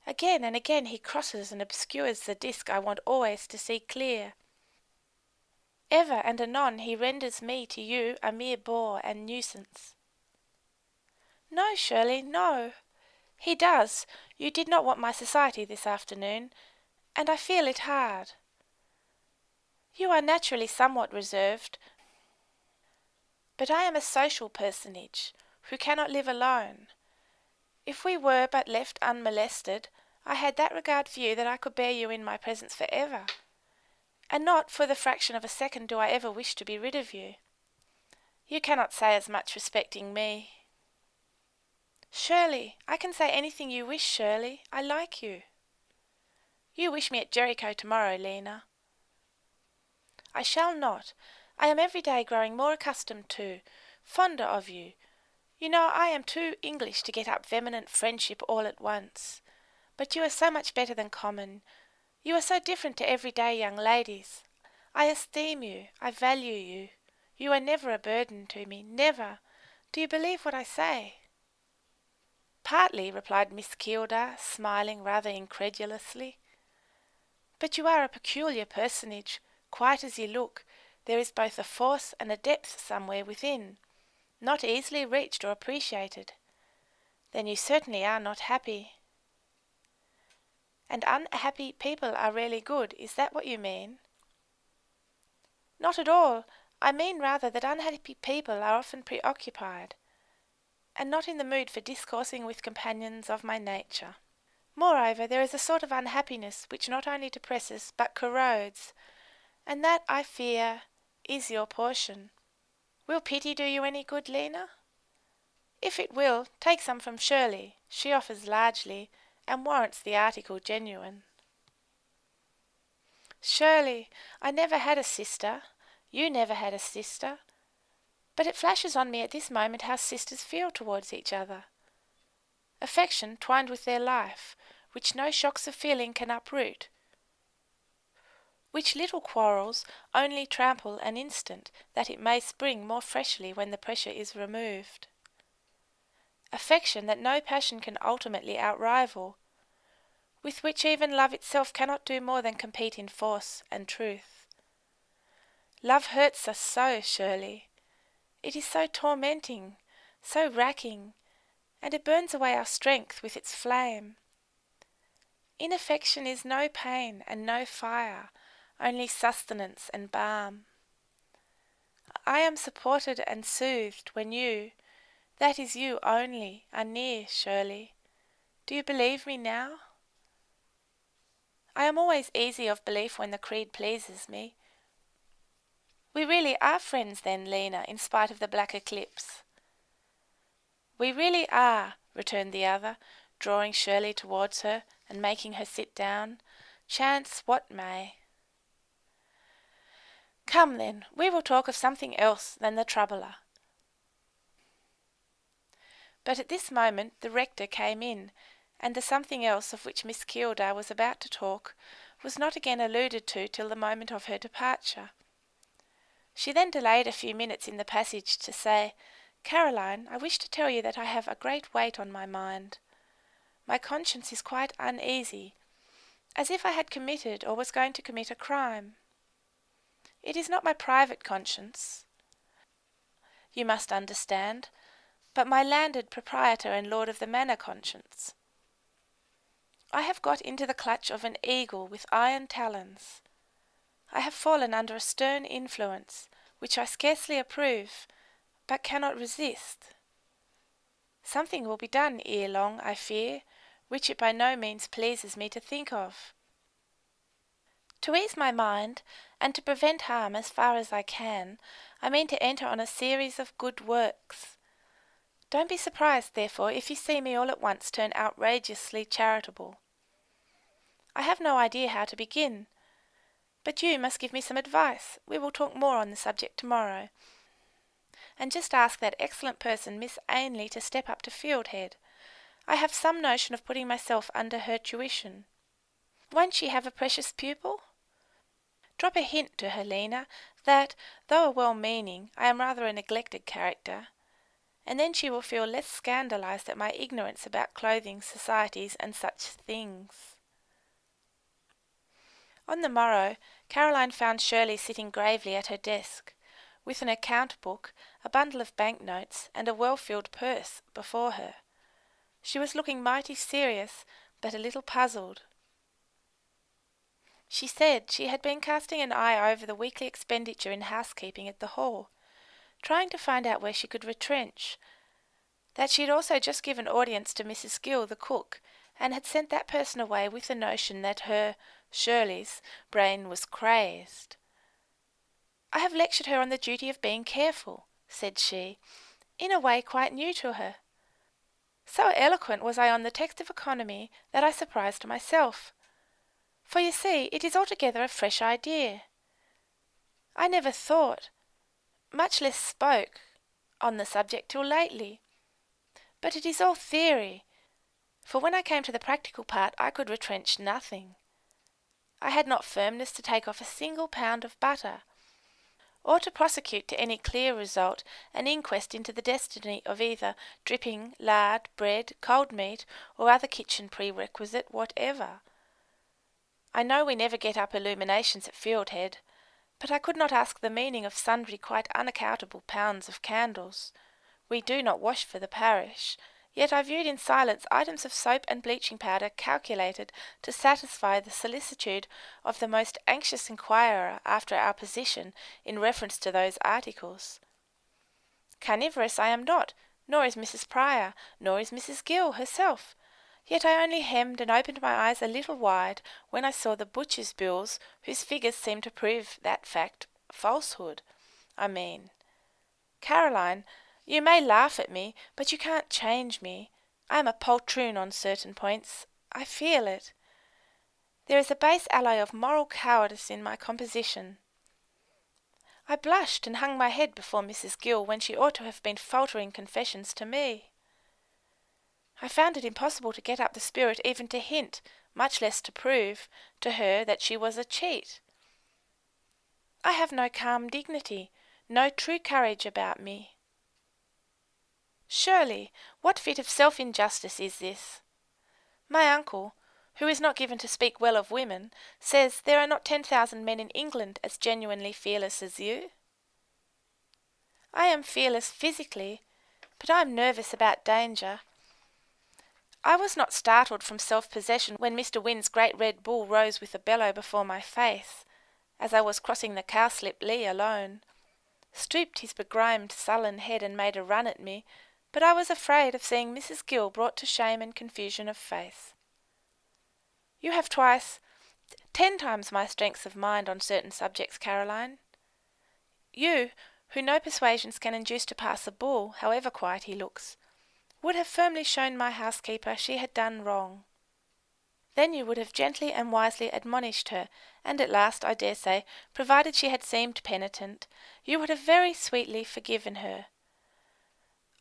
Again and again he crosses and obscures the disc I want always to see clear. Ever and anon he renders me to you a mere bore and nuisance. No, Shirley, no. He does. You did not want my society this afternoon, and I feel it hard. You are naturally somewhat reserved, but I am a social personage, who cannot live alone. If we were but left unmolested, I had that regard for you that I could bear you in my presence for ever, and not for the fraction of a second do I ever wish to be rid of you. You cannot say as much respecting me. Shirley, I can say anything you wish, Shirley. I like you. You wish me at Jericho tomorrow, Lena. I shall not. I am every day growing more accustomed to, fonder of you. You know I am too English to get up vehement friendship all at once. But you are so much better than common. You are so different to everyday young ladies. I esteem you. I value you. You are never a burden to me, never. Do you believe what I say? Partly, replied Miss Keeldar, smiling rather incredulously. But you are a peculiar personage. Quite as you look, there is both a force and a depth somewhere within, not easily reached or appreciated. Then you certainly are not happy. And unhappy people are rarely good, is that what you mean? Not at all. I mean rather that unhappy people are often preoccupied, and not in the mood for discoursing with companions of my nature. Moreover, there is a sort of unhappiness which not only depresses but corrodes, and that, I fear, is your portion. Will pity do you any good, Lena? If it will, take some from Shirley. She offers largely, and warrants the article genuine. Shirley, I never had a sister. You never had a sister. But it flashes on me at this moment how sisters feel towards each other. Affection twined with their life, which no shocks of feeling can uproot, which little quarrels only trample an instant, that it may spring more freshly when the pressure is removed. Affection that no passion can ultimately outrival, with which even love itself cannot do more than compete in force and truth. Love hurts us so, Shirley. It is so tormenting, so racking, and it burns away our strength with its flame. In affection is no pain and no fire, only sustenance and balm. I am supported and soothed when you, that is you only, are near, Shirley. Do you believe me now? I am always easy of belief when the creed pleases me. We really are friends then, Lena, in spite of the black eclipse. We really are, returned the other, drawing Shirley towards her and making her sit down, chance what may. Come then, we will talk of something else than the troubler. But at this moment the rector came in, and the something else of which Miss Keeldar was about to talk was not again alluded to till the moment of her departure. She then delayed a few minutes in the passage to say, Caroline, I wish to tell you that I have a great weight on my mind. My conscience is quite uneasy, as if I had committed or was going to commit a crime. It is not my private conscience, you must understand, but my landed proprietor and lord of the manor conscience. I have got into the clutch of an eagle with iron talons. I have fallen under a stern influence, which I scarcely approve, but cannot resist. Something will be done ere long, I fear, which it by no means pleases me to think of. To ease my mind, and to prevent harm as far as I can, I mean to enter on a series of good works. Don't be surprised, therefore, if you see me all at once turn outrageously charitable. I have no idea how to begin, but you must give me some advice. We will talk more on the subject tomorrow. And just ask that excellent person, Miss Ainley, to step up to Fieldhead. I have some notion of putting myself under her tuition. Won't she have a precious pupil? Drop a hint to her, Lena, that, though a well-meaning, I am rather a neglected character, and then she will feel less scandalized at my ignorance about clothing societies and such things. On the morrow, Caroline found Shirley sitting gravely at her desk, with an account book, a bundle of banknotes, and a well-filled purse before her. She was looking mighty serious, but a little puzzled. She said she had been casting an eye over the weekly expenditure in housekeeping at the Hall, trying to find out where she could retrench, that she had also just given audience to Mrs. Gill, the cook, and had sent that person away with the notion that her, Shirley's, brain was crazed. I have lectured her on the duty of being careful, said she, in a way quite new to her. So eloquent was I on the text of economy that I surprised myself. For you see, it is altogether a fresh idea. I never thought, much less spoke, on the subject till lately. But it is all theory, for when I came to the practical part I could retrench nothing. I had not firmness to take off a single pound of butter, or to prosecute to any clear result an inquest into the destiny of either dripping, lard, bread, cold meat, or other kitchen prerequisite whatever. I know we never get up illuminations at Fieldhead, but I could not ask the meaning of sundry quite unaccountable pounds of candles. We do not wash for the parish, Yet I viewed in silence items of soap and bleaching powder calculated to satisfy the solicitude of the most anxious inquirer after our position in reference to those articles. Carnivorous I am not, nor is Mrs. Pryor, nor is Mrs. Gill herself. Yet I only hemmed and opened my eyes a little wide when I saw the butcher's bills, whose figures seemed to prove that fact falsehood. Caroline, you may laugh at me, but you can't change me. I am a poltroon on certain points. I feel it. There is a base alloy of moral cowardice in my composition. I blushed and hung my head before Mrs. Gill when she ought to have been faltering confessions to me. I found it impossible to get up the spirit even to hint, much less to prove, to her that she was a cheat. I have no calm dignity, no true courage about me. Shirley, what fit of self-injustice is this? My uncle, who is not given to speak well of women, says there are not 10,000 men in England as genuinely fearless as you. I am fearless physically, but I am nervous about danger. I was not startled from self-possession when Mr. Wynn's great red bull rose with a bellow before my face, as I was crossing the cowslip lea alone, stooped his begrimed sullen head and made a run at me, but I was afraid of seeing Mrs. Gill brought to shame and confusion of face. You have twice, 10 times my strength of mind on certain subjects, Caroline. You, who no persuasions can induce to pass a bull, however quiet he looks, would have firmly shown my housekeeper she had done wrong. Then you would have gently and wisely admonished her, and at last, I dare say, provided she had seemed penitent, you would have very sweetly forgiven her.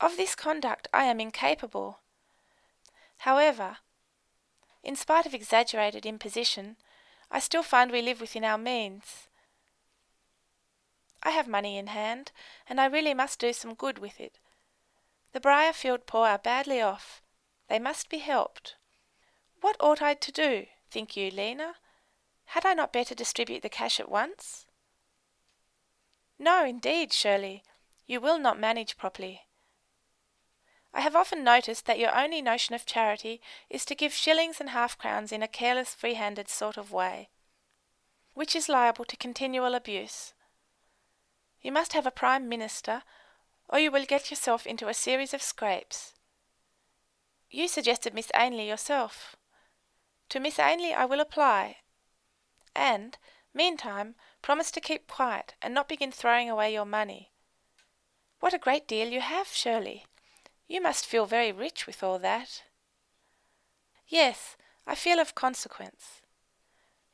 Of this conduct I am incapable. However, in spite of exaggerated imposition, I still find we live within our means. I have money in hand, and I really must do some good with it. The Briarfield poor are badly off. They must be helped. What ought I to do, think you, Lena? Had I not better distribute the cash at once? No, indeed, Shirley, you will not manage properly. I have often noticed that your only notion of charity is to give shillings and half-crowns in a careless, free-handed sort of way, which is liable to continual abuse. You must have a Prime Minister, or you will get yourself into a series of scrapes. You suggested Miss Ainley yourself. To Miss Ainley I will apply, and, meantime, promise to keep quiet and not begin throwing away your money. What a great deal you have, Shirley! You must feel very rich with all that. Yes, I feel of consequence.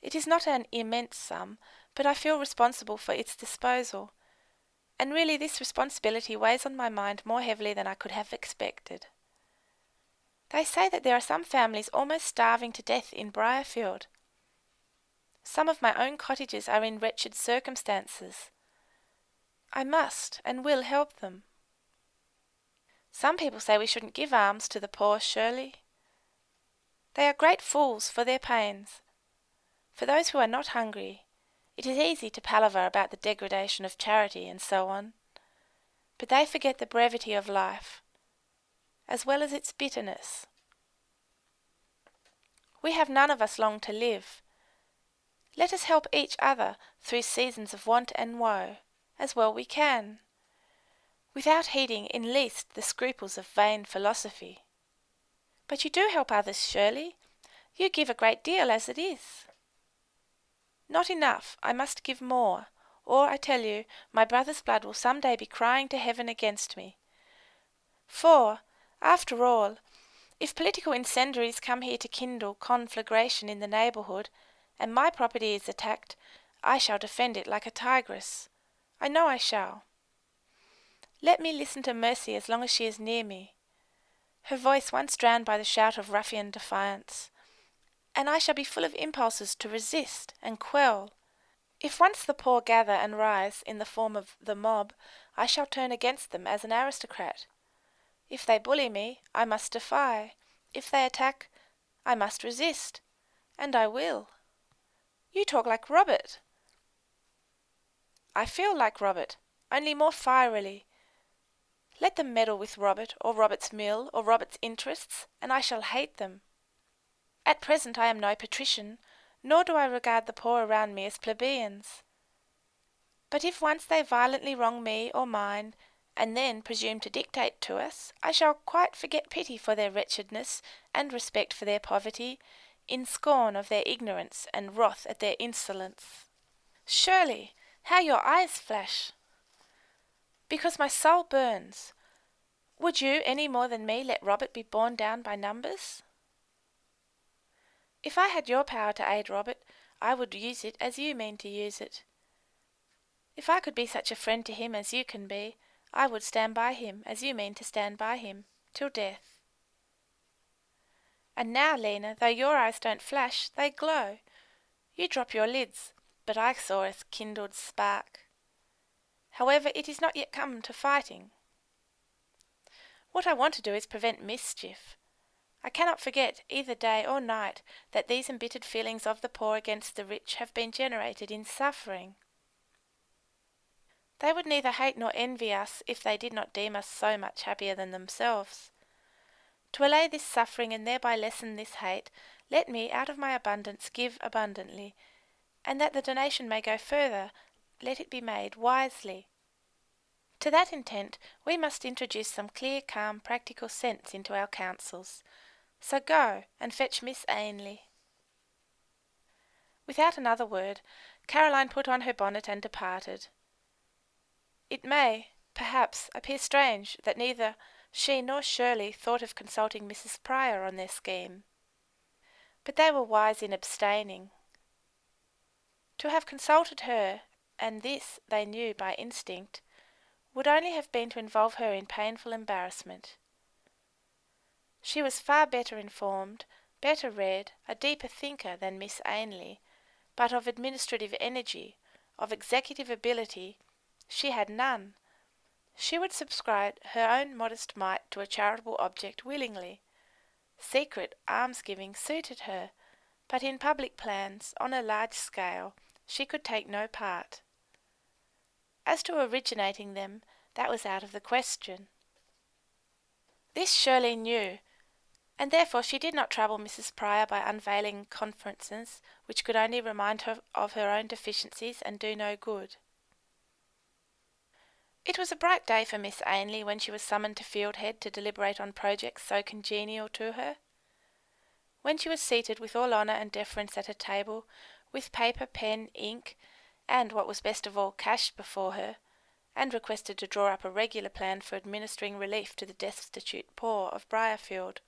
It is not an immense sum, but I feel responsible for its disposal, and really this responsibility weighs on my mind more heavily than I could have expected. They say that there are some families almost starving to death in Briarfield. Some of my own cottagers are in wretched circumstances. I must and will help them. Some people say we shouldn't give alms to the poor, Shirley. They are great fools for their pains. For those who are not hungry, it is easy to palaver about the degradation of charity and so on, but they forget the brevity of life, as well as its bitterness. We have none of us long to live. Let us help each other through seasons of want and woe, as well we can, without heeding in least the scruples of vain philosophy. But you do help others, Shirley. You give a great deal as it is. Not enough, I must give more, or, I tell you, my brother's blood will some day be crying to heaven against me. For, after all, if political incendiaries come here to kindle conflagration in the neighbourhood, and my property is attacked, I shall defend it like a tigress. I know I shall. Let me listen to Mercy as long as she is near me, her voice once drowned by the shout of ruffian defiance, and I shall be full of impulses to resist and quell. If once the poor gather and rise in the form of the mob, I shall turn against them as an aristocrat. If they bully me, I must defy. If they attack, I must resist. And I will. You talk like Robert. I feel like Robert, only more fierily. Let them meddle with Robert, or Robert's mill, or Robert's interests, and I shall hate them. At present I am no patrician, nor do I regard the poor around me as plebeians. But if once they violently wrong me or mine, and then presume to dictate to us, I shall quite forget pity for their wretchedness, and respect for their poverty, in scorn of their ignorance, and wrath at their insolence. Shirley, how your eyes flash! Because my soul burns. Would you, any more than me, let Robert be borne down by numbers? If I had your power to aid Robert, I would use it as you mean to use it. If I could be such a friend to him as you can be, I would stand by him as you mean to stand by him, till death. And now, Lena, though your eyes don't flash, they glow. You drop your lids, but I saw a kindled spark. However, it is not yet come to fighting. What I want to do is prevent mischief. I cannot forget, either day or night, that these embittered feelings of the poor against the rich have been generated in suffering. They would neither hate nor envy us if they did not deem us so much happier than themselves. To allay this suffering and thereby lessen this hate, let me out of my abundance give abundantly, and that the donation may go further, let it be made wisely. To that intent we must introduce some clear, calm, practical sense into our counsels. So go and fetch Miss Ainley. Without another word, Caroline put on her bonnet and departed. It may, perhaps, appear strange that neither she nor Shirley thought of consulting Mrs. Pryor on their scheme, but they were wise in abstaining. To have consulted her, and this they knew by instinct, would only have been to involve her in painful embarrassment. She was far better informed, better read, a deeper thinker than Miss Ainley, but of administrative energy, of executive ability, she had none. She would subscribe her own modest mite to a charitable object willingly. Secret almsgiving suited her, but in public plans, on a large scale, she could take no part. As to originating them, that was out of the question. This Shirley knew, and therefore she did not trouble Mrs. Pryor by unveiling conferences which could only remind her of her own deficiencies and do no good. It was a bright day for Miss Ainley when she was summoned to Fieldhead to deliberate on projects so congenial to her. When she was seated with all honour and deference at her table, with paper, pen, ink, and, what was best of all, cash before her, and requested to draw up a regular plan for administering relief to the destitute poor of Briarfield.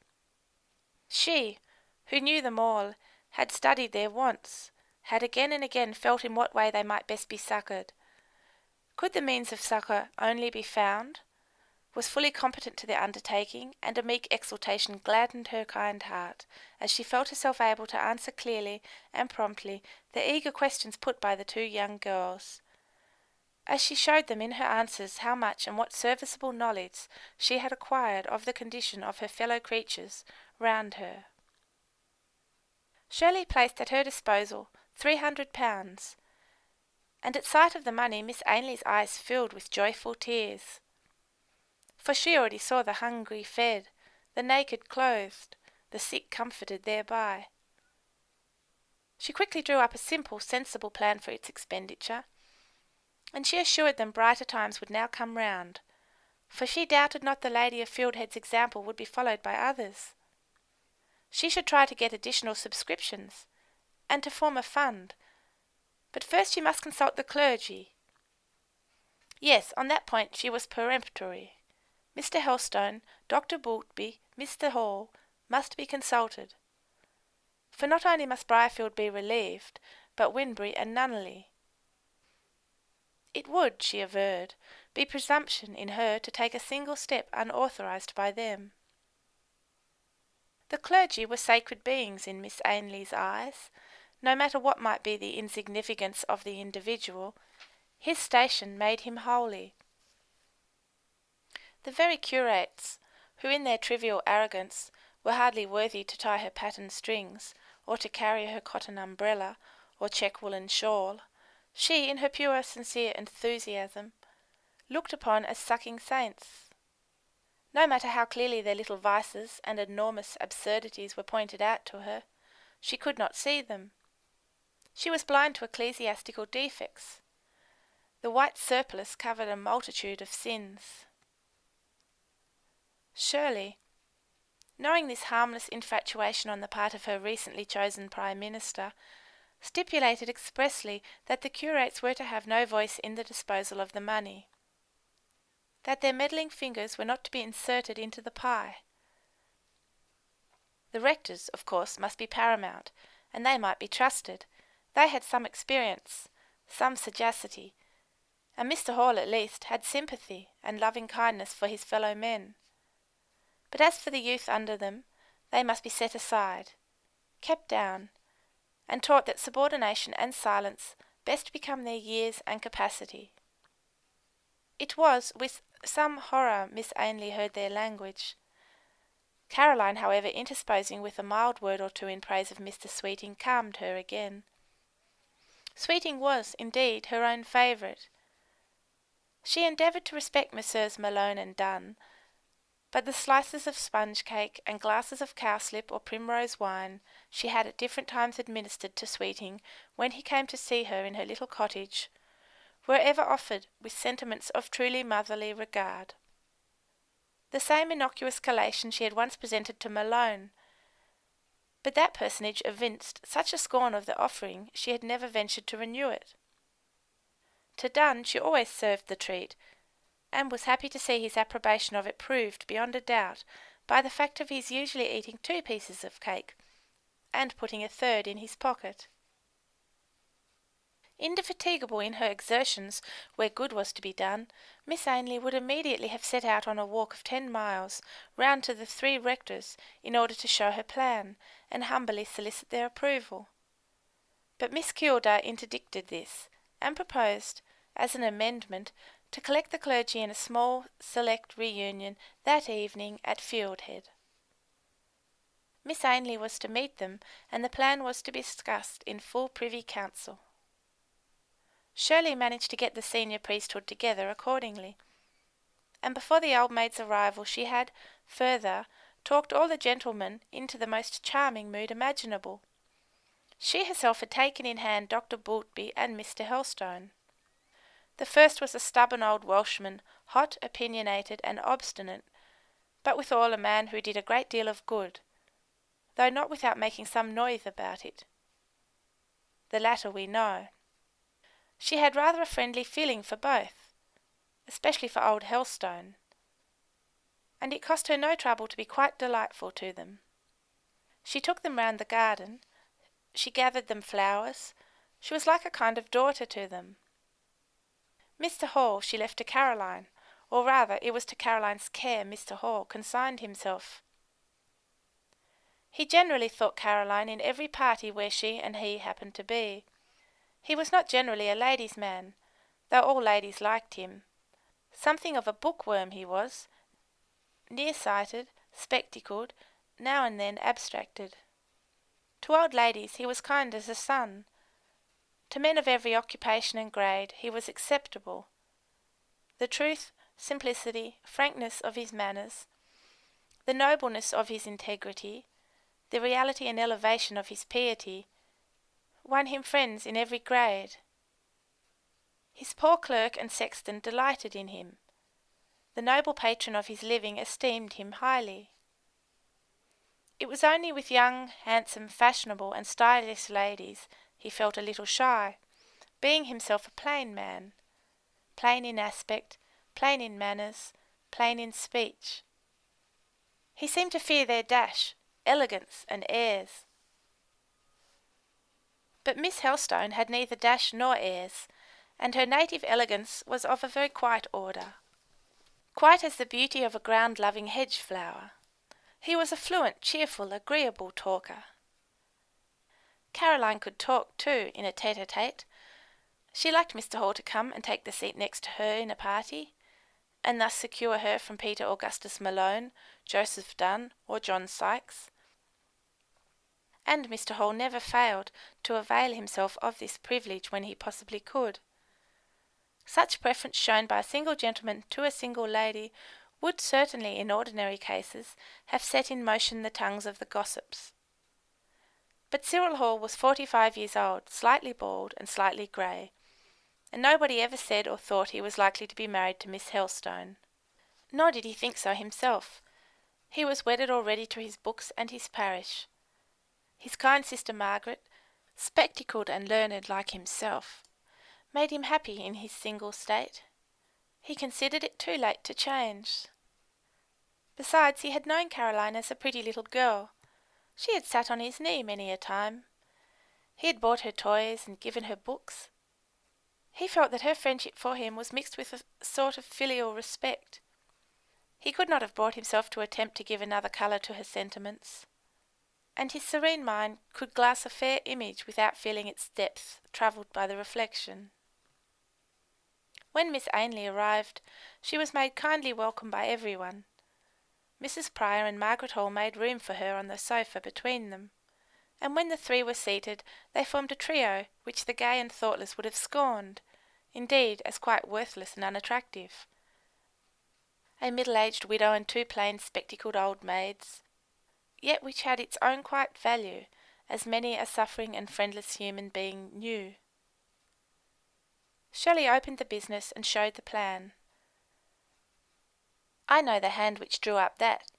She, who knew them all, had studied their wants, had again and again felt in what way they might best be succoured. Could the means of succour only be found, was fully competent to the undertaking, and a meek exultation gladdened her kind heart, as she felt herself able to answer clearly and promptly the eager questions put by the two young girls. As she showed them in her answers how much and what serviceable knowledge she had acquired of the condition of her fellow creatures round her. Shirley placed at her disposal £300, and at sight of the money Miss Ainley's eyes filled with joyful tears. For she already saw the hungry fed, the naked clothed, the sick comforted thereby. She quickly drew up a simple, sensible plan for its expenditure, and she assured them brighter times would now come round, for she doubted not the lady of Fieldhead's example would be followed by others. She should try to get additional subscriptions, and to form a fund, but first she must consult the clergy. Yes, on that point she was peremptory. Mr. Helstone, Dr. Boultby, Mr. Hall, must be consulted. For not only must Briarfield be relieved, but Winbury and Nunneley. It would, she averred, be presumption in her to take a single step unauthorised by them. The clergy were sacred beings in Miss Ainley's eyes. No matter what might be the insignificance of the individual, his station made him holy. The very curates, who in their trivial arrogance were hardly worthy to tie her pattern strings, or to carry her cotton umbrella, or check woollen shawl, she, in her pure sincere enthusiasm, looked upon as sucking saints. No matter how clearly their little vices and enormous absurdities were pointed out to her, she could not see them. She was blind to ecclesiastical defects. The white surplice covered a multitude of sins. Shirley, knowing this harmless infatuation on the part of her recently chosen Prime Minister, stipulated expressly that the curates were to have no voice in the disposal of the money, that their meddling fingers were not to be inserted into the pie. The rectors, of course, must be paramount, and they might be trusted. They had some experience, some sagacity, and Mr. Hall at least had sympathy and loving kindness for his fellow men. But as for the youth under them, they must be set aside, kept down, and taught that subordination and silence best become their years and capacity. It was with some horror Miss Ainley heard their language. Caroline, however, interposing with a mild word or two in praise of Mr. Sweeting, calmed her again. Sweeting was, indeed, her own favourite. She endeavoured to respect Messrs. Malone and Dunn, but the slices of sponge cake and glasses of cowslip or primrose wine she had at different times administered to Sweeting when he came to see her in her little cottage were ever offered with sentiments of truly motherly regard. The same innocuous collation she had once presented to Malone, but that personage evinced such a scorn of the offering she had never ventured to renew it. To Dunn she always served the treat, and was happy to see his approbation of it proved beyond a doubt by the fact of his usually eating 2 pieces of cake, and putting a third in his pocket. Indefatigable in her exertions where good was to be done, Miss Ainley would immediately have set out on a walk of 10 miles round to the 3 rectors in order to show her plan, and humbly solicit their approval. But Miss Keeldar interdicted this, and proposed, as an amendment, to collect the clergy in a small select reunion that evening at Fieldhead. Miss Ainley was to meet them, and the plan was to be discussed in full privy council. Shirley managed to get the senior priesthood together accordingly, and before the old maid's arrival she had, further, talked all the gentlemen into the most charming mood imaginable. She herself had taken in hand Dr. Boultby and Mr. Helstone. The first was a stubborn old Welshman, hot, opinionated, and obstinate, but withal a man who did a great deal of good, though not without making some noise about it. The latter we know. She had rather a friendly feeling for both, especially for old Helstone, and it cost her no trouble to be quite delightful to them. She took them round the garden, she gathered them flowers, she was like a kind of daughter to them. Mr. Hall she left to Caroline, or rather it was to Caroline's care Mr. Hall consigned himself. He generally thought Caroline in every party where she and he happened to be. He was not generally a ladies' man, though all ladies liked him. Something of a bookworm he was, near-sighted, spectacled, now and then abstracted. To old ladies he was kind as a son. To men of every occupation and grade he was acceptable. The truth, simplicity, frankness of his manners, the nobleness of his integrity, the reality and elevation of his piety, won him friends in every grade. His poor clerk and sexton delighted in him. The noble patron of his living esteemed him highly. It was only with young, handsome, fashionable, and stylish ladies he felt a little shy, being himself a plain man, plain in aspect, plain in manners, plain in speech. He seemed to fear their dash, elegance, and airs. But Miss Helstone had neither dash nor airs, and her native elegance was of a very quiet order, quite as the beauty of a ground-loving hedge-flower. He was a fluent, cheerful, agreeable talker. Caroline could talk, too, in a tete-a-tete. She liked Mr. Hall to come and take the seat next to her in a party, and thus secure her from Peter Augustus Malone, Joseph Dunn, or John Sykes. And Mr. Hall never failed to avail himself of this privilege when he possibly could. Such preference shown by a single gentleman to a single lady would certainly, in ordinary cases, have set in motion the tongues of the gossips. But Cyril Hall was 45 years old, slightly bald and slightly grey, and nobody ever said or thought he was likely to be married to Miss Helstone. Nor did he think so himself. He was wedded already to his books and his parish. His kind sister Margaret, spectacled and learned like himself, made him happy in his single state. He considered it too late to change. Besides, he had known Caroline as a pretty little girl. She had sat on his knee many a time. He had bought her toys and given her books. He felt that her friendship for him was mixed with a sort of filial respect. He could not have brought himself to attempt to give another colour to her sentiments, and his serene mind could glass a fair image without feeling its depth travelled by the reflection. When Miss Ainley arrived, she was made kindly welcome by everyone. Mrs. Pryor and Margaret Hall made room for her on the sofa between them, and when the three were seated, they formed a trio which the gay and thoughtless would have scorned, indeed, as quite worthless and unattractive. A middle-aged widow and two plain spectacled old maids, yet which had its own quiet value, as many a suffering and friendless human being knew. Shirley opened the business and showed the plan. "I know the hand which drew up that,"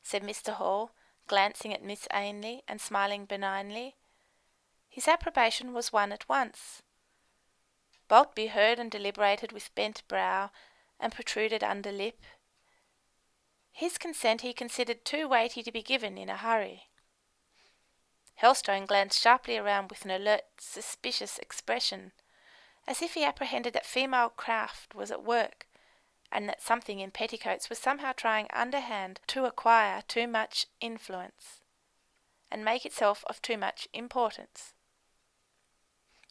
said Mr. Hall, glancing at Miss Ainley and smiling benignly. His approbation was won at once. Boltby heard and deliberated with bent brow and protruded under lip. His consent he considered too weighty to be given in a hurry. Helstone glanced sharply around with an alert, suspicious expression, as if he apprehended that female craft was at work, and that something in petticoats was somehow trying underhand to acquire too much influence, and make itself of too much importance.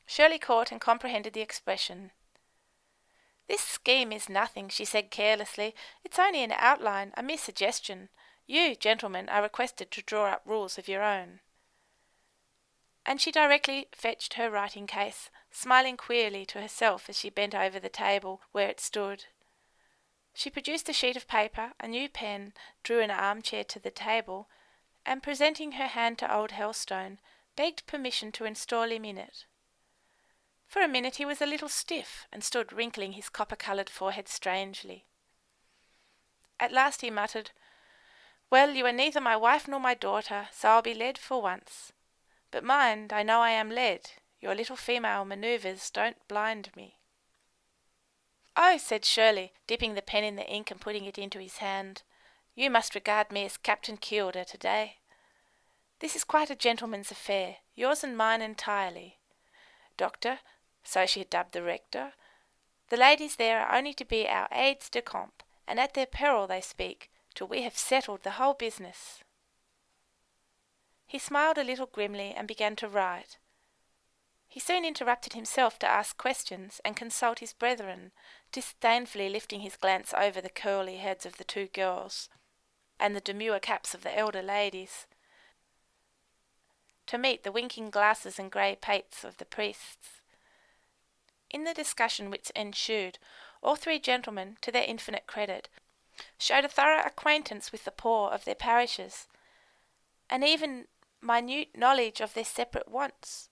Shirley caught and comprehended the expression. "This scheme is nothing," she said carelessly. "It's only an outline, a mere suggestion. You, gentlemen, are requested to draw up rules of your own." And she directly fetched her writing case, smiling queerly to herself as she bent over the table where it stood. She produced a sheet of paper, a new pen, drew an armchair to the table, and presenting her hand to old Helstone, begged permission to install him in it. For a minute he was a little stiff, and stood wrinkling his copper-coloured forehead strangely. At last he muttered, "Well, you are neither my wife nor my daughter, so I'll be led for once. But mind, I know I am led. Your little female manoeuvres don't blind me." "Oh," said Shirley, dipping the pen in the ink and putting it into his hand, "you must regard me as Captain Keeldar today. This is quite a gentleman's affair, yours and mine entirely. Doctor," so she had dubbed the rector, "the ladies there are only to be our aides de camp, and at their peril they speak, till we have settled the whole business." He smiled a little grimly and began to write. He soon interrupted himself to ask questions and consult his brethren, disdainfully lifting his glance over the curly heads of the two girls, and the demure caps of the elder ladies, to meet the winking glasses and grey pates of the priests. In the discussion which ensued, all three gentlemen, to their infinite credit, showed a thorough acquaintance with the poor of their parishes, and even minute knowledge of their separate wants.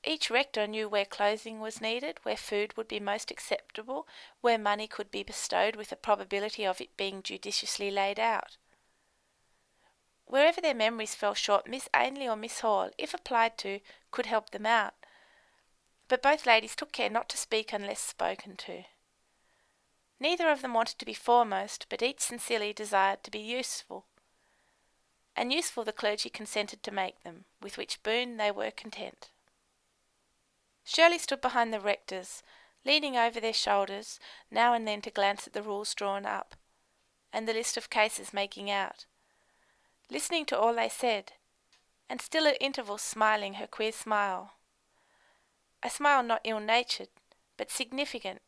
Each rector knew where clothing was needed, where food would be most acceptable, where money could be bestowed with a probability of it being judiciously laid out. Wherever their memories fell short, Miss Ainley or Miss Hall, if applied to, could help them out. But both ladies took care not to speak unless spoken to. Neither of them wanted to be foremost, but each sincerely desired to be useful. And useful the clergy consented to make them, with which boon they were content. Shirley stood behind the rectors, leaning over their shoulders, now and then to glance at the rules drawn up, and the list of cases making out, listening to all they said, and still at intervals smiling her queer smile. A smile not ill-natured, but significant,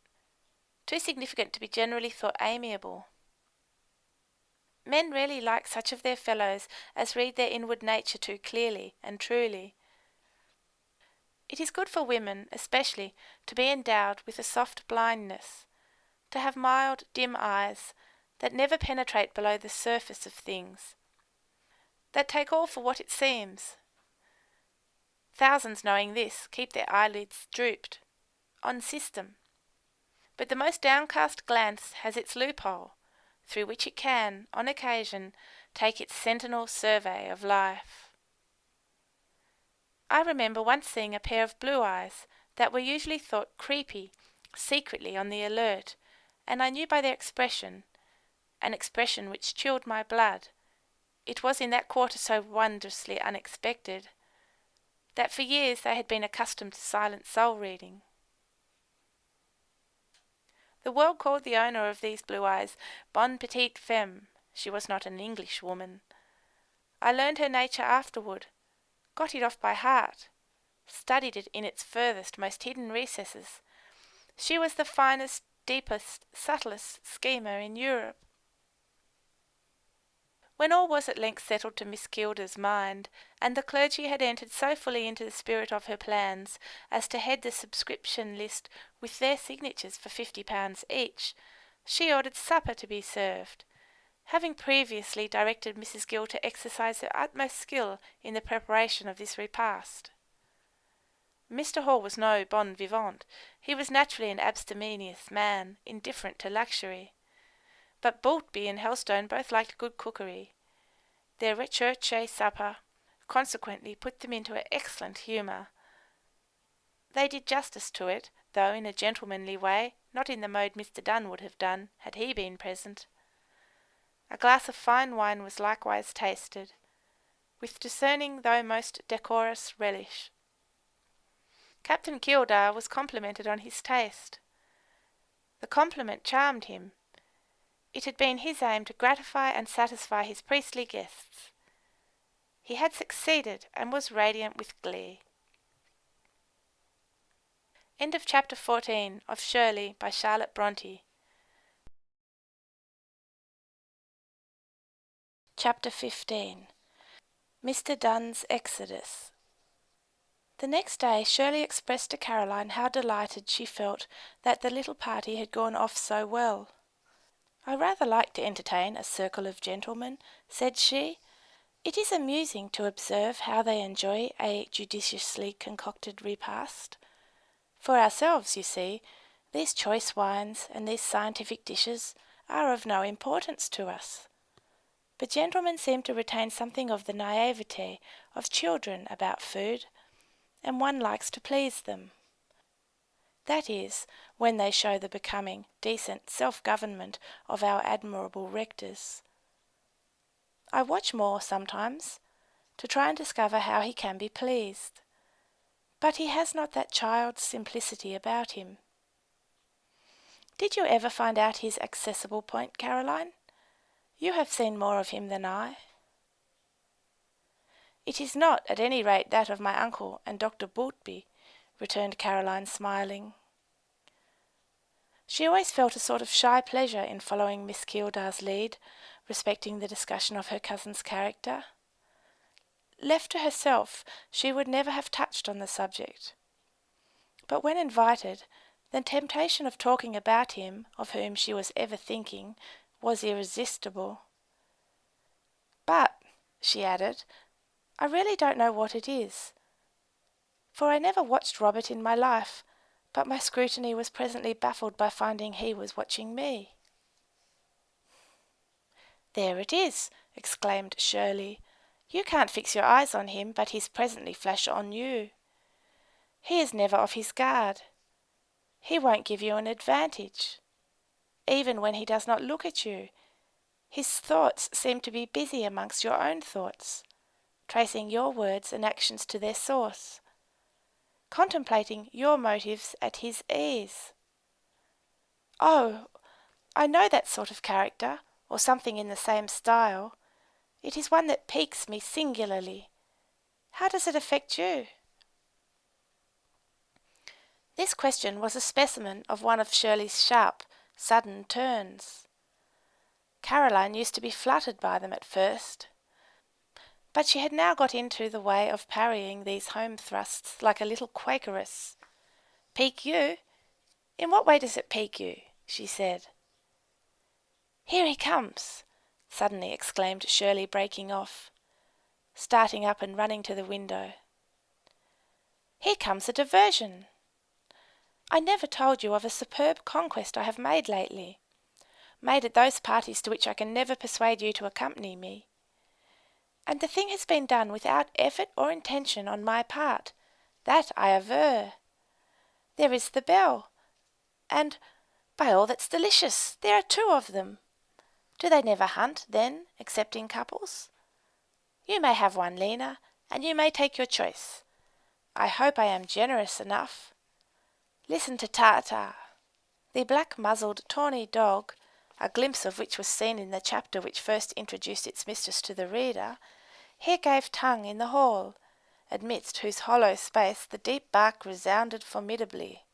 too significant to be generally thought amiable. Men rarely like such of their fellows as read their inward nature too clearly and truly. It is good for women, especially, to be endowed with a soft blindness, to have mild, dim eyes, that never penetrate below the surface of things, that take all for what it seems. Thousands, knowing this, keep their eyelids drooped, on system. But the most downcast glance has its loophole, through which it can, on occasion, take its sentinel survey of life. I remember once seeing a pair of blue eyes that were usually thought creepy, secretly on the alert, and I knew by their expression, an expression which chilled my blood, it was in that quarter so wondrously unexpected, that for years they had been accustomed to silent soul-reading. The world called the owner of these blue eyes bonne petite femme. She was not an English woman. I learned her nature afterward, got it off by heart, studied it in its furthest, most hidden recesses. She was the finest, deepest, subtlest schemer in Europe. When all was at length settled to Miss Gilder's mind, and the clergy had entered so fully into the spirit of her plans as to head the subscription list with their signatures for £50 each, she ordered supper to be served, having previously directed Mrs. Gill to exercise her utmost skill in the preparation of this repast. Mr. Hall was no bon vivant. He was naturally an abstemious man, indifferent to luxury. But Boltby and Helstone both liked good cookery. Their recherche supper consequently put them into an excellent humour. They did justice to it, though in a gentlemanly way, not in the mode Mr. Dunn would have done, had he been present. A glass of fine wine was likewise tasted, with discerning though most decorous relish. Captain Kildare was complimented on his taste. The compliment charmed him. It had been his aim to gratify and satisfy his priestly guests. He had succeeded, and was radiant with glee. End of chapter 14 of Shirley by Charlotte Brontë. Chapter 15. Mr. Dunn's Exodus. The next day Shirley expressed to Caroline how delighted she felt that the little party had gone off so well. "I rather like to entertain a circle of gentlemen," said she. "It is amusing to observe how they enjoy a judiciously concocted repast. For ourselves, you see, these choice wines and these scientific dishes are of no importance to us. But gentlemen seem to retain something of the naivete of children about food, and one likes to please them. That is, when they show the becoming, decent self-government of our admirable rectors. I watch Moore sometimes, to try and discover how he can be pleased. But he has not that child's simplicity about him. Did you ever find out his accessible point, Caroline? You have seen more of him than I." "It is not, at any rate, that of my uncle and Dr. Boltby," returned Caroline, smiling. She always felt a sort of shy pleasure in following Miss Kildar's lead respecting the discussion of her cousin's character. Left to herself, she would never have touched on the subject. But when invited, the temptation of talking about him, of whom she was ever thinking, was irresistible. "But," she added, "I really don't know what it is. For I never watched Robert in my life, but my scrutiny was presently baffled by finding he was watching me." "There it is," exclaimed Shirley. "You can't fix your eyes on him, but he's presently flash on you. He is never off his guard. He won't give you an advantage. Even when he does not look at you, his thoughts seem to be busy amongst your own thoughts, tracing your words and actions to their source, contemplating your motives at his ease. Oh, I know that sort of character, or something in the same style. It is one that piques me singularly. How does it affect you?" This question was a specimen of one of Shirley's sharp, sudden turns. Caroline used to be fluttered by them at first, but she had now got into the way of parrying these home thrusts like a little Quakeress. "Pique you? In what way does it pique you?" she said. "Here he comes!" suddenly exclaimed Shirley, breaking off, starting up and running to the window. "Here comes a diversion! I never told you of a superb conquest I have made lately, made at those parties to which I can never persuade you to accompany me. And the thing has been done without effort or intention on my part, that I aver. There is the bell, and, by all that's delicious, there are 2 of them. Do they never hunt, then, except in couples? You may have one, Lena, and you may take your choice. I hope I am generous enough. Listen to Tata." The black-muzzled, tawny dog, a glimpse of which was seen in the chapter which first introduced its mistress to the reader, here gave tongue in the hall, amidst whose hollow space the deep bark resounded formidably.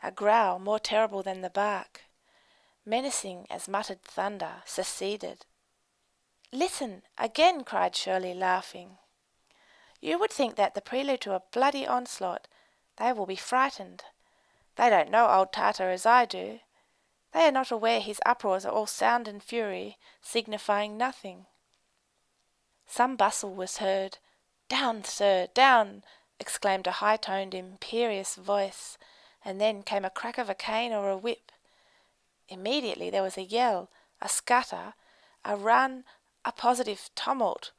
A growl more terrible than the bark, menacing as muttered thunder, succeeded. "Listen, again!" cried Shirley, laughing. "You would think that the prelude to a bloody onslaught. They will be frightened. They don't know old Tartar as I do. They are not aware his uproars are all sound and fury, signifying nothing." Some bustle was heard. "Down, sir, down!" exclaimed a high-toned, imperious voice, and then came a crack of a cane or a whip. Immediately there was a yell, a scutter, a run, a positive tumult.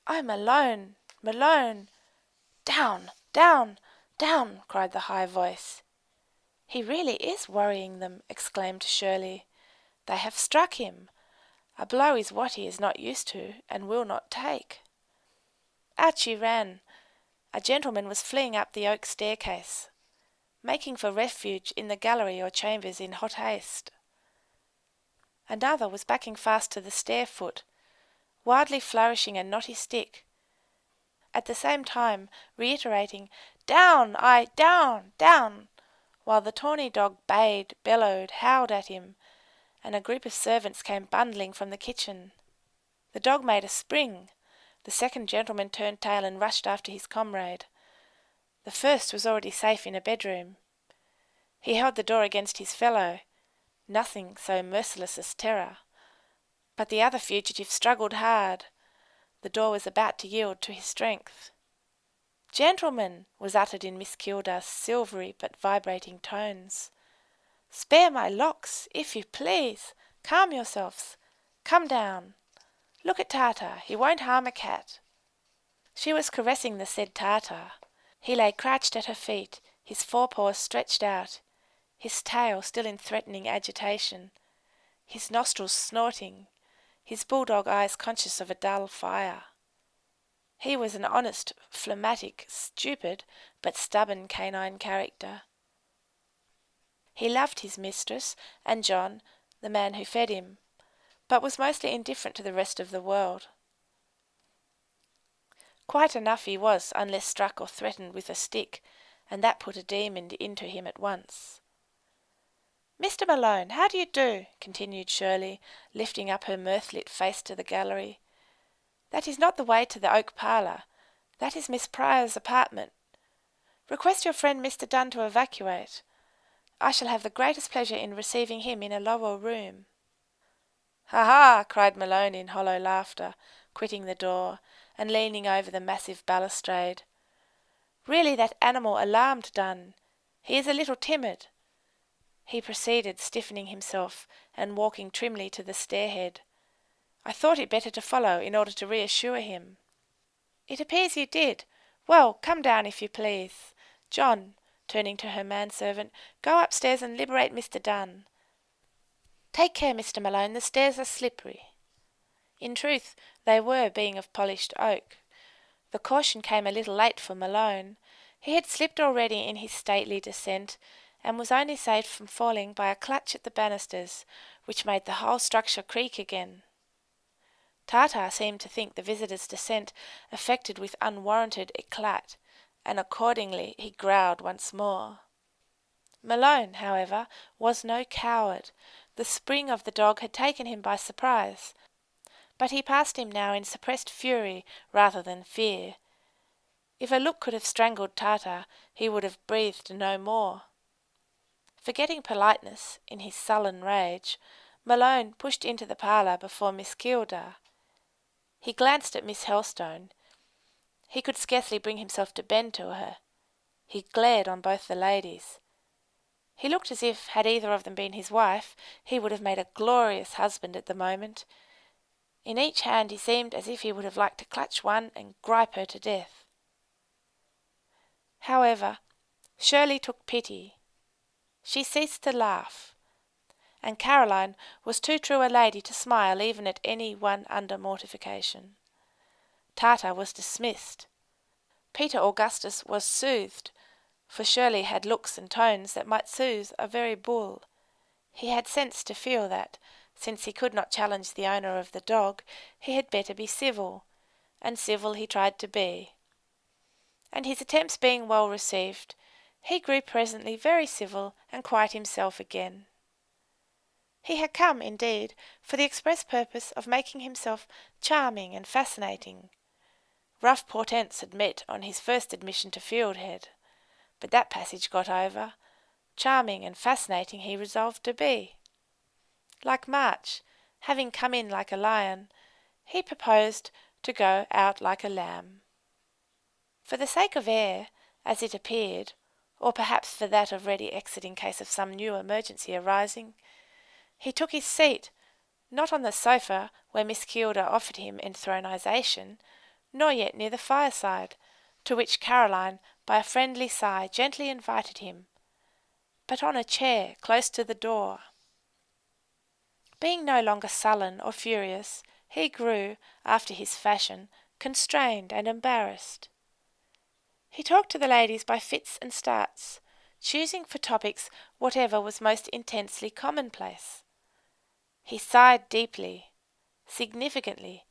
"Oh, Malone! Malone!" "Down! Down! Down!" cried the high voice. "He really is worrying them," exclaimed Shirley. "They have struck him. A blow is what he is not used to, and will not take." Out she ran. A gentleman was fleeing up the oak staircase, making for refuge in the gallery or chambers in hot haste. Another was backing fast to the stair-foot, wildly flourishing a knotty stick, at the same time reiterating, "Down, down, down!" while the tawny dog bayed, bellowed, howled at him, and a group of servants came bundling from the kitchen. The dog made a spring. The second gentleman turned tail and rushed after his comrade. The first was already safe in a bedroom. He held the door against his fellow. Nothing so merciless as terror. But the other fugitive struggled hard. The door was about to yield to his strength. "Gentlemen," was uttered in Miss Kildar's silvery but vibrating tones, "spare my locks, if you please. Calm yourselves. Come down. Look at Tartar. He won't harm a cat." She was caressing the said Tartar. He lay crouched at her feet, his forepaws stretched out, his tail still in threatening agitation, his nostrils snorting, his bulldog eyes conscious of a dull fire. He was an honest, phlegmatic, stupid, but stubborn canine character. He loved his mistress, and John, the man who fed him, but was mostly indifferent to the rest of the world. Quite enough he was, unless struck or threatened with a stick, and that put a demon into him at once. "Mr. Malone, how do you do?" continued Shirley, lifting up her mirth-lit face to the gallery. "That is not the way to the oak parlour. That is Miss Pryor's apartment. Request your friend Mr. Dunn to evacuate. I shall have the greatest pleasure in receiving him in a lower room." "Ha ha!" cried Malone in hollow laughter, quitting the door, and leaning over the massive balustrade. "Really that animal alarmed Dunn. He is a little timid." He proceeded, stiffening himself, and walking trimly to the stairhead. "I thought it better to follow in order to reassure him." "It appears you did. Well, come down if you please. John," turning to her manservant, "go upstairs and liberate Mr. Dunn. Take care, Mr. Malone, the stairs are slippery." In truth, they were, being of polished oak. The caution came a little late for Malone. He had slipped already in his stately descent, and was only saved from falling by a clutch at the banisters, which made the whole structure creak again. Tartar seemed to think the visitor's descent affected with unwarranted éclat, and accordingly he growled once more. Malone, however, was no coward. The spring of the dog had taken him by surprise, but he passed him now in suppressed fury rather than fear. If a look could have strangled Tartar, he would have breathed no more. Forgetting politeness in his sullen rage, Malone pushed into the parlour before Miss Keeldar. He glanced at Miss Helstone. He could scarcely bring himself to bend to her. He glared on both the ladies. He looked as if, had either of them been his wife, he would have made a glorious husband at the moment. In each hand he seemed as if he would have liked to clutch one and gripe her to death. However, Shirley took pity. She ceased to laugh, and Caroline was too true a lady to smile even at any one under mortification. Tartar was dismissed. Peter Augustus was soothed, for Shirley had looks and tones that might soothe a very bull. He had sense to feel that, since he could not challenge the owner of the dog, he had better be civil, and civil he tried to be. And his attempts being well received, he grew presently very civil and quite himself again. He had come, indeed, for the express purpose of making himself charming and fascinating. Rough portents had met on his first admission to Fieldhead, but that passage got over. Charming and fascinating he resolved to be. Like March, having come in like a lion, he proposed to go out like a lamb. For the sake of air, as it appeared, or perhaps for that of ready exit in case of some new emergency arising, he took his seat, not on the sofa where Miss Keeldar offered him enthronisation, nor yet near the fireside, to which Caroline by a friendly sigh gently invited him, but on a chair close to the door. Being no longer sullen or furious, he grew, after his fashion, constrained and embarrassed. He talked to the ladies by fits and starts, choosing for topics whatever was most intensely commonplace. He sighed deeply, significantly,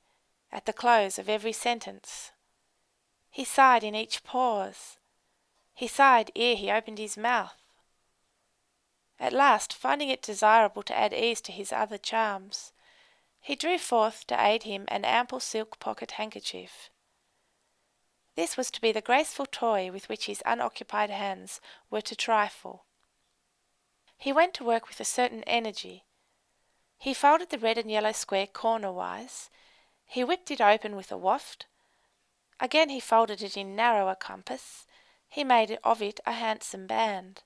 at the close of every sentence. He sighed in each pause. He sighed ere he opened his mouth. At last, finding it desirable to add ease to his other charms, he drew forth to aid him an ample silk pocket handkerchief. This was to be the graceful toy with which his unoccupied hands were to trifle. He went to work with a certain energy. He folded the red and yellow square cornerwise. He whipped it open with a waft. Again he folded it in narrower compass. He made of it a handsome band.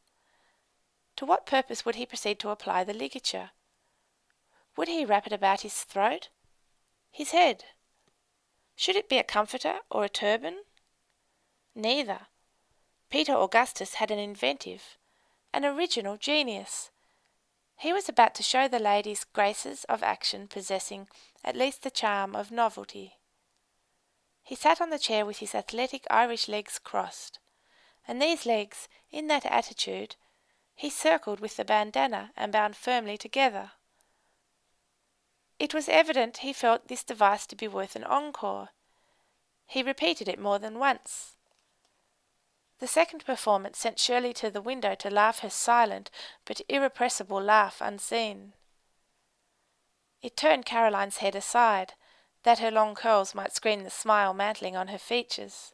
To what purpose would he proceed to apply the ligature? Would he wrap it about his throat? His head? Should it be a comforter or a turban? Neither. Peter Augustus had an inventive, an original genius. He was about to show the ladies graces of action possessing at least the charm of novelty. He sat on the chair with his athletic Irish legs crossed, and these legs, in that attitude, he circled with the bandana and bound firmly together. It was evident he felt this device to be worth an encore. He repeated it more than once. The second performance sent Shirley to the window to laugh her silent but irrepressible laugh unseen. It turned Caroline's head aside, that her long curls might screen the smile mantling on her features.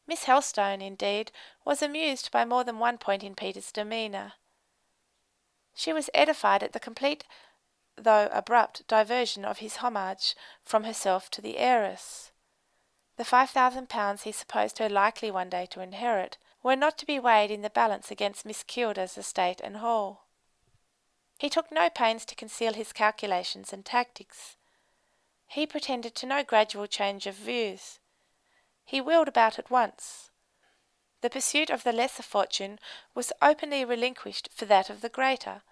Miss Helstone, indeed, was amused by more than one point in Peter's demeanour. She was edified at the complete, though abrupt, diversion of his homage from herself to the heiress. The £5,000 he supposed her likely one day to inherit were not to be weighed in the balance against Miss Keeldar's estate and hall. He took no pains to conceal his calculations and tactics. He pretended to no gradual change of views. He wheeled about at once. The pursuit of the lesser fortune was openly relinquished for that of the greater.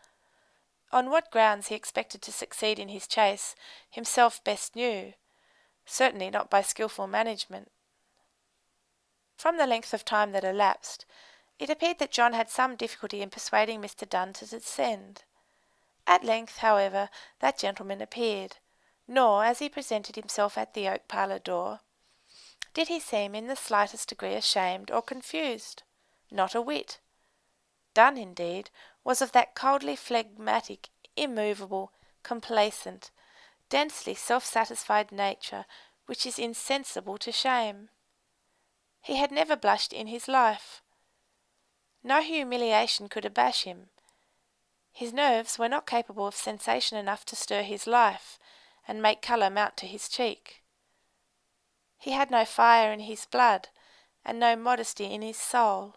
On what grounds he expected to succeed in his chase, himself best knew. Certainly not by skilful management. From the length of time that elapsed, it appeared that John had some difficulty in persuading Mr. Dunn to descend. At length, however, that gentleman appeared, nor, as he presented himself at the oak parlour door, did he seem in the slightest degree ashamed or confused. Not a whit. Dunn, indeed, was of that coldly phlegmatic, immovable, complacent, densely self-satisfied nature which is insensible to shame. He had never blushed in his life. No humiliation could abash him. His nerves were not capable of sensation enough to stir his life and make colour mount to his cheek. He had no fire in his blood, and no modesty in his soul.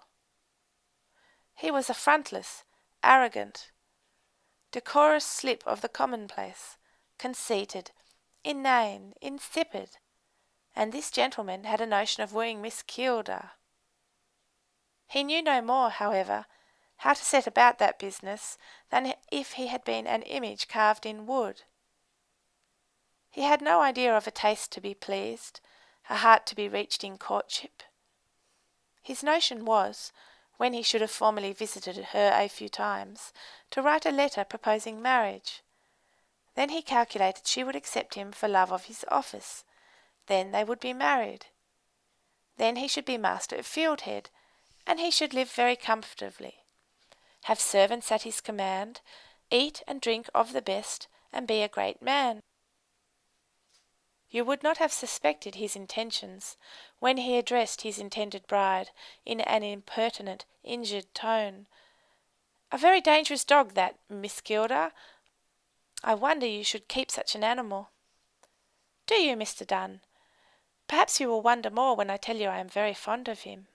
He was a frontless, arrogant, decorous slip of the commonplace, conceited, inane, insipid, and this gentleman had a notion of wooing Miss Kilda. He knew no more, however, how to set about that business than if he had been an image carved in wood. He had no idea of a taste to be pleased, a heart to be reached in courtship. His notion was, when he should have formally visited her a few times, to write a letter proposing marriage. Then he calculated she would accept him for love of his office. Then they would be married. Then he should be master at Fieldhead, and he should live very comfortably, have servants at his command, eat and drink of the best, and be a great man. You would not have suspected his intentions when he addressed his intended bride in an impertinent, injured tone. "A very dangerous dog, that, Miss Kilda. I wonder you should keep such an animal." "Do you, Mr. Dunn? Perhaps you will wonder more when I tell you I am very fond of him."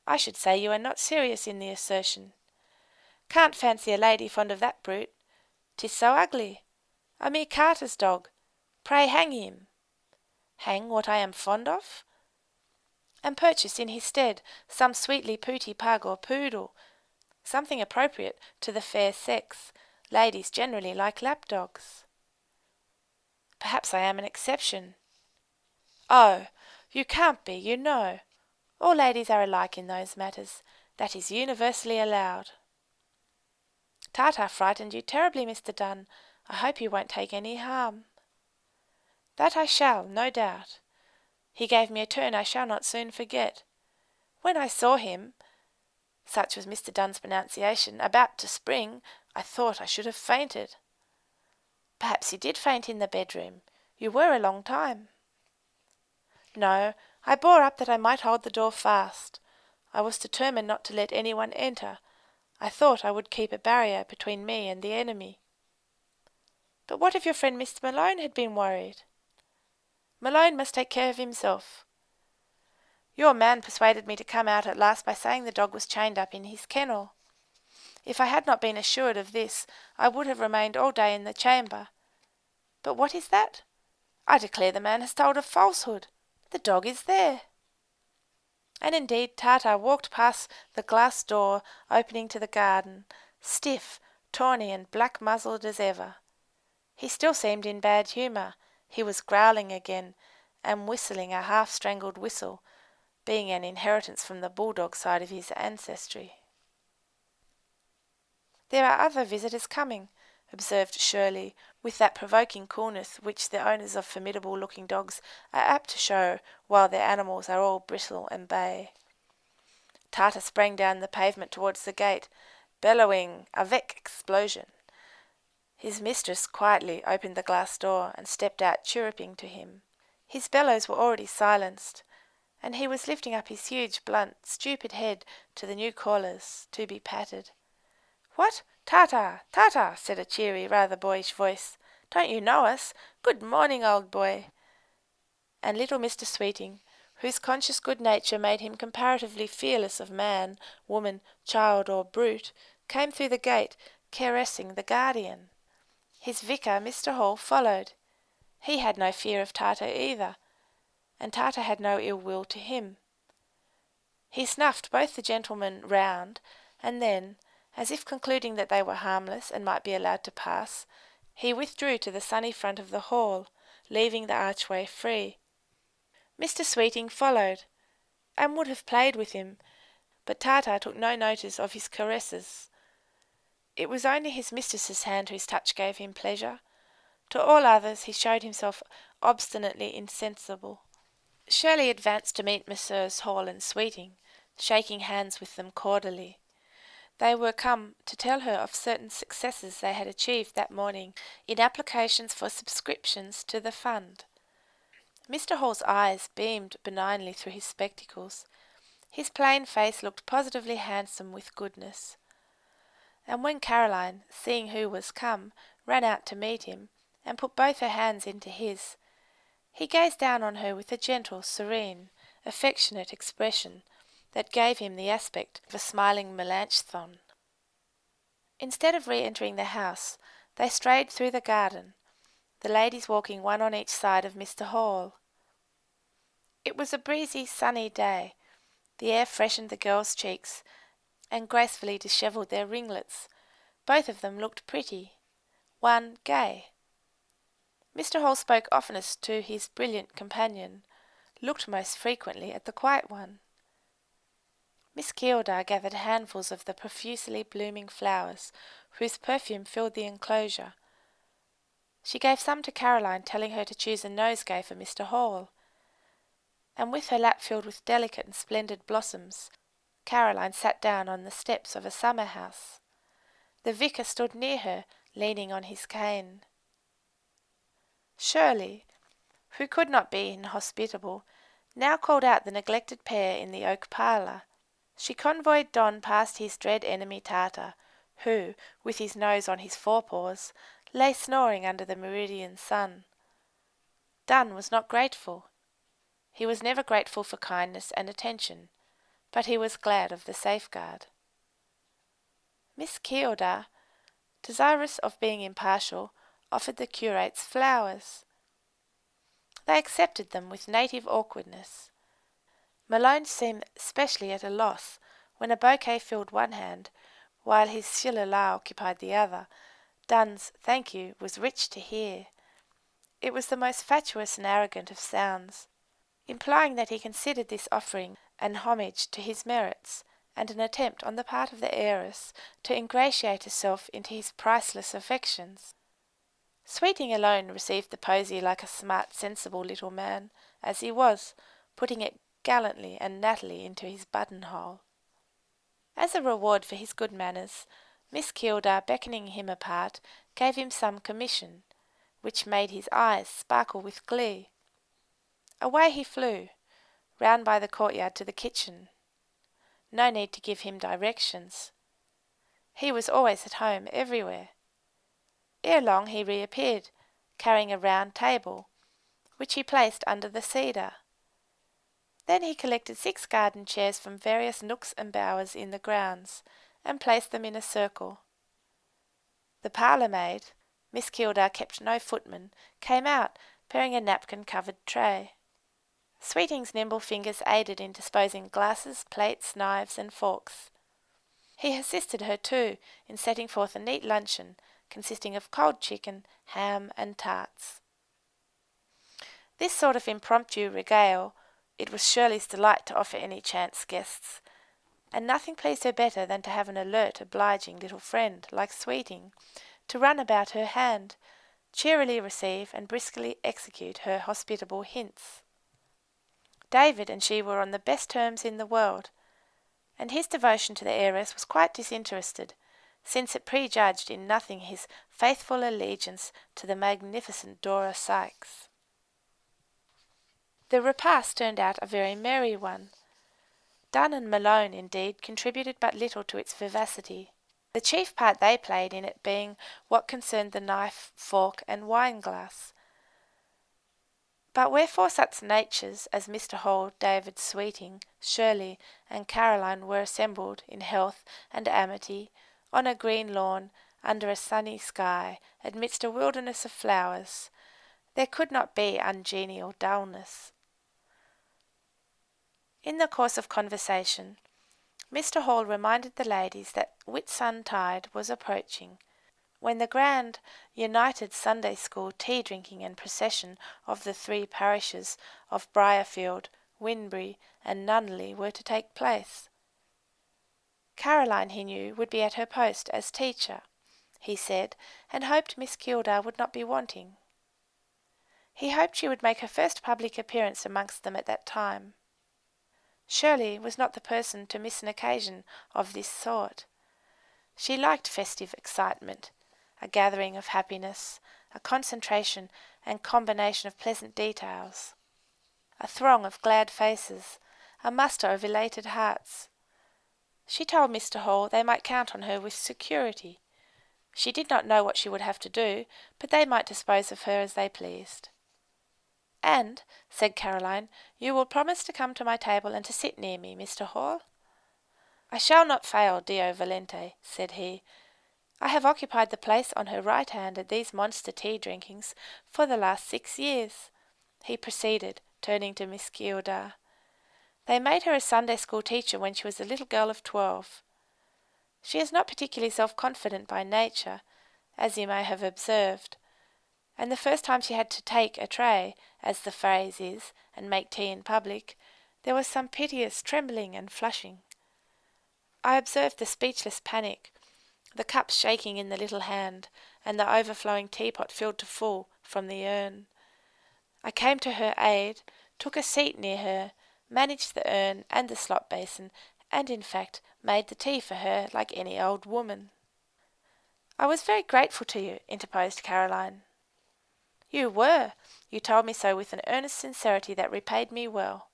"I should say you are not serious in the assertion. Can't fancy a lady fond of that brute. 'Tis so ugly. A mere carter's dog. Pray hang him." "Hang what I am fond of?" "And purchase in his stead some sweetly pooty pug or poodle, something appropriate to the fair sex. Ladies generally like lapdogs." "Perhaps I am an exception." "Oh, you can't be, you know. All ladies are alike in those matters. That is universally allowed." "Tartar frightened you terribly, Mr. Dunn. I hope you won't take any harm." "That I shall, no doubt. He gave me a turn I shall not soon forget. When I saw him," such was Mr. Dunn's pronunciation, "about to spring, I thought I should have fainted." "Perhaps you did faint in the bedroom. You were a long time." "No, I bore up that I might hold the door fast. I was determined not to let any one enter. I thought I would keep a barrier between me and the enemy." "But what if your friend Mr. Malone had been worried?" "Malone must take care of himself. Your man persuaded me to come out at last by saying the dog was chained up in his kennel. If I had not been assured of this, I would have remained all day in the chamber. But what is that? I declare the man has told a falsehood. The dog is there." And indeed Tartar walked past the glass door opening to the garden, stiff, tawny, and black-muzzled as ever. He still seemed in bad humour. He was growling again, and whistling a half-strangled whistle, being an inheritance from the bulldog side of his ancestry. "There are other visitors coming," observed Shirley, with that provoking coolness which the owners of formidable-looking dogs are apt to show while their animals are all bristle and bay. Tartar sprang down the pavement towards the gate, bellowing avec explosion. His mistress quietly opened the glass door and stepped out chirruping to him. His bellows were already silenced, and he was lifting up his huge, blunt, stupid head to the new callers to be patted. "What? Tartar, Tartar," said a cheery, rather boyish voice. "Don't you know us? Good morning, old boy." And little Mr. Sweeting, whose conscious good nature made him comparatively fearless of man, woman, child, or brute, came through the gate, caressing the guardian. His vicar, Mr. Hall, followed. He had no fear of Tartar either, and Tartar had no ill will to him. He snuffed both the gentlemen round, and then, as if concluding that they were harmless and might be allowed to pass, he withdrew to the sunny front of the hall, leaving the archway free. Mr. Sweeting followed, and would have played with him, but Tartar took no notice of his caresses. It was only his mistress's hand whose touch gave him pleasure. To all others he showed himself obstinately insensible. Shirley advanced to meet Messrs. Hall and Sweeting, shaking hands with them cordially. They were come to tell her of certain successes they had achieved that morning in applications for subscriptions to the fund. Mr. Hall's eyes beamed benignly through his spectacles. His plain face looked positively handsome with goodness. and when Caroline, seeing who was come, ran out to meet him, and put both her hands into his, he gazed down on her with a gentle, serene, affectionate expression that gave him the aspect of a smiling Melanchthon. Instead of re-entering the house, they strayed through the garden, the ladies walking one on each side of Mr. Hall. It was a breezy, sunny day. The air freshened the girls' cheeks, and gracefully dishevelled their ringlets. Both of them looked pretty, one gay. Mr. Hall spoke oftenest to his brilliant companion, looked most frequently at the quiet one. Miss Keeldar gathered handfuls of the profusely blooming flowers, whose perfume filled the enclosure. She gave some to Caroline, telling her to choose a nosegay for Mr. Hall, and with her lap filled with delicate and splendid blossoms, Caroline sat down on the steps of a summer house. The vicar stood near her, leaning on his cane. Shirley, who could not be inhospitable, now called out the neglected pair in the oak parlour. She convoyed Don past his dread enemy Tartar, who, with his nose on his forepaws, lay snoring under the meridian sun. Don was not grateful. He was never grateful for kindness and attention, but he was glad of the safeguard. Miss Keeldar, desirous of being impartial, offered the curates flowers. They accepted them with native awkwardness. Malone seemed especially at a loss when a bouquet filled one hand, while his shillelagh occupied the other. Dun's "thank you" was rich to hear. It was the most fatuous and arrogant of sounds, implying that he considered this offering an homage to his merits, and an attempt on the part of the heiress to ingratiate herself into his priceless affections. Sweeting alone received the posy like a smart, sensible little man, as he was, putting it gallantly and nattily into his buttonhole. As a reward for his good manners, Miss Keeldar, beckoning him apart, gave him some commission, which made his eyes sparkle with glee. Away he flew, round by the courtyard to the kitchen. No need to give him directions. He was always at home everywhere. Ere long he reappeared, carrying a round table, which he placed under the cedar. Then he collected 6 garden chairs from various nooks and bowers in the grounds, and placed them in a circle. The parlour-maid, Miss Keeldar kept no footman, came out, bearing a napkin-covered tray. Sweeting's nimble fingers aided in disposing glasses, plates, knives, and forks. He assisted her, too, in setting forth a neat luncheon, consisting of cold chicken, ham, and tarts. This sort of impromptu regale it was Shirley's delight to offer any chance guests, and nothing pleased her better than to have an alert, obliging little friend, like Sweeting, to run about her hand, cheerily receive and briskly execute her hospitable hints. David and she were on the best terms in the world, and his devotion to the heiress was quite disinterested, since it prejudged in nothing his faithful allegiance to the magnificent Dora Sykes. The repast turned out a very merry one. Dunn and Malone, indeed, contributed but little to its vivacity, the chief part they played in it being what concerned the knife, fork, and wine-glass. But wherefore such natures as Mr. Hall, David Sweeting, Shirley, and Caroline were assembled in health and amity, on a green lawn, under a sunny sky, amidst a wilderness of flowers, there could not be ungenial dullness. In the course of conversation, Mr. Hall reminded the ladies that Whitsuntide was approaching, when the grand united Sunday school tea-drinking and procession of the 3 parishes of Briarfield, Winbury, and Nunneley were to take place. Caroline, he knew, would be at her post as teacher, he said, and hoped Miss Keeldar would not be wanting. He hoped she would make her first public appearance amongst them at that time. Shirley was not the person to miss an occasion of this sort. She liked festive excitement, a gathering of happiness, a concentration and combination of pleasant details, a throng of glad faces, a muster of elated hearts. She told Mr. Hall they might count on her with security. She did not know what she would have to do, but they might dispose of her as they pleased. "And," said Caroline, "you will promise to come to my table and to sit near me, Mr. Hall?" "I shall not fail, Dio Valente," said he. "I have occupied the place on her right hand at these monster tea drinkings for the last 6 years," he proceeded, turning to Miss Keeldar. "They made her a Sunday school teacher when she was a little girl of 12. She is not particularly self-confident by nature, as you may have observed, and the first time she had to take a tray, as the phrase is, and make tea in public, there was some piteous trembling and flushing. I observed the speechless panic, the cups shaking in the little hand, and the overflowing teapot filled to full from the urn. I came to her aid, took a seat near her, managed the urn and the slop basin, and in fact made the tea for her like any old woman." "I was very grateful to you," interposed Caroline. "You were. You told me so with an earnest sincerity that repaid me well.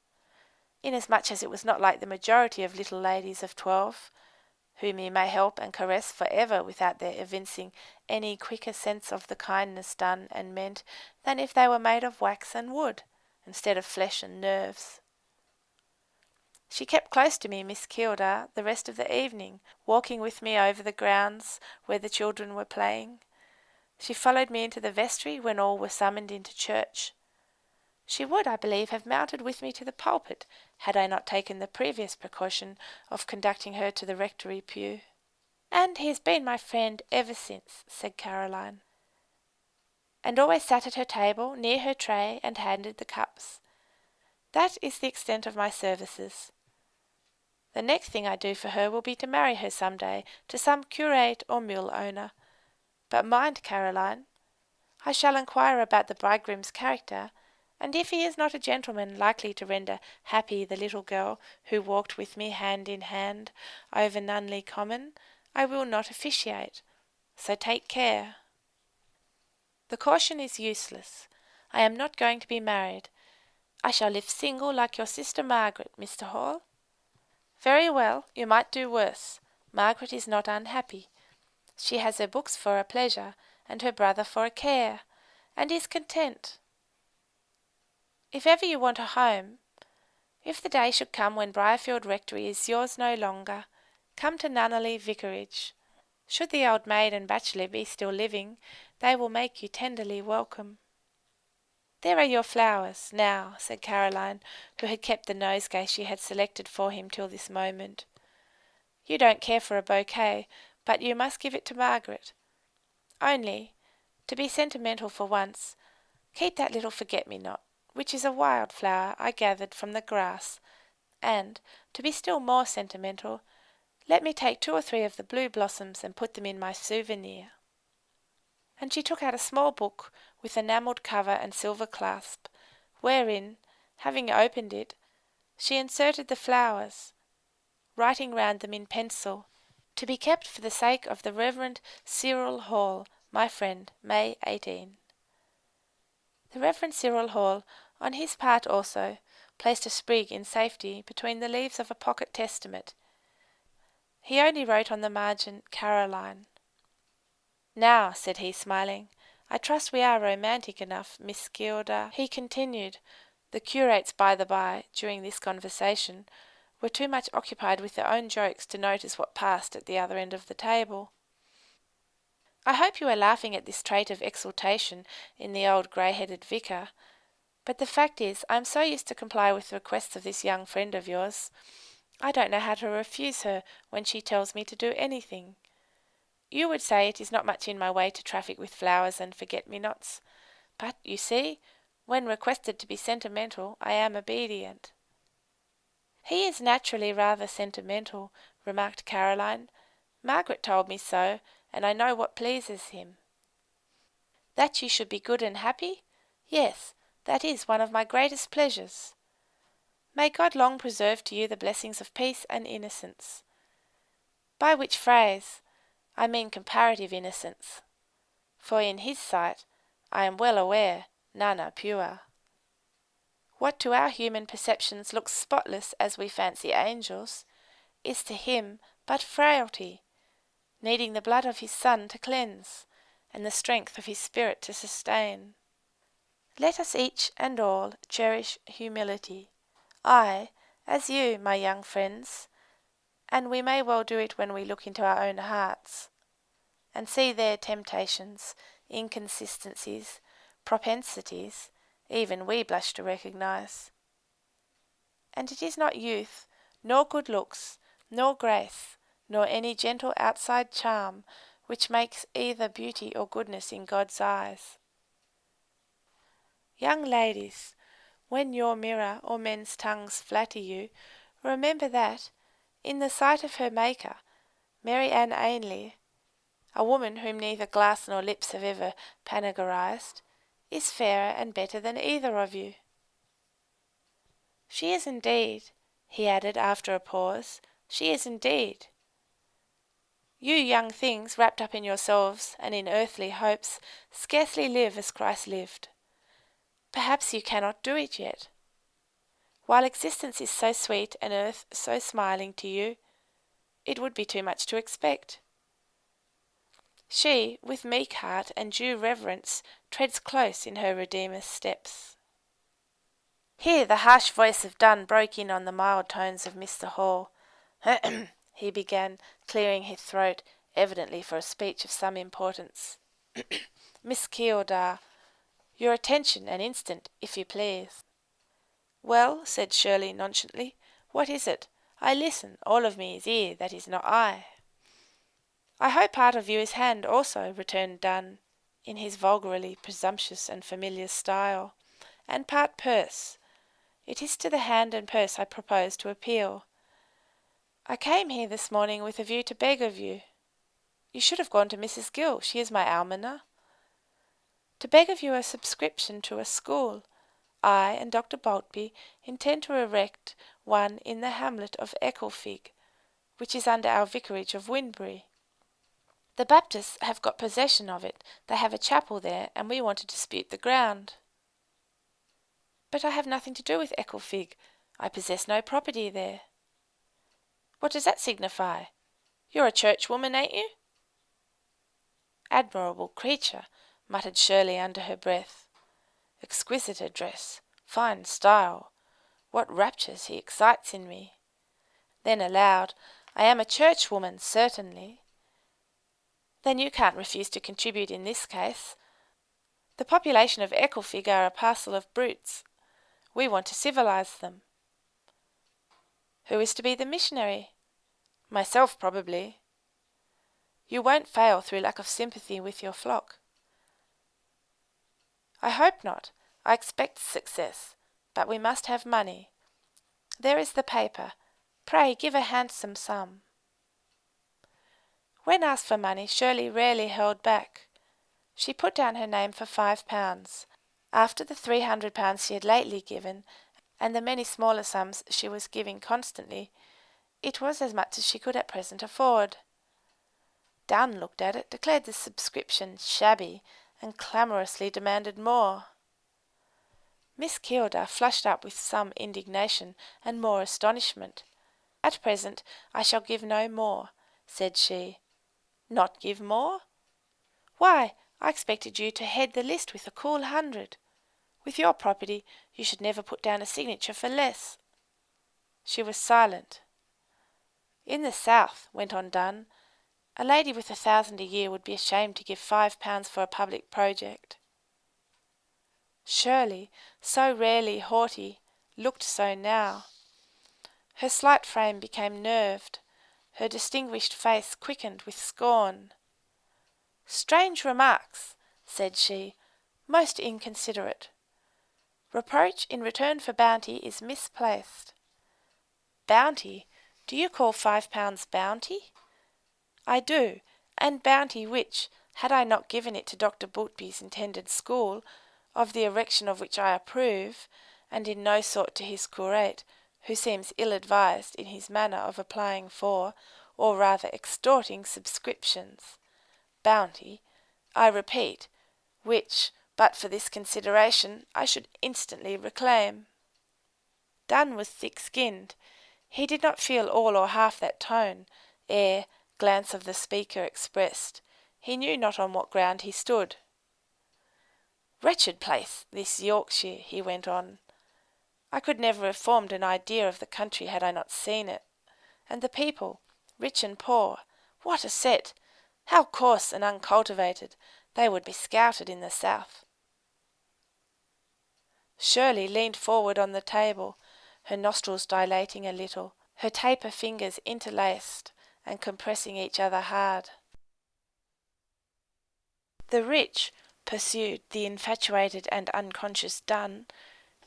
Inasmuch as it was not like the majority of little ladies of 12, whom you may help and caress for ever without their evincing any quicker sense of the kindness done and meant than if they were made of wax and wood, instead of flesh and nerves. She kept close to me, Miss Keeldar, the rest of the evening, walking with me over the grounds where the children were playing. She followed me into the vestry when all were summoned into church. She would, I believe, have mounted with me to the pulpit, had I not taken the previous precaution of conducting her to the rectory pew. And he has been my friend ever since," said Caroline, "and always sat at her table, near her tray, and handed the cups. That is the extent of my services. The next thing I do for her will be to marry her some day to some curate or mill owner. But mind, Caroline, I shall inquire about the bridegroom's character, and if he is not a gentleman likely to render happy the little girl who walked with me hand in hand over Nunley Common, I will not officiate. So take care." "The caution is useless. I am not going to be married. I shall live single like your sister Margaret, Mr. Hall." "Very well, you might do worse. Margaret is not unhappy. She has her books for a pleasure, and her brother for a care, and is content. If ever you want a home, if the day should come when Briarfield Rectory is yours no longer, come to Nunneley Vicarage. Should the old maid and bachelor be still living, they will make you tenderly welcome." "There are your flowers, now," said Caroline, who had kept the nosegay she had selected for him till this moment. "You don't care for a bouquet, but you must give it to Margaret. Only, to be sentimental for once, keep that little forget-me-not, which is a wild flower I gathered from the grass, and, to be still more sentimental, let me take 2 or 3 of the blue blossoms and put them in my souvenir." And she took out a small book with enamelled cover and silver clasp, wherein, having opened it, she inserted the flowers, writing round them in pencil, "To be kept for the sake of the Reverend Cyril Hall, my friend, May 18." The Reverend Cyril Hall, on his part also, placed a sprig in safety between the leaves of a pocket testament. He only wrote on the margin, "Caroline." "Now," said he, smiling, "I trust we are romantic enough, Miss Keeldar," he continued. The curates, by the by, during this conversation, were too much occupied with their own jokes to notice what passed at the other end of the table. "I hope you are laughing at this trait of exultation in the old grey-headed vicar, but the fact is I am so used to comply with the requests of this young friend of yours, I don't know how to refuse her when she tells me to do anything. You would say it is not much in my way to traffic with flowers and forget-me-nots, but, you see, when requested to be sentimental, I am obedient." "He is naturally rather sentimental," remarked Caroline. "Margaret told me so, and I know what pleases him." "That you should be good and happy? Yes, that is one of my greatest pleasures. May God long preserve to you the blessings of peace and innocence. By which phrase I mean comparative innocence, for in his sight, I am well aware, none are pure. What to our human perceptions looks spotless as we fancy angels, is to him but frailty, needing the blood of his Son to cleanse, and the strength of his Spirit to sustain. Let us each and all cherish humility, I, as you, my young friends, and we may well do it when we look into our own hearts, and see their temptations, inconsistencies, propensities, even we blush to recognise. And it is not youth, nor good looks, nor grace, nor any gentle outside charm, which makes either beauty or goodness in God's eyes. Young ladies, when your mirror or men's tongues flatter you, remember that, in the sight of her Maker, Mary Ann Ainley, a woman whom neither glass nor lips have ever panegyrized, is fairer and better than either of you. She is indeed, he added after a pause, she is indeed. You young things, wrapped up in yourselves and in earthly hopes, scarcely live as Christ lived. Perhaps you cannot do it yet. While existence is so sweet and earth so smiling to you, it would be too much to expect. She, with meek heart and due reverence, treads close in her Redeemer's steps. Here the harsh voice of Donne broke in on the mild tones of Mr. Hall. He began, clearing his throat, evidently for a speech of some importance. Miss Keeldar, your attention an instant, if you please. Well, said Shirley nonchalantly, what is it? I listen, all of me is ear, that is not eye. I hope part of you is hand also, returned Donne, in his vulgarly presumptuous and familiar style, and part purse. It is to the hand and purse I propose to appeal. I came here this morning with a view to beg of you. You should have gone to Mrs. Gill, she is my almoner. To beg of you a subscription to a school. I and Dr. Boltby intend to erect one in the hamlet of Ecclefig, which is under our vicarage of Windbury. The Baptists have got possession of it, they have a chapel there, and we want to dispute the ground. But I have nothing to do with Ecclefig, I possess no property there. What does that signify? You're a churchwoman, ain't you? Admirable creature, muttered Shirley under her breath. Exquisite address, fine style, what raptures he excites in me. Then aloud, I am a churchwoman, certainly. Then you can't refuse to contribute in this case. The population of Ecclefig are a parcel of brutes. We want to civilize them. Who is to be the missionary? Myself, probably. You won't fail through lack of sympathy with your flock. I hope not. I expect success, but we must have money. There is the paper. Pray give a handsome sum. When asked for money, Shirley rarely held back. She put down her name for £5, after the £300 she had lately given, and the many smaller sums she was giving constantly. It was as much as she could at present afford. Donne looked at it, declared the subscription shabby, and clamorously demanded more. Miss Keeldar flushed up with some indignation and more astonishment. At present I shall give no more, said she. Not give more? Why, I expected you to head the list with a cool 100. With your property you should never put down a signature for less. She was silent. In the South, went on Donne, a lady with 1,000 a year would be ashamed to give £5 for a public project. Shirley, so rarely haughty, looked so now. Her slight frame became nerved, her distinguished face quickened with scorn. Strange remarks, said she, most inconsiderate. Reproach in return for bounty is misplaced. Bounty? Do you call £5 bounty? I do, and bounty which, had I not given it to Dr. Boltby's intended school, of the erection of which I approve, and in no sort to his curate, who seems ill-advised in his manner of applying for, or rather extorting subscriptions. Bounty, I repeat, which, but for this consideration, I should instantly reclaim. Donne was thick-skinned. He did not feel all or half that tone, ere glance of the speaker expressed. He knew not on what ground he stood. Wretched place, this Yorkshire, he went on. I could never have formed an idea of the country had I not seen it. And the people, rich and poor, what a set! How coarse and uncultivated! They would be scouted in the south. Shirley leaned forward on the table, her nostrils dilating a little, her taper fingers interlaced and compressing each other hard. The rich, pursued the infatuated and unconscious Dunn,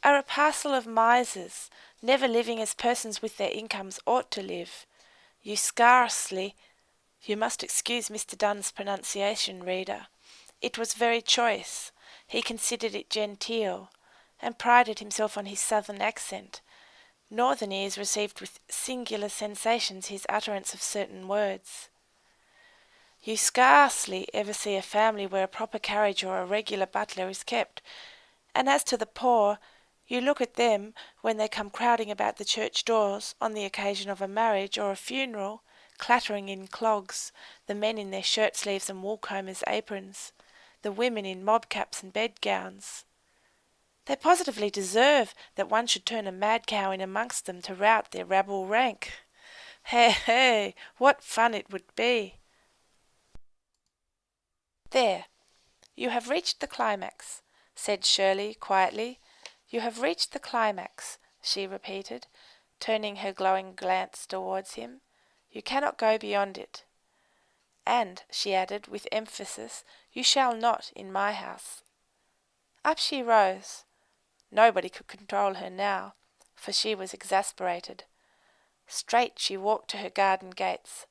are a parcel of misers, never living as persons with their incomes ought to live. You must excuse Mr. Dunn's pronunciation, reader. It was very choice. He considered it genteel, and prided himself on his southern accent. Northern ears received with singular sensations his utterance of certain words. You scarcely ever see a family where a proper carriage or a regular butler is kept, and as to the poor, you look at them when they come crowding about the church doors on the occasion of a marriage or a funeral, clattering in clogs, the men in their shirt sleeves and woolcombers' aprons, the women in mob caps and bedgowns. They positively deserve that one should turn a mad cow in amongst them to rout their rabble rank. Hey, what fun it would be! There, you have reached the climax, said Shirley quietly. You have reached the climax, she repeated, turning her glowing glance towards him. You cannot go beyond it. And, she added with emphasis, you shall not in my house. Up she rose. Nobody could control her now, for she was exasperated. Straight she walked to her garden gates.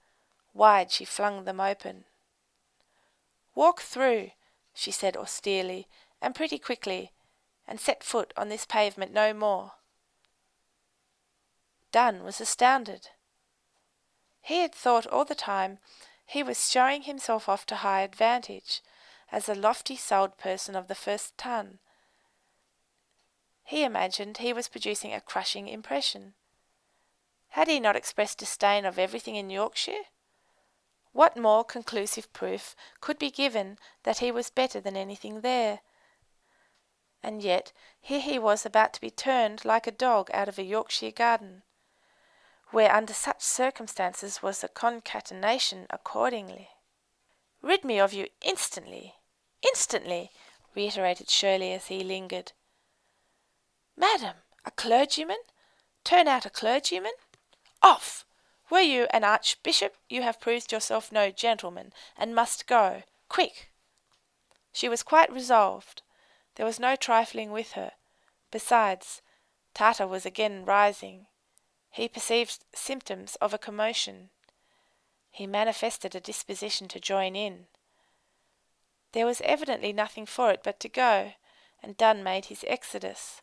Wide she flung them open. Walk through, she said austerely, and pretty quickly, and set foot on this pavement no more. Dunn was astounded. He had thought all the time he was showing himself off to high advantage, as a lofty-souled person of the first ton. He imagined he was producing a crushing impression. Had he not expressed disdain of everything in Yorkshire? What more conclusive proof could be given that he was better than anything there? And yet here he was about to be turned like a dog out of a Yorkshire garden, where under such circumstances was a concatenation accordingly. Rid me of you instantly, instantly, reiterated Shirley as he lingered. Madam, a clergyman? Turn out a clergyman? Off! Were you an archbishop, you have proved yourself no gentleman, and must go. Quick! She was quite resolved. There was no trifling with her. Besides, Tata was again rising. He perceived symptoms of a commotion. He manifested a disposition to join in. There was evidently nothing for it but to go, and Dunn made his exodus,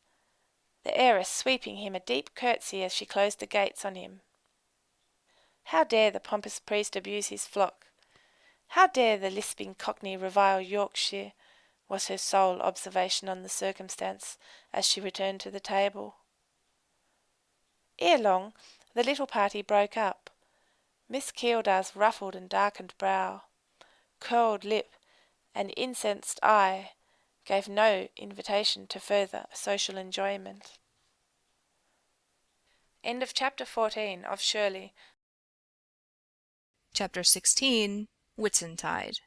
the heiress sweeping him a deep curtsy as she closed the gates on him. How dare the pompous priest abuse his flock? How dare the lisping Cockney revile Yorkshire? Was her sole observation on the circumstance as she returned to the table. Ere long, the little party broke up. Miss Keeldar's ruffled and darkened brow, curled lip, and incensed eye gave no invitation to further social enjoyment. End of chapter 14 of Shirley. Chapter 16, Whitsuntide.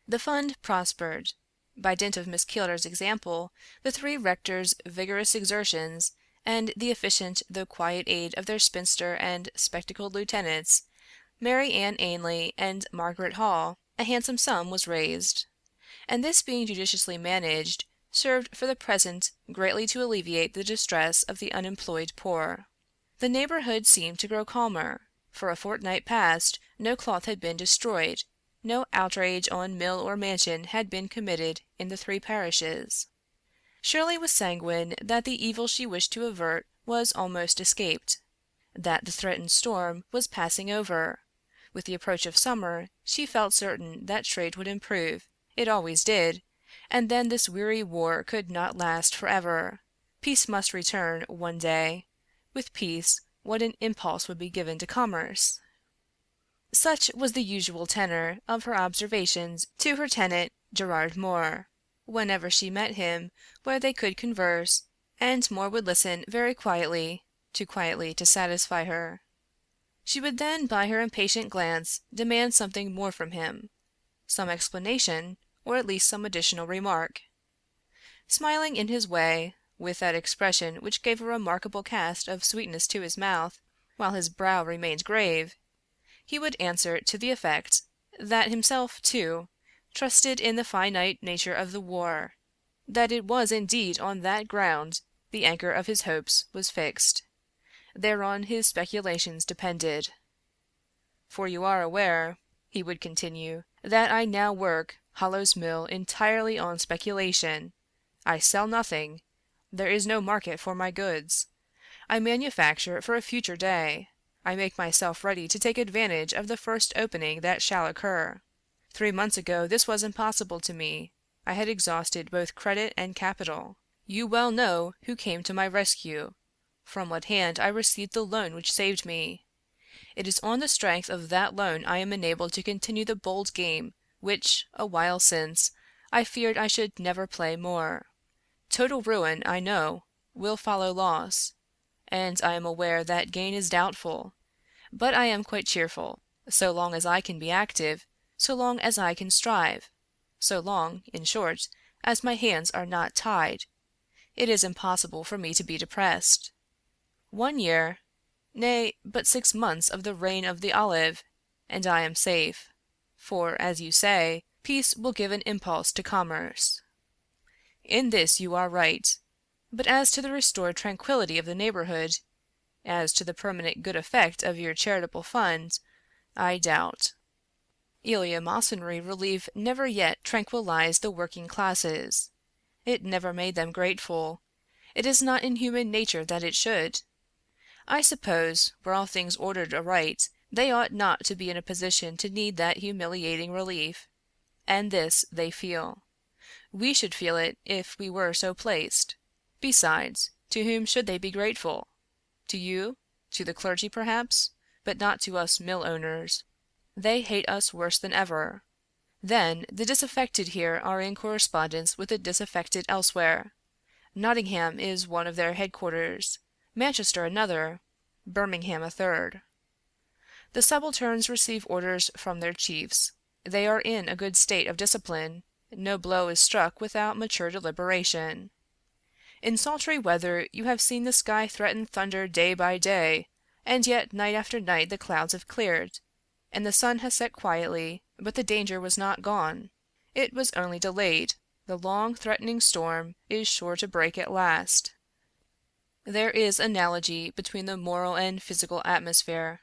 The fund prospered. By dint of Miss Keeldar's example, the three rectors' vigorous exertions, and the efficient though quiet aid of their spinster and spectacled lieutenants, Mary Ann Ainley and Margaret Hall, a handsome sum was raised, and this being judiciously managed, served for the present greatly to alleviate the distress of the unemployed poor. The neighbourhood seemed to grow calmer. For a fortnight past no cloth had been destroyed, no outrage on mill or mansion had been committed in the three parishes. Shirley was sanguine that the evil she wished to avert was almost escaped, that the threatened storm was passing over. With the approach of summer, she felt certain that trade would improve. It always did, and then this weary war could not last forever. Peace must return one day. With peace what an impulse would be given to commerce. Such was the usual tenor of her observations to her tenant, Gerard Moore, whenever she met him where they could converse, and Moore would listen very quietly, too quietly to satisfy her. She would then by her impatient glance demand something more from him, some explanation, or at least some additional remark. Smiling in his way, with that expression which gave a remarkable cast of sweetness to his mouth, while his brow remained grave, he would answer to the effect that himself, too, trusted in the finite nature of the war, that it was indeed on that ground the anchor of his hopes was fixed. Thereon his speculations depended. "For you are aware," he would continue, "that I now work Hollow's Mill entirely on speculation. I sell nothing. There is no market for my goods. I manufacture for a future day. I make myself ready to take advantage of the first opening that shall occur. 3 months ago this was impossible to me. I had exhausted both credit and capital. You well know who came to my rescue, from what hand I received the loan which saved me. It is on the strength of that loan I am enabled to continue the bold game which, a while since, I feared I should never play more. Total ruin, I know, will follow loss, and I am aware that gain is doubtful, but I am quite cheerful, so long as I can be active, so long as I can strive, so long, in short, as my hands are not tied. It is impossible for me to be depressed. 1 year, nay, but 6 months of the reign of the olive, and I am safe, for, as you say, peace will give an impulse to commerce. In this you are right, but as to the restored tranquillity of the neighborhood, as to the permanent good effect of your charitable fund, I doubt. Eleemosynary relief never yet tranquillized the working classes. It never made them grateful. It is not in human nature that it should. I suppose, were all things ordered aright, they ought not to be in a position to need that humiliating relief. And this they feel. We should feel it if we were so placed. Besides, to whom should they be grateful? To you? To the clergy, perhaps? But not to us mill owners. They hate us worse than ever. Then, the disaffected here are in correspondence with the disaffected elsewhere. Nottingham is one of their headquarters, Manchester another, Birmingham a third. The subalterns receive orders from their chiefs. They are in a good state of discipline. No blow is struck without mature deliberation. In sultry weather you have seen the sky threaten thunder day by day, and yet night after night the clouds have cleared, and the sun has set quietly, but the danger was not gone. It was only delayed. The long threatening storm is sure to break at last. There is analogy between the moral and physical atmosphere.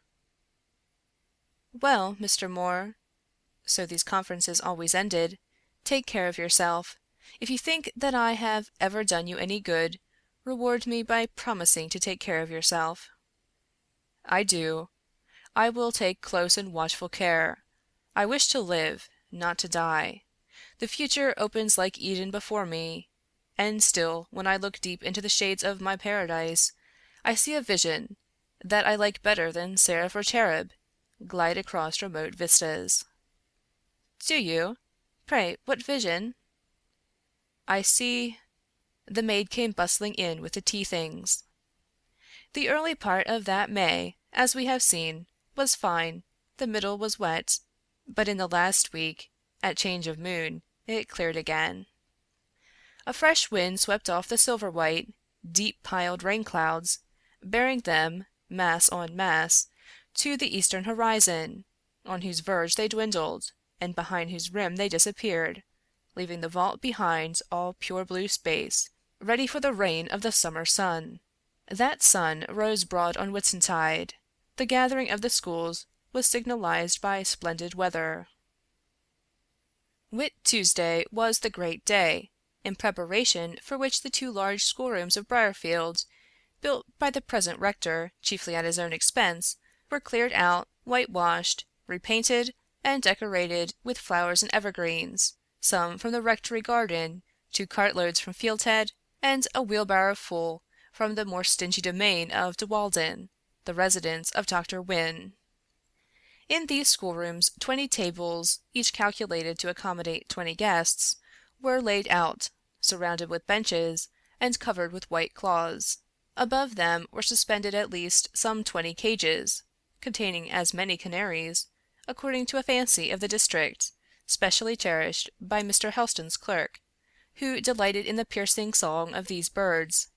Well, Mr. Moore, so these conferences always ended, take care of yourself. If you think that I have ever done you any good, reward me by promising to take care of yourself. I do. I will take close and watchful care. I wish to live, not to die. The future opens like Eden before me, and still, when I look deep into the shades of my paradise, I see a vision, that I like better than seraph or cherub, glide across remote vistas. Do you? Pray, what vision? I see... The maid came bustling in with the tea things. The early part of that May, as we have seen, was fine, the middle was wet, but in the last week, at change of moon, it cleared again. A fresh wind swept off the silver-white, deep-piled rain-clouds, bearing them, mass on mass, to the eastern horizon, on whose verge they dwindled, and behind whose rim they disappeared, leaving the vault behind all pure blue space, ready for the reign of the summer sun. That sun rose broad on Whitsuntide. The gathering of the schools was signalized by splendid weather. Whit Tuesday was the great day, in preparation for which the 2 large schoolrooms of Briarfield, built by the present rector chiefly at his own expense, were cleared out, whitewashed, repainted, and decorated with flowers and evergreens, some from the rectory garden, 2 cartloads from Fieldhead, and a wheelbarrow full from the more stingy domain of De Walden, the residence of Dr. Wynne. In these schoolrooms 20 tables, each calculated to accommodate 20 guests, were laid out, surrounded with benches, and covered with white cloths. Above them were suspended at least some 20 cages, containing as many canaries, according to a fancy of the district, specially cherished by Mr. Helston's clerk, who delighted in the piercing song of these birds,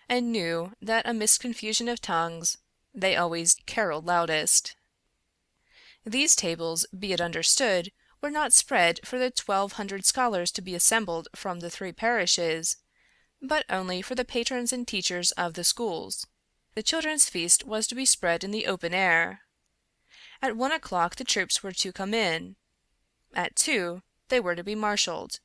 and knew that amidst confusion of tongues they always carolled loudest. These tables, be it understood, were not spread for the 1,200 scholars to be assembled from the 3 parishes, but only for the patrons and teachers of the schools. The children's feast was to be spread in the open air. At 1 o'clock the troops were to come in. At 2 they were to be marshalled.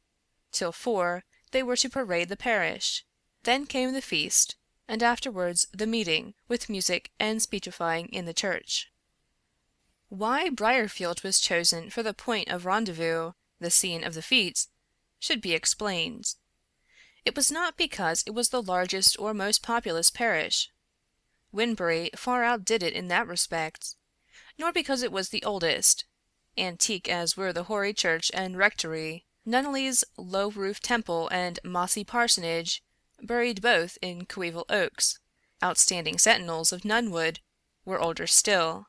Till 4 they were to parade the parish. Then came the feast, and afterwards the meeting, with music and speechifying in the church. Why Briarfield was chosen for the point of rendezvous, the scene of the feats, should be explained. It was not because it was the largest or most populous parish. Winbury far outdid it in that respect, nor because it was the oldest. Antique as were the hoary church and rectory, Nunneley's low-roofed temple and mossy parsonage, buried both in coeval oaks, outstanding sentinels of Nunwood, were older still.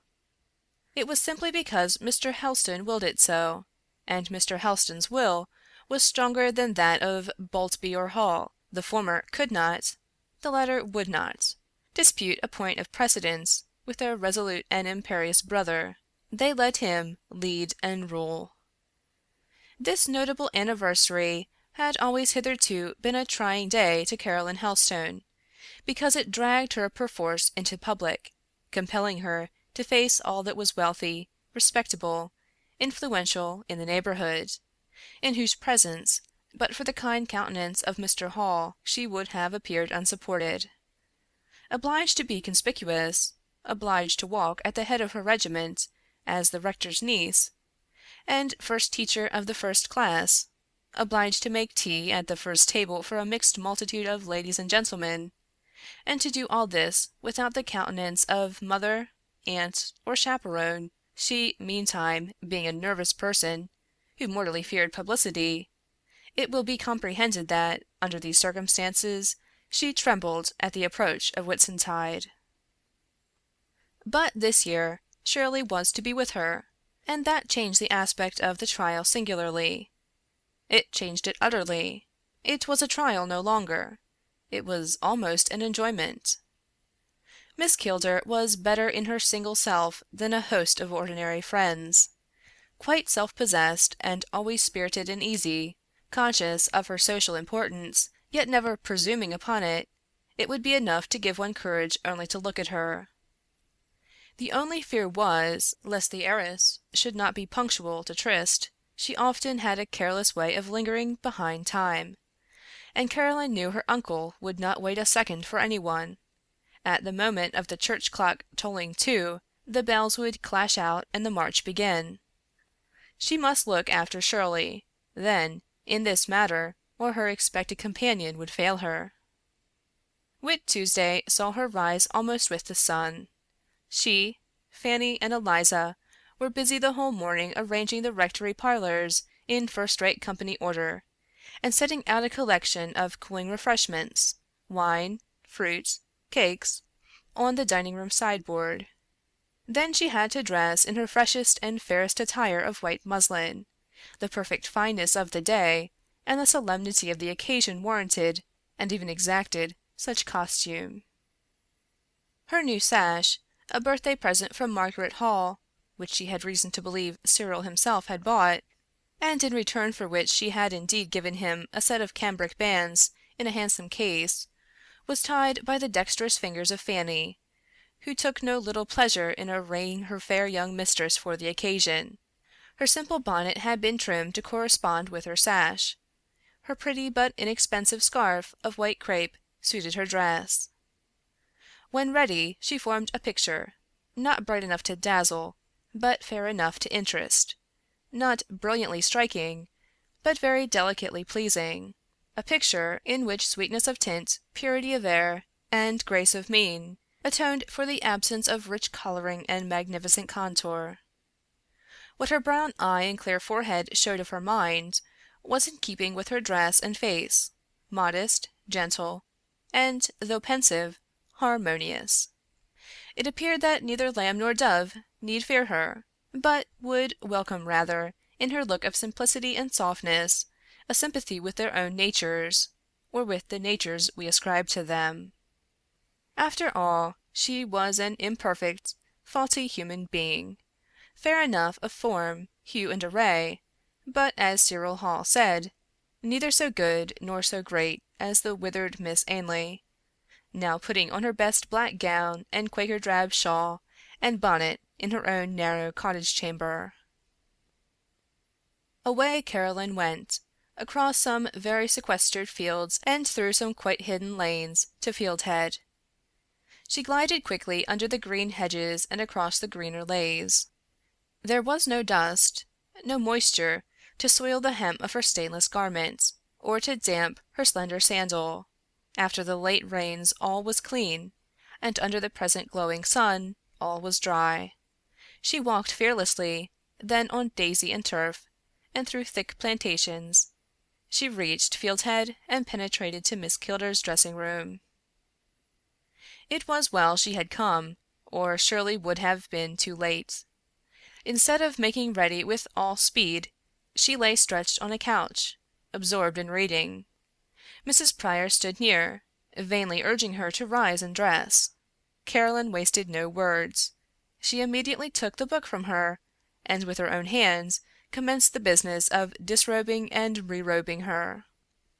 It was simply because Mr. Helston willed it so, and Mr. Helston's will was stronger than that of Boltby or Hall. The former could not, the latter would not, dispute a point of precedence with their resolute and imperious brother. They let him lead and rule. This notable anniversary had always hitherto been a trying day to Caroline Helstone, because it dragged her perforce into public, compelling her to face all that was wealthy, respectable, influential in the neighborhood, in whose presence, but for the kind countenance of Mr. Hall, she would have appeared unsupported. Obliged to be conspicuous, obliged to walk at the head of her regiment, as the rector's niece, and first teacher of the first class, obliged to make tea at the first table for a mixed multitude of ladies and gentlemen, and to do all this without the countenance of mother, aunt, or chaperone, she, meantime, being a nervous person, who mortally feared publicity, it will be comprehended that, under these circumstances, she trembled at the approach of Whitsuntide. But this year Shirley was to be with her, and that changed the aspect of the trial singularly. It changed it utterly. It was a trial no longer. It was almost an enjoyment. Miss Kilder was better in her single self than a host of ordinary friends. Quite self-possessed and always spirited and easy, conscious of her social importance, yet never presuming upon it, it would be enough to give one courage only to look at her. The only fear was, lest the heiress should not be punctual to tryst. She often had a careless way of lingering behind time, and Caroline knew her uncle would not wait a second for anyone. At the moment of the church clock tolling 2, the bells would clash out and the march begin. She must look after Shirley, then, in this matter, or her expected companion would fail her. Whit Tuesday saw her rise almost with the sun. She, Fanny, and Eliza were busy the whole morning arranging the rectory parlours in first-rate company order, and setting out a collection of cooling refreshments, wine, fruit, cakes, on the dining-room sideboard. Then she had to dress in her freshest and fairest attire of white muslin. The perfect fineness of the day and the solemnity of the occasion warranted, and even exacted, such costume. Her new sash, a birthday present from Margaret Hall, which she had reason to believe Cyril himself had bought, and in return for which she had indeed given him a set of cambric bands in a handsome case, was tied by the dexterous fingers of Fanny, who took no little pleasure in arraying her fair young mistress for the occasion. Her simple bonnet had been trimmed to correspond with her sash. Her pretty but inexpensive scarf of white crape suited her dress. When ready, she formed a picture, not bright enough to dazzle, but fair enough to interest, not brilliantly striking, but very delicately pleasing, a picture in which sweetness of tint, purity of air, and grace of mien atoned for the absence of rich coloring and magnificent contour. What her brown eye and clear forehead showed of her mind was in keeping with her dress and face, modest, gentle, and, though pensive, harmonious. It appeared that neither lamb nor dove need fear her, but would welcome rather, in her look of simplicity and softness, a sympathy with their own natures, or with the natures we ascribe to them. After all, she was an imperfect, faulty human being, fair enough of form, hue, and array, but, as Cyril Hall said, neither so good nor so great as the withered Miss Ainley, now putting on her best black gown and Quaker drab shawl and bonnet in her own narrow cottage chamber. Away Caroline went, across some very sequestered fields and through some quite hidden lanes, to Fieldhead. She glided quickly under the green hedges and across the greener lays. There was no dust, no moisture to soil the hem of her stainless garment, or to damp her slender sandal. After the late rains all was clean, and under the present glowing sun all was dry. She walked fearlessly, then on daisy and turf, and through thick plantations. She reached Fieldhead and penetrated to Miss Kilder's dressing-room. It was well she had come, or Shirley would have been too late. Instead of making ready with all speed, she lay stretched on a couch, absorbed in reading. Mrs. Pryor stood near, vainly urging her to rise and dress. Caroline wasted no words. She immediately took the book from her, and with her own hands commenced the business of disrobing and re-robing her.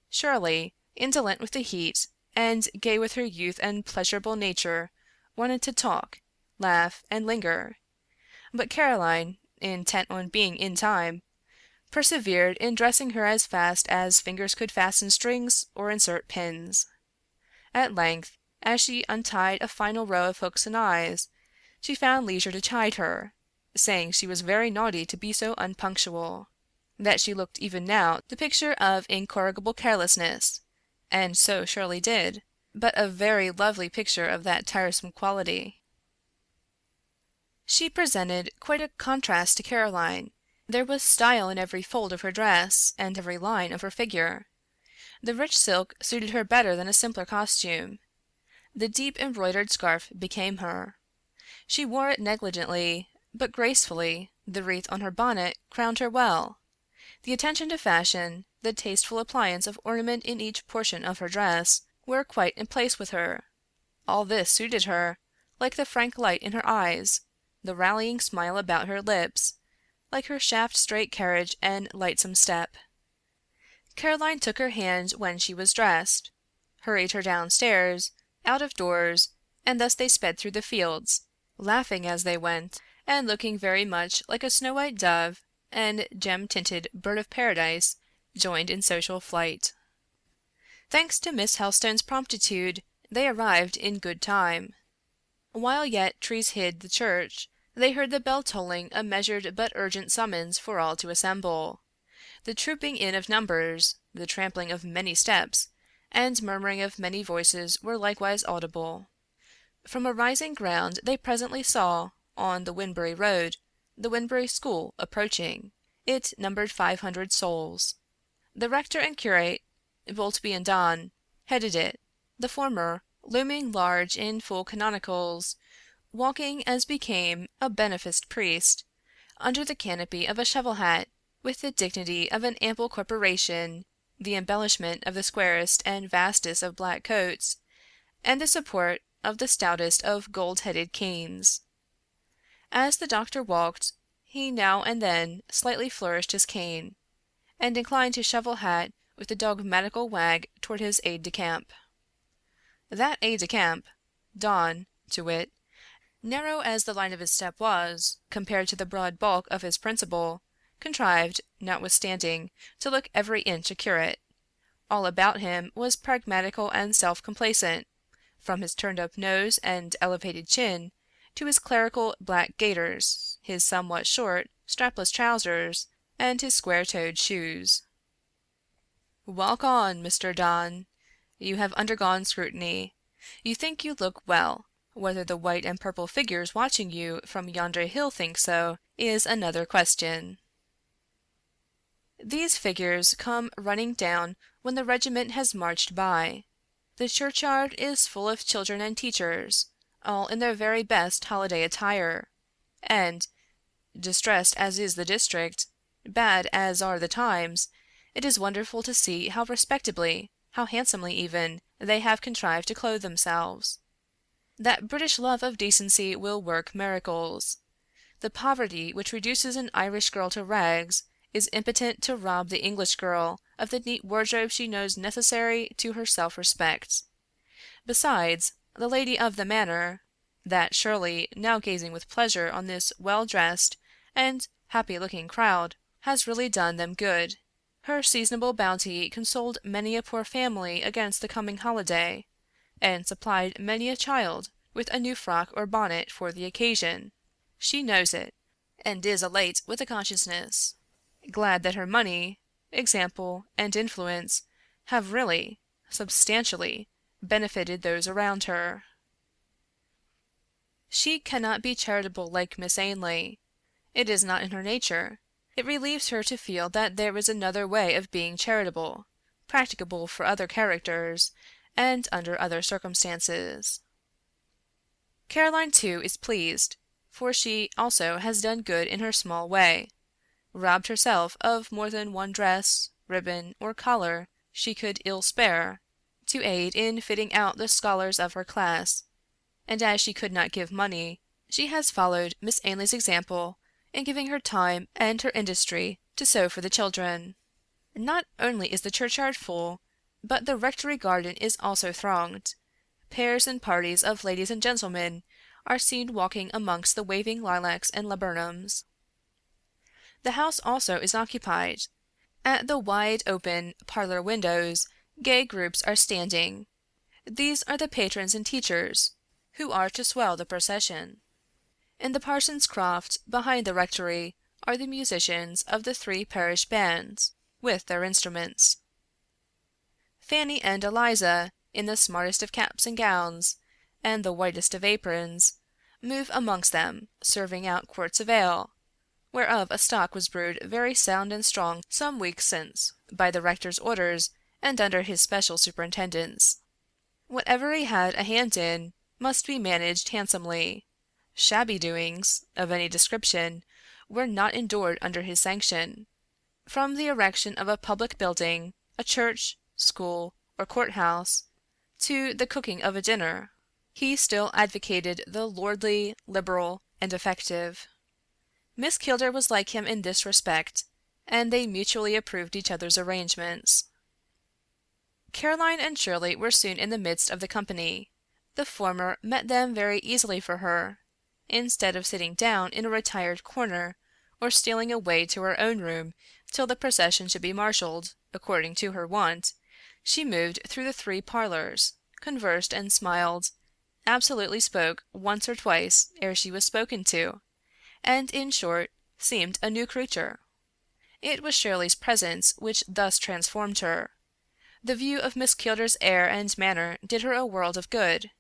Shirley, indolent with the heat, and gay with her youth and pleasurable nature, wanted to talk, laugh, and linger. But Caroline, intent on being in time, persevered in dressing her as fast as fingers could fasten strings or insert pins. At length, as she untied a final row of hooks and eyes, she found leisure to chide her, saying she was very naughty to be so unpunctual, that she looked even now the picture of incorrigible carelessness, and so Shirley did, but a very lovely picture of that tiresome quality. She presented quite a contrast to Caroline. There was style in every fold of her dress, and every line of her figure. The rich silk suited her better than a simpler costume. The deep embroidered scarf became her. She wore it negligently, but gracefully. The wreath on her bonnet crowned her well. The attention to fashion, the tasteful appliance of ornament in each portion of her dress, were quite in place with her. All this suited her, like the frank light in her eyes, the rallying smile about her lips, like her shaft-straight carriage and lightsome step. Caroline took her hand when she was dressed, hurried her downstairs, out of doors, and thus they sped through the fields, laughing as they went, and looking very much like a snow-white dove and gem-tinted bird of paradise joined in social flight. Thanks to Miss Helstone's promptitude, they arrived in good time. While yet trees hid the church, they heard the bell tolling a measured but urgent summons for all to assemble. The trooping in of numbers, the trampling of many steps, and murmuring of many voices were likewise audible. From a rising ground they presently saw, on the Winbury road, the Winbury School approaching. It numbered 500 souls. The rector and curate, Boltby and Donn, headed it, the former, looming large in full canonicals, walking as became a beneficed priest, under the canopy of a shovel hat, with the dignity of an ample corporation, the embellishment of the squarest and vastest of black coats, and the support of the stoutest of gold-headed canes. As the doctor walked, he now and then slightly flourished his cane, and inclined his shovel hat with a dogmatical wag toward his aide-de-camp. That aide-de-camp, Donn, to wit, narrow as the line of his step was, compared to the broad bulk of his principal, contrived, notwithstanding, to look every inch a curate. All about him was pragmatical and self-complacent, from his turned-up nose and elevated chin to his clerical black gaiters, his somewhat short, strapless trousers, and his square-toed shoes. "Walk on, Mr. Donn. You have undergone scrutiny. You think you look well. Whether the white and purple figures watching you from yonder hill think so, is another question. These figures come running down when the regiment has marched by. The churchyard is full of children and teachers, all in their very best holiday attire, and, distressed as is the district, bad as are the times, it is wonderful to see how respectably, how handsomely even, they have contrived to clothe themselves. That British love of decency will work miracles. The poverty which reduces an Irish girl to rags is impotent to rob the English girl of the neat wardrobe she knows necessary to her self-respect. Besides, the lady of the manor, that Shirley, now gazing with pleasure on this well-dressed and happy-looking crowd, has really done them good. Her seasonable bounty consoled many a poor family against the coming holiday, and supplied many a child with a new frock or bonnet for the occasion. She knows it, and is elate with the consciousness, glad that her money, example, and influence have really, substantially, benefited those around her. She cannot be charitable like Miss Ainley. It is not in her nature. It relieves her to feel that there is another way of being charitable, practicable for other characters, and under other circumstances. Caroline, too, is pleased, for she also has done good in her small way, robbed herself of more than one dress, ribbon, or collar she could ill spare, to aid in fitting out the scholars of her class, and as she could not give money, she has followed Miss Ainley's example in giving her time and her industry to sew for the children. Not only is the churchyard full, but the rectory garden is also thronged. Pairs and parties of ladies and gentlemen are seen walking amongst the waving lilacs and laburnums. The house also is occupied. At the wide open parlor windows gay groups are standing. These are the patrons and teachers, who are to swell the procession. In the parson's croft, behind the rectory, are the musicians of the 3 parish bands, with their instruments. Fanny and Eliza, in the smartest of caps and gowns, and the whitest of aprons, move amongst them, serving out quarts of ale, whereof a stock was brewed very sound and strong some weeks since, by the rector's orders and under his special superintendence. Whatever he had a hand in must be managed handsomely. Shabby doings, of any description, were not endured under his sanction. From the erection of a public building, a church, school, or court-house, to the cooking of a dinner, he still advocated the lordly, liberal, and effective. Miss Kilder was like him in this respect, and they mutually approved each other's arrangements. Caroline and Shirley were soon in the midst of the company. The former met them very easily for her. Instead of sitting down in a retired corner, or stealing away to her own room till the procession should be marshalled, according to her wont, she moved through the 3 parlors, conversed and smiled, absolutely spoke once or twice ere she was spoken to, and, in short, seemed a new creature. It was Shirley's presence which thus transformed her. The view of Miss Kilder's air and manner did her a world of good.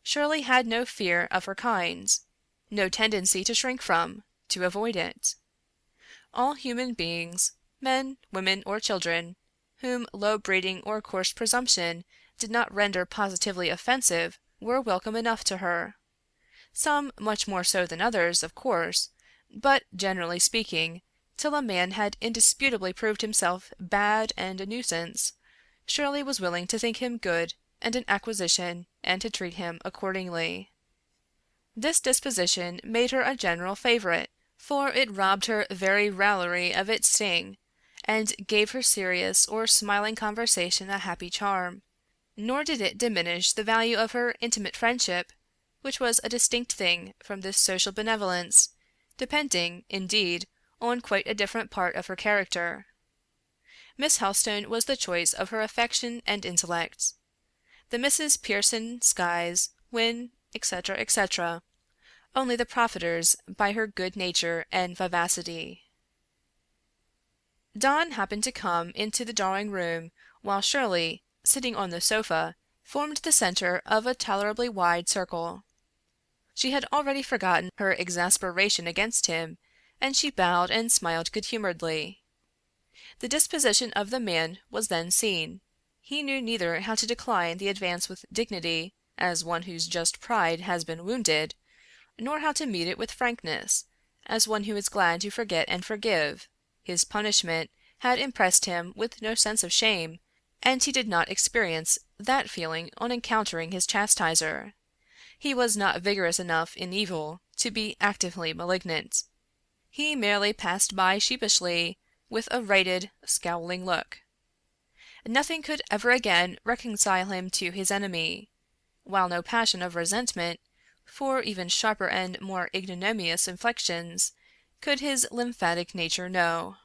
Shirley had no fear of her kind, no tendency to shrink from, to avoid it. All human beings, men, women, or children, whom low breeding or coarse presumption did not render positively offensive, were welcome enough to her. Some much more so than others, of course, but, generally speaking, till a man had indisputably proved himself bad and a nuisance, Shirley was willing to think him good and an acquisition, and to treat him accordingly. This disposition made her a general favourite, for it robbed her very raillery of its sting, and gave her serious or smiling conversation a happy charm. Nor did it diminish the value of her intimate friendship, which was a distinct thing from this social benevolence, depending, indeed, on quite a different part of her character. Miss Helstone was the choice of her affection and intellect. The Misses Pearson, Skies, Wynne, etc., etc., only the profiters by her good nature and vivacity. Dawn happened to come into the drawing-room while Shirley, sitting on the sofa, formed the centre of a tolerably wide circle. She had already forgotten her exasperation against him, and she bowed and smiled good-humouredly. The disposition of the man was then seen. He knew neither how to decline the advance with dignity, as one whose just pride has been wounded, nor how to meet it with frankness, as one who is glad to forget and forgive. His punishment had impressed him with no sense of shame, and he did not experience that feeling on encountering his chastiser. He was not vigorous enough in evil to be actively malignant. He merely passed by sheepishly, with a righted, scowling look. Nothing could ever again reconcile him to his enemy, while no passion of resentment, for even sharper and more ignominious inflictions, could his lymphatic nature know.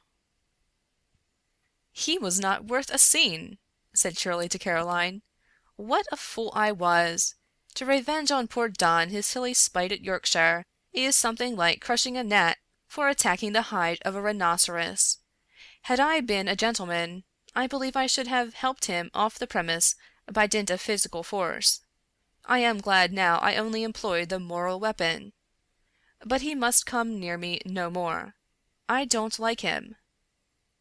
"He was not worth a scene," said Shirley to Caroline. "What a fool I was! To revenge on poor Don his silly spite at Yorkshire is something like crushing a gnat for attacking the hide of a rhinoceros. Had I been a gentleman, I believe I should have helped him off the premise by dint of physical force. I am glad now I only employed the moral weapon. But he must come near me no more. I don't like him.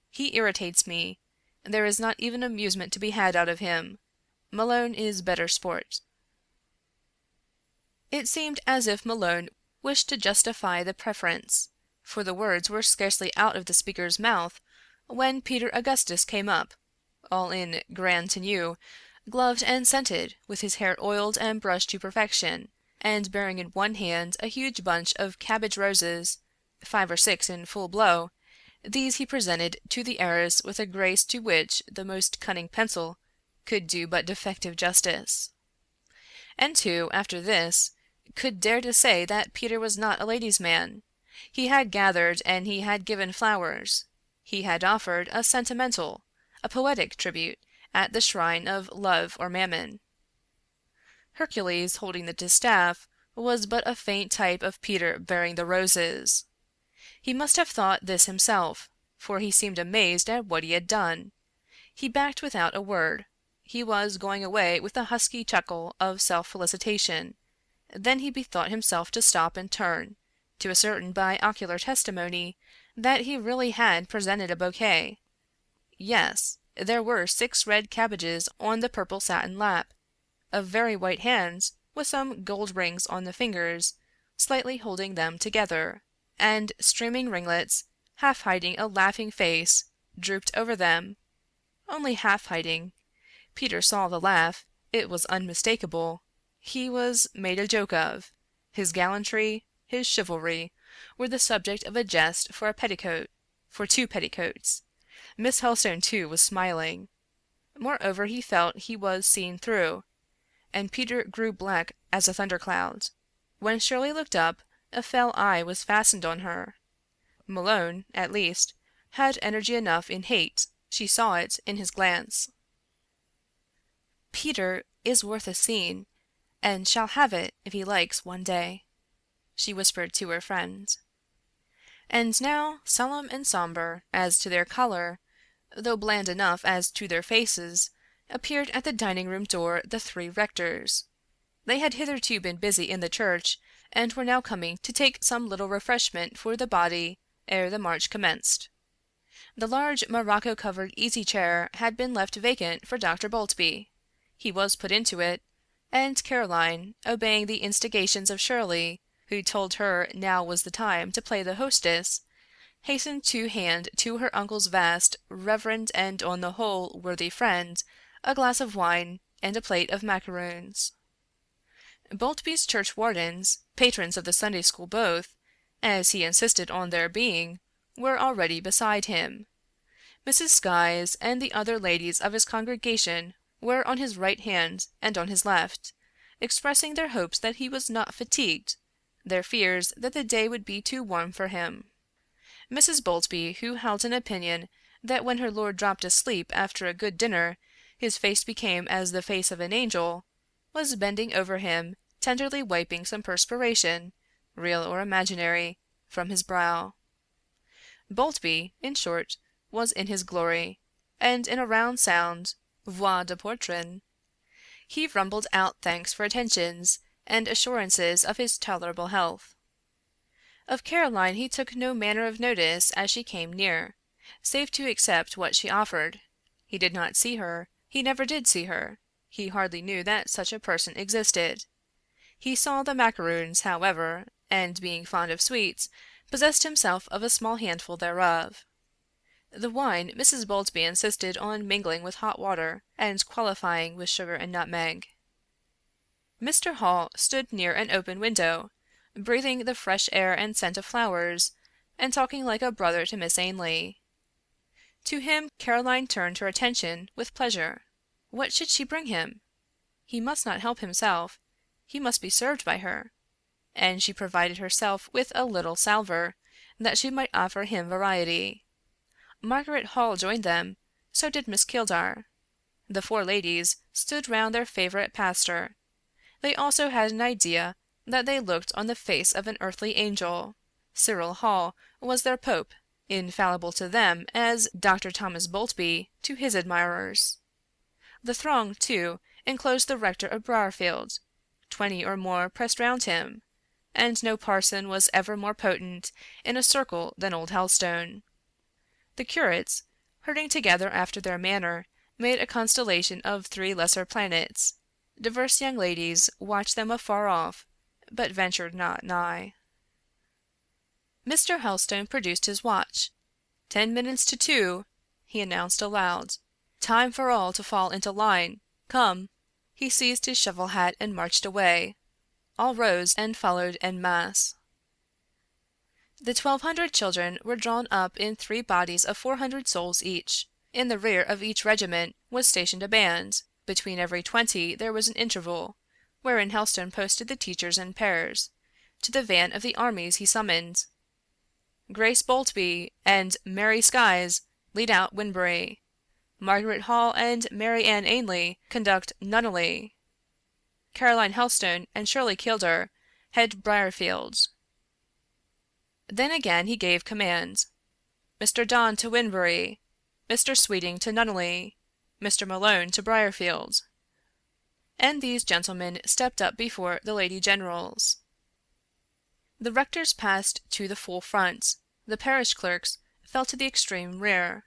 He irritates me. There is not even amusement to be had out of him. Malone is better sport." It seemed as if Malone wished to justify the preference, for the words were scarcely out of the speaker's mouth when Peter Augustus came up, all in grand tenue, gloved and scented, with his hair oiled and brushed to perfection, and bearing in one hand a huge bunch of cabbage roses, 5 or 6 in full blow. These he presented to the heiress with a grace to which the most cunning pencil could do but defective justice. And who, after this, could dare to say that Peter was not a ladies' man? He had gathered and he had given flowers. He had offered a sentimental, a poetic tribute at the shrine of love or mammon. Hercules holding the distaff was but a faint type of Peter bearing the roses. He must have thought this himself, for he seemed amazed at what he had done. He backed without a word. He was going away with a husky chuckle of self-felicitation. Then he bethought himself to stop and turn, to ascertain by ocular testimony that he really had presented a bouquet. Yes, there were 6 red cabbages on the purple satin lap, a very white hand, with some gold rings on the fingers, slightly holding them together, and streaming ringlets, half hiding a laughing face, drooped over them. Only half hiding. Peter saw the laugh. It was unmistakable. He was made a joke of. His gallantry, his chivalry, were the subject of a jest for a petticoat, for 2 petticoats. Miss Helstone, too, was smiling. Moreover, he felt he was seen through, and Peter grew black as a thundercloud. When Shirley looked up, a fell eye was fastened on her. Malone, at least, had energy enough in hate. She saw it in his glance. "Peter is worth a scene, and shall have it if he likes one day," she whispered to her friend. And now, solemn and sombre as to their color, though bland enough as to their faces, appeared at the dining-room door the 3 rectors. They had hitherto been busy in the church, and were now coming to take some little refreshment for the body ere the march commenced. The large morocco-covered easy-chair had been left vacant for Dr. Boltby. He was put into it, and Caroline, obeying the instigations of Shirley, who told her now was the time to play the hostess, hastened to hand to her uncle's vast, reverend, and on the whole worthy friend, a glass of wine and a plate of macaroons. Boltby's churchwardens, patrons of the Sunday school both, as he insisted on their being, were already beside him. Mrs. Skies and the other ladies of his congregation were on his right hand and on his left, expressing their hopes that he was not fatigued, their fears that the day would be too warm for him. Mrs. Boltby, who held an opinion that when her lord dropped asleep after a good dinner his face became as the face of an angel, was bending over him, tenderly wiping some perspiration, real or imaginary, from his brow. Boltby, in short, was in his glory, and in a round sound voix de poitrine. he rumbled out thanks for attentions, and assurances of his tolerable health. Of Caroline he took no manner of notice as she came near, save to accept what she offered. He did not see her, he never did see her, he hardly knew that such a person existed. He saw the macaroons, however, and being fond of sweets, possessed himself of a small handful thereof. The wine Mrs. Boltby insisted on mingling with hot water, and qualifying with sugar and nutmeg. Mr. Hall stood near an open window, breathing the fresh air and scent of flowers, and talking like a brother to Miss Ainley. To him Caroline turned her attention with pleasure. What should she bring him? He must not help himself, he must be served by her, and she provided herself with a little salver, that she might offer him variety. Margaret Hall joined them, so did Miss Kildare. The four ladies stood round their favourite pastor. They also had an idea that they looked on the face of an earthly angel. Cyril Hall was their pope, infallible to them as Dr. Thomas Boltby to his admirers. The throng, too, enclosed the rector of Briarfield. 20 or more pressed round him, and no parson was ever more potent in a circle than old Helstone. The curates, herding together after their manner, made a constellation of 3 lesser planets. Divers young ladies watched them afar off, but ventured not nigh. Mr. Helstone produced his watch. 10 minutes to 2, he announced aloud. Time for all to fall into line. Come. He seized his shovel hat and marched away. All rose and followed en masse. The 1,200 children were drawn up in 3 bodies of 400 souls each. In the rear of each regiment was stationed a band. Between every 20 there was an interval, wherein Helstone posted the teachers in pairs. To the van of the armies he summoned. Grace Boltby and Mary Skies lead out Winbury. Margaret Hall and Mary Ann Ainley conduct Nunneley. Caroline Helstone and Shirley Kildare head Briarfield. Then again he gave command. Mr. Donne to Winbury, Mr. Sweeting to Nunneley, Mr. Malone to Briarfield. And these gentlemen stepped up before the Lady Generals. The rectors passed to the full front, the parish clerks fell to the extreme rear.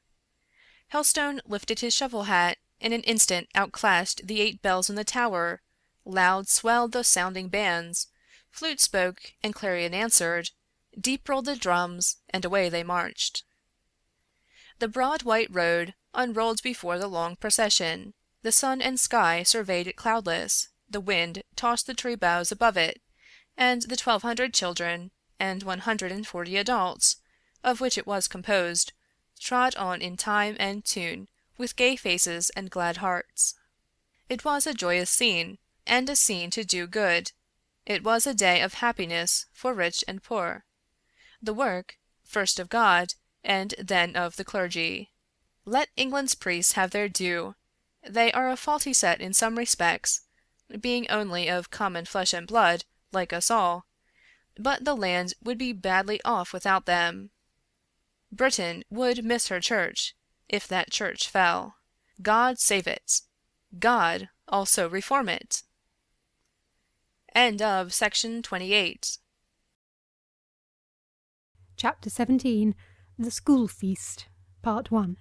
Helstone lifted his shovel hat, in an instant outclassed the 8 bells in the tower, loud swelled the sounding bands, flute spoke and clarion answered, deep rolled the drums, and away they marched. The broad white road unrolled before the long procession. The sun and sky surveyed it cloudless, the wind tossed the tree boughs above it, and the 1,200 children, and 140 adults, of which it was composed, trod on in time and tune, with gay faces and glad hearts. It was a joyous scene, and a scene to do good. It was a day of happiness for rich and poor. The work, first of God, and then of the clergy. Let England's priests have their due. They are a faulty set in some respects, being only of common flesh and blood, like us all, but the land would be badly off without them. Britain would miss her church, if that church fell. God save it. God also reform it. End of section 28. Chapter 17. The School Feast. Part 1.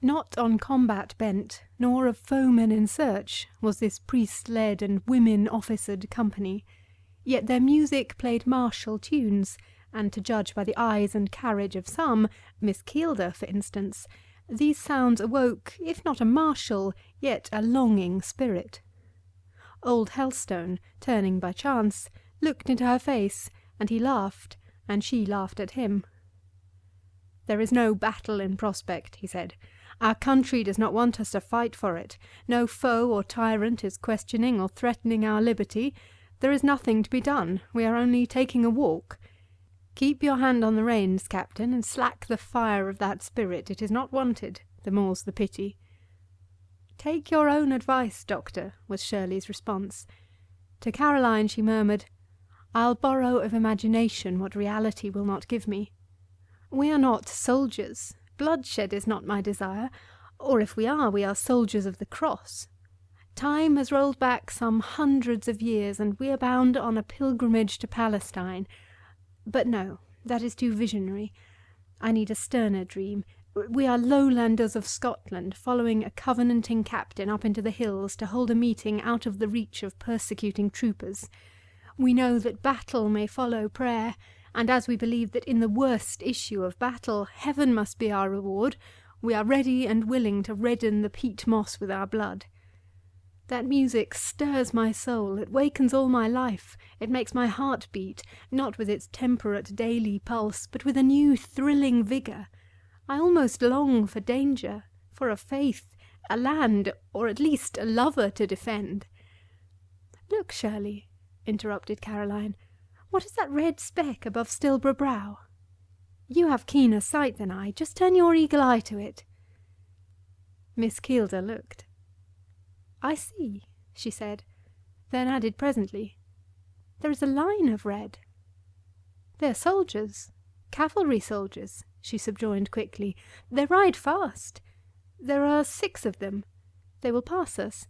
Not on combat bent, nor of foemen in search, was this priest-led and women-officered company, yet their music played martial tunes, and to judge by the eyes and carriage of some, Miss Kildare, for instance, these sounds awoke, if not a martial, yet a longing spirit. Old Helstone, turning by chance, looked into her face, and he laughed, and she laughed at him. "There is no battle in prospect," he said. "Our country does not want us to fight for it. No foe or tyrant is questioning or threatening our liberty. There is nothing to be done. We are only taking a walk. Keep your hand on the reins, Captain, and slack the fire of that spirit. It is not wanted, the more's the pity." "Take your own advice, Doctor," was Shirley's response. To Caroline she murmured, "I'll borrow of imagination what reality will not give me. We are not soldiers. Bloodshed is not my desire, or if we are soldiers of the cross. Time has rolled back some hundreds of years, and we are bound on a pilgrimage to Palestine. But no, that is too visionary. I need a sterner dream. We are lowlanders of Scotland, following a covenanting captain up into the hills to hold a meeting out of the reach of persecuting troopers. We know that battle may follow prayer, and as we believe that in the worst issue of battle heaven must be our reward, we are ready and willing to redden the peat moss with our blood. That music stirs my soul, it wakens all my life, it makes my heart beat, not with its temperate daily pulse, but with a new thrilling vigour. I almost long for danger, for a faith, a land, or at least a lover to defend. Look, Shirley, interrupted Caroline, what is that red speck above Stilborough Brow? You have keener sight than I, just turn your eagle eye to it. Miss Keelder looked. I see, she said, then added presently, there is a line of red. They are soldiers, cavalry soldiers, she subjoined quickly. They ride fast. There are 6 of them. They will pass us.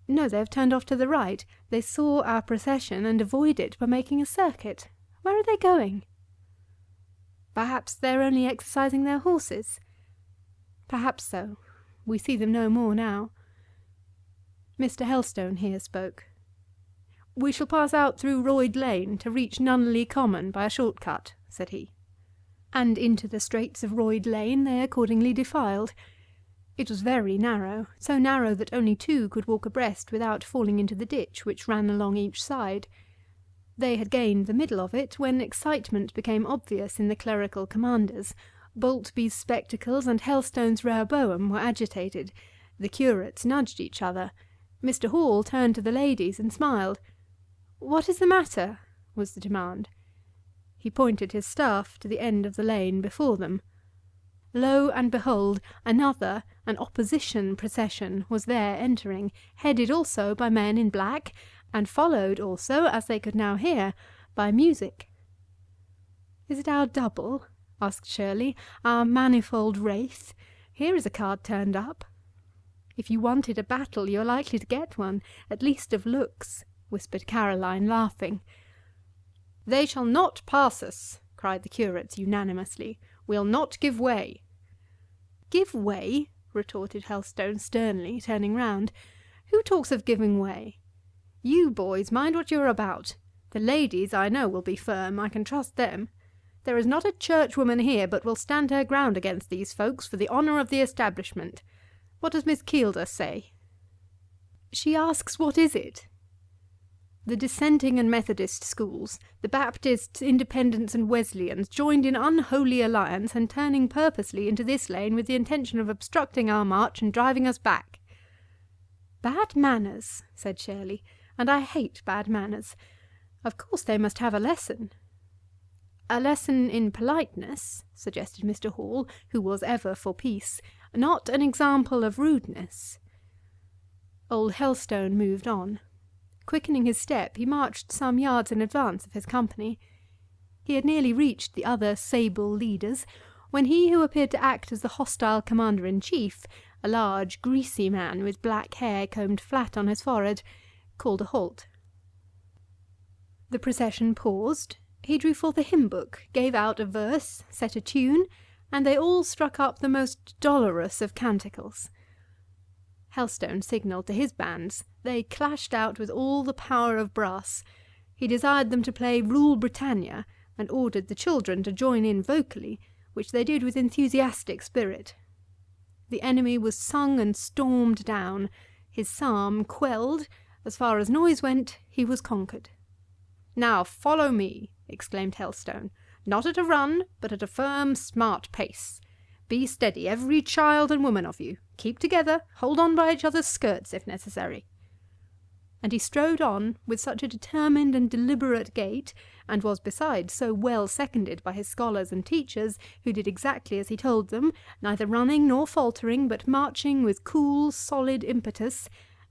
No, they have turned off to the right. They saw our procession and avoid it by making a circuit. Where are they going? Perhaps they are only exercising their horses. Perhaps so. We see them no more now. Mr. Helstone here spoke. We shall pass out through Royd Lane to reach Nunneley Common by a short cut, said he. And into the straits of Royd Lane they accordingly defiled. It was very narrow, so narrow that only 2 could walk abreast without falling into the ditch which ran along each side. They had gained the middle of it when excitement became obvious in the clerical commanders. Boltby's spectacles and Helstone's Rehoboam were agitated. The curates nudged each other. Mr. Hall turned to the ladies and smiled. "What is the matter?" was the demand. He pointed his staff to the end of the lane before them. Lo and behold, another, an opposition procession, was there entering, headed also by men in black, and followed also, as they could now hear, by music. "Is it our double?" asked Shirley, "our manifold wraith? Here is a card turned up." "If you wanted a battle, you are likely to get one, at least of looks," whispered Caroline, laughing. "They shall not pass us," cried the curates unanimously. "We'll not give way." "Give way?" retorted Helstone sternly, turning round. "Who talks of giving way? You boys, mind what you are about. The ladies, I know, will be firm. I can trust them. There is not a churchwoman here but will stand her ground against these folks for the honour of the establishment. What does Miss Keelder say?" "She asks what is it?" "The dissenting and Methodist schools, the Baptists, Independents, and Wesleyans, joined in unholy alliance and turning purposely into this lane with the intention of obstructing our march and driving us back." "Bad manners," said Shirley, "and I hate bad manners. Of course they must have a lesson." "A lesson in politeness," suggested Mr. Hall, who was ever for peace, "not an example of rudeness." Old Helstone moved on. Quickening his step, he marched some yards in advance of his company. He had nearly reached the other sable leaders, when he who appeared to act as the hostile commander-in-chief, a large, greasy man with black hair combed flat on his forehead, called a halt. The procession paused. He drew forth a hymn-book, gave out a verse, set a tune, and they all struck up the most dolorous of canticles. Helstone signalled to his bands. They clashed out with all the power of brass. He desired them to play Rule Britannia, and ordered the children to join in vocally, which they did with enthusiastic spirit. The enemy was sung and stormed down. His psalm quelled. As far as noise went, he was conquered. "Now follow me," exclaimed Helstone. "Not at a run, but at a firm, smart pace. Be steady, every child and woman of you. Keep together, hold on by each other's skirts if necessary." And he strode on with such a determined and deliberate gait, and was besides so well seconded by his scholars and teachers, who did exactly as he told them, neither running nor faltering, but marching with cool, solid impetus,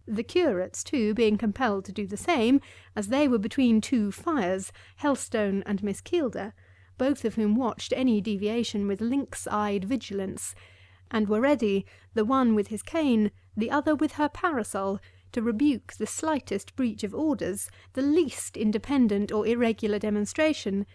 the curates, too, being compelled to do the same, as they were between 2 fires, Helstone and Miss Keelder, both of whom watched any deviation with lynx-eyed vigilance, and were ready, the one with his cane, the other with her parasol, to rebuke the slightest breach of orders, the least independent or irregular demonstration,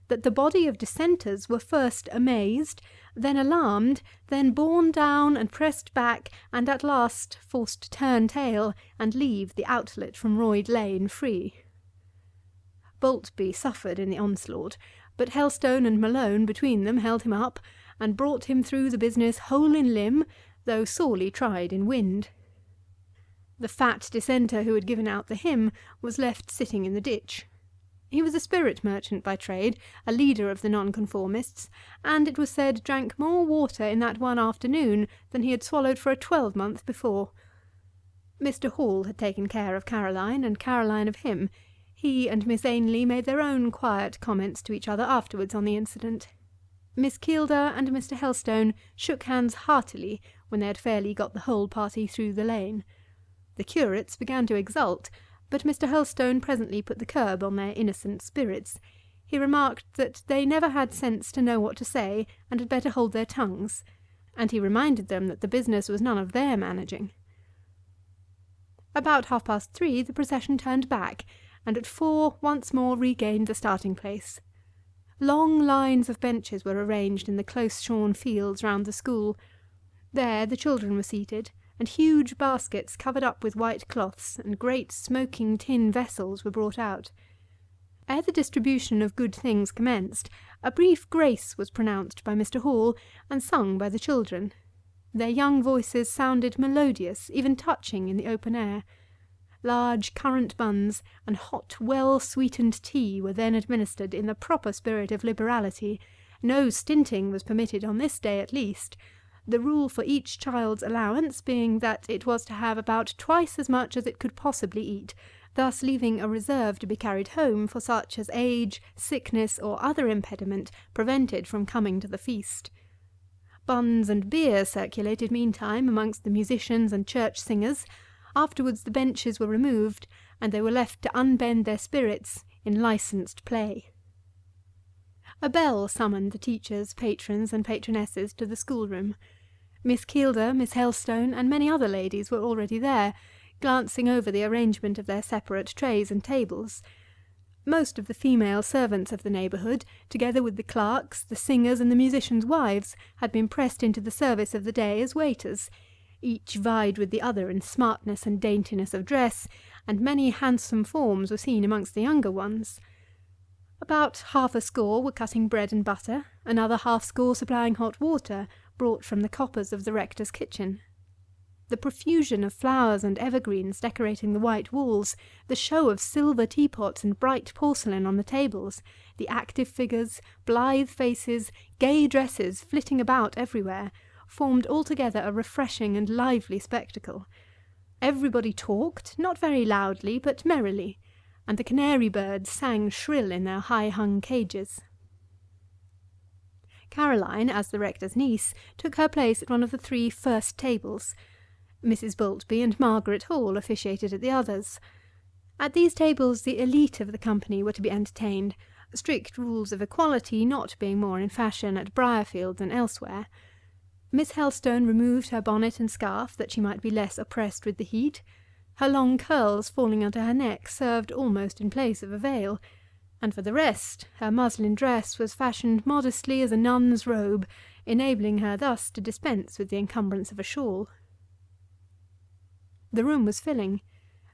that the body of dissenters were first amazed, then alarmed, then borne down and pressed back, and at last forced to turn tail and leave the outlet from Royd Lane free. Boltby suffered in the onslaught, but Helstone and Malone between them held him up, and brought him through the business whole in limb, though sorely tried in wind. The fat dissenter who had given out the hymn was left sitting in the ditch. He was a spirit merchant by trade, a leader of the nonconformists, and it was said drank more water in that one afternoon than he had swallowed for a 12-month before. Mr. Hall had taken care of Caroline, and Caroline of him. He and Miss Ainley made their own quiet comments to each other afterwards on the incident. Miss Keelder and Mr. Helstone shook hands heartily when they had fairly got the whole party through the lane. The curates began to exult, but Mr. Helstone presently put the curb on their innocent spirits. He remarked that they never had sense to know what to say, and had better hold their tongues, and he reminded them that the business was none of their managing. About 3:30 the procession turned back, and at 4 once more regained the starting place. Long lines of benches were arranged in the close-shorn fields round the school. There the children were seated, and huge baskets covered up with white cloths and great smoking tin vessels were brought out. Ere the distribution of good things commenced, a brief grace was pronounced by Mr. Hall and sung by the children. Their young voices sounded melodious, even touching, in the open air. Large currant buns and hot, well-sweetened tea were then administered in the proper spirit of liberality. No stinting was permitted on this day at least, the rule for each child's allowance being that it was to have about twice as much as it could possibly eat, thus leaving a reserve to be carried home for such as age, sickness, or other impediment prevented from coming to the feast. Buns and beer circulated meantime amongst the musicians and church singers. Afterwards the benches were removed, and they were left to unbend their spirits in licensed play. A bell summoned the teachers, patrons, and patronesses to the schoolroom. Miss Keelder, Miss Helstone, and many other ladies were already there, glancing over the arrangement of their separate trays and tables. Most of the female servants of the neighbourhood, together with the clerks, the singers, and the musicians' wives, had been pressed into the service of the day as waiters. Each vied with the other in smartness and daintiness of dress, and many handsome forms were seen amongst the younger ones. About 60 were cutting bread and butter, another 60 supplying hot water, brought from the coppers of the rector's kitchen. The profusion of flowers and evergreens decorating the white walls, the show of silver teapots and bright porcelain on the tables, the active figures, blithe faces, gay dresses flitting about everywhere, formed altogether a refreshing and lively spectacle. Everybody talked, not very loudly, but merrily, and the canary birds sang shrill in their high-hung cages. Caroline, as the rector's niece, took her place at one of the 3 first tables. Mrs. Boltby and Margaret Hall officiated at the others. At these tables the elite of the company were to be entertained, strict rules of equality not being more in fashion at Briarfield than elsewhere. Miss Helstone removed her bonnet and scarf that she might be less oppressed with the heat. Her long curls falling onto her neck served almost in place of a veil, and for the rest her muslin dress was fashioned modestly as a nun's robe, enabling her thus to dispense with the encumbrance of a shawl. The room was filling.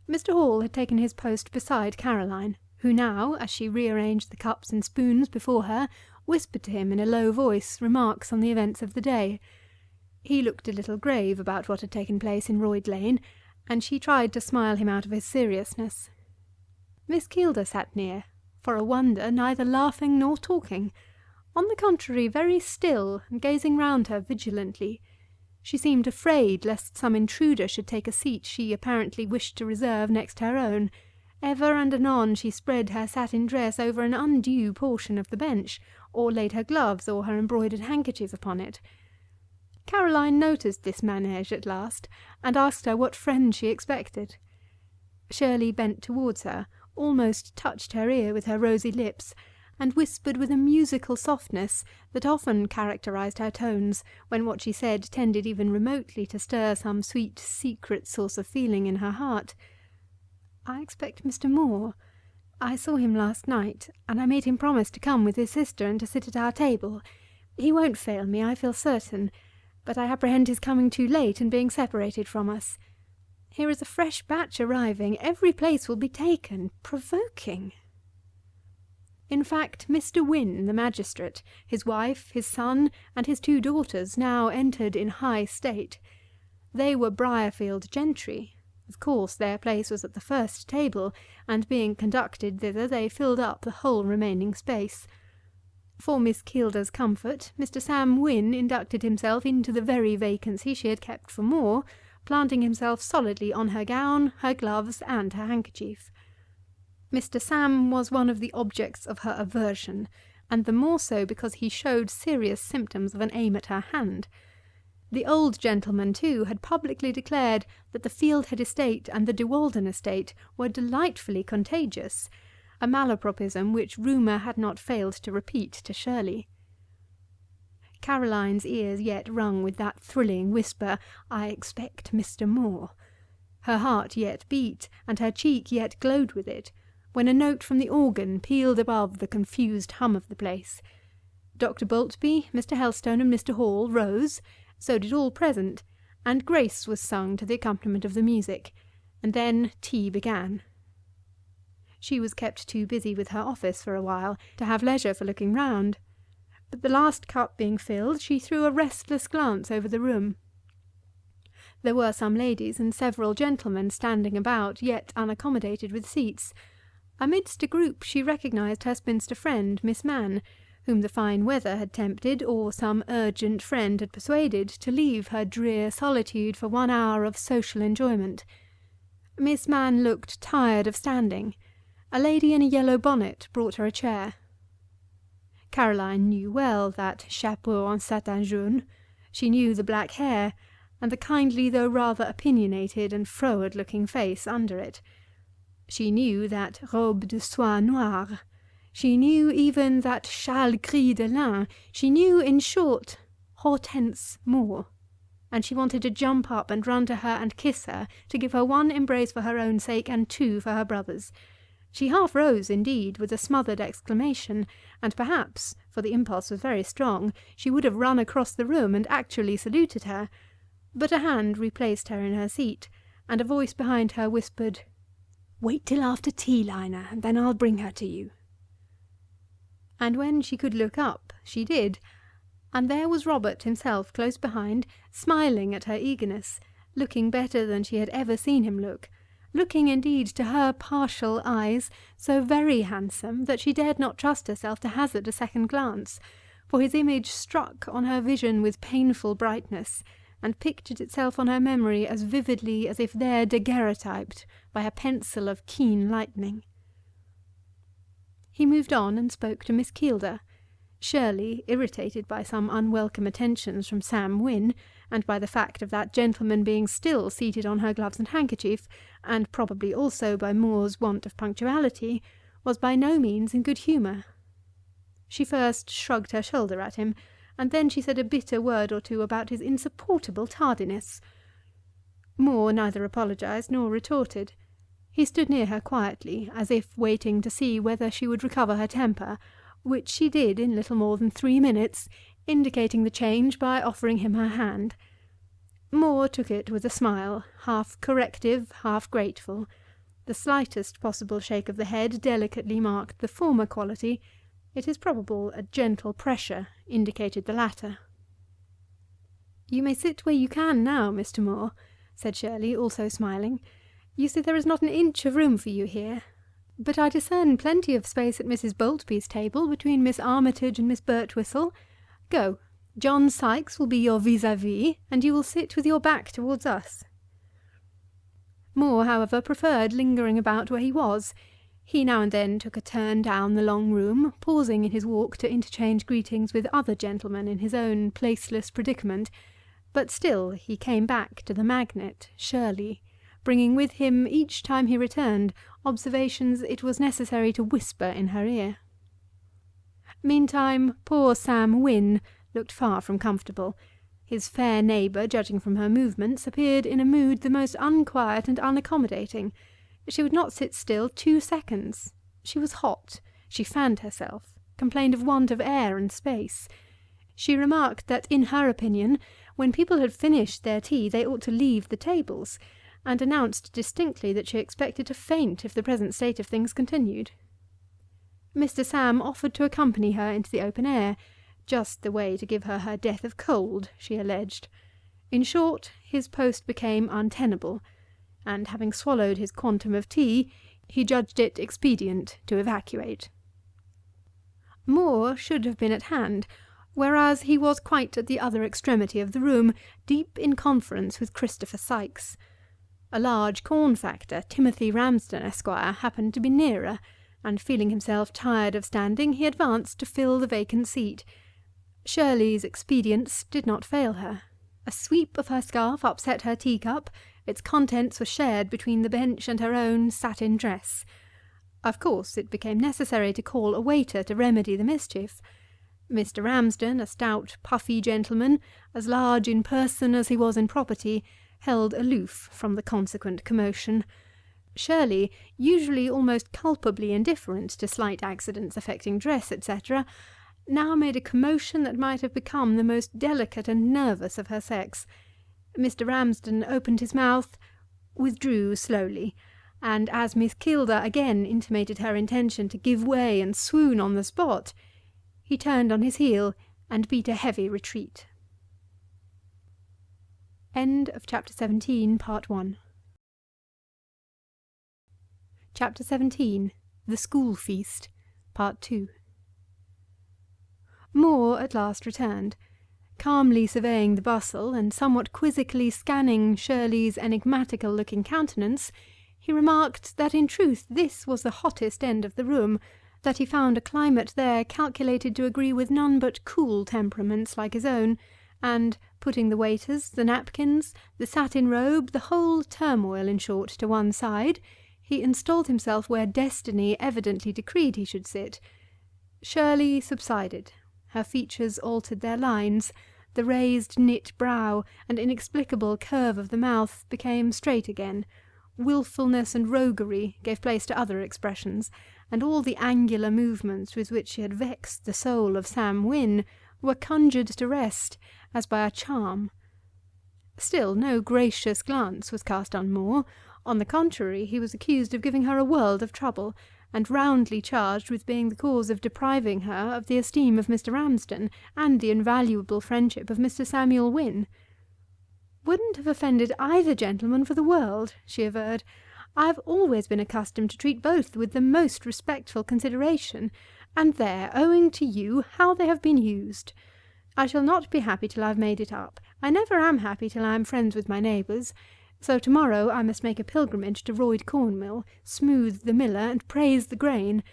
Mr. Hall had taken his post beside Caroline, who now, as she rearranged the cups and spoons before her, whispered to him in a low voice remarks on the events of the day. He looked a little grave about what had taken place in Royd Lane, and she tried to smile him out of his seriousness. Miss Keelder sat near, for a wonder neither laughing nor talking, on the contrary very still, and gazing round her vigilantly. She seemed afraid lest some intruder should take a seat she apparently wished to reserve next her own. Ever and anon she spread her satin dress over an undue portion of the bench, or laid her gloves or her embroidered handkerchief upon it. Caroline noticed this manège at last, and asked her what friend she expected. Shirley bent towards her, almost touched her ear with her rosy lips, and whispered with a musical softness that often characterized her tones when what she said tended even remotely to stir some sweet secret source of feeling in her heart. "I expect Mr. Moore. I saw him last night, and I made him promise to come with his sister and to sit at our table. He won't fail me, I feel certain, but I apprehend his coming too late and being separated from us. Here is a fresh batch arriving. Every place will be taken. Provoking!" In fact, Mr. Wynne, the magistrate, his wife, his son, and his 2 daughters now entered in high state. They were Briarfield gentry. Of course their place was at the first table, and being conducted thither they filled up the whole remaining space. For Miss Keelders' comfort, Mr. Sam Wynne inducted himself into the very vacancy she had kept for Moore, planting himself solidly on her gown, her gloves, and her handkerchief. Mr. Sam was one of the objects of her aversion, and the more so because he showed serious symptoms of an aim at her hand. The old gentleman, too, had publicly declared that the Fieldhead estate and the De Walden estate were delightfully contagious, a malapropism which rumour had not failed to repeat to Shirley. Caroline's ears yet rung with that thrilling whisper, "I expect Mr. Moore." Her heart yet beat, and her cheek yet glowed with it, when a note from the organ pealed above the confused hum of the place. Dr. Boltby, Mr. Helstone, and Mr. Hall rose, so did all present, and grace was sung to the accompaniment of the music, and then tea began. She was kept too busy with her office for a while to have leisure for looking round, but the last cup being filled, she threw a restless glance over the room. There were some ladies and several gentlemen standing about, yet unaccommodated with seats. Amidst a group she recognized her spinster friend, Miss Mann, whom the fine weather had tempted, or some urgent friend had persuaded, to leave her drear solitude for 1 hour of social enjoyment. Miss Mann looked tired of standing. A lady in a yellow bonnet brought her a chair. Caroline knew well that chapeau en satin jaune. She knew the black hair, and the kindly though rather opinionated and froward-looking face under it. She knew that robe de soie noire. She knew even that châle gris de lin. She knew, in short, Hortense Moore, and she wanted to jump up and run to her and kiss her, to give her 1 embrace for her own sake and 2 for her brother's. She half rose, indeed, with a smothered exclamation, and perhaps, for the impulse was very strong, she would have run across the room and actually saluted her, but a hand replaced her in her seat, and a voice behind her whispered, "Wait till after tea, Lina, and then I'll bring her to you." And when she could look up, she did, and there was Robert himself close behind, smiling at her eagerness, looking better than she had ever seen him look, looking indeed to her partial eyes so very handsome that she dared not trust herself to hazard a second glance, for his image struck on her vision with painful brightness, and pictured itself on her memory as vividly as if there daguerreotyped by a pencil of keen lightning. He moved on and spoke to Miss Keelder. Shirley, irritated by some unwelcome attentions from Sam Wynne, and by the fact of that gentleman being still seated on her gloves and handkerchief, and probably also by Moore's want of punctuality, was by no means in good humour. She first shrugged her shoulder at him, and then she said a bitter word or two about his insupportable tardiness. Moore neither apologized nor retorted. He stood near her quietly, as if waiting to see whether she would recover her temper, which she did in little more than 3 minutes, indicating the change by offering him her hand. Moore took it with a smile, half corrective, half grateful. The slightest possible shake of the head delicately marked the former quality. It is probable a gentle pressure indicated the latter. "You may sit where you can now, Mr. Moore," said Shirley, also smiling. "You see there is not an inch of room for you here. But I discern plenty of space at Mrs. Boltby's table between Miss Armitage and Miss Birtwistle. Go. John Sykes will be your vis-à-vis, and you will sit with your back towards us." Moore, however, preferred lingering about where he was. He now and then took a turn down the long room, pausing in his walk to interchange greetings with other gentlemen in his own placeless predicament, but still he came back to the magnet, Shirley, bringing with him, each time he returned, observations it was necessary to whisper in her ear. Meantime, poor Sam Wynne looked far from comfortable. His fair neighbour, judging from her movements, appeared in a mood the most unquiet and unaccommodating. She would not sit still 2 seconds. She was hot. She fanned herself, complained of want of air and space. She remarked that, in her opinion, when people had finished their tea they ought to leave the tables, and announced distinctly that she expected to faint if the present state of things continued. Mr. Sam offered to accompany her into the open air, just the way to give her her death of cold, she alleged. In short, his post became untenable, and having swallowed his quantum of tea, he judged it expedient to evacuate. Moore should have been at hand, whereas he was quite at the other extremity of the room, deep in conference with Christopher Sykes. A large corn factor, Timothy Ramsden, Esquire, happened to be nearer, and feeling himself tired of standing, he advanced to fill the vacant seat. Shirley's expedients did not fail her. A sweep of her scarf upset her teacup. Its contents were shared between the bench and her own satin dress. Of course, it became necessary to call a waiter to remedy the mischief. Mr. Ramsden, a stout, puffy gentleman, as large in person as he was in property, held aloof from the consequent commotion. Shirley, usually almost culpably indifferent to slight accidents affecting dress, etc., now made a commotion that might have become the most delicate and nervous of her sex. Mr. Ramsden opened his mouth, withdrew slowly, and as Miss Kilda again intimated her intention to give way and swoon on the spot, he turned on his heel and beat a heavy retreat. End of Chapter 17, Part 1. Chapter 17. The School Feast, Part 2. Moore at last returned. Calmly surveying the bustle, and somewhat quizzically scanning Shirley's enigmatical-looking countenance, he remarked that in truth this was the hottest end of the room, that he found a climate there calculated to agree with none but cool temperaments like his own, and, putting the waiters, the napkins, the satin robe, the whole turmoil, in short, to one side, he installed himself where destiny evidently decreed he should sit. Shirley subsided. Her features altered their lines. The raised knit brow and inexplicable curve of the mouth became straight again. Wilfulness and roguery gave place to other expressions, and all the angular movements with which she had vexed the soul of Sam Wynne were conjured to rest as by a charm. Still no gracious glance was cast on Moore. On the contrary, he was accused of giving her a world of trouble, and roundly charged with being the cause of depriving her of the esteem of Mr. Ramsden and the invaluable friendship of Mr. Samuel Wynne. "Wouldn't have offended either gentleman for the world," she averred. "I have always been accustomed to treat both with the most respectful consideration, and there, owing to you, how they have been used. I shall not be happy till I have made it up. I never am happy till I am friends with my neighbours. So to-morrow I must make a pilgrimage to Royd Cornmill, smooth the miller, and praise the grain,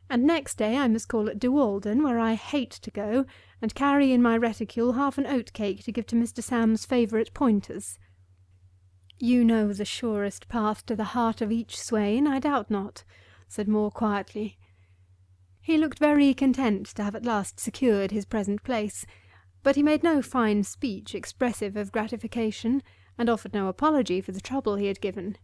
and next day I must call at Dewalden, where I hate to go, and carry in my reticule half an oat-cake to give to Mr. Sam's favourite pointers." "You know the surest path to the heart of each swain, I doubt not," said Moore quietly. He looked very content to have at last secured his present place, but he made no fine speech expressive of gratification, and offered no apology for the trouble he had given.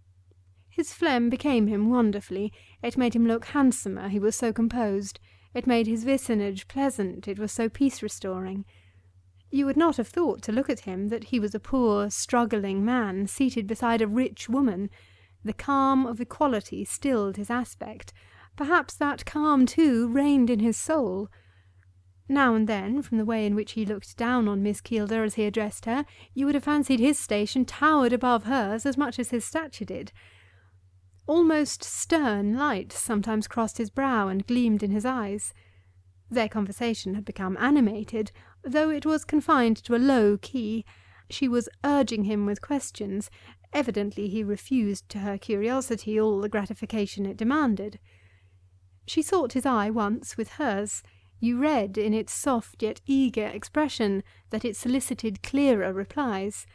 His phlegm became him wonderfully. It made him look handsomer, he was so composed. It made his vicinage pleasant, it was so peace-restoring. You would not have thought, to look at him, that he was a poor, struggling man, seated beside a rich woman. The calm of equality stilled his aspect. Perhaps that calm, too, reigned in his soul. Now and then, from the way in which he looked down on Miss Kilda as he addressed her, you would have fancied his station towered above hers as much as his stature did. Almost stern light sometimes crossed his brow and gleamed in his eyes. Their conversation had become animated, though it was confined to a low key. She was urging him with questions. Evidently he refused to her curiosity all the gratification it demanded. She sought his eye once with hers. You read in its soft yet eager expression that it solicited clearer replies.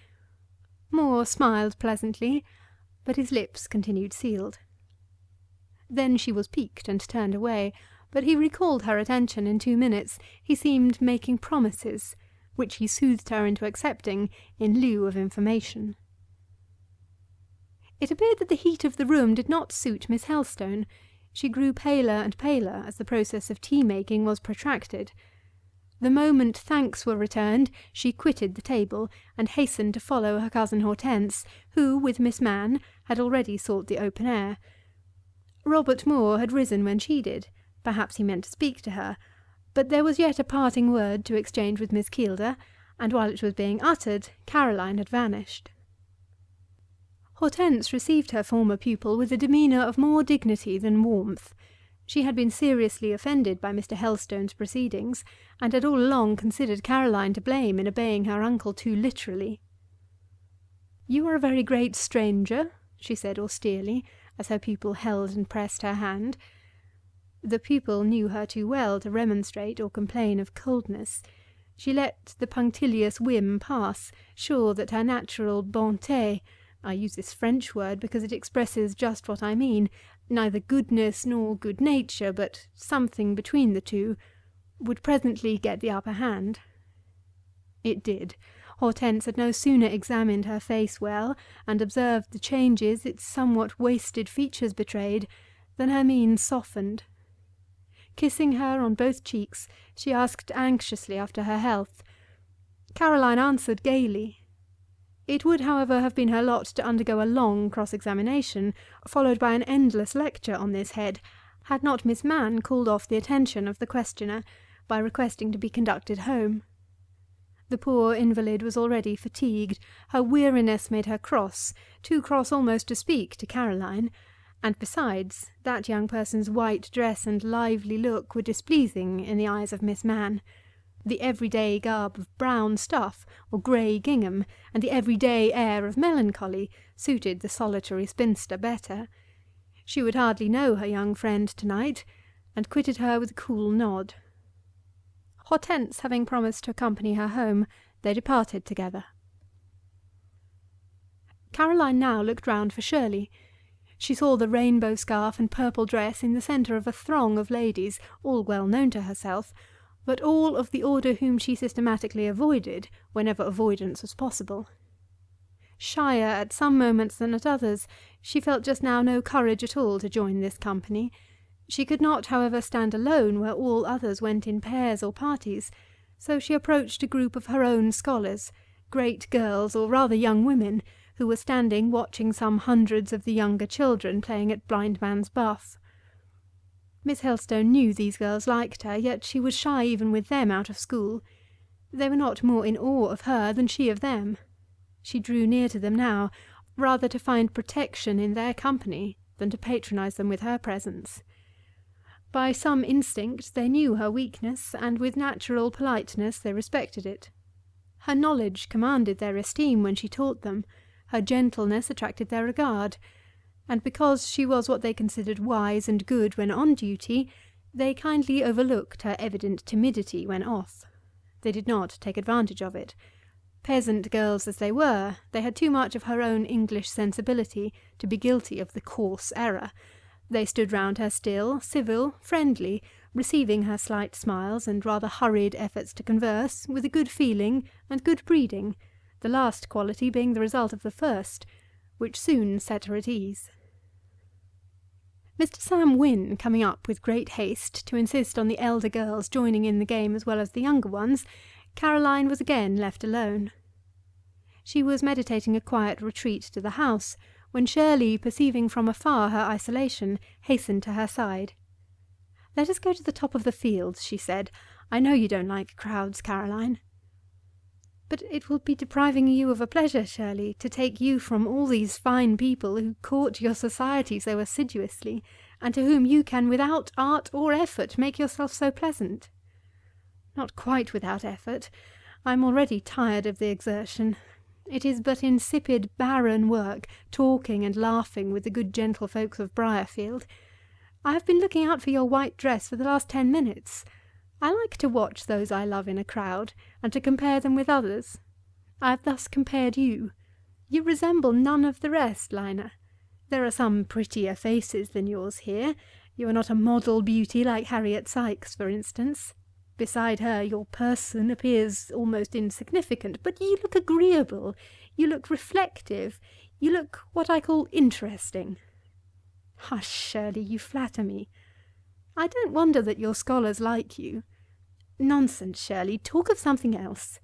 Moore smiled pleasantly, but his lips continued sealed. Then she was piqued and turned away, but he recalled her attention in 2 minutes. He seemed making promises, which he soothed her into accepting in lieu of information. It appeared that the heat of the room did not suit Miss Helstone. She grew paler and paler as the process of tea-making was protracted. The moment thanks were returned, she quitted the table, and hastened to follow her cousin Hortense, who, with Miss Mann, had already sought the open air. Robert Moore had risen when she did. Perhaps he meant to speak to her, but there was yet a parting word to exchange with Miss Keelder, and while it was being uttered, Caroline had vanished. Hortense received her former pupil with a demeanour of more dignity than warmth. She had been seriously offended by Mr. Helstone's proceedings, and had all along considered Caroline to blame in obeying her uncle too literally. "You are a very great stranger," she said austerely, as her pupil held and pressed her hand. The pupil knew her too well to remonstrate or complain of coldness. She let the punctilious whim pass, sure that her natural bonté, I use this French word because it expresses just what I mean, neither goodness nor good nature, but something between the two, would presently get the upper hand. It did. Hortense had no sooner examined her face well, and observed the changes its somewhat wasted features betrayed, than her mien softened. Kissing her on both cheeks, she asked anxiously after her health. Caroline answered gaily. It would, however, have been her lot to undergo a long cross-examination, followed by an endless lecture on this head, had not Miss Mann called off the attention of the questioner by requesting to be conducted home. The poor invalid was already fatigued. Her weariness made her cross, too cross almost to speak to Caroline, and besides, that young person's white dress and lively look were displeasing in the eyes of Miss Mann. The everyday garb of brown stuff or grey gingham, and the everyday air of melancholy, suited the solitary spinster better. She would hardly know her young friend to-night, and quitted her with a cool nod. Hortense having promised to accompany her home, they departed together. Caroline now looked round for Shirley. She saw the rainbow scarf and purple dress in the centre of a throng of ladies, all well known to herself, but all of the order whom she systematically avoided whenever avoidance was possible. Shyer at some moments than at others, she felt just now no courage at all to join this company. She could not, however, stand alone where all others went in pairs or parties, so she approached a group of her own scholars, great girls, or rather young women, who were standing watching some hundreds of the younger children playing at blindman's buff. Miss Helstone knew these girls liked her, yet she was shy even with them out of school. They were not more in awe of her than she of them. She drew near to them now, rather to find protection in their company than to patronize them with her presence. By some instinct they knew her weakness, and with natural politeness they respected it. Her knowledge commanded their esteem when she taught them, her gentleness attracted their regard, and because she was what they considered wise and good when on duty, they kindly overlooked her evident timidity when off. They did not take advantage of it. Peasant girls as they were, they had too much of her own English sensibility to be guilty of the coarse error. They stood round her still, civil, friendly, receiving her slight smiles and rather hurried efforts to converse, with a good feeling and good breeding, the last quality being the result of the first, which soon set her at ease. Mr. Sam Wynne, coming up with great haste to insist on the elder girls joining in the game as well as the younger ones, Caroline was again left alone. She was meditating a quiet retreat to the house, when Shirley, perceiving from afar her isolation, hastened to her side. "Let us go to the top of the fields," she said. "I know you don't like crowds, Caroline." "But it will be depriving you of a pleasure, Shirley, to take you from all these fine people who court your society so assiduously, and to whom you can without art or effort make yourself so pleasant." "Not quite without effort. I am already tired of the exertion. It is but insipid, barren work, talking and laughing with the good gentlefolks of Briarfield. I have been looking out for your white dress for the last 10 minutes. I like to watch those I love in a crowd, and to compare them with others. I have thus compared you. You resemble none of the rest, Lina. There are some prettier faces than yours here, You are not a model beauty like Harriet Sykes, for instance. Beside her, your person appears almost insignificant, but you look agreeable, you look reflective, you look what I call interesting. Hush, Shirley, you flatter me. I don't wonder that your scholars like you. Nonsense, Shirley, talk of something else.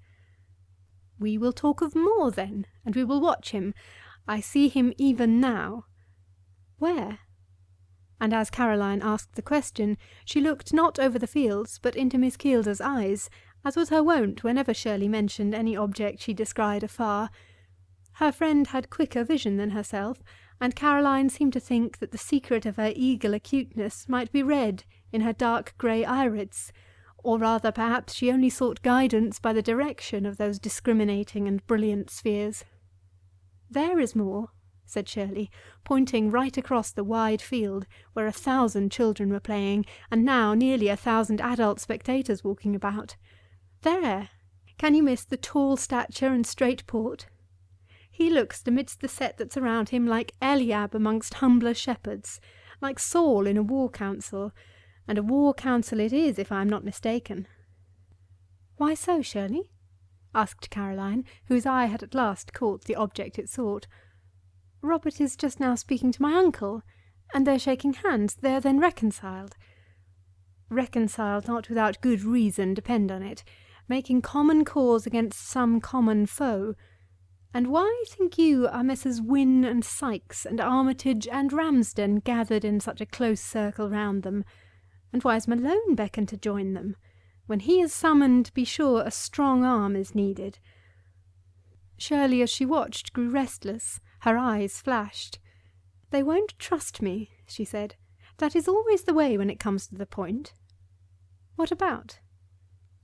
We will talk of Moore, then, and we will watch him. I see him even now. Where? And as Caroline asked the question, she looked not over the fields, but into Miss Keelder's eyes, as was her wont whenever Shirley mentioned any object she descried afar. Her friend had quicker vision than herself, and Caroline seemed to think that the secret of her eagle acuteness might be read in her dark grey irids, or rather perhaps she only sought guidance by the direction of those discriminating and brilliant spheres. "There is Moore," said Shirley, pointing right across the wide field, where 1,000 children were playing, and now nearly 1,000 adult spectators walking about. "There! Can you miss the tall stature and straight port? He looks amidst the set that's around him like Eliab amongst humbler shepherds, like Saul in a war council, and a war council it is, if I am not mistaken." "Why so, Shirley?" asked Caroline, whose eye had at last caught the object it sought. "Robert is just now speaking to my uncle, and they're shaking hands. They are then reconciled." "Reconciled not without good reason, depend on it. Making common cause against some common foe. And why, think you, are Messrs. Wynne and Sykes and Armitage and Ramsden gathered in such a close circle round them? And why is Malone beckoned to join them? When he is summoned, be sure a strong arm is needed." Shirley, as she watched, grew restless. Her eyes flashed. "They won't trust me," she said. "That is always the way when it comes to the point." "What about?"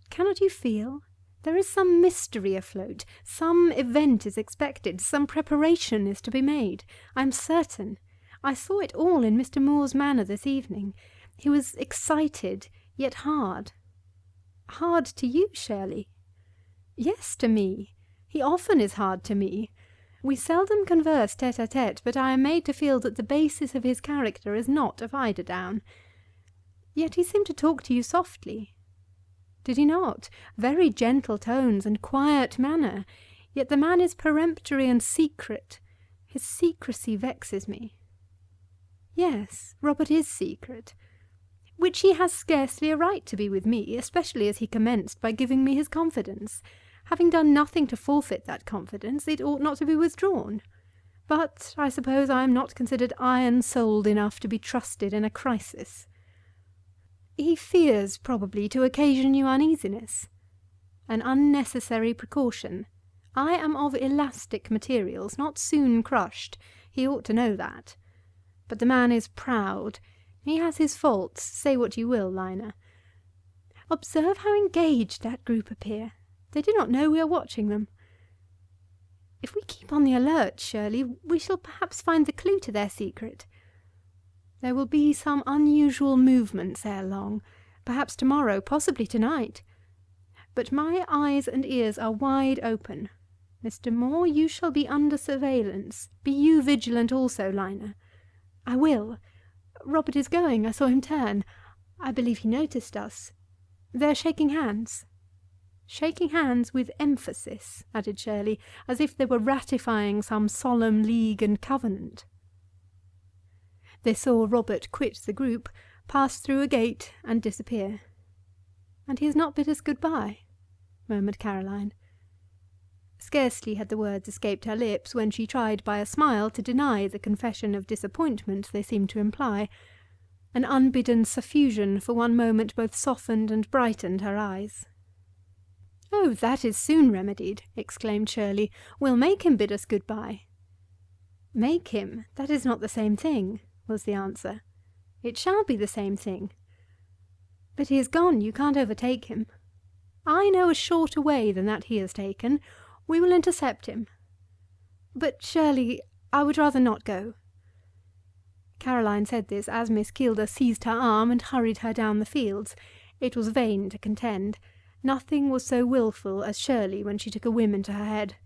"Cannot you feel? There is some mystery afloat. Some event is expected. Some preparation is to be made. I am certain. I saw it all in Mr. Moore's manner this evening. He was excited, yet hard." "Hard to you, Shirley?" "Yes, to me. He often is hard to me. We seldom converse tête-à-tête, but I am made to feel that the basis of his character is not of eiderdown. Yet he seemed to talk to you softly." "Did he not? Very gentle tones and quiet manner. Yet the man is peremptory and secret. His secrecy vexes me." "Yes, Robert is secret. Which he has scarcely a right to be with me, especially as he commenced by giving me his confidence. Having done nothing to forfeit that confidence, it ought not to be withdrawn. But I suppose I am not considered iron-souled enough to be trusted in a crisis." "He fears, probably, to occasion you uneasiness." "An unnecessary precaution. I am of elastic materials, not soon crushed. He ought to know that. But the man is proud. He has his faults, say what you will, Lina. Observe how engaged that group appear. They do not know we are watching them. If we keep on the alert, Shirley, we shall perhaps find the clue to their secret. There will be some unusual movements ere long, perhaps tomorrow, possibly tonight. But my eyes and ears are wide open. Mr. Moore, you shall be under surveillance. Be you vigilant also, Lina." "I will. Robert is going. I saw him turn. I believe he noticed us. They're shaking hands." "Shaking hands with emphasis," added Shirley, as if they were ratifying some solemn league and covenant. They saw Robert quit the group, pass through a gate, and disappear. "And he has not bid us good-bye," murmured Caroline. Scarcely had the words escaped her lips when she tried by a smile to deny the confession of disappointment they seemed to imply. An unbidden suffusion for one moment both softened and brightened her eyes. "Oh, that is soon remedied," exclaimed Shirley. "We'll make him bid us good-bye." "Make him? That is not the same thing," was the answer. "It shall be the same thing." "But he is gone. You can't overtake him." "I know a shorter way than that he has taken. We will intercept him." "But, Shirley, I would rather not go." Caroline said this as Miss Keelder seized her arm and hurried her down the fields. It was vain to contend. Nothing was so wilful as Shirley when she took a whim into her head.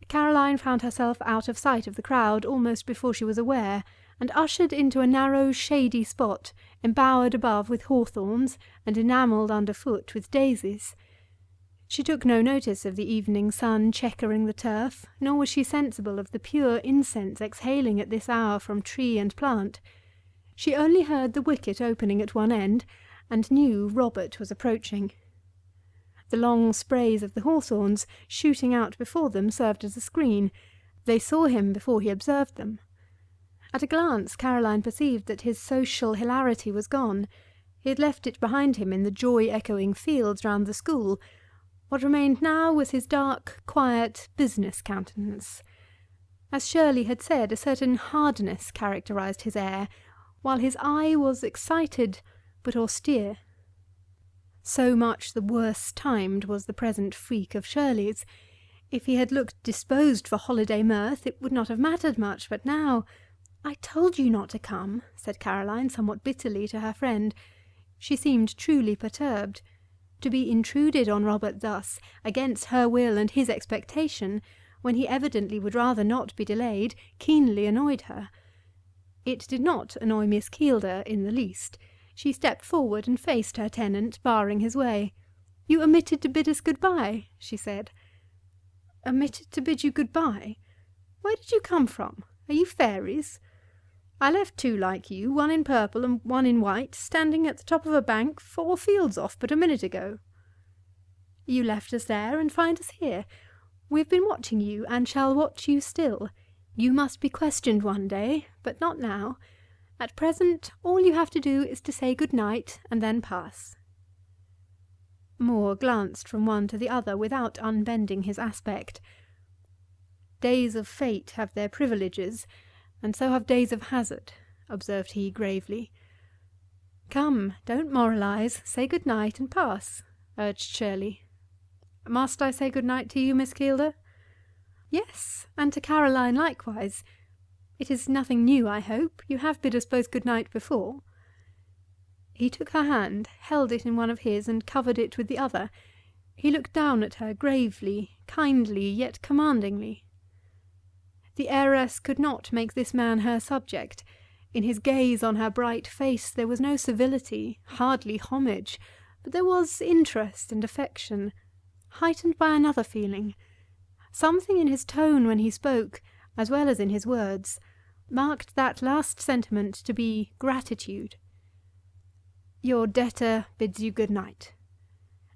Caroline found herself out of sight of the crowd almost before she was aware, and ushered into a narrow, shady spot, embowered above with hawthorns, and enamelled underfoot with daisies. She took no notice of the evening sun chequering the turf, nor was she sensible of the pure incense exhaling at this hour from tree and plant. She only heard the wicket opening at one end, and knew Robert was approaching. The long sprays of the hawthorns shooting out before them served as a screen. They saw him before he observed them. At a glance Caroline perceived that his social hilarity was gone. He had left it behind him in the joy-echoing fields round the school. What remained now was his dark, quiet, business countenance. As Shirley had said, a certain hardness characterized his air, while his eye was excited but austere. So much the worse timed was the present freak of Shirley's. If he had looked disposed for holiday mirth, it would not have mattered much, but now— "I told you not to come," said Caroline somewhat bitterly to her friend. She seemed truly perturbed. To be intruded on Robert thus, against her will and his expectation, when he evidently would rather not be delayed, keenly annoyed her. It did not annoy Miss Keelder in the least. She stepped forward and faced her tenant, barring his way. "You omitted to bid us good-bye," she said. "Omitted to bid you good-bye? Where did you come from? Are you fairies? I left two like you, one in purple and one in white, standing at the top of a bank 4 fields off but a minute ago. You left us there and find us here. We have been watching you, and shall watch you still. You must be questioned one day, but not now. At present, all you have to do is to say good-night, and then pass." Moore glanced from one to the other without unbending his aspect. "Days of fate have their privileges, and so have days of hazard," observed he gravely. "Come, don't moralise. Say good-night and pass," urged Shirley. "Must I say good-night to you, Miss Keelder?" "Yes, and to Caroline likewise. It is nothing new, I hope. You have bid us both good-night before." He took her hand, held it in one of his, and covered it with the other. He looked down at her gravely, kindly, yet commandingly. The heiress could not make this man her subject. In his gaze on her bright face there was no civility, hardly homage, but there was interest and affection, heightened by another feeling. Something in his tone when he spoke, as well as in his words, marked that last sentiment to be gratitude. "Your debtor bids you good night.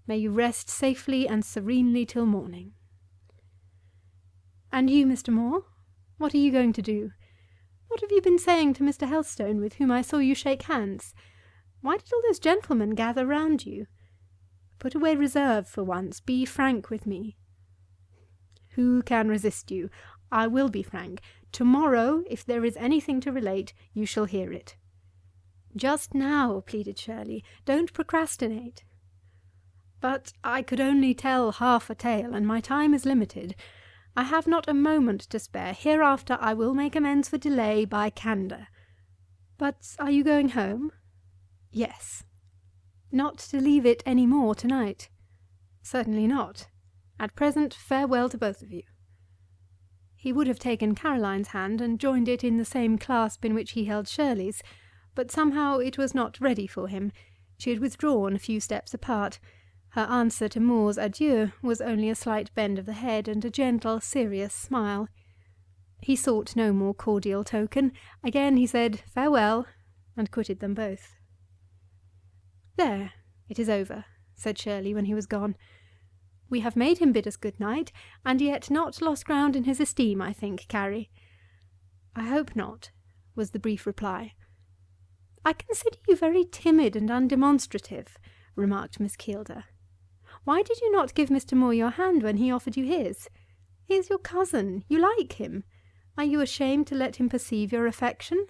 May you rest safely and serenely till morning. And you, Mr. Moore? What are you going to do? What have you been saying to Mr. Helstone, with whom I saw you shake hands? Why did all those gentlemen gather round you? Put away reserve for once. Be frank with me." "Who can resist you? I will be frank. To-morrow, if there is anything to relate, you shall hear it." "Just now," pleaded Shirley. "Don't procrastinate." "But I could only tell half a tale, and my time is limited. I have not a moment to spare. Hereafter I will make amends for delay by candour. But are you going home?" "Yes." "Not to leave it any more to-night?" "Certainly not. At present, farewell to both of you." He would have taken Caroline's hand and joined it in the same clasp in which he held Shirley's, but somehow it was not ready for him. She had withdrawn a few steps apart. Her answer to Moore's adieu was only a slight bend of the head and a gentle, serious smile. He sought no more cordial token. Again he said farewell, and quitted them both. "There, it is over," said Shirley when he was gone. "We have made him bid us good night, and yet not lost ground in his esteem, I think, Carrie." "I hope not," was the brief reply. "I consider you very timid and undemonstrative," remarked Miss Keelder. "Why did you not give Mr. Moore your hand when he offered you his? He is your cousin. You like him. Are you ashamed to let him perceive your affection?"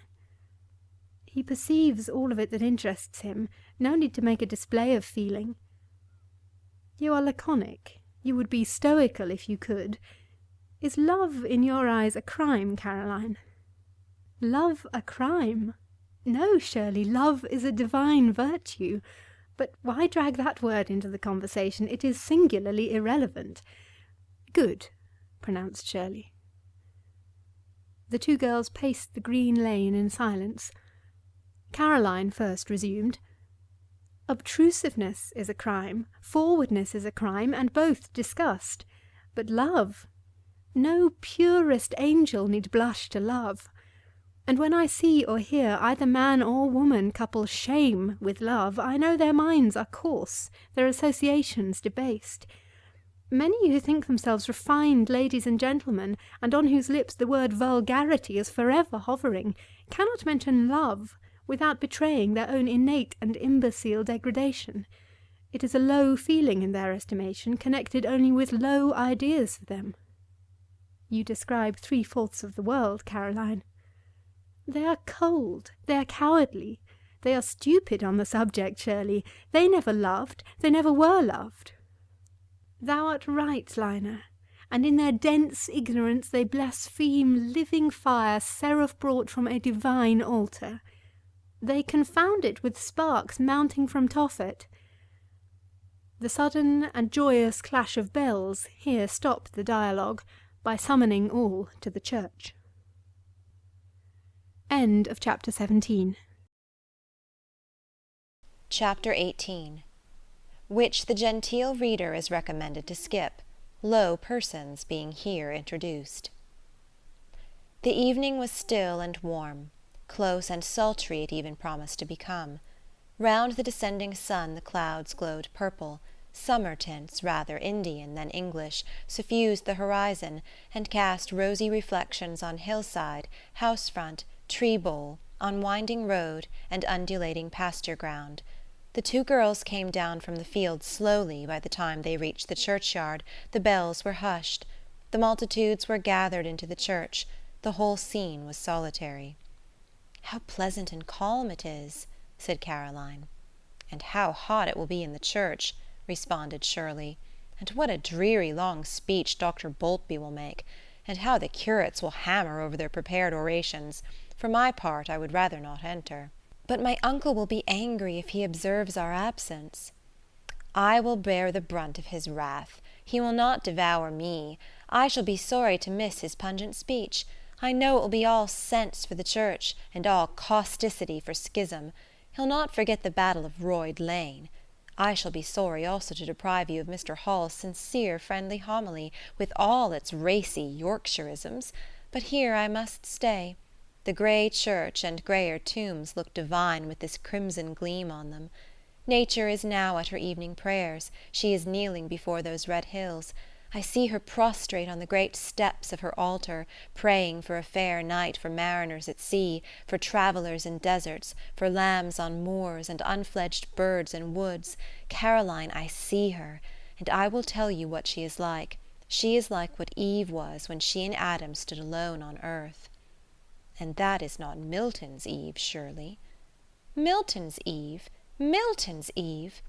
"He perceives all of it that interests him. No need to make a display of feeling." "You are laconic. You would be stoical if you could. Is love in your eyes a crime, Caroline?" "Love a crime? No, Shirley, love is a divine virtue. But why drag that word into the conversation? It is singularly irrelevant." "Good," pronounced Shirley. The two girls paced the green lane in silence. Caroline first resumed. Obtrusiveness is a crime, forwardness is a crime, and both discussed. But love? No purest angel need blush to love. And when I see or hear either man or woman couple shame with love, I know their minds are coarse, their associations debased. Many who think themselves refined ladies and gentlemen, and on whose lips the word vulgarity is forever hovering, cannot mention love without betraying their own innate and imbecile degradation. It is a low feeling in their estimation, connected only with low ideas for them. You describe 3/4 of the world, Caroline. They are cold, they are cowardly, they are stupid on the subject, Shirley. They never loved, they never were loved. Thou art right, Lina, and in their dense ignorance they blaspheme living fire seraph brought from a divine altar. They confound it with sparks mounting from Tophet. The sudden and joyous clash of bells here stopped the dialogue by summoning all to the church. End of chapter 17. Chapter 18, which the genteel reader is recommended to skip, low persons being here introduced. The evening was still and warm, close and sultry it even promised to become. Round the descending sun the clouds glowed purple, summer tints, rather Indian than English, suffused the horizon, and cast rosy reflections on hillside, house-front, tree-bole, on winding road and undulating pasture-ground. The two girls came down from the field slowly. By the time they reached the churchyard, the bells were hushed. The multitudes were gathered into the church. The whole scene was solitary. "How pleasant and calm it is," said Caroline. "And how hot it will be in the church," responded Shirley. "And what a dreary long speech Dr. Boltby will make, and how the curates will hammer over their prepared orations. For my part, I would rather not enter." "But my uncle will be angry if he observes our absence." "I will bear the brunt of his wrath. He will not devour me. I shall be sorry to miss his pungent speech. I know it will be all sense for the church, and all causticity for schism. He'll not forget the battle of Royd Lane. I shall be sorry also to deprive you of Mr. Hall's sincere friendly homily, with all its racy Yorkshireisms, but here I must stay. The grey church and greyer tombs look divine with this crimson gleam on them. Nature is now at her evening prayers. She is kneeling before those red hills. I see her prostrate on the great steps of her altar, praying for a fair night for mariners at sea, for travellers in deserts, for lambs on moors, and unfledged birds in woods. Caroline, I see her, and I will tell you what she is like. She is like what Eve was when she and Adam stood alone on earth." "And that is not Milton's Eve, surely?" "Milton's Eve? Milton's Eve?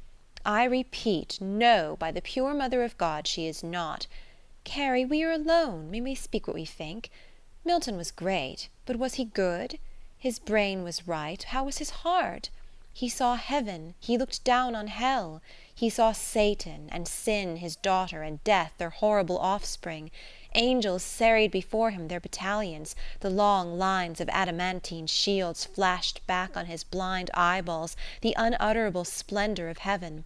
I repeat, no, by the pure mother of God, she is not. Carrie, we are alone. May we speak what we think? Milton was great, but was he good? His brain was right. How was his heart? He saw heaven. He looked down on hell. He saw Satan, and sin his daughter, and death their horrible offspring. Angels serried before him their battalions. The long lines of adamantine shields flashed back on his blind eyeballs the unutterable splendor of heaven.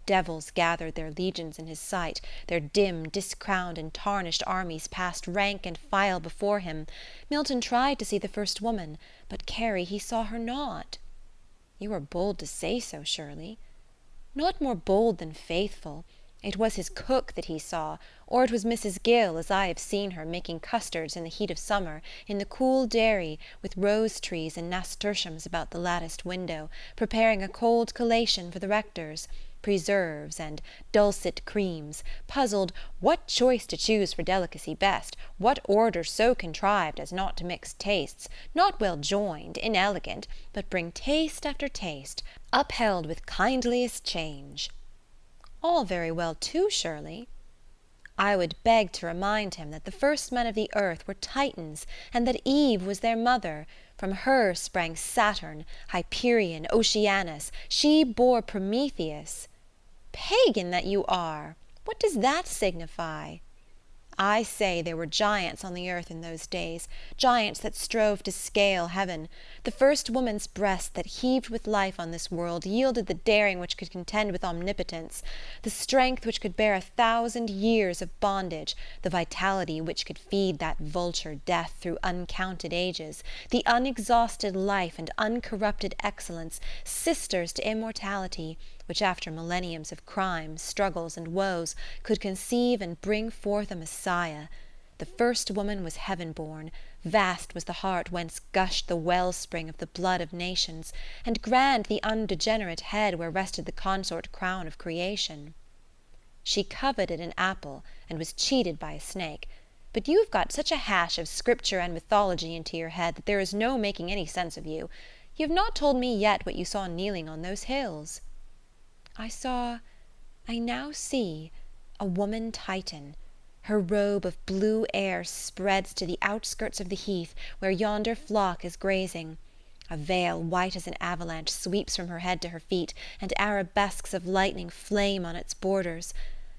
Devils gathered their legions in his sight. Their dim, discrowned, and tarnished armies passed rank and file before him. Milton tried to see the first woman, but Carrie, he saw her not." "You are bold to say so, Shirley." "Not more bold than faithful. It was his cook that he saw, or it was Mrs. Gill, as I have seen her, making custards in the heat of summer, in the cool dairy, with rose-trees and nasturtiums about the latticed window, preparing a cold collation for the rectors, preserves and dulcet creams, puzzled what choice to choose for delicacy best, what order so contrived as not to mix tastes, not well joined, inelegant, but bring taste after taste, upheld with kindliest change." "All very well too, Shirley." "I would beg to remind him that the first men of the earth were Titans, and that Eve was their mother. From her sprang Saturn, Hyperion, Oceanus. She bore Prometheus." "Pagan that you are! What does that signify?" I say there were giants on the earth in those days, giants that strove to scale heaven. The first woman's breast that heaved with life on this world yielded the daring which could contend with omnipotence, the strength which could bear 1,000 years of bondage, the vitality which could feed that vulture death through uncounted ages, the unexhausted life and uncorrupted excellence, sisters to immortality, which after millenniums of crimes, struggles, and woes could conceive and bring forth a Messiah. The first woman was heaven-born, vast was the heart whence gushed the wellspring of the blood of nations, and grand the undegenerate head where rested the consort crown of creation. She coveted an apple, and was cheated by a snake. But you have got such a hash of scripture and mythology into your head that there is no making any sense of you. You have not told me yet what you saw kneeling on those hills. I now see, a woman Titan. Her robe of blue air spreads to the outskirts of the heath where yonder flock is grazing. A veil white as an avalanche sweeps from her head to her feet, and arabesques of lightning flame on its borders.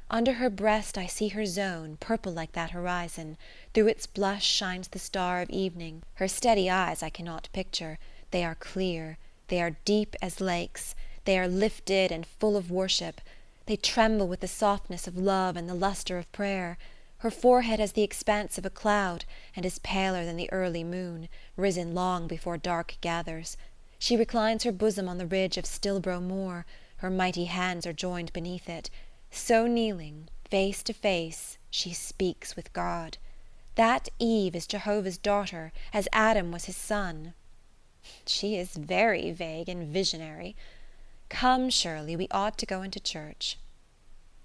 Under her breast I see her zone, purple like that horizon. Through its blush shines the star of evening. Her steady eyes I cannot picture. They are clear. They are deep as lakes. They are lifted and full of worship. They tremble with the softness of love and the lustre of prayer. Her forehead has the expanse of a cloud, and is paler than the early moon, risen long before dark gathers. She reclines her bosom on the ridge of Stilbrow Moor. Her mighty hands are joined beneath it. So kneeling, face to face, she speaks with God. That Eve is Jehovah's daughter, as Adam was his son. She is very vague and visionary. Come, Shirley, we ought to go into church.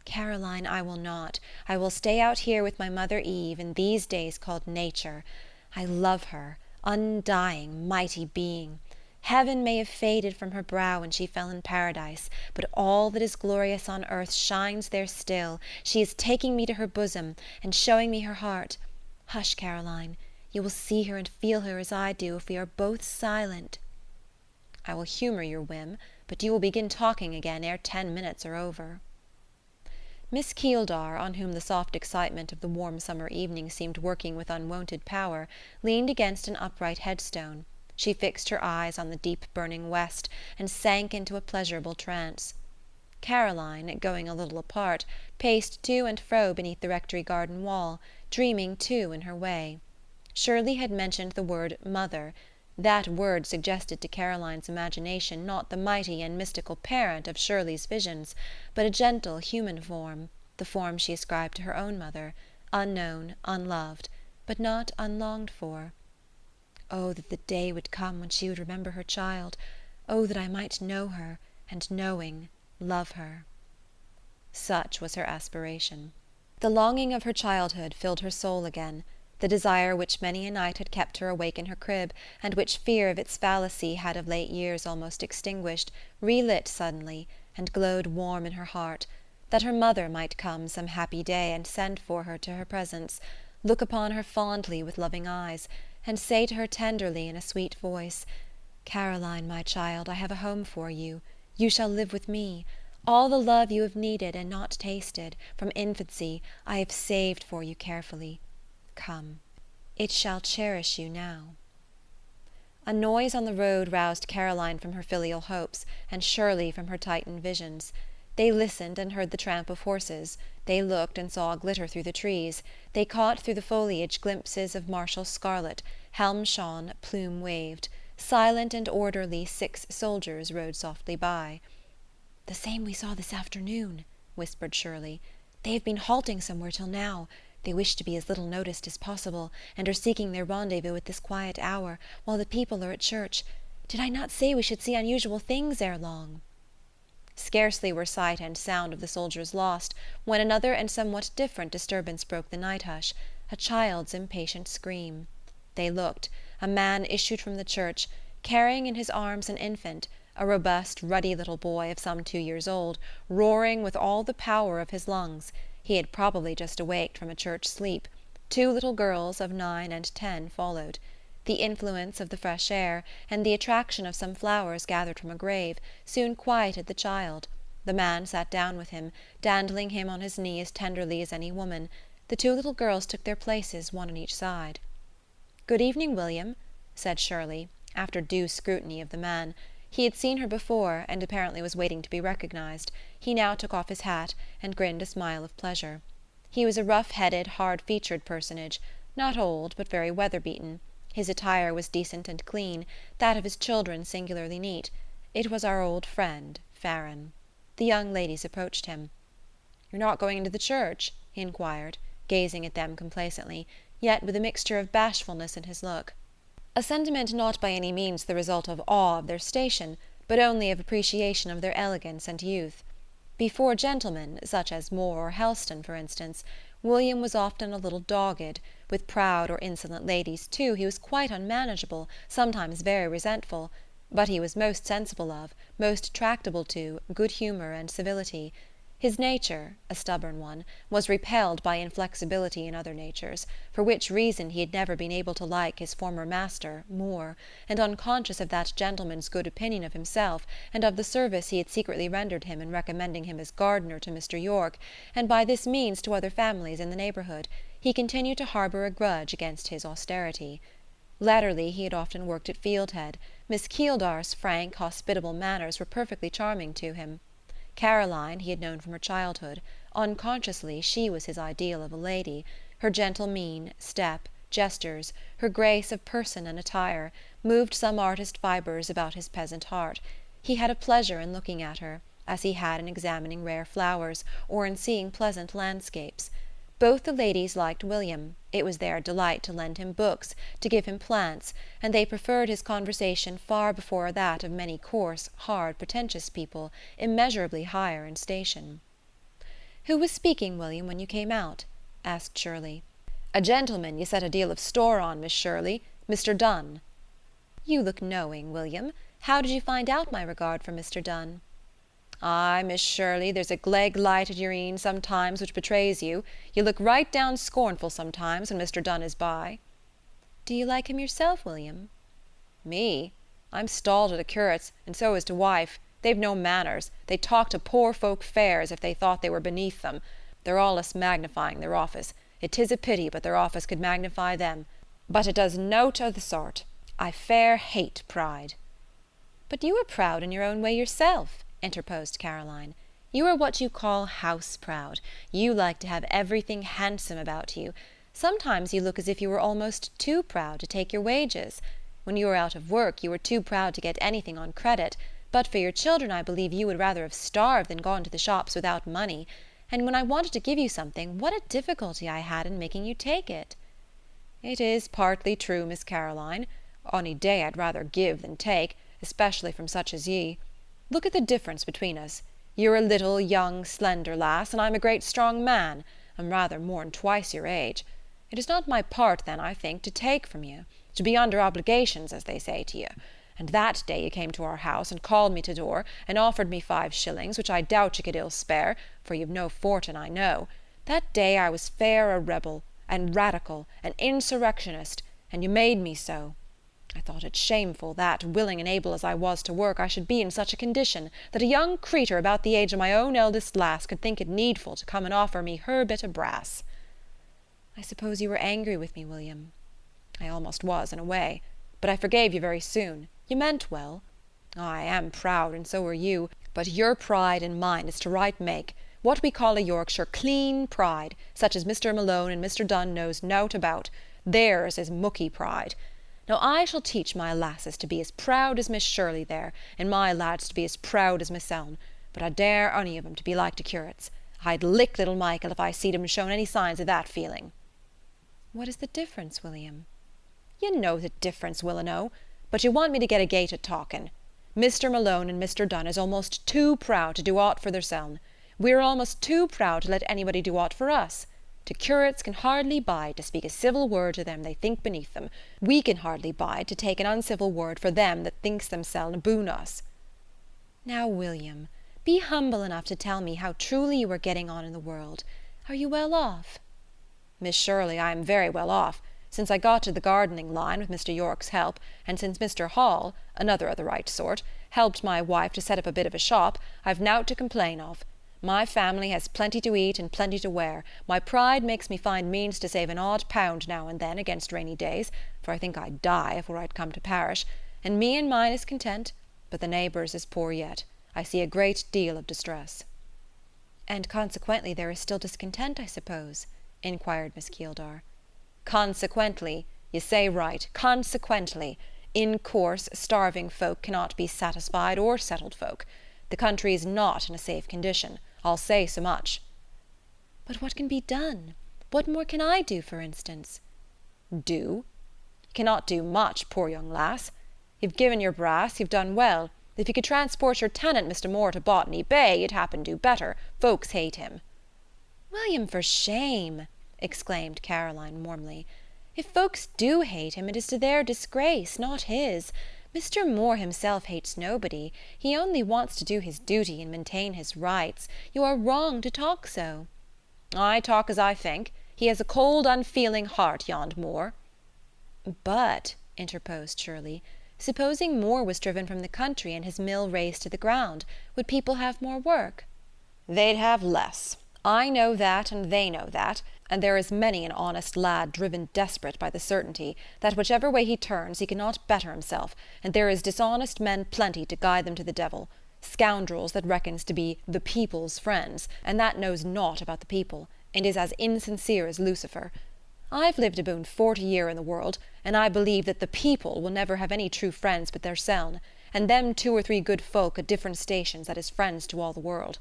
Caroline, I will not. I will stay out here with my mother Eve in these days called nature. I love her, undying, mighty being. Heaven may have faded from her brow when she fell in paradise, but all that is glorious on earth shines there still. She is taking me to her bosom, and showing me her heart. Hush, Caroline. You will see her and feel her as I do if we are both silent. I will humour your whim, but you will begin talking again ere 10 minutes are over. Miss Keeldar, on whom the soft excitement of the warm summer evening seemed working with unwonted power, leaned against an upright headstone. She fixed her eyes on the deep burning west, and sank into a pleasurable trance. Caroline, going a little apart, paced to and fro beneath the rectory garden wall, dreaming too in her way. Shirley had mentioned the word mother. That word suggested to Caroline's imagination not the mighty and mystical parent of Shirley's visions, but a gentle human form, the form she ascribed to her own mother, unknown, unloved, but not unlonged for. Oh, that the day would come when she would remember her child! Oh, that I might know her, and knowing, love her! Such was her aspiration. The longing of her childhood filled her soul again, the desire which many a night had kept her awake in her crib, and which fear of its fallacy had of late years almost extinguished, relit suddenly, and glowed warm in her heart, that her mother might come some happy day and send for her to her presence, look upon her fondly with loving eyes, and say to her tenderly in a sweet voice, "Caroline, my child, I have a home for you. You shall live with me. All the love you have needed and not tasted, from infancy, I have saved for you carefully. Come, it shall cherish you now." A noise on the road roused Caroline from her filial hopes, and Shirley from her Titan visions. They listened and heard the tramp of horses. They looked and saw a glitter through the trees. They caught through the foliage glimpses of martial scarlet, helm shone, plume waved. Silent and orderly 6 soldiers rode softly by. "The same we saw this afternoon," whispered Shirley. "They have been halting somewhere till now. They wish to be as little noticed as possible, and are seeking their rendezvous at this quiet hour, while the people are at church. Did I not say we should see unusual things ere long?" Scarcely were sight and sound of the soldiers lost, when another and somewhat different disturbance broke the night hush, a child's impatient scream. They looked. A man issued from the church, carrying in his arms an infant, a robust, ruddy little boy of some 2 years old, roaring with all the power of his lungs. He had probably just awaked from a church sleep. 2 little girls of 9 and 10 followed. The influence of the fresh air, and the attraction of some flowers gathered from a grave, soon quieted the child. The man sat down with him, dandling him on his knee as tenderly as any woman. The two little girls took their places, one on each side. "Good evening, William," said Shirley, after due scrutiny of the man. He had seen her before, and apparently was waiting to be recognized. He now took off his hat, and grinned a smile of pleasure. He was a rough-headed, hard-featured personage, not old, but very weather-beaten. His attire was decent and clean, that of his children singularly neat. It was our old friend, Farron. The young ladies approached him. "You're not going into the church?" he inquired, gazing at them complacently, yet with a mixture of bashfulness in his look. A sentiment not by any means the result of awe of their station, but only of appreciation of their elegance and youth. Before gentlemen, such as Moore or Helston, for instance, William was often a little dogged; with proud or insolent ladies, too, he was quite unmanageable, sometimes very resentful; but he was most sensible of, most tractable to, good humour and civility. His nature, a stubborn one, was repelled by inflexibility in other natures, for which reason he had never been able to like his former master, Moore, and unconscious of that gentleman's good opinion of himself, and of the service he had secretly rendered him in recommending him as gardener to Mr. Yorke, and by this means to other families in the neighbourhood, he continued to harbour a grudge against his austerity. Latterly he had often worked at Fieldhead. Miss Keeldar's frank, hospitable manners were perfectly charming to him. Caroline he had known from her childhood. Unconsciously she was his ideal of a lady. Her gentle mien, step, gestures, her grace of person and attire, moved some artist fibres about his peasant heart. He had a pleasure in looking at her, as he had in examining rare flowers, or in seeing pleasant landscapes. Both the ladies liked William. It was their delight to lend him books, to give him plants, and they preferred his conversation far before that of many coarse, hard, pretentious people, immeasurably higher in station. "Who was speaking, William, when you came out?" asked Shirley. "A gentleman you set a deal of store on, Miss Shirley, Mr. Dunn." "You look knowing, William. How did you find out my regard for Mr. Dunn?" "Ay, Miss Shirley, there's a gleg light at your een sometimes which betrays you. You look right down scornful sometimes when Mr. Dunn is by." "Do you like him yourself, William?" "Me? I'm stalled at a curate's, and so is t' wife. They've no manners. They talk to poor folk fair as if they thought they were beneath them. They're allus magnifying their office. It is a pity, but their office could magnify them. But it does nowt o' the sort. I fair hate pride." "But you are proud in your own way yourself," interposed Caroline. "You are what you call house-proud. You like to have everything handsome about you. Sometimes you look as if you were almost too proud to take your wages. When you are out of work you are too proud to get anything on credit, but for your children I believe you would rather have starved than gone to the shops without money. And when I wanted to give you something, what a difficulty I had in making you take it." "It is partly true, Miss Caroline. Ony day I'd rather give than take, especially from such as ye. Look at the difference between us. You're a little, young, slender lass, and I'm a great strong man. I'm rather more'n twice your age. It is not my part, then, I think, to take from you, to be under obligations, as they say to you. And that day you came to our house, and called me to door, and offered me 5 shillings, which I doubt you could ill spare, for you've no fortin, I know. That day I was fair a rebel, and radical, and insurrectionist, and you made me so. I thought it shameful that, willing and able as I was to work, I should be in such a condition, that a young creetur about the age of my own eldest lass could think it needful to come and offer me her bit of brass." "I suppose you were angry with me, William." "I almost was, in a way. But I forgave you very soon. You meant well. I am proud, and so are you, but your pride and mine is to right make. What we call a Yorkshire clean pride, such as Mr. Malone and Mr. Dunn knows nowt about. Theirs is mucky pride. Now I shall teach my lasses to be as proud as Miss Shirley there, and my lads to be as proud as myseln, but I dare ony of 'em to be like the curates. I'd lick little Michael if I seed him shown any signs of that feeling." "What is the difference, William?" "You know the difference, Willano, but you want me to get agate at talking. Mr. Malone and Mr. Dunn is almost too proud to do aught for theirseln. We're almost too proud to let anybody do aught for us. The curates can hardly bide to speak a civil word to them they think beneath them. We can hardly bide to take an uncivil word for them that thinks themselves aboon us." "Now, William, be humble enough to tell me how truly you are getting on in the world. Are you well off?" "Miss Shirley, I am very well off. Since I got to the gardening line with Mr. Yorke's help, and since Mr. Hall, another of the right sort, helped my wife to set up a bit of a shop, I've nowt to complain of. My family has plenty to eat and plenty to wear. My pride makes me find means to save an odd pound now and then against rainy days, for I think I'd die afore I'd come to parish, and me and mine is content, but the neighbours is poor yet. I see a great deal of distress." "And consequently there is still discontent, I suppose?" inquired Miss Keeldar. "Consequently, you say right, consequently. In course, starving folk cannot be satisfied or settled folk. The country is not in a safe condition, I'll say so much." "But what can be done? What more can I do, for instance?" "Do? You cannot do much, poor young lass. You've given your brass, you've done well. If you could transport your tenant, Mr. Moore, to Botany Bay, you'd happen do better. Folks hate him." "William, for shame!" exclaimed Caroline warmly. "If folks do hate him, it is to their disgrace, not his. Mr. Moore himself hates nobody. He only wants to do his duty and maintain his rights. You are wrong to talk so." "I talk as I think. He has a cold, unfeeling heart, yond Moore." "But," interposed Shirley, "supposing Moore was driven from the country and his mill razed to the ground, would people have more work?" "They'd have less. I know that, and they know that, and there is many an honest lad driven desperate by the certainty that whichever way he turns he cannot better himself, and there is dishonest men plenty to guide them to the devil, scoundrels that reckons to be the people's friends, and that knows naught about the people, and is as insincere as Lucifer. I've lived aboon 40 year in the world, and I believe that the people will never have any true friends but theirseln, and them 2 or 3 good folk at different stations that is friends to all the world.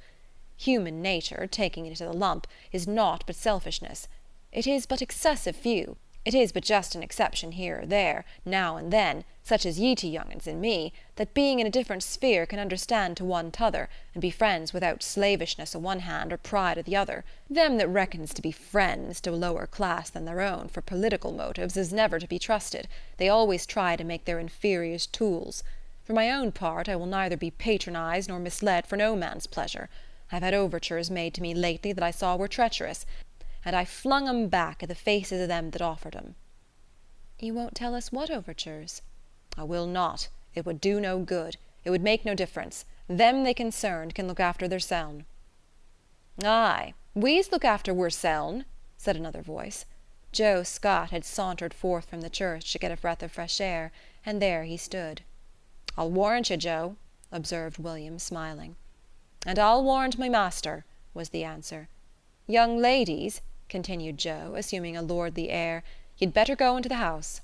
Human nature, taking it to the lump, is naught but selfishness. It is but excessive few. It is but just an exception here or there, now and then, such as ye 2 young'uns and me, that being in a different sphere can understand to one t'other, and be friends without slavishness o' one hand or pride o' the other. Them that reckons to be friends to a lower class than their own for political motives is never to be trusted. They always try to make their inferiors tools. For my own part, I will neither be patronized nor misled for no man's pleasure. I've had overtures made to me lately that I saw were treacherous, and I flung 'em back at the faces of them that offered 'em." "You won't tell us what overtures?" "I will not. It would do no good. It would make no difference. Them they concerned can look after theirseln." "Aye, we's look after weirseln," said another voice. Joe Scott had sauntered forth from the church to get a breath of fresh air, and there he stood. "I'll warrant you, Joe," observed William, smiling. "And I'll warrant my master," was the answer. "Young ladies," continued Joe, assuming a lordly air, "you'd better go into the house."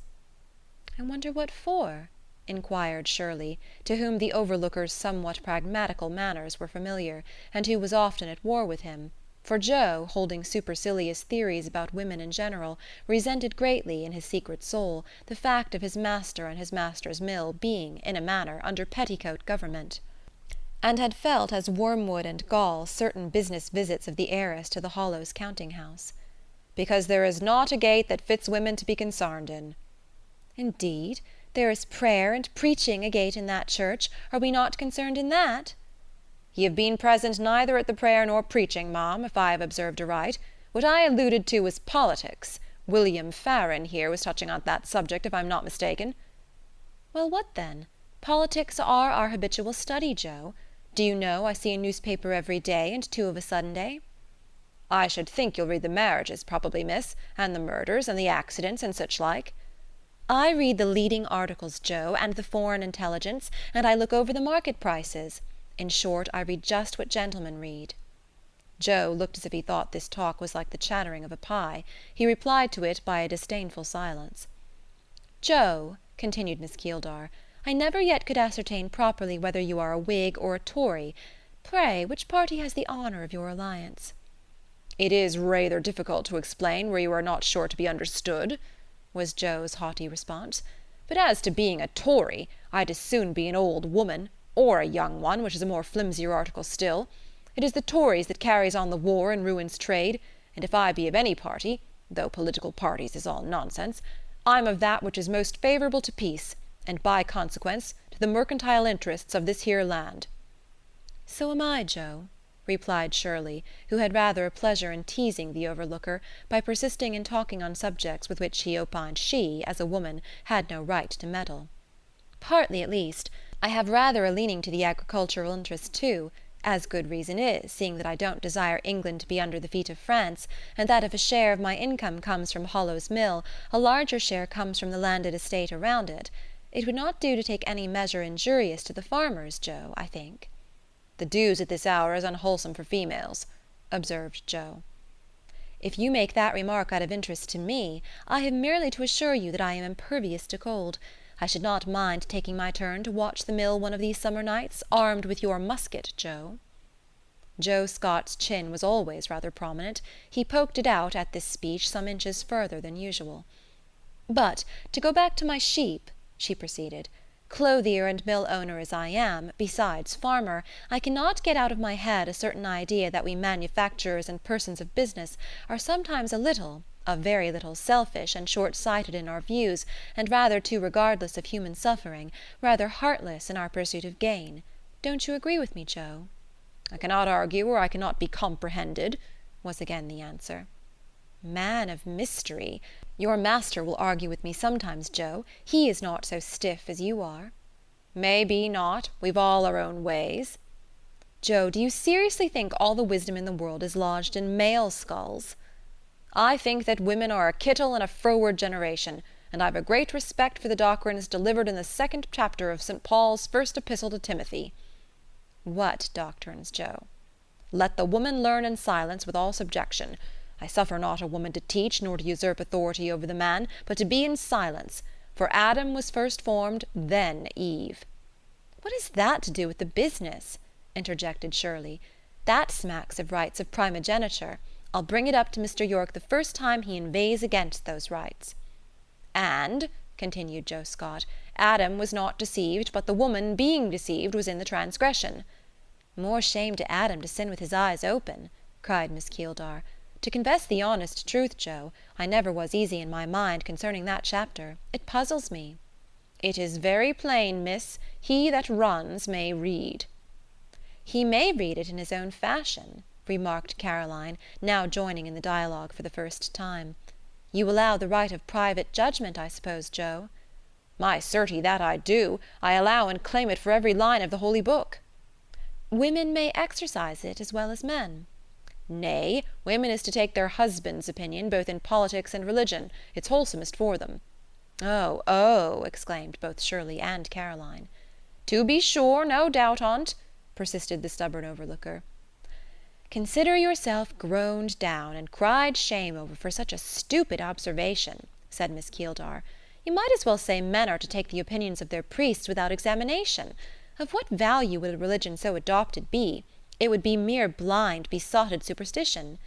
"I wonder what for?" inquired Shirley, to whom the overlooker's somewhat pragmatical manners were familiar, and who was often at war with him, for Joe, holding supercilious theories about women in general, resented greatly, in his secret soul, the fact of his master and his master's mill being, in a manner, under petticoat government, and had felt as wormwood and gall certain business visits of the heiress to the Hollows counting-house. "Because there is not a gate that fits women to be consarned in." "Indeed? There is prayer and preaching agate in that church. Are we not concerned in that?" "Ye have been present neither at the prayer nor preaching, ma'am, if I have observed aright. What I alluded to was politics. William Farren here was touching on that subject, if I'm not mistaken." "Well, what then? Politics are our habitual study, Joe. Do you know I see a newspaper every day, and 2 of a Sunday?" "I should think you'll read the marriages, probably, miss, and the murders, and the accidents, and such like." "I read the leading articles, Joe, and the foreign intelligence, and I look over the market prices. In short, I read just what gentlemen read." Joe looked as if he thought this talk was like the chattering of a pie. He replied to it by a disdainful silence. "Joe," continued Miss Keeldar, "I never yet could ascertain properly whether you are a Whig or a Tory. Pray, which party has the honour of your alliance?" "It is rather difficult to explain where you are not sure to be understood," was Joe's haughty response. "But as to being a Tory, I'd as soon be an old woman, or a young one, which is a more flimsier article still. It is the Tories that carries on the war and ruins trade, and if I be of any party, though political parties is all nonsense, I'm of that which is most favourable to peace, and by consequence to the mercantile interests of this here land." "So am I, Joe," replied Shirley, who had rather a pleasure in teasing the overlooker by persisting in talking on subjects with which he opined she, as a woman, had no right to meddle. "Partly, at least. I have rather a leaning to the agricultural interest too. as good reason is, seeing that I don't desire England to be under the feet of France, and that if a share of my income comes from Hollow's Mill, a larger share comes from the landed estate around it. It would not do to take any measure injurious to the farmers, Joe, I think." "The dews at this hour is unwholesome for females," observed Joe. "If you make that remark out of interest to me, I have merely to assure you that I am impervious to cold. I should not mind taking my turn to watch the mill one of these summer nights, armed with your musket, Joe." Joe Scott's chin was always rather prominent. He poked it out at this speech some inches further than usual. "But to go back to my sheep," she proceeded, "clothier and mill owner as I am, besides farmer, I cannot get out of my head a certain idea that we manufacturers and persons of business are sometimes a very little selfish and short-sighted in our views, and rather too regardless of human suffering, rather heartless in our pursuit of gain. Don't you agree with me, Joe?" "I cannot argue where I cannot be comprehended," was again the answer. "Man of mystery! Your master will argue with me sometimes, Joe. He is not so stiff as you are." "May be not. We've all our own ways." "Joe, do you seriously think all the wisdom in the world is lodged in male skulls?" "I think that women are a kittle in a froward generation, and I've a great respect for the doctrines delivered in the 2nd chapter of St. Paul's first epistle to Timothy." "What doctrines, Joe?" "Let the woman learn in silence with all subjection. I suffer not a woman to teach, nor to usurp authority over the man, but to be in silence. For Adam was first formed, then Eve." "What has that to do with the business?" interjected Shirley. "That smacks of rights of primogeniture. I'll bring it up to Mr. Yorke the first time he inveighs against those rights." "And," continued Joe Scott, "Adam was not deceived, but the woman, being deceived, was in the transgression." "More shame to Adam to sin with his eyes open," cried Miss Keeldar. "To confess the honest truth, Joe, I never was easy in my mind concerning that chapter. It puzzles me." "It is very plain, miss. He that runs may read." "He may read it in his own fashion," remarked Caroline, now joining in the dialogue for the first time. "You allow the right of private judgment, I suppose, Joe?" "My certy, that I do. I allow and claim it for every line of the Holy Book." "Women may exercise it as well as men." "Nay, women is to take their husband's opinion, both in politics and religion. It's wholesomest for them." "Oh, oh!" exclaimed both Shirley and Caroline. "To be sure, no doubt on't," persisted the stubborn overlooker. "Consider yourself groaned down and cried shame over for such a stupid observation," said Miss Keeldar. "You might as well say men are to take the opinions of their priests without examination. Of what value would a religion so adopted be? It would be mere blind, besotted superstition."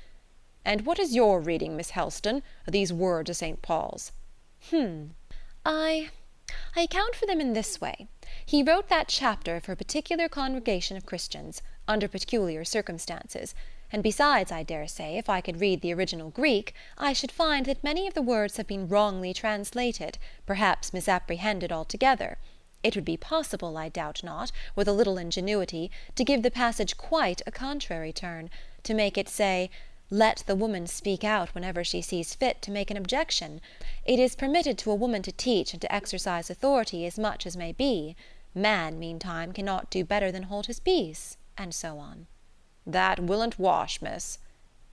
"And what is your reading, Miss Helston, of these words of St. Paul's?" I account for them in this way. He wrote that chapter for a particular congregation of Christians, under peculiar circumstances, and besides, I dare say, if I could read the original Greek, I should find that many of the words have been wrongly translated, perhaps misapprehended altogether. It would be possible, I doubt not, with a little ingenuity, to give the passage quite a contrary turn, to make it say, "Let the woman speak out whenever she sees fit to make an objection. It is permitted to a woman to teach and to exercise authority as much as may be. Man, meantime, cannot do better than hold his peace," and so on. "That willn't wash, miss."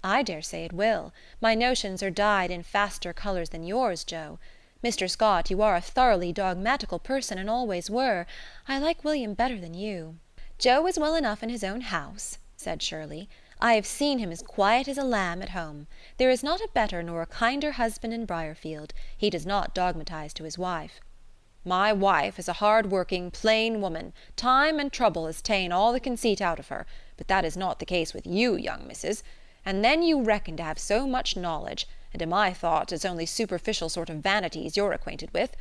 "I dare say it will. My notions are dyed in faster colours than yours, Joe. Mr. Scott, you are a thoroughly dogmatical person, and always were. I like William better than you." "Joe is well enough in his own house," said Shirley. "I have seen him as quiet as a lamb at home. There is not a better nor a kinder husband in Briarfield. He does not dogmatize to his wife." "My wife is a hard-working, plain woman. Time and trouble has ta'en all the conceit out of her, but that is not the case with you, young missus. And then you reckon to have so much knowledge, and to my thoughts it's only superficial sort of vanities you're acquainted with.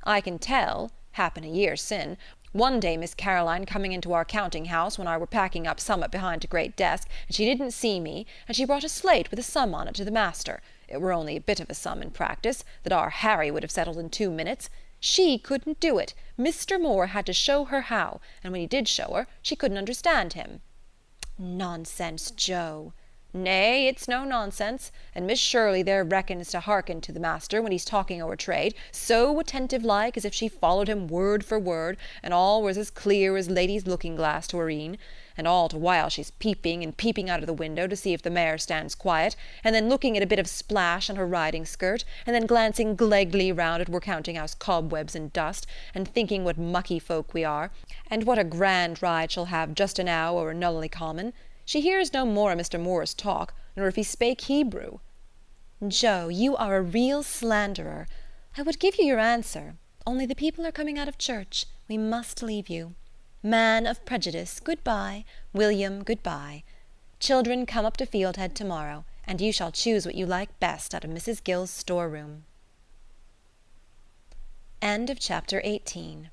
I can tell, happen a year sin', one day Miss Caroline coming into our counting-house when I were packing up summat behind a great desk, and she didn't see me, and she brought a slate with a sum on it to the master. It were only a bit of a sum in practice, that our Harry would have settled in 2 minutes. She couldn't do it. Mr. Moore had to show her how, and when he did show her, she couldn't understand him." "Nonsense, Joe." "Nay, it's no nonsense. And Miss Shirley there reckons to hearken to the master when he's talking o' her trade, so attentive-like, as if she followed him word for word, and all was as clear as lady's looking-glass to her een. and all the while she's peeping and peeping out of the window to see if the mare stands quiet, and then looking at a bit of splash on her riding skirt, and then glancing gleggly round at we're counting house cobwebs and dust, and thinking what mucky folk we are, and what a grand ride she'll have just an hour or Nullily Common. She hears no more of Mr. Moore's talk, nor if he spake Hebrew." "Joe, you are a real slanderer. I would give you your answer, only the people are coming out of church. We must leave you. Man of prejudice, good-bye. William, good-bye. Children, come up to Fieldhead tomorrow, and you shall choose what you like best out of Mrs. Gill's storeroom." End of chapter 18.